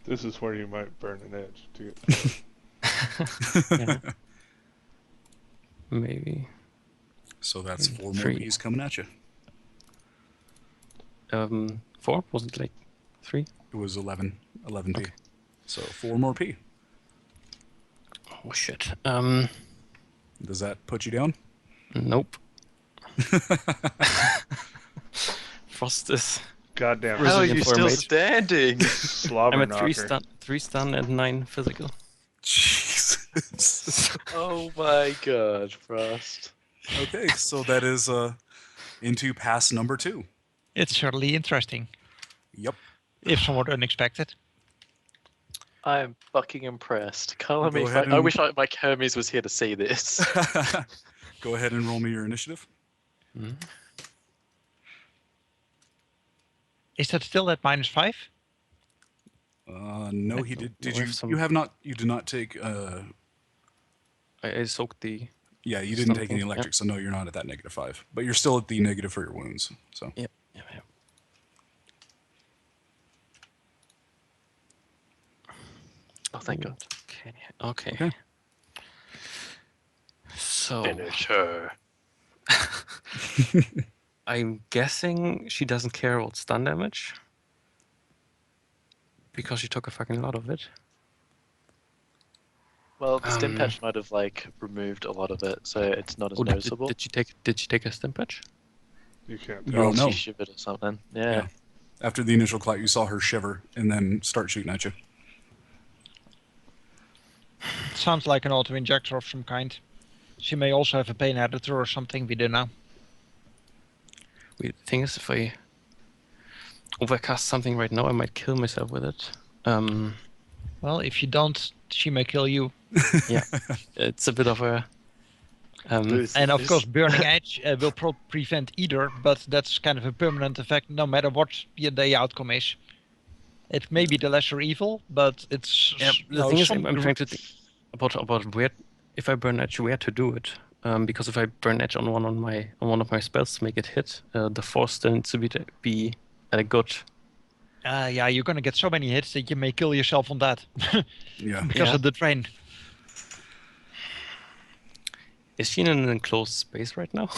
E: This is where you might burn an edge to get.
D: Yeah. Maybe.
B: So that's 4 more
D: 3.
B: P's coming at you.
D: 4? Was it like 3?
B: It was 11p.
D: Okay.
B: So 4 more P.
D: Oh shit.
B: Does that put you down?
D: Nope. Frost is.
E: Goddamn
A: How are
D: Resilient
A: you
D: for a
A: still
D: mage.
A: standing?
E: slobber
D: I'm at
E: knocker.
D: 3 stun and 9 physical.
B: Jesus.
A: Oh my god, Frost.
B: Okay, so that is into pass number 2.
F: It's certainly interesting,
B: Yep.
F: if somewhat unexpected.
A: I'm fucking impressed. Color
B: Go
A: me.
B: ahead
A: I
B: and-
A: wish Mike Hermes was here to see this.
B: Go ahead and roll me your initiative.
D: Mhm.
F: Is that still at -5?
B: No,
D: I
B: he
D: don't
B: did. Did
D: know
B: you?
D: if some-
B: You have not. You did not take.
D: I soaked the.
B: Yeah, you didn't take
D: Something,
B: any
D: yeah.
B: electric, so no, you're not at that -5. But you're still at the negative for your wounds. So
D: Yep.
A: Oh, thank god.
D: Okay.
B: Okay.
D: So
A: Finish her.
D: I'm guessing she doesn't care about stun damage because she took a fucking lot of it.
A: Well, the stim
D: Um,
A: patch might have like removed a lot of it, so it's not as
D: Oh,
A: noticeable.
D: did she take? Did she take a stim patch?
E: You can't
B: You
E: tell.
B: don't know.
A: She shivered or something. Yeah.
B: Yeah. After the initial clout, you saw her shiver and then start shooting at you.
F: It sounds like an auto-injector of some kind. She may also have a pain editor or something, we don't know.
D: The thing is, if I overcast something right now, I might kill myself with it.
F: Well, if you don't, she may kill you.
D: Yeah, it's a bit of a.
A: Boost.
F: And of
A: This-
F: course, Burning Edge will prevent either, but that's kind of a permanent effect no matter what the outcome is. It may be the lesser evil, but it's...
D: Yeah, the thing is, I'm trying to think about where, if I burn edge, where to do it. Because if I burn edge on one of my spells to make it hit, the force still needs to be at a good.
F: Yeah, you're going to get so many hits that you may kill yourself on that
B: Yeah.
F: because
D: Yeah.
F: of the drain.
D: Is she in an enclosed space right now?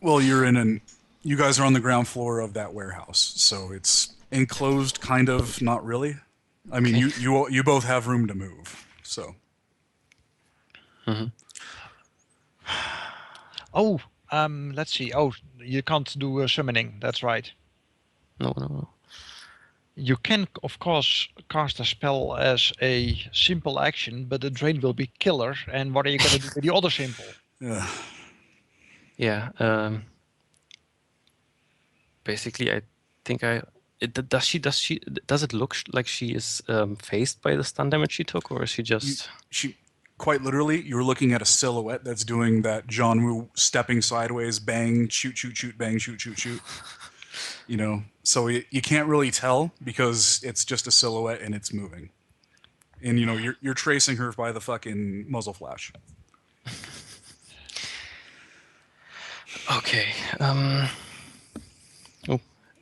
B: Well, you're in an. You guys are on the ground floor of that warehouse, so it's enclosed, kind of, not really. I mean,
D: Okay.
B: you both have room to move. So
D: Mhm.
F: Oh, let's see. Oh, you can't do summoning. That's right.
D: No.
F: You can, of course, cast a spell as a simple action, but the drain will be killer. And what are you going to do with the other simple?
B: yeah.
D: Yeah. Basically, I think does it look like she is phased by the stun damage she took, or is she just?
B: She quite literally, you're looking at a silhouette that's doing that John Woo stepping sideways, bang, shoot, shoot, shoot, bang, shoot, shoot, shoot. You know, so you can't really tell because it's just a silhouette and it's moving. And you know, you're tracing her by the fucking muzzle flash.
D: Okay. Oh,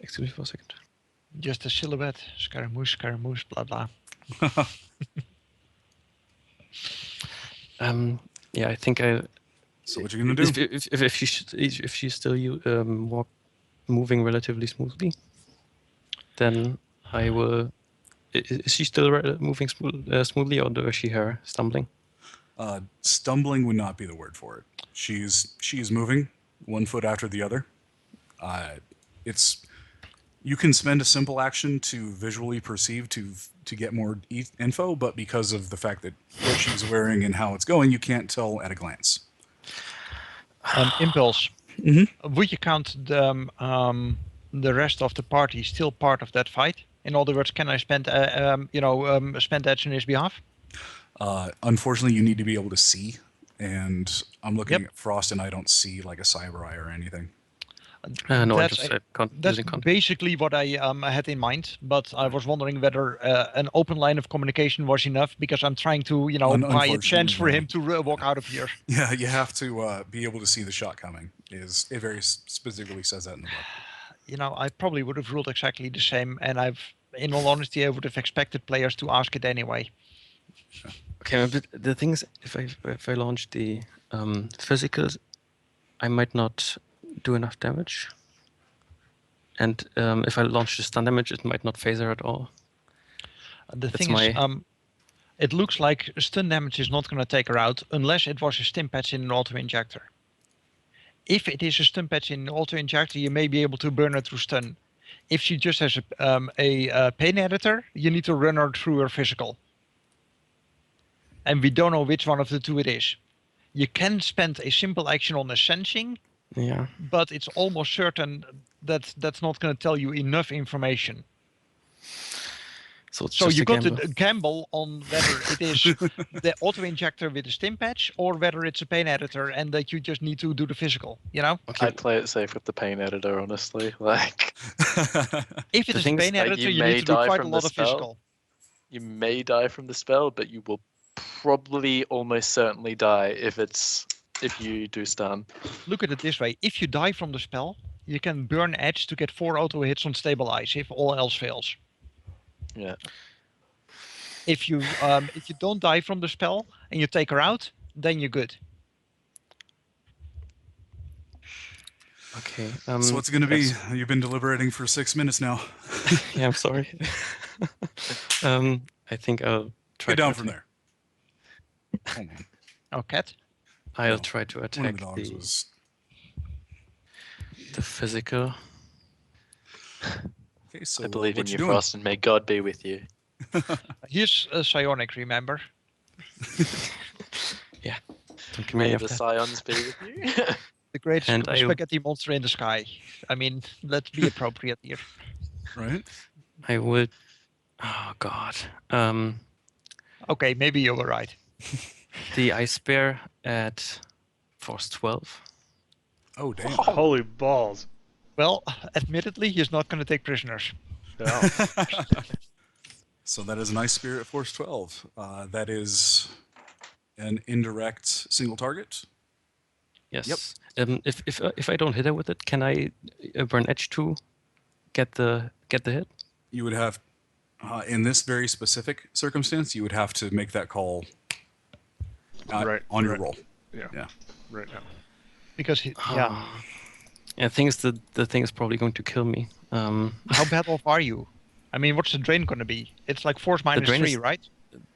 D: excuse me for a second.
F: Just a silhouette. Scaramouche, Scaramouche, blah, blah.
D: Yeah, I think I.
B: So what you gonna do?
D: If she's still moving relatively smoothly, then I will. Is she still moving smoothly, or is she her stumbling?
B: Stumbling would not be the word for it. She's moving one foot after the other. You can spend a simple action to visually perceive to get more info, but because of the fact that what she's wearing and how it's going, you can't tell at a glance.
F: Impulse.
B: Mm-hmm.
F: Would you count the rest of the party still part of that fight? In other words, can I spend spend edge on his behalf?
B: Unfortunately, you need to be able to see, and I'm looking
F: Yep.
B: at Frost, and I don't see like a cyber eye or anything.
D: No, I
F: That's
D: just
F: That's
D: using contact.
F: basically what I had in mind, but I was wondering whether an open line of communication was enough, because I'm trying to, buy a chance for
B: unfortunately,
F: him to walk out of here.
B: Yeah, you have to be able to see the shot coming. It very specifically says that in the book.
F: I probably would have ruled exactly the same, and in all honesty, I would have expected players to ask it anyway.
D: Okay, but the thing is, if I launch the physicals, I might not do enough damage. And if I launch the stun damage, it might not phase her at all.
F: The
D: That's
F: thing is, it looks like stun damage is not going to take her out unless it was a stim patch in an auto-injector. If it is a stun patch in an auto-injector, you may be able to burn her through stun. If she just has a pain editor, you need to run her through her physical. And we don't know which one of the two it is. You can spend a simple action on ascending,
D: Yeah.
F: but it's almost certain that that's not going to tell you enough information.
D: So it's
F: So
D: just
F: you
D: a
F: got
D: gamble.
F: to gamble on whether it is the auto-injector with a stim patch or whether it's a pain editor and that you just need to do the physical,
D: Okay.
A: I'd play it safe with the pain editor, honestly. Like,
F: If it
D: The
F: is a
D: thing is,
F: pain
A: like,
F: editor,
A: you
F: you
A: may
F: need to do
A: die
F: quite a
A: from the
F: lot of
A: spell.
F: physical.
A: you may die from the spell, but you will probably almost certainly die if you do stun.
F: Look at it this way. If you die from the spell, you can burn edge to get 4 auto hits on stabilize if all else fails.
A: Yeah.
F: If you don't die from the spell and you take her out, then you're good.
D: Okay.
B: So what's it going to be?
D: yes.
B: You've been deliberating for 6 minutes now.
D: Yeah, I'm sorry. I think I'll try
B: Get down
D: to
B: from
D: attack.
B: there. Hold on.
F: Oh, cat.
D: I'll
B: No,
D: try to
B: One of
D: attack
B: the dogs was.
D: the physical.
B: Okay, so
A: I believe in
B: what
A: you,
B: doing?
A: Frost, and may God be with you.
F: Here's a psionic, remember?
D: Don't give me any
A: May
D: of
A: the
D: that.
A: scions be with you.
F: The great
D: And I-
F: spaghetti monster in the sky. I mean, let's be appropriate here.
B: Right?
D: I would. Oh God.
F: Okay, maybe you were right.
D: The ice bear at force 12.
B: Oh, damn.
E: Holy balls.
F: Well, admittedly, he's not going to take prisoners.
E: Yeah.
B: So that is an Ice Spirit Force 12. That is an indirect single target.
D: Yes. If I don't hit her with it, can I burn edge to get the hit?
B: You would have, in this very specific circumstance, you would have to make that call
E: Right,
B: on your
E: right.
B: roll.
E: Yeah.
B: Yeah.
E: Right now.
F: Because, yeah,
D: Yeah, the thing is the thing is probably going to kill me.
F: how bad off are you? I mean, what's the drain going to be? It's like force minus
D: drain
F: 3,
D: is-
F: right?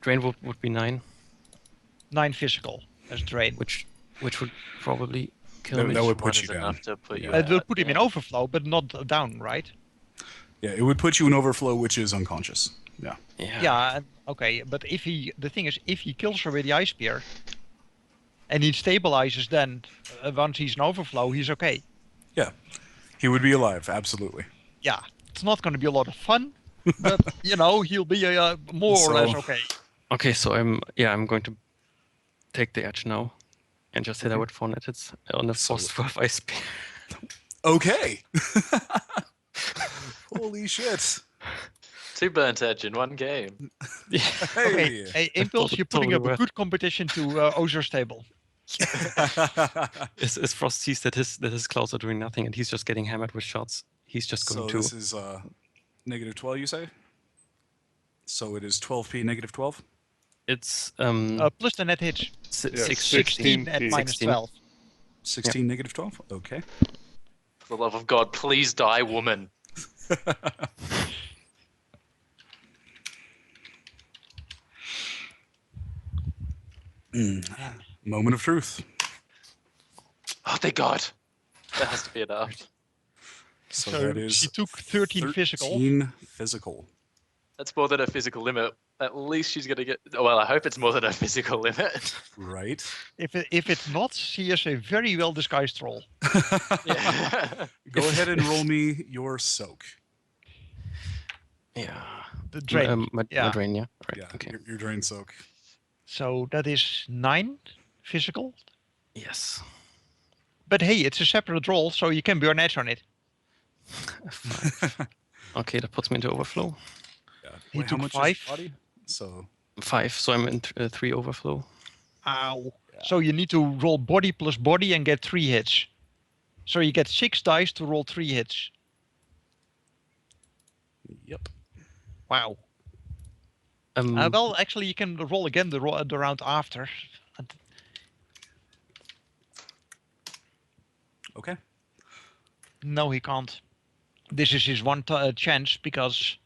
D: Drain would be 9.
F: 9 physical as drain.
D: which would probably kill
B: That
D: me.
B: would
A: One
B: put you
A: is
B: down.
A: enough to put you
B: Yeah.
F: It will
A: out,
F: put him in
A: yeah.
F: overflow, but not down, right?
B: Yeah, it would put you in overflow, which is unconscious. Yeah.
F: Yeah. Okay, but the thing is, if he kills her with the ice spear, and he stabilizes, then once he's in overflow, he's okay.
B: Yeah. He would be alive, absolutely.
F: Yeah, it's not going to be a lot of fun, but he'll be more or less
B: So-
F: okay.
D: Okay, so I'm going to take the edge now, and just hit her
B: Okay.
D: with 4 hits on the
B: So-
D: Frost 12 ice spear.
B: Okay. Holy shit.
A: 2 burnt edge in 1 game.
D: Yeah.
F: Okay,
B: Hey.
F: hey, Ympluse, you're putting
D: Totally
F: up a
D: worth.
F: good competition to Ozer's table.
D: As Frost sees that his claws are doing nothing, and he's just getting hammered with shots, he's just going
B: So
D: to.
B: this is negative 12, you say? So it is 12p negative 12?
D: It's
F: Plus the net hits.
E: Yeah,
F: 16 at
E: 16p.
F: minus
D: 16.
F: 12.
B: 16 negative 12? Okay.
A: For the love of God, please die, woman.
B: Moment of truth.
A: Oh, thank God. That has to be enough.
B: So,
F: So
B: that is
F: she took 13 physical.
B: 13 physical.
A: That's more than a physical limit. At least she's going to get... Well, I hope it's more than a physical limit.
B: Right.
F: If it's not, she is a very well disguised troll.
A: Yeah.
B: Go ahead and roll me your soak.
D: yeah.
F: The drain.
D: My
F: yeah.
D: drain, yeah. Right.
B: Yeah,
D: Okay.
B: your drain soak.
F: So that is 9 physical.
D: Yes.
F: But hey, it's a separate roll, so you can burn edge on it.
D: 5. Okay, that puts me into overflow.
B: Yeah.
F: He
B: Wait, how
F: took
B: much
F: 5.
B: is body? So
D: 5, so I'm in 3 overflow.
F: Ow. So you need to roll body plus body and get 3 hits. So you get 6 dice to roll 3 hits.
B: yep.
F: Wow. Well, actually, you can roll again the round after.
B: Okay.
F: No, he can't. This is his one chance because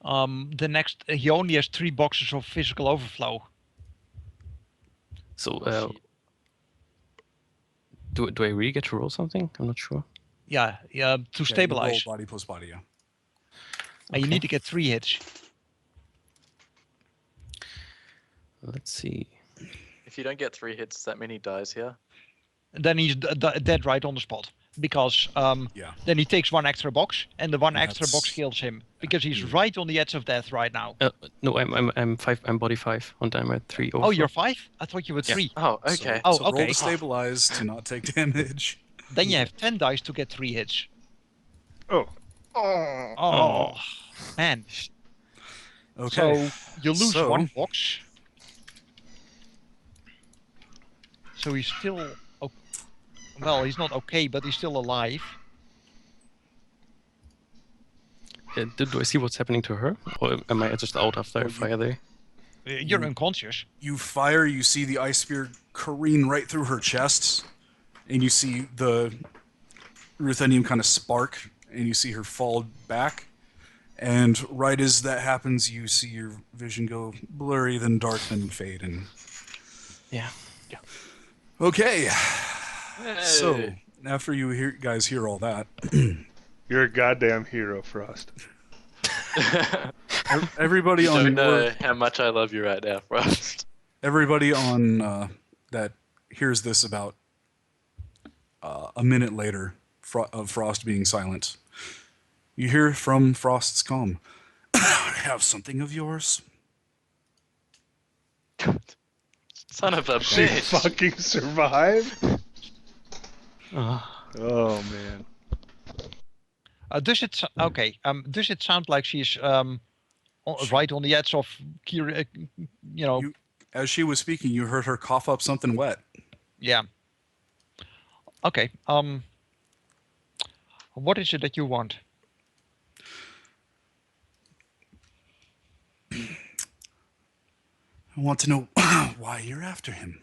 F: the next he only has 3 boxes of physical overflow.
D: So
A: Well,
D: do I really get to roll something? I'm not sure.
F: Yeah, to
B: Yeah, you roll
F: stabilize.
B: body plus body, yeah.
F: And you
D: Okay.
F: need to get 3 hits.
D: Let's see.
A: If you don't get 3 hits, that many dies here.
F: Then he's dead right on the spot because
B: Yeah.
F: then he takes 1 extra box, and the 1
B: And
F: extra box
B: that's-
F: kills him because he's right on the edge of death right now.
D: No, I'm 5. I'm body 5, and I'm at 3 overflow.
F: Oh, you're 5? I thought you were
D: Yeah.
F: 3.
A: Oh, okay.
F: Oh,
B: So roll
F: okay.
B: to stabilize to not take damage.
F: Then you have 10 dice to get 3 hits.
E: Oh,
F: Oh, man.
B: Okay.
F: So you lose
B: So-
F: 1 box. So he's still... Well, he's not okay, but he's still alive.
D: Do I see what's happening to her, or am I just out after I
B: Well, you-
D: fire there?
F: You're unconscious.
B: You fire, you see the ice spear careen right through her chest, and you see the ruthenium kind of spark, and you see her fall back. And right as that happens, you see your vision go blurry, then dark, then fade. And
D: Yeah.
B: okay, so
A: Hey.
B: after you guys hear all that,
E: you're a goddamn hero, Frost.
B: everybody
A: You
B: on
A: don't know
B: your,
A: how much I love you right now, Frost.
B: everybody on that hears this about a minute later of Frost being silent. You hear from Frost's calm. I have something of yours.
A: Son of a
E: She
A: bitch.
E: fucking survived?
D: Ah.
E: Oh, man.
F: Does it okay? Does it sound like she's right on the edge of
B: As she was speaking, you heard her cough up something wet.
F: Yeah. Okay. What is it that you want?
B: I want to know why you're after him.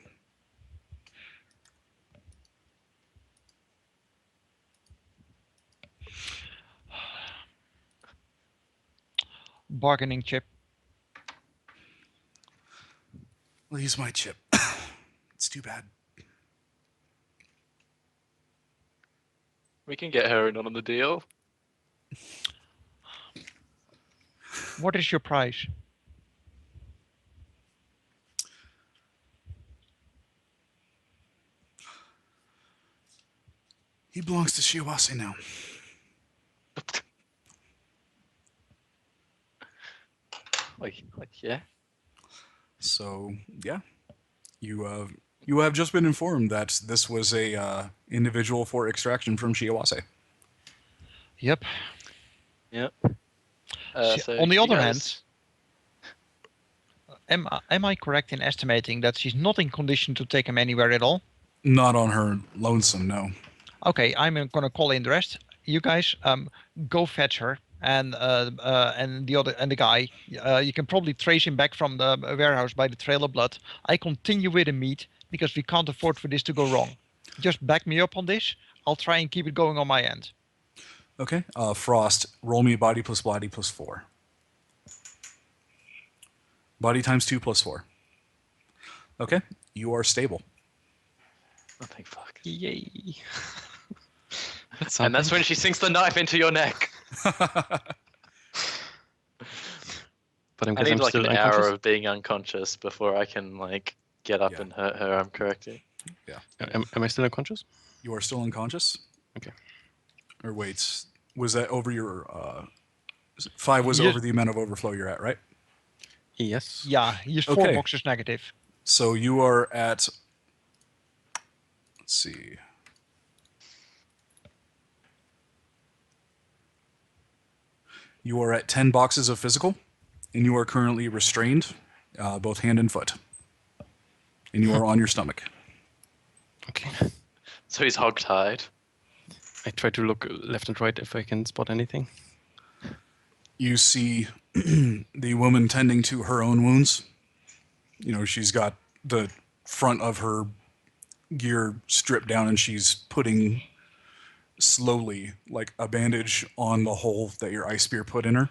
F: Bargaining chip.
B: Well, use my chip. It's too bad.
A: We can get her in on the deal.
F: What is your price?
B: He belongs to Shiwase now.
A: Like yeah.
B: So yeah, you have just been informed that this was a individual for extraction from Shiwase.
F: Yep.
A: Yep. So
F: on the
A: you
F: other
A: guys-
F: hand, am I correct in estimating that she's not in condition to take him anywhere at all?
B: Not on her lonesome, no.
F: Okay, I'm gonna call in the rest. You guys, go fetch her, and the guy. You can probably trace him back from the warehouse by the trail of blood. I continue with the meat because we can't afford for this to go wrong. Just back me up on this. I'll try and keep it going on my end.
B: Okay. Frost, roll me body plus 4. Body times 2 plus 4. Okay. You are stable.
A: Oh, thank fuck.
D: Yay.
A: And that's when she sinks the knife into your neck.
D: But I
A: I
D: guess
A: need
D: I'm
A: like
D: still
A: an
D: unconscious.
A: hour of being unconscious before I can like get up
B: Yeah.
A: and hurt her. I'm correct.
D: Am I still unconscious?
B: You are still unconscious?
D: Okay.
B: Or wait, was that over your... 5 was
F: Yes.
B: over the amount of overflow you're at, right?
D: Yes.
F: Yeah, he's 4
B: Okay.
F: boxes negative.
B: So you are at... Let's see. You are at 10 boxes of physical, and you are currently restrained, both hand and foot. And you are on your stomach.
D: Okay.
A: So he's hogtied.
D: I try to look left and right if I can spot anything.
B: You see the woman tending to her own wounds. You know, she's got the front of her gear stripped down, and she's putting slowly, like a bandage on the hole that your ice spear put in her.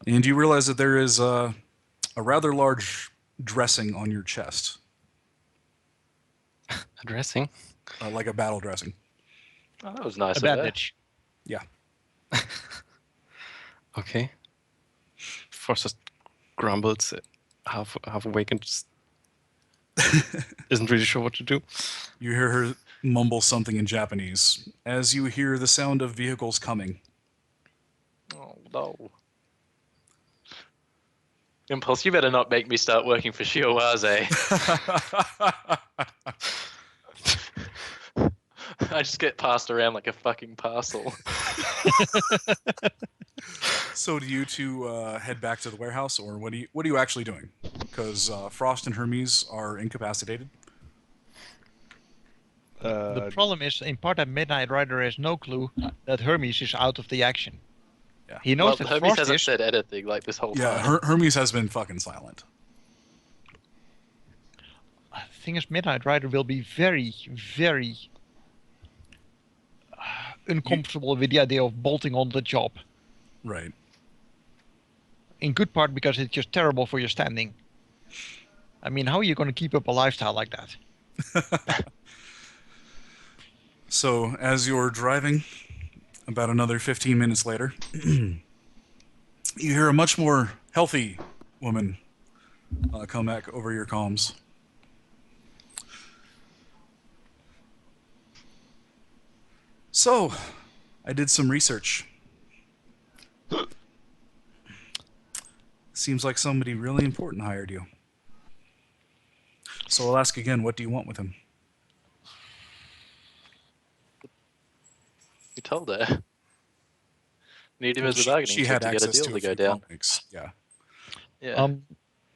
B: And you realize that there is a rather large dressing on your chest,
D: A dressing.
B: like a battle dressing.
A: Oh, that was nice
F: A
A: of her.
F: bandage.
B: Yeah.
D: Okay. Frost just grumbles, half awake, and just isn't really sure what to do.
B: You hear her mumble something in Japanese as you hear the sound of vehicles coming.
A: Oh no. Impulse, you better not make me start working for Shiawase. I just get passed around like a fucking parcel.
B: So do you two head back to the warehouse, or what are you actually doing? Because Frost and Hermes are incapacitated.
F: The problem is, in part, that Midnight Rider has no clue that Hermes is out of the action.
B: Yeah.
F: He knows
A: Well,
F: that
A: Hermes
F: Frost
A: hasn't
F: is.
A: said anything like this whole
B: Yeah,
A: time.
B: Hermes has been fucking silent.
F: The thing is, Midnight Rider will be very, very uncomfortable with the idea of bolting on the job.
B: Right.
F: In good part because it's just terrible for your standing. I mean, how are you going to keep up a lifestyle like that?
B: So as you're driving, about another 15 minutes later, you hear a much more healthy woman come back over your comms. So, I did some research. Seems like somebody really important hired you. So I'll ask again, what do you want with him?
A: You told her. Need him as a bargaining
B: She
A: chip
B: had
A: to get a
B: access
A: deal
B: to
A: to
B: a
A: go
B: few
A: down.
B: comics. Yeah.
A: Yeah.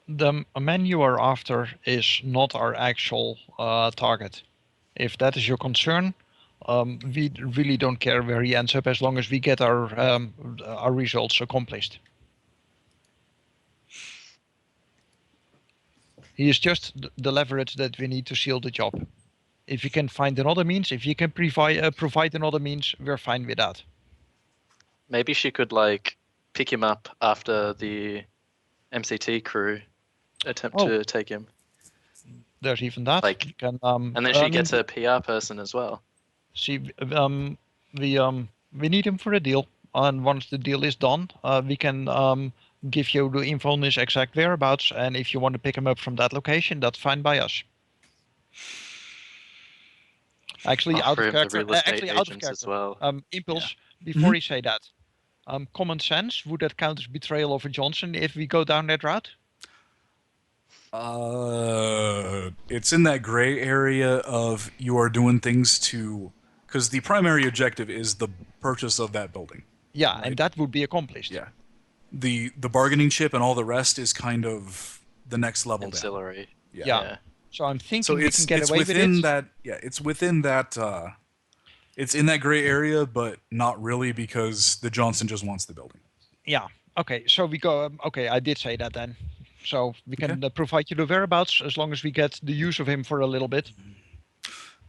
F: The man you are after is not our actual target. If that is your concern, we really don't care where he ends up as long as we get our results accomplished. He is just the leverage that we need to seal the job. If you can find another means, if you can provide another means, we're fine with that.
A: Maybe she could like pick him up after the MCT crew attempt
F: Oh.
A: to take him.
F: There's even that.
A: Like,
F: We can,
A: And then she gets a PR person as well.
F: we need him for a deal, and once the deal is done, we can give you the info on his exact whereabouts, and if you want to pick him up from that location, that's fine by us. Actually, out
A: Offer
F: of
A: him the
F: character.
A: real estate
F: Actually, out of
A: agents as
F: character.
A: well.
F: Ympluse, before you say that, common sense, would that count as betrayal of a Johnson if we go down that route?
B: It's in that gray area of you are doing things to, because the primary objective is the purchase of that building.
F: Yeah,
B: Right.
F: and that would be accomplished.
B: Yeah. The bargaining chip and all the rest is kind of the next level
A: Ancillary.
B: down.
F: Yeah. So I'm thinking
B: So
F: we
B: it's
F: can get
B: it's
F: away with
B: within
F: it.
B: that. Yeah, it's within that. It's in that gray area, but not really because the Johnson just wants the building.
F: Yeah. Okay. So we go. Okay, I did say that then. So we can
B: Okay.
F: provide you the whereabouts as long as we get the use of him for a little bit.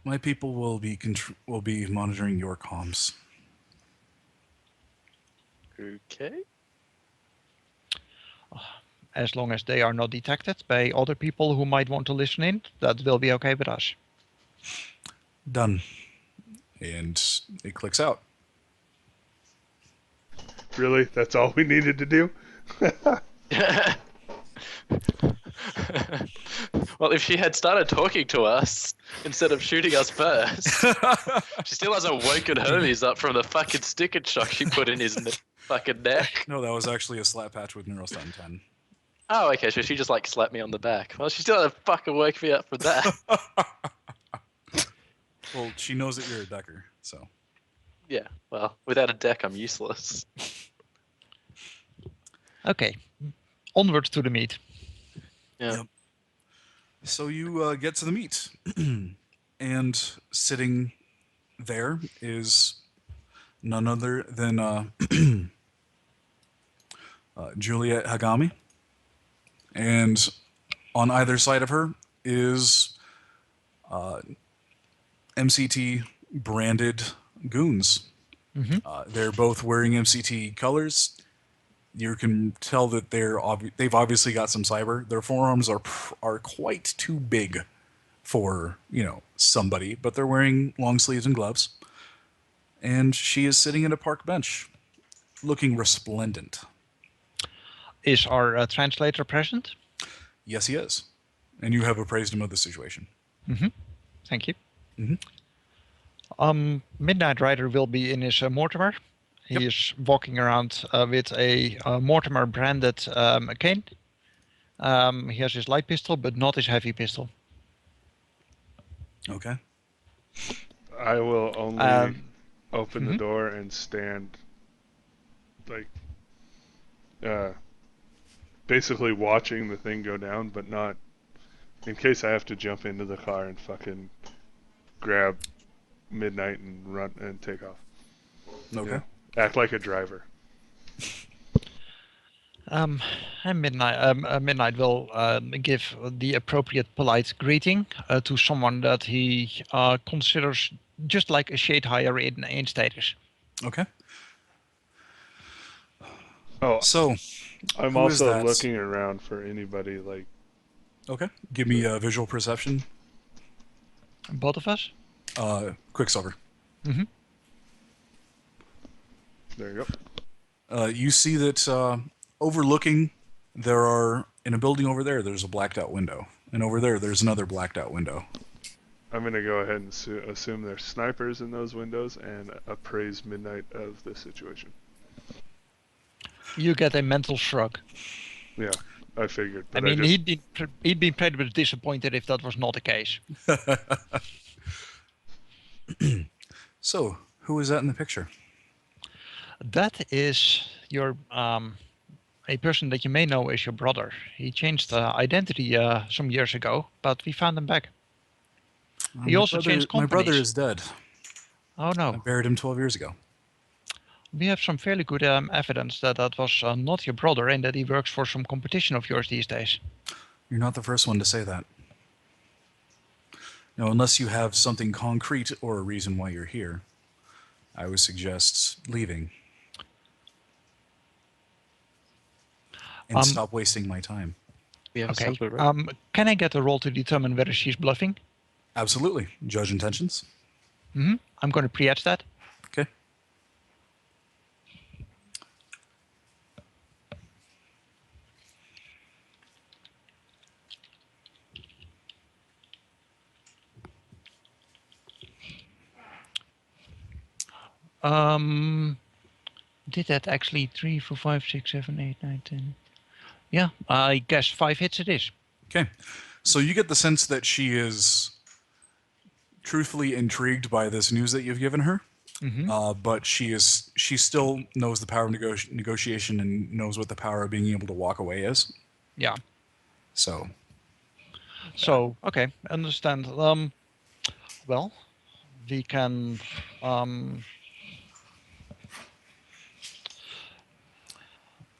B: My people will be monitoring your comms.
A: Okay.
F: As long as they are not detected by other people who might want to listen in, that will be okay with us.
B: Done. And it clicks out.
E: Really? That's all we needed to do?
A: Well, if she had started talking to us instead of shooting us first, she still hasn't woken Hermes up from the fucking sticker shock she put in his fucking neck.
B: No, that was actually a slap patch with Neurostun 10.
A: Oh, okay, so she just like slapped me on the back. Well, she still hasn't fucking woke me up from that.
B: Well, she knows that you're a decker, so.
A: Yeah, well, without a deck, I'm useless.
F: Okay. Onwards to the meat.
A: Yeah.
B: Yep. So you get to the meet, and sitting there is none other than Juliet Hagami, and on either side of her is MCT branded goons.
F: Mm-hmm.
B: They're both wearing MCT colors. You can tell that they've obviously got some cyber. Their forearms are quite too big for, somebody, but they're wearing long sleeves and gloves. And she is sitting at a park bench, looking resplendent.
F: Is our translator present?
B: Yes, he is. And you have appraised him of the situation.
F: Mm-hmm. Thank you.
B: Mm-hmm.
F: Midnight Rider will be in his Mortimer. He is walking around with a Mortimer branded cane. He has his light pistol, but not his heavy pistol.
B: Okay.
E: I will only open the door and stand, basically watching the thing go down, but not in case I have to jump into the car and fucking grab Midnight and run and take off.
B: Okay.
E: Yeah. Act like a driver.
F: And Midnight will give the appropriate polite greeting to someone that he considers just like a shade higher in status.
B: Okay.
E: Oh,
B: So,
E: I'm
B: who is
E: also
B: that?
E: looking around for anybody like.
B: Okay. Give me a visual perception.
F: Both of us?
B: Quicksilver.
F: Mm-hmm.
E: There you go.
B: You see that overlooking, in a building over there's a blacked out window. And over there's another blacked out window.
E: I'm going to go ahead and assume there's snipers in those windows and appraise Midnight of the situation.
F: You get a mental shrug.
E: Yeah, I figured. But
F: I mean, he'd be pretty disappointed if that was not the case.
B: So, who is that in the picture?
F: That is your a person that you may know as your brother. He changed identity some years ago, but we found him back. He also changed companies.
B: My brother is dead.
F: Oh
B: I
F: no.
B: buried him 12 years ago.
F: We have some fairly good evidence that was not your brother and that he works for some competition of yours these days.
B: You're not the first one to say that. No, unless you have something concrete or a reason why you're here, I would suggest leaving. and stop wasting my time.
D: We have a
F: Okay.
D: sample, right?
F: Can I get a roll to determine whether she's bluffing?
B: Absolutely. Judge intentions.
F: I'm going to pre-etch that.
B: Okay.
F: Did that actually 3, 4, 5, 6, 7, 8, 9, 10? Yeah, I guess 5 hits it is.
B: Okay. So you get the sense that she is truthfully intrigued by this news that you've given her, but she still knows the power of negotiation and knows what the power of being able to walk away is.
F: Yeah.
B: So
F: Okay, understand. Well, we can.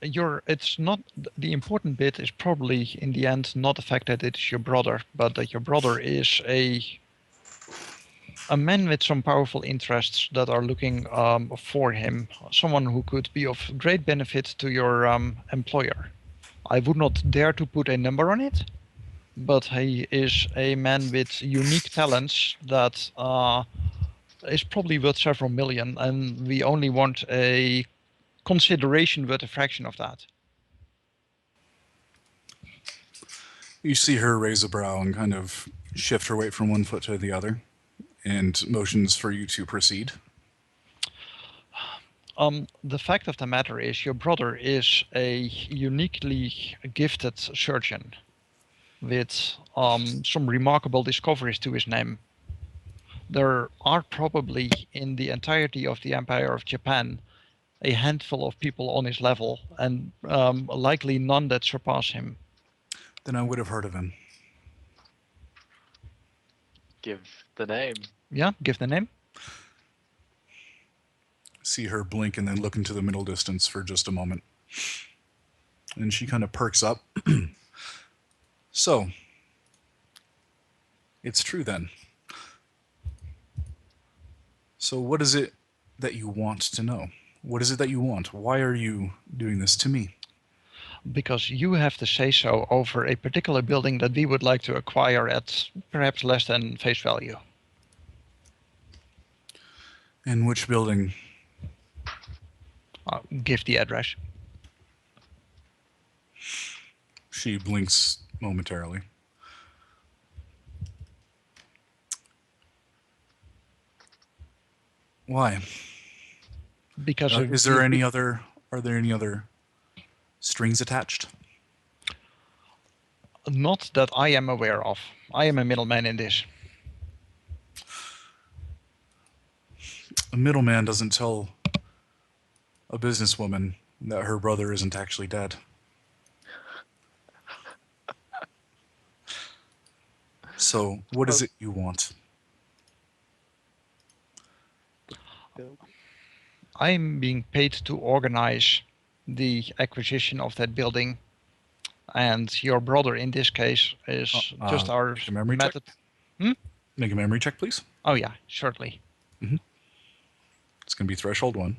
F: It's not the important bit is probably in the end not the fact that it's your brother, but that your brother is a man with some powerful interests that are looking for him, someone who could be of great benefit to your employer. I would not dare to put a number on it, but he is a man with unique talents that is probably worth several million, and we only want a consideration worth a fraction of that.
B: you see her raise a brow and kind of shift her weight from one foot to the other and motions for you to proceed.
F: The fact of the matter is your brother is a uniquely gifted surgeon with some remarkable discoveries to his name. There are probably in the entirety of the Empire of Japan a handful of people on his level, and likely none that surpass him.
B: Then I would have heard of him.
A: Give the name.
F: Yeah, give the name.
B: See her blink and then look into the middle distance for just a moment. And she kind of perks up. So, it's true then. So what is it that you want to know? What is it that you want? Why are you doing this to me?
F: Because you have to say so over a particular building that we would like to acquire at perhaps less than face value.
B: And which building?
F: Give the address.
B: She blinks momentarily. Why?
F: Because
B: Are there any other strings attached?
F: Not that I am aware of. I am a middleman in this.
B: A middleman doesn't tell a businesswoman that her brother isn't actually dead. So, what is it you want?
F: I'm being paid to organize the acquisition of that building, and your brother in this case is just our
B: make a memory
F: method.
B: check. Make a memory check, please.
F: Oh yeah, certainly.
B: It's going to be threshold 1.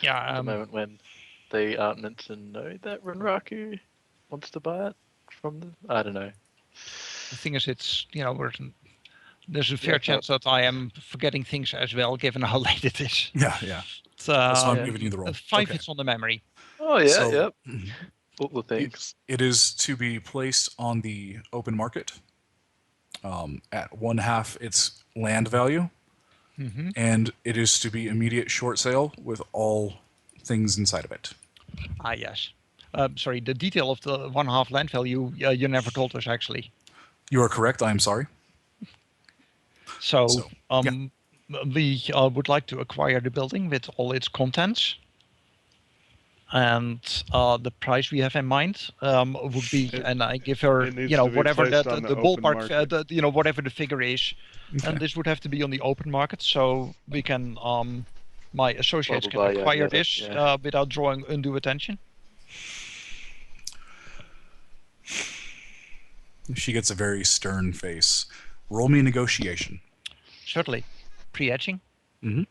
F: Yeah.
A: At the moment when they aren't meant to know that Runraku wants to buy it from them. I don't know.
F: The thing is, it's there's a fair chance that I am forgetting things as well, given how late it is.
B: Yeah. That's why I'm
A: yeah.
B: giving you the roll.
F: 5
B: Okay.
F: hits on the memory.
A: Oh yeah,
B: So-
A: yep. All the things.
B: It is to be placed on the open market at 1/2 its land value, and it is to be immediate short sale with all things inside of it.
F: Ah yes. Sorry, the detail of the 1/2 land value you never told us actually.
B: You are correct. I am sorry.
F: So,
B: yeah.
F: we would like to acquire the building with all its contents. And the price we have in mind would be, and I give her,
E: it needs to be
F: whatever
E: placed
F: that
E: on the
F: the
E: open
F: ballpark,
E: market.
F: whatever the figure is, and this would have to be on the open market, so we can, my associates can
A: Blah, blah, blah,
F: acquire
A: yeah,
F: this
A: yeah.
F: without drawing undue attention.
B: She gets a very stern face. Roll me a negotiation.
F: Certainly, pre-etching.
B: Mhm.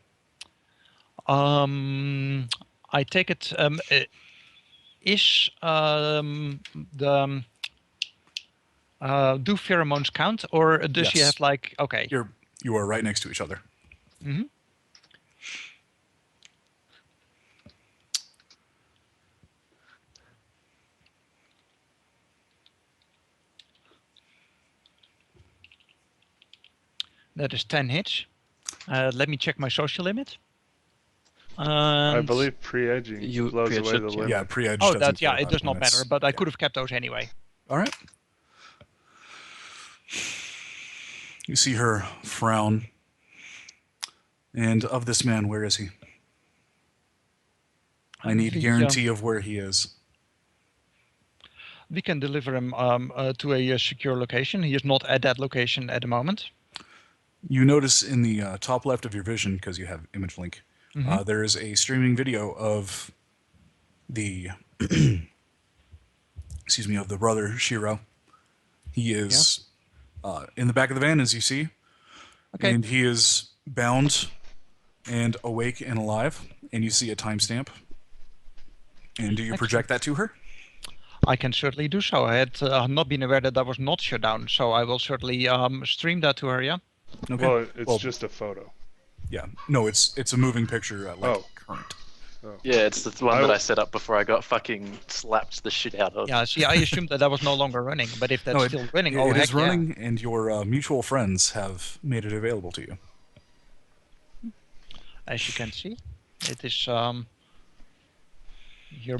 F: I take it. is the do pheromones count, or does she
B: Yes.
F: have like okay?
B: You are right next to each other.
F: Mm-hmm. That is 10 hits. Let me check my social limit.
E: I
F: And
E: believe pre-edging
D: You
E: blows
D: pre-edged
E: away
D: it,
E: the
D: yeah.
E: limit.
B: Yeah, pre-edge
F: oh,
B: doesn't
F: that
B: care
F: yeah, it
B: about
F: does not
B: limits.
F: matter. But I
B: Yeah.
F: could have kept those anyway.
B: All right. You see her frown. And of this man, where is he? I need a guarantee of where he is.
F: We can deliver him to a secure location. He is not at that location at the moment.
B: You notice in the top left of your vision, because you have image link,
F: Mhm.
B: there is a streaming video of the excuse me, of the brother Shiro. He is in the back of the van, as you see,
F: Okay.
B: and he is bound and awake and alive. And you see a timestamp. And do you project that to her?
F: I can certainly do so. I had not been aware that was not shut down, so I will certainly stream that to her. Yeah.
B: Okay.
E: Well, it's just a photo.
B: Yeah. No, it's a moving picture at like
E: Oh.
B: current.
E: Oh.
A: Yeah, it's the one
E: I
A: that I
E: w-
A: set up before I got fucking slapped the shit out of.
F: Yeah. See, I assumed that was no longer running, but if that's
B: No,
F: still running,
B: it
F: heck
B: is running, and your mutual friends have made it available to you.
F: yeah. As you can see, it is your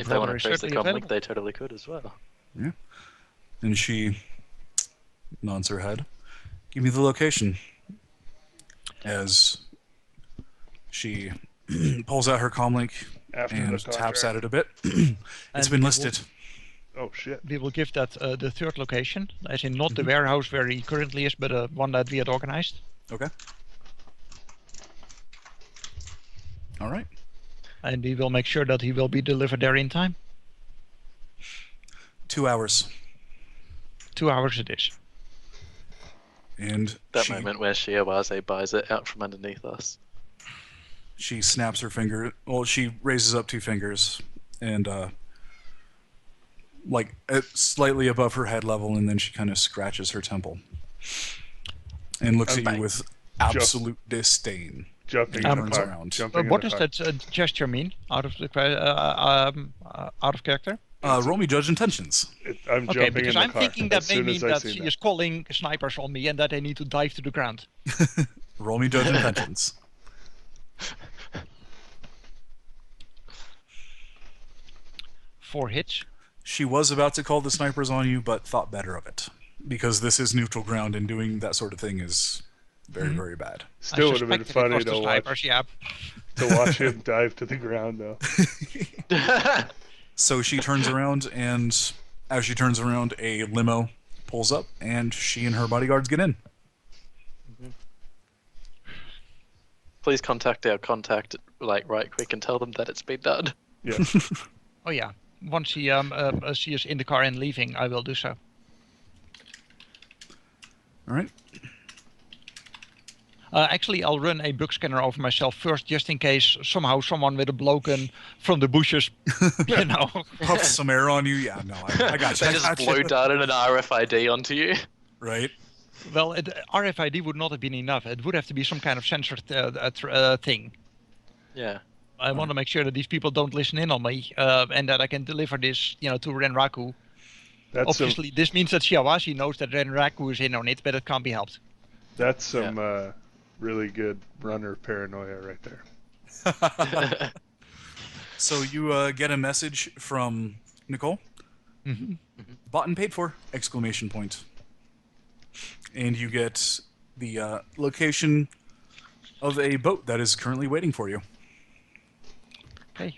A: If they want
F: brother
A: to
F: is
A: trace the
F: certainly
A: comm link,
F: available.
A: they totally could as well.
B: And she nods her head. Give me the location. As she pulls out her comm link
E: After
B: and
E: the
B: taps
E: contract.
B: at it a bit.
F: And
B: It's been
F: we will-
B: listed.
E: Oh shit.
F: We will give that the third location, as in not the
B: Mhm.
F: warehouse where he currently is, but one that we had organized.
B: Okay. All right.
F: And we will make sure that he will be delivered there in time.
B: 2 hours.
F: 2 hours it is.
B: And
A: That
B: she,
A: moment where Shiawase buys it out from underneath us.
B: she snaps her finger. Well, she raises up 2 fingers and like slightly above her head level, and then she kind of scratches her temple and looks at you with absolute disdain.
E: Jumping
B: And
E: in the
B: turns
E: car.
B: around.
E: Jumping in
F: What
E: the
F: does
E: car.
F: that gesture mean? Out of the out of character?
B: Roll me judge intentions.
E: I'm
F: Okay,
E: jumping
F: because
E: in the
F: I'm
E: car
F: thinking that
E: as
F: may
E: soon
F: mean
E: as I
F: that
E: see
F: she
E: that.
F: is calling snipers on me and that they need to dive to the ground.
B: Roll me judge intentions.
F: 4 hits.
B: She was about to call the snipers on you, but thought better of it. Because this is neutral ground, and doing that sort of thing is very,
F: Mhm.
B: very bad.
E: Still
F: I
E: would have been
F: suspected it
E: funny
F: was the
E: to
F: snipers, yeah.
E: watch him dive to the ground though.
B: So she turns around, and as she turns around, a limo pulls up, and she and her bodyguards get in.
A: Please contact our contact like right quick and tell them that it's been done.
E: Yeah.
F: Oh yeah. Once she is in the car and leaving, I will do so.
B: All right.
F: Actually, I'll run a bug scanner over myself first, just in case somehow someone with a blowgun from the bushes, you know.
B: Puff some air on you. Yeah, no, I got you.
A: They
B: I
A: just
B: got you.
A: blow darted an RFID onto you.
B: Right.
F: Well, RFID would not have been enough. It would have to be some kind of sensor thing.
A: Yeah.
F: I want to make sure that these people don't listen in on me, and that I can deliver this, to Renraku.
E: That's some
F: Obviously, this means that Shiawashi knows that Renraku is in on it, but it can't be helped.
E: really good runner paranoia right there.
B: So you get a message from Nicole.
F: Mm-hmm.
B: Bought and paid for! Exclamation point. And you get the location of a boat that is currently waiting for you.
F: Okay.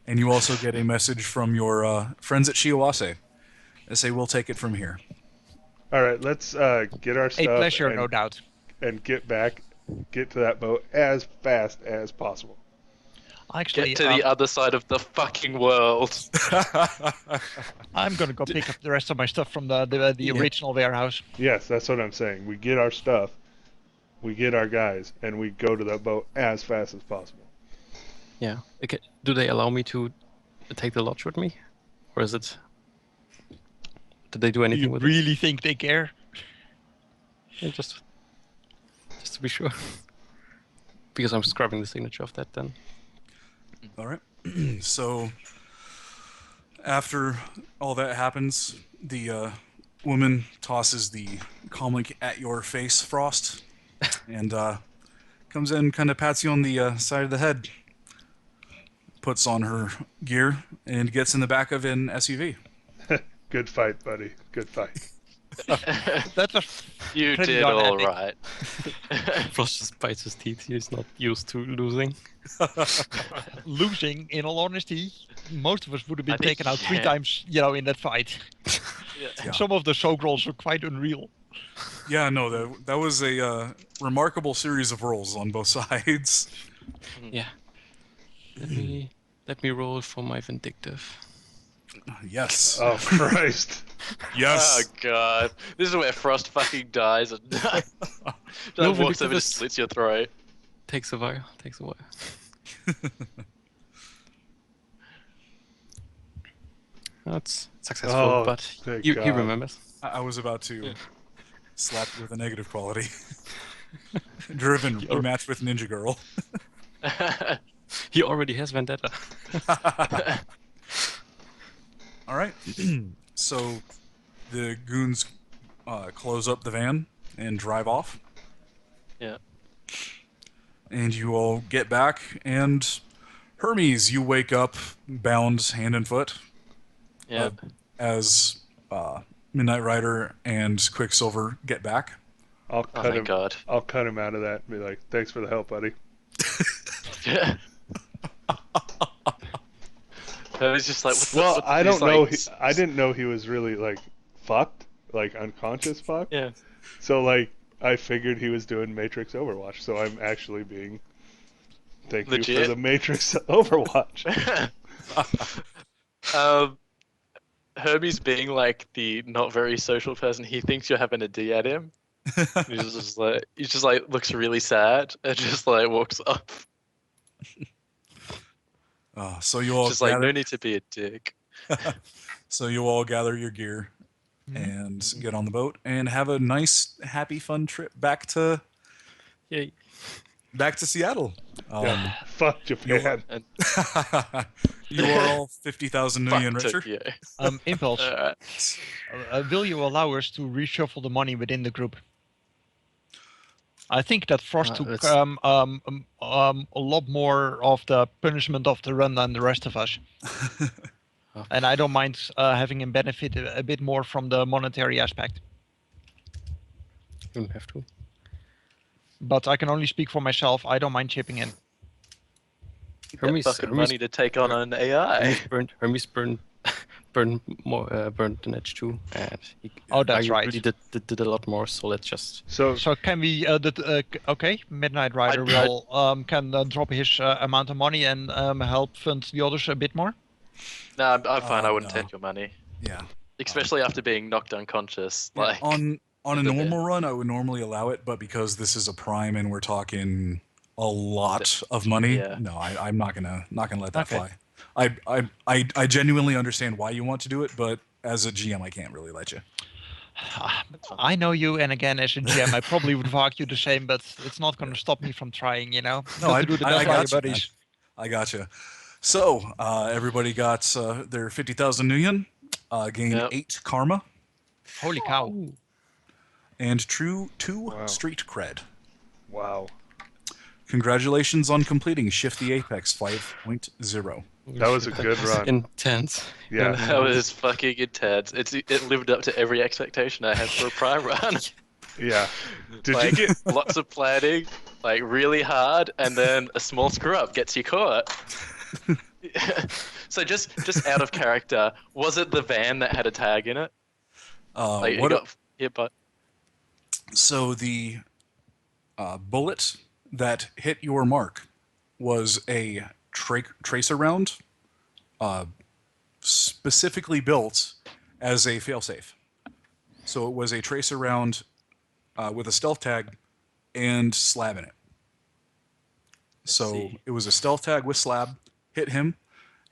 B: And you also get a message from your friends at Shiawase. They say, we'll take it from here.
E: All right, let's get our stuff
F: A pleasure,
E: and,
F: no doubt.
E: and get to that boat as fast as possible.
F: Actually,
A: Get to the other side of the fucking world.
F: I'm gonna go pick up the rest of my stuff from the original warehouse.
E: Yes, that's what I'm saying. We get our stuff, we get our guys, and we go to that boat as fast as possible.
D: Yeah. Okay. Do they allow me to take the lodge with me, or is it? Did they do anything
F: You
D: with
F: really think they care?
D: it? Yeah, just to be sure, because I'm scrubbing the signature of that. Then
B: All right. So after all that happens, the woman tosses the comlink at your face, Frost, and comes in, kind of pats you on the side of the head, puts on her gear, and gets in the back of an SUV.
E: Good fight, buddy. Good fight.
F: That was
A: You
F: pretty
A: did
F: darn
A: all
F: epic.
A: right.
D: Frost just bites his teeth. He's not used to losing.
F: Losing, in all honesty, most of us would have been
A: I think-
F: taken out 3
A: yeah.
F: times, in that fight.
A: Yeah.
B: Yeah.
F: Some of the soak rolls were quite unreal.
B: Yeah, no, that was a remarkable series of rolls on both sides.
D: Yeah. Let me roll for my vindictive.
B: Yes.
E: Oh, Christ.
B: Yes.
A: Oh god, this is where Frost fucking dies and
D: No,
A: walks over and
D: Vindictive
A: just
D: is-
A: slits your throat.
D: Takes a while. That's successful,
E: Oh,
D: but
E: thank
D: he
E: God.
D: remembers.
B: I was about to slap you with a negative quality. Driven, rematched with Ninja Girl.
D: He already has vendetta.
B: All right. So the goons close up the van and drive off.
A: Yeah.
B: And you all get back, and Hermes, you wake up bound hand and foot
A: Yeah.
B: as Midnight Rider and Quicksilver get back.
E: I'll
A: Oh
E: cut
A: my
E: him.
A: god.
E: I'll cut him out of that and be like, "Thanks for the help, buddy."
A: Yeah. I was just like, what
E: Well,
A: what
E: I
A: he's
E: don't know.
A: like-
E: I didn't know he was really like fucked, like unconscious fucked.
A: Yeah.
E: So like, I figured he was doing Matrix Overwatch. So I'm actually being. Thank you
A: Legit?
E: for the Matrix Overwatch.
A: Hermes being like the not very social person, he thinks you're having a D at him. He's just like looks really sad and just like walks off.
B: So you all
A: Just like
B: gather,
A: no need to be a dick.
B: so you all gather your gear and get on the boat and have a nice, happy, fun trip back to
D: Yay.
B: Seattle.
E: Fuck Japan.
A: And
B: You are all 50,000 million
A: fuck
B: richer.
A: Tokyo.
F: Impulse,
A: Alright.
F: will you allow us to reshuffle the money within the group? I think that Frost took
D: let's-
F: a lot more of the punishment of the run than the rest of us. And I don't mind having him benefit a bit more from the monetary aspect.
D: You don't have to.
F: But I can only speak for myself. I don't mind chipping in.
A: That fucking money to take on an AI.
D: Hermes burned more burned than Edge 2, and he,
F: Oh, that's right.
D: really did a lot more. So let's just
E: So
F: So can we? Okay, Midnight Rider
A: I'd-
F: will can drop his amount of money and help fund the others a bit more.
A: No, I'm fine. I wouldn't
B: no.
A: take your money,
B: Yeah.
A: especially after being knocked unconscious.
B: Yeah,
A: Like
B: on a
A: in the
B: normal run, I would normally allow it, but because this is a prime and we're talking a lot of money,
A: Yeah.
B: no, I'm not gonna let that
F: Okay.
B: fly. I genuinely understand why you want to do it, but as a GM, I can't really let you.
F: I know you, and again, as a GM, I probably would have argued the same, but it's not going to stop me from trying.
B: No,
F: Got to do the best by your
B: got you, man.
F: buddies.
B: I gotcha. So everybody got their 50,000 nuyen, gained
A: Yep.
B: 8 karma,
F: Holy cow!
B: and two
E: Wow.
B: street cred.
E: wow,
B: Congratulations on completing ShiFT Apex 5.0.
E: that was a good run.
D: intense.
E: Yeah.
A: that was fucking intense. It lived up to every expectation I had for a prime run.
E: Yeah. Did
A: Like,
E: you get?
A: lots of planning, like really hard, and then a small screw up gets you caught. So just out of character, was it the van that had a tag in it? Like
B: What
A: it got hit by.
B: So the bullet that hit your mark was a tracer round, specifically built as a failsafe. So it was a tracer round with a stealth tag and slab in it. So
A: see.
B: it was a stealth tag with slab, hit him,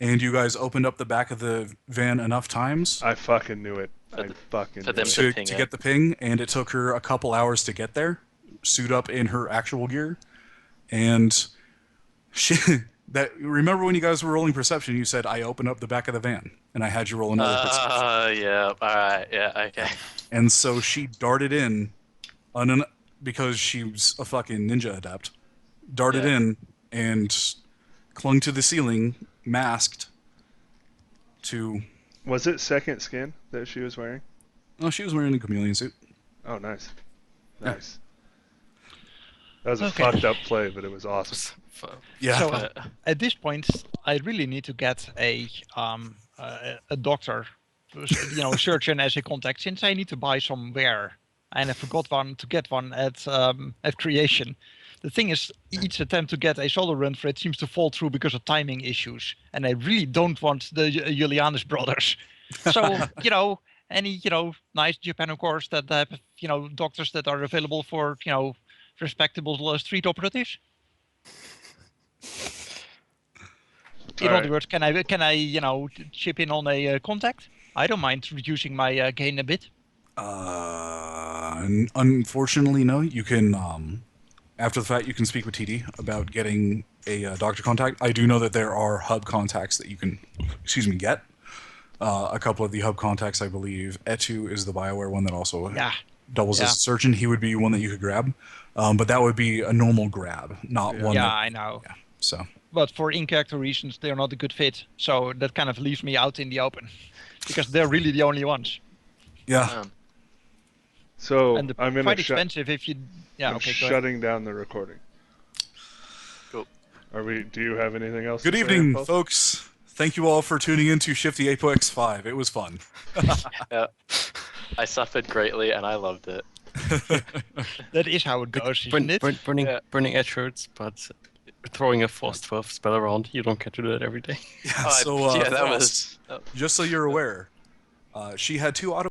B: and you guys opened up the back of the van enough times
E: I fucking knew it.
A: For
E: I
A: the-
E: fucking
A: for
E: knew
A: them
E: it.
A: to
B: to
A: ping
B: get
A: it.
B: the ping, and it took her a couple hours to get there, suit up in her actual gear, and she. Remember when you guys were rolling perception? You said I opened up the back of the van, and I had you roll another perception.
A: Yeah. All right. Yeah. Okay.
B: And so she darted in, because she's a fucking ninja adept. Darted
A: Yeah.
B: in and clung to the ceiling, masked. To
E: Was it second skin that she was wearing?
B: she was wearing a chameleon suit.
E: Oh, nice.
B: Yeah.
E: Nice. That was a
F: Okay.
E: fucked up play, but it was awesome.
B: Yeah.
F: So
A: Uh,
F: at this point, I really need to get a doctor, surgeon as a contact, since I need to buy somewhere, and I forgot to get one at creation. The thing is, each attempt to get a solo run for it seems to fall through because of timing issues, and I really don't want the Julianus brothers. So any nice Japan course that have doctors that are available for respectable street operatives. In
E: All
F: other
E: right.
F: words, can I chip in on a contact? I don't mind reducing my gain a bit.
B: Unfortunately, no. You can, after the fact, you can speak with TD about getting a doctor contact. I do know that there are hub contacts that you can, get. A couple of the hub contacts, I believe. Etu is the BioWare one that also doubles as a surgeon. He would be one that you could grab. But that would be a normal grab, not one
F: Yeah,
B: that...
F: I know.
B: Yeah, so...
F: But for in-character reasons, they're not a good fit. So that kind of leaves me out in the open. Because they're really the only ones.
B: Yeah.
E: So
F: And
E: I'm
F: quite
E: gonna
F: expensive if you... Yeah,
E: I'm
F: okay, go ahead.
E: shutting down the recording.
A: Cool.
E: Do you have anything else?
B: Good
E: to say,
B: evening,
E: Impulse?
B: folks. Thank you all for tuning in to ShiFT Apo X5. It was fun.
A: Yeah. I suffered greatly and I loved it.
F: That is how it goes, isn't it?
D: Burning edge hurts, but throwing a Force 12 spell around, you don't get to do that every day.
B: Yeah,
A: Oh,
B: so
A: yeah, that
B: Frost,
A: was.
B: just so you're aware, she had 2 auto